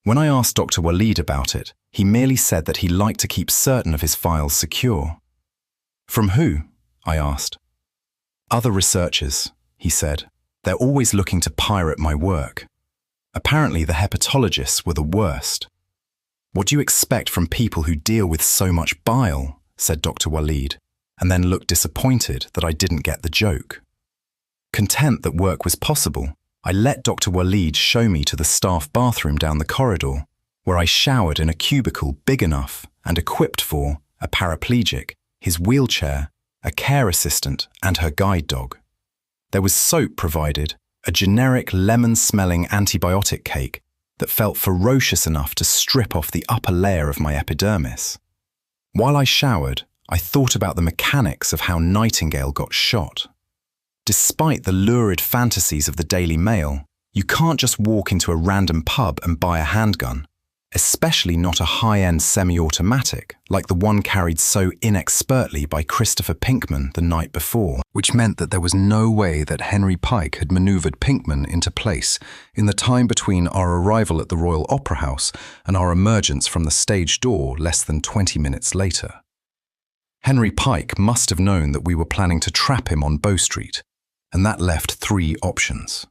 When I asked Dr. Walid about it, he merely said that he liked to keep certain of his files secure. From who? I asked. Other researchers, he said. They're always looking to pirate my work. Apparently the hepatologists were the worst. What do you expect from people who deal with so much bile? Said Dr. Walid, and then looked disappointed that I didn't get the joke. Content that work was possible, I let Dr. Walid show me to the staff bathroom down the corridor, where I showered in a cubicle big enough and equipped for a paraplegic, his wheelchair, a care assistant, and her guide dog. There was soap provided, a generic lemon-smelling antibiotic cake that felt ferocious enough to strip off the upper layer of my epidermis. While I showered, I thought about the mechanics of how Nightingale got shot. Despite the lurid fantasies of the Daily Mail, you can't just walk into a random pub and buy a handgun, especially not a high-end semi-automatic like the one carried so inexpertly by Christopher Pinkman the night before, which meant that there was no way that Henry Pike had manoeuvred Pinkman into place in the time between our arrival at the Royal Opera House and our emergence from the stage door less than 20 minutes later. Henry Pike must have known that we were planning to trap him on Bow Street, and that left three options.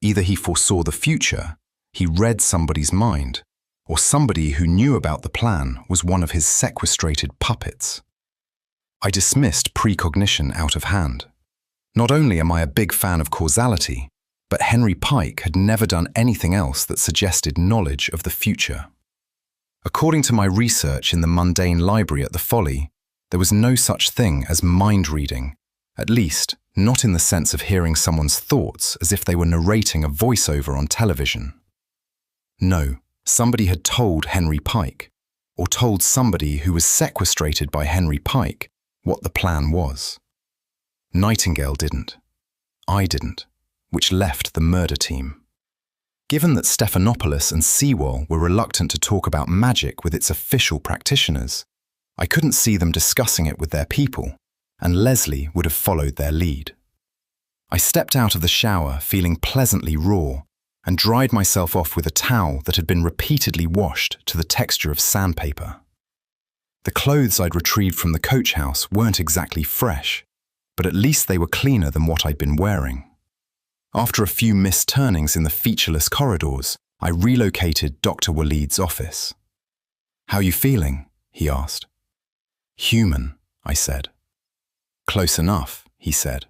Either he foresaw the future, he read somebody's mind, or somebody who knew about the plan was one of his sequestrated puppets. I dismissed precognition out of hand. Not only am I a big fan of causality, but Henry Pike had never done anything else that suggested knowledge of the future. According to my research in the mundane library at the Folly, there was no such thing as mind reading, at least not in the sense of hearing someone's thoughts as if they were narrating a voiceover on television. No, somebody had told Henry Pike, or told somebody who was sequestrated by Henry Pike, what the plan was. Nightingale didn't. I didn't, which left the murder team. Given that Stephanopoulos and Sewell were reluctant to talk about magic with its official practitioners, I couldn't see them discussing it with their people, and Leslie would have followed their lead. I stepped out of the shower feeling pleasantly raw and dried myself off with a towel that had been repeatedly washed to the texture of sandpaper. The clothes I'd retrieved from the coach house weren't exactly fresh, but at least they were cleaner than what I'd been wearing. After a few missed turnings in the featureless corridors, I relocated Dr. Walid's office. "How you feeling?" he asked. "Human," I said. "Close enough," he said.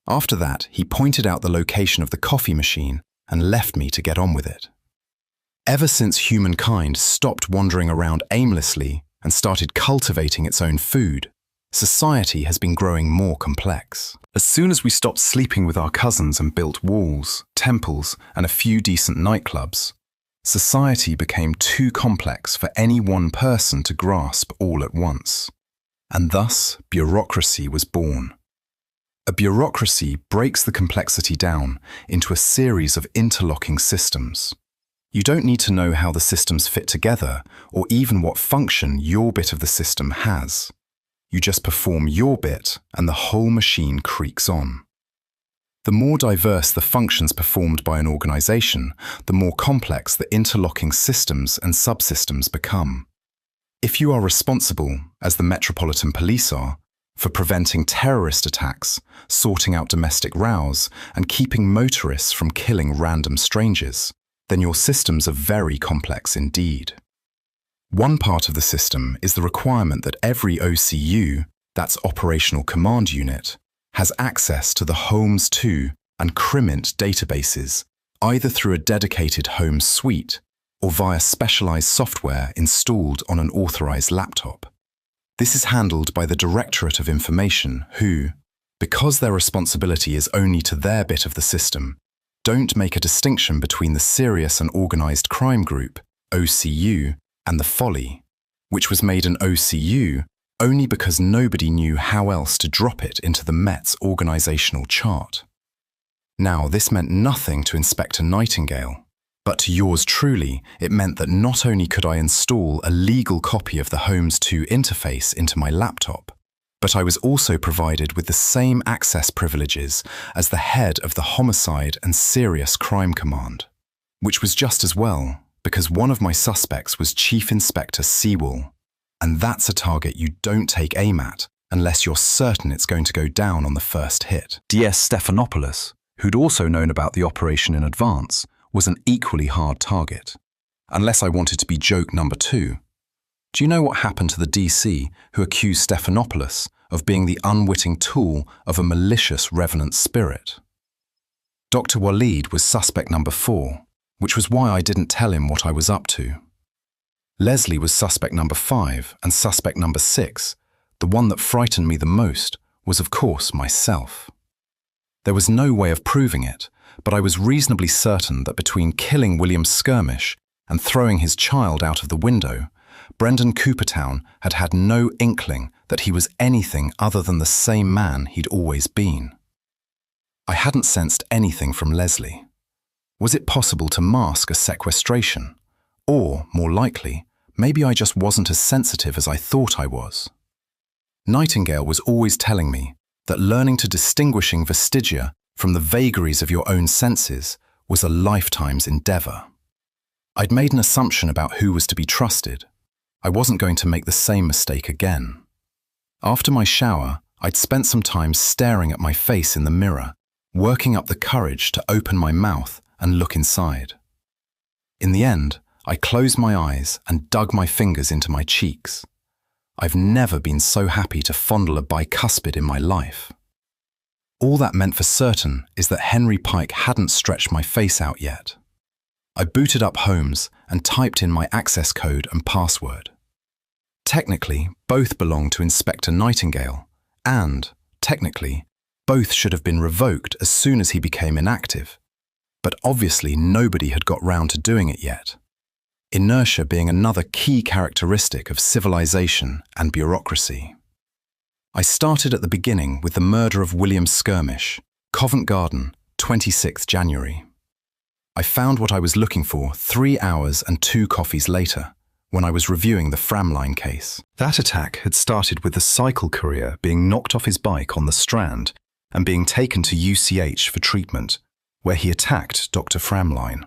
After that, he pointed out the location of the coffee machine and left me to get on with it. Ever since humankind stopped wandering around aimlessly and started cultivating its own food, society has been growing more complex. As soon as we stopped sleeping with our cousins and built walls, temples, and a few decent nightclubs, society became too complex for any one person to grasp all at once. And thus, bureaucracy was born. A bureaucracy breaks the complexity down into a series of interlocking systems. You don't need to know how the systems fit together or even what function your bit of the system has. You just perform your bit and the whole machine creaks on. The more diverse the functions performed by an organization, the more complex the interlocking systems and subsystems become. If you are responsible, as the Metropolitan Police are, for preventing terrorist attacks, sorting out domestic rows, and keeping motorists from killing random strangers, then your systems are very complex indeed. One part of the system is the requirement that every OCU, that's Operational Command Unit, has access to the Holmes 2 and Crimint databases, either through a dedicated Holmes suite or via specialized software installed on an authorized laptop. This is handled by the Directorate of Information who, because their responsibility is only to their bit of the system, don't make a distinction between the Serious and Organized Crime Group, OCU, and the Folly, which was made an OCU only because nobody knew how else to drop it into the Met's organizational chart. Now, this meant nothing to Inspector Nightingale, but to yours truly, it meant that not only could I install a legal copy of the Holmes 2 interface into my laptop, but I was also provided with the same access privileges as the head of the Homicide and Serious Crime Command, which was just as well, because one of my suspects was Chief Inspector Sewell, and that's a target you don't take aim at unless you're certain it's going to go down on the first hit. DS Stephanopoulos, who'd also known about the operation in advance, was an equally hard target, unless I wanted to be joke number 2. Do you know what happened to the DC who accused Stephanopoulos of being the unwitting tool of a malicious revenant spirit? Dr. Waleed was suspect number 4, which was why I didn't tell him what I was up to. Leslie was suspect number 5, and suspect number 6, the one that frightened me the most, was of course myself. There was no way of proving it, but I was reasonably certain that between killing William Skirmish and throwing his child out of the window, Brendan Coopertown had had no inkling that he was anything other than the same man he'd always been. I hadn't sensed anything from Leslie. Was it possible to mask a sequestration? Or, more likely, maybe I just wasn't as sensitive as I thought I was. Nightingale was always telling me that learning to distinguishing vestigia from the vagaries of your own senses was a lifetime's endeavor. I'd made an assumption about who was to be trusted. I wasn't going to make the same mistake again. After my shower, I'd spent some time staring at my face in the mirror, working up the courage to open my mouth and look inside. In the end, I closed my eyes and dug my fingers into my cheeks. I've never been so happy to fondle a bicuspid in my life. All that meant for certain is that Henry Pike hadn't stretched my face out yet. I booted up Holmes and typed in my access code and password. Technically, both belonged to Inspector Nightingale, and, technically, both should have been revoked as soon as he became inactive. But obviously nobody had got round to doing it yet. Inertia being another key characteristic of civilization and bureaucracy. I started at the beginning with the murder of William Skirmish, Covent Garden, 26th January. I found what I was looking for 3 hours and 2 coffees later, when I was reviewing the Framline case. That attack had started with the cycle courier being knocked off his bike on the Strand and being taken to UCH for treatment, where he attacked Dr. Framline.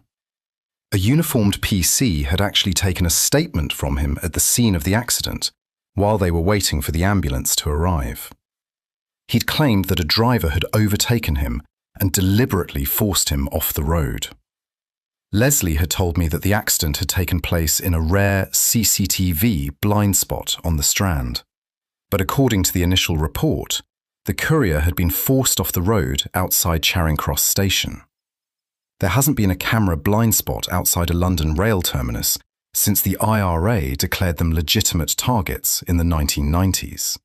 A uniformed PC had actually taken a statement from him at the scene of the accident, while they were waiting for the ambulance to arrive. He'd claimed that a driver had overtaken him and deliberately forced him off the road. Leslie had told me that the accident had taken place in a rare CCTV blind spot on the Strand, but according to the initial report, the courier had been forced off the road outside Charing Cross Station. There hasn't been a camera blind spot outside a London rail terminus since the IRA declared them legitimate targets in the 1990s.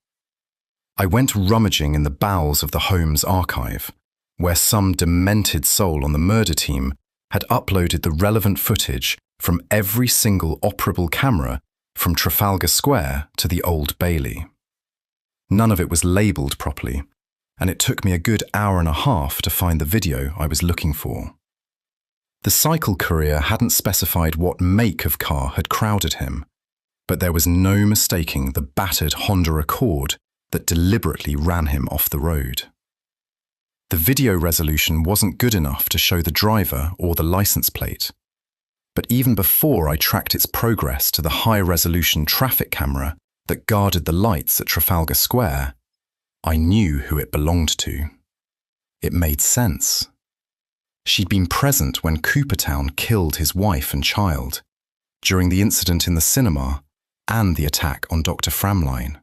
I went rummaging in the bowels of the Holmes archive, where some demented soul on the murder team had uploaded the relevant footage from every single operable camera from Trafalgar Square to the Old Bailey. None of it was labelled properly, and it took me a good hour and a half to find the video I was looking for. The cycle courier hadn't specified what make of car had crowded him, but there was no mistaking the battered Honda Accord that deliberately ran him off the road. The video resolution wasn't good enough to show the driver or the license plate, but even before I tracked its progress to the high-resolution traffic camera that guarded the lights at Trafalgar Square, I knew who it belonged to. It made sense. She'd been present when Coopertown killed his wife and child, during the incident in the cinema and the attack on Dr. Framline.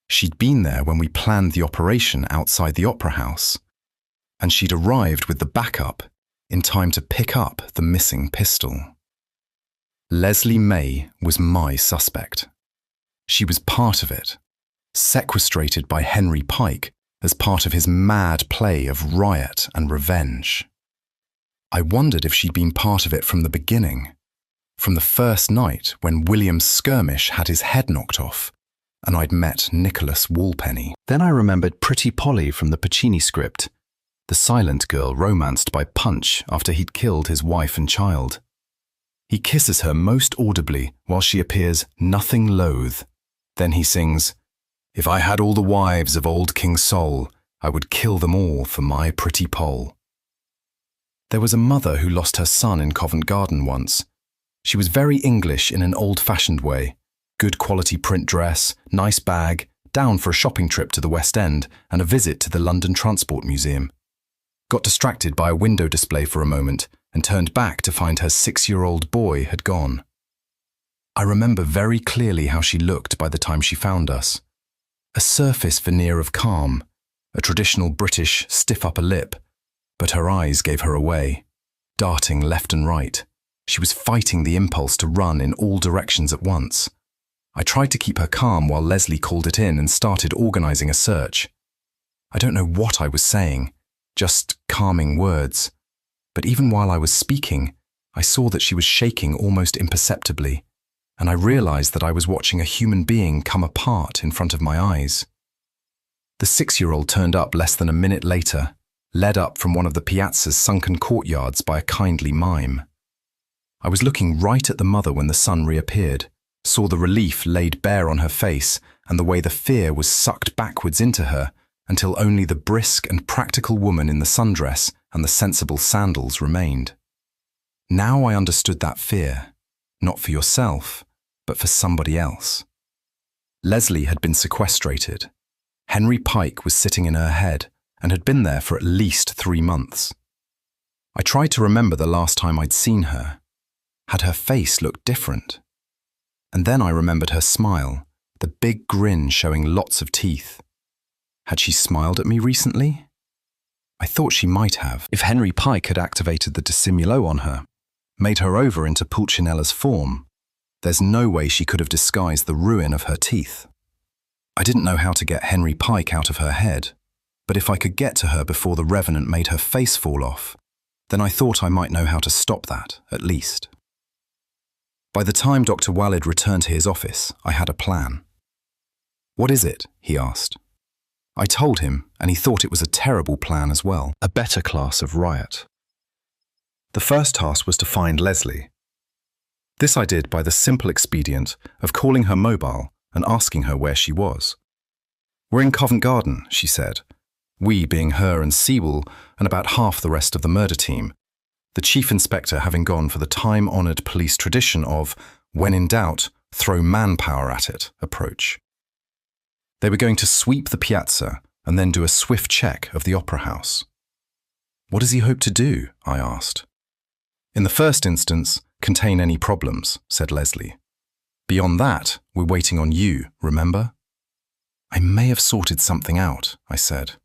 She'd been there when we planned the operation outside the Opera House, and she'd arrived with the backup in time to pick up the missing pistol. Leslie May was my suspect. She was part of it, sequestrated by Henry Pike as part of his mad play of riot and revenge. I wondered if she'd been part of it from the beginning, from the first night when William Skirmish had his head knocked off and I'd met Nicholas Walpenny. Then I remembered Pretty Polly from the Puccini script, the silent girl romanced by Punch after he'd killed his wife and child. He kisses her most audibly while she appears nothing loath. Then he sings, "If I had all the wives of old King Sol, I would kill them all for my pretty Poll." There was a mother who lost her son in Covent Garden once. She was very English in an old-fashioned way. Good quality print dress, nice bag, down for a shopping trip to the West End and a visit to the London Transport Museum. Got distracted by a window display for a moment and turned back to find her 6-year-old boy had gone. I remember very clearly how she looked by the time she found us. A surface veneer of calm, a traditional British stiff upper lip, but her eyes gave her away, darting left and right. She was fighting the impulse to run in all directions at once. I tried to keep her calm while Leslie called it in and started organizing a search. I don't know what I was saying, just calming words. But even while I was speaking, I saw that she was shaking almost imperceptibly, and I realized that I was watching a human being come apart in front of my eyes. The 6-year-old turned up less than a minute later, led up from one of the piazza's sunken courtyards by a kindly mime. I was looking right at the mother when the son reappeared, saw the relief laid bare on her face and the way the fear was sucked backwards into her until only the brisk and practical woman in the sundress and the sensible sandals remained. Now I understood that fear, not for yourself, but for somebody else. Leslie had been sequestrated. Henry Pike was sitting in her head and had been there for at least 3 months. I tried to remember the last time I'd seen her. Had her face looked different? And then I remembered her smile, the big grin showing lots of teeth. Had she smiled at me recently? I thought she might have, if Henry Pike had activated the dissimulo on her, made her over into Pulcinella's form. There's no way she could have disguised the ruin of her teeth. I didn't know how to get Henry Pike out of her head, but if I could get to her before the Revenant made her face fall off, then I thought I might know how to stop that, at least. By the time Dr. Walid returned to his office, I had a plan. "What is it?" he asked. I told him, and he thought it was a terrible plan as well, a better class of riot. The first task was to find Leslie. This I did by the simple expedient of calling her mobile and asking her where she was. "We're in Covent Garden," she said, we being her and Sewell and about half the rest of the murder team, the chief inspector having gone for the time-honoured police tradition of, when in doubt, throw manpower at it approach. They were going to sweep the piazza and then do a swift check of the Opera House. "What does he hope to do?" I asked. "In the first instance, contain any problems," said Leslie. "Beyond that, we're waiting on you, remember?" "I may have sorted something out," I said,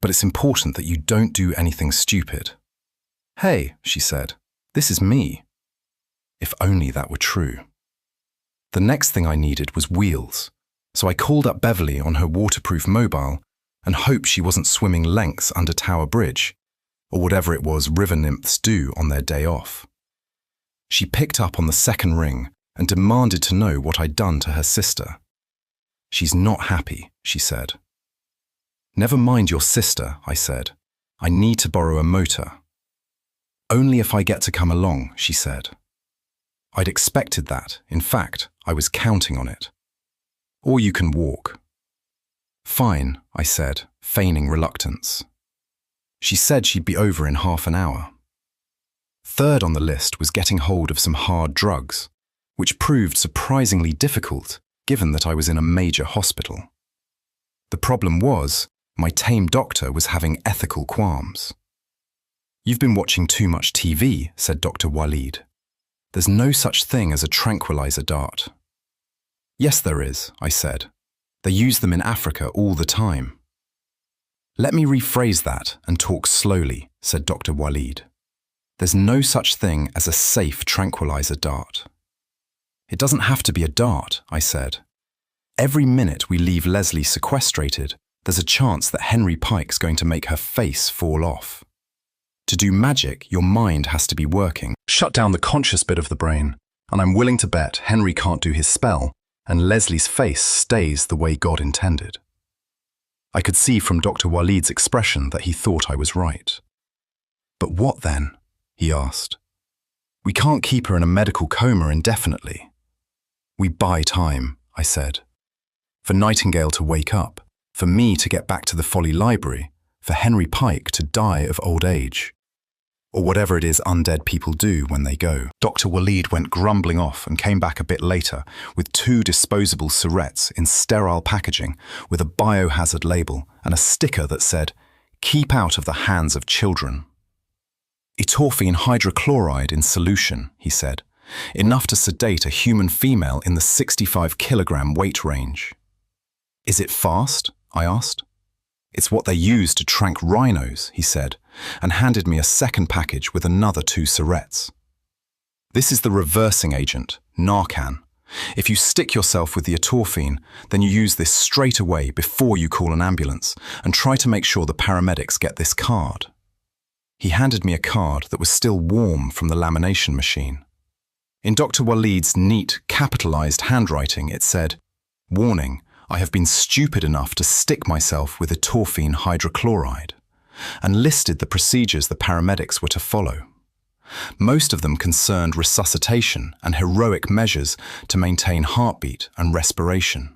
"but it's important that you don't do anything stupid." "Hey," she said, "this is me." If only that were true. The next thing I needed was wheels, so I called up Beverly on her waterproof mobile and hoped she wasn't swimming lengths under Tower Bridge, or whatever it was river nymphs do on their day off. She picked up on the second ring and demanded to know what I'd done to her sister. "She's not happy," she said. "Never mind your sister," I said. "I need to borrow a motor." "Only if I get to come along," she said. I'd expected that. In fact, I was counting on it. "Or you can walk." "Fine," I said, feigning reluctance. She said she'd be over in half an hour. Third on the list was getting hold of some hard drugs, which proved surprisingly difficult given that I was in a major hospital. The problem was, my tame doctor was having ethical qualms. You've been watching too much TV, said Dr. Walid. There's no such thing as a tranquilizer dart. Yes, there is, I said. They use them in Africa all the time. Let me rephrase that and talk slowly, said Dr. Walid. There's no such thing as a safe tranquilizer dart. It doesn't have to be a dart, I said. Every minute we leave Leslie sequestrated, there's a chance that Henry Pike's going to make her face fall off. To do magic, your mind has to be working. Shut down the conscious bit of the brain, and I'm willing to bet Henry can't do his spell, and Leslie's face stays the way God intended. I could see from Dr. Walid's expression that he thought I was right. But what then? He asked. We can't keep her in a medical coma indefinitely. We buy time, I said. For Nightingale to wake up, for me to get back to the Folly library, for Henry Pike to die of old age. Or whatever it is undead people do when they go. Dr. Walid went grumbling off and came back a bit later with 2 disposable syrettes in sterile packaging with a biohazard label and a sticker that said, "Keep out of the hands of children." Etorphine hydrochloride in solution, he said, enough to sedate a human female in the 65-kilogram weight range. Is it fast? I asked. It's what they use to trank rhinos, he said, and handed me a second package with another 2 syrettes. This is the reversing agent, Narcan. If you stick yourself with the etorphine, then you use this straight away before you call an ambulance and try to make sure the paramedics get this card. He handed me a card that was still warm from the lamination machine. In Dr. Walid's neat, capitalized handwriting, it said, "Warning, I have been stupid enough to stick myself with etorphine hydrochloride," and listed the procedures the paramedics were to follow. Most of them concerned resuscitation and heroic measures to maintain heartbeat and respiration.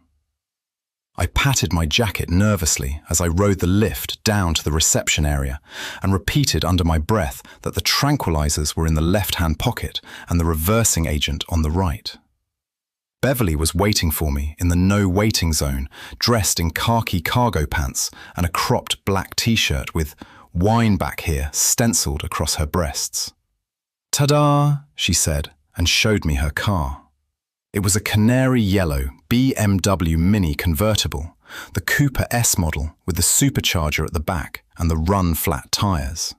I patted my jacket nervously as I rode the lift down to the reception area and repeated under my breath that the tranquilizers were in the left-hand pocket and the reversing agent on the right. Beverly was waiting for me in the no-waiting zone, dressed in khaki cargo pants and a cropped black t-shirt with "Wine back here" stenciled across her breasts. "Ta-da!" she said and showed me her car. It was a canary yellow BMW Mini convertible, the Cooper S model with the supercharger at the back and the run-flat tyres.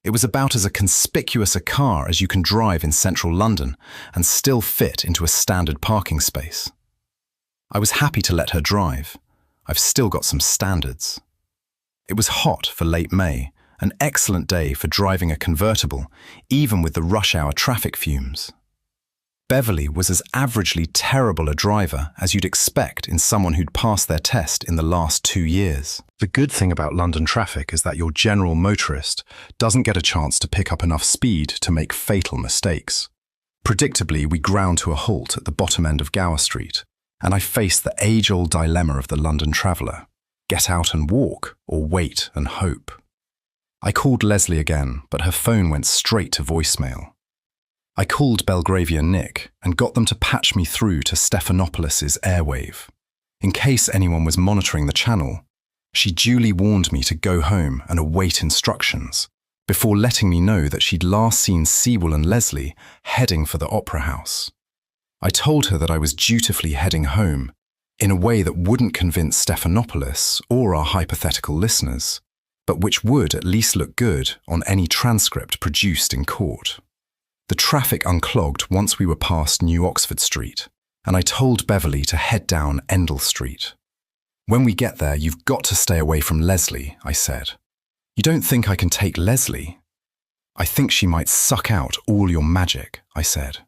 It was about as conspicuous a car as you can drive in central London and still fit into a standard parking space. I was happy to let her drive. I've still got some standards. It was hot for late May, an excellent day for driving a convertible, even with the rush hour traffic fumes. Beverly was as averagely terrible a driver as you'd expect in someone who'd passed their test in the last 2 years. The good thing about London traffic is that your general motorist doesn't get a chance to pick up enough speed to make fatal mistakes. Predictably, we ground to a halt at the bottom end of Gower Street, and I faced the age-old dilemma of the London traveller: get out and walk, or wait and hope. I called Leslie again, but her phone went straight to voicemail. I called Belgravia Nick and got them to patch me through to Stephanopoulos' airwave. In case anyone was monitoring the channel, she duly warned me to go home and await instructions, before letting me know that she'd last seen Sewell and Leslie heading for the Opera House. I told her that I was dutifully heading home, in a way that wouldn't convince Stephanopoulos or our hypothetical listeners, but which would at least look good on any transcript produced in court. The traffic unclogged once we were past New Oxford Street, and I told Beverly to head down Endell Street. "When we get there, you've got to stay away from Leslie," I said. "You don't think I can take Leslie?" "I think she might suck out all your magic," I said.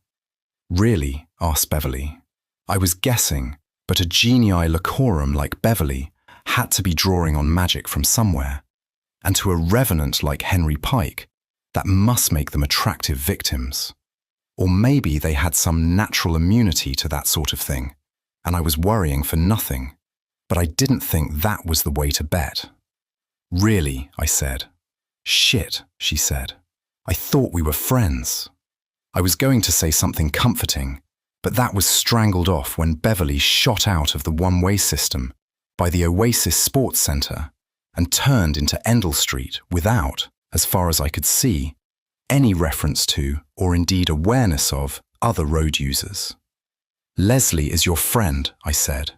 "Really?" asked Beverly. I was guessing, but a genii locorum like Beverly had to be drawing on magic from somewhere, and to a revenant like Henry Pike, that must make them attractive victims. Or maybe they had some natural immunity to that sort of thing, and I was worrying for nothing, but I didn't think that was the way to bet. "Really?" I said. "Shit," she said. "I thought we were friends." I was going to say something comforting, but that was strangled off when Beverly shot out of the one-way system by the Oasis Sports Centre and turned into Endell Street without, as far as I could see, any reference to, or indeed awareness of, other road users. Leslie is your friend, I said.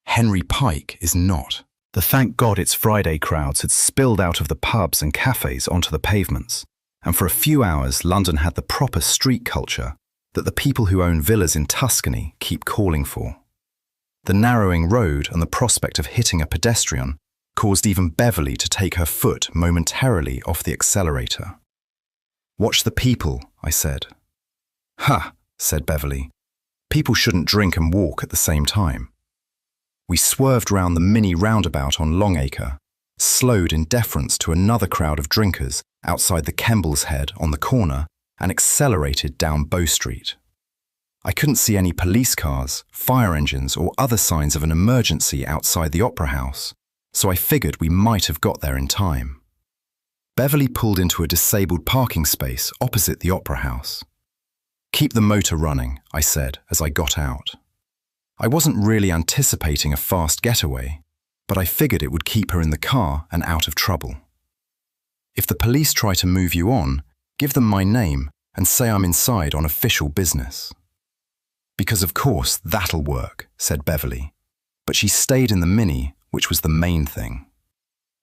Henry Pike is not. The thank God it's Friday crowds had spilled out of the pubs and cafes onto the pavements, and for a few hours London had the proper street culture that the people who own villas in Tuscany keep calling for. The narrowing road and the prospect of hitting a pedestrian caused even Beverly to take her foot momentarily off the accelerator. "Watch the people," I said. "Ha," said Beverly. "People shouldn't drink and walk at the same time." We swerved round the mini roundabout on Longacre, slowed in deference to another crowd of drinkers outside the Kemble's Head on the corner, and accelerated down Bow Street. I couldn't see any police cars, fire engines, or other signs of an emergency outside the Opera House, so I figured we might have got there in time. Beverly pulled into a disabled parking space opposite the Opera House. "Keep the motor running," I said as I got out. I wasn't really anticipating a fast getaway, but I figured it would keep her in the car and out of trouble. "If the police try to move you on, give them my name and say I'm inside on official business." "Because of course that'll work," said Beverly, but she stayed in the Mini, which was the main thing.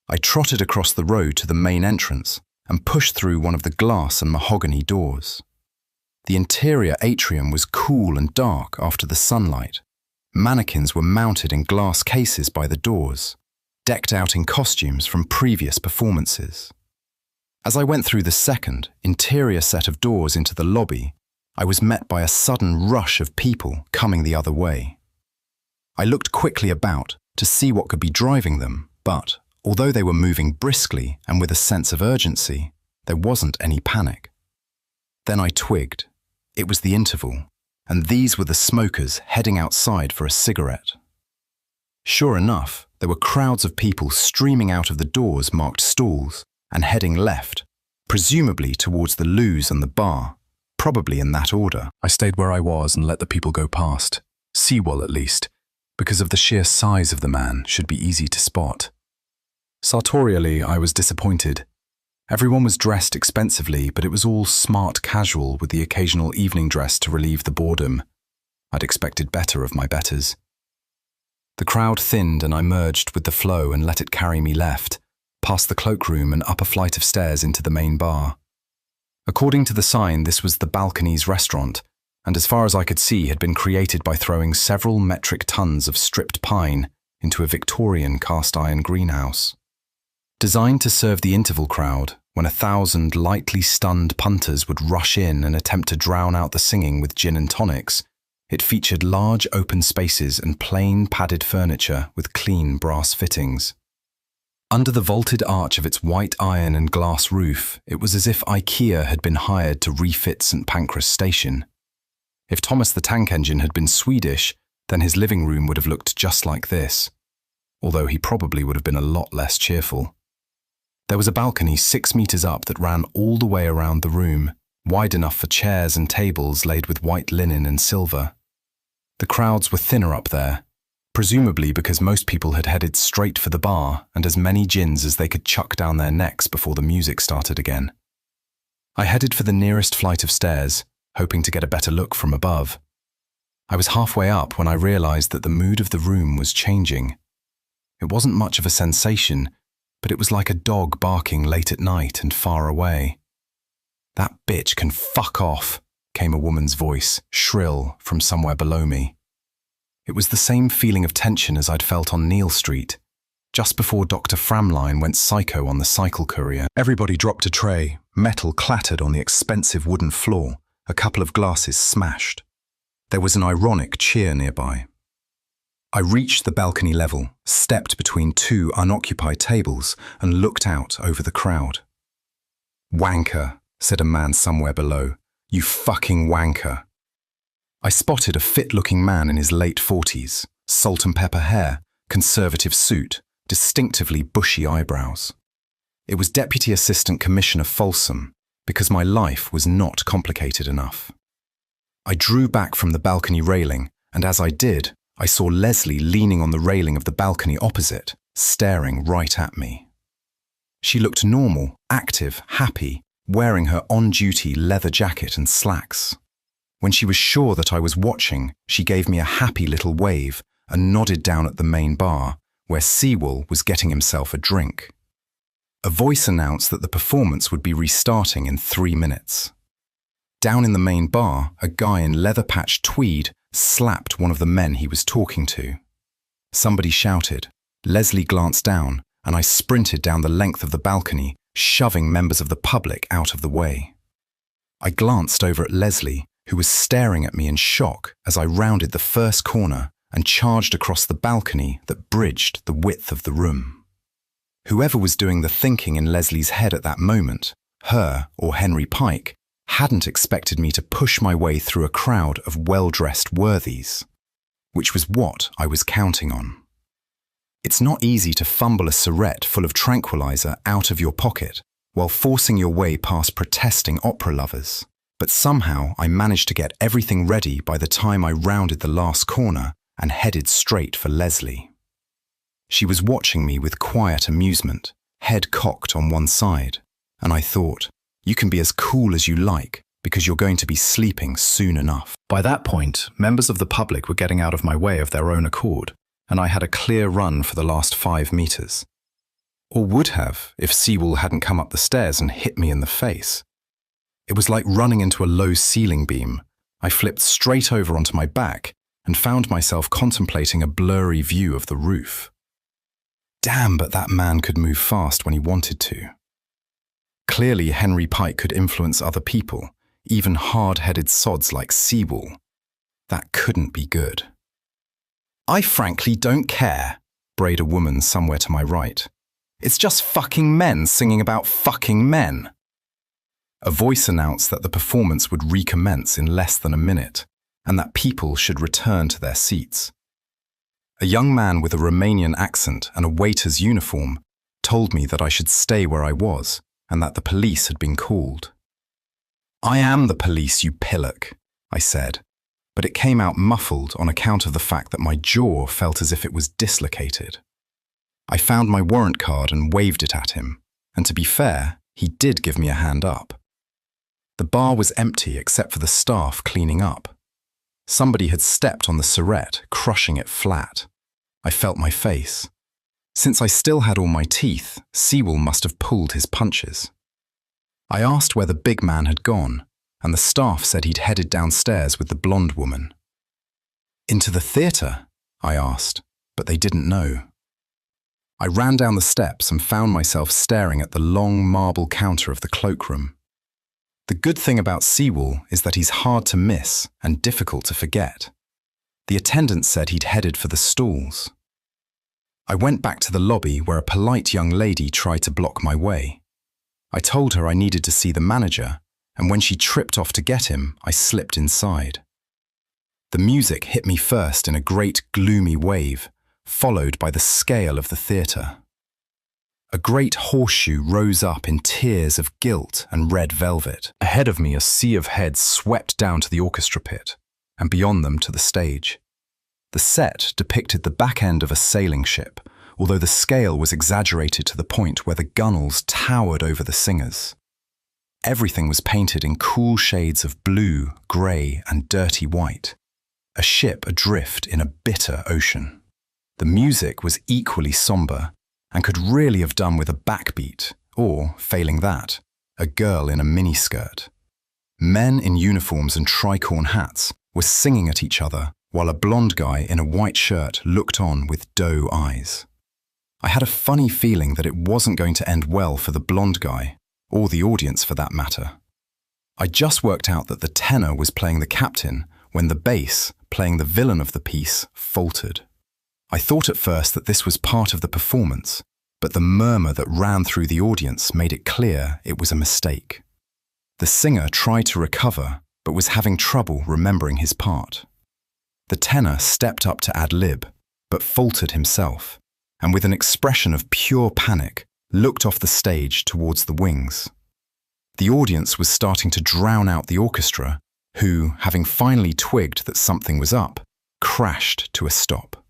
I trotted across the road to the main entrance and pushed through one of the glass and mahogany doors. The interior atrium was cool and dark after the sunlight. Mannequins were mounted in glass cases by the doors, decked out in costumes from previous performances. As I went through the second, interior set of doors into the lobby, I was met by a sudden rush of people coming the other way. I looked quickly about to see what could be driving them, but, although they were moving briskly and with a sense of urgency, there wasn't any panic. Then I twigged. It was the interval, and these were the smokers heading outside for a cigarette. Sure enough, there were crowds of people streaming out of the doors marked stalls and heading left, presumably towards the loos and the bar, probably in that order. I stayed where I was and let the people go past, Seawall at least, because of the sheer size of the man should be easy to spot. Sartorially, I was disappointed. Everyone was dressed expensively, but it was all smart casual with the occasional evening dress to relieve the boredom. I'd expected better of my betters. The crowd thinned and I merged with the flow and let it carry me left, past the cloakroom and up a flight of stairs into the main bar. According to the sign, this was the Balconies restaurant, and as far as I could see had been created by throwing several metric tons of stripped pine into a Victorian cast-iron greenhouse. Designed to serve the interval crowd, when 1,000 lightly stunned punters would rush in and attempt to drown out the singing with gin and tonics, it featured large open spaces and plain padded furniture with clean brass fittings. Under the vaulted arch of its white iron and glass roof, it was as if IKEA had been hired to refit St Pancras Station. If Thomas the Tank Engine had been Swedish, then his living room would have looked just like this, although he probably would have been a lot less cheerful. There was a balcony 6 meters up that ran all the way around the room, wide enough for chairs and tables laid with white linen and silver. The crowds were thinner up there, presumably because most people had headed straight for the bar and as many gins as they could chuck down their necks before the music started again. I headed for the nearest flight of stairs, hoping to get a better look from above. I was halfway up when I realized that the mood of the room was changing. It wasn't much of a sensation, but it was like a dog barking late at night and far away. "That bitch can fuck off," came a woman's voice, shrill, from somewhere below me. It was the same feeling of tension as I'd felt on Neal Street, just before Dr. Framline went psycho on the cycle courier. Everybody dropped a tray, metal clattered on the expensive wooden floor, a couple of glasses smashed. There was an ironic cheer nearby. I reached the balcony level, stepped between 2 unoccupied tables, and looked out over the crowd. "Wanker," said a man somewhere below. "You fucking wanker." I spotted a fit-looking man in his late 40s, salt and pepper hair, conservative suit, distinctively bushy eyebrows. It was Deputy Assistant Commissioner Folsom, because my life was not complicated enough. I drew back from the balcony railing, and as I did, I saw Leslie leaning on the railing of the balcony opposite, staring right at me. She looked normal, active, happy, wearing her on-duty leather jacket and slacks. When she was sure that I was watching, she gave me a happy little wave and nodded down at the main bar, where Sewell was getting himself a drink. A voice announced that the performance would be restarting in 3 minutes. Down in the main bar, a guy in leather-patched tweed slapped one of the men he was talking to. Somebody shouted. Leslie glanced down, and I sprinted down the length of the balcony, shoving members of the public out of the way. I glanced over at Leslie, who was staring at me in shock as I rounded the first corner and charged across the balcony that bridged the width of the room. Whoever was doing the thinking in Leslie's head at that moment, her or Henry Pike, hadn't expected me to push my way through a crowd of well-dressed worthies, which was what I was counting on. It's not easy to fumble a surette full of tranquilizer out of your pocket while forcing your way past protesting opera lovers, but somehow I managed to get everything ready by the time I rounded the last corner and headed straight for Leslie. She was watching me with quiet amusement, head cocked on one side, and I thought, you can be as cool as you like because you're going to be sleeping soon enough. By that point, members of the public were getting out of my way of their own accord, and I had a clear run for the last 5 meters. Or would have if Sewell hadn't come up the stairs and hit me in the face. It was like running into a low ceiling beam. I flipped straight over onto my back and found myself contemplating a blurry view of the roof. Damn, but that man could move fast when he wanted to. Clearly, Henry Pike could influence other people, even hard-headed sods like Sewell. That couldn't be good. I frankly don't care, brayed a woman somewhere to my right. It's just fucking men singing about fucking men. A voice announced that the performance would recommence in less than a minute, and that people should return to their seats. A young man with a Romanian accent and a waiter's uniform told me that I should stay where I was and that the police had been called. I am the police, you pillock, I said, but it came out muffled on account of the fact that my jaw felt as if it was dislocated. I found my warrant card and waved it at him, and to be fair, he did give me a hand up. The bar was empty except for the staff cleaning up. Somebody had stepped on the surette, crushing it flat. I felt my face. Since I still had all my teeth, Sewell must have pulled his punches. I asked where the big man had gone, and the staff said he'd headed downstairs with the blonde woman. Into the theatre? I asked, but they didn't know. I ran down the steps and found myself staring at the long marble counter of the cloakroom. The good thing about Sewell is that he's hard to miss and difficult to forget. The attendant said he'd headed for the stalls. I went back to the lobby where a polite young lady tried to block my way. I told her I needed to see the manager, and when she tripped off to get him, I slipped inside. The music hit me first in a great gloomy wave, followed by the scale of the theatre. A great horseshoe rose up in tiers of gilt and red velvet. Ahead of me, a sea of heads swept down to the orchestra pit, and beyond them to the stage. The set depicted the back end of a sailing ship, although the scale was exaggerated to the point where the gunwales towered over the singers. Everything was painted in cool shades of blue, grey, and dirty white. A ship adrift in a bitter ocean. The music was equally sombre, and could really have done with a backbeat, or, failing that, a girl in a miniskirt. Men in uniforms and tricorn hats were singing at each other, while a blonde guy in a white shirt looked on with doe eyes. I had a funny feeling that it wasn't going to end well for the blonde guy, or the audience for that matter. I just worked out that the tenor was playing the captain when the bass, playing the villain of the piece, faltered. I thought at first that this was part of the performance, but the murmur that ran through the audience made it clear it was a mistake. The singer tried to recover, but was having trouble remembering his part. The tenor stepped up to ad-lib, but faltered himself, and with an expression of pure panic, looked off the stage towards the wings. The audience was starting to drown out the orchestra, who, having finally twigged that something was up, crashed to a stop.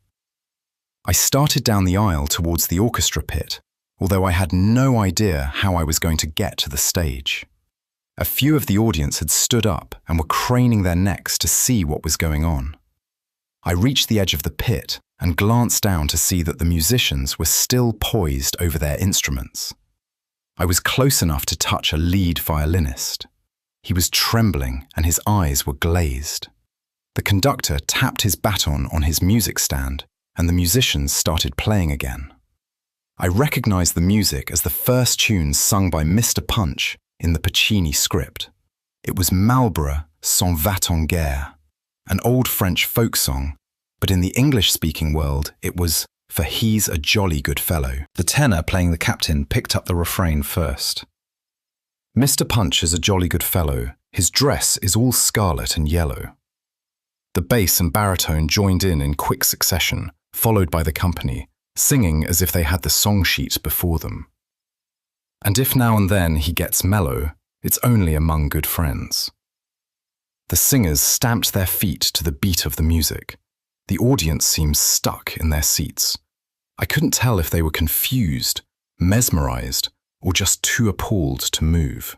I started down the aisle towards the orchestra pit, although I had no idea how I was going to get to the stage. A few of the audience had stood up and were craning their necks to see what was going on. I reached the edge of the pit and glanced down to see that the musicians were still poised over their instruments. I was close enough to touch a lead violinist. He was trembling and his eyes were glazed. The conductor tapped his baton on his music stand and the musicians started playing again. I recognized the music as the first tune sung by Mr. Punch in the Puccini script. It was Marlborough S'en va en guerre, an old French folk song, but in the English-speaking world it was For He's a Jolly Good Fellow. The tenor playing the captain picked up the refrain first. Mr. Punch is a jolly good fellow. His dress is all scarlet and yellow. The bass and baritone joined in quick succession, followed by the company, singing as if they had the song sheet before them. And if now and then he gets mellow, it's only among good friends. The singers stamped their feet to the beat of the music. The audience seemed stuck in their seats. I couldn't tell if they were confused, mesmerized, or just too appalled to move.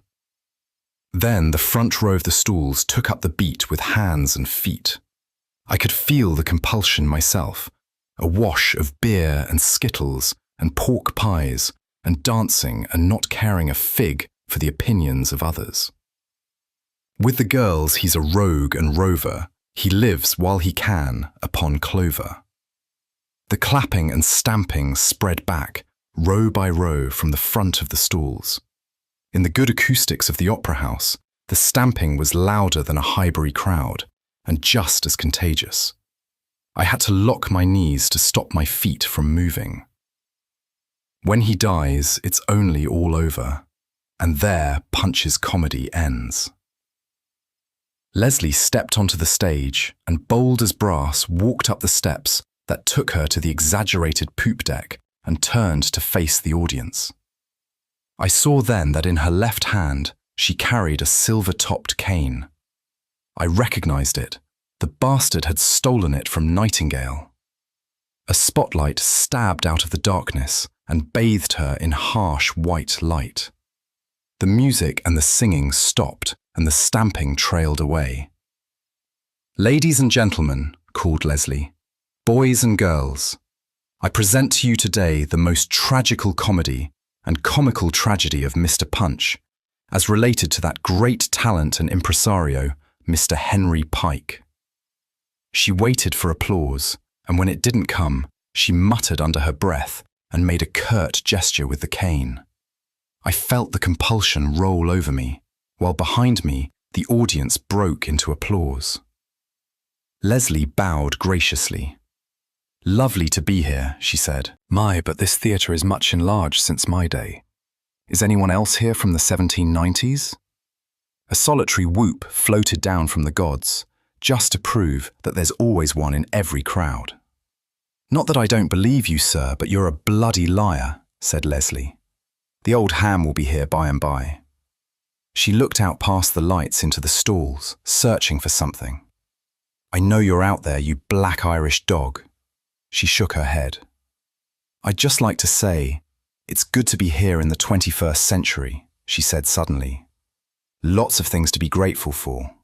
Then the front row of the stools took up the beat with hands and feet. I could feel the compulsion myself, a wash of beer and skittles and pork pies and dancing and not caring a fig for the opinions of others. With the girls he's a rogue and rover, he lives while he can upon clover. The clapping and stamping spread back, row by row from the front of the stalls. In the good acoustics of the opera house, the stamping was louder than a Highbury crowd, and just as contagious. I had to lock my knees to stop my feet from moving. When he dies, it's only all over, and there Punch's comedy ends. Leslie stepped onto the stage and, bold as brass, walked up the steps that took her to the exaggerated poop deck and turned to face the audience. I saw then that in her left hand she carried a silver-topped cane. I recognized it. The bastard had stolen it from Nightingale. A spotlight stabbed out of the darkness and bathed her in harsh white light. The music and the singing stopped and the stamping trailed away. "Ladies and gentlemen," called Leslie, "boys and girls, I present to you today the most tragical comedy and comical tragedy of Mr. Punch, as related to that great talent and impresario, Mr. Henry Pike." She waited for applause, and when it didn't come, she muttered under her breath and made a curt gesture with the cane. I felt the compulsion roll over me, while behind me the audience broke into applause. Leslie bowed graciously. "Lovely to be here," she said. "My, but this theatre is much enlarged since my day. Is anyone else here from the 1790s? A solitary whoop floated down from the gods, just to prove that there's always one in every crowd. "Not that I don't believe you, sir, but you're a bloody liar," said Leslie. "The old ham will be here by and by." She looked out past the lights into the stalls, searching for something. "I know you're out there, you black Irish dog." She shook her head. "I'd just like to say, it's good to be here in the 21st century," she said suddenly. "Lots of things to be grateful for.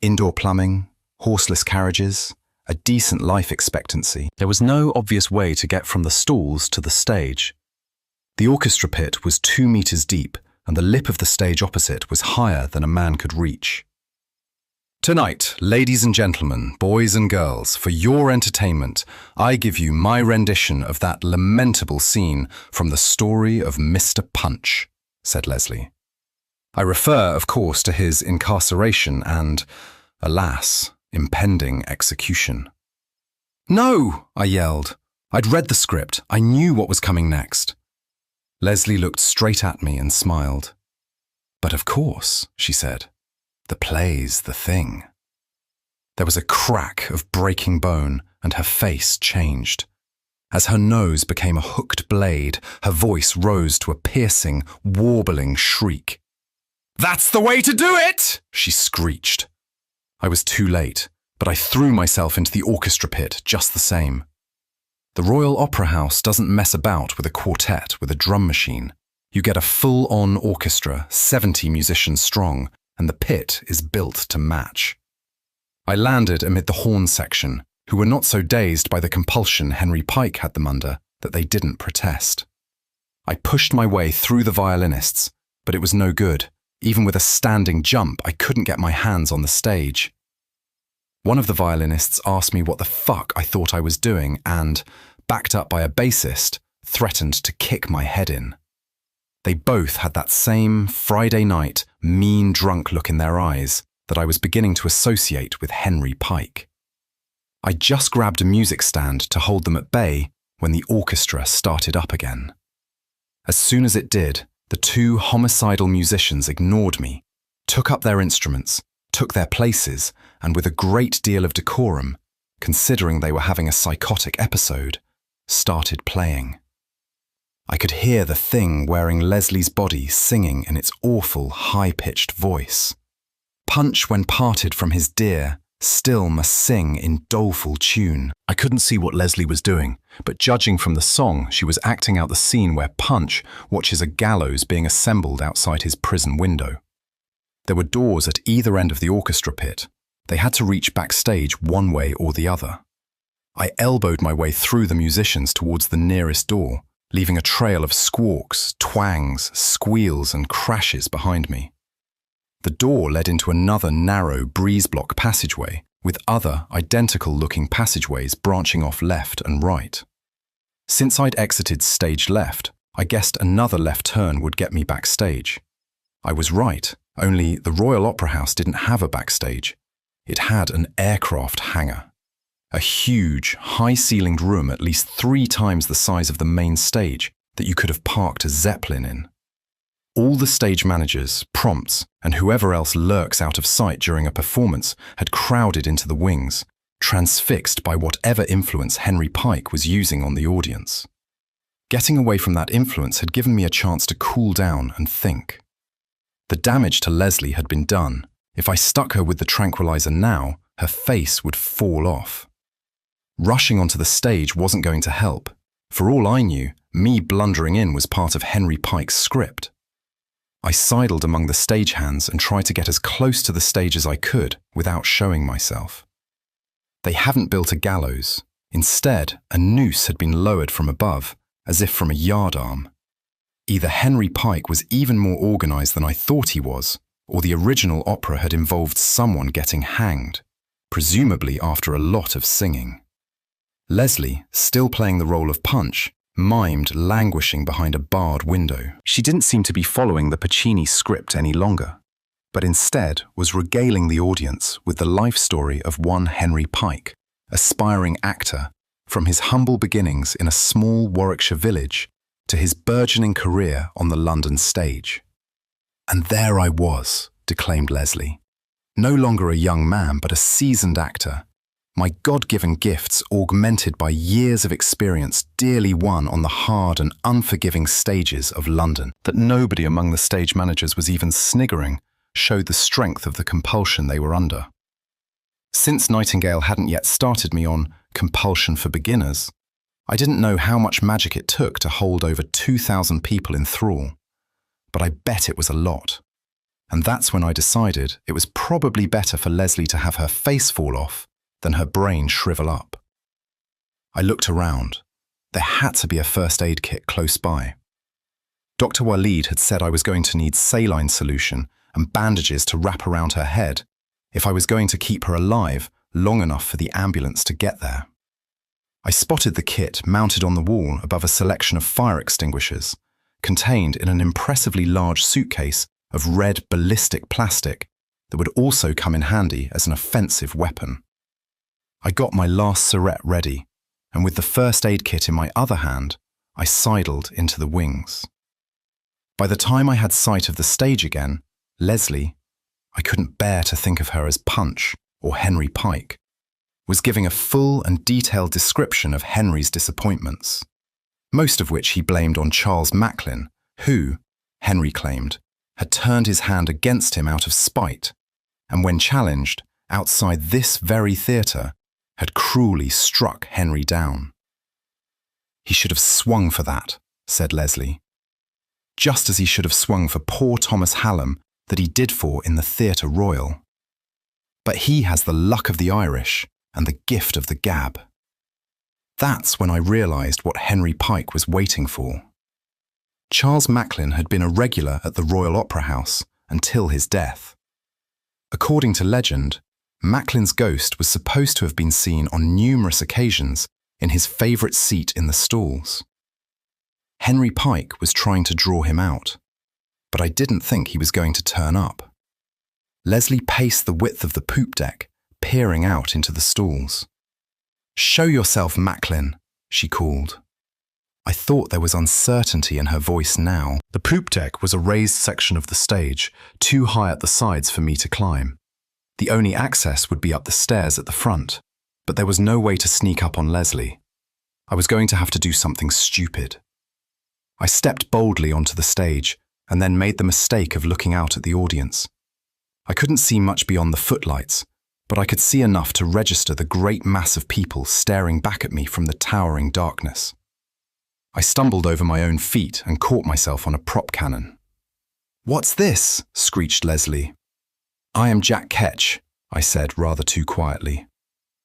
Indoor plumbing, horseless carriages, a decent life expectancy." There was no obvious way to get from the stalls to the stage. The orchestra pit was 2 meters deep, and the lip of the stage opposite was higher than a man could reach. "Tonight, ladies and gentlemen, boys and girls, for your entertainment, I give you my rendition of that lamentable scene from the story of Mr. Punch," said Leslie. "I refer, of course, to his incarceration and, alas, impending execution." "No!" I yelled. I'd read the script. I knew what was coming next. Leslie looked straight at me and smiled. "But of course," she said. "The play's the thing." There was a crack of breaking bone, and her face changed. As her nose became a hooked blade, her voice rose to a piercing, warbling shriek. "That's the way to do it!" she screeched. I was too late, but I threw myself into the orchestra pit just the same. The Royal Opera House doesn't mess about with a quartet with a drum machine. You get a full-on orchestra, 70 musicians strong, and the pit is built to match. I landed amid the horn section, who were not so dazed by the compulsion Henry Pike had them under that they didn't protest. I pushed my way through the violinists, but it was no good. Even with a standing jump, I couldn't get my hands on the stage. One of the violinists asked me what the fuck I thought I was doing and, backed up by a bassist, threatened to kick my head in. They both had that same Friday night, mean drunk look in their eyes that I was beginning to associate with Henry Pike. I just grabbed a music stand to hold them at bay when the orchestra started up again. As soon as it did, the two homicidal musicians ignored me, took up their instruments, took their places, and with a great deal of decorum, considering they were having a psychotic episode, started playing. I could hear the thing wearing Leslie's body singing in its awful, high-pitched voice. Punch, when parted from his dear, still must sing in doleful tune. I couldn't see what Leslie was doing, but judging from the song, she was acting out the scene where Punch watches a gallows being assembled outside his prison window. There were doors at either end of the orchestra pit. They had to reach backstage one way or the other. I elbowed my way through the musicians towards the nearest door, leaving a trail of squawks, twangs, squeals, and crashes behind me. The door led into another narrow breeze-block passageway, with other identical-looking passageways branching off left and right. Since I'd exited stage left, I guessed another left turn would get me backstage. I was right, only the Royal Opera House didn't have a backstage. It had an aircraft hangar. A huge, high-ceilinged room at least 3 times the size of the main stage that you could have parked a Zeppelin in. All the stage managers, prompts, and whoever else lurks out of sight during a performance had crowded into the wings, transfixed by whatever influence Henry Pike was using on the audience. Getting away from that influence had given me a chance to cool down and think. The damage to Leslie had been done. If I stuck her with the tranquilizer now, her face would fall off. Rushing onto the stage wasn't going to help. For all I knew, me blundering in was part of Henry Pike's script. I sidled among the stagehands and tried to get as close to the stage as I could without showing myself. They hadn't built a gallows. Instead, a noose had been lowered from above, as if from a yardarm. Either Henry Pike was even more organized than I thought he was, or the original opera had involved someone getting hanged, presumably after a lot of singing. Leslie, still playing the role of Punch, mimed languishing behind a barred window. She didn't seem to be following the Puccini script any longer, but instead was regaling the audience with the life story of one Henry Pike, aspiring actor, from his humble beginnings in a small Warwickshire village to his burgeoning career on the London stage. And there I was, declaimed Leslie, no longer a young man but a seasoned actor, my God-given gifts augmented by years of experience dearly won on the hard and unforgiving stages of London. That nobody among the stage managers was even sniggering showed the strength of the compulsion they were under. Since Nightingale hadn't yet started me on compulsion for beginners, I didn't know how much magic it took to hold over 2,000 people in thrall, but I bet it was a lot. And that's when I decided it was probably better for Leslie to have her face fall off than her brain shrivel up. I looked around. There had to be a first aid kit close by. Dr. Waleed had said I was going to need saline solution and bandages to wrap around her head if I was going to keep her alive long enough for the ambulance to get there. I spotted the kit mounted on the wall above a selection of fire extinguishers, contained in an impressively large suitcase of red ballistic plastic that would also come in handy as an offensive weapon. I got my last syringe ready, and with the first aid kit in my other hand, I sidled into the wings. By the time I had sight of the stage again, Leslie, I couldn't bear to think of her as Punch or Henry Pike, was giving a full and detailed description of Henry's disappointments, most of which he blamed on Charles Macklin, who, Henry claimed, had turned his hand against him out of spite, and when challenged, outside this very theatre, had cruelly struck Henry down. He should have swung for that, said Leslie. Just as he should have swung for poor Thomas Hallam that he did for in the Theatre Royal. But he has the luck of the Irish and the gift of the gab. That's when I realised what Henry Pike was waiting for. Charles Macklin had been a regular at the Royal Opera House until his death. According to legend, Macklin's ghost was supposed to have been seen on numerous occasions in his favourite seat in the stalls. Henry Pike was trying to draw him out, but I didn't think he was going to turn up. Leslie paced the width of the poop deck, peering out into the stalls. "Show yourself, Macklin," she called. I thought there was uncertainty in her voice now. The poop deck was a raised section of the stage, too high at the sides for me to climb. The only access would be up the stairs at the front, but there was no way to sneak up on Leslie. I was going to have to do something stupid. I stepped boldly onto the stage and then made the mistake of looking out at the audience. I couldn't see much beyond the footlights, but I could see enough to register the great mass of people staring back at me from the towering darkness. I stumbled over my own feet and caught myself on a prop cannon. "What's this?" screeched Leslie. "I am Jack Ketch," I said rather too quietly.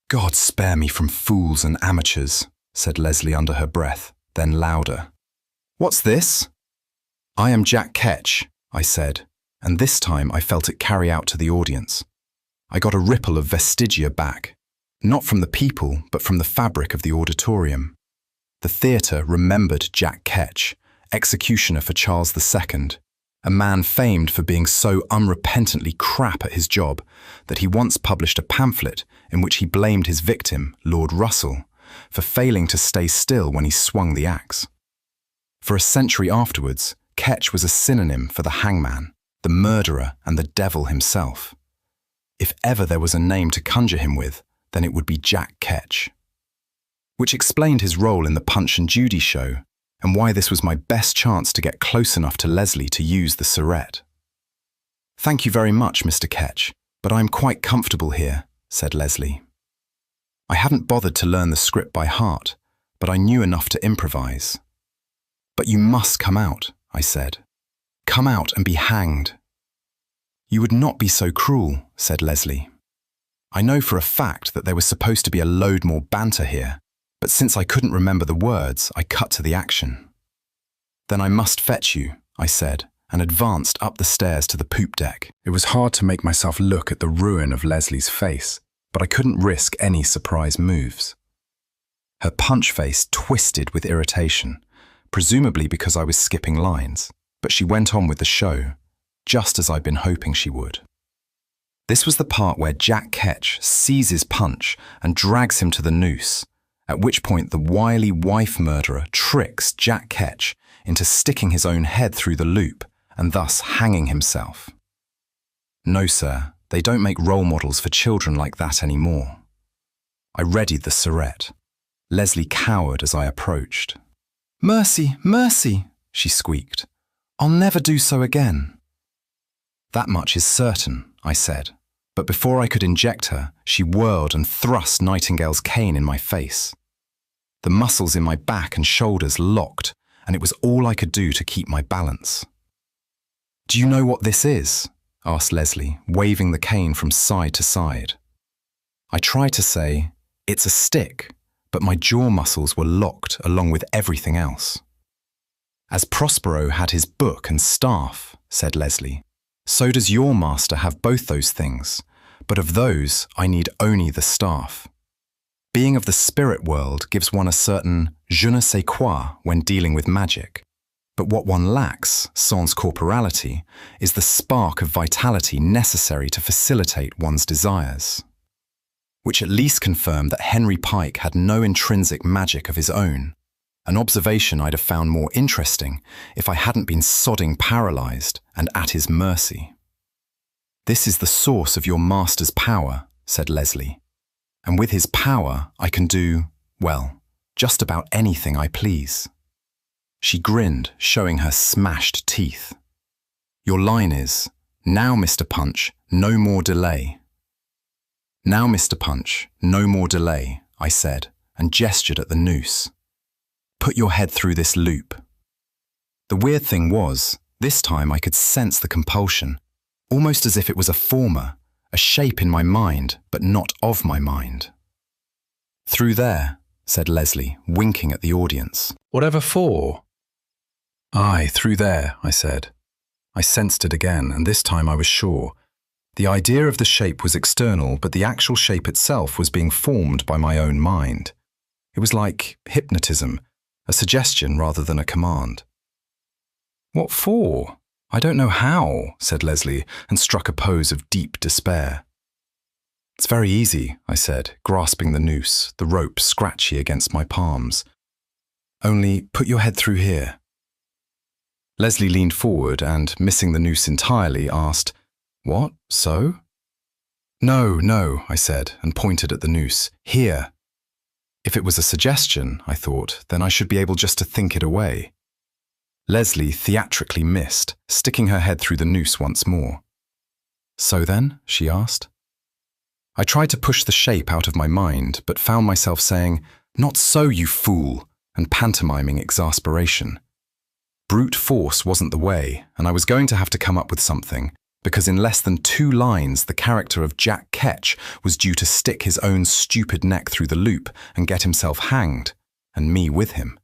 "God spare me from fools and amateurs," said Leslie under her breath, then louder. "What's this?" "I am Jack Ketch," I said, and this time I felt it carry out to the audience. I got a ripple of vestigia back, not from the people, but from the fabric of the auditorium. The theatre remembered Jack Ketch, executioner for Charles II, a man famed for being so unrepentantly crap at his job that he once published a pamphlet in which he blamed his victim, Lord Russell, for failing to stay still when he swung the axe. For a century afterwards, Ketch was a synonym for the hangman, the murderer, and the devil himself. If ever there was a name to conjure him with, then it would be Jack Ketch. Which explained his role in the Punch and Judy show, and why this was my best chance to get close enough to Leslie to use the surette. "Thank you very much, Mr. Ketch, but I'm quite comfortable here," said Leslie. I hadn't bothered to learn the script by heart, but I knew enough to improvise. "But you must come out," I said. "Come out and be hanged." "You would not be so cruel," said Leslie. I know for a fact that there was supposed to be a load more banter here, but since I couldn't remember the words, I cut to the action. "Then I must fetch you," I said, and advanced up the stairs to the poop deck. It was hard to make myself look at the ruin of Leslie's face, but I couldn't risk any surprise moves. Her punch face twisted with irritation, presumably because I was skipping lines, but she went on with the show, just as I'd been hoping she would. This was the part where Jack Ketch seizes Punch and drags him to the noose, at which point the wily wife murderer tricks Jack Ketch into sticking his own head through the loop and thus hanging himself. No, sir, they don't make role models for children like that anymore. I readied the surette. Leslie cowered as I approached. "Mercy, mercy," she squeaked. "I'll never do so again." "That much is certain," I said, but before I could inject her, she whirled and thrust Nightingale's cane in my face. The muscles in my back and shoulders locked, and it was all I could do to keep my balance. "Do you know what this is?" asked Leslie, waving the cane from side to side. I tried to say, "It's a stick," but my jaw muscles were locked along with everything else. "As Prospero had his book and staff," said Leslie, "so does your master have both those things, but of those I need only the staff. Being of the spirit world gives one a certain je ne sais quoi when dealing with magic, but what one lacks, sans corporality, is the spark of vitality necessary to facilitate one's desires." Which at least confirmed that Henry Pike had no intrinsic magic of his own, an observation I'd have found more interesting if I hadn't been sodding paralysed and at his mercy. "This is the source of your master's power," said Leslie, "and with his power I can do, well, just about anything I please." She grinned, showing her smashed teeth. "Your line is, 'Now, Mr. Punch, no more delay.'" "Now, Mr. Punch, no more delay," I said, and gestured at the noose. put your head through this loop. The weird thing was, this time I could sense the compulsion, almost as if it was a former, a shape in my mind, but not of my mind. Through there, said Leslie, winking at the audience. Whatever for? Aye, through there, I said. I sensed it again, and this time I was sure. The idea of the shape was external, but the actual shape itself was being formed by my own mind. It was like hypnotism, a suggestion rather than a command. What for? I don't know how, said Leslie, and struck a pose of deep despair. It's very easy, I said, grasping the noose, the rope scratchy against my palms. Only put your head through here. Leslie leaned forward and, missing the noose entirely, asked, What, so? No, I said, and pointed at the noose. Here. If it was a suggestion, I thought, then I should be able just to think it away. Leslie theatrically missed, sticking her head through the noose once more. So then? She asked. I tried to push the shape out of my mind, but found myself saying, Not so, you fool, and pantomiming exasperation. Brute force wasn't the way, and I was going to have to come up with something, because in less than 2 lines the character of Jack Ketch was due to stick his own stupid neck through the loop and get himself hanged, and me with him.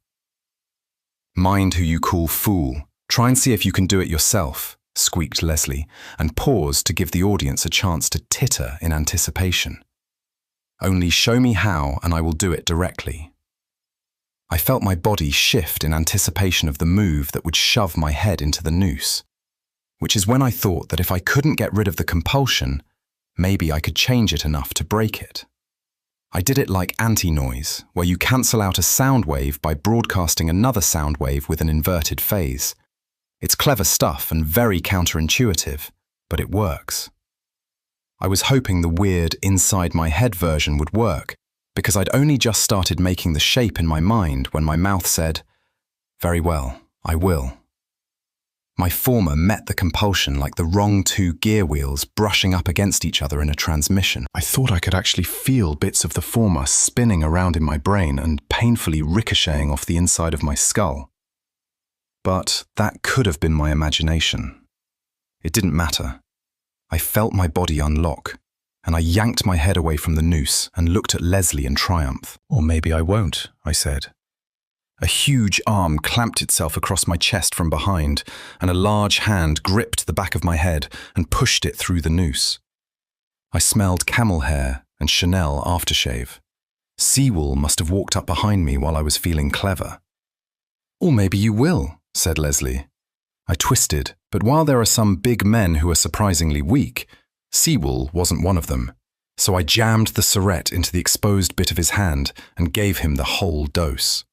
Mind who you call fool. Try and see if you can do it yourself, squeaked Leslie, and paused to give the audience a chance to titter in anticipation. Only show me how, and I will do it directly. I felt my body shift in anticipation of the move that would shove my head into the noose, which is when I thought that if I couldn't get rid of the compulsion, maybe I could change it enough to break it. I did it like anti-noise, where you cancel out a sound wave by broadcasting another sound wave with an inverted phase. It's clever stuff and very counterintuitive, but it works. I was hoping the weird inside my head version would work, because I'd only just started making the shape in my mind when my mouth said, Very well, I will. My former met the compulsion like the wrong 2 gear wheels brushing up against each other in a transmission. I thought I could actually feel bits of the former spinning around in my brain and painfully ricocheting off the inside of my skull. But that could have been my imagination. It didn't matter. I felt my body unlock, and I yanked my head away from the noose and looked at Leslie in triumph. Or maybe I won't, I said. A huge arm clamped itself across my chest from behind, and a large hand gripped the back of my head and pushed it through the noose. I smelled camel hair and Chanel aftershave. Seawool must have walked up behind me while I was feeling clever. Or maybe you will, said Leslie. I twisted, but while there are some big men who are surprisingly weak, Seawool wasn't one of them, so I jammed the syringe into the exposed bit of his hand and gave him the whole dose.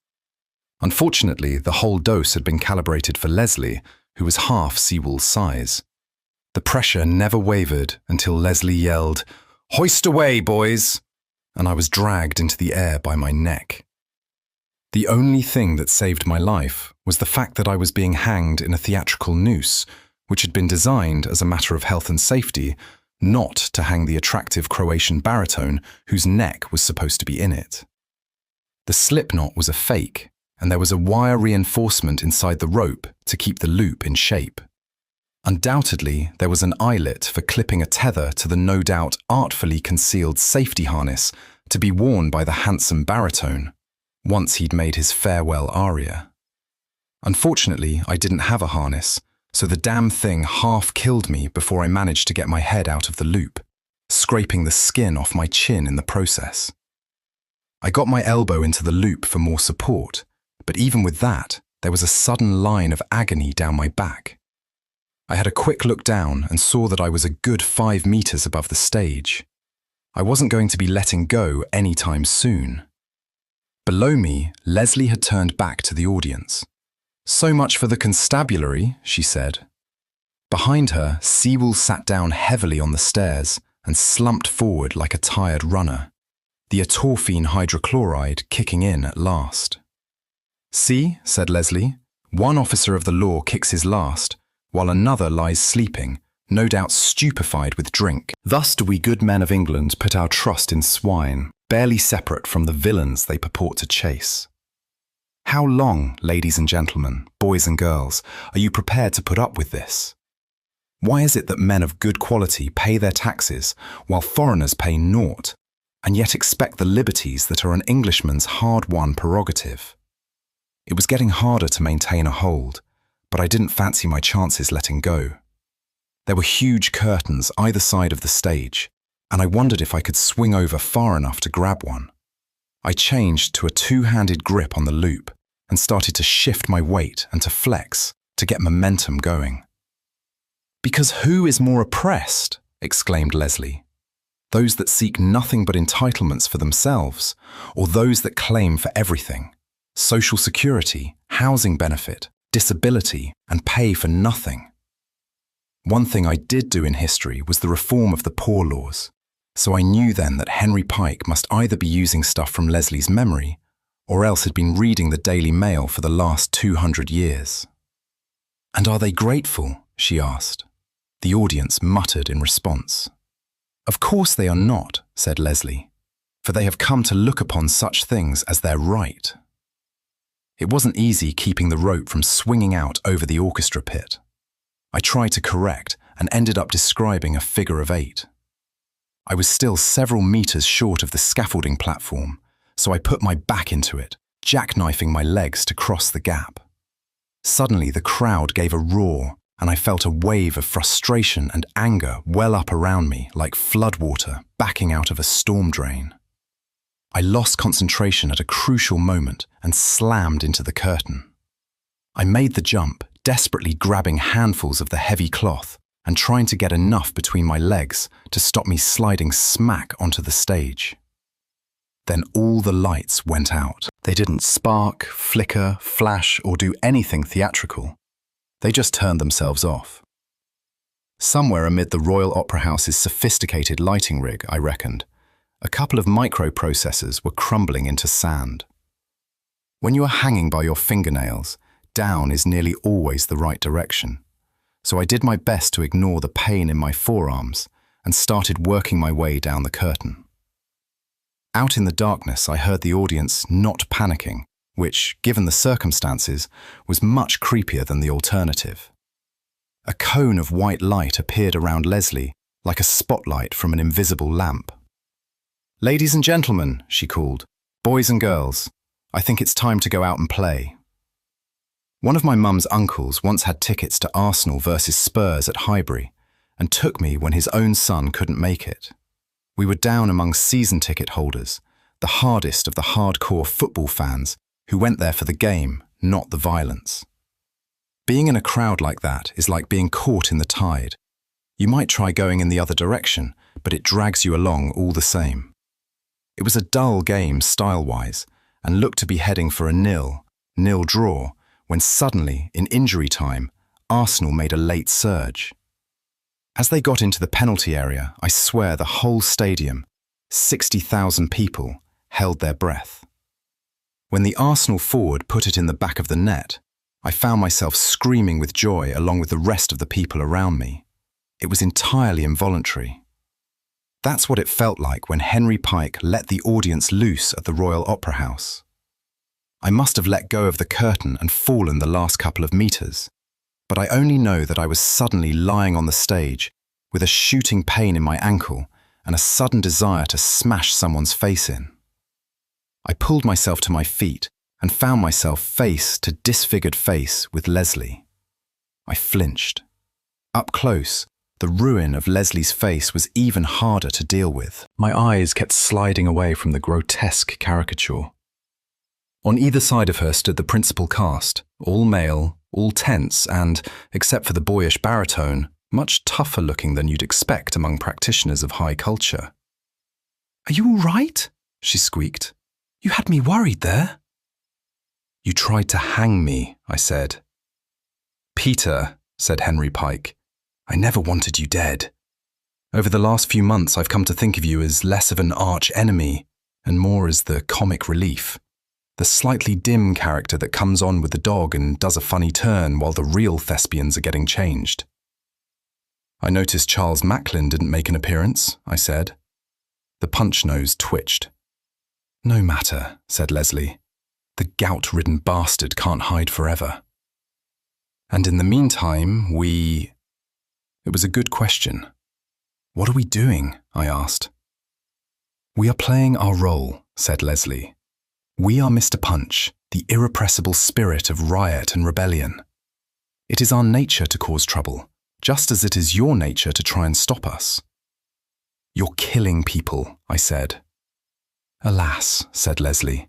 Unfortunately, the whole dose had been calibrated for Leslie, who was half Seawool's size. The pressure never wavered until Leslie yelled, "Hoist away, boys!" and I was dragged into the air by my neck. The only thing that saved my life was the fact that I was being hanged in a theatrical noose, which had been designed as a matter of health and safety, not to hang the attractive Croatian baritone whose neck was supposed to be in it. The slip knot was a fake, and there was a wire reinforcement inside the rope to keep the loop in shape. Undoubtedly, there was an eyelet for clipping a tether to the no doubt artfully concealed safety harness to be worn by the handsome baritone, once he'd made his farewell aria. Unfortunately, I didn't have a harness, so the damn thing half killed me before I managed to get my head out of the loop, scraping the skin off my chin in the process. I got my elbow into the loop for more support, but even with that, there was a sudden line of agony down my back. I had a quick look down and saw that I was a good 5 meters above the stage. I wasn't going to be letting go anytime soon. Below me, Leslie had turned back to the audience. "So much for the constabulary," she said. Behind her, Seawool sat down heavily on the stairs and slumped forward like a tired runner, the atorphine hydrochloride kicking in at last. "See," said Leslie, "one officer of the law kicks his last, while another lies sleeping, no doubt stupefied with drink. Thus do we good men of England put our trust in swine, barely separate from the villains they purport to chase." How long, ladies and gentlemen, boys and girls, are you prepared to put up with this? Why is it that men of good quality pay their taxes while foreigners pay naught, and yet expect the liberties that are an Englishman's hard-won prerogative? It was getting harder to maintain a hold, but I didn't fancy my chances letting go. There were huge curtains either side of the stage, and I wondered if I could swing over far enough to grab one. I changed to a two-handed grip on the loop and started to shift my weight and to flex to get momentum going. "Because who is more oppressed?" exclaimed Leslie. "Those that seek nothing but entitlements for themselves, or those that claim for everything? Social security, housing benefit, disability, and pay for nothing." One thing I did do in history was the reform of the poor laws, so I knew then that Henry Pike must either be using stuff from Leslie's memory or else had been reading the Daily Mail for the last 200 years. "And are they grateful?" she asked. The audience muttered in response. "Of course they are not," said Leslie, "for they have come to look upon such things as their right." It wasn't easy keeping the rope from swinging out over the orchestra pit. I tried to correct and ended up describing a figure of 8. I was still several meters short of the scaffolding platform, so I put my back into it, jackknifing my legs to cross the gap. Suddenly the crowd gave a roar, and I felt a wave of frustration and anger well up around me like floodwater backing out of a storm drain. I lost concentration at a crucial moment and slammed into the curtain. I made the jump, desperately grabbing handfuls of the heavy cloth and trying to get enough between my legs to stop me sliding smack onto the stage. Then all the lights went out. They didn't spark, flicker, flash, or do anything theatrical. They just turned themselves off. Somewhere amid the Royal Opera House's sophisticated lighting rig, I reckoned, a couple of microprocessors were crumbling into sand. When you are hanging by your fingernails, down is nearly always the right direction, so I did my best to ignore the pain in my forearms and started working my way down the curtain. Out in the darkness, I heard the audience not panicking, which, given the circumstances, was much creepier than the alternative. A cone of white light appeared around Leslie, like a spotlight from an invisible lamp. "Ladies and gentlemen," she called, "boys and girls, I think it's time to go out and play." One of my mum's uncles once had tickets to Arsenal versus Spurs at Highbury and took me when his own son couldn't make it. We were down among season ticket holders, the hardest of the hardcore football fans who went there for the game, not the violence. Being in a crowd like that is like being caught in the tide. You might try going in the other direction, but it drags you along all the same. It was a dull game style-wise and looked to be heading for a 0-0 draw when suddenly, in injury time, Arsenal made a late surge. As they got into the penalty area, I swear the whole stadium, 60,000 people, held their breath. When the Arsenal forward put it in the back of the net, I found myself screaming with joy along with the rest of the people around me. It was entirely involuntary. That's what it felt like when Henry Pike let the audience loose at the Royal Opera House. I must have let go of the curtain and fallen the last couple of meters, but I only know that I was suddenly lying on the stage with a shooting pain in my ankle and a sudden desire to smash someone's face in. I pulled myself to my feet and found myself face to disfigured face with Leslie. I flinched. Up close, the ruin of Leslie's face was even harder to deal with. My eyes kept sliding away from the grotesque caricature. On either side of her stood the principal cast, all male, all tense and, except for the boyish baritone, much tougher looking than you'd expect among practitioners of high culture. "Are you all right?" she squeaked. "You had me worried there." "You tried to hang me," I said. "Peter," said Henry Pike, "I never wanted you dead. Over the last few months I've come to think of you as less of an arch enemy and more as the comic relief. The slightly dim character that comes on with the dog and does a funny turn while the real thespians are getting changed." "I noticed Charles Macklin didn't make an appearance," I said. The punch nose twitched. "No matter," said Leslie. The gout-ridden bastard can't hide forever. And in the meantime, It was a good question. What are we doing? I asked. We are playing our role, said Leslie. We are Mr. Punch, the irrepressible spirit of riot and rebellion. It is our nature to cause trouble, just as it is your nature to try and stop us. You're killing people, I said. Alas, said Leslie,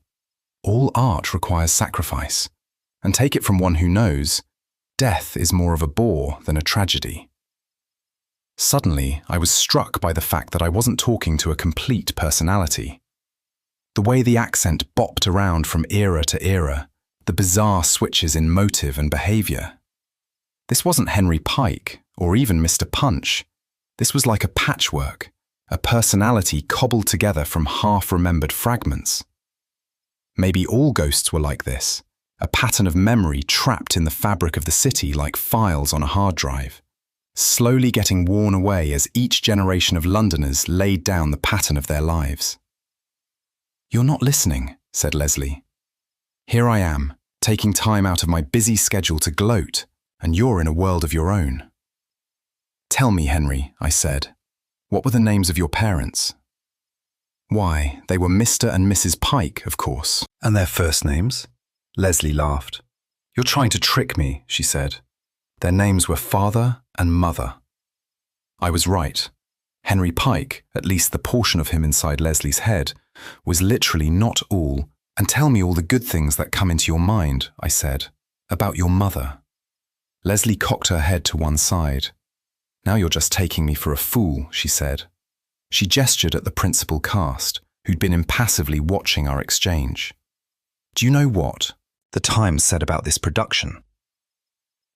all art requires sacrifice, and take it from one who knows, death is more of a bore than a tragedy. Suddenly, I was struck by the fact that I wasn't talking to a complete personality. The way the accent bopped around from era to era, the bizarre switches in motive and behaviour. This wasn't Henry Pike, or even Mr. Punch. This was like a patchwork, a personality cobbled together from half-remembered fragments. Maybe all ghosts were like this, a pattern of memory trapped in the fabric of the city like files on a hard drive, slowly getting worn away as each generation of Londoners laid down the pattern of their lives. You're not listening, said Leslie. Here I am, taking time out of my busy schedule to gloat, and you're in a world of your own. Tell me, Henry, I said, what were the names of your parents? Why, they were Mr. and Mrs. Pike, of course. And their first names? Leslie laughed. You're trying to trick me, she said. Their names were Father and Mother. I was right. Henry Pike, at least the portion of him inside Leslie's head, was literally not all. And tell me all the good things that come into your mind, I said, about your mother. Leslie cocked her head to one side. Now you're just taking me for a fool, she said. She gestured at the principal cast, who'd been impassively watching our exchange. Do you know what the Times said about this production?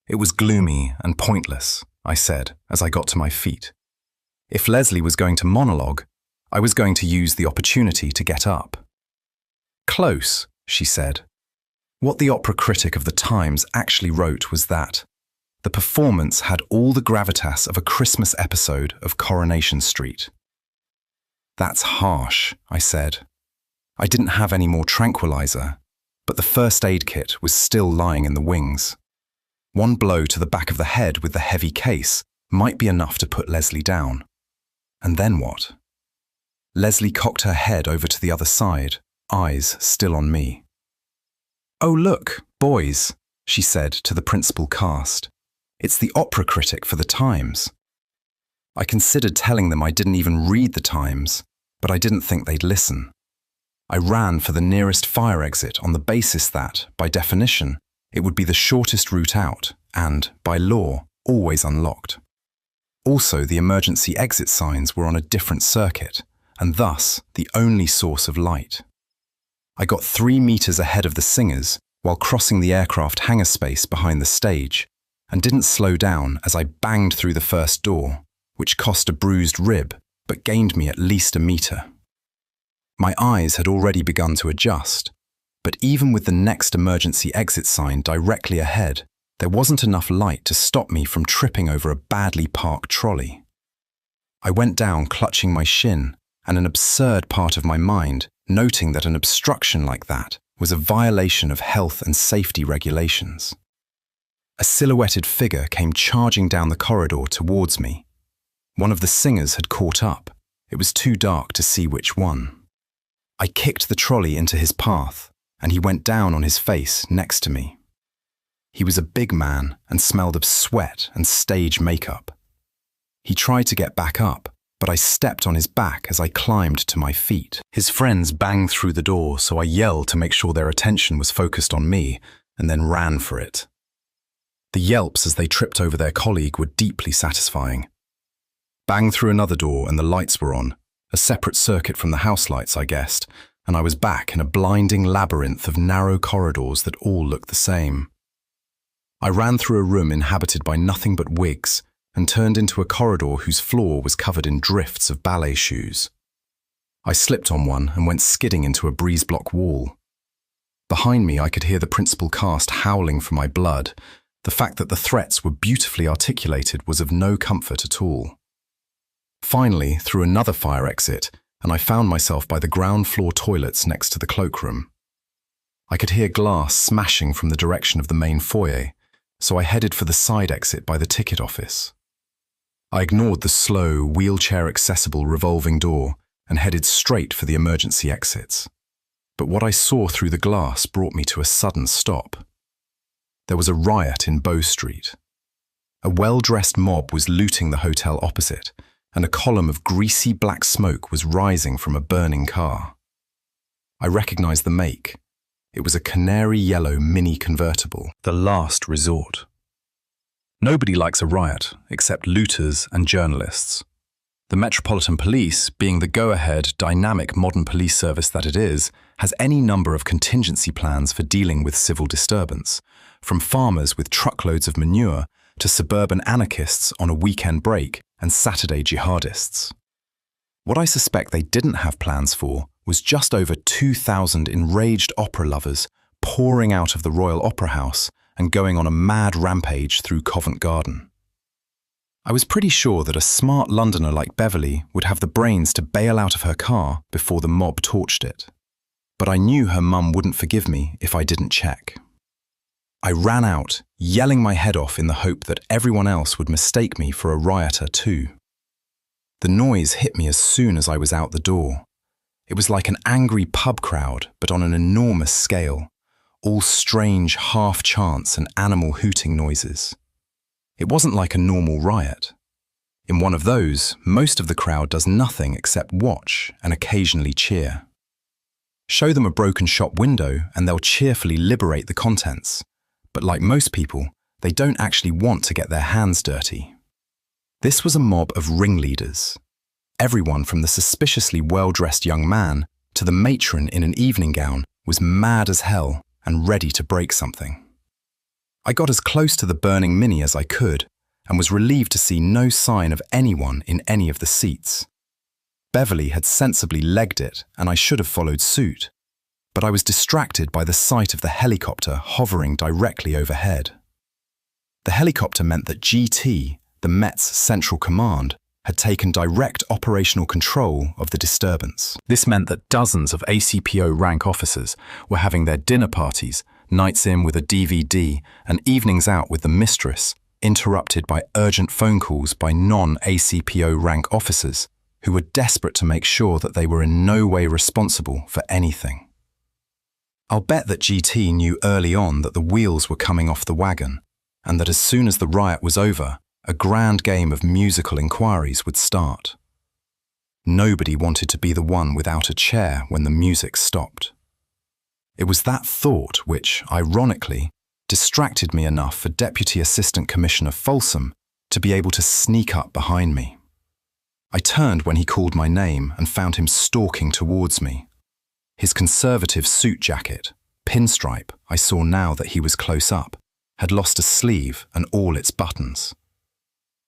It was gloomy and pointless, I said as I got to my feet. If Leslie was going to monologue, I was going to use the opportunity to get up. Close, she said. What the opera critic of the Times actually wrote was that the performance had all the gravitas of a Christmas episode of Coronation Street. That's harsh, I said. I didn't have any more tranquilizer, but the first aid kit was still lying in the wings. One blow to the back of the head with the heavy case might be enough to put Leslie down. And then what? Leslie cocked her head over to the other side, eyes still on me. Oh, look, boys, she said to the principal cast. It's the opera critic for the Times. I considered telling them I didn't even read the Times, but I didn't think they'd listen. I ran for the nearest fire exit on the basis that, by definition, it would be the shortest route out and, by law, always unlocked. Also, the emergency exit signs were on a different circuit, and thus the only source of light. I got 3 meters ahead of the singers while crossing the aircraft hangar space behind the stage, and didn't slow down as I banged through the first door, which cost a bruised rib but gained me at least a meter. My eyes had already begun to adjust, but even with the next emergency exit sign directly ahead, there wasn't enough light to stop me from tripping over a badly parked trolley. I went down clutching my shin, and an absurd part of my mind noting that an obstruction like that was a violation of health and safety regulations. A silhouetted figure came charging down the corridor towards me. One of the singers had caught up. It was too dark to see which one. I kicked the trolley into his path, and he went down on his face next to me. He was a big man and smelled of sweat and stage makeup. He tried to get back up, but I stepped on his back as I climbed to my feet. His friends banged through the door, so I yelled to make sure their attention was focused on me, and then ran for it. The yelps as they tripped over their colleague were deeply satisfying. Bang through another door and the lights were on, a separate circuit from the house lights, I guessed, and I was back in a blinding labyrinth of narrow corridors that all looked the same. I ran through a room inhabited by nothing but wigs and turned into a corridor whose floor was covered in drifts of ballet shoes. I slipped on one and went skidding into a breeze-block wall. Behind me, I could hear the principal cast howling for my blood. The fact that the threats were beautifully articulated was of no comfort at all. Finally, through another fire exit, and I found myself by the ground floor toilets next to the cloakroom. I could hear glass smashing from the direction of the main foyer, so I headed for the side exit by the ticket office. I ignored the slow, wheelchair-accessible revolving door and headed straight for the emergency exits. But what I saw through the glass brought me to a sudden stop. There was a riot in Bow Street. A well-dressed mob was looting the hotel opposite, and a column of greasy black smoke was rising from a burning car. I recognized the make. It was a canary yellow mini convertible, the last resort. Nobody likes a riot except looters and journalists. The Metropolitan Police, being the go-ahead, dynamic modern police service that it is, has any number of contingency plans for dealing with civil disturbance, from farmers with truckloads of manure to suburban anarchists on a weekend break and Saturday jihadists. What I suspect they didn't have plans for was just over 2,000 enraged opera lovers pouring out of the Royal Opera House and going on a mad rampage through Covent Garden. I was pretty sure that a smart Londoner like Beverly would have the brains to bail out of her car before the mob torched it. But I knew her mum wouldn't forgive me if I didn't check. I ran out, yelling my head off in the hope that everyone else would mistake me for a rioter too. The noise hit me as soon as I was out the door. It was like an angry pub crowd, but on an enormous scale, all strange half-chants and animal hooting noises. It wasn't like a normal riot. In one of those, most of the crowd does nothing except watch and occasionally cheer. Show them a broken shop window and they'll cheerfully liberate the contents. But like most people, they don't actually want to get their hands dirty. This was a mob of ringleaders. Everyone from the suspiciously well-dressed young man to the matron in an evening gown was mad as hell and ready to break something. I got as close to the burning Mini as I could and was relieved to see no sign of anyone in any of the seats. Beverly had sensibly legged it and I should have followed suit, but I was distracted by the sight of the helicopter hovering directly overhead. The helicopter meant that GT, the Met's Central Command, had taken direct operational control of the disturbance. This meant that dozens of ACPO rank officers were having their dinner parties, nights in with a DVD, and evenings out with the mistress, interrupted by urgent phone calls by non-ACPO rank officers who were desperate to make sure that they were in no way responsible for anything. I'll bet that GT knew early on that the wheels were coming off the wagon, and that as soon as the riot was over, a grand game of musical inquiries would start. Nobody wanted to be the one without a chair when the music stopped. It was that thought which, ironically, distracted me enough for Deputy Assistant Commissioner Folsom to be able to sneak up behind me. I turned when he called my name and found him stalking towards me. His conservative suit jacket, pinstripe, I saw now that he was close up, had lost a sleeve and all its buttons.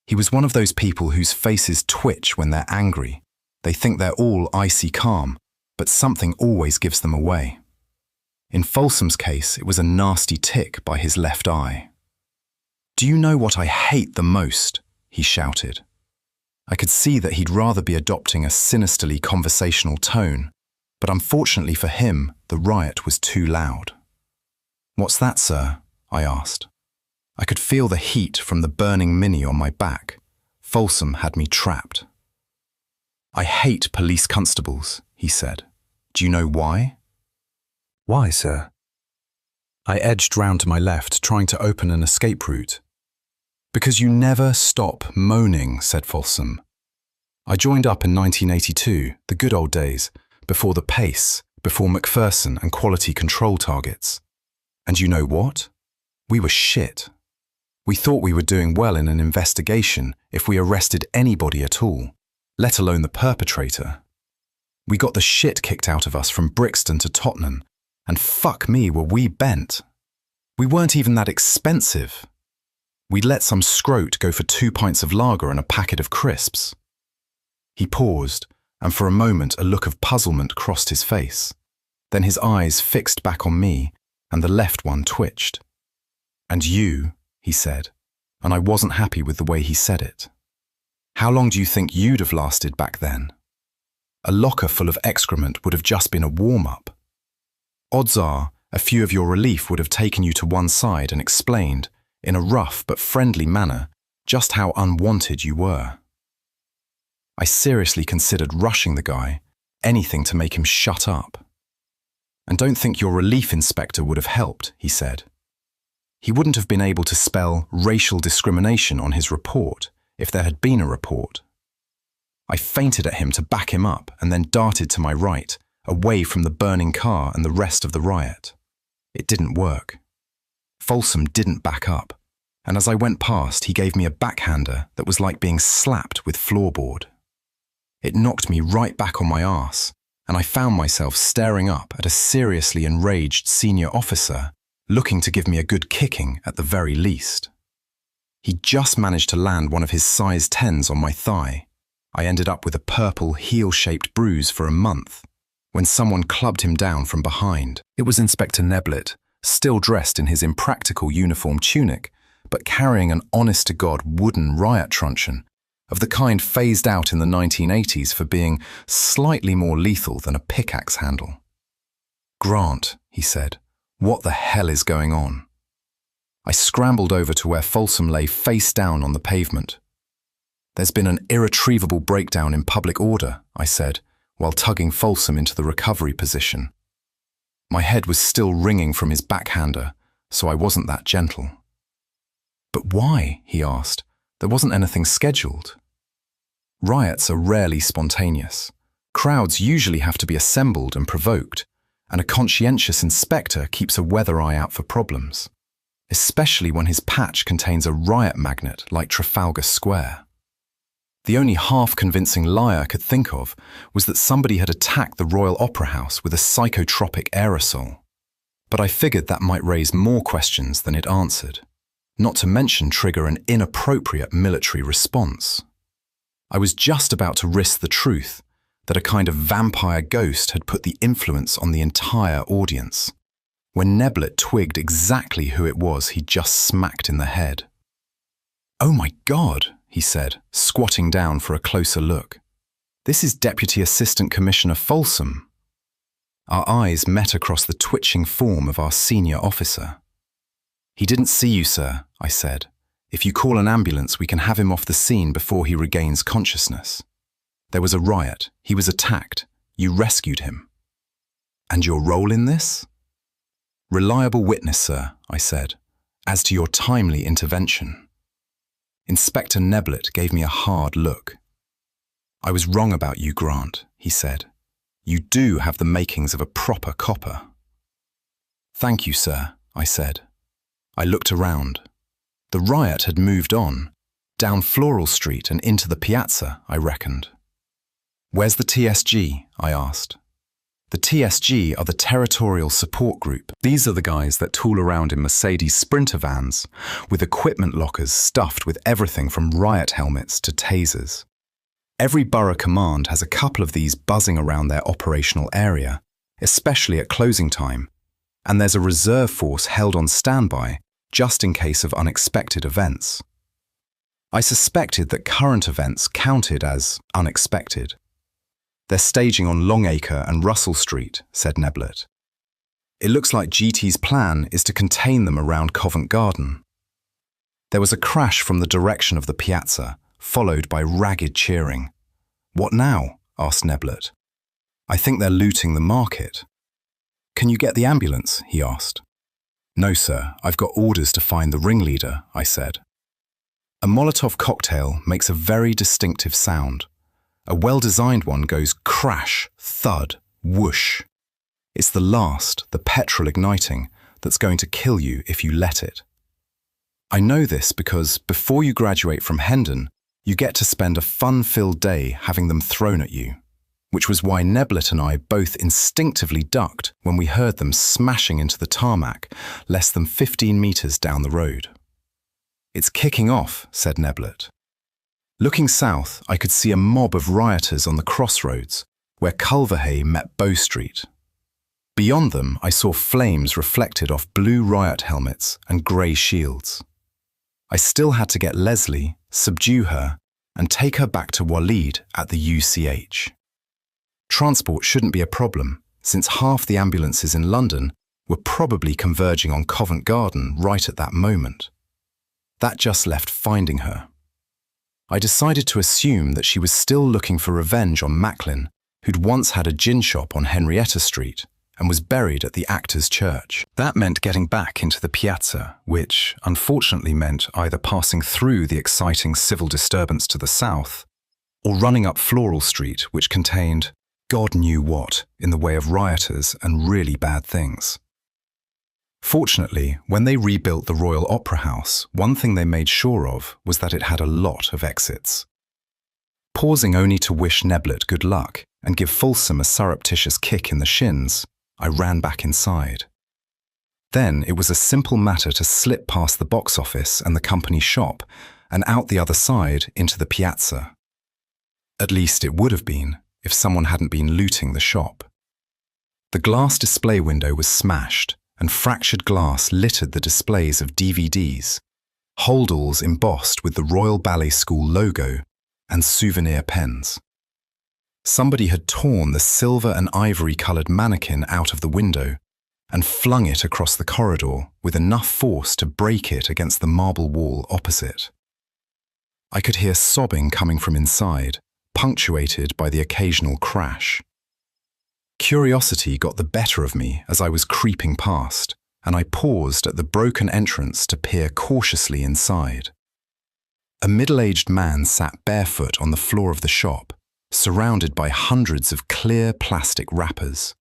He was one of those people whose faces twitch when they're angry. They think they're all icy calm, but something always gives them away. In Folsom's case, it was a nasty tick by his left eye. "Do you know what I hate the most?" he shouted. I could see that he'd rather be adopting a sinisterly conversational tone, but unfortunately for him, the riot was too loud. "What's that, sir?" I asked. I could feel the heat from the burning Mini on my back. Folsom had me trapped. "I hate police constables," he said. "Do you know why?" "Why, sir?" I edged round to my left, trying to open an escape route. "Because you never stop moaning," said Folsom. "I joined up in 1982, the good old days, before the pace, before McPherson and quality control targets. And you know what? We were shit. We thought we were doing well in an investigation if we arrested anybody at all, let alone the perpetrator. We got the shit kicked out of us from Brixton to Tottenham, and fuck me were we bent. We weren't even that expensive. We'd let some scrote go for 2 pints of lager and a packet of crisps." He paused, and for a moment a look of puzzlement crossed his face. Then his eyes fixed back on me, and the left one twitched. "And you," he said, and I wasn't happy with the way he said it. "How long do you think you'd have lasted back then? A locker full of excrement would have just been a warm-up. Odds are, A few of your relief would have taken you to one side and explained, in a rough but friendly manner, just how unwanted you were. I seriously considered rushing the guy, anything to make him shut up. And don't think your relief inspector would have helped, he said. He wouldn't have been able to spell racial discrimination on his report if there had been a report. I feinted at him to back him up and then darted to my right, away from the burning car and the rest of the riot. It didn't work. Folsom didn't back up, and as I went past, he gave me a backhander that was like being slapped with floorboard. It knocked me right back on my arse, and I found myself staring up at a seriously enraged senior officer looking to give me a good kicking at the very least. He just managed to land one of his size 10s on my thigh. I ended up with a purple heel-shaped bruise for a month when someone clubbed him down from behind. It was Inspector Neblett, still dressed in his impractical uniform tunic, but carrying an honest-to-God wooden riot truncheon of the kind phased out in the 1980s for being slightly more lethal than a pickaxe handle. "Grant," he said, "what the hell is going on?" I scrambled over to where Folsom lay face down on the pavement. "There's been an irretrievable breakdown in public order," I said, while tugging Folsom into the recovery position. My head was still ringing from his backhander, so I wasn't that gentle. "But why?" he asked. "There wasn't anything scheduled." Riots are rarely spontaneous. Crowds usually have to be assembled and provoked, and a conscientious inspector keeps a weather eye out for problems, especially when his patch contains a riot magnet like Trafalgar Square. The only half-convincing lie I could think of was that somebody had attacked the Royal Opera House with a psychotropic aerosol. But I figured that might raise more questions than it answered, not to mention trigger an inappropriate military response. I was just about to risk the truth that a kind of vampire ghost had put the influence on the entire audience, when Neblett twigged exactly who it was he'd just smacked in the head. "Oh my God," he said, squatting down for a closer look. "This is Deputy Assistant Commissioner Folsom." Our eyes met across the twitching form of our senior officer. "He didn't see you, sir," I said. "If you call an ambulance, we can have him off the scene before he regains consciousness. There was a riot. He was attacked. You rescued him." "And your role in this?" "Reliable witness, sir," I said, "as to your timely intervention." Inspector Neblett gave me a hard look. "I was wrong about you, Grant," he said. "You do have the makings of a proper copper." "Thank you, sir," I said. I looked around. The riot had moved on, down Floral Street and into the piazza, I reckoned. "Where's the TSG?" I asked. The TSG are the Territorial Support Group. These are the guys that tool around in Mercedes Sprinter vans, with equipment lockers stuffed with everything from riot helmets to tasers. Every borough command has a couple of these buzzing around their operational area, especially at closing time, and there's a reserve force held on standby just in case of unexpected events. I suspected that current events counted as unexpected. "They're staging on Longacre and Russell Street," said Neblett. "It looks like GT's plan is to contain them around Covent Garden." There was a crash from the direction of the piazza, followed by ragged cheering. "What now?" asked Neblett. "I think they're looting the market." "Can you get the ambulance?" he asked. "No, sir. I've got orders to find the ringleader," I said. A Molotov cocktail makes a very distinctive sound. A well-designed one goes crash, thud, whoosh. It's the last, the petrol igniting, that's going to kill you if you let it. I know this because before you graduate from Hendon, you get to spend a fun-filled day having them thrown at you, which was why Neblett and I both instinctively ducked when we heard them smashing into the tarmac less than 15 meters down the road. "It's kicking off," said Neblett. Looking south, I could see a mob of rioters on the crossroads, where Culverhay met Bow Street. Beyond them, I saw flames reflected off blue riot helmets and grey shields. I still had to get Leslie, subdue her, and take her back to Waleed at the UCH. Transport shouldn't be a problem, since half the ambulances in London were probably converging on Covent Garden right at that moment. That just left finding her. I decided to assume that she was still looking for revenge on Macklin, who'd once had a gin shop on Henrietta Street and was buried at the Actors' Church. That meant getting back into the piazza, which unfortunately meant either passing through the exciting civil disturbance to the south or running up Floral Street, which contained God knew what in the way of rioters and really bad things. Fortunately, when they rebuilt the Royal Opera House, one thing they made sure of was that it had a lot of exits. Pausing only to wish Neblet good luck and give Folsom a surreptitious kick in the shins, I ran back inside. Then it was a simple matter to slip past the box office and the company shop and out the other side into the piazza. At least it would have been if someone hadn't been looting the shop. The glass display window was smashed, and fractured glass littered the displays of DVDs, holdalls embossed with the Royal Ballet School logo, and souvenir pens. Somebody had torn the silver and ivory-coloured mannequin out of the window and flung it across the corridor with enough force to break it against the marble wall opposite. I could hear sobbing coming from inside, punctuated by the occasional crash. Curiosity got the better of me as I was creeping past, and I paused at the broken entrance to peer cautiously inside. A middle-aged man sat barefoot on the floor of the shop, surrounded by hundreds of clear plastic wrappers.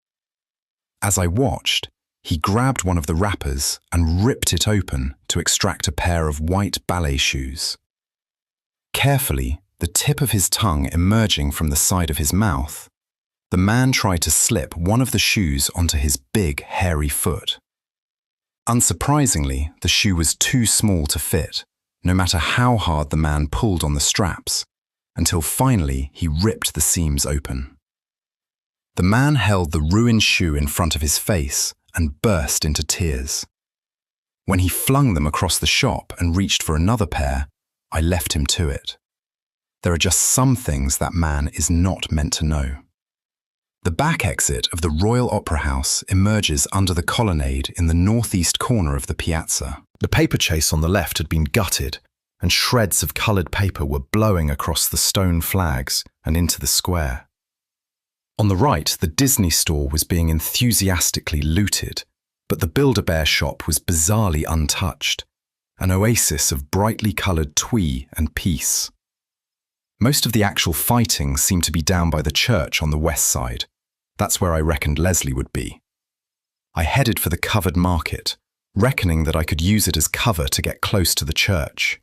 As I watched, he grabbed one of the wrappers and ripped it open to extract a pair of white ballet shoes. Carefully, the tip of his tongue emerging from the side of his mouth, the man tried to slip one of the shoes onto his big, hairy foot. Unsurprisingly, the shoe was too small to fit, no matter how hard the man pulled on the straps, until finally he ripped the seams open. The man held the ruined shoe in front of his face and burst into tears. When he flung them across the shop and reached for another pair, I left him to it. There are just some things that man is not meant to know. The back exit of the Royal Opera House emerges under the colonnade in the northeast corner of the piazza. The paper chase on the left had been gutted, and shreds of coloured paper were blowing across the stone flags and into the square. On the right, the Disney store was being enthusiastically looted, but the Build-A-Bear shop was bizarrely untouched, an oasis of brightly coloured twee and peace. Most of the actual fighting seemed to be down by the church on the west side. That's where I reckoned Leslie would be. I headed for the covered market, reckoning that I could use it as cover to get close to the church.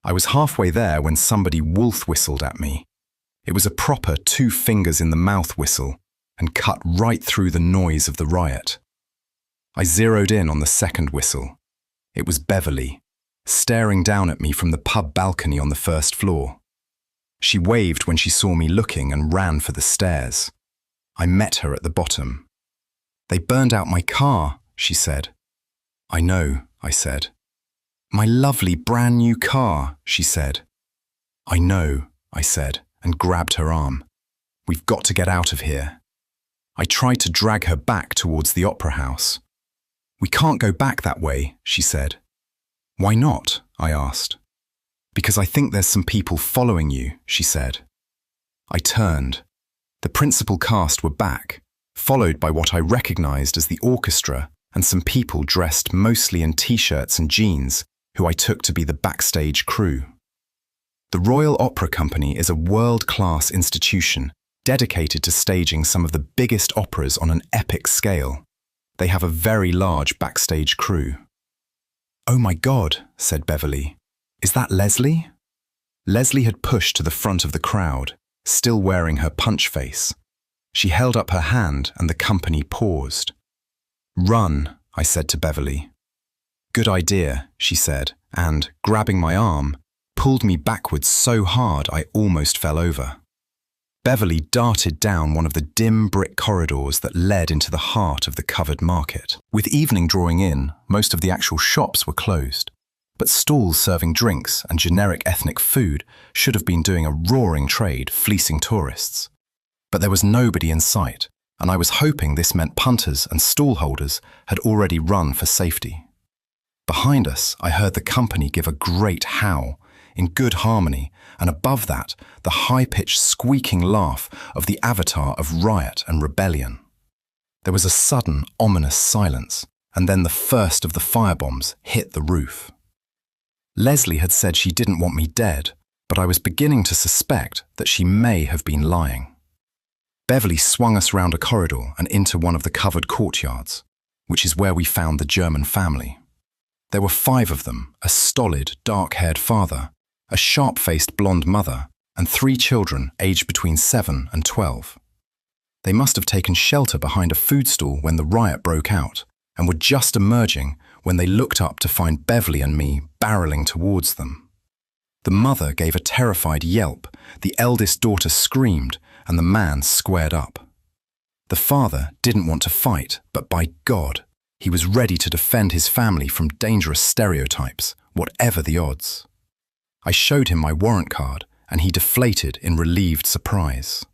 I was halfway there when somebody wolf-whistled at me. It was a proper two-fingers-in-the-mouth whistle and cut right through the noise of the riot. I zeroed in on the second whistle. It was Beverly, staring down at me from the pub balcony on the first floor. She waved when she saw me looking and ran for the stairs. I met her at the bottom. "They burned out my car," she said. "I know," I said. "My lovely brand new car," she said. "I know," I said, and grabbed her arm. "We've got to get out of here." I tried to drag her back towards the opera house. "We can't go back that way," she said. "Why not?" I asked. "Because I think there's some people following you," she said. I turned. The principal cast were back, followed by what I recognized as the orchestra and some people dressed mostly in t-shirts and jeans, who I took to be the backstage crew. The Royal Opera Company is a world-class institution dedicated to staging some of the biggest operas on an epic scale. They have a very large backstage crew. "Oh my God," said Beverly. "Is that Leslie?" Leslie had pushed to the front of the crowd, still wearing her punch face. She held up her hand and the company paused. "Run," I said to Beverly. "Good idea," she said, and, grabbing my arm, pulled me backwards so hard I almost fell over. Beverly darted down one of the dim brick corridors that led into the heart of the covered market. With evening drawing in, most of the actual shops were closed, but stalls serving drinks and generic ethnic food should have been doing a roaring trade, fleecing tourists. But there was nobody in sight, and I was hoping this meant punters and stall holders had already run for safety. Behind us, I heard the company give a great howl, in good harmony, and above that, the high-pitched squeaking laugh of the avatar of riot and rebellion. There was a sudden, ominous silence, and then the first of the firebombs hit the roof. Leslie had said she didn't want me dead, but I was beginning to suspect that she may have been lying. Beverly swung us round a corridor and into one of the covered courtyards, which is where we found the German family. There were 5 of them, a stolid, dark-haired father, a sharp-faced blonde mother, and 3 children aged between 7 and 12. They must have taken shelter behind a food stall when the riot broke out, and were just emerging when they looked up to find Beverly and me barreling towards them. The mother gave a terrified yelp, the eldest daughter screamed, and the man squared up. The father didn't want to fight, but by God, he was ready to defend his family from dangerous stereotypes, whatever the odds. I showed him my warrant card, and he deflated in relieved surprise.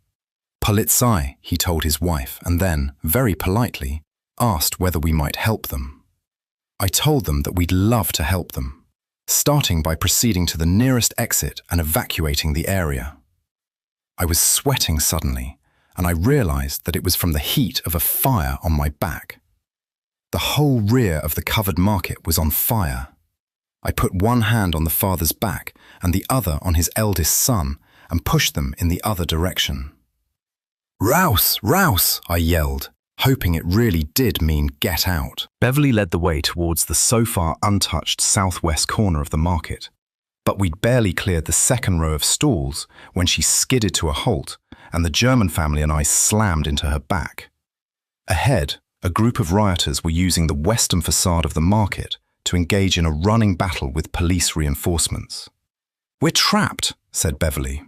Polizei, he told his wife, and then, very politely, asked whether we might help them. I told them that we'd love to help them, starting by proceeding to the nearest exit and evacuating the area. I was sweating suddenly, and I realized that it was from the heat of a fire on my back. The whole rear of the covered market was on fire. I put one hand on the father's back and the other on his eldest son and pushed them in the other direction. "Raus, raus," I yelled, hoping it really did mean get out. Beverly led the way towards the so far untouched southwest corner of the market, but we'd barely cleared the second row of stalls when she skidded to a halt and the German family and I slammed into her back. Ahead, a group of rioters were using the western facade of the market to engage in a running battle with police reinforcements. "We're trapped," said Beverly.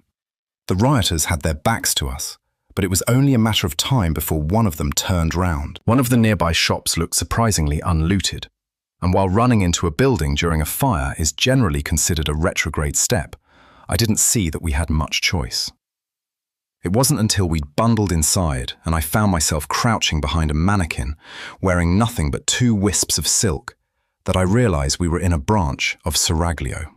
The rioters had their backs to us, but it was only a matter of time before one of them turned round. One of the nearby shops looked surprisingly unlooted, and while running into a building during a fire is generally considered a retrograde step, I didn't see that we had much choice. It wasn't until we'd bundled inside and I found myself crouching behind a mannequin, wearing nothing but 2 wisps of silk, that I realized we were in a branch of Seraglio.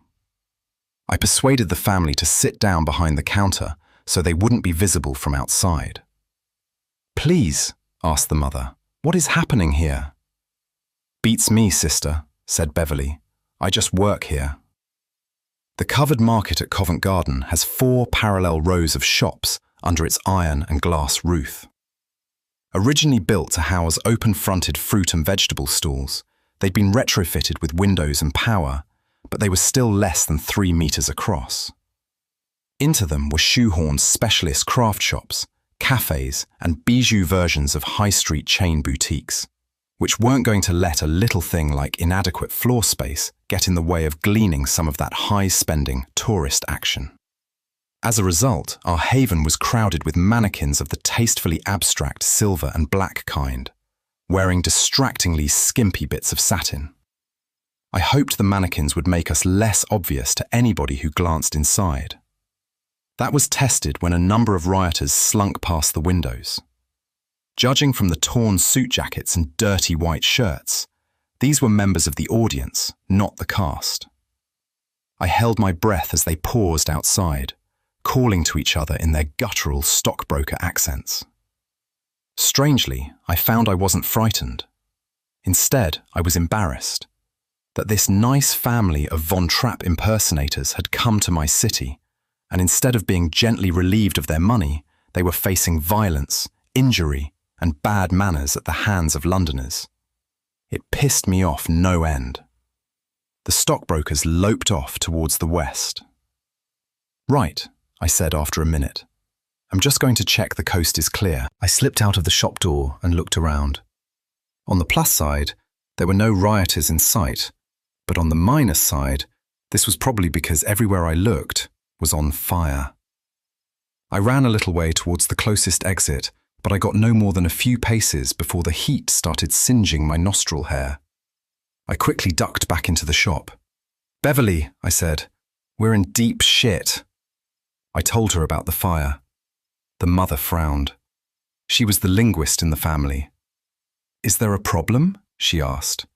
I persuaded the family to sit down behind the counter so they wouldn't be visible from outside. "Please," asked the mother, "what is happening here?" "Beats me, sister," said Beverly. "I just work here." The covered market at Covent Garden has 4 parallel rows of shops under its iron and glass roof. Originally built to house open-fronted fruit and vegetable stalls, they'd been retrofitted with windows and power, but they were still less than 3 meters across. Into them were shoehorned specialist craft shops, cafes, and bijou versions of high street chain boutiques, which weren't going to let a little thing like inadequate floor space get in the way of gleaning some of that high-spending tourist action. As a result, our haven was crowded with mannequins of the tastefully abstract silver and black kind, wearing distractingly skimpy bits of satin. I hoped the mannequins would make us less obvious to anybody who glanced inside. That was tested when a number of rioters slunk past the windows. Judging from the torn suit jackets and dirty white shirts, these were members of the audience, not the cast. I held my breath as they paused outside, calling to each other in their guttural stockbroker accents. Strangely, I found I wasn't frightened. Instead, I was embarrassed that this nice family of Von Trapp impersonators had come to my city, and instead of being gently relieved of their money, they were facing violence, injury, and bad manners at the hands of Londoners. It pissed me off no end. The stockbrokers loped off towards the west. "Right," I said after a minute. "I'm just going to check the coast is clear." I slipped out of the shop door and looked around. On the plus side, there were no rioters in sight, but on the minus side, this was probably because everywhere I looked was on fire. I ran a little way towards the closest exit, but I got no more than a few paces before the heat started singeing my nostril hair. I quickly ducked back into the shop. "Beverly," I said, "we're in deep shit." I told her about the fire. The mother frowned. She was the linguist in the family. "Is there a problem?" she asked.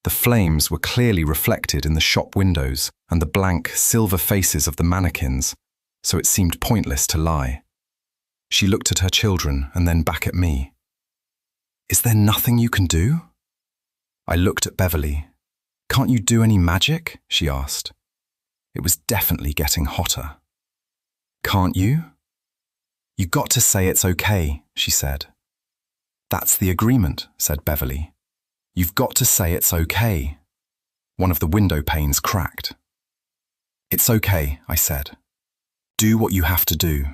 The flames were clearly reflected in the shop windows and the blank, silver faces of the mannequins, so it seemed pointless to lie. She looked at her children and then back at me. "Is there nothing you can do?" I looked at Beverly. "Can't you do any magic?" she asked. It was definitely getting hotter. "Can't you?" "You got to say it's okay," she said. "That's the agreement," said Beverly. "You've got to say it's okay." One of the window panes cracked. "It's okay," I said. "Do what you have to do."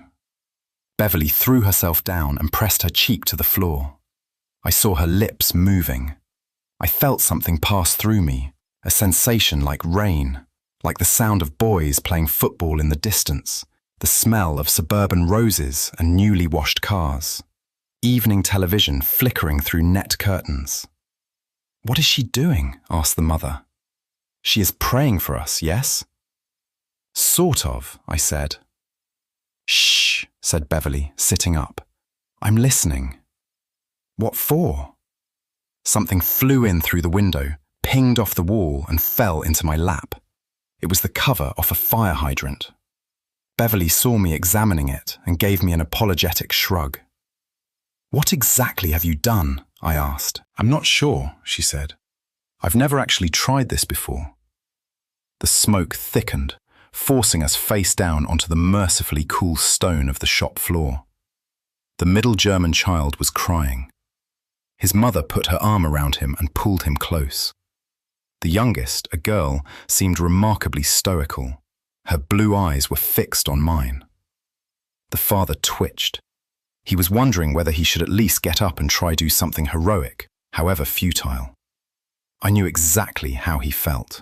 Beverly threw herself down and pressed her cheek to the floor. I saw her lips moving. I felt something pass through me, a sensation like rain, like the sound of boys playing football in the distance, the smell of suburban roses and newly washed cars, evening television flickering through net curtains. "What is she doing?" asked the mother. "She is praying for us, yes?" "Sort of," I said. "Shh," said Beverly, sitting up. "I'm listening." "What for?" Something flew in through the window, pinged off the wall and fell into my lap. It was the cover off a fire hydrant. Beverly saw me examining it and gave me an apologetic shrug. "What exactly have you done?" I asked. "I'm not sure," she said. "I've never actually tried this before." The smoke thickened, forcing us face down onto the mercifully cool stone of the shop floor. The middle German child was crying. His mother put her arm around him and pulled him close. The youngest, a girl, seemed remarkably stoical. Her blue eyes were fixed on mine. The father twitched. He was wondering whether he should at least get up and try do something heroic, however futile. I knew exactly how he felt.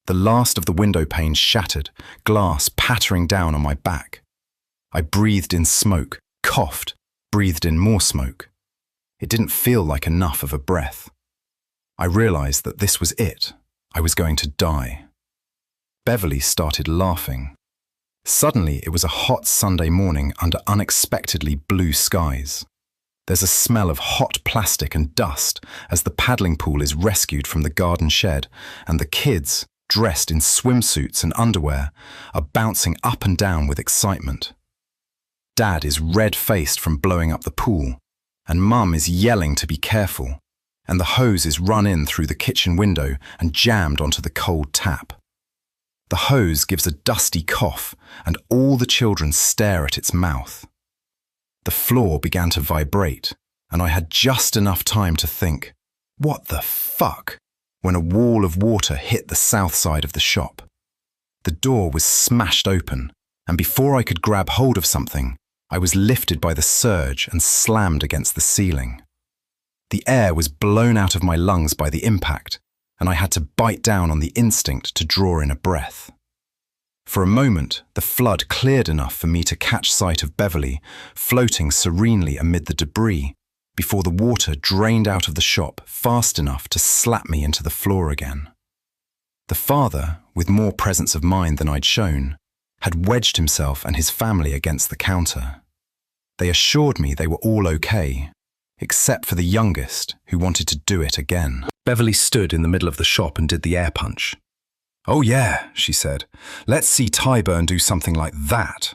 The last of the window panes shattered, glass pattering down on my back. I breathed in smoke, coughed, breathed in more smoke. It didn't feel like enough of a breath. I realized that this was it. I was going to die. Beverly started laughing. Suddenly, it was a hot Sunday morning under unexpectedly blue skies. There's a smell of hot plastic and dust as the paddling pool is rescued from the garden shed, and the kids, dressed in swimsuits and underwear, are bouncing up and down with excitement. Dad is red-faced from blowing up the pool, and Mum is yelling to be careful, and the hose is run in through the kitchen window and jammed onto the cold tap. The hose gives a dusty cough, and all the children stare at its mouth. The floor began to vibrate, and I had just enough time to think, "What the fuck?" when a wall of water hit the south side of the shop. The door was smashed open, and before I could grab hold of something, I was lifted by the surge and slammed against the ceiling. The air was blown out of my lungs by the impact, and I had to bite down on the instinct to draw in a breath. For a moment, the flood cleared enough for me to catch sight of Beverly floating serenely amid the debris before the water drained out of the shop fast enough to slap me into the floor again. The father, with more presence of mind than I'd shown, had wedged himself and his family against the counter. They assured me they were all okay, except for the youngest, who wanted to do it again. Beverly stood in the middle of the shop and did the air punch. "Oh yeah," she said. "Let's see Tyburn do something like that."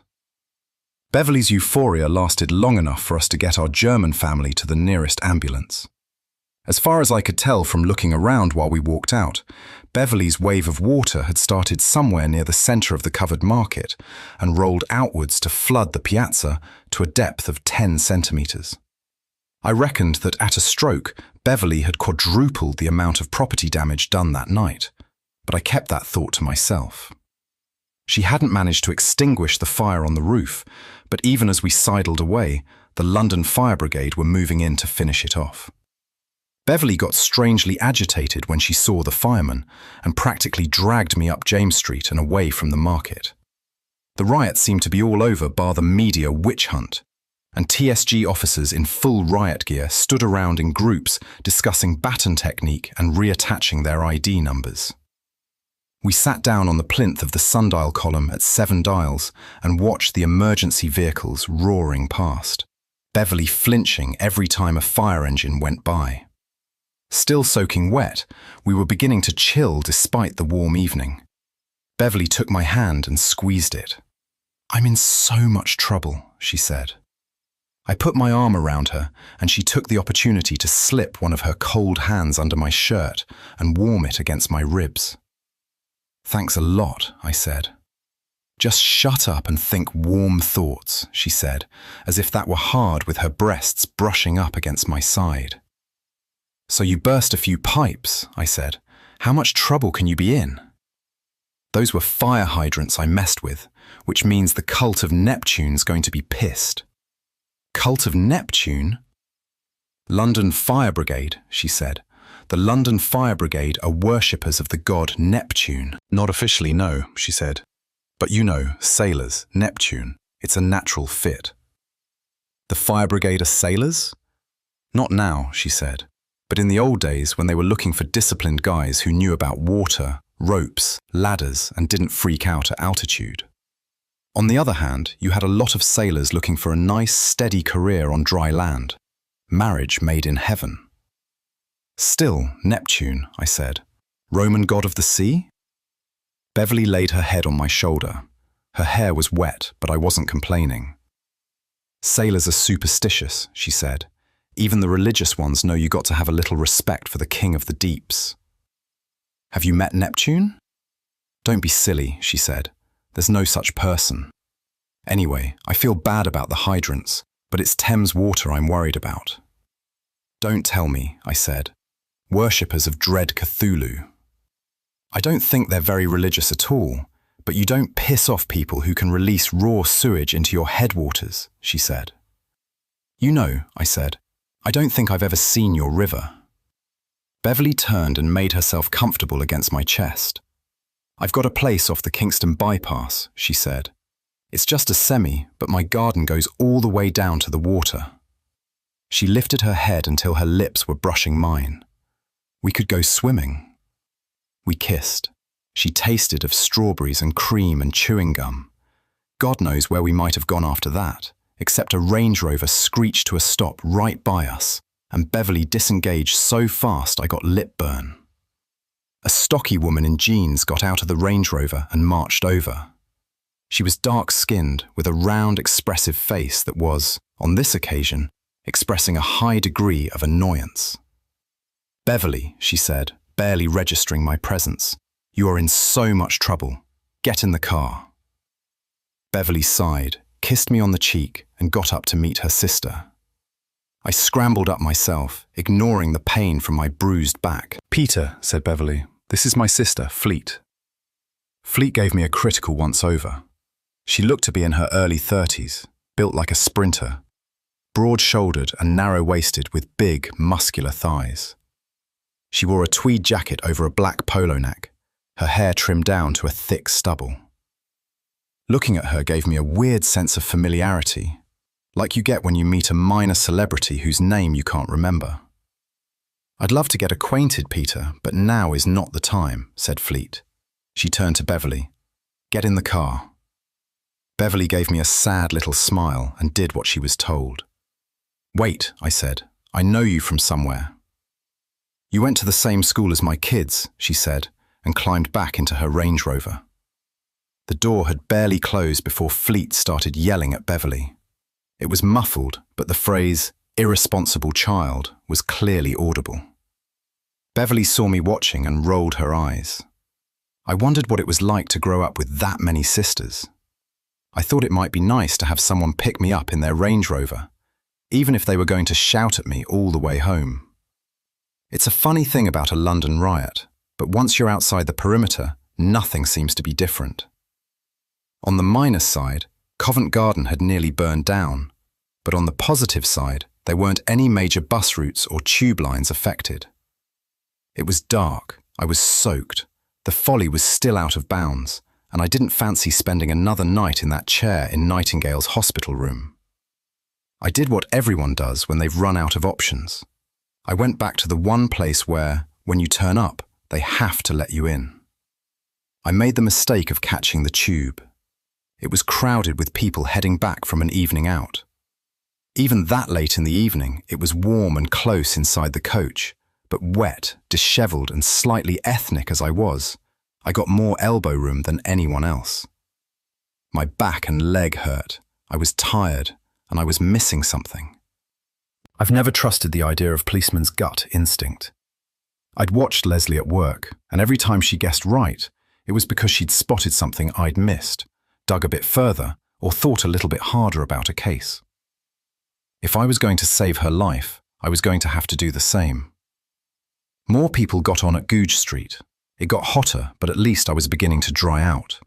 Beverly's euphoria lasted long enough for us to get our German family to the nearest ambulance. As far as I could tell from looking around while we walked out, Beverly's wave of water had started somewhere near the center of the covered market and rolled outwards to flood the piazza to a depth of 10 centimeters. I reckoned that at a stroke, Beverly had quadrupled the amount of property damage done that night, but I kept that thought to myself. She hadn't managed to extinguish the fire on the roof, but even as we sidled away, the London Fire Brigade were moving in to finish it off. Beverly got strangely agitated when she saw the firemen and practically dragged me up James Street and away from the market. The riot seemed to be all over bar the media witch hunt, and TSG officers in full riot gear stood around in groups discussing baton technique and reattaching their ID numbers. We sat down on the plinth of the sundial column at 7 dials and watched the emergency vehicles roaring past. Beverly flinching every time a fire engine went by. Still soaking wet, we were beginning to chill despite the warm evening. Beverly took my hand and squeezed it. "I'm in so much trouble," she said. I put my arm around her, and she took the opportunity to slip one of her cold hands under my shirt and warm it against my ribs. "Thanks a lot," I said. "Just shut up and think warm thoughts," she said, as if that were hard with her breasts brushing up against my side. "So you burst a few pipes," I said. "How much trouble can you be in?" Those were fire hydrants I messed with, which means the cult of Neptune's going to be pissed. "Cult of Neptune?" "London Fire Brigade," she said. "The London Fire Brigade are worshippers of the god Neptune." "Not officially, no," she said. "But you know, sailors, Neptune, it's a natural fit." "The Fire Brigade are sailors?" "Not now," she said, "but in the old days when they were looking for disciplined guys who knew about water, ropes, ladders, and didn't freak out at altitude. On the other hand, you had a lot of sailors looking for a nice, steady career on dry land. Marriage made in heaven." "Still, Neptune," I said. "Roman god of the sea?" Beverly laid her head on my shoulder. Her hair was wet, but I wasn't complaining. "Sailors are superstitious," she said. "Even the religious ones know you got to have a little respect for the king of the deeps." "Have you met Neptune?" "Don't be silly," she said. "There's no such person. Anyway, I feel bad about the hydrants, but it's Thames water I'm worried about." "Don't tell me," I said. "Worshippers of dread Cthulhu." "I don't think they're very religious at all, but you don't piss off people who can release raw sewage into your headwaters," she said. "You know," I said, "I don't think I've ever seen your river." Beverly turned and made herself comfortable against my chest. "I've got a place off the Kingston bypass," she said. "It's just a semi, but my garden goes all the way down to the water." She lifted her head until her lips were brushing mine. "We could go swimming." We kissed. She tasted of strawberries and cream and chewing gum. God knows where we might have gone after that, except a Range Rover screeched to a stop right by us, and Beverly disengaged so fast I got lip burn. A stocky woman in jeans got out of the Range Rover and marched over. She was dark-skinned, with a round, expressive face that was, on this occasion, expressing a high degree of annoyance. "Beverly," she said, barely registering my presence, "you are in so much trouble. Get in the car." Beverly sighed, kissed me on the cheek, and got up to meet her sister. I scrambled up myself, ignoring the pain from my bruised back. "Peter," said Beverly, "this is my sister, Fleet." Fleet gave me a critical once-over. She looked to be in her early 30s, built like a sprinter, broad-shouldered and narrow-waisted with big, muscular thighs. She wore a tweed jacket over a black polo neck, her hair trimmed down to a thick stubble. Looking at her gave me a weird sense of familiarity, like you get when you meet a minor celebrity whose name you can't remember. "I'd love to get acquainted, Peter, but now is not the time," said Fleet. She turned to Beverly. "Get in the car." Beverly gave me a sad little smile and did what she was told. "Wait," I said. "I know you from somewhere." "You went to the same school as my kids," she said, and climbed back into her Range Rover. The door had barely closed before Fleet started yelling at Beverly. It was muffled, but the phrase, "irresponsible child," was clearly audible. Beverly saw me watching and rolled her eyes. I wondered what it was like to grow up with that many sisters. I thought it might be nice to have someone pick me up in their Range Rover, even if they were going to shout at me all the way home. It's a funny thing about a London riot, but once you're outside the perimeter, nothing seems to be different. On the minus side, Covent Garden had nearly burned down, but on the positive side, there weren't any major bus routes or tube lines affected. It was dark, I was soaked, the Folly was still out of bounds, and I didn't fancy spending another night in that chair in Nightingale's hospital room. I did what everyone does when they've run out of options. I went back to the one place where, when you turn up, they have to let you in. I made the mistake of catching the tube. It was crowded with people heading back from an evening out. Even that late in the evening, it was warm and close inside the coach, but wet, dishevelled and slightly ethnic as I was, I got more elbow room than anyone else. My back and leg hurt, I was tired, and I was missing something. I've never trusted the idea of policeman's gut instinct. I'd watched Leslie at work, and every time she guessed right, it was because she'd spotted something I'd missed, dug a bit further, or thought a little bit harder about a case. If I was going to save her life, I was going to have to do the same. More people got on at Gouge Street. It got hotter, but at least I was beginning to dry out.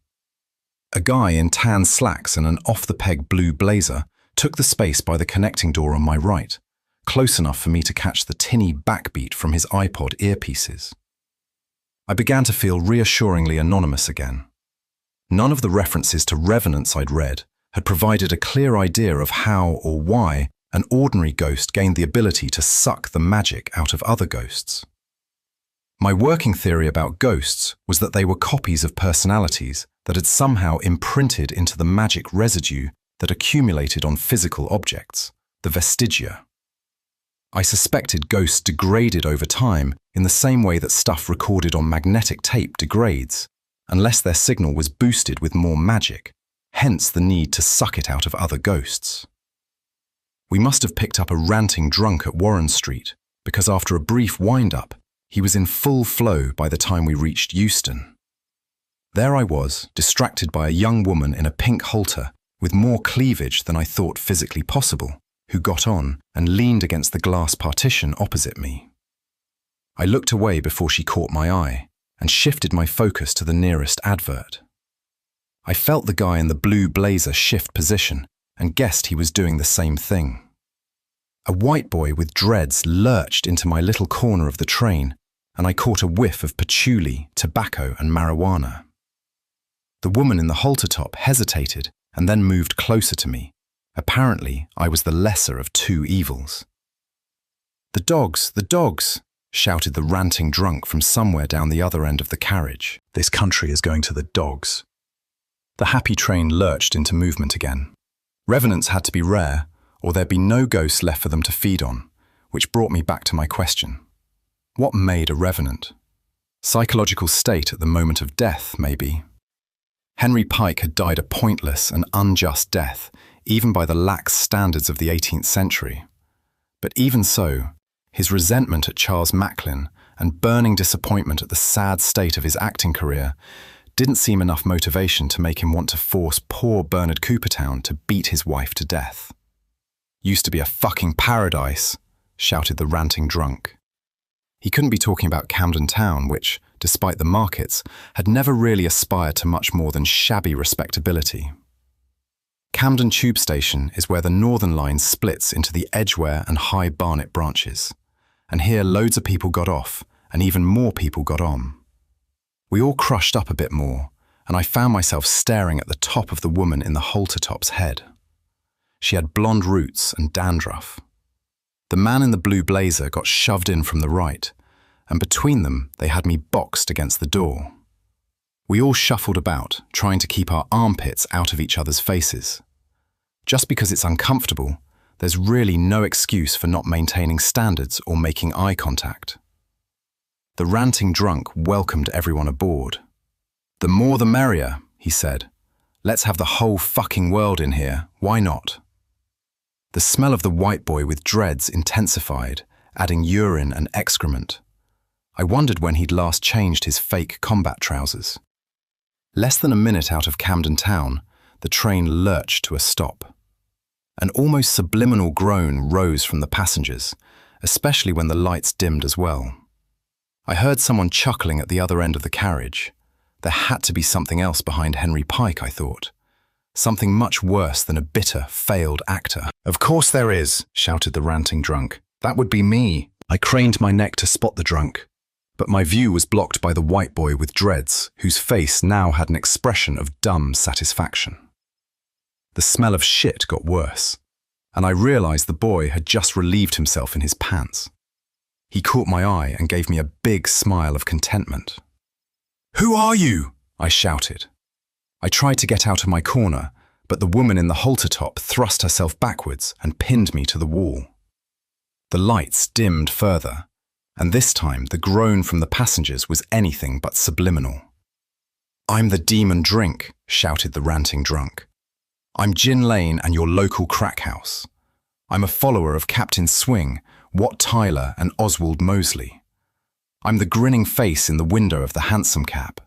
A guy in tan slacks and an off-the-peg blue blazer took the space by the connecting door on my right, close enough for me to catch the tinny backbeat from his iPod earpieces. I began to feel reassuringly anonymous again. None of the references to revenants I'd read had provided a clear idea of how or why an ordinary ghost gained the ability to suck the magic out of other ghosts. My working theory about ghosts was that they were copies of personalities that had somehow imprinted into the magic residue that accumulated on physical objects, the vestigia. I suspected ghosts degraded over time in the same way that stuff recorded on magnetic tape degrades, unless their signal was boosted with more magic, hence the need to suck it out of other ghosts. We must have picked up a ranting drunk at Warren Street, because after a brief wind-up, he was in full flow by the time we reached Euston. There I was, distracted by a young woman in a pink halter with more cleavage than I thought physically possible, who got on and leaned against the glass partition opposite me. I looked away before she caught my eye and shifted my focus to the nearest advert. I felt the guy in the blue blazer shift position and guessed he was doing the same thing. A white boy with dreads lurched into my little corner of the train, and I caught a whiff of patchouli, tobacco and marijuana. The woman in the halter top hesitated and then moved closer to me. Apparently, I was the lesser of two evils. "The dogs," shouted the ranting drunk from somewhere down the other end of the carriage. This country is going to the dogs. The happy train lurched into movement again. Revenants had to be rare, or there'd be no ghosts left for them to feed on, which brought me back to my question. What made a revenant? Psychological state at the moment of death, maybe. Henry Pike had died a pointless and unjust death, even by the lax standards of the 18th century. But even so, his resentment at Charles Macklin and burning disappointment at the sad state of his acting career didn't seem enough motivation to make him want to force poor Bernard Coopertown to beat his wife to death. "Used to be a fucking paradise," shouted the ranting drunk. He couldn't be talking about Camden Town, which, despite the markets, had never really aspired to much more than shabby respectability. Camden Tube Station is where the Northern Line splits into the Edgware and High Barnet branches, and here loads of people got off, and even more people got on. We all crushed up a bit more, and I found myself staring at the top of the woman in the halter top's head. She had blonde roots and dandruff. The man in the blue blazer got shoved in from the right, and between them they had me boxed against the door. We all shuffled about, trying to keep our armpits out of each other's faces. Just because it's uncomfortable, there's really no excuse for not maintaining standards or making eye contact. The ranting drunk welcomed everyone aboard. "The more the merrier," he said. "Let's have the whole fucking world in here, why not?" The smell of the white boy with dreads intensified, adding urine and excrement. I wondered when he'd last changed his fake combat trousers. Less than a minute out of Camden Town, the train lurched to a stop. An almost subliminal groan rose from the passengers, especially when the lights dimmed as well. I heard someone chuckling at the other end of the carriage. There had to be something else behind Henry Pike, I thought. Something much worse than a bitter, failed actor. "Of course there is," shouted the ranting drunk. "That would be me." I craned my neck to spot the drunk, but my view was blocked by the white boy with dreads, whose face now had an expression of dumb satisfaction. The smell of shit got worse, and I realized the boy had just relieved himself in his pants. He caught my eye and gave me a big smile of contentment. "Who are you?" I shouted. I tried to get out of my corner, but the woman in the halter top thrust herself backwards and pinned me to the wall. The lights dimmed further, and this time the groan from the passengers was anything but subliminal. "I'm the demon drink," shouted the ranting drunk. "I'm Gin Lane and your local crack house. I'm a follower of Captain Swing, Wat Tyler and Oswald Mosley. I'm the grinning face in the window of the hansom cab.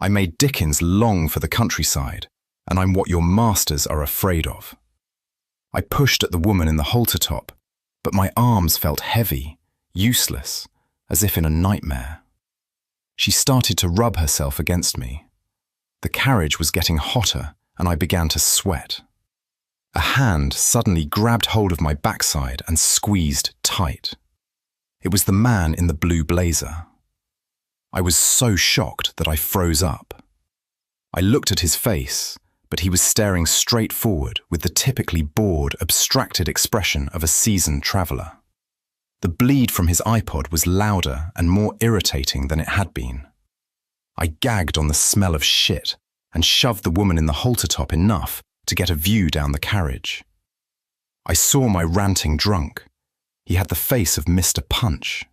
I made Dickens long for the countryside, and I'm what your masters are afraid of." I pushed at the woman in the halter top, but my arms felt heavy, useless, as if in a nightmare. She started to rub herself against me. The carriage was getting hotter, and I began to sweat. A hand suddenly grabbed hold of my backside and squeezed tight. It was the man in the blue blazer. I was so shocked that I froze up. I looked at his face, but he was staring straight forward with the typically bored, abstracted expression of a seasoned traveller. The bleed from his iPod was louder and more irritating than it had been. I gagged on the smell of shit and shoved the woman in the halter top enough to get a view down the carriage. I saw my ranting drunk. He had the face of Mr. Punch.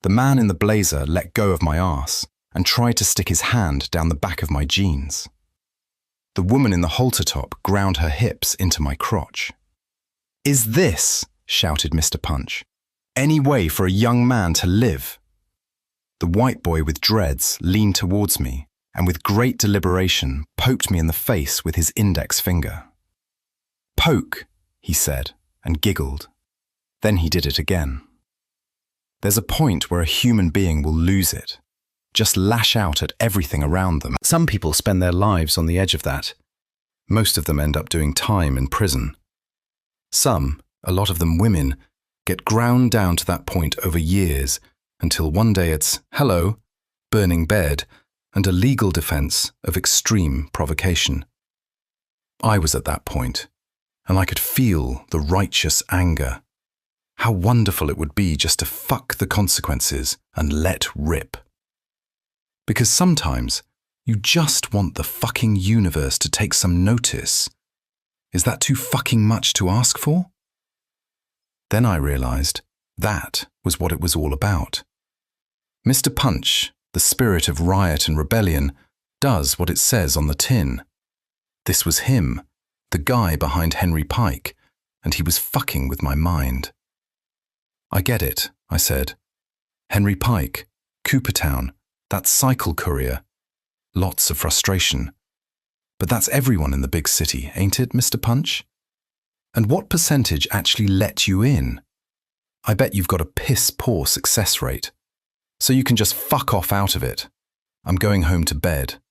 The man in the blazer let go of my arse and tried to stick his hand down the back of my jeans. The woman in the halter top ground her hips into my crotch. "Is this," shouted Mr. Punch, "any way for a young man to live?" The white boy with dreads leaned towards me and with great deliberation poked me in the face with his index finger. "Poke," he said, and giggled. Then he did it again. There's a point where a human being will lose it. Just lash out at everything around them. Some people spend their lives on the edge of that. Most of them end up doing time in prison. Some, a lot of them women, get ground down to that point over years until one day it's, hello, burning bed, and a legal defense of extreme provocation. I was at that point, and I could feel the righteous anger. How wonderful it would be just to fuck the consequences and let rip. Because sometimes you just want the fucking universe to take some notice. Is that too fucking much to ask for? Then I realized that was what it was all about. Mr. Punch, the spirit of riot and rebellion, does what it says on the tin. This was him, the guy behind Henry Pike, and he was fucking with my mind. "I get it," I said. "Henry Pike, Coopertown, that cycle courier. Lots of frustration. But that's everyone in the big city, ain't it, Mr. Punch? And what percentage actually let you in? I bet you've got a piss-poor success rate. So you can just fuck off out of it. I'm going home to bed."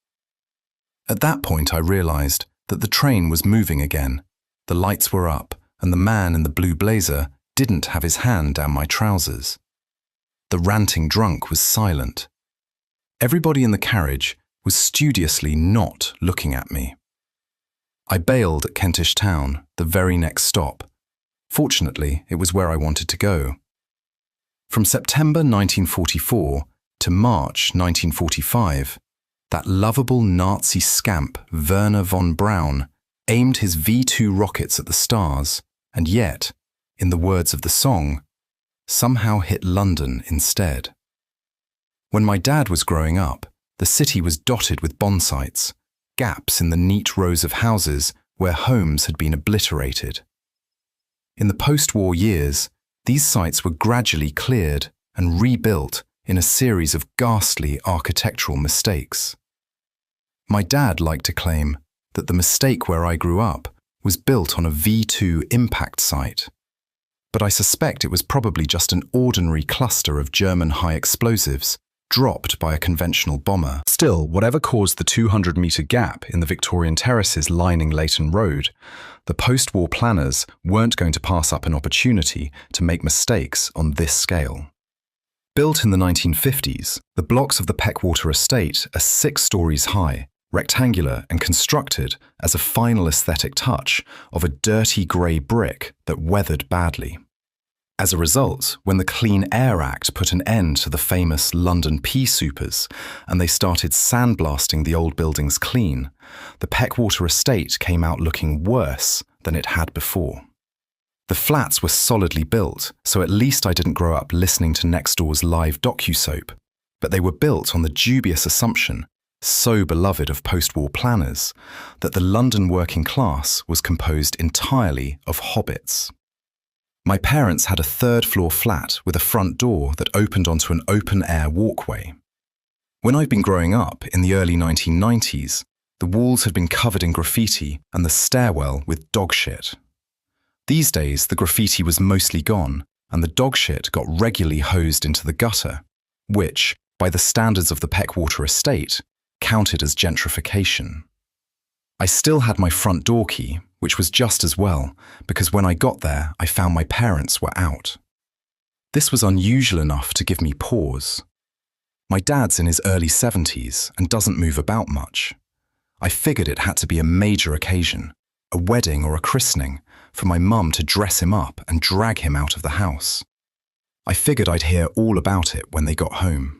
At that point I realized that the train was moving again. The lights were up, and the man in the blue blazer didn't have his hand down my trousers. The ranting drunk was silent. Everybody in the carriage was studiously not looking at me. I bailed at Kentish Town, the very next stop. Fortunately, it was where I wanted to go. From September 1944 to March 1945, that lovable Nazi scamp Werner von Braun aimed his V-2 rockets at the stars, and yet, in the words of the song, somehow hit London instead. When my dad was growing up, the city was dotted with bomb sites, gaps in the neat rows of houses where homes had been obliterated. In the post-war years, these sites were gradually cleared and rebuilt in a series of ghastly architectural mistakes. My dad liked to claim that the mistake where I grew up was built on a V2 impact site, but I suspect it was probably just an ordinary cluster of German high explosives dropped by a conventional bomber. Still, whatever caused the 200-metre gap in the Victorian terraces lining Leighton Road, the post-war planners weren't going to pass up an opportunity to make mistakes on this scale. Built in the 1950s, the blocks of the Peckwater estate are 6 stories high, rectangular and constructed as a final aesthetic touch of a dirty grey brick that weathered badly. As a result, when the Clean Air Act put an end to the famous London pea supers and they started sandblasting the old buildings clean, the Peckwater estate came out looking worse than it had before. The flats were solidly built, so at least I didn't grow up listening to next door's live docusoap, but they were built on the dubious assumption, so beloved of post-war planners, that the London working class was composed entirely of hobbits. My parents had a third-floor flat with a front door that opened onto an open-air walkway. When I'd been growing up in the early 1990s, the walls had been covered in graffiti and the stairwell with dog shit. These days, the graffiti was mostly gone and the dog shit got regularly hosed into the gutter, which, by the standards of the Peckwater estate, counted as gentrification. I still had my front door key, which was just as well, because when I got there, I found my parents were out. This was unusual enough to give me pause. My dad's in his early 70s and doesn't move about much. I figured it had to be a major occasion, a wedding or a christening, for my mum to dress him up and drag him out of the house. I figured I'd hear all about it when they got home.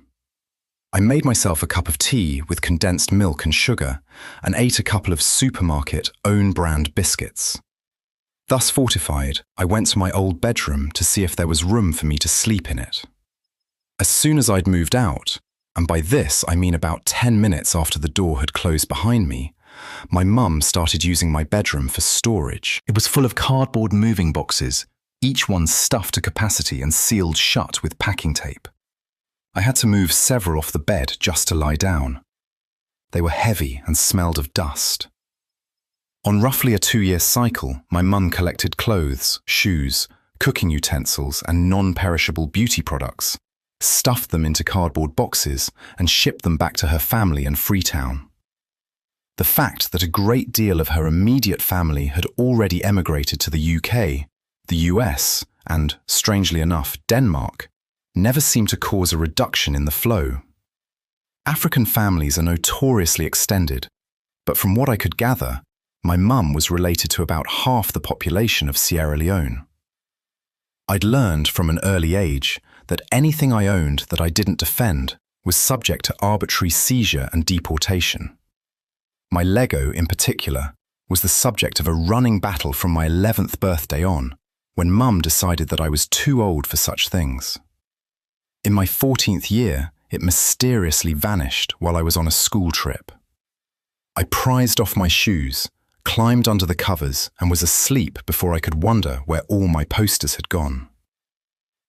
I made myself a cup of tea with condensed milk and sugar and ate a couple of supermarket own-brand biscuits. Thus fortified, I went to my old bedroom to see if there was room for me to sleep in it. As soon as I'd moved out, and by this I mean about 10 minutes after the door had closed behind me, my mum started using my bedroom for storage. It was full of cardboard moving boxes, each one stuffed to capacity and sealed shut with packing tape. I had to move several off the bed just to lie down. They were heavy and smelled of dust. On roughly a 2-year cycle, my mum collected clothes, shoes, cooking utensils and non-perishable beauty products, stuffed them into cardboard boxes and shipped them back to her family in Freetown. The fact that a great deal of her immediate family had already emigrated to the UK, the US, and, strangely enough, Denmark, never seemed to cause a reduction in the flow. African families are notoriously extended, but from what I could gather, my mum was related to about half the population of Sierra Leone. I'd learned from an early age that anything I owned that I didn't defend was subject to arbitrary seizure and deportation. My Lego, in particular, was the subject of a running battle from my 11th birthday on, when Mum decided that I was too old for such things. In my 14th year, it mysteriously vanished while I was on a school trip. I prized off my shoes, climbed under the covers, and was asleep before I could wonder where all my posters had gone.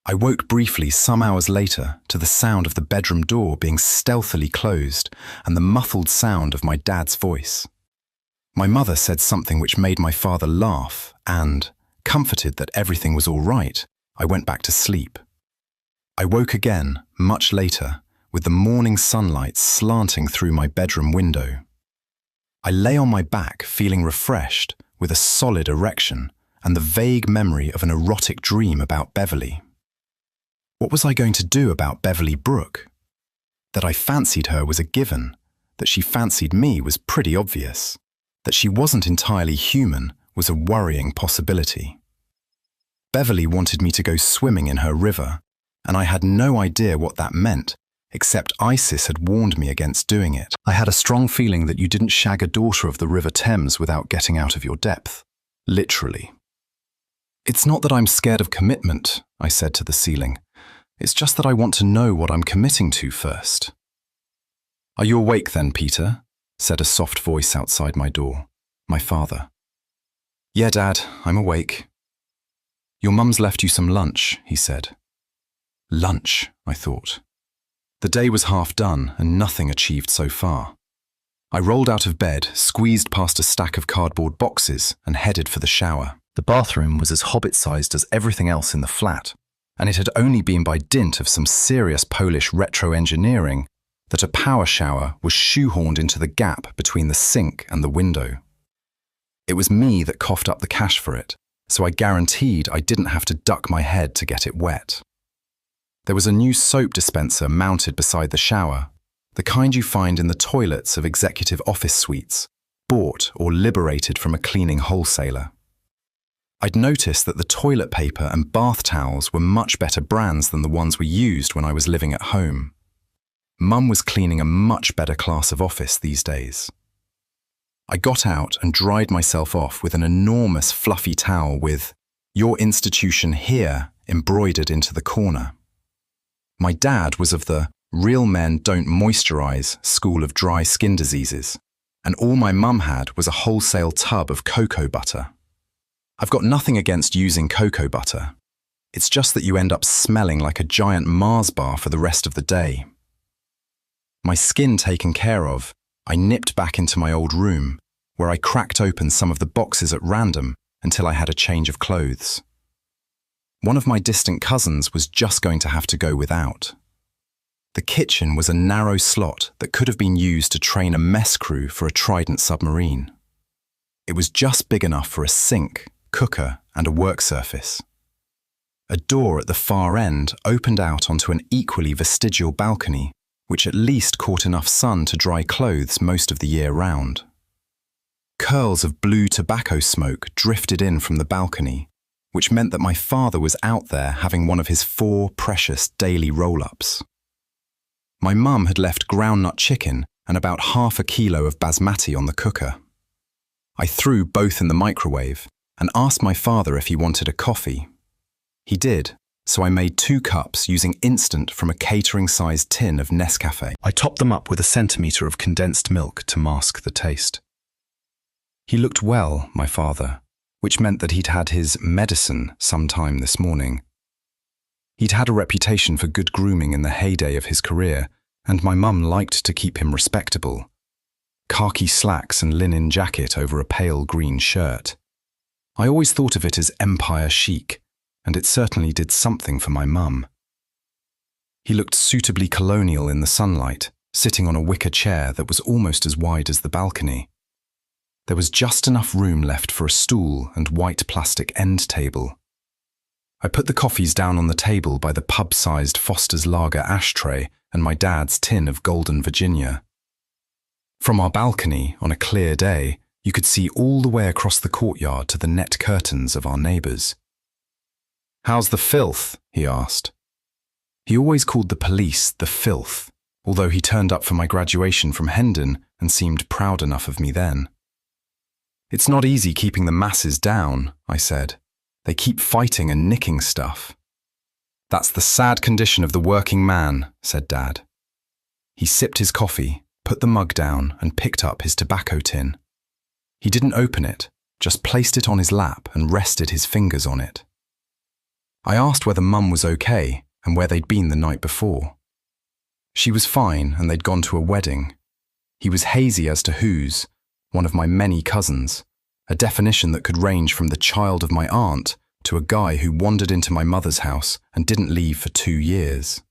I woke briefly some hours later to the sound of the bedroom door being stealthily closed and the muffled sound of my dad's voice. My mother said something which made my father laugh and, comforted that everything was all right, I went back to sleep. I woke again, much later, with the morning sunlight slanting through my bedroom window. I lay on my back feeling refreshed, with a solid erection and the vague memory of an erotic dream about Beverly. What was I going to do about Beverly Brooke? That I fancied her was a given. That she fancied me was pretty obvious. That she wasn't entirely human was a worrying possibility. Beverly wanted me to go swimming in her river, and I had no idea what that meant, except Isis had warned me against doing it. I had a strong feeling that you didn't shag a daughter of the River Thames without getting out of your depth. Literally. It's not that I'm scared of commitment, I said to the ceiling. It's just that I want to know what I'm committing to first. Are you awake then, Peter? Said a soft voice outside my door. My father. Yeah, Dad, I'm awake. Your mum's left you some lunch, he said. Lunch, I thought. The day was half done and nothing achieved so far. I rolled out of bed, squeezed past a stack of cardboard boxes and headed for the shower. The bathroom was as hobbit-sized as everything else in the flat, and it had only been by dint of some serious Polish retro-engineering that a power shower was shoehorned into the gap between the sink and the window. It was me that coughed up the cash for it, so I guaranteed I didn't have to duck my head to get it wet. There was a new soap dispenser mounted beside the shower, the kind you find in the toilets of executive office suites, bought or liberated from a cleaning wholesaler. I'd noticed that the toilet paper and bath towels were much better brands than the ones we used when I was living at home. Mum was cleaning a much better class of office these days. I got out and dried myself off with an enormous fluffy towel with "Your institution here" embroidered into the corner. My dad was of the "real men don't moisturize" school of dry skin diseases, and all my mum had was a wholesale tub of cocoa butter. I've got nothing against using cocoa butter. It's just that you end up smelling like a giant Mars bar for the rest of the day. My skin taken care of, I nipped back into my old room, where I cracked open some of the boxes at random until I had a change of clothes. One of my distant cousins was just going to have to go without. The kitchen was a narrow slot that could have been used to train a mess crew for a Trident submarine. It was just big enough for a sink, cooker, and a work surface. A door at the far end opened out onto an equally vestigial balcony, which at least caught enough sun to dry clothes most of the year round. Curls of blue tobacco smoke drifted in from the balcony, which meant that my father was out there having one of his 4 precious daily roll-ups. My mum had left groundnut chicken and about half a kilo of basmati on the cooker. I threw both in the microwave and asked my father if he wanted a coffee. He did, so I made 2 cups using instant from a catering-sized tin of Nescafe. I topped them up with a centimetre of condensed milk to mask the taste. He looked well, my father, which meant that he'd had his medicine sometime this morning. He'd had a reputation for good grooming in the heyday of his career, and my mum liked to keep him respectable. Khaki slacks and linen jacket over a pale green shirt. I always thought of it as empire chic, and it certainly did something for my mum. He looked suitably colonial in the sunlight, sitting on a wicker chair that was almost as wide as the balcony. There was just enough room left for a stool and white plastic end table. I put the coffees down on the table by the pub-sized Foster's Lager ashtray and my dad's tin of Golden Virginia. From our balcony, on a clear day, you could see all the way across the courtyard to the net curtains of our neighbours. "How's the filth?" he asked. He always called the police the filth, although he turned up for my graduation from Hendon and seemed proud enough of me then. "It's not easy keeping the masses down," I said. "They keep fighting and nicking stuff." "That's the sad condition of the working man," said Dad. He sipped his coffee, put the mug down and picked up his tobacco tin. He didn't open it, just placed it on his lap and rested his fingers on it. I asked whether Mum was okay and where they'd been the night before. She was fine and they'd gone to a wedding. He was hazy as to whose, one of my many cousins, a definition that could range from the child of my aunt to a guy who wandered into my mother's house and didn't leave for 2 years.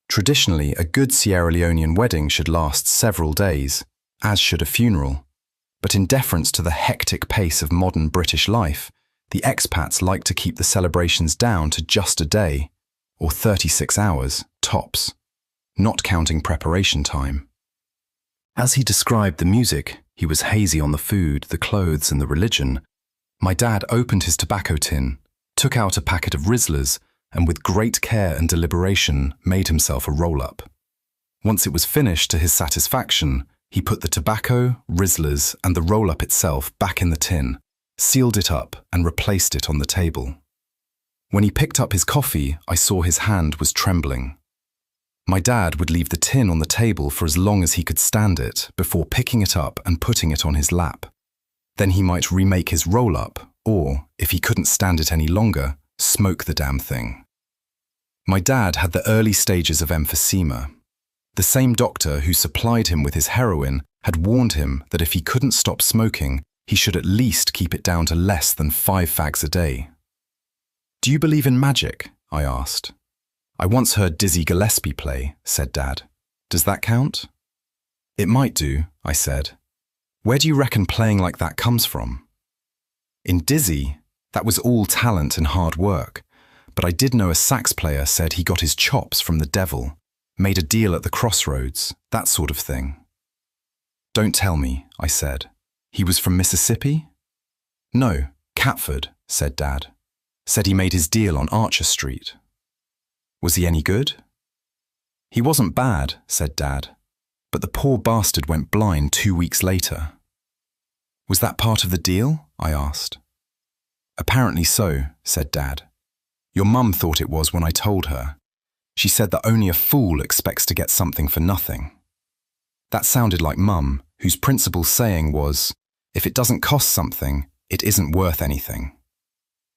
Traditionally, a good Sierra Leonean wedding should last several days, as should a funeral. But in deference to the hectic pace of modern British life, the expats like to keep the celebrations down to just a day, or 36 hours, tops, not counting preparation time. As he described the music, he was hazy on the food, the clothes, and the religion. My dad opened his tobacco tin, took out a packet of Rizzlers, and with great care and deliberation made himself a roll-up. Once it was finished to his satisfaction, he put the tobacco, Rizzlers, and the roll-up itself back in the tin, sealed it up, and replaced it on the table. When he picked up his coffee, I saw his hand was trembling. My dad would leave the tin on the table for as long as he could stand it before picking it up and putting it on his lap. Then he might remake his roll-up, or, if he couldn't stand it any longer, smoke the damn thing. My dad had the early stages of emphysema. The same doctor who supplied him with his heroin had warned him that if he couldn't stop smoking, he should at least keep it down to less than 5 fags a day. "Do you believe in magic?" I asked. "I once heard Dizzy Gillespie play," said Dad. "Does that count?" "It might do," I said. "Where do you reckon playing like that comes from?" "In Dizzy, that was all talent and hard work, but I did know a sax player said he got his chops from the devil, made a deal at the crossroads, that sort of thing." "Don't tell me," I said. "He was from Mississippi?" "No, Catford, said Dad. Said he made his deal on Archer Street. Was he any good? He wasn't bad, said Dad, but the poor bastard went blind 2 weeks later. Was that part of the deal? I asked. Apparently so, said Dad. Your mum thought it was when I told her. She said that only a fool expects to get something for nothing. That sounded like Mum, whose principal saying was, if it doesn't cost something, it isn't worth anything.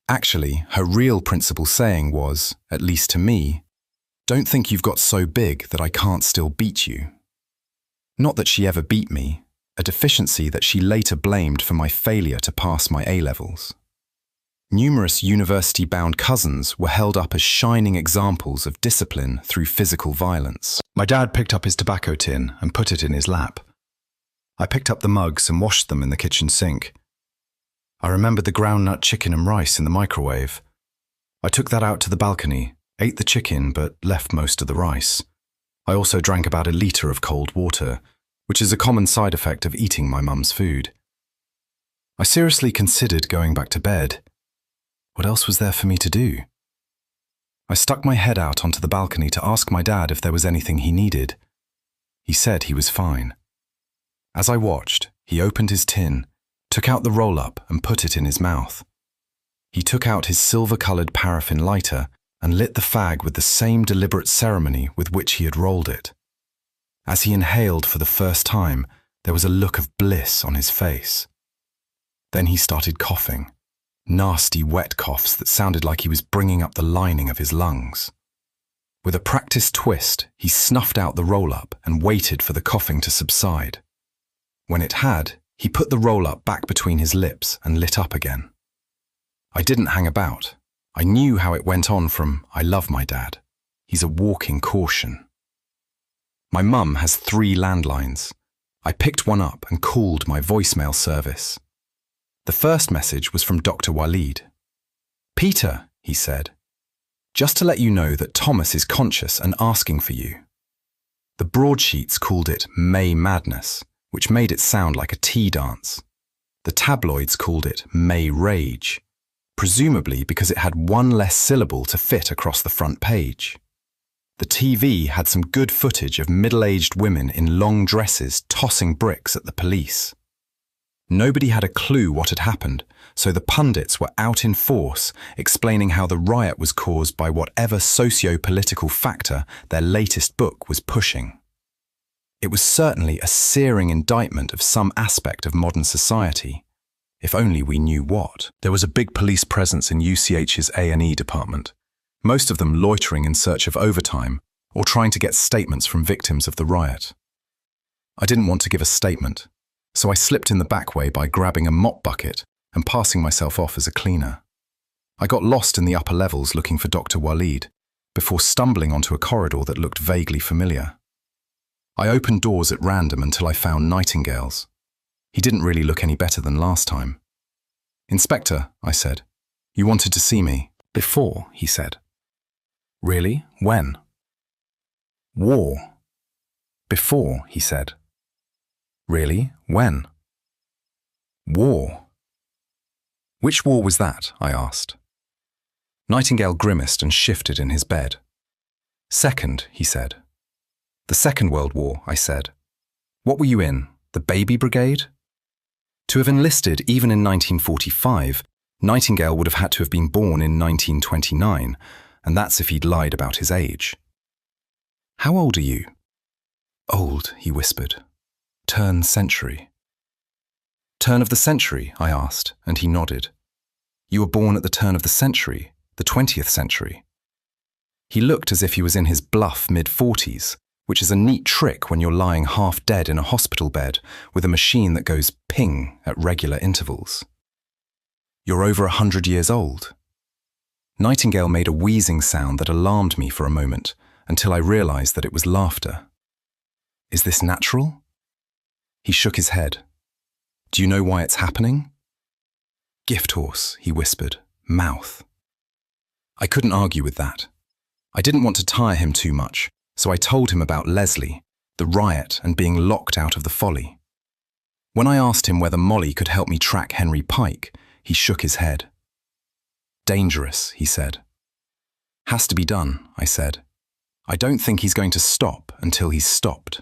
Actually, her real principal saying was, at least to me, don't think you've got so big that I can't still beat you. Not that she ever beat me, a deficiency that she later blamed for my failure to pass my A-levels. Numerous university-bound cousins were held up as shining examples of discipline through physical violence. My dad picked up his tobacco tin and put it in his lap. I picked up the mugs and washed them in the kitchen sink. I remembered the groundnut chicken and rice in the microwave. I took that out to the balcony, ate the chicken but left most of the rice. I also drank about a litre of cold water, which is a common side effect of eating my mum's food. I seriously considered going back to bed. What else was there for me to do? I stuck my head out onto the balcony to ask my dad if there was anything he needed. He said he was fine. As I watched, he opened his tin, took out the roll-up and put it in his mouth. He took out his silver-coloured paraffin lighter and lit the fag with the same deliberate ceremony with which he had rolled it. As he inhaled for the first time, there was a look of bliss on his face. Then he started coughing. Nasty wet coughs that sounded like he was bringing up the lining of his lungs. With a practiced twist, he snuffed out the roll-up and waited for the coughing to subside. When it had, he put the roll-up back between his lips and lit up again. I didn't hang about. I knew how it went on from, I love my dad. He's a walking caution. My mum has 3 landlines. I picked one up and called my voicemail service. The first message was from Dr. Waleed. Peter, he said, just to let you know that Thomas is conscious and asking for you. The broadsheets called it May Madness, which made it sound like a tea dance. The tabloids called it May Rage, presumably because it had one less syllable to fit across the front page. The TV had some good footage of middle-aged women in long dresses tossing bricks at the police. Nobody had a clue what had happened, so the pundits were out in force explaining how the riot was caused by whatever socio-political factor their latest book was pushing. It was certainly a searing indictment of some aspect of modern society, if only we knew what. There was a big police presence in UCH's A&E department, most of them loitering in search of overtime or trying to get statements from victims of the riot. I didn't want to give a statement, so I slipped in the back way by grabbing a mop bucket and passing myself off as a cleaner. I got lost in the upper levels looking for Dr. Waleed, before stumbling onto a corridor that looked vaguely familiar. I opened doors at random until I found Nightingale's. He didn't really look any better than last time. Inspector, I said, you wanted to see me. Before, he said. Really? When? War. Before, he said. Really? When? War. Which war was that? I asked. Nightingale grimaced and shifted in his bed. Second, he said. The Second World War, I said. What were you in? The Baby Brigade? To have enlisted even in 1945, Nightingale would have had to have been born in 1929, and that's if he'd lied about his age. How old are you? Old, he whispered. Turn century. Turn of the century, I asked, and he nodded. You were born at the turn of the century, the 20th century. He looked as if he was in his bluff mid-40s, which is a neat trick when you're lying half dead in a hospital bed with a machine that goes ping at regular intervals. You're over 100 years old. Nightingale made a wheezing sound that alarmed me for a moment, until I realized that it was laughter. Is this natural? He shook his head. Do you know why it's happening? Gift horse, he whispered. Mouth. I couldn't argue with that. I didn't want to tire him too much, so I told him about Leslie, the riot, and being locked out of the Folly. When I asked him whether Molly could help me track Henry Pike, he shook his head. Dangerous, he said. Has to be done, I said. I don't think he's going to stop until he's stopped.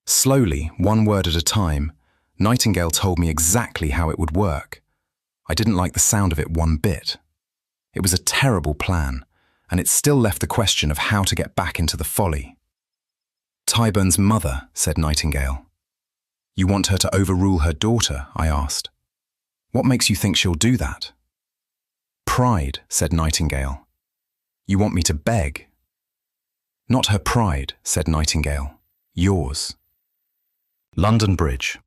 Slowly, one word at a time, Nightingale told me exactly how it would work. I didn't like the sound of it one bit. It was a terrible plan, and it still left the question of how to get back into the Folly. Tyburn's mother, said Nightingale. You want her to overrule her daughter, I asked. What makes you think she'll do that? Pride, said Nightingale. You want me to beg? Not her pride, said Nightingale. Yours. London Bridge.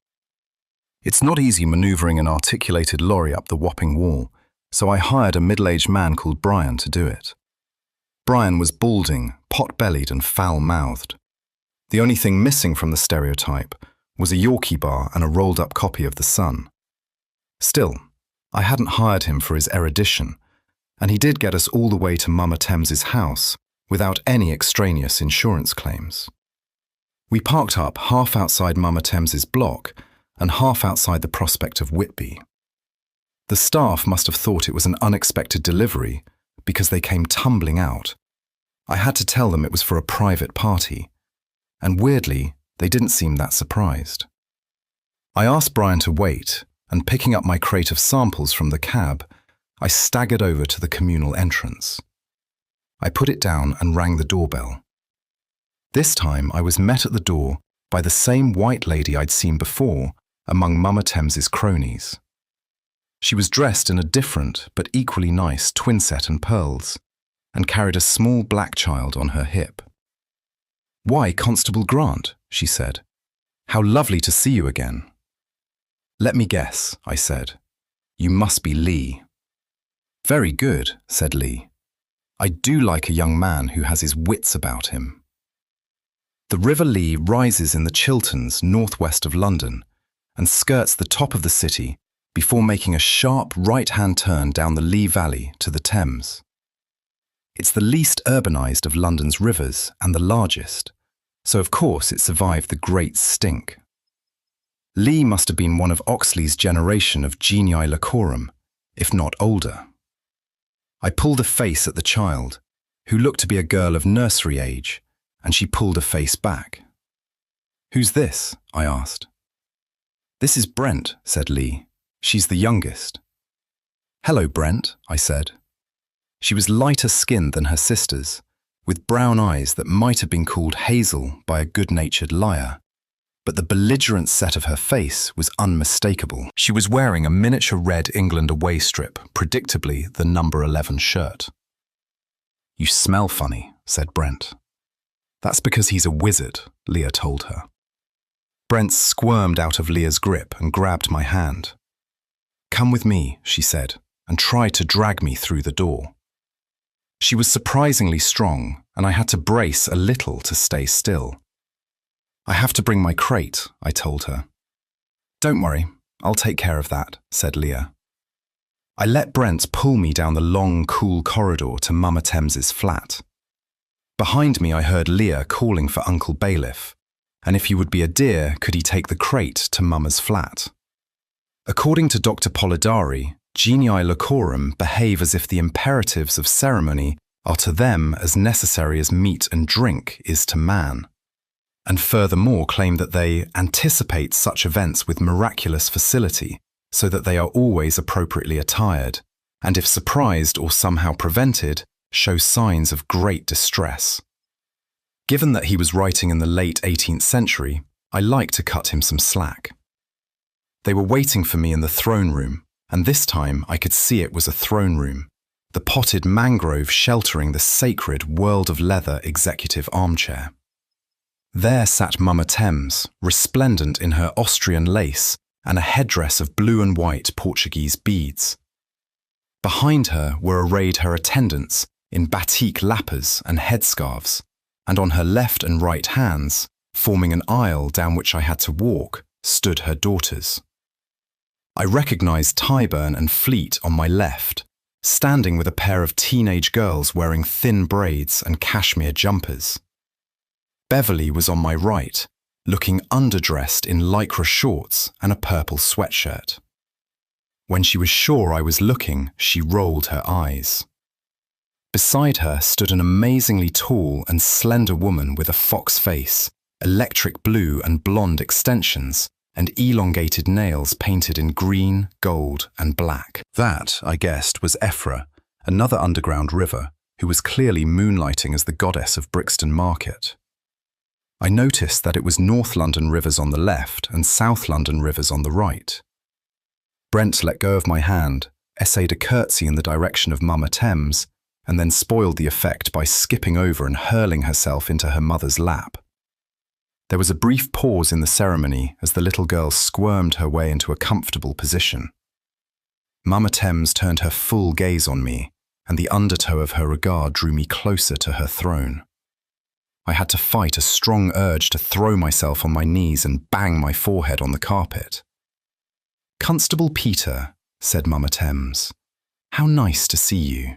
It's not easy manoeuvring an articulated lorry up the Wapping Wall, so I hired a middle-aged man called Brian to do it. Brian was balding, pot-bellied and foul-mouthed. The only thing missing from the stereotype was a Yorkie bar and a rolled-up copy of The Sun. Still, I hadn't hired him for his erudition, and he did get us all the way to Mama Thames's house without any extraneous insurance claims. We parked up half outside Mama Thames's block and half outside the prospect of Whitby. The staff must have thought it was an unexpected delivery because they came tumbling out. I had to tell them it was for a private party, and weirdly, they didn't seem that surprised. I asked Brian to wait, and picking up my crate of samples from the cab, I staggered over to the communal entrance. I put it down and rang the doorbell. This time I was met at the door by the same white lady I'd seen before among Mama Thames's cronies. She was dressed in a different but equally nice twin set and pearls, and carried a small black child on her hip. Why, Constable Grant, she said. How lovely to see you again. Let me guess, I said. You must be Lee. Very good, said Lee. I do like a young man who has his wits about him. The River Lee rises in the Chilterns northwest of London and skirts the top of the city before making a sharp right-hand turn down the Lee Valley to the Thames. It's the least urbanised of London's rivers and the largest, so of course it survived the Great Stink. Lee must have been one of Oxley's generation of genii locorum, if not older. I pulled a face at the child, who looked to be a girl of nursery age, and she pulled a face back. Who's this? I asked. This is Brent, said Lee. She's the youngest. Hello, Brent, I said. She was lighter skinned than her sisters, with brown eyes that might have been called hazel by a good-natured liar, but the belligerent set of her face was unmistakable. She was wearing a miniature red England away strip, predictably the number 11 shirt. You smell funny, said Brent. That's because he's a wizard, Leah told her. Brent squirmed out of Leah's grip and grabbed my hand. Come with me, she said, and tried to drag me through the door. She was surprisingly strong, and I had to brace a little to stay still. I have to bring my crate, I told her. Don't worry, I'll take care of that, said Leah. I let Brent pull me down the long, cool corridor to Mama Thames's flat. Behind me I heard Leah calling for Uncle Bailiff, and if he would be a dear, could he take the crate to Mama's flat. According to Dr. Polidari, genii locorum behave as if the imperatives of ceremony are to them as necessary as meat and drink is to man, and furthermore claim that they anticipate such events with miraculous facility, so that they are always appropriately attired, and if surprised or somehow prevented, show signs of great distress. Given that he was writing in the late 18th century, I liked to cut him some slack. They were waiting for me in the throne room, and this time I could see it was a throne room, the potted mangrove sheltering the sacred world of leather executive armchair. There sat Mama Thames, resplendent in her Austrian lace and a headdress of blue and white Portuguese beads. Behind her were arrayed her attendants in batik lappers and headscarves, and on her left and right hands, forming an aisle down which I had to walk, stood her daughters. I recognized Tyburn and Fleet on my left, standing with a pair of teenage girls wearing thin braids and cashmere jumpers. Beverly was on my right, looking underdressed in lycra shorts and a purple sweatshirt. When she was sure I was looking, she rolled her eyes. Beside her stood an amazingly tall and slender woman with a fox face, electric blue and blonde extensions, and elongated nails painted in green, gold, and black. That, I guessed, was Ephra, another underground river, who was clearly moonlighting as the goddess of Brixton Market. I noticed that it was North London rivers on the left and South London rivers on the right. Brent let go of my hand, essayed a curtsy in the direction of Mama Thames, and then spoiled the effect by skipping over and hurling herself into her mother's lap. There was a brief pause in the ceremony as the little girl squirmed her way into a comfortable position. Mama Thames turned her full gaze on me, and the undertow of her regard drew me closer to her throne. I had to fight a strong urge to throw myself on my knees and bang my forehead on the carpet. "Constable Peter," said Mama Thames, "how nice to see you."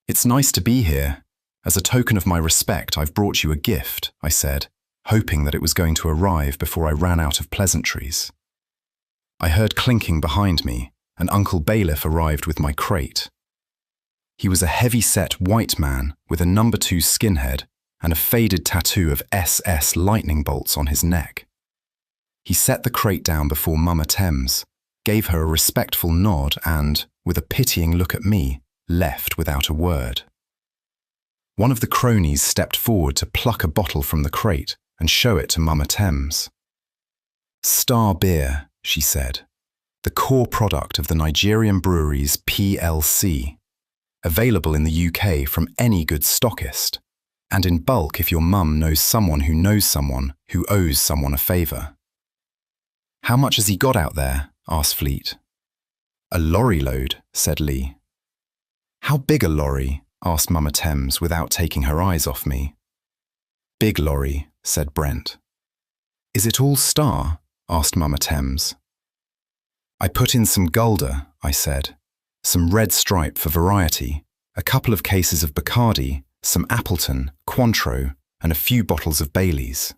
"It's nice to be here. As a token of my respect, I've brought you a gift," I said, hoping that it was going to arrive before I ran out of pleasantries. I heard clinking behind me, and Uncle Bailiff arrived with my crate. He was a heavy-set white man with a No. 2 skinhead and a faded tattoo of SS lightning bolts on his neck. He set the crate down before Mama Thames, gave her a respectful nod and, with a pitying look at me, left without a word. One of the cronies stepped forward to pluck a bottle from the crate and show it to Mama Thames. "Star Beer," she said, "the core product of the Nigerian breweries PLC, available in the UK from any good stockist, and in bulk if your mum knows someone who owes someone a favour." "How much has he got out there?" asked Fleet. "A lorry load," said Lee. "How big a lorry?" asked Mama Thames without taking her eyes off me. "Big lorry," said Brent. "Is it all Star?" asked Mama Thames. "I put in some Gulder," I said, "some Red Stripe for variety, a couple of cases of Bacardi, some Appleton, Cointreau, and a few bottles of Baileys."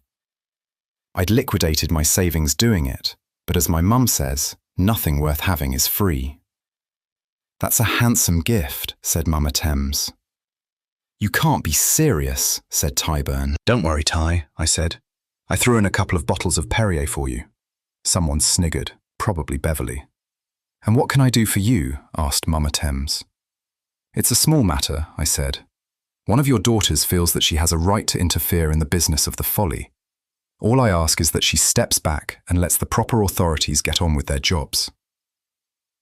I'd liquidated my savings doing it, but as my mum says, nothing worth having is free. "That's a handsome gift," said Mama Thames. "You can't be serious," said Tyburn. "Don't worry, Ty," I said. "I threw in a couple of bottles of Perrier for you." Someone sniggered, probably Beverly. "And what can I do for you?" asked Mama Thames. "It's a small matter," I said. "One of your daughters feels that she has a right to interfere in the business of the Folly. All I ask is that she steps back and lets the proper authorities get on with their jobs."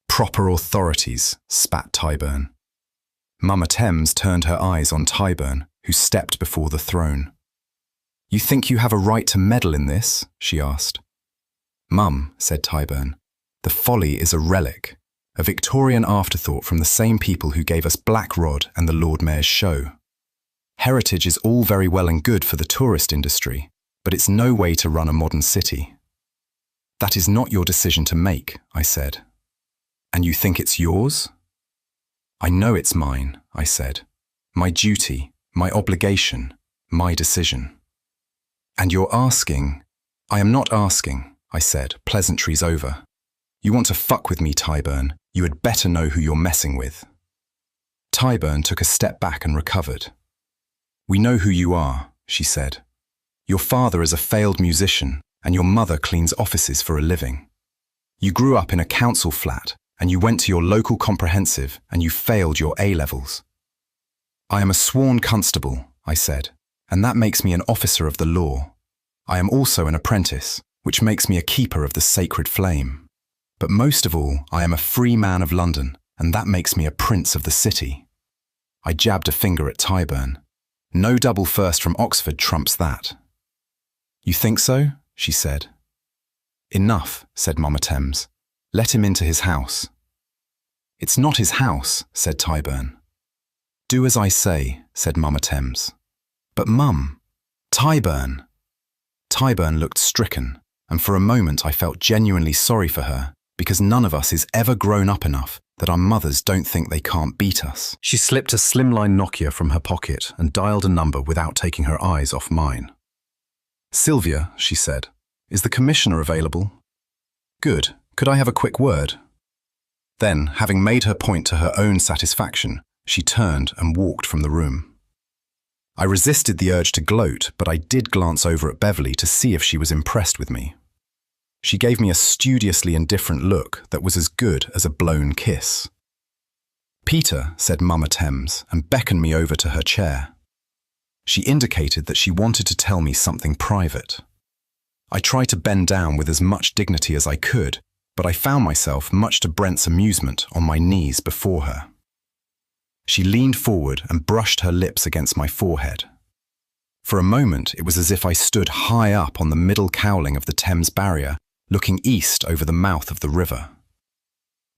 "Proper authorities," spat Tyburn. Mama Thames turned her eyes on Tyburn, who stepped before the throne. "You think you have a right to meddle in this?" she asked. "Mum," said Tyburn, "the Folly is a relic, a Victorian afterthought from the same people who gave us Black Rod and the Lord Mayor's Show. Heritage is all very well and good for the tourist industry, but it's no way to run a modern city." "That is not your decision to make," I said. "And you think it's yours?" "I know it's mine," I said. "My duty, my obligation, my decision." "And you're asking—" "I am not asking," I said, pleasantries over. "You want to fuck with me, Tyburn, you had better know who you're messing with." Tyburn took a step back and recovered. "We know who you are," she said. "Your father is a failed musician, and your mother cleans offices for a living. You grew up in a council flat, and you went to your local comprehensive, and you failed your A-levels. I am a sworn constable," I said, "and that makes me an officer of the law. I am also an apprentice, which makes me a keeper of the sacred flame. But most of all, I am a free man of London, and that makes me a prince of the city." I jabbed a finger at Tyburn. "No double first from Oxford trumps that." "You think so?" she said. "Enough," said Mama Thames. "Let him into his house." "It's not his house," said Tyburn. "Do as I say," said Mama Thames. "But Mum—" "Tyburn!" Tyburn looked stricken, and for a moment I felt genuinely sorry for her, because none of us is ever grown up enough that our mothers don't think they can't beat us. She slipped a slimline Nokia from her pocket and dialed a number without taking her eyes off mine. "Sylvia," she said, "is the commissioner available?" "Good. Could I have a quick word?" Then, having made her point to her own satisfaction, she turned and walked from the room. I resisted the urge to gloat, but I did glance over at Beverly to see if she was impressed with me. She gave me a studiously indifferent look that was as good as a blown kiss. "Peter," said Mama Thames, and beckoned me over to her chair. She indicated that she wanted to tell me something private. I tried to bend down with as much dignity as I could, but I found myself, much to Brent's amusement, on my knees before her. She leaned forward and brushed her lips against my forehead. For a moment, it was as if I stood high up on the middle cowling of the Thames barrier, looking east over the mouth of the river.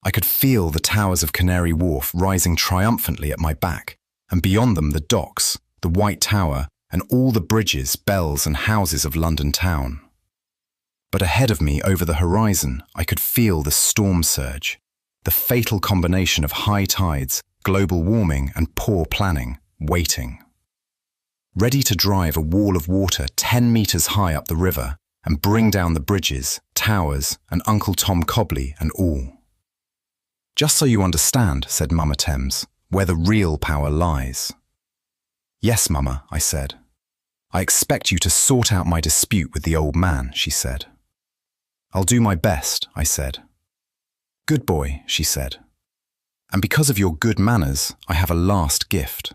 I could feel the towers of Canary Wharf rising triumphantly at my back, and beyond them the docks, the White Tower, and all the bridges, bells and houses of London town. But ahead of me, over the horizon, I could feel the storm surge, the fatal combination of high tides, global warming and poor planning, waiting. Ready to drive a wall of water 10 meters high up the river and bring down the bridges, towers, and Uncle Tom Cobley and all. "Just so you understand," said Mama Thames, "where the real power lies." "Yes, Mama," I said. "I expect you to sort out my dispute with the old man," she said. "I'll do my best," I said. "Good boy," she said. "And because of your good manners, I have a last gift."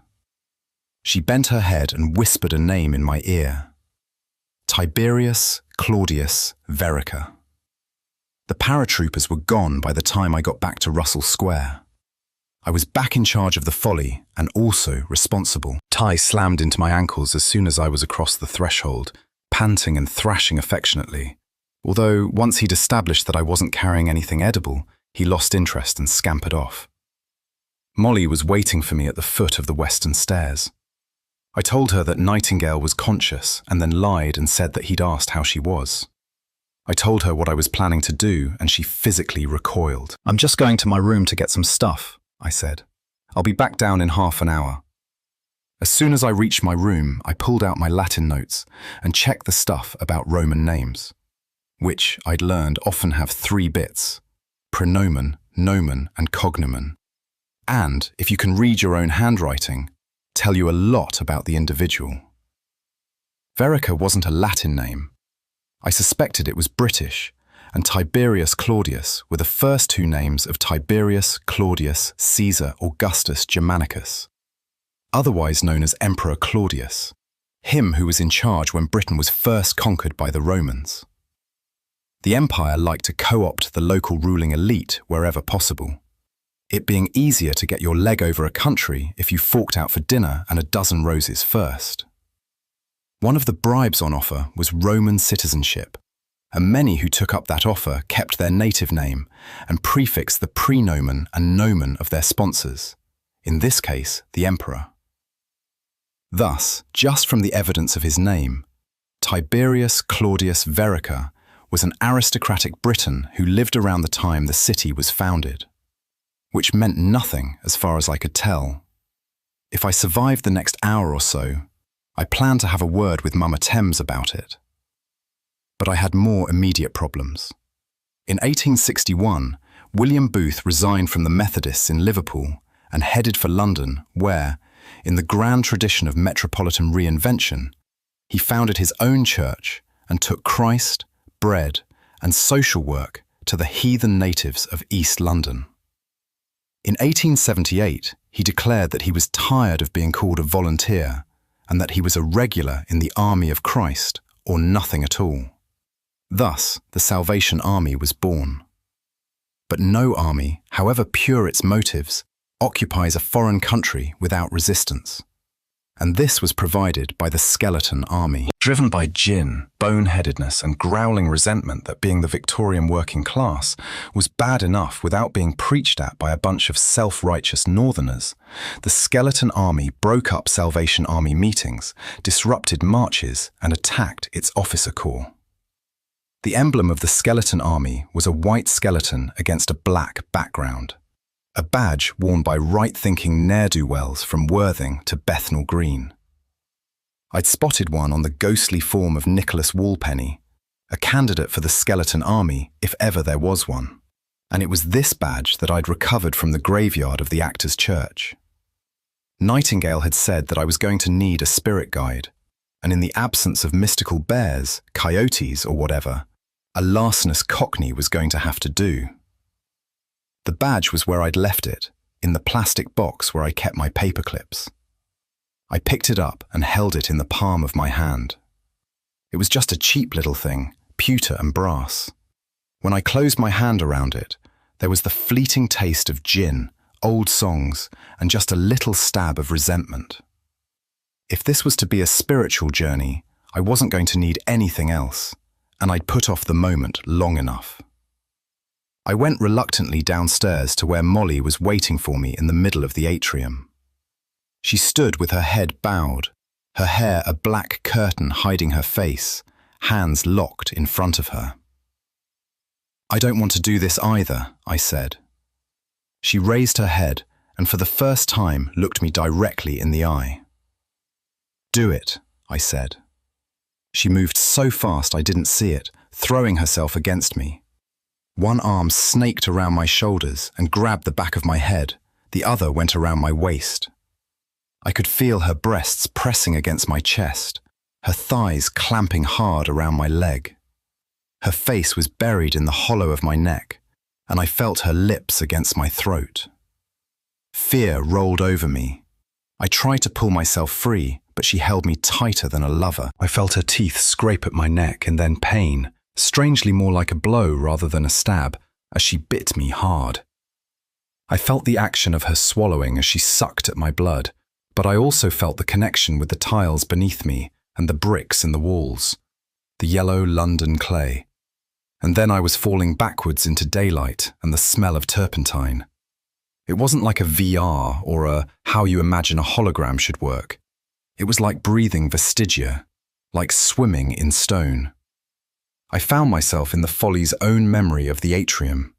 She bent her head and whispered a name in my ear. Tiberius Claudius Vereker. The paratroopers were gone by the time I got back to Russell Square. I was back in charge of the Folly and also responsible. Ty slammed into my ankles as soon as I was across the threshold, panting and thrashing affectionately. Although, once he'd established that I wasn't carrying anything edible, he lost interest and scampered off. Molly was waiting for me at the foot of the western stairs. I told her that Nightingale was conscious and then lied and said that he'd asked how she was. I told her what I was planning to do, and she physically recoiled. "I'm just going to my room to get some stuff," I said. "I'll be back down in half an hour." As soon as I reached my room, I pulled out my Latin notes and checked the stuff about Roman names, which I'd learned often have 3 bits: praenomen, nomen, and cognomen. And, if you can read your own handwriting, tell you a lot about the individual. Vereker wasn't a Latin name. I suspected it was British, and Tiberius Claudius were the first 2 names of Tiberius Claudius Caesar Augustus Germanicus, otherwise known as Emperor Claudius, him who was in charge when Britain was first conquered by the Romans. The empire liked to co-opt the local ruling elite wherever possible, it being easier to get your leg over a country if you forked out for dinner and a dozen roses first. One of the bribes on offer was Roman citizenship, and many who took up that offer kept their native name and prefixed the praenomen and nomen of their sponsors, in this case, the emperor. Thus, just from the evidence of his name, Tiberius Claudius Vereker was an aristocratic Briton who lived around the time the city was founded, which meant nothing as far as I could tell. If I survived the next hour or so, I planned to have a word with Mama Thames about it. But I had more immediate problems. In 1861, William Booth resigned from the Methodists in Liverpool and headed for London, where, in the grand tradition of metropolitan reinvention, he founded his own church and took Christ, bread, and social work to the heathen natives of East London. In 1878, he declared that he was tired of being called a volunteer and that he was a regular in the army of Christ, or nothing at all. Thus, the Salvation Army was born. But no army, however pure its motives, occupies a foreign country without resistance. And this was provided by the Skeleton Army. Driven by gin, boneheadedness and growling resentment that being the Victorian working class was bad enough without being preached at by a bunch of self-righteous northerners, the Skeleton Army broke up Salvation Army meetings, disrupted marches and attacked its officer corps. The emblem of the Skeleton Army was a white skeleton against a black background, a badge worn by right-thinking ne'er-do-wells from Worthing to Bethnal Green. I'd spotted one on the ghostly form of Nicholas Walpenny, a candidate for the Skeleton Army if ever there was one. And it was this badge that I'd recovered from the graveyard of the Actors' Church. Nightingale had said that I was going to need a spirit guide, and in the absence of mystical bears, coyotes, or whatever, a larcenous cockney was going to have to do. The badge was where I'd left it, in the plastic box where I kept my paperclips. I picked it up and held it in the palm of my hand. It was just a cheap little thing, pewter and brass. When I closed my hand around it, there was the fleeting taste of gin, old songs, and just a little stab of resentment. If this was to be a spiritual journey, I wasn't going to need anything else, and I'd put off the moment long enough. I went reluctantly downstairs to where Molly was waiting for me in the middle of the atrium. She stood with her head bowed, her hair a black curtain hiding her face, hands locked in front of her. "I don't want to do this either," I said. She raised her head and for the first time looked me directly in the eye. "Do it," I said. She moved so fast I didn't see it, throwing herself against me. One arm snaked around my shoulders and grabbed the back of my head, the other went around my waist. I could feel her breasts pressing against my chest, her thighs clamping hard around my leg. Her face was buried in the hollow of my neck, and I felt her lips against my throat. Fear rolled over me. I tried to pull myself free, but she held me tighter than a lover. I felt her teeth scrape at my neck and then pain, strangely more like a blow rather than a stab, as she bit me hard. I felt the action of her swallowing as she sucked at my blood, but I also felt the connection with the tiles beneath me and the bricks in the walls, the yellow London clay. And then I was falling backwards into daylight and the smell of turpentine. It wasn't like a VR or a how you imagine a hologram should work. It was like breathing vestigia, like swimming in stone. I found myself in the Folly's own memory of the atrium.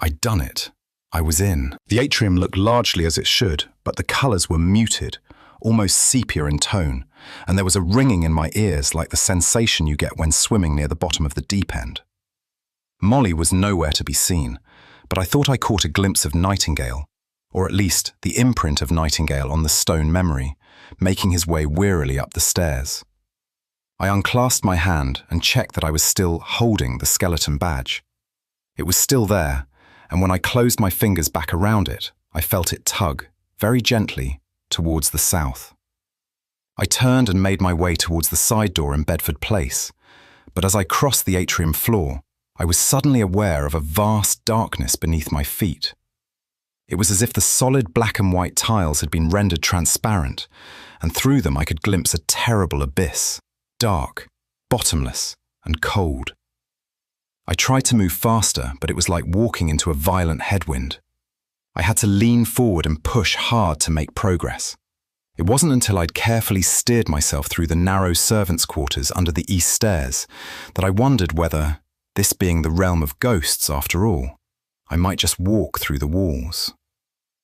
I'd done it. I was in. The atrium looked largely as it should, but the colours were muted, almost sepia in tone, and there was a ringing in my ears like the sensation you get when swimming near the bottom of the deep end. Molly was nowhere to be seen, but I thought I caught a glimpse of Nightingale, or at least the imprint of Nightingale on the stone memory, making his way wearily up the stairs. I unclasped my hand and checked that I was still holding the skeleton badge. It was still there, and when I closed my fingers back around it, I felt it tug, very gently, towards the south. I turned and made my way towards the side door in Bedford Place, but as I crossed the atrium floor, I was suddenly aware of a vast darkness beneath my feet. It was as if the solid black and white tiles had been rendered transparent, and through them I could glimpse a terrible abyss, dark, bottomless, and cold. I tried to move faster, but it was like walking into a violent headwind. I had to lean forward and push hard to make progress. It wasn't until I'd carefully steered myself through the narrow servants' quarters under the east stairs that I wondered whether, this being the realm of ghosts after all, I might just walk through the walls.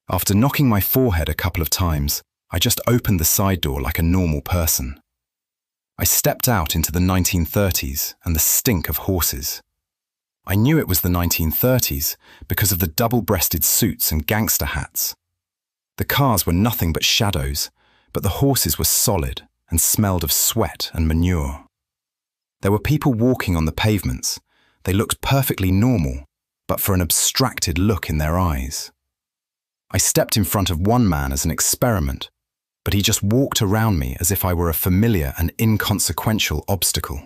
After knocking my forehead a couple of times, I just opened the side door like a normal person. I stepped out into the 1930s and the stink of horses. I knew it was the 1930s because of the double-breasted suits and gangster hats. The cars were nothing but shadows, but the horses were solid and smelled of sweat and manure. There were people walking on the pavements. They looked perfectly normal, but for an abstracted look in their eyes. I stepped in front of one man as an experiment, but he just walked around me as if I were a familiar and inconsequential obstacle.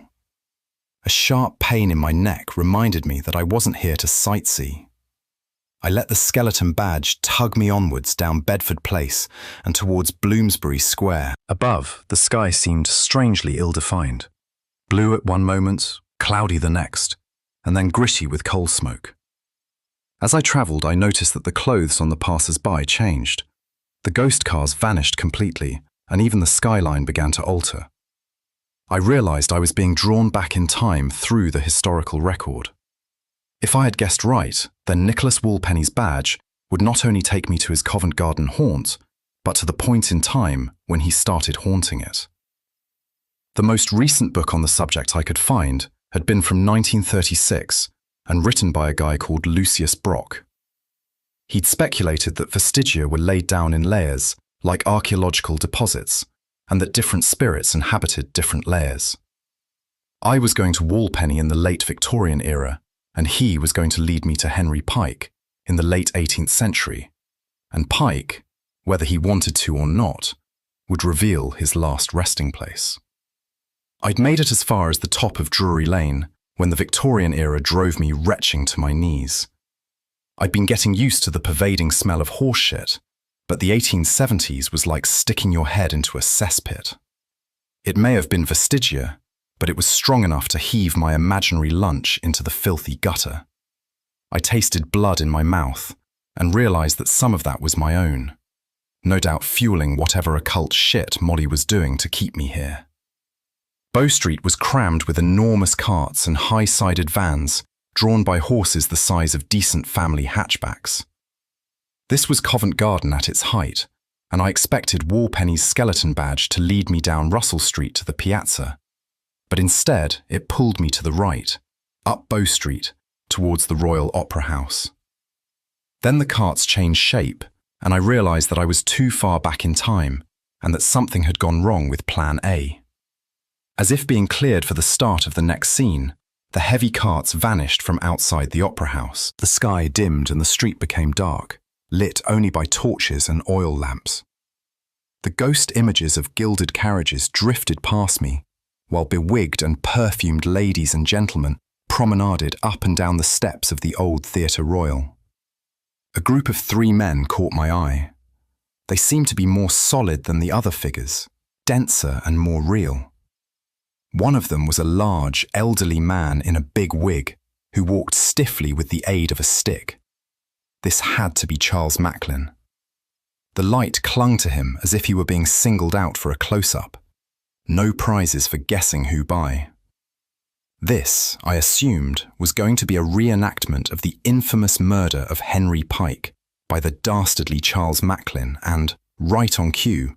A sharp pain in my neck reminded me that I wasn't here to sightsee. I let the skeleton badge tug me onwards down Bedford Place and towards Bloomsbury Square. Above, the sky seemed strangely ill-defined. Blue at one moment, cloudy the next, and then gritty with coal smoke. As I travelled, I noticed that the clothes on the passers-by changed. The ghost cars vanished completely, and even the skyline began to alter. I realised I was being drawn back in time through the historical record. If I had guessed right, then Nicholas Walpenny's badge would not only take me to his Covent Garden haunt, but to the point in time when he started haunting it. The most recent book on the subject I could find had been from 1936, and written by a guy called Lucius Brock. He'd speculated that vestigia were laid down in layers, like archaeological deposits, and that different spirits inhabited different layers. I was going to Walpenny in the late Victorian era, and he was going to lead me to Henry Pike in the late 18th century, and Pike, whether he wanted to or not, would reveal his last resting place. I'd made it as far as the top of Drury Lane when the Victorian era drove me retching to my knees. I'd been getting used to the pervading smell of horse shit, but the 1870s was like sticking your head into a cesspit. It may have been vestigia, but it was strong enough to heave my imaginary lunch into the filthy gutter. I tasted blood in my mouth and realized that some of that was my own, no doubt fueling whatever occult shit Molly was doing to keep me here. Bow Street was crammed with enormous carts and high-sided vans drawn by horses the size of decent family hatchbacks. This was Covent Garden at its height, and I expected Walpenny's skeleton badge to lead me down Russell Street to the piazza, but instead it pulled me to the right, up Bow Street, towards the Royal Opera House. Then the carts changed shape, and I realized that I was too far back in time and that something had gone wrong with Plan A. As if being cleared for the start of the next scene, the heavy carts vanished from outside the opera house. The sky dimmed and the street became dark, lit only by torches and oil lamps. The ghost images of gilded carriages drifted past me, while bewigged and perfumed ladies and gentlemen promenaded up and down the steps of the old Theatre Royal. A group of 3 men caught my eye. They seemed to be more solid than the other figures, denser and more real. One of them was a large, elderly man in a big wig who walked stiffly with the aid of a stick. This had to be Charles Macklin. The light clung to him as if he were being singled out for a close-up. No prizes for guessing who by. This, I assumed, was going to be a reenactment of the infamous murder of Henry Pike by the dastardly Charles Macklin and, right on cue,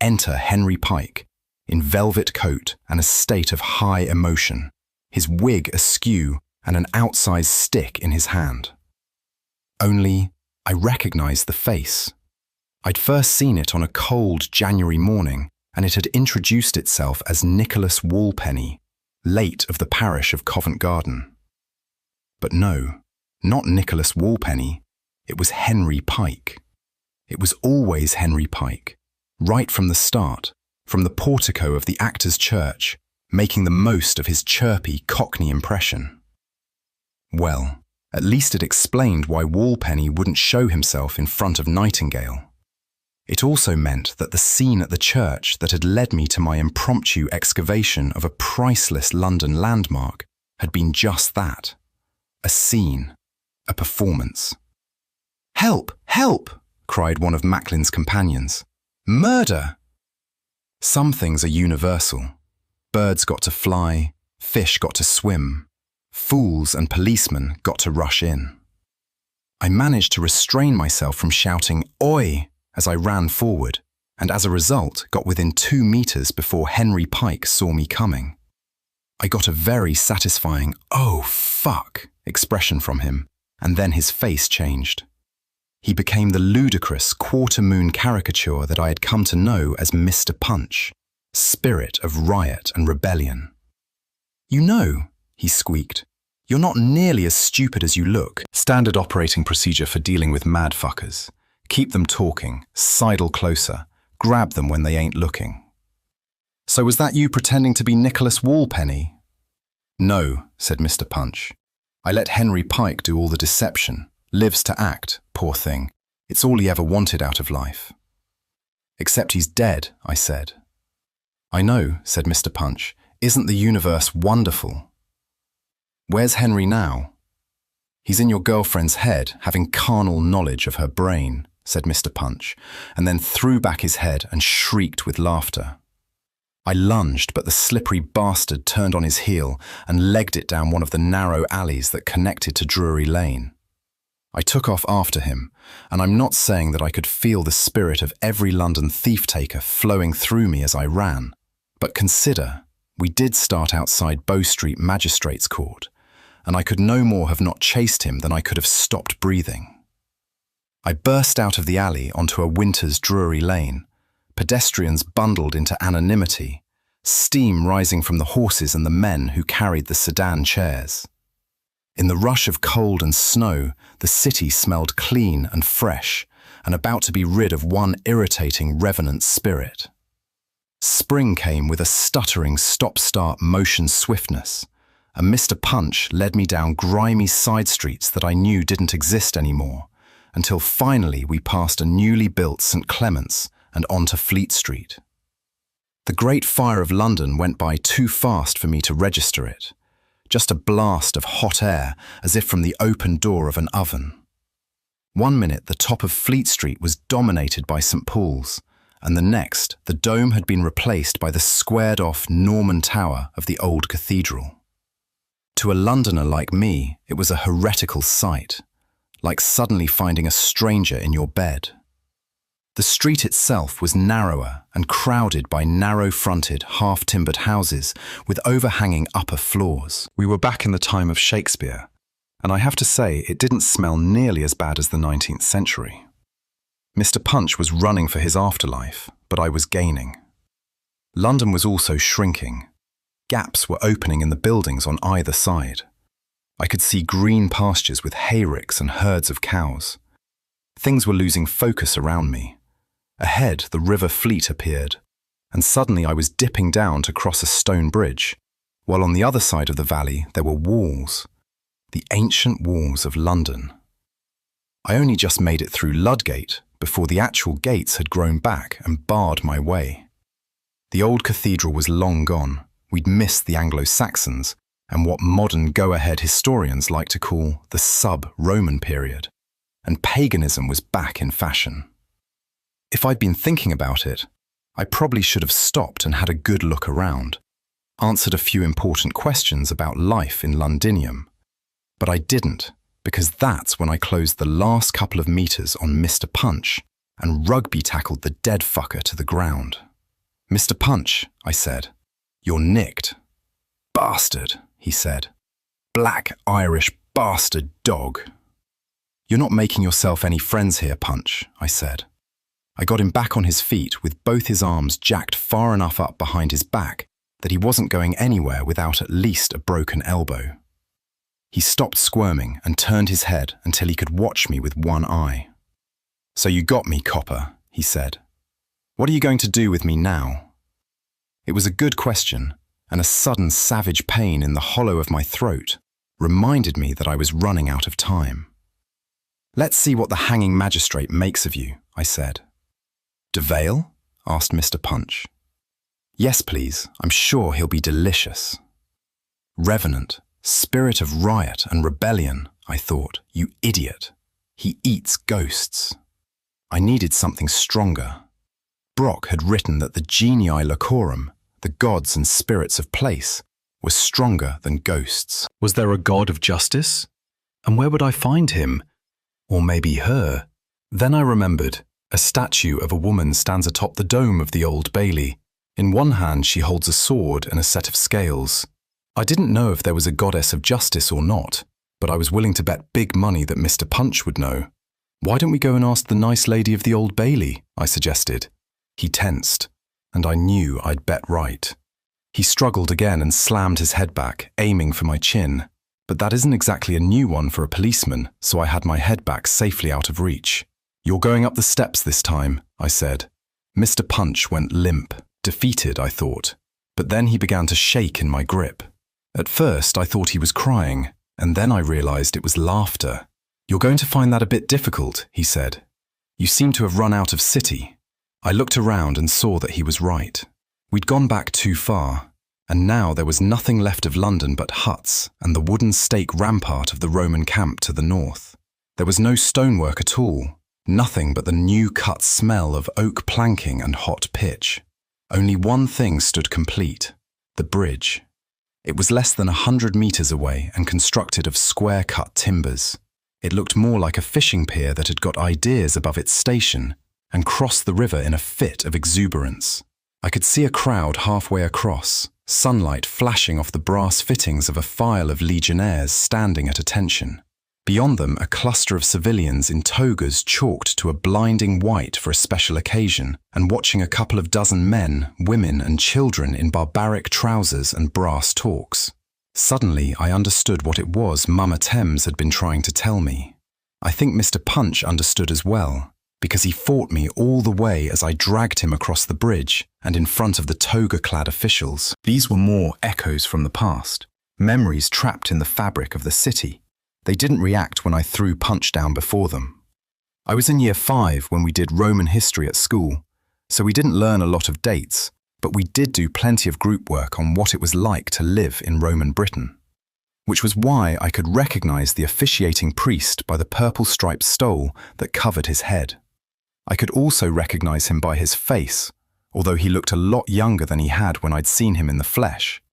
enter Henry Pike, in velvet coat and a state of high emotion, his wig askew and an outsized stick in his hand. Only, I recognized the face. I'd first seen it on a cold January morning, and it had introduced itself as Nicholas Walpenny, late of the parish of Covent Garden. But no, not Nicholas Walpenny, it was Henry Pike. It was always Henry Pike, right from the start, from the portico of the Actors' Church, making the most of his chirpy Cockney impression. Well, at least it explained why Walpenny wouldn't show himself in front of Nightingale. It also meant that the scene at the church that had led me to my impromptu excavation of a priceless London landmark had been just that, a scene, a performance. "Help! Help!" cried one of Macklin's companions. "Murder!" Some things are universal. Birds got to fly, fish got to swim, fools and policemen got to rush in. I managed to restrain myself from shouting "Oi!" as I ran forward, and as a result got within 2 meters before Henry Pike saw me coming. I got a very satisfying "oh fuck" expression from him, and then his face changed. He became the ludicrous quarter-moon caricature that I had come to know as Mr. Punch, spirit of riot and rebellion. "You know," he squeaked, "you're not nearly as stupid as you look." Standard operating procedure for dealing with mad fuckers. Keep them talking, sidle closer, grab them when they ain't looking. "So was that you pretending to be Nicholas Walpenny?" "No," said Mr. Punch. "I let Henry Pike do all the deception. Lives to act, poor thing. It's all he ever wanted out of life." "Except he's dead," I said. "I know," said Mr. Punch. "Isn't the universe wonderful?" "Where's Henry now?" "He's in your girlfriend's head, having carnal knowledge of her brain," said Mr. Punch, and then threw back his head and shrieked with laughter. I lunged, but the slippery bastard turned on his heel and legged it down one of the narrow alleys that connected to Drury Lane. I took off after him, and I'm not saying that I could feel the spirit of every London thief-taker flowing through me as I ran, but consider, we did start outside Bow Street Magistrates' Court, and I could no more have not chased him than I could have stopped breathing. I burst out of the alley onto a winter's Drury Lane, pedestrians bundled into anonymity, steam rising from the horses and the men who carried the sedan chairs. In the rush of cold and snow, the city smelled clean and fresh, and about to be rid of one irritating revenant spirit. Spring came with a stuttering stop-start motion swiftness, and Mr. Punch led me down grimy side streets that I knew didn't exist anymore, until finally we passed a newly built St. Clement's and onto Fleet Street. The Great Fire of London went by too fast for me to register it, just a blast of hot air as if from the open door of an oven. 1 minute the top of Fleet Street was dominated by St. Paul's, and the next the dome had been replaced by the squared-off Norman tower of the old cathedral. To a Londoner like me, it was a heretical sight, like suddenly finding a stranger in your bed. The street itself was narrower and crowded by narrow-fronted, half-timbered houses with overhanging upper floors. We were back in the time of Shakespeare, and I have to say it didn't smell nearly as bad as the 19th century. Mr. Punch was running for his afterlife, but I was gaining. London was also shrinking. Gaps were opening in the buildings on either side. I could see green pastures with hayricks and herds of cows. Things were losing focus around me. Ahead, the River Fleet appeared, and suddenly I was dipping down to cross a stone bridge, while on the other side of the valley there were walls, the ancient walls of London. I only just made it through Ludgate before the actual gates had grown back and barred my way. The old cathedral was long gone. We'd missed the Anglo-Saxons and what modern go-ahead historians like to call the sub-Roman period, and paganism was back in fashion. If I'd been thinking about it, I probably should have stopped and had a good look around, answered a few important questions about life in Londinium. But I didn't, because that's when I closed the last couple of meters on Mr. Punch and rugby tackled the dead fucker to the ground. "Mr. Punch," I said, "you're nicked." "Bastard," he said. "Black Irish bastard dog." "You're not making yourself any friends here, Punch," I said. I got him back on his feet with both his arms jacked far enough up behind his back that he wasn't going anywhere without at least a broken elbow. He stopped squirming and turned his head until he could watch me with one eye. "So you got me, copper," he said. "What are you going to do with me now?" It was a good question, and a sudden savage pain in the hollow of my throat reminded me that I was running out of time. "Let's see what the hanging magistrate makes of you," I said. "De Vale?" asked Mr. Punch. "Yes, please. I'm sure he'll be delicious." "Revenant, spirit of riot and rebellion," I thought. "You idiot. He eats ghosts." I needed something stronger. Brock had written that the genii locorum, the gods and spirits of place, were stronger than ghosts. Was there a god of justice? And where would I find him? Or maybe her? Then I remembered. A statue of a woman stands atop the dome of the Old Bailey. In one hand she holds a sword and a set of scales. I didn't know if there was a goddess of justice or not, but I was willing to bet big money that Mr. Punch would know. "Why don't we go and ask the nice lady of the Old Bailey?" I suggested. He tensed, and I knew I'd bet right. He struggled again and slammed his head back, aiming for my chin. But that isn't exactly a new one for a policeman, so I had my head back safely out of reach. "You're going up the steps this time," I said. Mr. Punch went limp, defeated, I thought. But then he began to shake in my grip. At first, I thought he was crying, and then I realized it was laughter. "You're going to find that a bit difficult," he said. "You seem to have run out of city." I looked around and saw that he was right. We'd gone back too far, and now there was nothing left of London but huts and the wooden stake rampart of the Roman camp to the north. There was no stonework at all, nothing but the new-cut smell of oak planking and hot pitch. Only one thing stood complete, the bridge. It was less than 100 meters away and constructed of square-cut timbers. It looked more like a fishing pier that had got ideas above its station and crossed the river in a fit of exuberance. I could see a crowd halfway across, sunlight flashing off the brass fittings of a file of legionnaires standing at attention. Beyond them, a cluster of civilians in togas chalked to a blinding white for a special occasion, and watching a couple of dozen men, women, and children in barbaric trousers and brass talks. Suddenly, I understood what it was Mama Thames had been trying to tell me. I think Mr. Punch understood as well, because he fought me all the way as I dragged him across the bridge and in front of the toga-clad officials. These were more echoes from the past, memories trapped in the fabric of the city. They didn't react when I threw Punch down before them. I was in year 5 when we did Roman history at school, so we didn't learn a lot of dates, but we did do plenty of group work on what it was like to live in Roman Britain, which was why I could recognize the officiating priest by the purple striped stole that covered his head. I could also recognize him by his face, although he looked a lot younger than he had when I'd seen him in the flesh.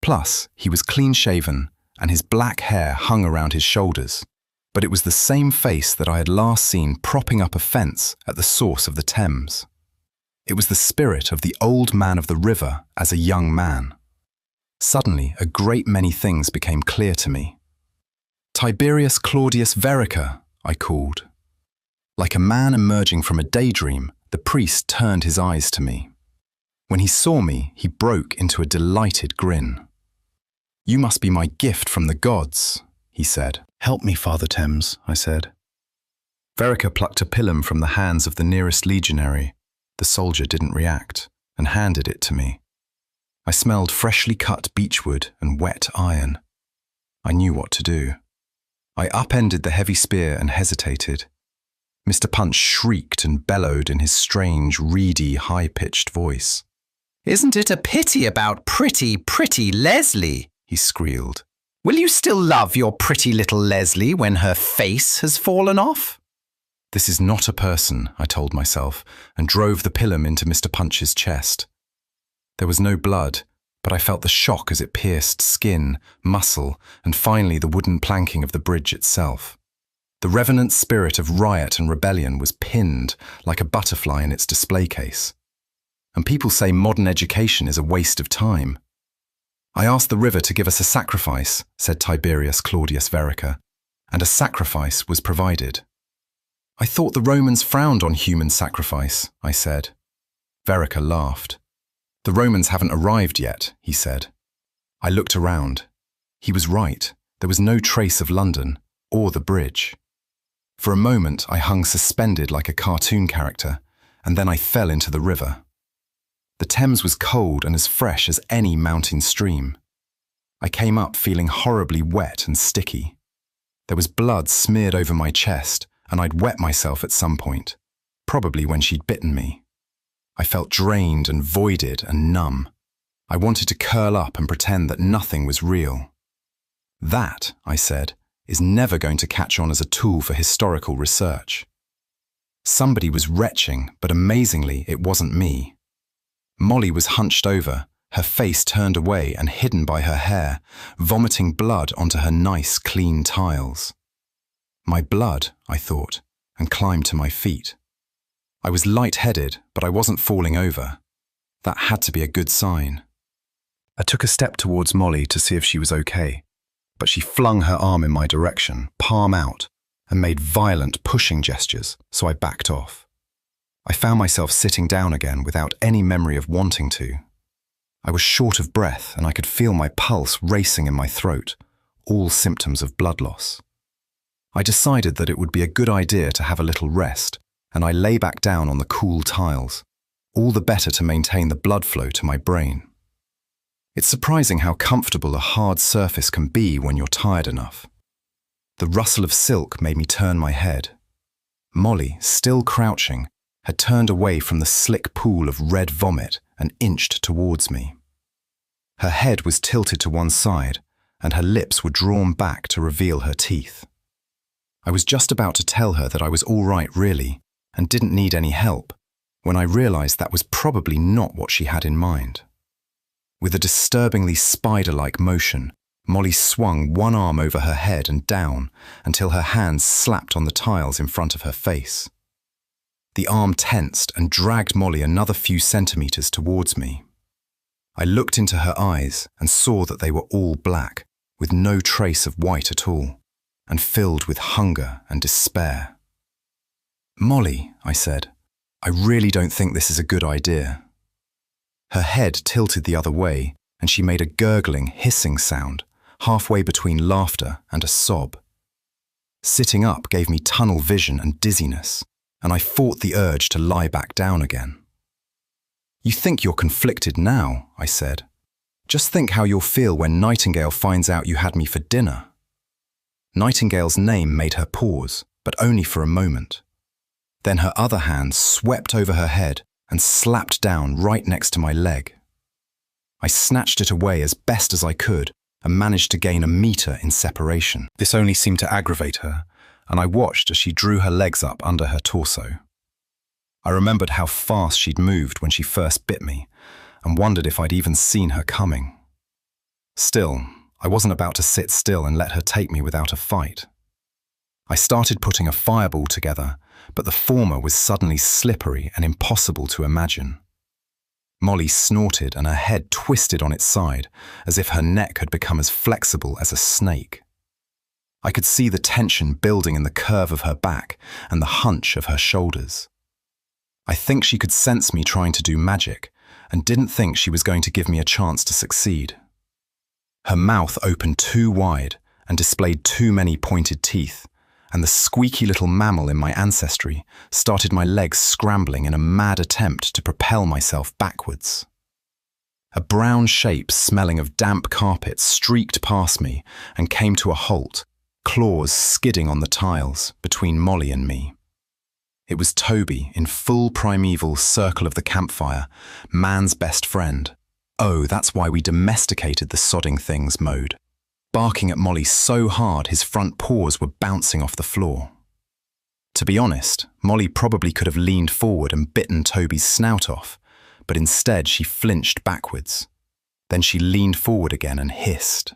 Plus, he was clean-shaven, and his black hair hung around his shoulders, but it was the same face that I had last seen propping up a fence at the source of the Thames. It was the spirit of the old man of the river as a young man. Suddenly, a great many things became clear to me. "Tiberius Claudius Verica," I called. Like a man emerging from a daydream, the priest turned his eyes to me. When he saw me, he broke into a delighted grin. "You must be my gift from the gods," he said. "Help me, Father Thames," I said. Verica plucked a pilum from the hands of the nearest legionary. The soldier didn't react, and handed it to me. I smelled freshly cut beechwood and wet iron. I knew what to do. I upended the heavy spear and hesitated. Mr. Punch shrieked and bellowed in his strange, reedy, high-pitched voice. "Isn't it a pity about pretty Leslie?" he squealed. "Will you still love your pretty little Leslie when her face has fallen off?" "This is not a person," I told myself, and drove the pilum into Mr. Punch's chest. There was no blood, but I felt the shock as it pierced skin, muscle, and finally the wooden planking of the bridge itself. The revenant spirit of riot and rebellion was pinned like a butterfly in its display case. And people say modern education is a waste of time. "I asked the river to give us a sacrifice," said Tiberius Claudius Verica, "and a sacrifice was provided." "I thought the Romans frowned on human sacrifice," I said. Verica laughed. "The Romans haven't arrived yet," he said. I looked around. He was right. There was no trace of London, or the bridge. For a moment, I hung suspended like a cartoon character, and then I fell into the river. The Thames was cold and as fresh as any mountain stream. I came up feeling horribly wet and sticky. There was blood smeared over my chest, and I'd wet myself at some point, probably when she'd bitten me. I felt drained and voided and numb. I wanted to curl up and pretend that nothing was real. "That," I said, "is never going to catch on as a tool for historical research." Somebody was retching, but amazingly, it wasn't me. Molly was hunched over, her face turned away and hidden by her hair, vomiting blood onto her nice, clean tiles. My blood, I thought, and climbed to my feet. I was light-headed, but I wasn't falling over. That had to be a good sign. I took a step towards Molly to see if she was okay, but she flung her arm in my direction, palm out, and made violent pushing gestures, so I backed off. I found myself sitting down again without any memory of wanting to. I was short of breath and I could feel my pulse racing in my throat, all symptoms of blood loss. I decided that it would be a good idea to have a little rest, and I lay back down on the cool tiles, all the better to maintain the blood flow to my brain. It's surprising how comfortable a hard surface can be when you're tired enough. The rustle of silk made me turn my head. Molly, still crouching, had turned away from the slick pool of red vomit and inched towards me. Her head was tilted to one side, and her lips were drawn back to reveal her teeth. I was just about to tell her that I was all right really, and didn't need any help, when I realized that was probably not what she had in mind. With a disturbingly spider-like motion, Molly swung one arm over her head and down until her hands slapped on the tiles in front of her face. The arm tensed and dragged Molly another few centimeters towards me. I looked into her eyes and saw that they were all black, with no trace of white at all, and filled with hunger and despair. "Molly," I said, "I really don't think this is a good idea." Her head tilted the other way, and she made a gurgling, hissing sound, halfway between laughter and a sob. Sitting up gave me tunnel vision and dizziness, and I fought the urge to lie back down again. "You think you're conflicted now," I said. "Just think how you'll feel when Nightingale finds out you had me for dinner." Nightingale's name made her pause, but only for a moment. Then her other hand swept over her head and slapped down right next to my leg. I snatched it away as best as I could and managed to gain a meter in separation. This only seemed to aggravate her, and I watched as she drew her legs up under her torso. I remembered how fast she'd moved when she first bit me, and wondered if I'd even seen her coming. Still, I wasn't about to sit still and let her take me without a fight. I started putting a fireball together, but the former was suddenly slippery and impossible to imagine. Molly snorted and her head twisted on its side, as if her neck had become as flexible as a snake. I could see the tension building in the curve of her back and the hunch of her shoulders. I think she could sense me trying to do magic, and didn't think she was going to give me a chance to succeed. Her mouth opened too wide and displayed too many pointed teeth, and the squeaky little mammal in my ancestry started my legs scrambling in a mad attempt to propel myself backwards. A brown shape smelling of damp carpet streaked past me and came to a halt, claws skidding on the tiles between Molly and me. It was Toby in full primeval circle of the campfire, man's best friend. Oh, that's why we domesticated the sodding things mode. Barking at Molly so hard his front paws were bouncing off the floor. To be honest, Molly probably could have leaned forward and bitten Toby's snout off, but instead she flinched backwards. Then she leaned forward again and hissed.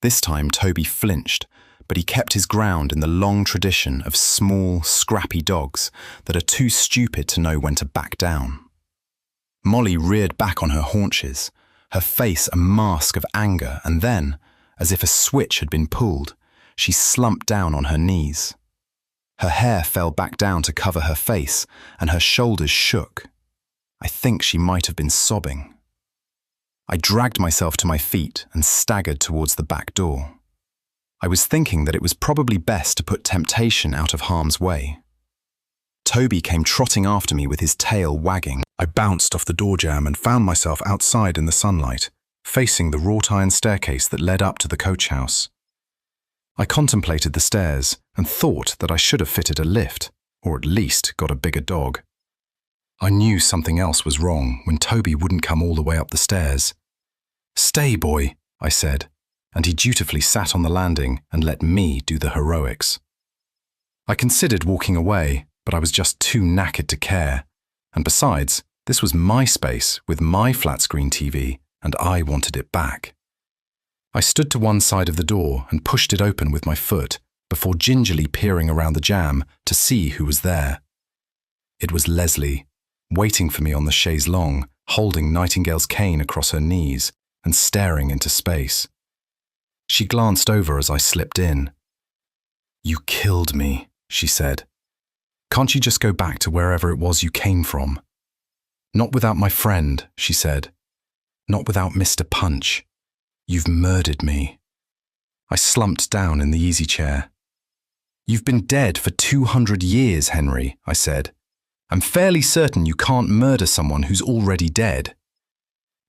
This time Toby flinched, but he kept his ground in the long tradition of small, scrappy dogs that are too stupid to know when to back down. Molly reared back on her haunches, her face a mask of anger, and then, as if a switch had been pulled, she slumped down on her knees. Her hair fell back down to cover her face, and her shoulders shook. I think she might have been sobbing. I dragged myself to my feet and staggered towards the back door. I was thinking that it was probably best to put temptation out of harm's way. Toby came trotting after me with his tail wagging. I bounced off the door jamb and found myself outside in the sunlight, facing the wrought iron staircase that led up to the coach house. I contemplated the stairs and thought that I should have fitted a lift, or at least got a bigger dog. I knew something else was wrong when Toby wouldn't come all the way up the stairs. "Stay, boy," I said, and he dutifully sat on the landing and let me do the heroics. I considered walking away, but I was just too knackered to care. And besides, this was my space with my flat-screen TV, and I wanted it back. I stood to one side of the door and pushed it open with my foot before gingerly peering around the jamb to see who was there. It was Leslie, waiting for me on the chaise longue, holding Nightingale's cane across her knees and staring into space. She glanced over as I slipped in. "You killed me," she said. "Can't you just go back to wherever it was you came from?" "Not without my friend," she said. "Not without Mr. Punch. You've murdered me." I slumped down in the easy chair. "You've been dead for 200 years, Henry," I said. "I'm fairly certain you can't murder someone who's already dead."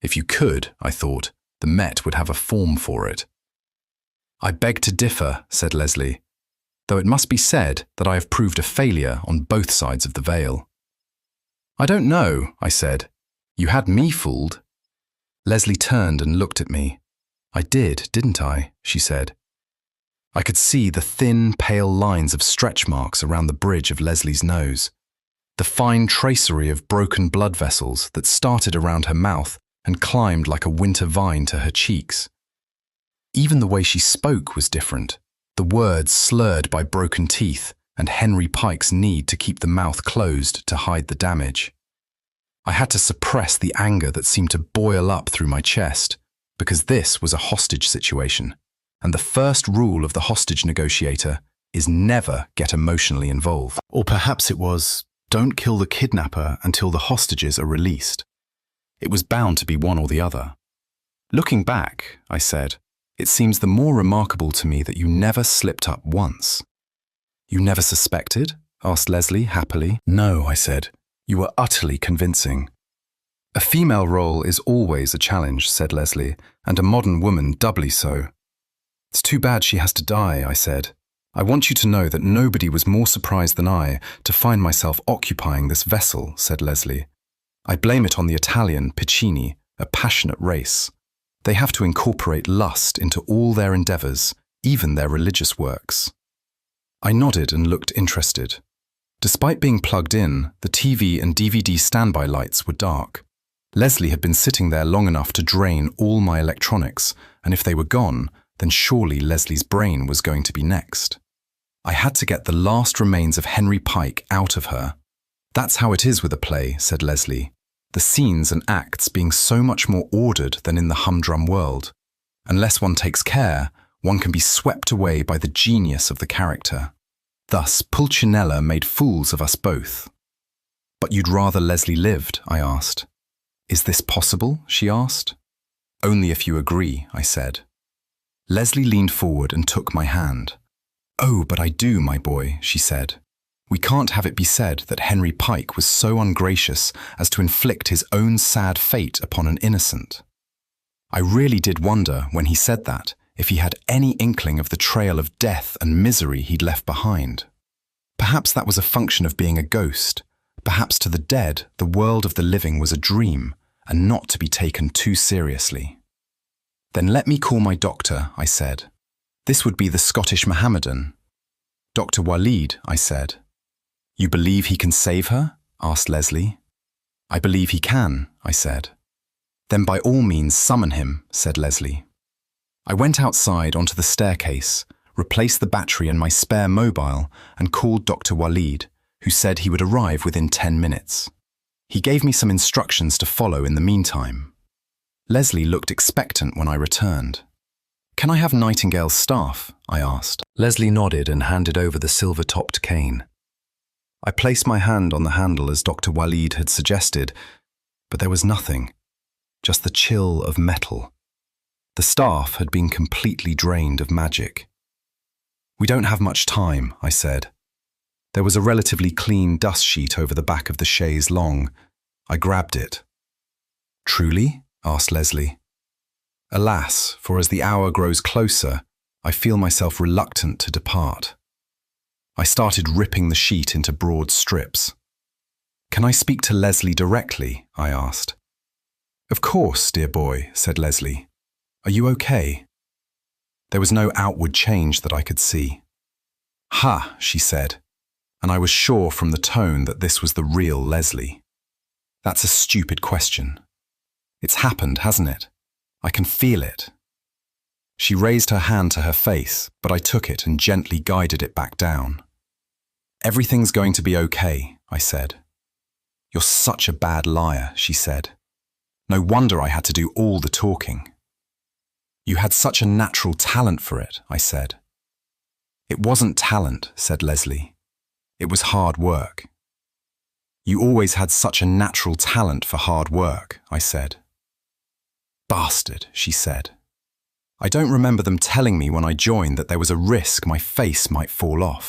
If you could, I thought, the Met would have a form for it. "I beg to differ," said Leslie, "though it must be said that I have proved a failure on both sides of the veil." "I don't know," I said. "You had me fooled." Leslie turned and looked at me. "I did, didn't I?" she said. I could see the thin, pale lines of stretch marks around the bridge of Leslie's nose, the fine tracery of broken blood vessels that started around her mouth and climbed like a winter vine to her cheeks. Even the way she spoke was different, the words slurred by broken teeth and Henry Pike's need to keep the mouth closed to hide the damage. I had to suppress the anger that seemed to boil up through my chest, because this was a hostage situation, and the first rule of the hostage negotiator is never get emotionally involved. Or perhaps it was, don't kill the kidnapper until the hostages are released. It was bound to be one or the other. Looking back, I said, it seems the more remarkable to me that you never slipped up once. You never suspected? Asked Leslie happily. No, I said. You were utterly convincing. A female role is always a challenge, said Leslie, and a modern woman doubly so. It's too bad she has to die, I said. I want you to know that nobody was more surprised than I to find myself occupying this vessel, said Leslie. I blame it on the Italian Piccini, a passionate race. They have to incorporate lust into all their endeavours, even their religious works. I nodded and looked interested. Despite being plugged in, the TV and DVD standby lights were dark. Leslie had been sitting there long enough to drain all my electronics, and if they were gone, then surely Leslie's brain was going to be next. I had to get the last remains of Henry Pike out of her. That's how it is with a play, said Leslie. The scenes and acts being so much more ordered than in the humdrum world. Unless one takes care, one can be swept away by the genius of the character. Thus, Pulcinella made fools of us both. But you'd rather Leslie lived, I asked. Is this possible? She asked. Only if you agree, I said. Leslie leaned forward and took my hand. Oh, but I do, my boy, she said. We can't have it be said that Henry Pike was so ungracious as to inflict his own sad fate upon an innocent. I really did wonder, when he said that, if he had any inkling of the trail of death and misery he'd left behind. Perhaps that was a function of being a ghost. Perhaps to the dead, the world of the living was a dream, and not to be taken too seriously. Then let me call my doctor, I said. This would be the Scottish Mohammedan. Dr. Waleed, I said. You believe he can save her? Asked Leslie. I believe he can, I said. Then by all means summon him, said Leslie. I went outside onto the staircase, replaced the battery in my spare mobile, and called Dr. Waleed, who said he would arrive within 10 minutes. He gave me some instructions to follow in the meantime. Leslie looked expectant when I returned. Can I have Nightingale's staff? I asked. Leslie nodded and handed over the silver-topped cane. I placed my hand on the handle as Dr. Waleed had suggested, but there was nothing, just the chill of metal. The staff had been completely drained of magic. We don't have much time, I said. There was a relatively clean dust sheet over the back of the chaise longue. I grabbed it. Truly? Asked Leslie. Alas, for as the hour grows closer, I feel myself reluctant to depart. I started ripping the sheet into broad strips. Can I speak to Leslie directly? I asked. Of course, dear boy, said Leslie. Are you okay? There was no outward change that I could see. Ha, she said, and I was sure from the tone that this was the real Leslie. That's a stupid question. It's happened, hasn't it? I can feel it. She raised her hand to her face, but I took it and gently guided it back down. Everything's going to be okay, I said. You're such a bad liar, she said. No wonder I had to do all the talking. You had such a natural talent for it, I said. It wasn't talent, said Leslie. It was hard work. You always had such a natural talent for hard work, I said. Bastard, she said. I don't remember them telling me when I joined that there was a risk my face might fall off.